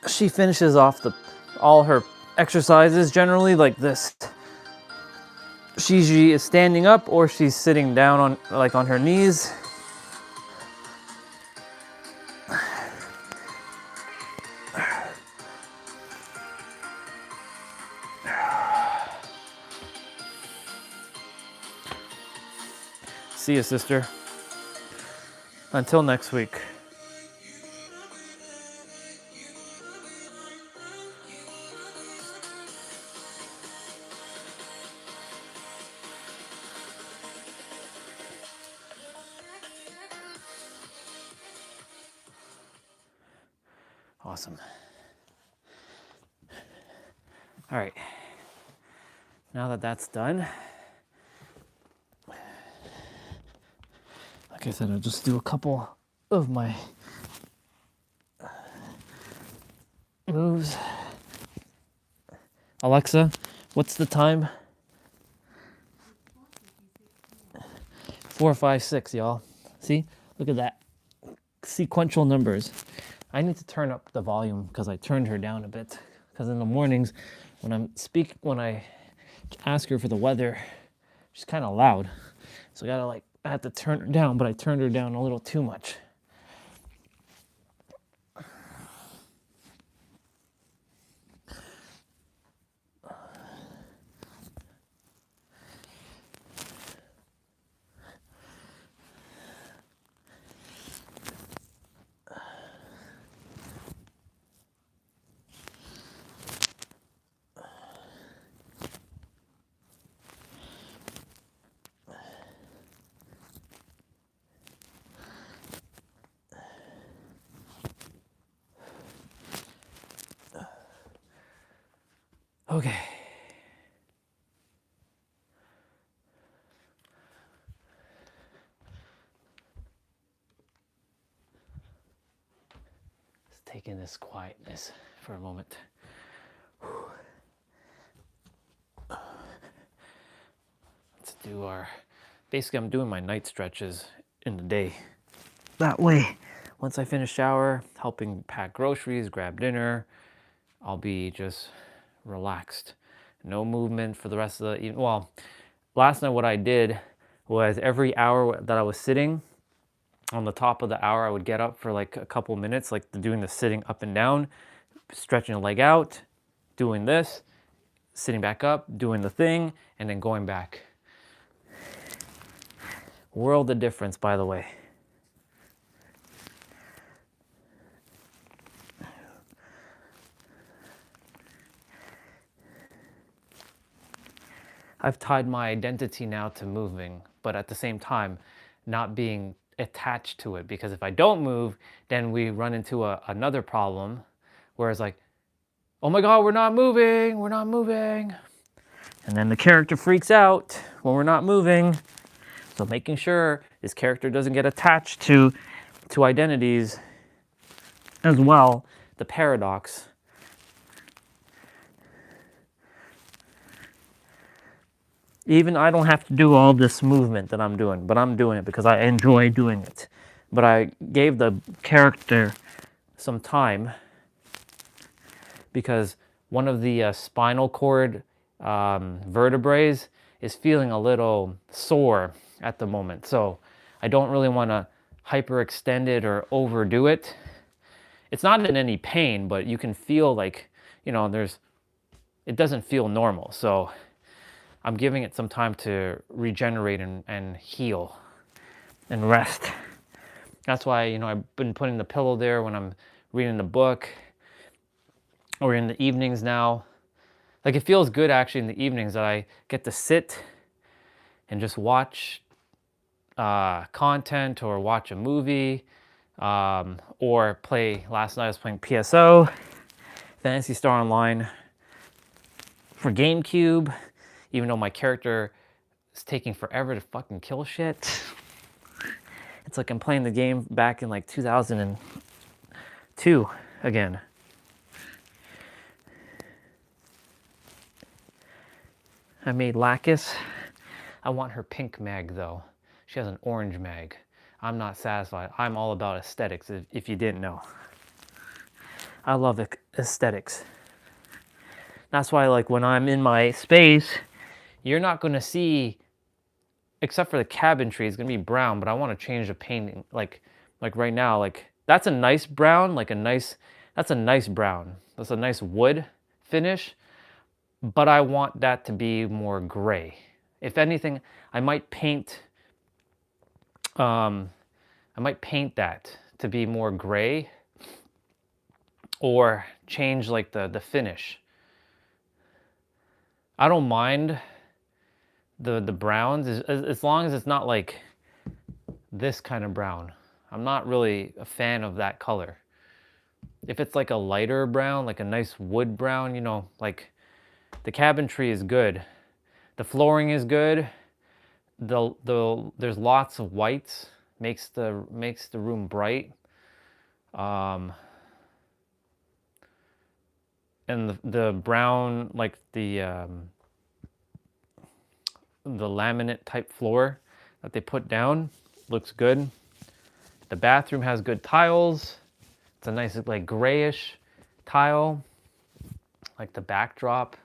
She finishes off all her exercises generally like this. She is standing up or she's sitting down on her knees. See you, sister. Until next week. Awesome. All right. Now that that's done, like I said, I'll just do a couple of my moves. Alexa, what's the time? 4, 5, 6, y'all. See? Look at that. Sequential numbers. I need to turn up the volume because I turned her down a bit. Because in the mornings, when I ask her for the weather, she's kind of loud. So I have to turn her down, but I turned her down a little too much. Okay. Just taking this quietness for a moment. Let's do basically I'm doing my night stretches in the day. That way, once I finish shower, helping pack groceries, grab dinner, I'll be just relaxed. No movement for the rest of the evening. Well, last night what I did was every hour that I was sitting, on the top of the hour, I would get up for like a couple minutes, like doing the sitting up and down, stretching a leg out, doing this, sitting back up, doing the thing, and then going back. World of difference, by the way. I've tied my identity now to moving, but at the same time, not being attached to it. Because if I don't move, then we run into another problem where it's like, oh my God, we're not moving. And then the character freaks out when we're not moving. So making sure this character doesn't get attached to identities as well, the paradox. Even I don't have to do all this movement that I'm doing, but I'm doing it because I enjoy doing it. But I gave the character some time because one of the spinal cord vertebrae is feeling a little sore at the moment. So I don't really want to hyperextend it or overdo it. It's not in any pain, but you can feel like, it doesn't feel normal. So I'm giving it some time to regenerate and heal and rest. That's why, I've been putting the pillow there when I'm reading the book or in the evenings now. Like, it feels good actually in the evenings that I get to sit and just watch content or watch a movie or play. Last night I was playing PSO, Fantasy Star Online. for GameCube, even though my character is taking forever to fucking kill shit. It's like I'm playing the game back in like 2002 again. I made Lacus. I want her pink mag though. She has an orange mag. I'm not satisfied. I'm all about aesthetics, if you didn't know. I love aesthetics. That's why, like, when I'm in my space, you're not going to see, except for the cabin tree, it's going to be brown, but I want to change the painting. Like right now, like, that's a nice brown, that's a nice brown. That's a nice wood finish, but I want that to be more gray. If anything, I might paint that to be more gray, or change like the finish. I don't mind the browns as long as it's not like this kind of brown. I'm not really a fan of that color. If it's like a lighter brown, like a nice wood brown, you know, like the cabin tree is good. The flooring is good. There's lots of whites, makes the room bright. And the brown, like the laminate type floor that they put down looks good. The bathroom has good tiles. It's a nice like grayish tile, like the backdrop.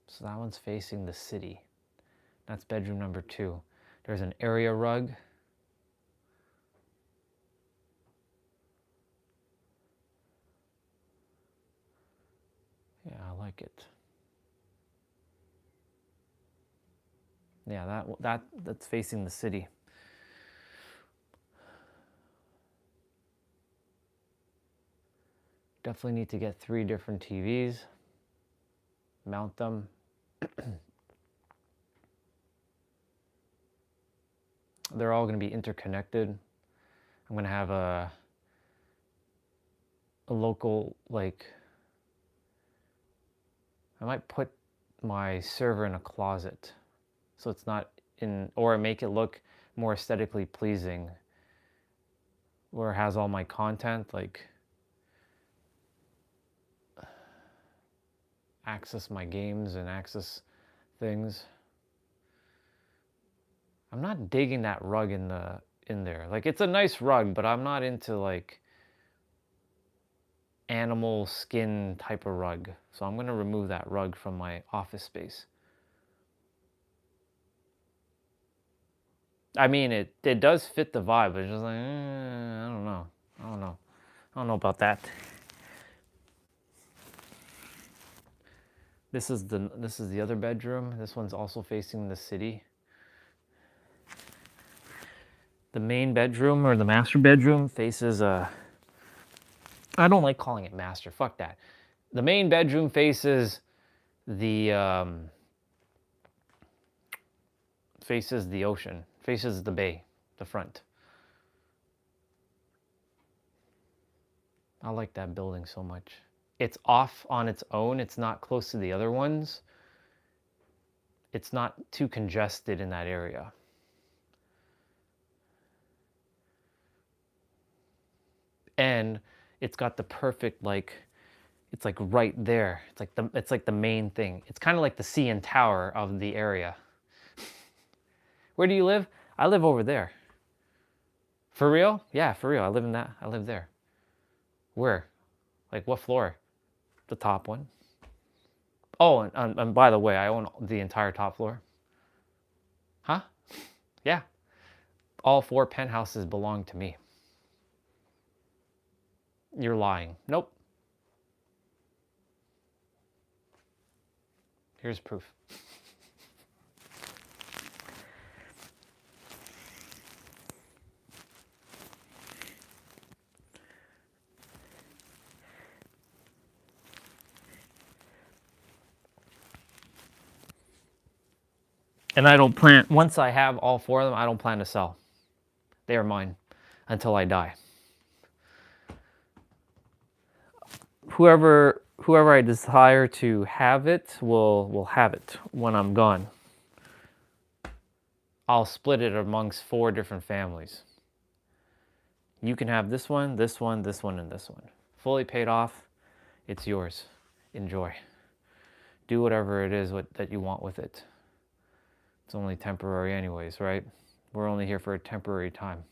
So that one's facing the city. That's bedroom number 2. There's an area rug. Yeah, I like it. Yeah, that's facing the city. Definitely need to get 3 different TVs. Mount them. They're all going to be interconnected. I'm going to have a local, like, I might put my server in a closet so it's not in, or make it look more aesthetically pleasing, where it has all my content, like access my games and access things. I'm not digging that rug in there. Like, it's a nice rug, but I'm not into like animal skin type of rug. So I'm going to remove that rug from my office space. I mean, it does fit the vibe, but it's just like, I don't know. I don't know about that. This is the other bedroom. This one's also facing the city. The main bedroom, or the master bedroom, faces I don't like calling it master. Fuck that. The main bedroom faces the ocean, faces the bay, the front. I like that building so much. It's off on its own. It's not close to the other ones. It's not too congested in that area. And it's got the perfect, like, it's like right there. It's like the main thing. It's kind of like the CN Tower of the area. Where do you live? I live over there. For real? Yeah, for real. I live there. Where? Like, what floor? The top one. Oh, and by the way, I own the entire top floor. Huh? Yeah. All 4 penthouses belong to me. You're lying. Nope. Here's proof. And I don't plan, once I have all 4 of them, I don't plan to sell. They are mine until I die. Whoever I desire to have it will have it when I'm gone. I'll split it amongst 4 different families. You can have this one, this one, this one, and this one. Fully paid off, it's yours. Enjoy. Do whatever it is that you want with it. It's only temporary anyways, right? We're only here for a temporary time.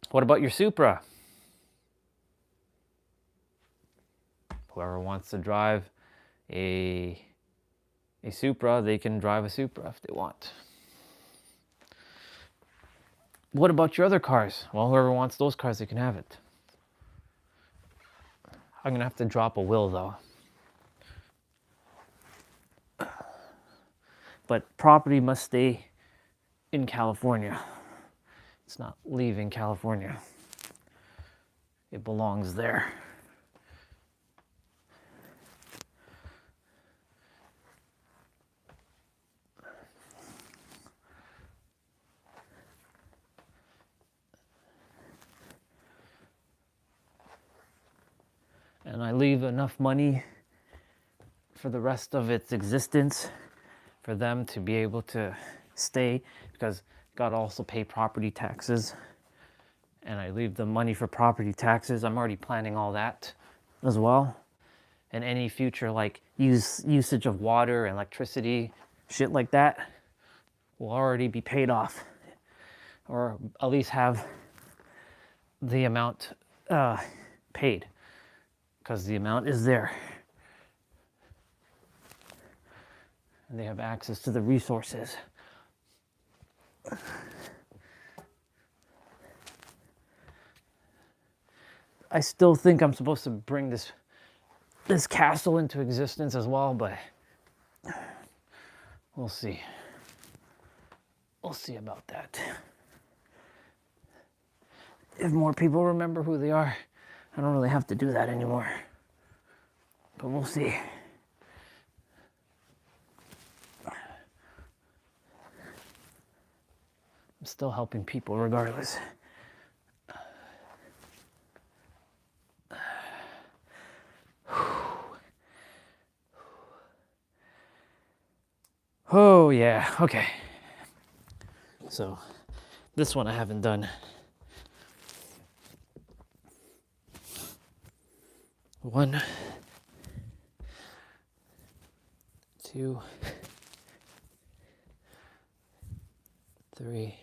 What about your Supra? Whoever wants to drive a Supra, they can drive a Supra if they want. What about your other cars? Well, whoever wants those cars, they can have it. I'm gonna have to drop a will though. But property must stay in California. It's not leaving California. It belongs there. And I leave enough money for the rest of its existence for them to be able to stay, because God also pay property taxes. And I leave the money for property taxes. I'm already planning all that as well. And any future like usage of water, electricity, shit like that will already be paid off, or at least have the amount paid, because the amount is there. And they have access to the resources. I still think I'm supposed to bring this castle into existence as well, but we'll see. We'll see about that. If more people remember who they are, I don't really have to do that anymore. But we'll see. I'm still helping people regardless. Oh yeah, okay. So this one I haven't done. 1, 2, 3,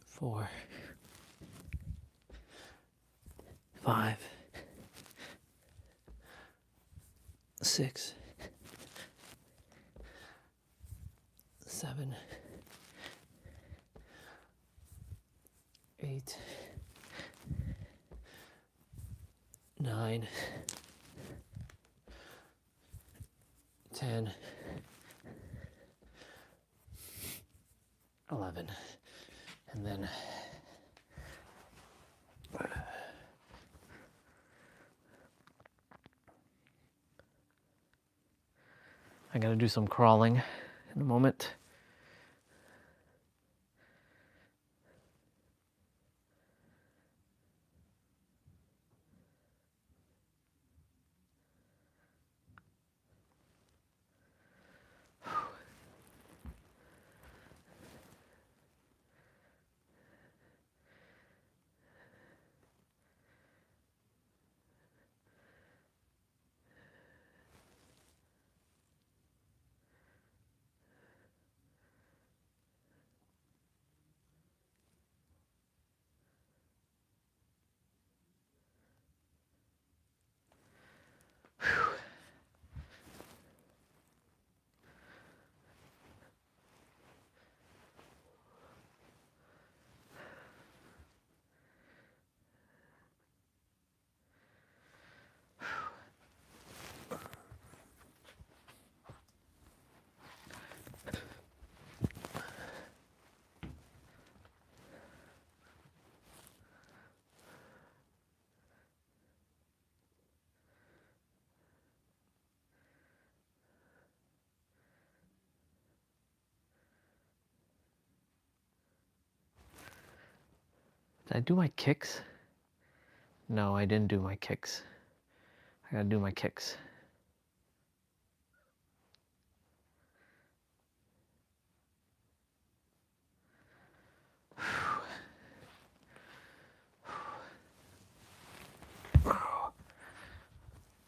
4, 5, 6, 7, 8, 9, 10, 11, and then I gotta do some crawling in a moment. Did I do my kicks? No, I didn't do my kicks. I gotta do my kicks.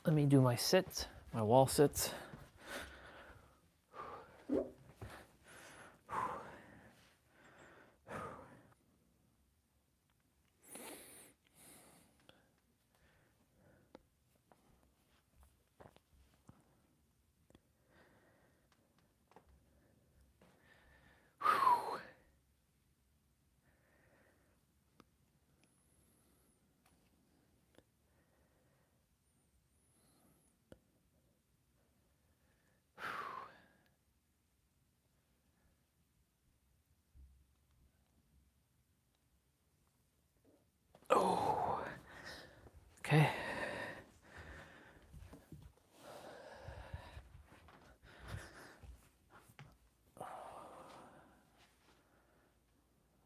Let me do my sits, my wall sits. Oh, okay.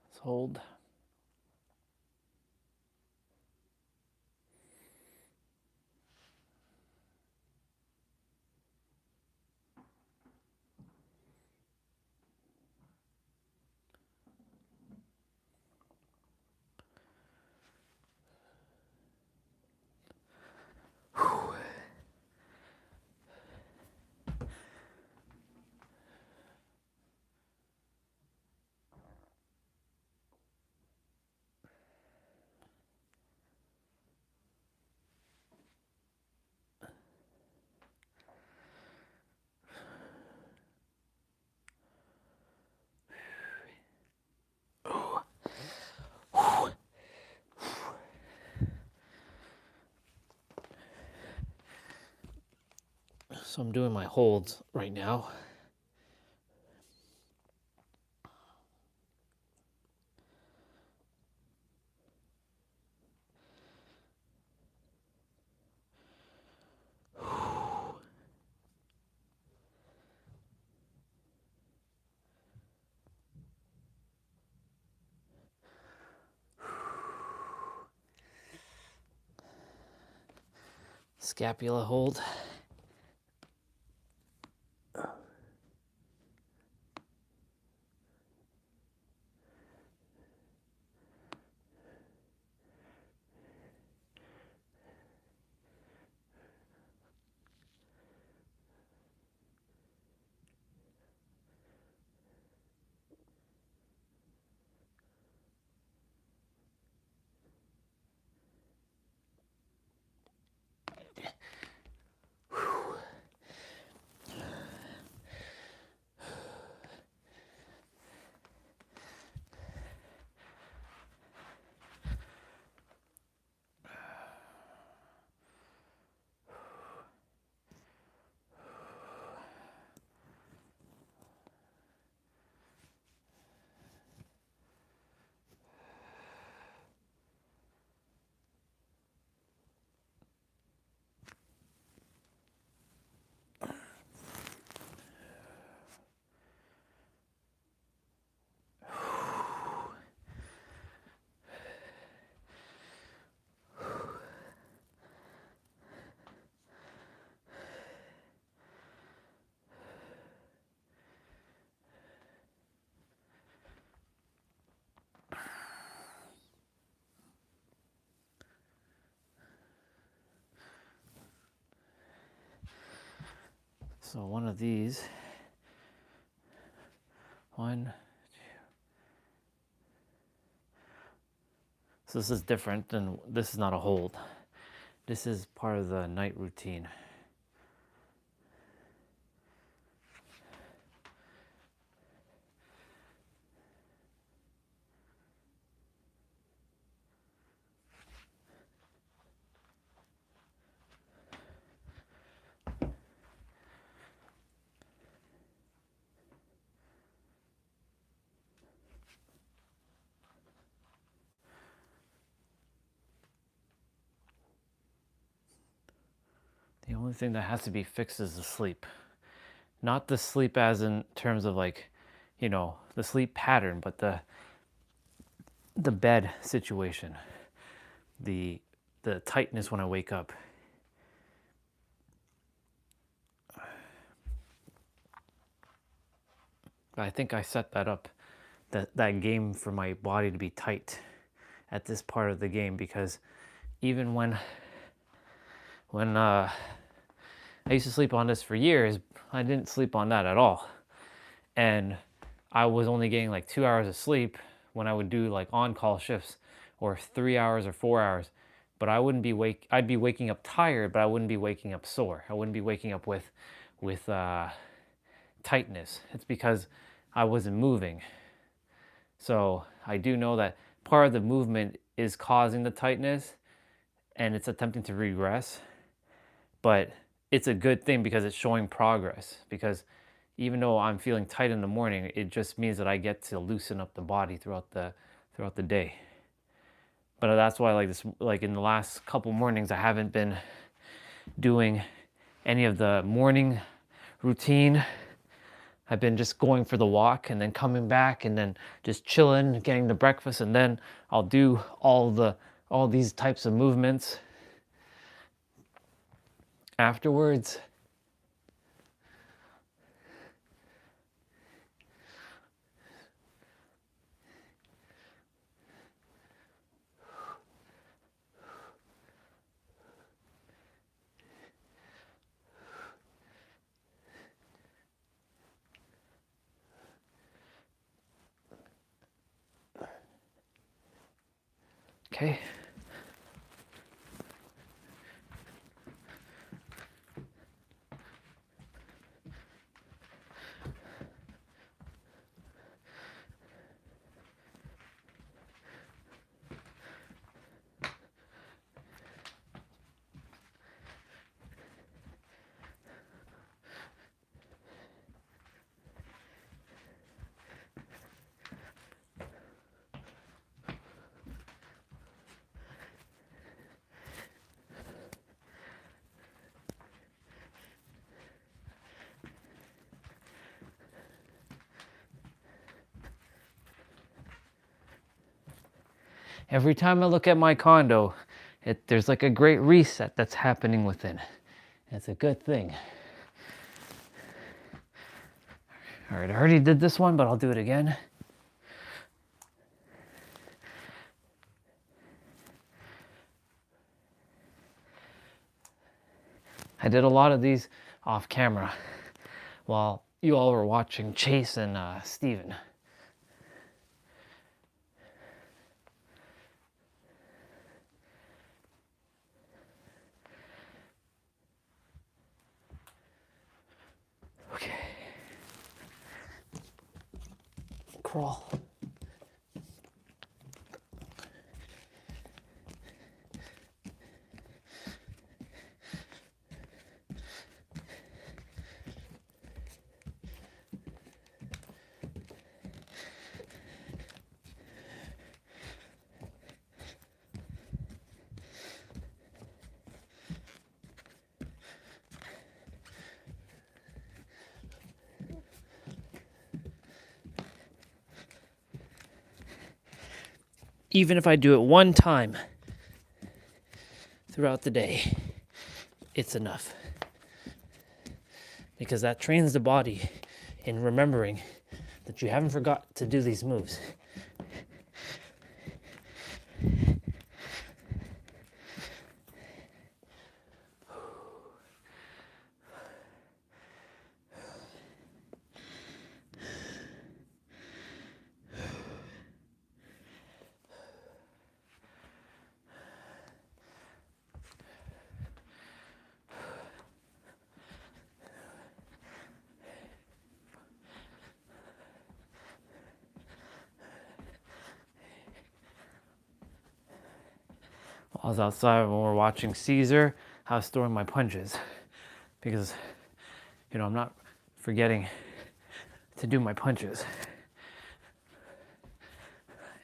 Let's hold. So I'm doing my holds right now. Scapula hold. So one of these, one, two. So this is different, and this is not a hold. This is part of the night routine. The only thing that has to be fixed is the sleep. Not the sleep as in terms of like, you know, the sleep pattern, but the the bed situation, the tightness when I wake up. I think I set that up, that game for my body to be tight at this part of the game, because even when I used to sleep on this for years, I didn't sleep on that at all. And I was only getting like 2 hours of sleep when I would do like on-call shifts, or 3 hours or 4 hours. But I'd be waking up tired, but I wouldn't be waking up sore. I wouldn't be waking up with tightness. It's because I wasn't moving. So I do know that part of the movement is causing the tightness, and it's attempting to regress. But it's a good thing because it's showing progress. Because even though I'm feeling tight in the morning, it just means that I get to loosen up the body throughout the day. But that's why, like in the last couple mornings, I haven't been doing any of the morning routine. I've been just going for the walk and then coming back and then just chilling, getting the breakfast, and then I'll do all these types of movements afterwards. Okay. Every time I look at my condo, there's like a great reset that's happening within. It's a good thing. All right, I already did this one, but I'll do it again. I did a lot of these off camera while you all were watching Chase and Steven. Okay. Crawl. Even if I do it one time throughout the day, it's enough. Because that trains the body in remembering that you haven't forgot to do these moves. I was outside when we were watching Caesar. I was storing my punches because, I'm not forgetting to do my punches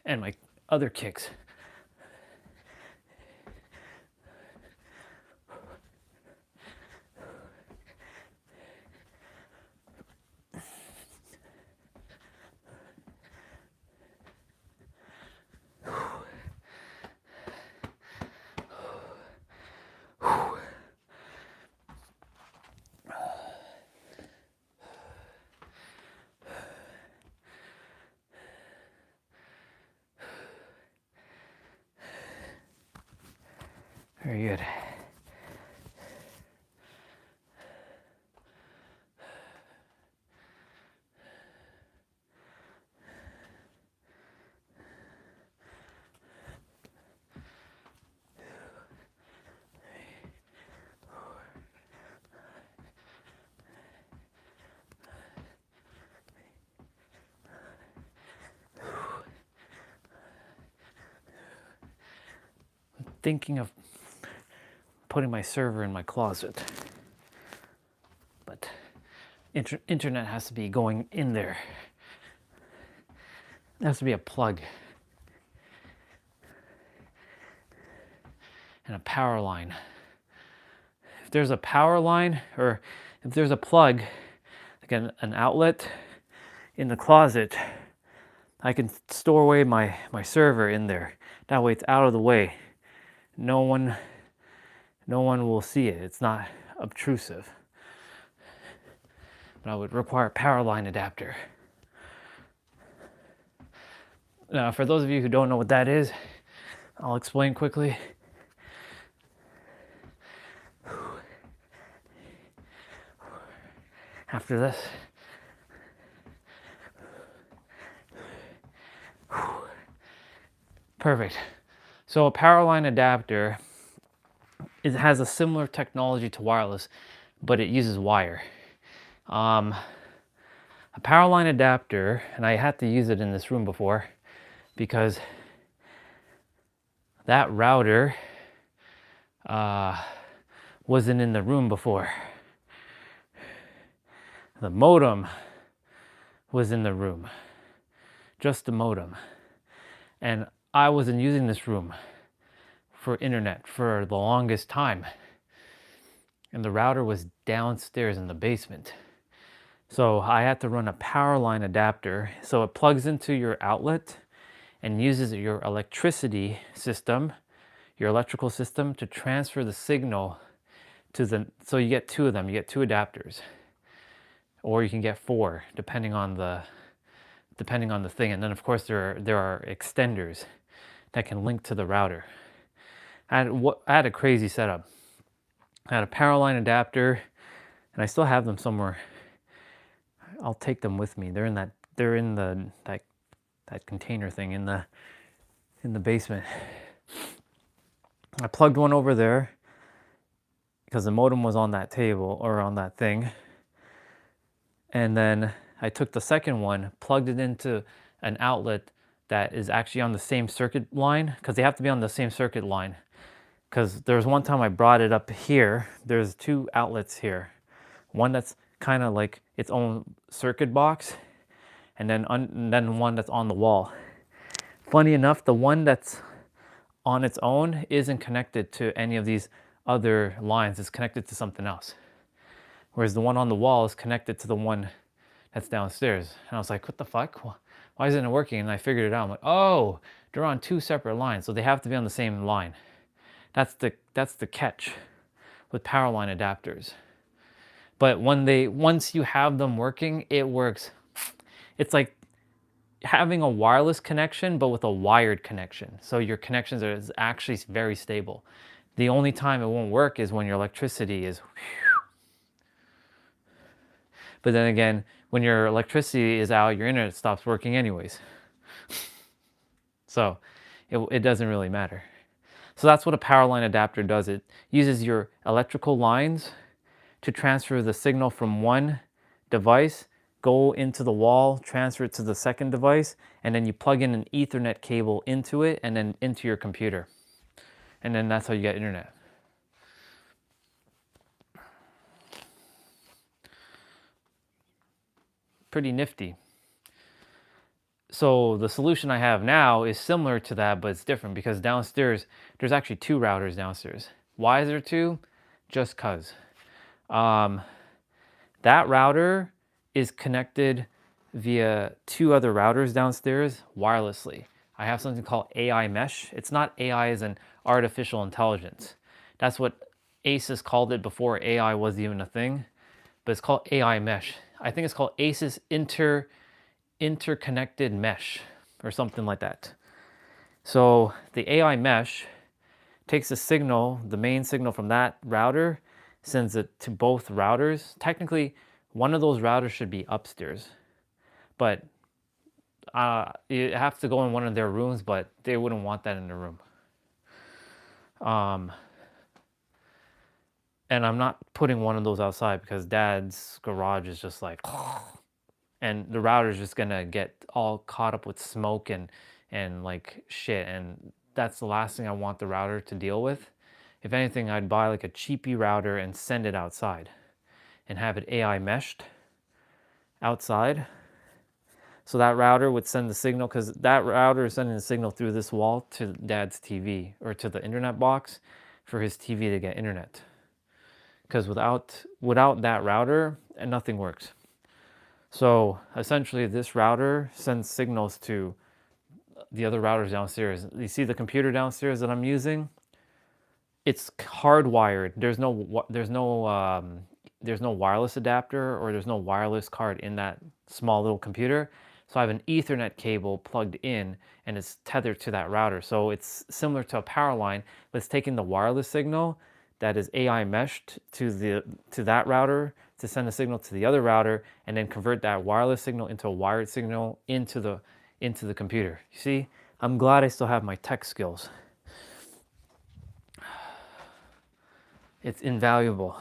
and my other kicks. Very good. Thinking of putting my server in my closet, but internet has to be going in there. There has to be a plug and a power line. If there's a power line, or if there's a plug, like an outlet in the closet, I can store away my server in there. That way it's out of the way. No one will see it. It's not obtrusive. But I would require a power line adapter. Now, for those of you who don't know what that is, I'll explain quickly. After this. Perfect. So a power line adapter, it has a similar technology to wireless, but it uses wire. A power line adapter, and I had to use it in this room before because that router wasn't in the room before. The modem was in the room, just the modem. And I wasn't using this room for internet for the longest time. And the router was downstairs in the basement. So I had to run a power line adapter. So it plugs into your outlet and uses your electricity system, your electrical system, to transfer the signal to the, so you get two of them, you get two adapters. Or you can get four, depending on the thing. And then of course there are extenders that can link to the router. I had a crazy setup. I had a power line adapter, and I still have them somewhere. I'll take them with me. They're in that container thing in the basement. I plugged one over there because the modem was on that table or on that thing. And then I took the second one, plugged it into an outlet that is actually on the same circuit line, because they have to be on the same circuit line. Because there was one time I brought it up here, there's two outlets here. One that's kind of like its own circuit box, and then one that's on the wall. Funny enough, the one that's on its own isn't connected to any of these other lines. It's connected to something else. Whereas the one on the wall is connected to the one that's downstairs. And I was like, what the fuck? Why isn't it working? And I figured it out. I'm like, oh, they're on two separate lines, so they have to be on the same line. That's the catch with power line adapters. But once you have them working, it works. It's like having a wireless connection, but with a wired connection. So your connections are actually very stable. The only time it won't work is when your electricity is. But then again, when your electricity is out, your internet stops working anyways. So it doesn't really matter. So that's what a power line adapter does. It uses your electrical lines to transfer the signal from one device, go into the wall, transfer it to the second device, and then you plug in an Ethernet cable into it and then into your computer. And then that's how you get internet. Pretty nifty. So the solution I have now is similar to that, but it's different because downstairs, there's actually two routers downstairs. Why is there two? Just cause. That router is connected via two other routers downstairs wirelessly. I have something called AI mesh. It's not AI as in artificial intelligence. That's what ASUS called it before AI was even a thing, but it's called AI mesh. I think it's called ASUS interconnected mesh or something like that. So the AI mesh takes the signal, the main signal from that router, sends it to both routers. Technically, one of those routers should be upstairs, but you have to go in one of their rooms, but they wouldn't want that in the room. And I'm not putting one of those outside because Dad's garage is just like, and the router is just gonna get all caught up with smoke and like shit, and that's the last thing I want the router to deal with. If anything, I'd buy like a cheapy router and send it outside and have it AI meshed outside. So that router would send the signal, because that router is sending the signal through this wall to Dad's TV or to the internet box for his TV to get internet. Because without that router, nothing works. So essentially this router sends signals to the other routers downstairs. You see the computer downstairs that I'm using? It's hardwired. There's no wireless adapter, or there's no wireless card in that small little computer. So I have an Ethernet cable plugged in and it's tethered to that router. So it's similar to a power line, but it's taking the wireless signal that is AI meshed to that router to send a signal to the other router, and then convert that wireless signal into a wired signal into the computer. You see, I'm glad I still have my tech skills. It's invaluable.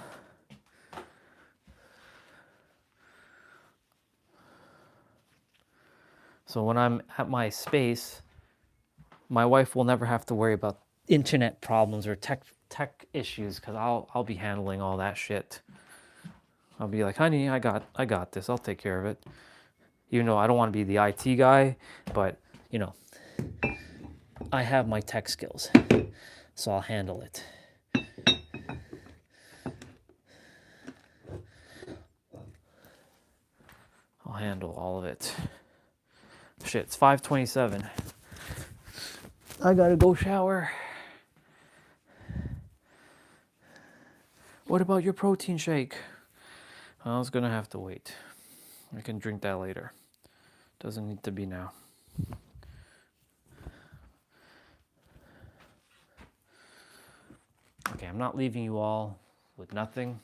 So when I'm at my space, my wife will never have to worry about internet problems or tech issues, because I'll be handling all that shit. I'll be like, honey, I got this. I'll take care of it. Even though I don't want to be the IT guy, but you know, I have my tech skills, so I'll handle it. I'll handle all of it. Shit, it's 5:27. I gotta go shower. What about your protein shake? I was gonna have to wait. I can drink that later. Doesn't need to be now. Okay, I'm not leaving you all with nothing.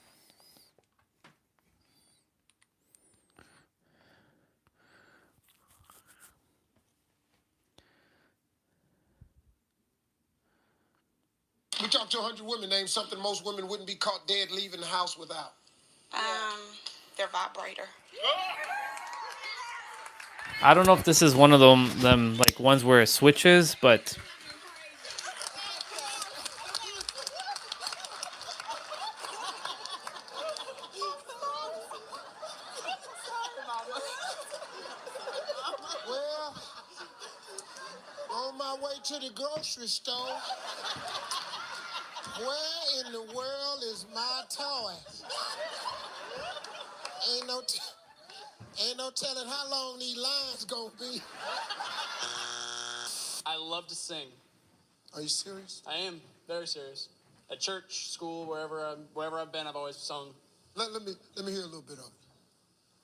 We talked to 100 women. Name something most women wouldn't be caught dead leaving the house without. Their vibrator. I don't know if this is one of them like ones where it switches, but Well, on my way to the grocery store, where in the world is my toy? Ain't no telling how long these lines gonna be. I love to sing. Are you serious? I am very serious. At church, school, wherever I've been, I've always sung. Let me hear a little bit of it.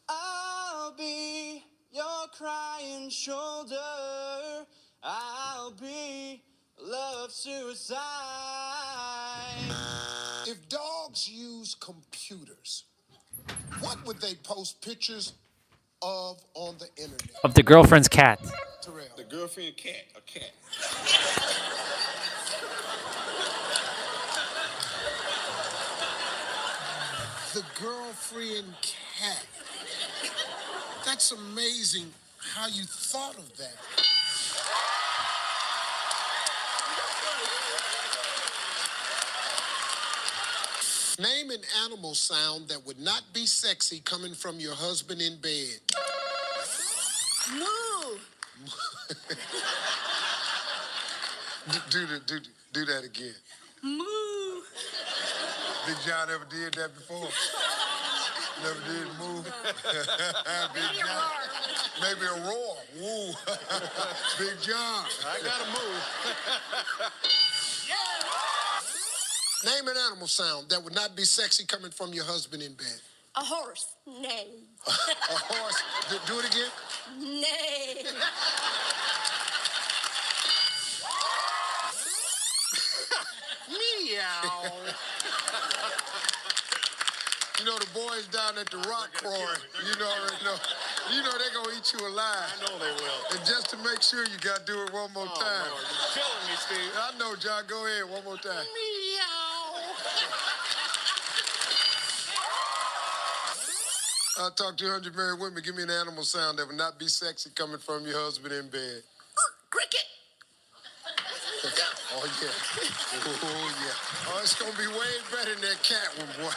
I'll be your crying shoulder. I'll be love suicide. If dogs use computers, what would they post pictures of on the internet? of the girlfriend's cat. Terrell. The girlfriend cat, a cat. The girlfriend cat. That's amazing how you thought of that. Name an animal sound that would not be sexy coming from your husband in bed. Moo. Do that again. Moo. Big John ever did that before? Never did move. Big John. Maybe a roar. Woo. Big John. I gotta move. Name an animal sound that would not be sexy coming from your husband in bed. A horse. Neigh. A horse. Do it again. Neigh. Meow. You know, the boys down at the rock quarry, you know, they're going to eat you alive. I know they will. And just to make sure, you got to do it one more time. Lord, you're killing me, Steve. I know, John. Go ahead one more time. I'll talk to 100 married women. Give me an animal sound that would not be sexy coming from your husband in bed. Cricket. Oh, yeah. Oh, yeah. Oh, it's going to be way better than that cat one, boy.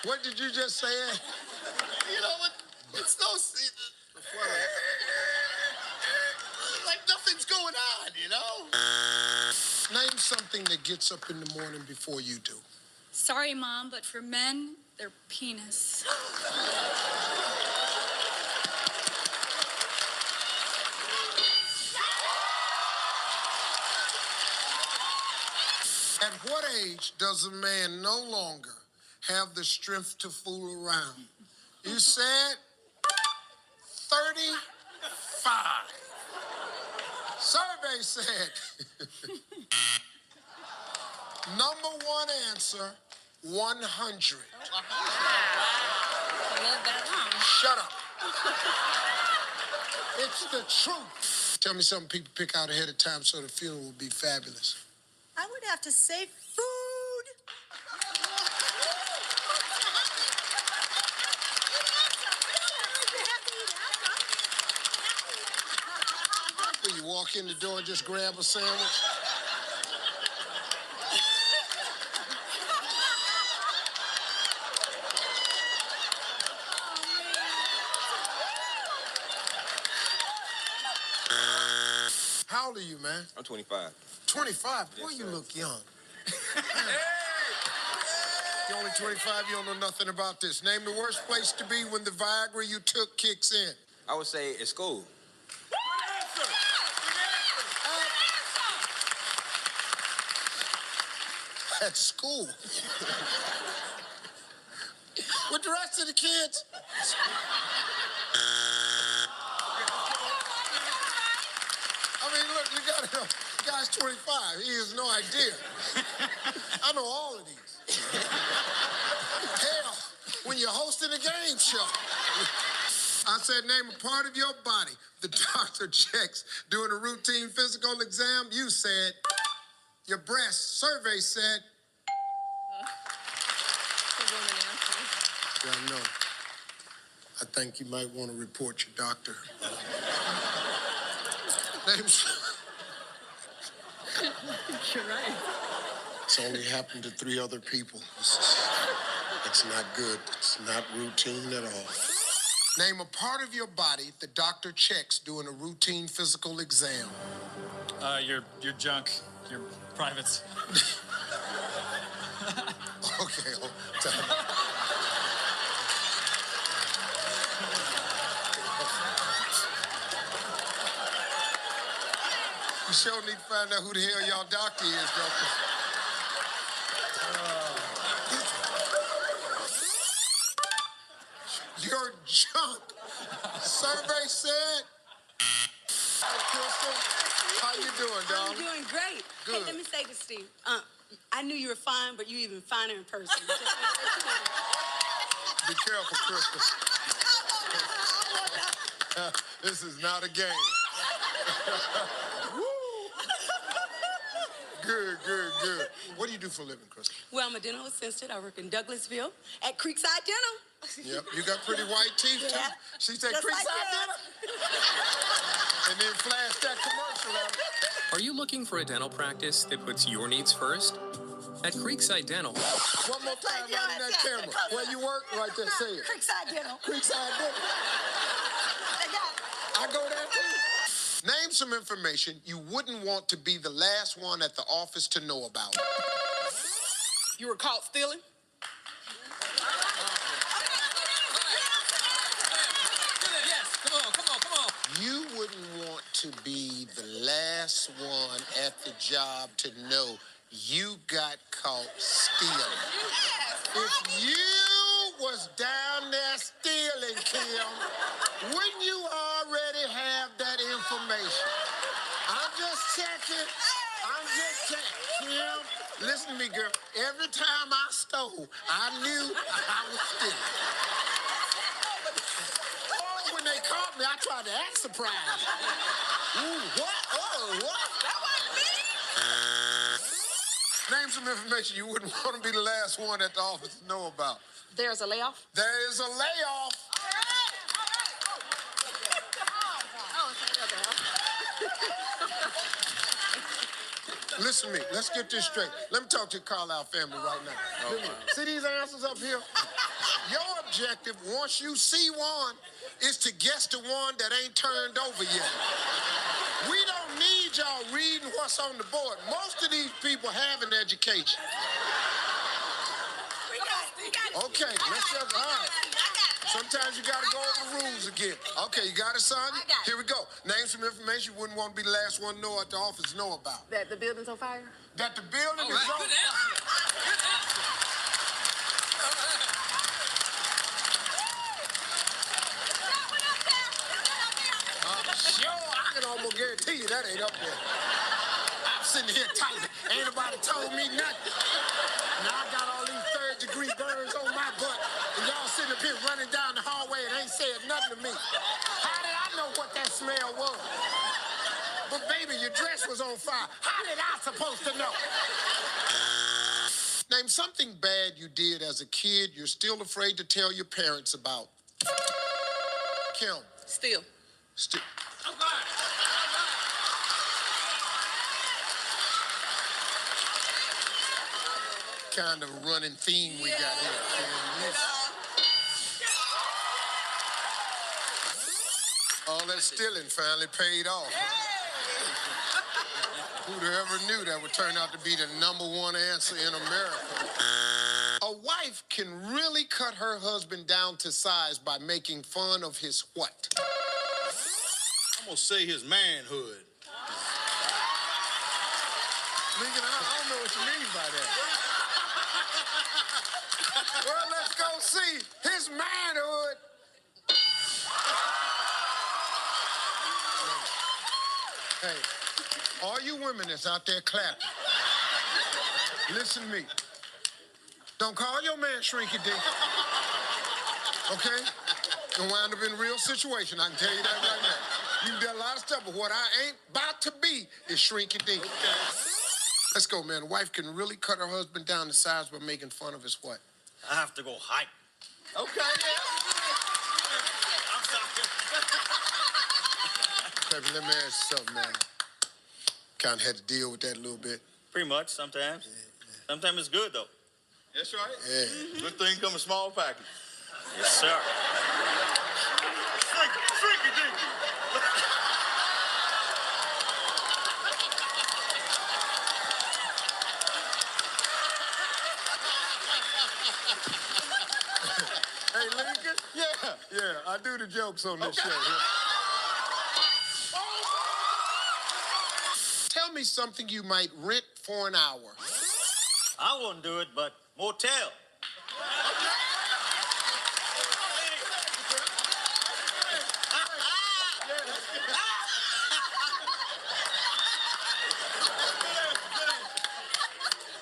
What did you just say? You know what? It's no... Like nothing's going on, you know? Name something that gets up in the morning before you do. Sorry, Mom, but for men, they're penis. At what age does a man no longer have the strength to fool around? You said 35. Survey said number one answer, 100. Shut up. It's the truth. Tell me something people pick out ahead of time so the funeral will be fabulous. I would have to say food. Will you walk in the door and just grab a sandwich? How old are you, man? I'm 25. 25? Boy, Yes, you sir. look young. You're only 25, you don't know nothing about this. Name the worst place to be when the Viagra you took kicks in. I would say at school. At school. With the rest of the kids. I mean, look, you gotta know, the guy's 25. He has no idea. I know all of these. Hell, when you're hosting a game show. I said, name a part of your body the doctor checks during a routine physical exam. You said your breast. Survey said. Yeah, I know. I think you might want to report your doctor. Names. You're right. It's only happened to 3 other people. It's not good. It's not routine at all. Name a part of your body the doctor checks during a routine physical exam. Your junk, your privates. Okay, hold time. You sure need to find out who the hell y'all doctor is, though. Your junk. Survey said. Hey, Crystal, how you doing, I'm darling? doing great. Good. Hey, let me say this, Steve. I knew you were fine, but you even finer in person. Be careful, Crystal. This is not a game. Good, good, good. What do you do for a living, Crystal? Well, I'm a dental assistant. I work in Douglasville at Creekside Dental. Yep, you got pretty white teeth, too. Yeah. She said Just like Creekside that. Dental. And then flash that commercial out. Are you looking for a dental practice that puts your needs first? At Creekside Dental. One more time right in that camera. Where you work, right there, say it. Creekside Dental. Creekside Dental. I go there too. Name some information you wouldn't want to be the last one at the office to know about. You were caught stealing? Yes, come on. You wouldn't want to be the last one at the job to know you got caught stealing. If you was down there stealing, Kim, wouldn't you already have that information? I'm just checking. I'm just Kim, listen to me, girl. Every time I stole, I knew I was stealing. Oh, when they caught me, I tried to act surprised. Ooh, what? Oh, what? That wasn't me. Name some information you wouldn't want to be the last one at the office to know about. There's a layoff. There is a layoff. Listen to me. Let's get this straight. Let me talk to the Carlisle family right now. See these answers up here? Your objective, once you see one, is to guess the one that ain't turned over yet. We don't need y'all reading what's on the board. Most of these people have an education. Okay, let's just, all right. Sometimes you gotta go over the rules again. Okay, you got it, son? Here we go. Name some information you wouldn't want to be the last one to know at the office know about. That the building's on fire? That the building is on fire. Sure, I can almost guarantee you that ain't up there. I'm sitting here tight. Ain't nobody told me nothing. Now I got all these third-degree burns on my butt, and y'all sitting up here running down the hallway and ain't said nothing to me. How did I know what that smell was? But baby, your dress was on fire. How did I supposed to know? Name something bad you did as a kid you're still afraid to tell your parents about. Kim. Still. Kind of a running theme we got here. All that stealing finally paid off. Who'd ever knew that would turn out to be the #1 answer in America? A wife can really cut her husband down to size by making fun of his what? I'm gonna say his manhood. Lincoln, I don't know what you mean by that. Well, let's go see his manhood. Hey, all you women that's out there clapping, listen to me. Don't call your man shrinky dink. Okay? You'll wind up in a real situation, I can tell you that right now. You can do a lot of stuff, but what I ain't about to be is shrinky dink. Okay. Let's go, man. A wife can really cut her husband down to size by making fun of his what? I have to go hike. Okay, yeah. Baby, let me ask you something, man. Kind of had to deal with that a little bit. Pretty much, sometimes. Sometimes it's good, though. That's right. Yeah. Good thing come in small package. Yes, sir. Shrinky dinky. Hey, Lincoln? Yeah, I do the jokes on this show. Tell me something you might rent for an hour. I wouldn't do it, but motel.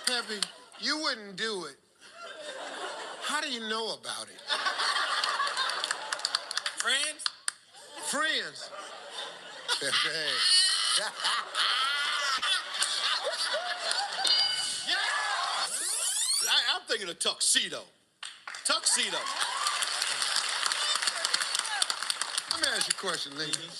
Peppy, you wouldn't do it. How do you know about it? Friends? Friends? I'm thinking of tuxedo. Tuxedo. Let me ask you a question, Lincoln.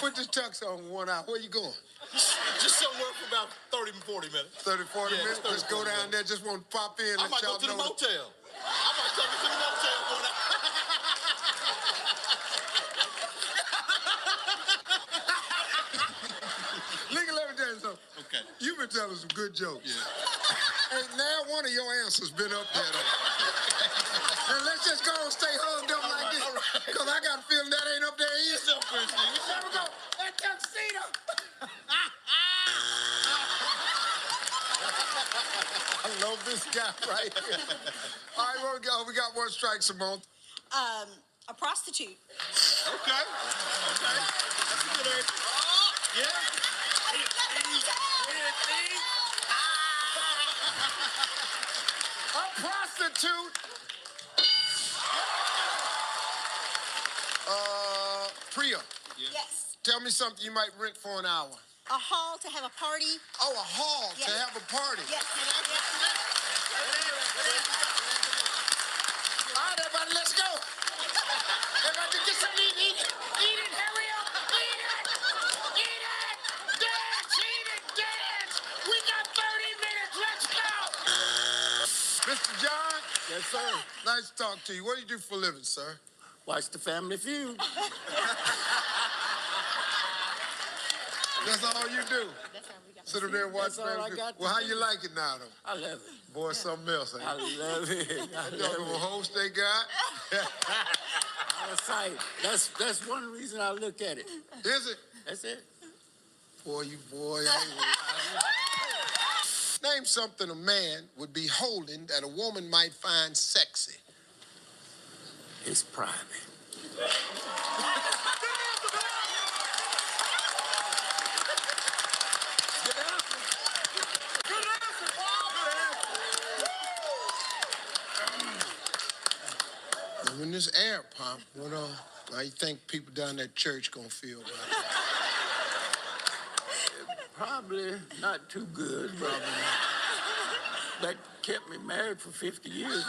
Put this tux on 1 hour. Where you going? Just somewhere for about 30 to 40 minutes. 30, 40 minutes? 30, Let's go down there. Just want to pop in. I might go to the motel. I might take you to the motel for that. Lincoln, let me tell you something. Okay. You've been telling some good jokes. Yeah. And now one of your answers been up there, though. And let's just go and stay hugged up like this. Because I got a feeling that ain't up there either. There we go. That tuxedo. I love this guy right here. All right, where we go? We got one strike, Simone. A prostitute. Okay. That's a good answer. Yeah. A prostitute. Priya. Yes. Tell me something you might rent for an hour. A hall to have a party. Oh, a hall to have a party. Yes. All right, everybody, let's go. Everybody, get something to eat. Eat it, hurry up. Eat it. Eat it. Dance, eat it, dance. We got 30 minutes. Let's go. Mr. John. Yes, sir. Nice to talk to you. What do you do for a living, sir? Watch the Family Feud. That's all you do? Sit up there and watch That's all I Family Feud. got to Well, how do. you like it now, though? I love it. Boy, it's something else, ain't it? I love it. I That love little it. host they got. Out of sight. That's one reason I look at it. Is it? That's it. Boy, you boy. I ain't gonna lie. Name something a man would be holding that a woman might find sexy. It's private. When this air pump, how you think people down at church gonna feel about it? Probably not too good. Probably not. That kept me married for 50 years.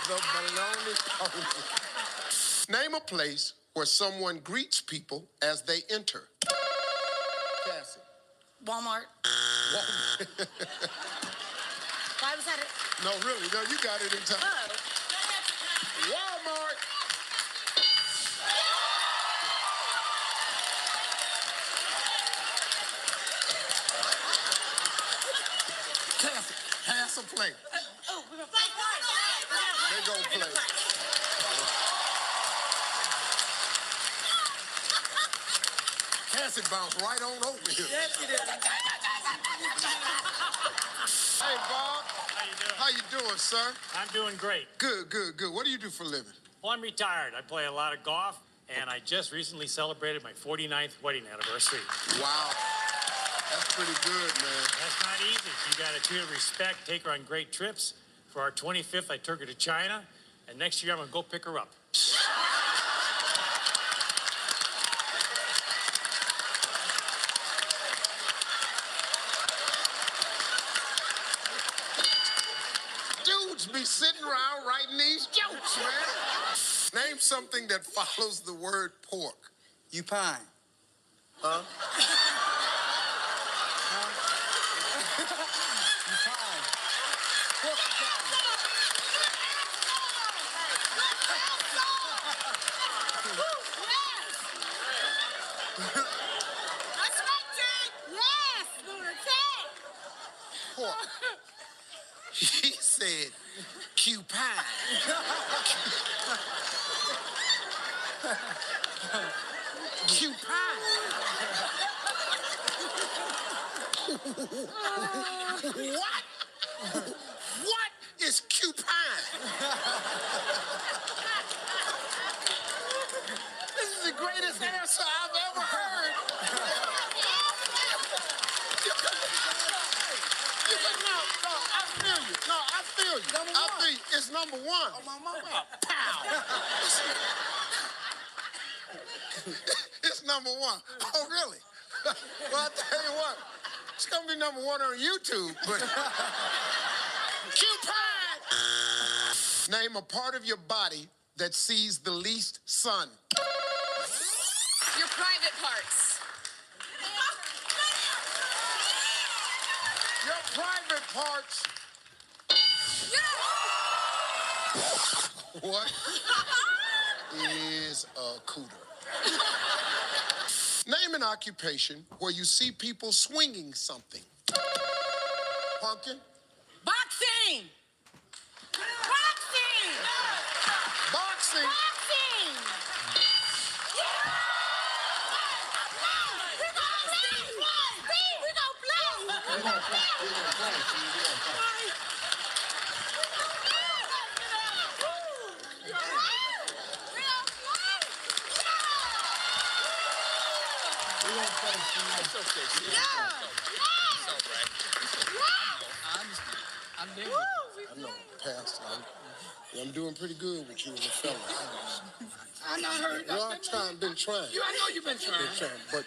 The baloney pony. Name a place where someone greets people as they enter. Cassie. Walmart. Why was that? No, really, no, you got it in time. Walmart. Cassie, pass or play? They go play. Cassie bounced right on over here. Yes, you did. Hey, Bob. How you doing, sir? I'm doing great. Good, good, good. What do you do for a living? Well, I'm retired. I play a lot of golf, and I just recently celebrated my 49th wedding anniversary. Wow. That's pretty good, man. That's not easy. You got to treat her with respect, take her on great trips. For our 25th, I took her to China, and next year I'm going to go pick her up. Dudes be sitting around writing these jokes, man. Name something that follows the word pork. You pine. Huh? You pine. Pork That's right, Ted. Yes, lunatic. Pork. He said, cupine. Cupine. What? What is cupine? This is the greatest answer I've ever heard. No, I feel you. I feel you. It's number one. Oh, my mama. Pow. It's number one. Oh, really? Well, I'll tell you what. It's going to be number one on YouTube. But Cupid! Name a part of your body that sees the least sun. Your private parts. Your private parts. What is a cooter? Name an occupation where you see people swinging something. Pumpkin? Boxing. Boxing. Boxing? Boxing. We're gonna play. I'm big. I know, Pastor. I'm doing pretty good with you and the fellas. I not heard Well, that. been trying. I know you've been trying. But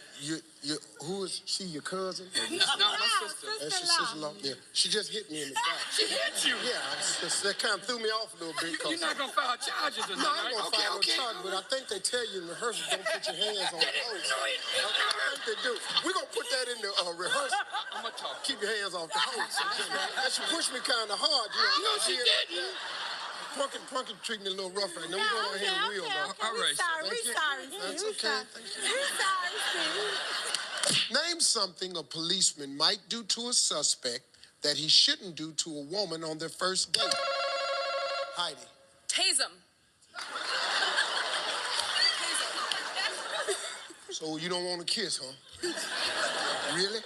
who is she? Your cousin? No, my sister. That's your sister-in-law? Yeah. She just hit me in the back. She hit you? Yeah, that kind of threw me off a little bit. You're not going to file charges or No, nothing, I ain't right? going to file no charges, but I think they tell you in rehearsal, don't put your hands on the hose. I think they do. We're going to put that in the rehearsal. I'm going to talk. Keep your hands off the hose. She pushed me kind of hard. No, she didn't. Plunky treating me a little rough right now. We're going to hit the wheel, though. All right. That's okay. Name something a policeman might do to a suspect that he shouldn't do to a woman on their first date. Heidi. Tase him. So you don't want to kiss, huh? Really?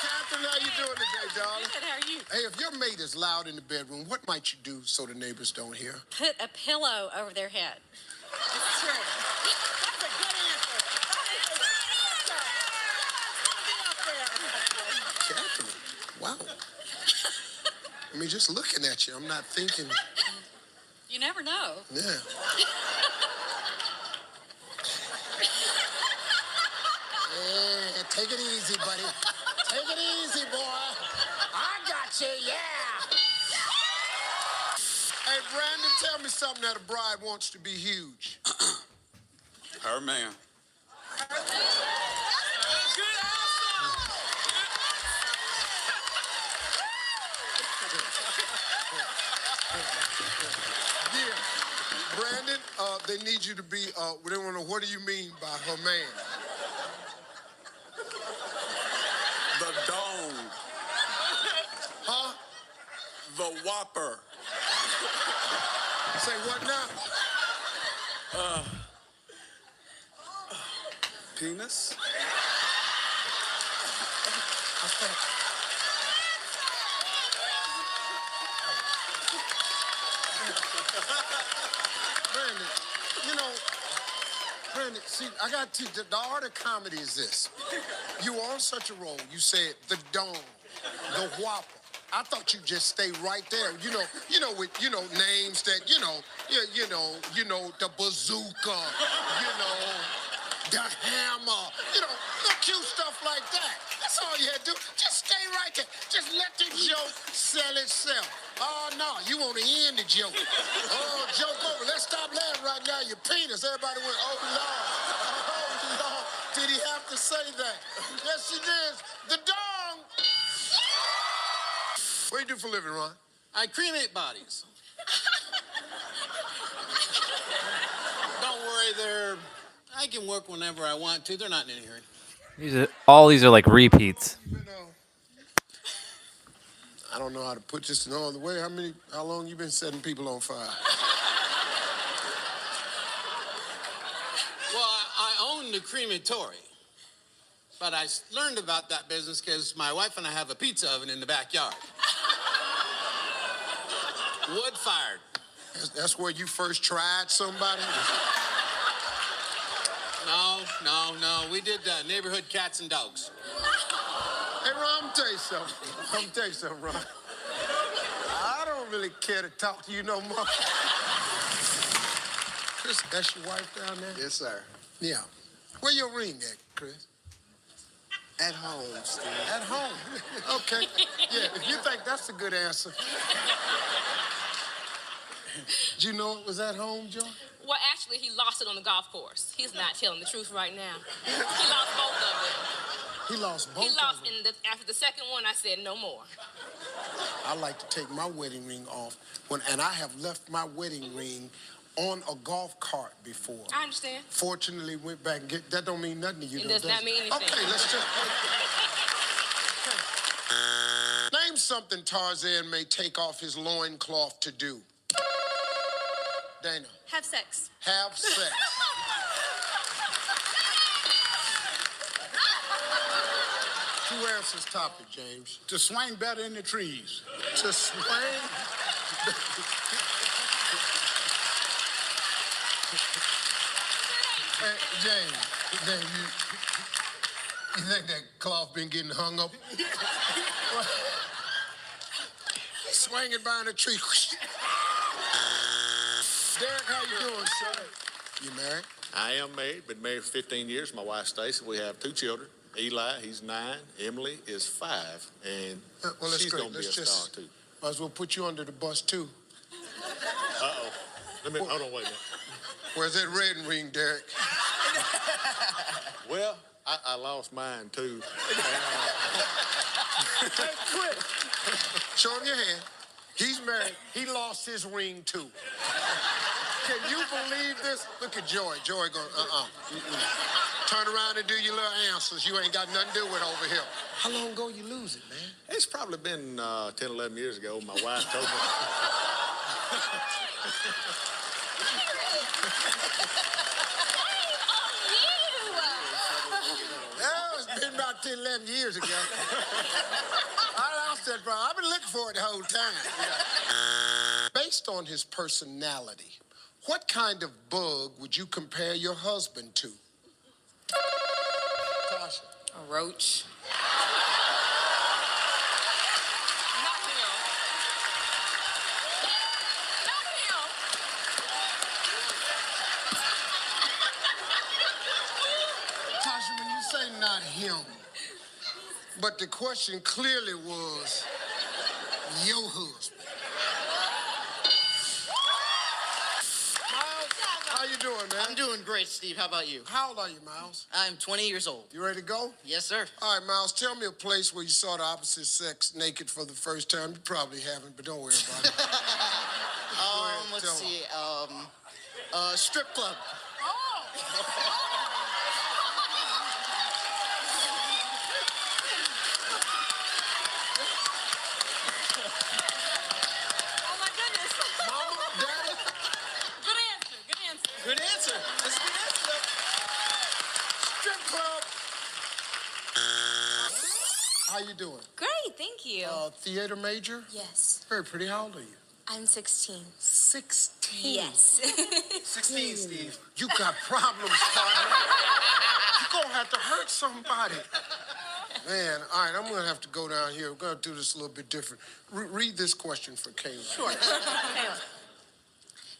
Catherine, how you doing today, darling? Good, how are you? Hey, if your mate is loud in the bedroom, what might you do so the neighbors don't hear? Put a pillow over their head. That's true. That's a good answer. Catherine, wow. I mean, just looking at you, I'm not thinking. You never know. Yeah. Yeah, take it easy, buddy. Take it easy, boy. I got you, yeah. Hey, Brandon, tell me something that a bride wants to be huge. Her man. Yeah. Brandon, they need you to be, they want to know, what do you mean by her man? The dome. Huh? The whopper. Say what now? Penis? Brandon, Brandon, see, I got to, the art of comedy is this. You were on such a roll, you said the dome, the whopper. I thought you'd just stay right there, with, names that, the bazooka, the hammer, cute stuff like that. That's all you had to do. Just stay right there. Just let the joke sell itself. Oh, no, you want to end the joke. Oh, joke over. Let's stop laughing right now. Your penis. Everybody went, oh, Lord. Oh, Lord. Did he have to say that? Yes, he did. The dong. What do you do for a living, Ron? I cremate bodies. Don't worry, I can work whenever I want to. They're not in any hurry. All these are like repeats. I don't know how to put this in all the way. How long you been setting people on fire? Well, I own the crematory. But I learned about that business because my wife and I have a pizza oven in the backyard. Wood fired. That's where you first tried somebody? No. We did neighborhood cats and dogs. Hey, Ron, I'm gonna tell you something, Ron. I don't really care to talk to you no more. Chris, that's your wife down there? Yes, sir. Yeah. Where your ring at, Chris? At home, Steve. At home. Okay. Yeah, if you think that's a good answer. Did you know it was at home, Joe? Well, actually, he lost it on the golf course. He's not telling the truth right now. He lost both of them. He lost both He lost of them? after the second one, I said no more. I like to take my wedding ring off, and I have left my wedding ring on a golf cart before. I understand. Fortunately, went back and that don't mean nothing to you. It does not mean anything. Okay, let's just... Name something Tarzan may take off his loincloth to do. Dana. Have sex. Have sex. Who answers topic, James? To swing better in the trees. To swing? James, you think that cloth been getting hung up? Swinging by in a tree. Derek, how you doing, sir? You married? I am married. Been married for 15 years. My wife, Stacy. We have 2 children. Eli, he's 9. Emily is 5. And well, that's she's great. going to be a Let's star, too. Might as well put you under the bus, too. Uh-oh. Hold on, wait a minute. Where's that red ring, Derek? Well, I lost mine, too. Hey, Chris, show him your hand. He's married. He lost his ring, too. Can you believe this? Look at Joy. Joy going, Turn around and do your little answers. You ain't got nothing to do with over here. How long ago you lose it, man? It's probably been 10, 11 years ago. My wife told me. Oh, it's been about 10, 11 years ago. I lost that problem. I've been looking for it the whole time. Based on his personality, what kind of bug would you compare your husband to? Tasha. A roach. Tasha, when you say not him, but the question clearly was your husband. How you doing, man? I'm doing great, Steve. How about you? How old are you, Miles? I'm 20 years old. You ready to go? Yes, sir. All right, Miles, tell me a place where you saw the opposite sex naked for the first time. You probably haven't, but don't worry about it. Let's see. Strip club. Good answer. That's a good answer, though. Strip club. How you doing? Great, thank you. Theater major? Yes. Very pretty. How old are you? I'm 16. 16? Yes. 16, Steve. You got problems, partner. You're going to have to hurt somebody. Man, all right, I'm going to have to go down here. We're going to do this a little bit different. Read this question for Kayla. Sure.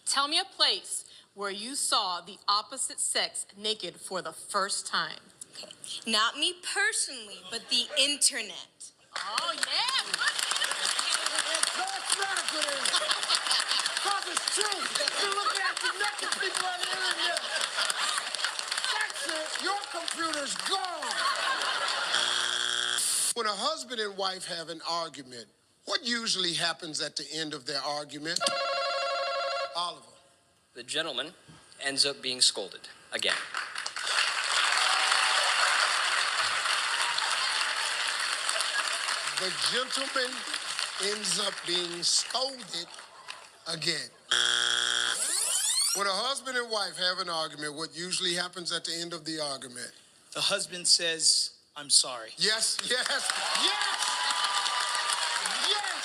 Tell me a place where you saw the opposite sex naked for the first time. Okay. Not me personally, but the internet. Oh, yeah. That's not a good answer. Because it's true. You're looking at the naked people on the internet. That's it. Your computer's gone. When a husband and wife have an argument, what usually happens at the end of their argument? Oliver. The gentleman ends up being scolded again. The gentleman ends up being scolded again. When a husband and wife have an argument, what usually happens at the end of the argument? The husband says, I'm sorry. Yes, yes, yes! Yes!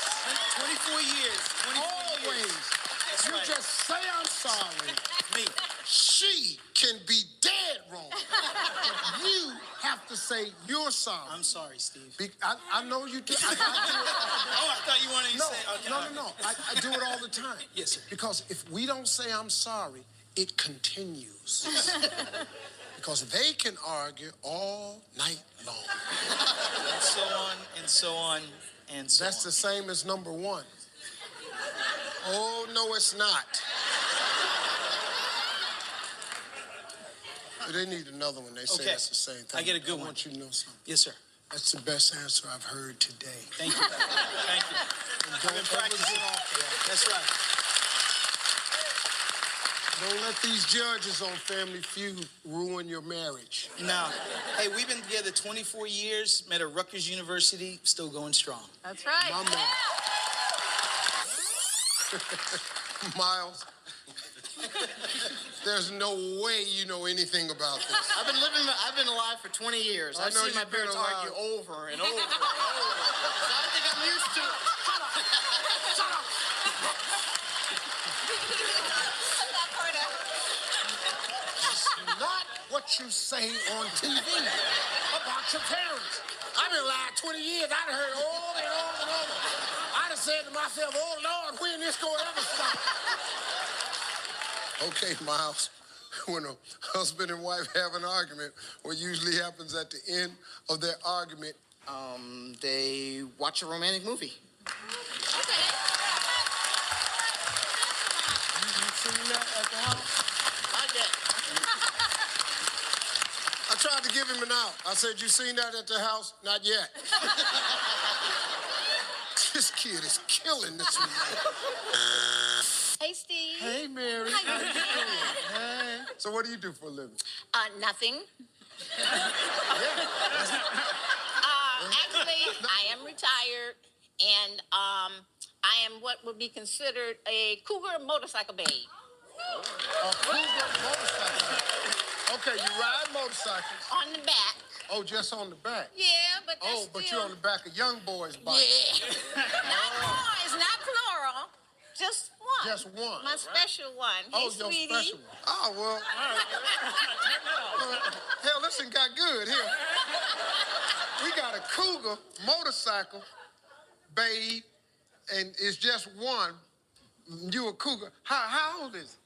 24 years. 24 Always. years. That's You right. just say I'm sorry. Me. She can be dead wrong. You have to say you're sorry. I'm sorry, Steve. I know you do. I do it. Oh, I thought you wanted to say, okay. No. I do it all the time. Yes, sir. Because if we don't say I'm sorry, it continues. Because they can argue all night long. And so on, and so on, and so That's on. the same as number one. Oh, no, it's not. They need another one. They say Okay. it's the same thing. I get a good I one. want you to know something. Yes, sir. That's the best answer I've heard today. Thank you. Thank you. Don't I've been ever practicing. get off that. That's right. Don't let these judges on Family Feud ruin your marriage. No. Hey, we've been together 24 years, met at Rutgers University, still going strong. That's right. My man. Miles, there's no way you know anything about this. I've been alive for 20 years. I I've know seen my you've been parents alive. argue over and over and over. So I think I'm used to it. Shut up. It's not you say on TV about your parents. I've been lying 20 years. I'd heard over and over and over. I'd have said to myself, oh, Lord, when this gonna ever stop? Okay, Miles. When a husband and wife have an argument, what usually happens at the end of their argument? They watch a romantic movie. You seen that at the house? Like that. I tried to give him an out. I said, you seen that at the house? Not yet. This kid is killing this one. Hey, Steve. Hey, Mary. How you doing? Hey. So what do you do for a living? Nothing. Actually, I am retired, and I am what would be considered a cougar motorcycle babe. A cougar motorcycle. Okay, you ride motorcycles. On the back. Oh, just on the back? Yeah, but that's Oh, but you're on the back of young boys' bike. Yeah. Not boys, not plural. Just one. Just one. My special one. Oh, Hey, your sweetie. special one. Oh, well. Hell, this thing got good here. We got a cougar motorcycle, babe, and it's just one. You a cougar. How old is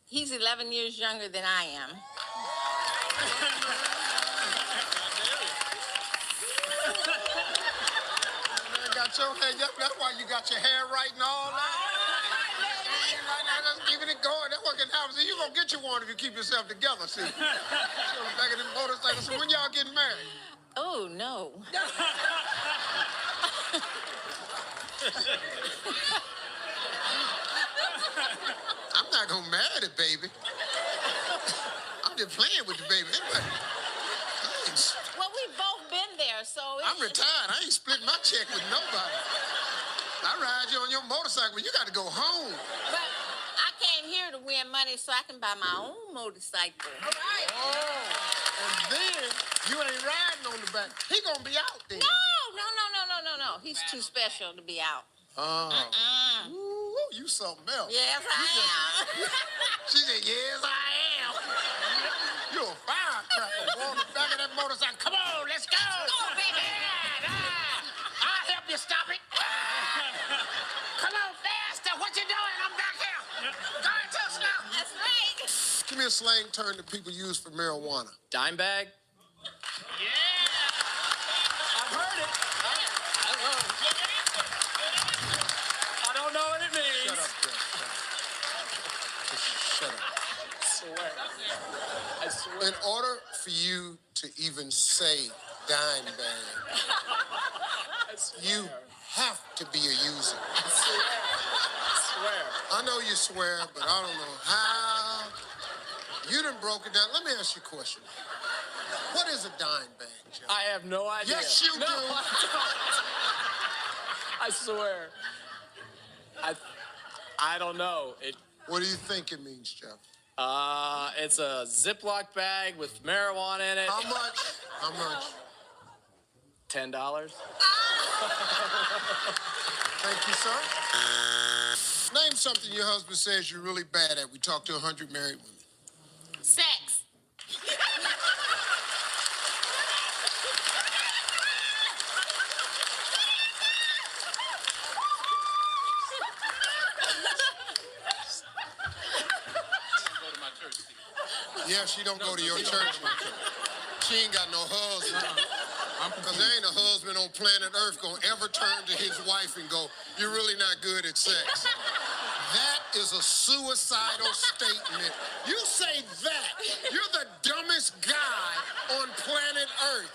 he? He's 11 years younger than I am. Got your hair, that's why you got your hair right and all that. Right now, just keeping it going. That's what can happen. See, you gonna get you one if you keep yourself together, see. So back in the motorcycle. So when y'all getting married? Oh, no. I'm not gonna marry the baby. I'm just playing with the baby. Well, we've both been there, so... I'm retired. I ain't splitting my check with nobody. I ride you on your motorcycle, but you got to go home. But I came here to win money so I can buy my own motorcycle. All right. Oh, and then you ain't riding on the back. He gonna be out there. No. He's too special to be out. Oh. Ooh, you something else. Yes, I am. She said, yes, I am. You're a firecracker. Go on the back of that motorcycle. Come on, let's go. Go, baby. I'll help you stop it. Come on, faster. What you doing? I'm back here. Go ahead, too slow. That's right. Give me a slang term that people use for marijuana. Dime bag? I've heard it. I don't know what it means. Shut up, Jeff. Just shut up. I swear. In order for you to even say dime bag, you have to be a user. I swear. I know you swear, but I don't know how. You done broke it down. Let me ask you a question. What is a dime bag, Jeff? I have no idea. Yes, you do. I swear. I don't know. What do you think it means, Jeff? It's a Ziploc bag with marijuana in it. How much? How much? $10. Thank you, sir. Name something your husband says you're really bad at. We talked to 100 married women. Sex. Yeah, she don't go to your church. She ain't got no husband. Because there ain't a husband on planet Earth gonna ever turn to his wife and go, you're really not good at sex. That is a suicidal statement. You say that, you're the dumbest guy on planet Earth.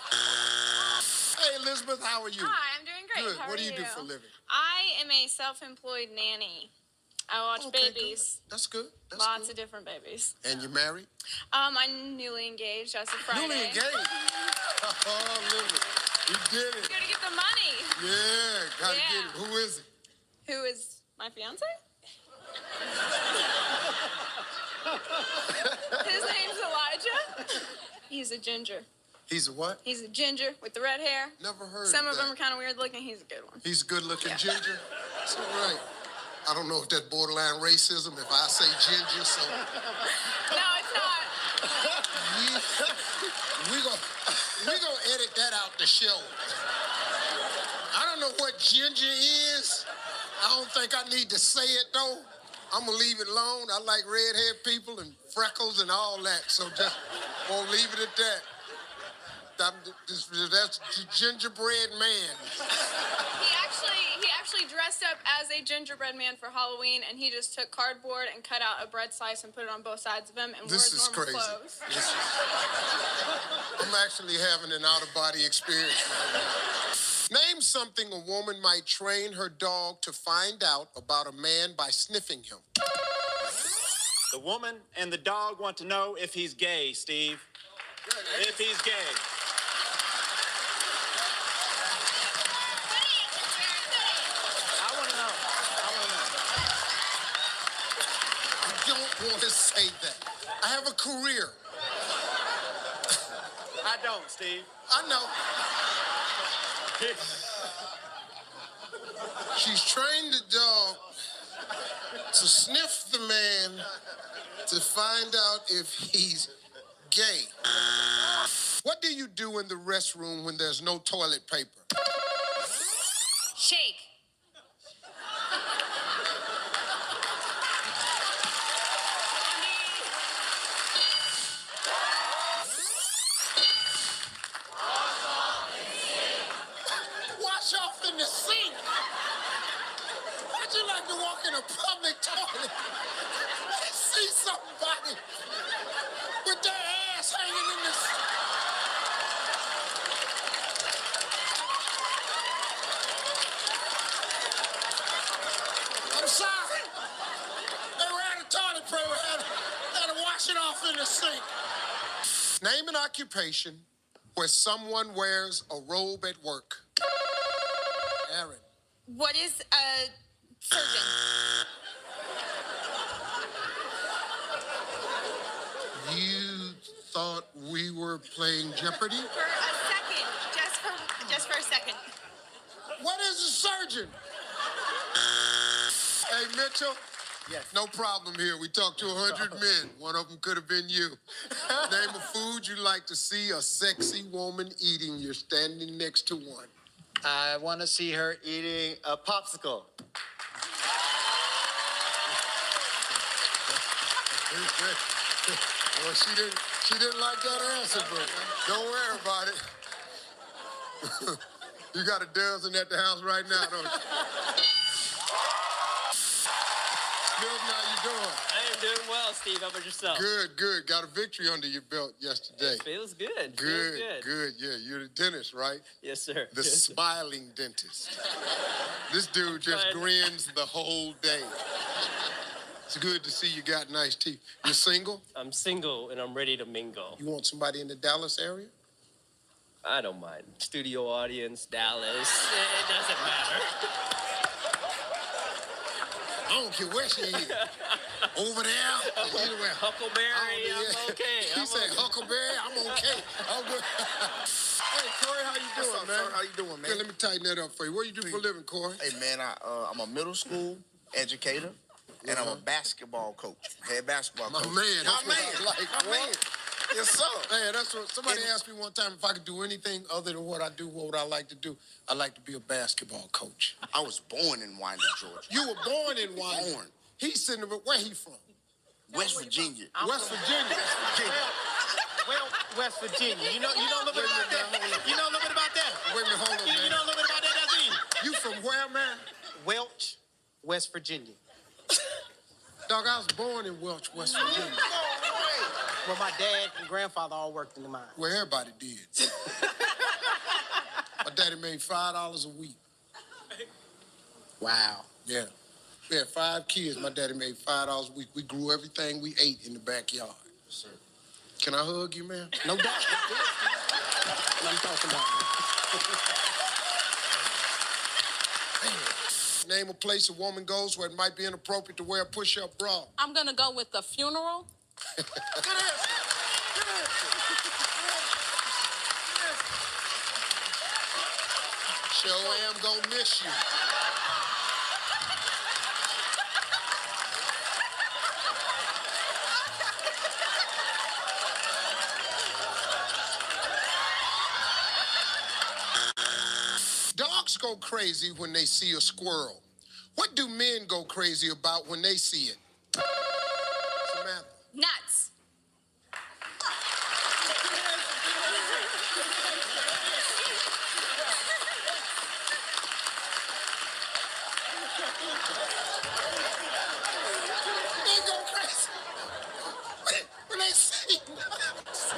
Hey, Elizabeth, how are you? Hi, I'm doing great. Good. How What are do you do for a living? I am a self-employed nanny. I watch babies. Good. That's good. That's Lots good. of different babies. And you're married? I'm newly engaged as of Friday. Newly engaged? Oh, Lily, you did it. Gotta get the money. Yeah, gotta get it. Who is it? Who is my fiance? His name's Elijah. He's a ginger. He's a what? He's a ginger with the red hair. Never heard Some of of that. them are kind of weird looking. He's a good one. He's a good-looking ginger. That's all right. I don't know if that's borderline racism if I say ginger, so... No, it's not. we gonna edit that out the show. I don't know what ginger is. I don't think I need to say it though. I'm gonna leave it alone. I like redhead people and freckles and all that, so just won't leave it at that. That's gingerbread man. He actually dressed up as a gingerbread man for Halloween, and he just took cardboard and cut out a bread slice and put it on both sides of him and wore his normal clothes. I'm actually having an out-of-body experience right now. Name something a woman might train her dog to find out about a man by sniffing him. The woman and the dog want to know if he's gay, Steve. If he's gay. I don't want to say that. I have a career. I don't, Steve. I know. She's trained the dog to sniff the man to find out if he's gay. What do you do in the restroom when there's no toilet paper? Shake. Wash off in the sink. How'd you like to walk in a public toilet and see somebody with their ass hanging in the sink? I'm sorry. They ran a toilet paper, had to wash it off in the sink. Name an occupation where someone wears a robe at work. Aaron. What is a surgeon? You thought we were playing Jeopardy? For a second, just for a second. What is a surgeon? Hey, Mitchell. Yes. No problem here. We talked to 100 men. One of them could have been you. Name a food you like to see a sexy woman eating. You're standing next to one. I want to see her eating a popsicle. Well, she didn't like that answer, but don't worry about it. You got a dozen at the house right now, don't you? Milton, how you doing? I am doing well, Steve. How about yourself? Good, good. Got a victory under your belt yesterday. It feels good. Good, good. Yeah, you're the dentist, right? Yes, sir. The Yes, sir. smiling dentist. This dude just grins the whole day. It's good to see you got nice teeth. You're single? I'm single and I'm ready to mingle. You want somebody in the Dallas area? I don't mind. Studio audience, Dallas. It doesn't matter. I don't care where she is. Over there, anywhere. Huckleberry, I'm okay. He said Huckleberry, I'm okay. I'm good. Hey, Corey, how you doing, man? Sir? How you doing, man? Here, let me tighten that up for you. What do you do for a living, Corey? Hey, man, I'm a middle school educator, and I'm a basketball coach, head basketball coach. My man, that's what I like. My man. Yes, sir. Man, that's what somebody asked me one time if I could do anything other than what I do. What would I like to do? I like to be a basketball coach. I was born in Winder, Georgia. You were born in Winder. Born. He's sitting there. Where he from? West Virginia. West Virginia. Well, West Virginia. You know a little bit about that. You know a little bit about that. Wait a minute, hold on, man. You know a little bit about that, that's it. You from where, man? Welch, West Virginia. Dog, I was born in Welch, West Virginia. Well, my dad and grandfather all worked in the mine. Well, everybody did. My daddy made $5 a week. Wow. Yeah. We had 5 kids. My daddy made $5 a week. We grew everything we ate in the backyard. Yes, sir. Can I hug you, man? No doubt. What I'm talking about. Name a place a woman goes where it might be inappropriate to wear a push-up bra. I'm gonna go with the funeral. Good answer. Good answer. Sure am gonna miss you. go crazy when they see a squirrel? What do men go crazy about when they see it? Samantha. Nuts. They go crazy when they see nuts.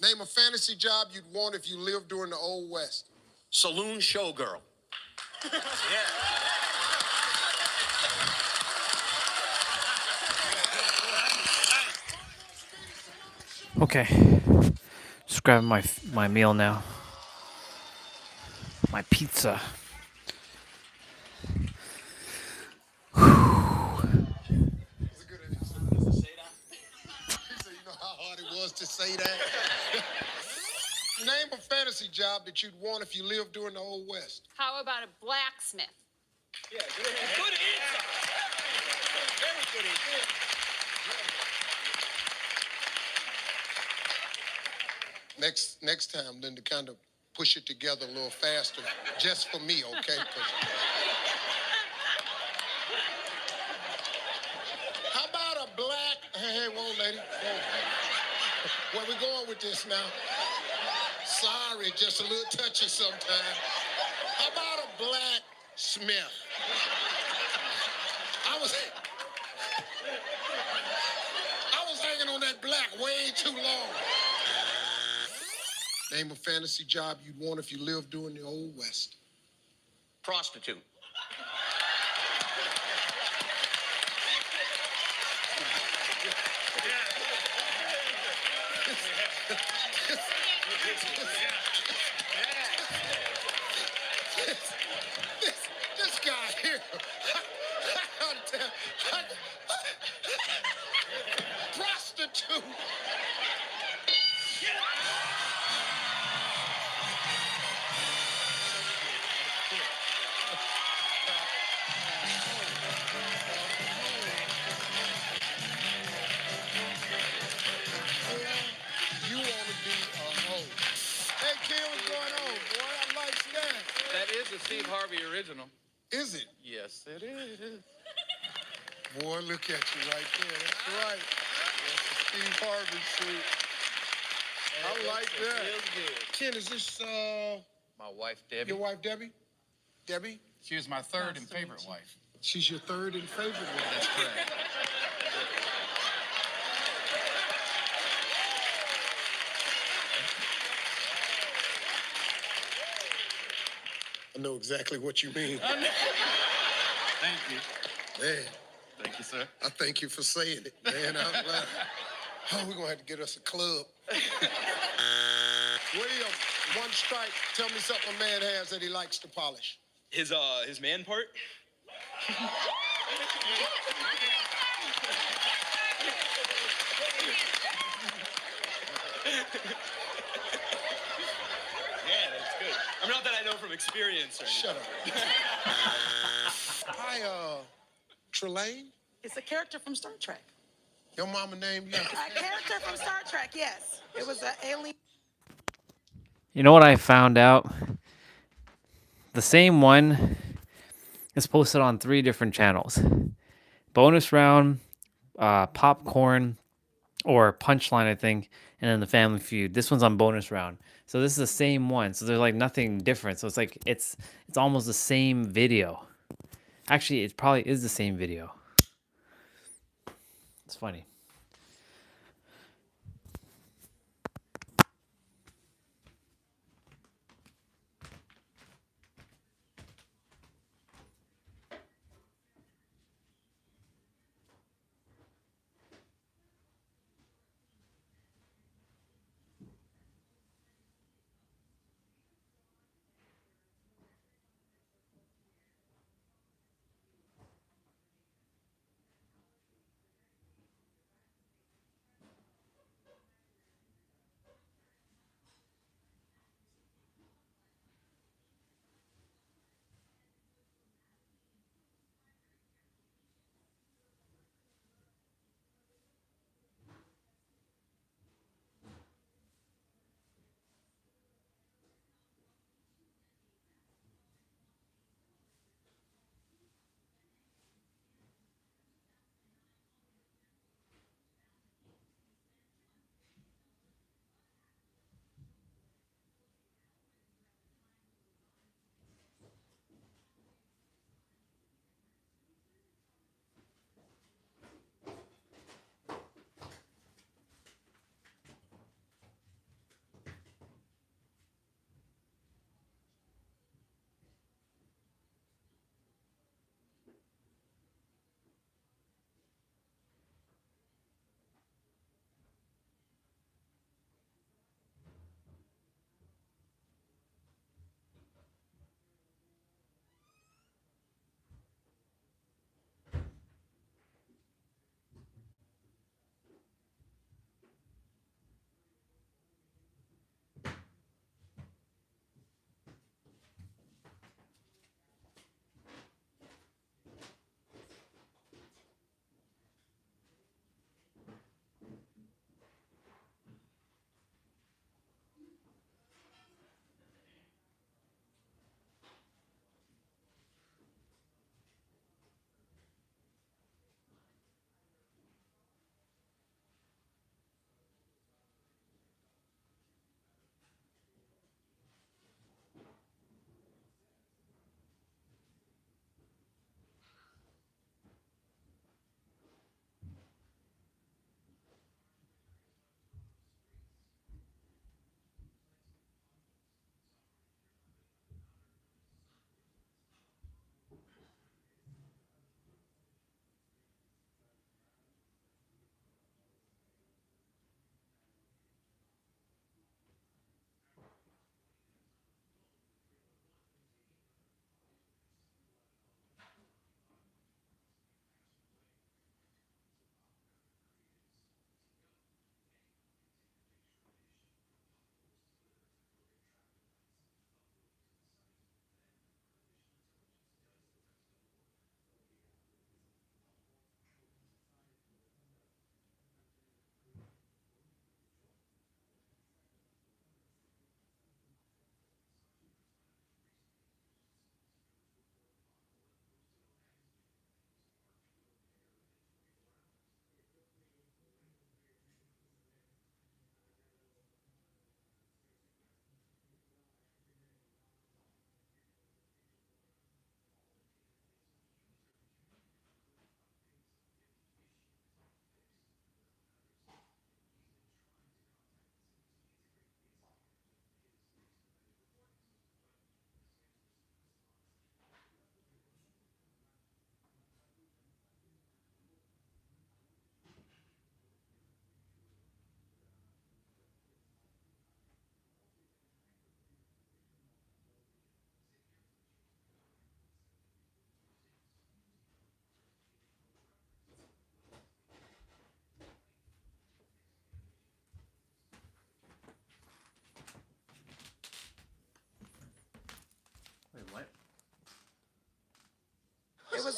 Name a fantasy job you'd want if you lived during the Old West. Saloon showgirl. Okay. Just grabbing my meal now. My pizza. You know how hard it was to say that? Name a fantasy job that you'd want if you lived during the Old West. How about a blacksmith? Yeah, good answer. Very good answer. Next time, Linda, kind of push it together a little faster, just for me, okay? How about a black? Hey, whoa, lady. Whoa. Where we going with this now? Sorry, just a little touchy sometimes. How about a black smith? I was hanging on that black way too long. Name a fantasy job you'd want if you lived during the Old West. Prostitute. This guy here. Prostitute. You want to be a hoe. Hey, kid, what's going on, boy? I like that. That is a Steve Harvey original. Is it? Yes, it is. Boy, look at you right there. That's right. That's the Steve Harvey suit. I like that. Feels good. Ken, is this My wife, Debbie. your wife, Debbie? Debbie? She was my third and favorite wife. She's your third and favorite one. That's correct. I know exactly what you mean. Thank you. Man, Thank you, sir. I thank you for saying it, man. I'm like, oh, we're going to have to get us a club. William, one strike. Tell me something a man has that he likes to polish. His man part? Yeah, that's good. I mean, not that I know from experience or anything. Shut up. Hi, Trelane? It's a character from Star Trek. Your mama named you? A character from Star Trek, yes. It was an alien. You know what I found out? The same one is posted on 3 different channels. Bonus round, popcorn, or punchline, I think, and then the Family Feud. This one's on bonus round. So this is the same one. So there's like nothing different. So it's like it's almost the same video. Actually, it probably is the same video. It's funny.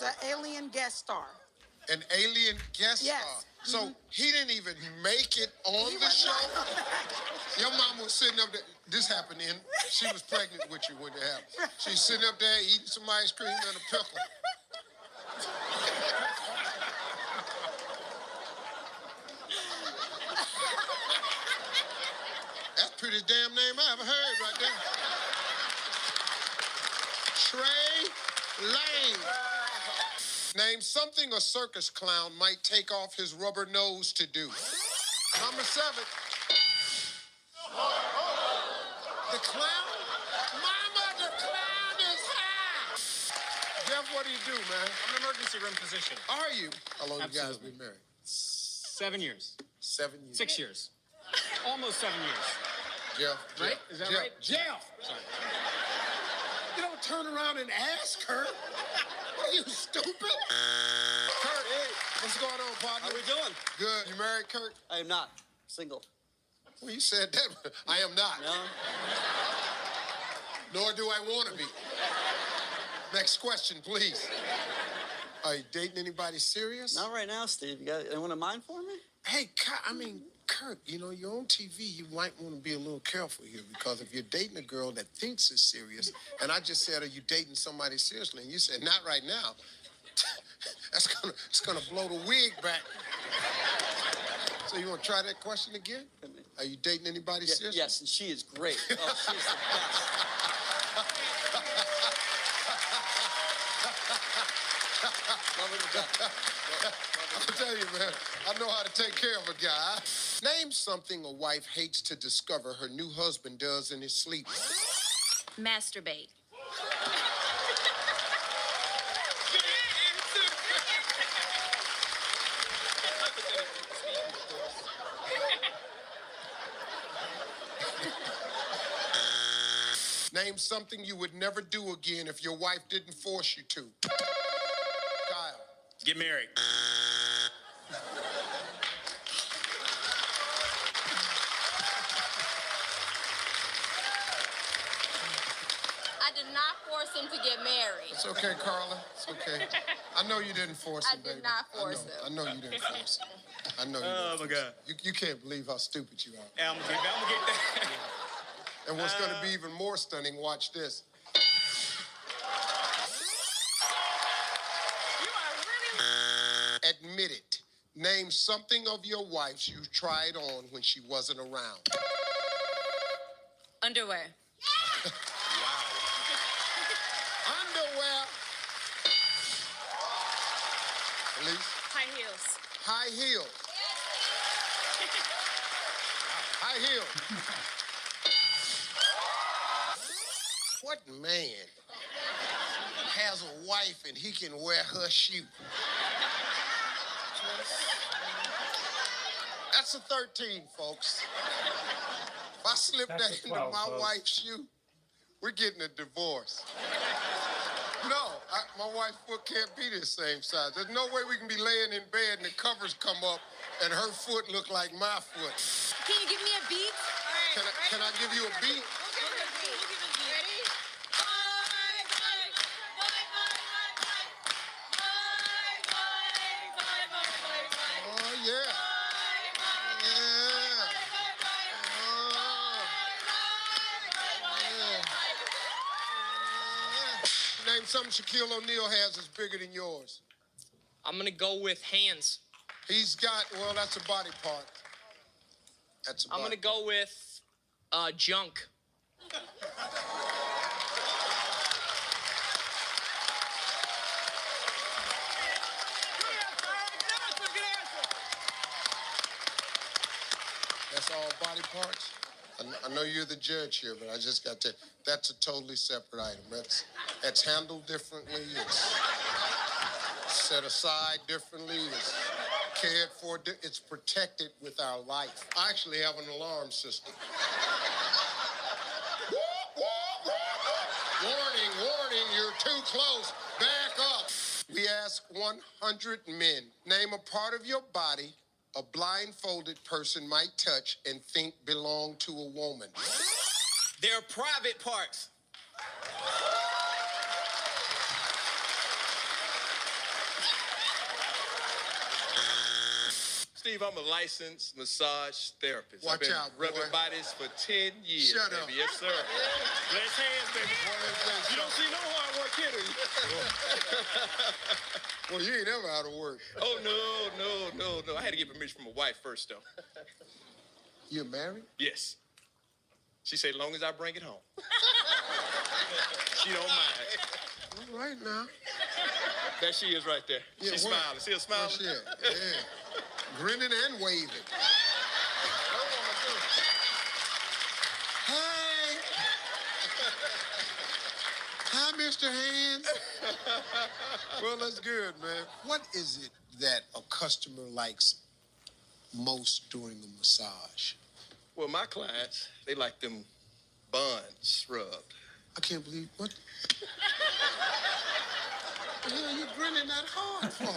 an alien guest star. An alien guest Yes. star. So he didn't even make it on the show? Your mom was sitting up there. This happened in. She was pregnant with you when it happened. She's sitting up there eating some ice cream and a pickle. That's the prettiest damn name I ever heard right there. Trey Lane. Name something a circus clown might take off his rubber nose to do. Number 7. The clown? Mama, the clown is high! Jeff, what do you do, man? I'm an emergency room physician. Are you? How long you guys Absolutely. been married? 7 years. 7 years. 6 years. Almost 7 years. Jeff. Right? Is that right? Jeff! Sorry. You don't turn around and ask her. What are you, stupid? Kurt, hey, what's going on, partner? How we doing? Good. You married, Kurt? I am not. Single. Well, you said that. I am not. No? Nor do I want to be. Next question, please. Are you dating anybody serious? Not right now, Steve. You got anyone in mind for me? Hey, Kurt, you know, you're on TV. You might want to be a little careful here because if you're dating a girl that thinks it's serious, and I just said, are you dating somebody seriously? And you said, not right now. It's gonna blow the wig back. So you want to try that question again? Are you dating anybody seriously? Yes, and she is great. Oh, she's the best. Love her to death. I'll tell you, man, I know how to take care of a guy. Name something a wife hates to discover her new husband does in his sleep. Masturbate. Name something you would never do again if your wife didn't force you to. Kyle. Get married. I did not force him to get married. It's okay, Carla. It's okay. I know you didn't force I him, did baby. not force him. I know you didn't force him. I know you Oh, didn't my force God. him. You can't believe how stupid you are. Yeah, I'm gonna get that. And what's going to be even more stunning, watch this. Admit it. Name something of your wife's you tried on when she wasn't around. Underwear. Underwear. Elise? High heels. High heels. High heels. What man has a wife and he can wear her shoe? That's a 13, folks. If I slip That's that a into 12, my folks. wife's shoe, we're getting a divorce. No, my wife's foot can't be the same size. There's no way we can be laying in bed and the covers come up and her foot look like my foot. Can you give me a beat? Can I give you a beat? Ready? Oh, yeah. Yeah. Yeah. Name something Shaquille O'Neal has that's bigger than yours. I'm gonna go with hands. He's got, well, that's a body part. That's a body I'm gonna go with junk. That's all body parts? I know you're the judge here, but I just got to, that's a totally separate item. That's handled differently. It's set aside differently. It's cared for. It's protected with our life. I actually have an alarm system. Warning, you're too close. Back up. We ask 100 men, name a part of your body a blindfolded person might touch and think belong to a woman. They're private parts. Steve, I'm a licensed massage therapist. Watch I've been out, boy. rubbing bodies for 10 years, Shut baby. up. Yes, sir. Bless hands, baby. You don't see no hard work here, do you? Well, you ain't ever out of work. Oh, no. I had to get permission from my wife first, though. You married? Yes. She said, as long as I bring it home. She don't mind. All right now. There she is right there. Yeah, She's where? smiling. See her smiling? Where's she at? Yeah. Grinning and waving. Hey. Hi, Mr. Hands. Well, that's good, man. What is it that a customer likes most during a massage? Well, my clients, they like them buns rubbed. I can't believe what the hell are you grinning that hard for?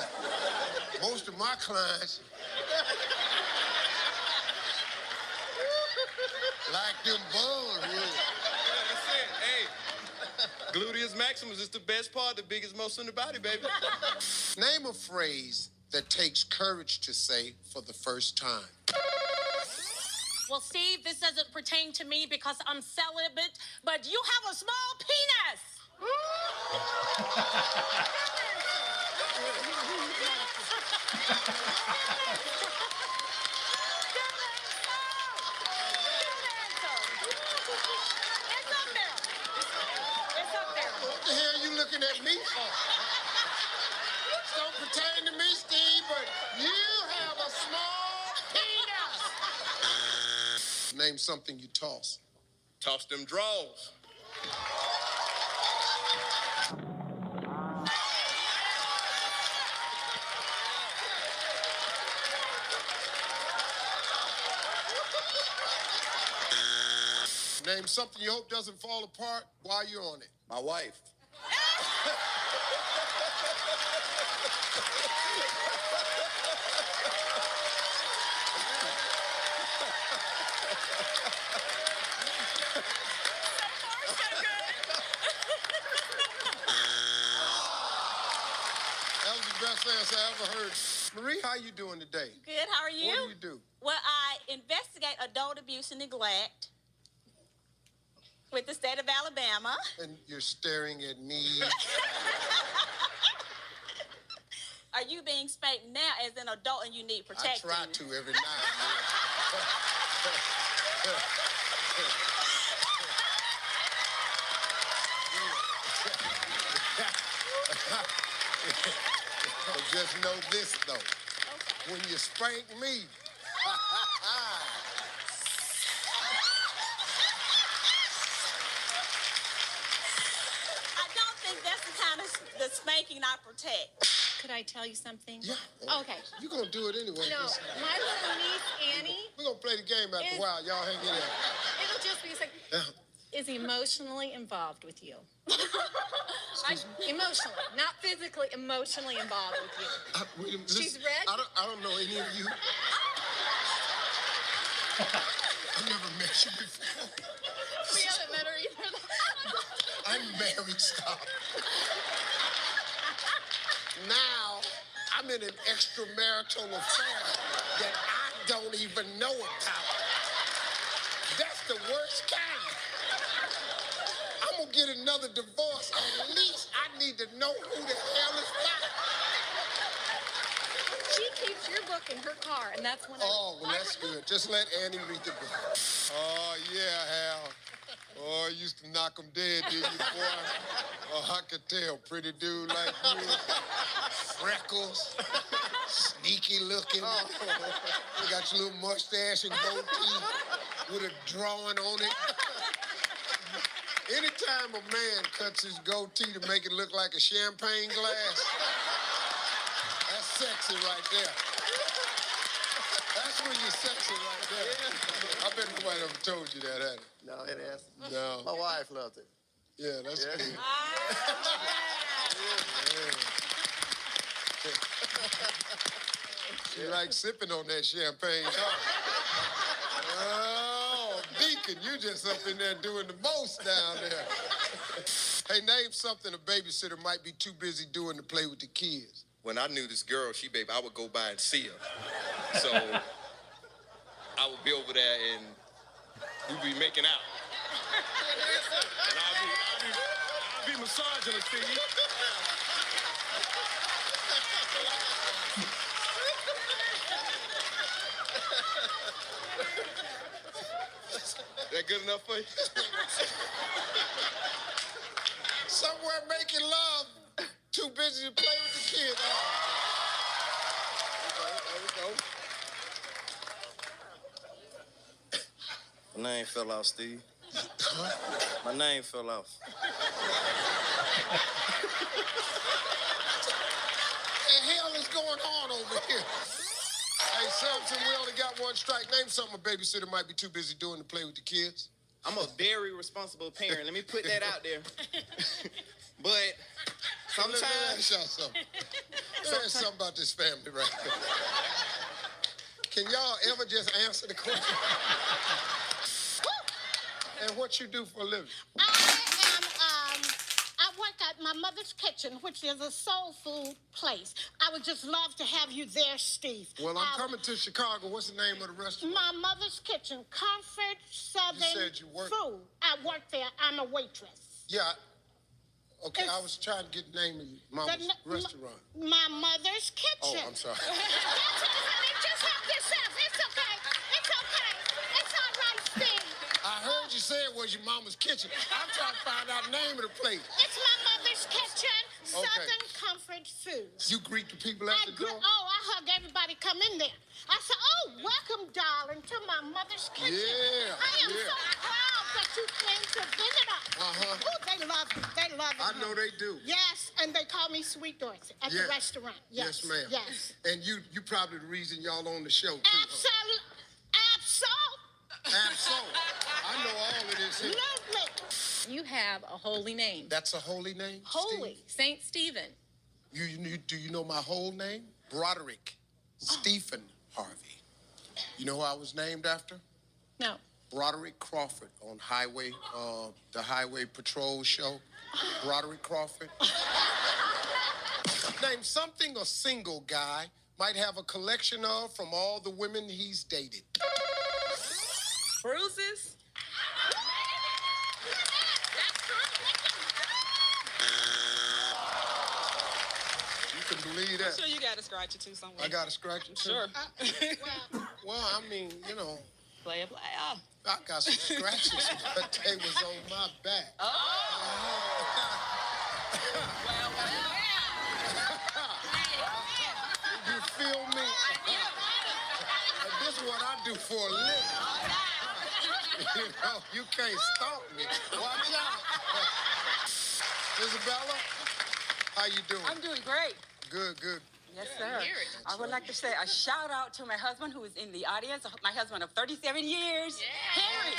Most of my clients like them buns rubbed. That's it. Hey, gluteus maximus is the best part, the biggest muscle in the body, baby. Name a phrase that takes courage to say for the first time. Well, Steve, this doesn't pertain to me because I'm celibate, but you have a small penis. What the hell are you looking at me for? This don't pertain to me, Steve, but you have a small penis. Name something you toss. Toss them draws. Name something you hope doesn't fall apart while you're on it. My wife. That was the best answer I ever heard. Marie, how you doing today? Good, how are you? What do you do? Well, I investigate adult abuse and neglect with the state of Alabama. And you're staring at me. Are you being spanked now as an adult and you need protection? I try to every now But just know this, though. When you spank me, I don't think that's the kind of the spanking I protect. Could I tell you something? yeah. Okay. You're going to do it anyway. No, my little niece Annie We're going to play the game after a while. Y'all hang in there. it'll just be like is emotionally involved with you. Emotionally, not physically, emotionally involved with you. Wait a minute, She's listen, red? I don't know any of you. I've never met you before. We haven't met her either. I'm married, stop. Now, I'm in an extramarital affair that I don't even know about. That's the worst kind. I'm gonna get another divorce. At least I need to know who the hell is lying. She keeps your book in her car, and that's when Oh, well, that's good. Just let Annie read the book. Oh, yeah, Hal. Oh, you used to knock 'em dead, didn't you, boy? Oh, I could tell. Pretty dude like you. Freckles. Sneaky looking. You got your little mustache and goatee with a drawing on it. Anytime a man cuts his goatee to make it look like a champagne glass, that's sexy right there. That's when you're sexy right there. I bet nobody ever told you that, had it? No, it has. No. My wife loved it. Yeah, that's good. She likes sipping on that champagne, huh? Oh, Deacon, you just up in there doing the most down there. Hey, name something a babysitter might be too busy doing to play with the kids. When I knew this girl, I would go by and see her. So I would be over there and we'd be making out. And I'll be massaging her, Steve. That good enough for you? Somewhere making love, too busy to play with the kids. Oh. There we go. My name fell off, Steve. My name fell off. What the hell is going on over here? Hey, Simpson, we only got one strike. Name something a babysitter might be too busy doing to play with the kids. I'm a very responsible parent. Let me put that out there. But sometimes... Let me ask y'all something. There's something about this family right here. Can y'all ever just answer the question? And what you do for a living? I work at my mother's kitchen, which is a soul food place. I would just love to have you there, Steve. Well, I'm coming to Chicago. What's the name of the restaurant? My mother's kitchen, Comfort Southern You said you work... Food. I work there. I'm a waitress. Yeah. Okay, I was trying to get the name of your mama's restaurant. My mother's kitchen. Oh, I'm sorry. That's it, honey. Just help yourself. It's okay. It's okay. It's all right, Steve. I heard you say it was your mama's kitchen. I'm trying to find out the name of the place. It's my mother's kitchen, Southern Comfort Foods. You greet the people at the door? I hug everybody come in there. I said, oh, welcome, darling, to my mother's kitchen. Yeah, I am so proud that you came to visit us. Uh-huh. Oh, they love you. They love you. I know they do. Yes, and they call me Sweet Dorothy at the restaurant. Yes, ma'am. Yes. And you probably the reason y'all on the show, too. Absolutely. I know all of this here. You have a holy name. That's a holy name? Holy. Saint Stephen. Do you know my whole name? Broderick Stephen Harvey. You know who I was named after? No. Broderick Crawford on the Highway Patrol show. Broderick Crawford. Name something a single guy might have a collection of from all the women he's dated. Bruises? You can believe that. I'm sure you got a scratcher too somewhere. I got a scratcher too? Sure. Well, I mean, you know. Player. I got some scratches, but they was on my back. You feel me? This is what I do for a living. You know, you can't stop me. Watch out. Isabella, how you doing? I'm doing great. Good. Yes, sir. I would like to say a shout out to my husband who is in the audience, my husband of 37 years, Henry.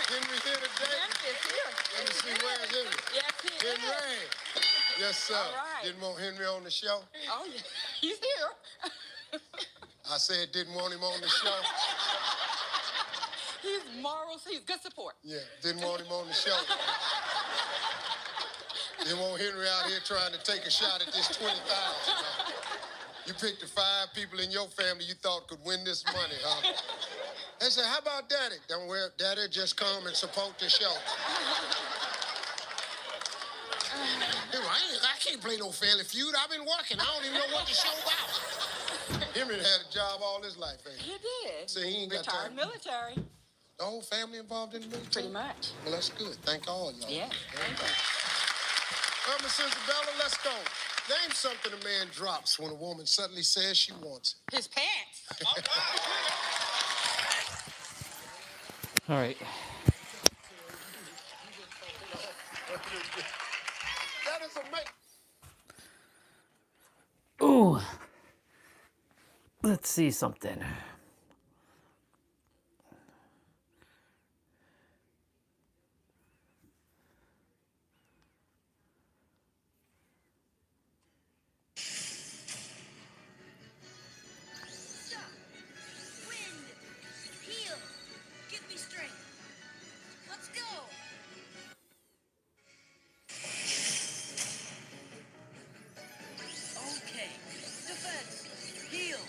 Henry here today? Henry is here. Let me see, where's Henry? Yes, he is. Henry. Yes, sir. All right. Didn't want Henry on the show? Oh, yeah. He's here. I said didn't want him on the show. He's morals. He's good support. Yeah, didn't want him on the show. Didn't want Henry out here trying to take a shot at this 20,000. You picked the 5 people in your family you thought could win this money, huh? They said, how about Daddy? Don't worry, Daddy, just come and support the show. I can't play no Family Feud. I've been working. I don't even know what the show about. Henry had a job all his life, ain't he? He did. So he ain't got Retired time. military. The whole family involved in the military? Pretty much. Well, that's good. Thank all y'all. Yeah. Thank you. Well, Miss Isabella, let's go. Name something a man drops when a woman suddenly says she wants it. His pants. All right. That is amazing. Ooh. Let's see something. Okay, defense, heal,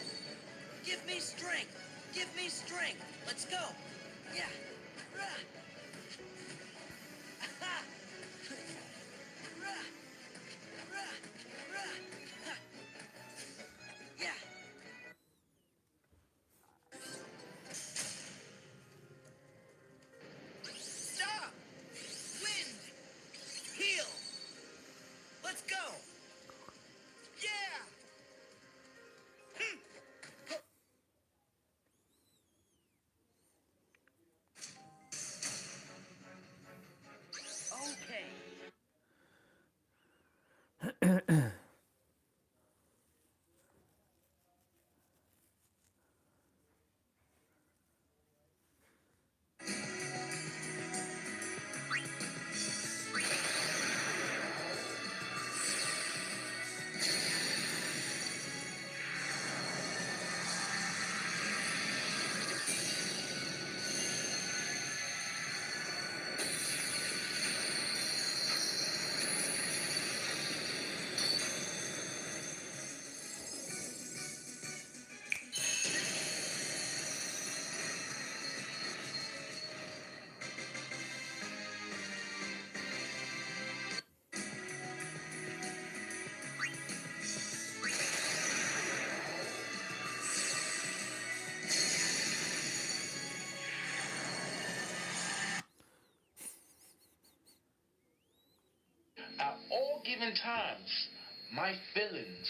At all given times, my feelings,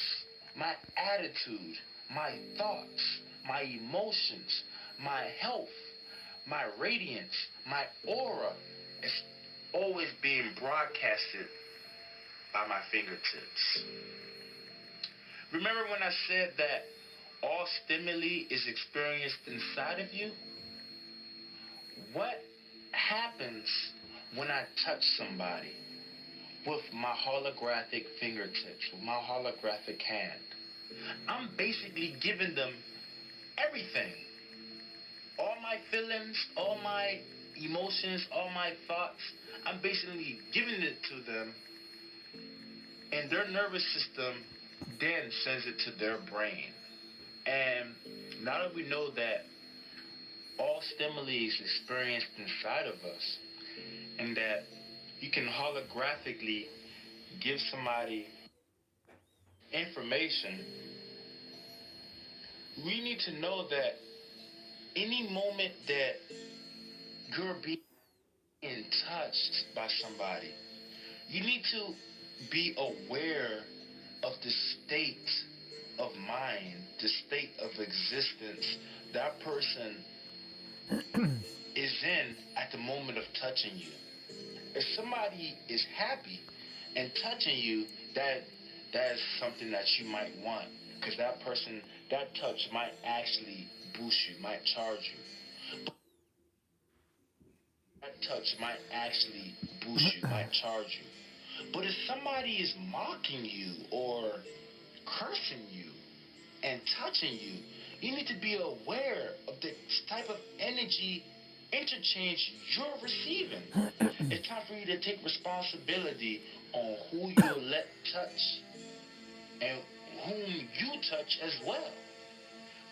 my attitude, my thoughts, my emotions, my health, my radiance, my aura is always being broadcasted by my fingertips. Remember when I said that all stimuli is experienced inside of you? What happens when I touch somebody with my holographic fingertips, with my holographic hand? I'm basically giving them everything. All my feelings, all my emotions, all my thoughts, I'm basically giving it to them, and their nervous system then sends it to their brain. And now that we know that all stimuli is experienced inside of us, and that you can holographically give somebody information, we need to know that any moment that you're being touched by somebody, you need to be aware of the state of mind, the state of existence that person is in at the moment of touching you. If somebody is happy and touching you, that is something that you might want, because that person, that touch might actually boost you, might charge you. That touch might actually boost you, might charge you. But if somebody is mocking you or cursing you and touching you, you need to be aware of the type of energy interchange you're receiving. It's time for you to take responsibility on who you'll let touch and whom you touch as well.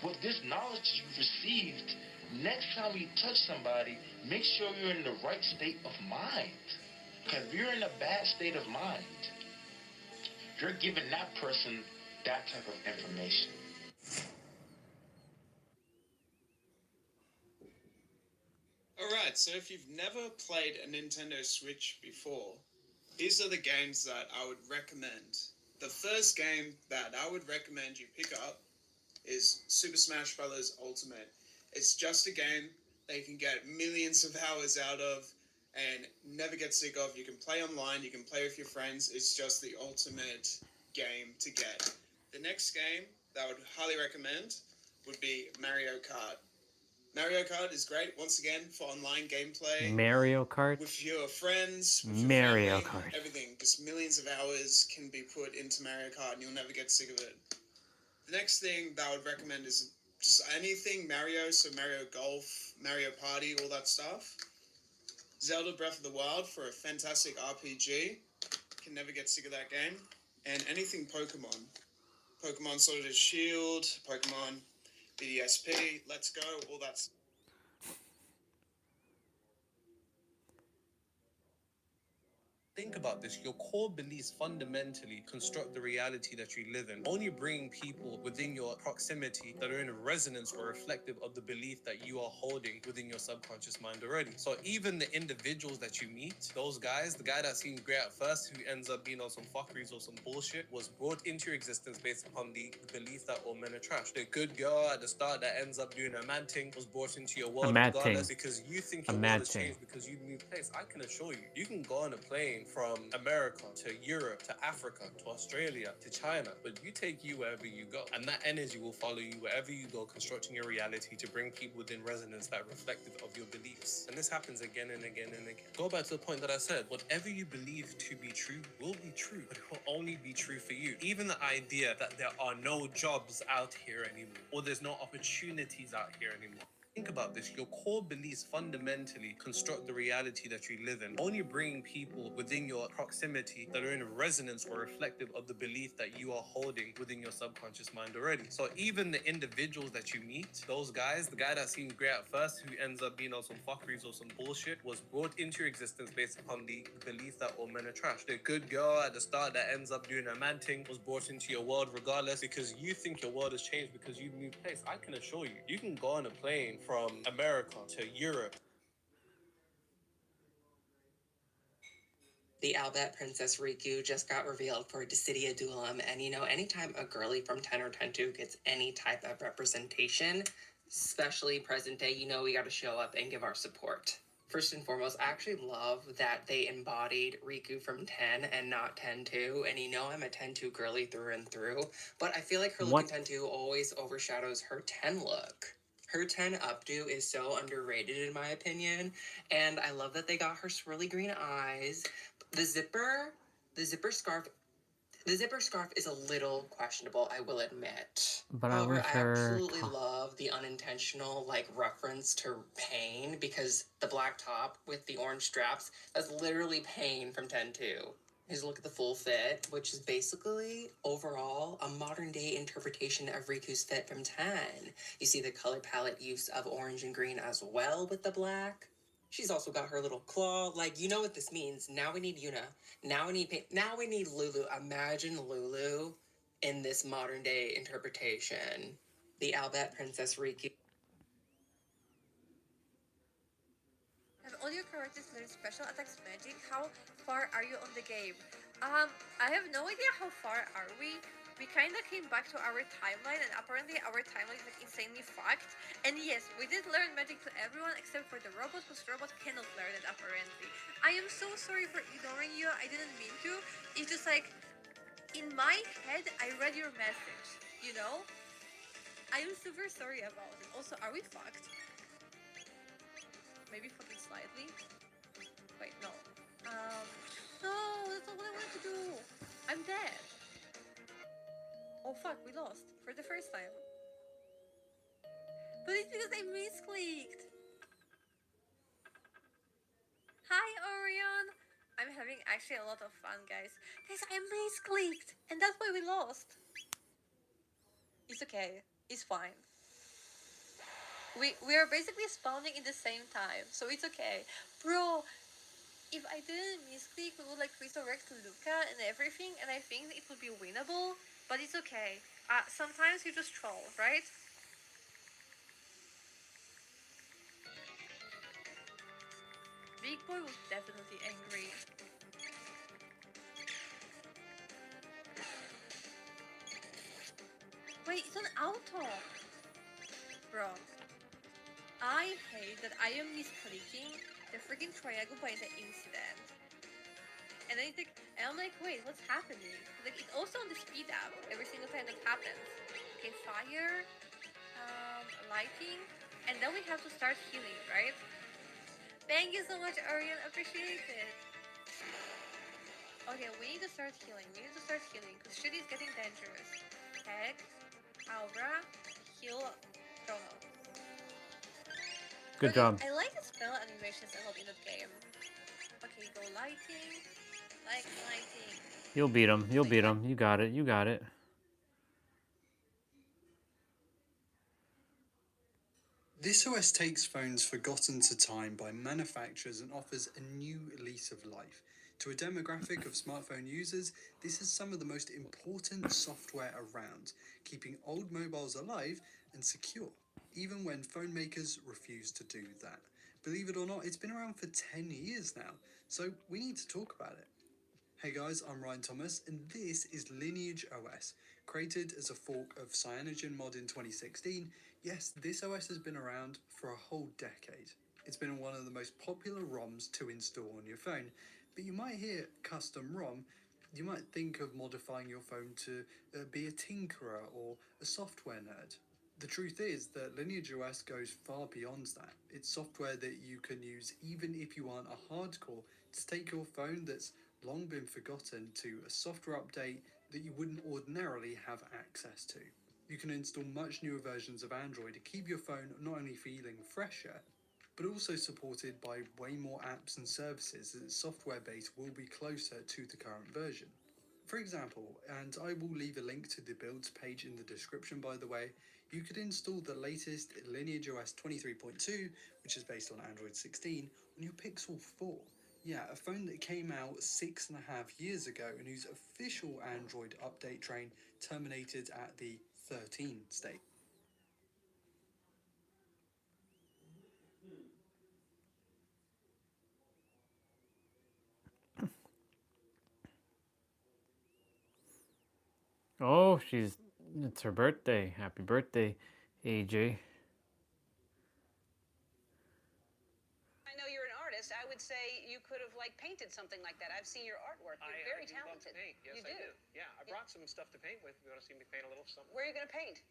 With this knowledge that you've received, next time you touch somebody, make sure you're in the right state of mind. Because if you're in a bad state of mind, you're giving that person that type of information. Alright, so if you've never played a Nintendo Switch before, these are the games that I would recommend. The first game that I would recommend you pick up is Super Smash Bros. Ultimate. It's just a game that you can get millions of hours out of and never get sick of. You can play online, you can play with your friends. It's just the ultimate game to get. The next game that I would highly recommend would be Mario Kart. Mario Kart is great, once again, for online gameplay. Mario Kart? With your friends, with your Mario family, Kart. everything. Just millions of hours can be put into Mario Kart and you'll never get sick of it. The next thing that I would recommend is just anything Mario, so Mario Golf, Mario Party, all that stuff. Zelda Breath of the Wild for a fantastic RPG. Can never get sick of that game. And anything Pokemon. Pokemon Sword and Shield, Pokemon BDSP, Let's Go, all that stuff. Think about this. Your core beliefs fundamentally construct the reality that you live in. Only bring people within your proximity that are in resonance or reflective of the belief that you are holding within your subconscious mind already. So even the individuals that you meet, those guys, the guy that seemed great at first who ends up being on some fuckeries or some bullshit, was brought into your existence based upon the belief that all men are trash. The good girl at the start that ends up doing a man thing was brought into your world regardless because you think your world has changed because you moved place. I can assure you, you can go on a plane from America to Europe to Africa to Australia to China, but you take you wherever you go, and that energy will follow you wherever you go, constructing your reality to bring people within resonance that are reflective of your beliefs. And this happens again and again and again. Go back to the point that I said, whatever you believe to be true will be true, but it will only be true for you. Even the idea that there are no jobs out here anymore, or there's no opportunities out here anymore. Think about this. Your core beliefs fundamentally construct the reality that you live in. Only bring people within your proximity that are in resonance or reflective of the belief that you are holding within your subconscious mind already. So even the individuals that you meet, those guys, the guy that seemed great at first who ends up being on some fuckeries or some bullshit, was brought into your existence based upon the belief that all men are trash. The good girl at the start that ends up doing a man thing was brought into your world regardless because you think your world has changed because you moved place. I can assure you, you can go on a plane from America to Europe. The Albert Princess Riku just got revealed for Dissidia Duelam, and you know, anytime a girly from 10 or 10-2 gets any type of representation, especially present day, you know we gotta show up and give our support. First and foremost, I actually love that they embodied Riku from 10 and not 10-2, and you know I'm a 10-2 girly through and through, but I feel like her look in 10-2 always overshadows her 10 look. Her 10 updo is so underrated in my opinion, and I love that they got her swirly green eyes. The zipper scarf is a little questionable, I will admit. But However, I her absolutely love the unintentional reference to Pain, because the black top with the orange straps, that's literally Pain from 10-2. Here's a look at the full fit, which is basically, overall, a modern-day interpretation of Riku's fit from 10. You see the color palette use of orange and green as well with the black. She's also got her little claw. You know what this means. Now we need Yuna. Now we need Lulu. Imagine Lulu in this modern-day interpretation. The Albert Princess Riku. Have all your characters learned special attacks magic? How far are you on the game? I have no idea how far are we. We kinda came back to our timeline, and apparently our timeline is insanely fucked. And yes, we did learn magic to everyone except for the robot, whose robot cannot learn it apparently. I am so sorry for ignoring you. I didn't mean to. It's just in my head, I read your message. You know? I am super sorry about it. Also, are we fucked? Maybe fucking slightly. Wait, no. No, that's not what I wanted to do. I'm dead. Oh fuck, we lost for the first time. But it's because I misclicked. Hi, Orion. I'm having actually a lot of fun, guys. Guys, I misclicked, and that's why we lost. It's okay. It's fine. We are basically spawning in the same time, so it's okay. Bro, if I didn't misclick, we would resurrect Luca and everything, and I think it would be winnable, but it's okay. Sometimes you just troll, right? Big Boy was definitely angry. Wait, it's an auto! Bro. I hate that I am misclicking the freaking triangle by the incident. And then I'm like, wait, what's happening? It's also on the speed up every single time that happens. Okay, fire, lighting, and then we have to start healing, right? Thank you so much, Arian, appreciate it. Okay, we need to start healing, because shit is getting dangerous. Heck, Aura, heal, Chrono. Good job. I like the spell animations a lot in that game. Okay, go lighting. Lighting. You'll beat him. You'll beat him. You got it. You got it. This OS takes phones forgotten to time by manufacturers and offers a new lease of life. To a demographic of smartphone users, this is some of the most important software around, keeping old mobiles alive and secure, even when phone makers refuse to do that. Believe it or not, it's been around for 10 years now, so we need to talk about it. Hey guys, I'm Ryan Thomas, and this is Lineage OS. Created as a fork of CyanogenMod in 2016, yes, this OS has been around for a whole decade. It's been one of the most popular ROMs to install on your phone, but you might hear custom ROM, you might think of modifying your phone to be a tinkerer or a software nerd. The truth is that Lineage OS goes far beyond that. It's software that you can use even if you aren't a hardcore to take your phone that's long been forgotten to a software update that you wouldn't ordinarily have access to. You can install much newer versions of Android to keep your phone not only feeling fresher, but also supported by way more apps and services as its software base will be closer to the current version. For example, and I will leave a link to the builds page in the description by the way, you could install the latest Lineage OS 23.2, which is based on Android 16, on your Pixel 4. Yeah, a phone that came out 6.5 years ago and whose official Android update train terminated at the 13 state. Oh, it's her birthday. Happy birthday, AJ. I know you're an artist. I would say you could have like painted something like that. I've seen your artwork. You're very talented. Paint. Yes, you I do. Yeah, I brought some stuff to paint with. You want to see me paint a little something? Where are you going to paint?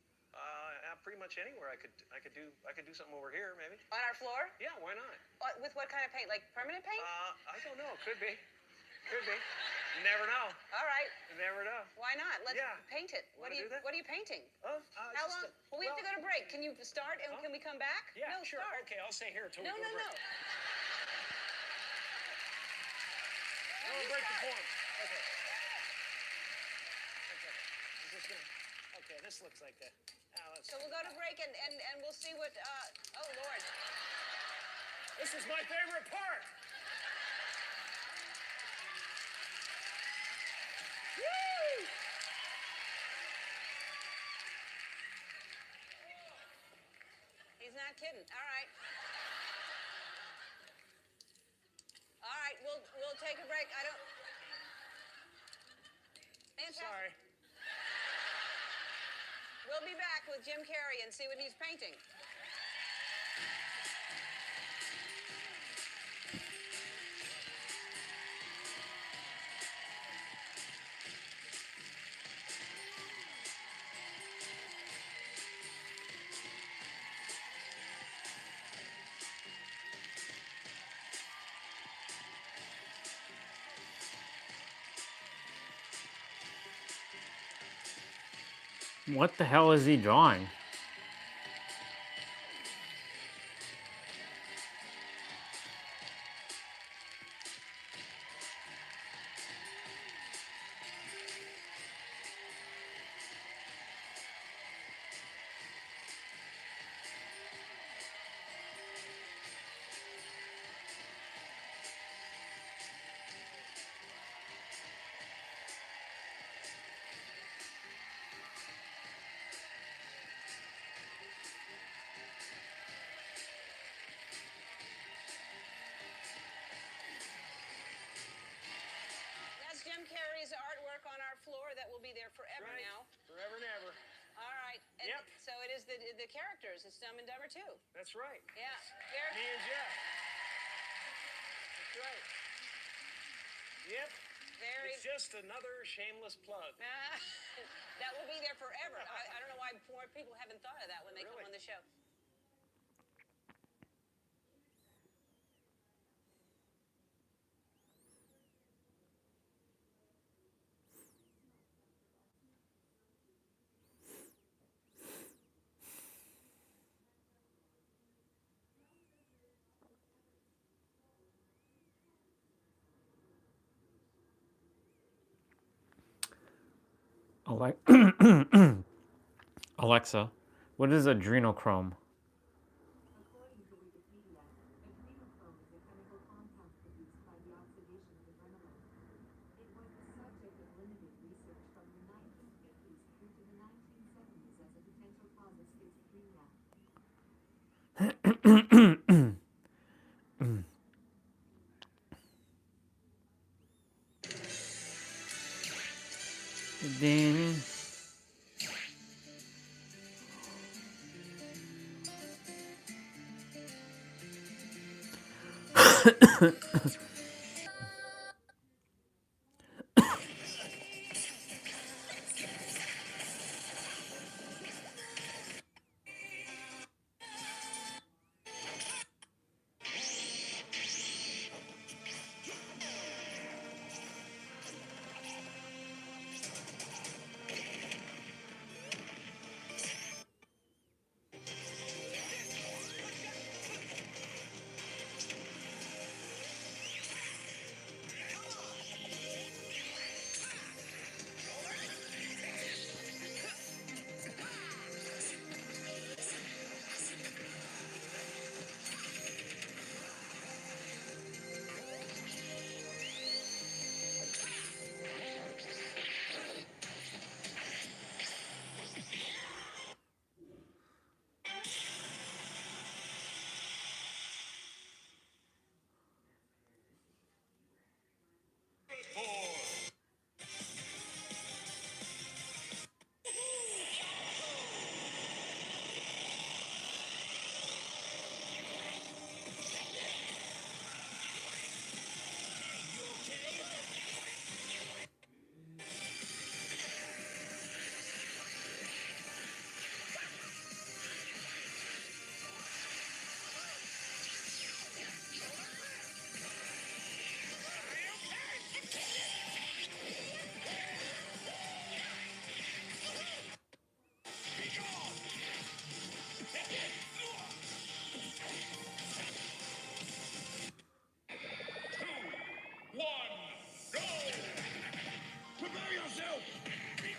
Pretty much anywhere. I could do something over here, maybe. On our floor? Yeah, why not? With what kind of paint? Like permanent paint? I don't know. Could be. Could be. You never know. All right. You never know. Why not? Let's Yeah. paint it. What Wanna do that? What are you painting? How just, long? Well, we have to go to break. Can you start and can we come back? Yeah, no, sure. Start. Okay, I'll stay here until No, we go no, to break. no. No, you break the start. form. Okay. Is this gonna... Okay, this looks like that. So we'll go to break and we'll see what. Oh Lord. This is my favorite part. Woo! He's not kidding. All right. All right, we'll take a break. I don't. Fantastic. Sorry. We'll be back with Jim Carrey and see what he's painting. What the hell is he drawing? That's Jim Carrey's artwork on our floor that will be there forever now. Forever and ever. All right. And Yep. So it is the characters. It's Dumb and Dumber 2. That's right. Yeah. Me and Jeff. That's right. Yep. Very. It's just another shameless plug. That will be there forever. I don't know why more people haven't thought of that when they come on the show. Alexa, what is adrenochrome? Danny.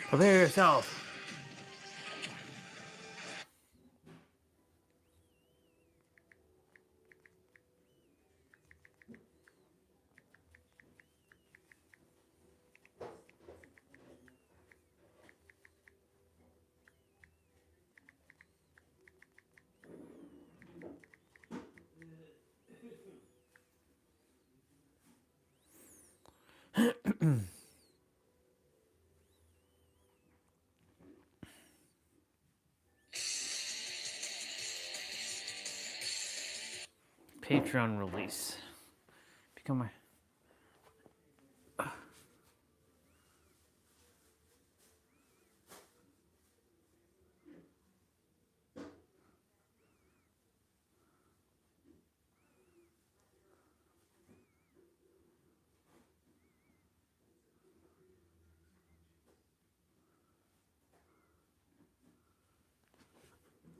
Prepare yourself. Patreon release. Become my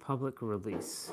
public release.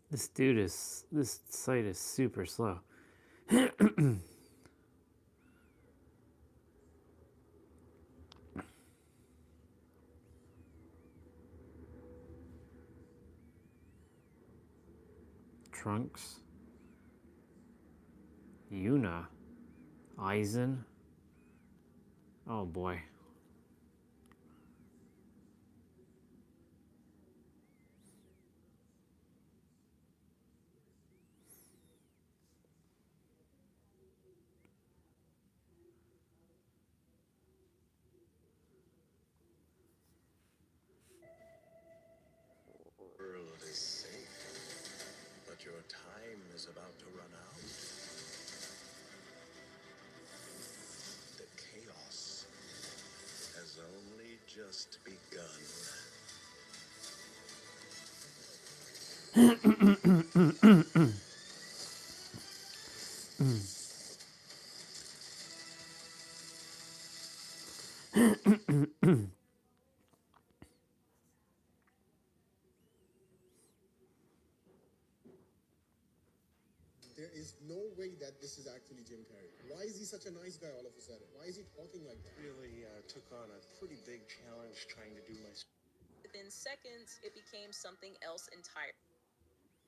This site is super slow. Trunks. Yuna. Eisen. Oh boy. World is safe, but your time is about to run out. The chaos has only just begun. There is no way that this is actually Jim Carrey. Why is he such a nice guy all of a sudden? Why is he talking like that? Really took on a pretty big challenge trying to do my. Within seconds, it became something else entirely.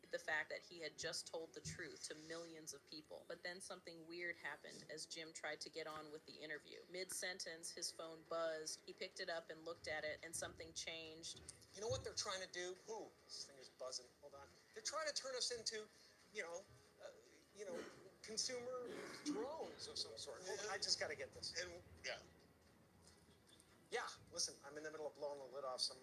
The fact that he had just told the truth to millions of people. But then something weird happened as Jim tried to get on with the interview. Mid-sentence, his phone buzzed. He picked it up and looked at it, and something changed. You know what they're trying to do? Who? This thing is buzzing. Hold on. They're trying to turn us into, you know, consumer drones of some sort. Hold on, I just got to get this. And yeah. Yeah, listen, I'm in the middle of blowing the lid off some.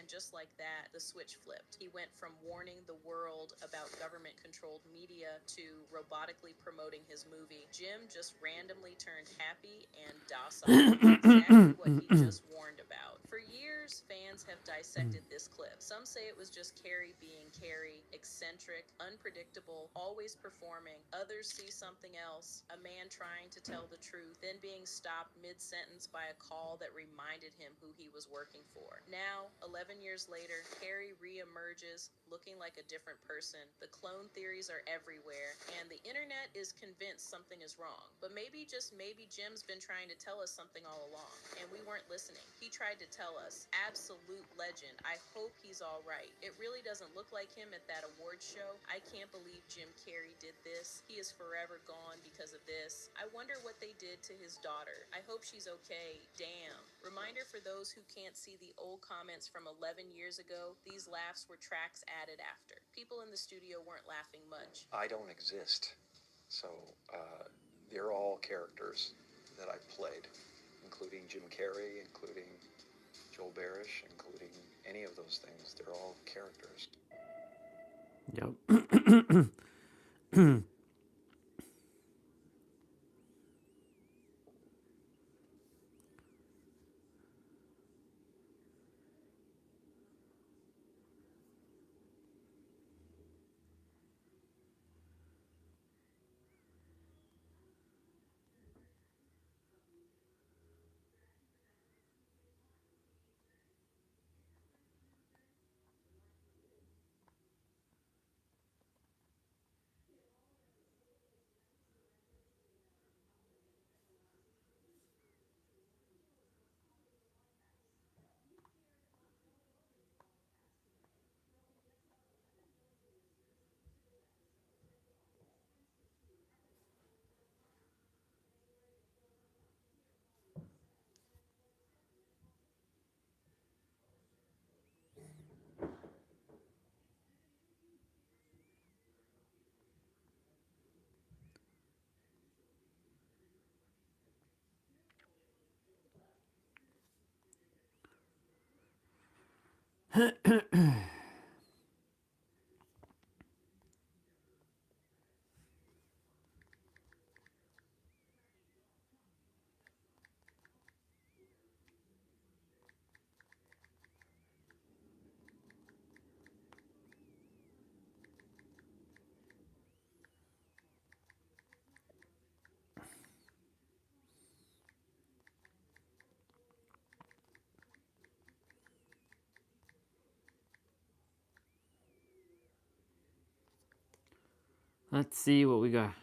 And just like that, the switch flipped. He went from warning the world about government-controlled media to robotically promoting his movie. Jim just randomly turned happy and docile. Exactly what he just warned about. For years, course, fans have dissected this clip. Some say it was just Carrie being Carrie, eccentric, unpredictable, always performing. Others see something else, a man trying to tell the truth, then being stopped mid-sentence by a call that reminded him who he was working for. Now, 11 years later, Carrie re-emerges looking like a different person. The clone theories are everywhere, and the internet is convinced something is wrong. But maybe, just maybe, Jim's been trying to tell us something all along, and we weren't listening. He tried to tell us, absolute legend, I hope he's all right. It really doesn't look like him at that awards show. I can't believe Jim Carrey did this. He is forever gone because of this. I wonder what they did to his daughter. I hope she's okay. Damn. Reminder for those who can't see the old comments from 11 years ago, these laughs were tracks added after. People in the studio weren't laughing much. I don't exist. So they're all characters that I played, including Jim Carrey, including Joel Barish, including any of those things. They're all characters. Yep. Let's see what we got.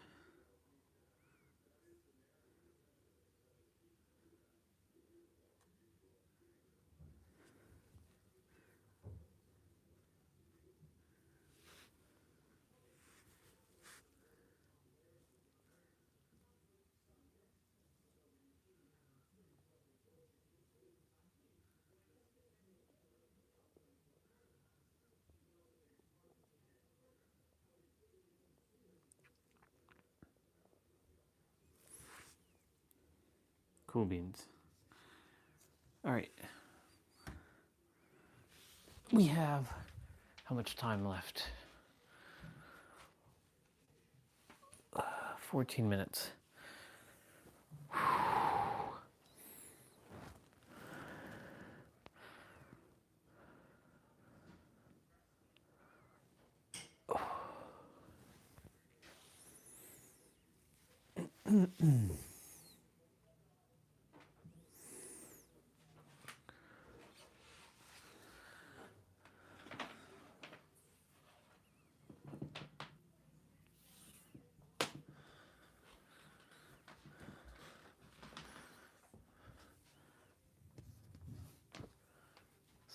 Cool beans. All right. We have how much time left? 14 minutes.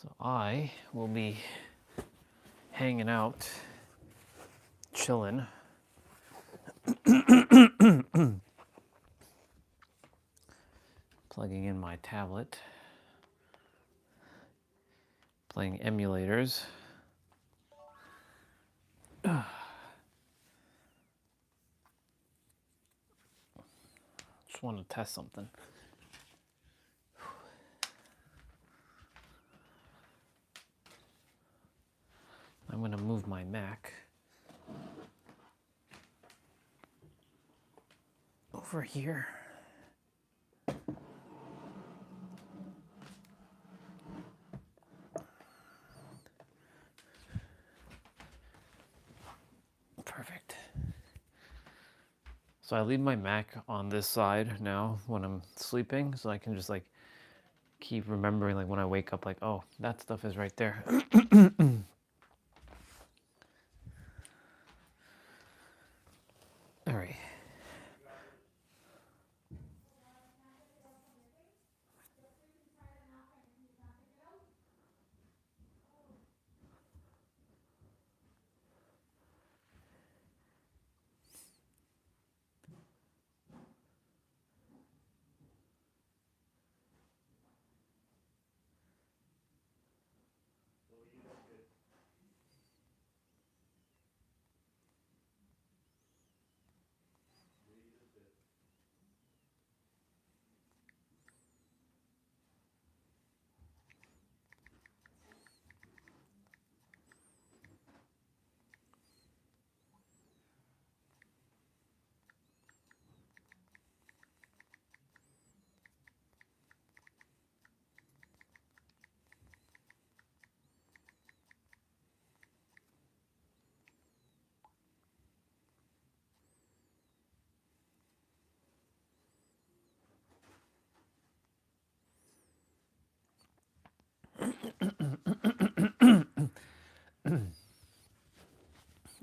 So I will be hanging out, chilling. Plugging in my tablet, playing emulators. Just want to test something. I'm going to move my Mac over here. So I leave my Mac on this side now when I'm sleeping, so I can just like keep remembering, like when I wake up, like, oh, that stuff is right there. All right.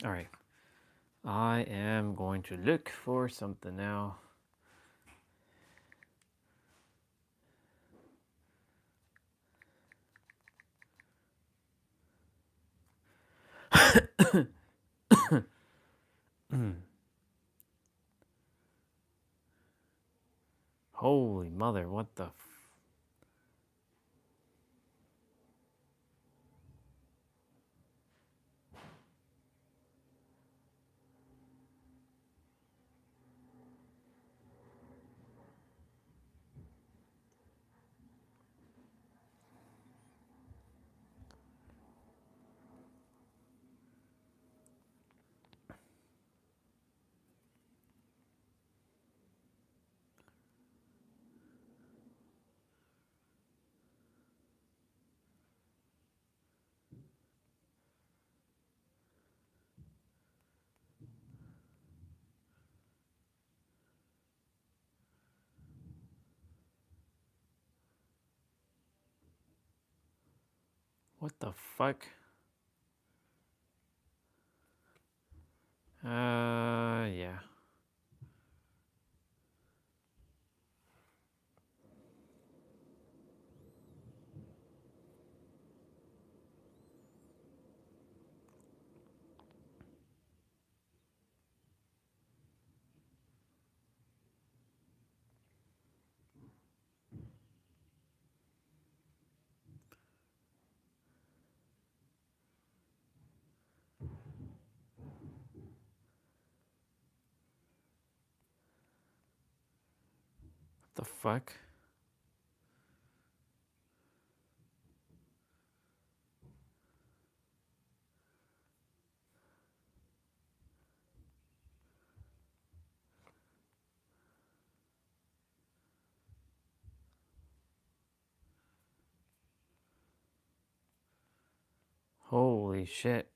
All right. I am going to look for something now. Holy mother, what the fuck? Yeah. What the fuck? Holy shit.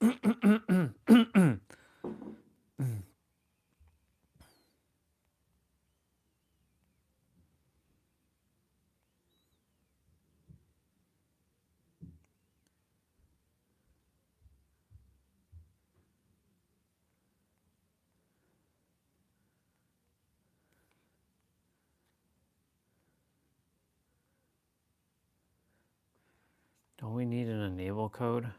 Don't we need an enable code?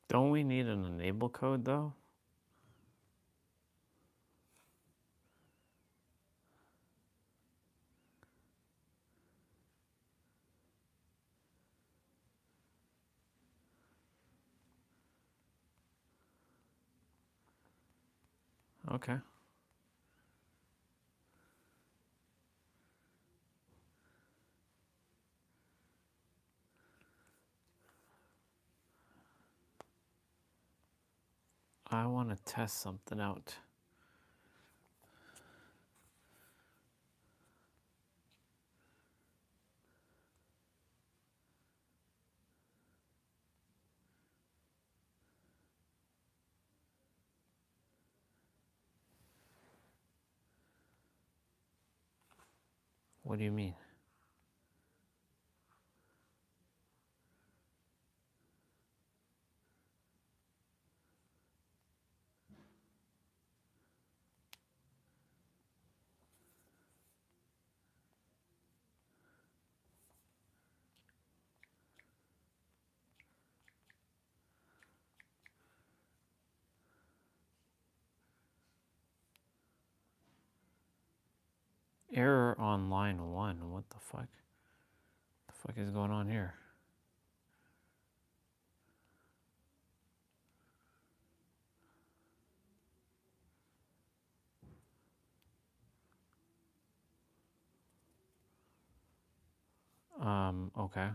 Don't we need an enable code though? Okay. I want to test something out. What do you mean? Error on line 1. What the fuck? The fuck is going on here? Okay.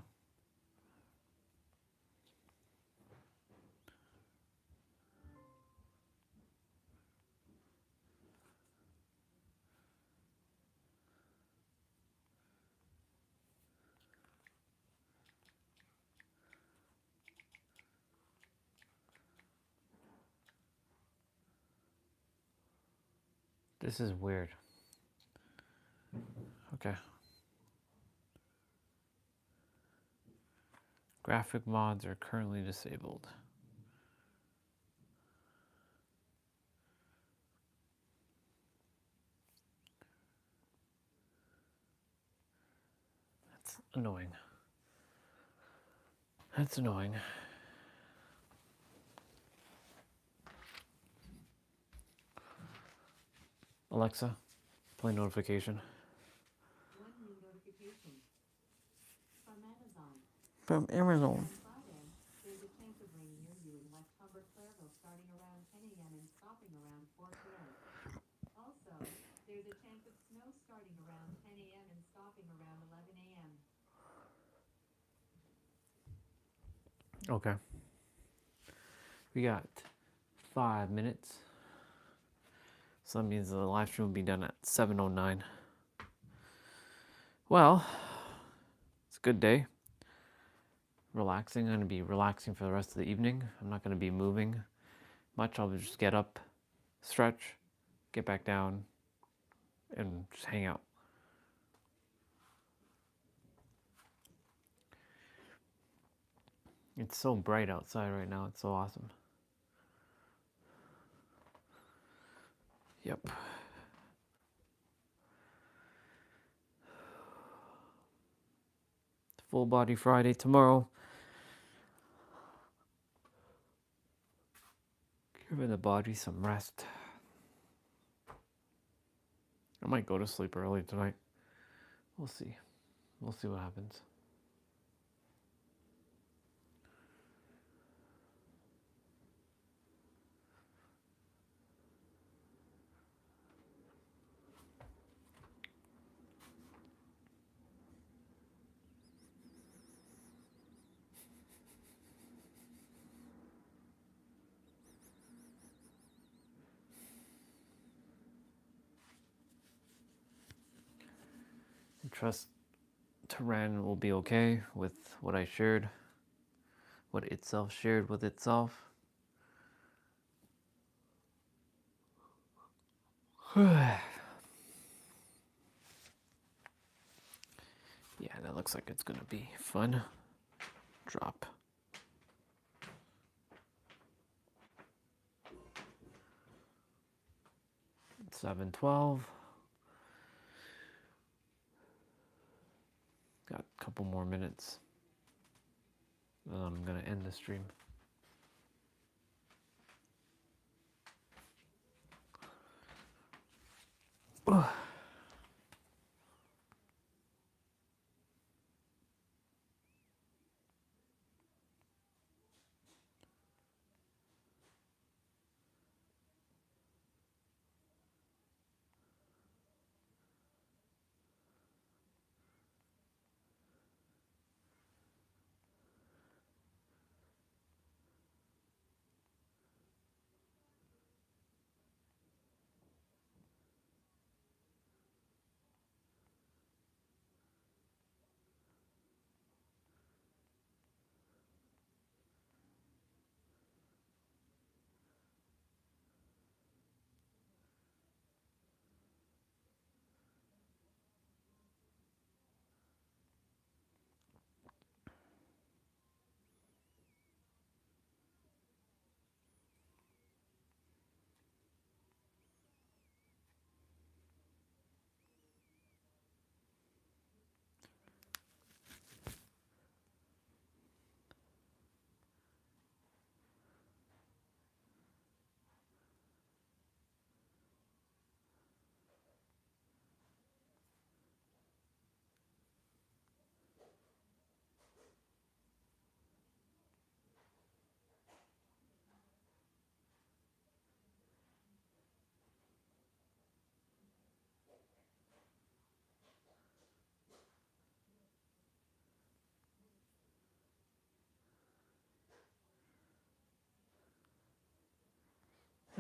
This is weird. Okay. Graphic mods are currently disabled. That's annoying. That's annoying. Alexa, play notification. One new notification from Amazon. From Amazon. On Friday, there's a chance of rain near you in West Humber, Clairville, starting around 10 a.m. and stopping around 4 p.m. Also, there's a chance of snow starting around 10 a.m. and stopping around 11 a.m. Okay. We got 5 minutes. So that means the live stream will be done at 7:09. Well, it's a good day. Relaxing. I'm going to be relaxing for the rest of the evening. I'm not going to be moving much. I'll just get up, stretch, get back down, and just hang out. It's so bright outside right now. It's so awesome. Yep. Full body Friday tomorrow. Giving the body some rest. I might go to sleep early tonight. We'll see. We'll see what happens. I trust Tehran will be okay with what I shared, what itself shared with itself. Yeah, that looks like it's gonna be fun. Drop. It's 7:12. Got a couple more minutes. Then I'm gonna end the stream. Ugh.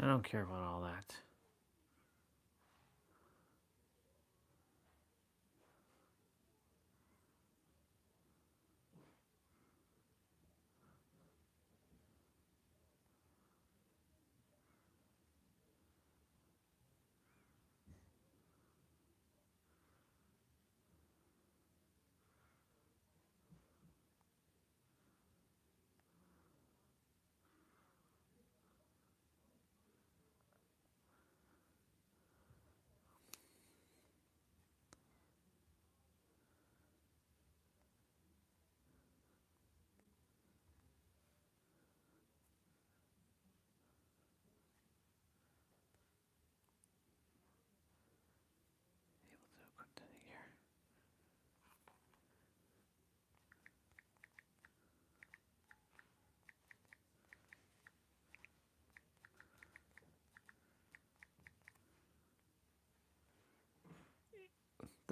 I don't care about all that.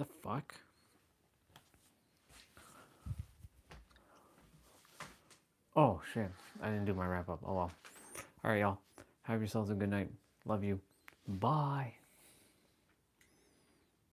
The fuck? Oh shit, I didn't do my wrap up. Oh well. Alright, y'all. Have yourselves a good night. Love you. Bye.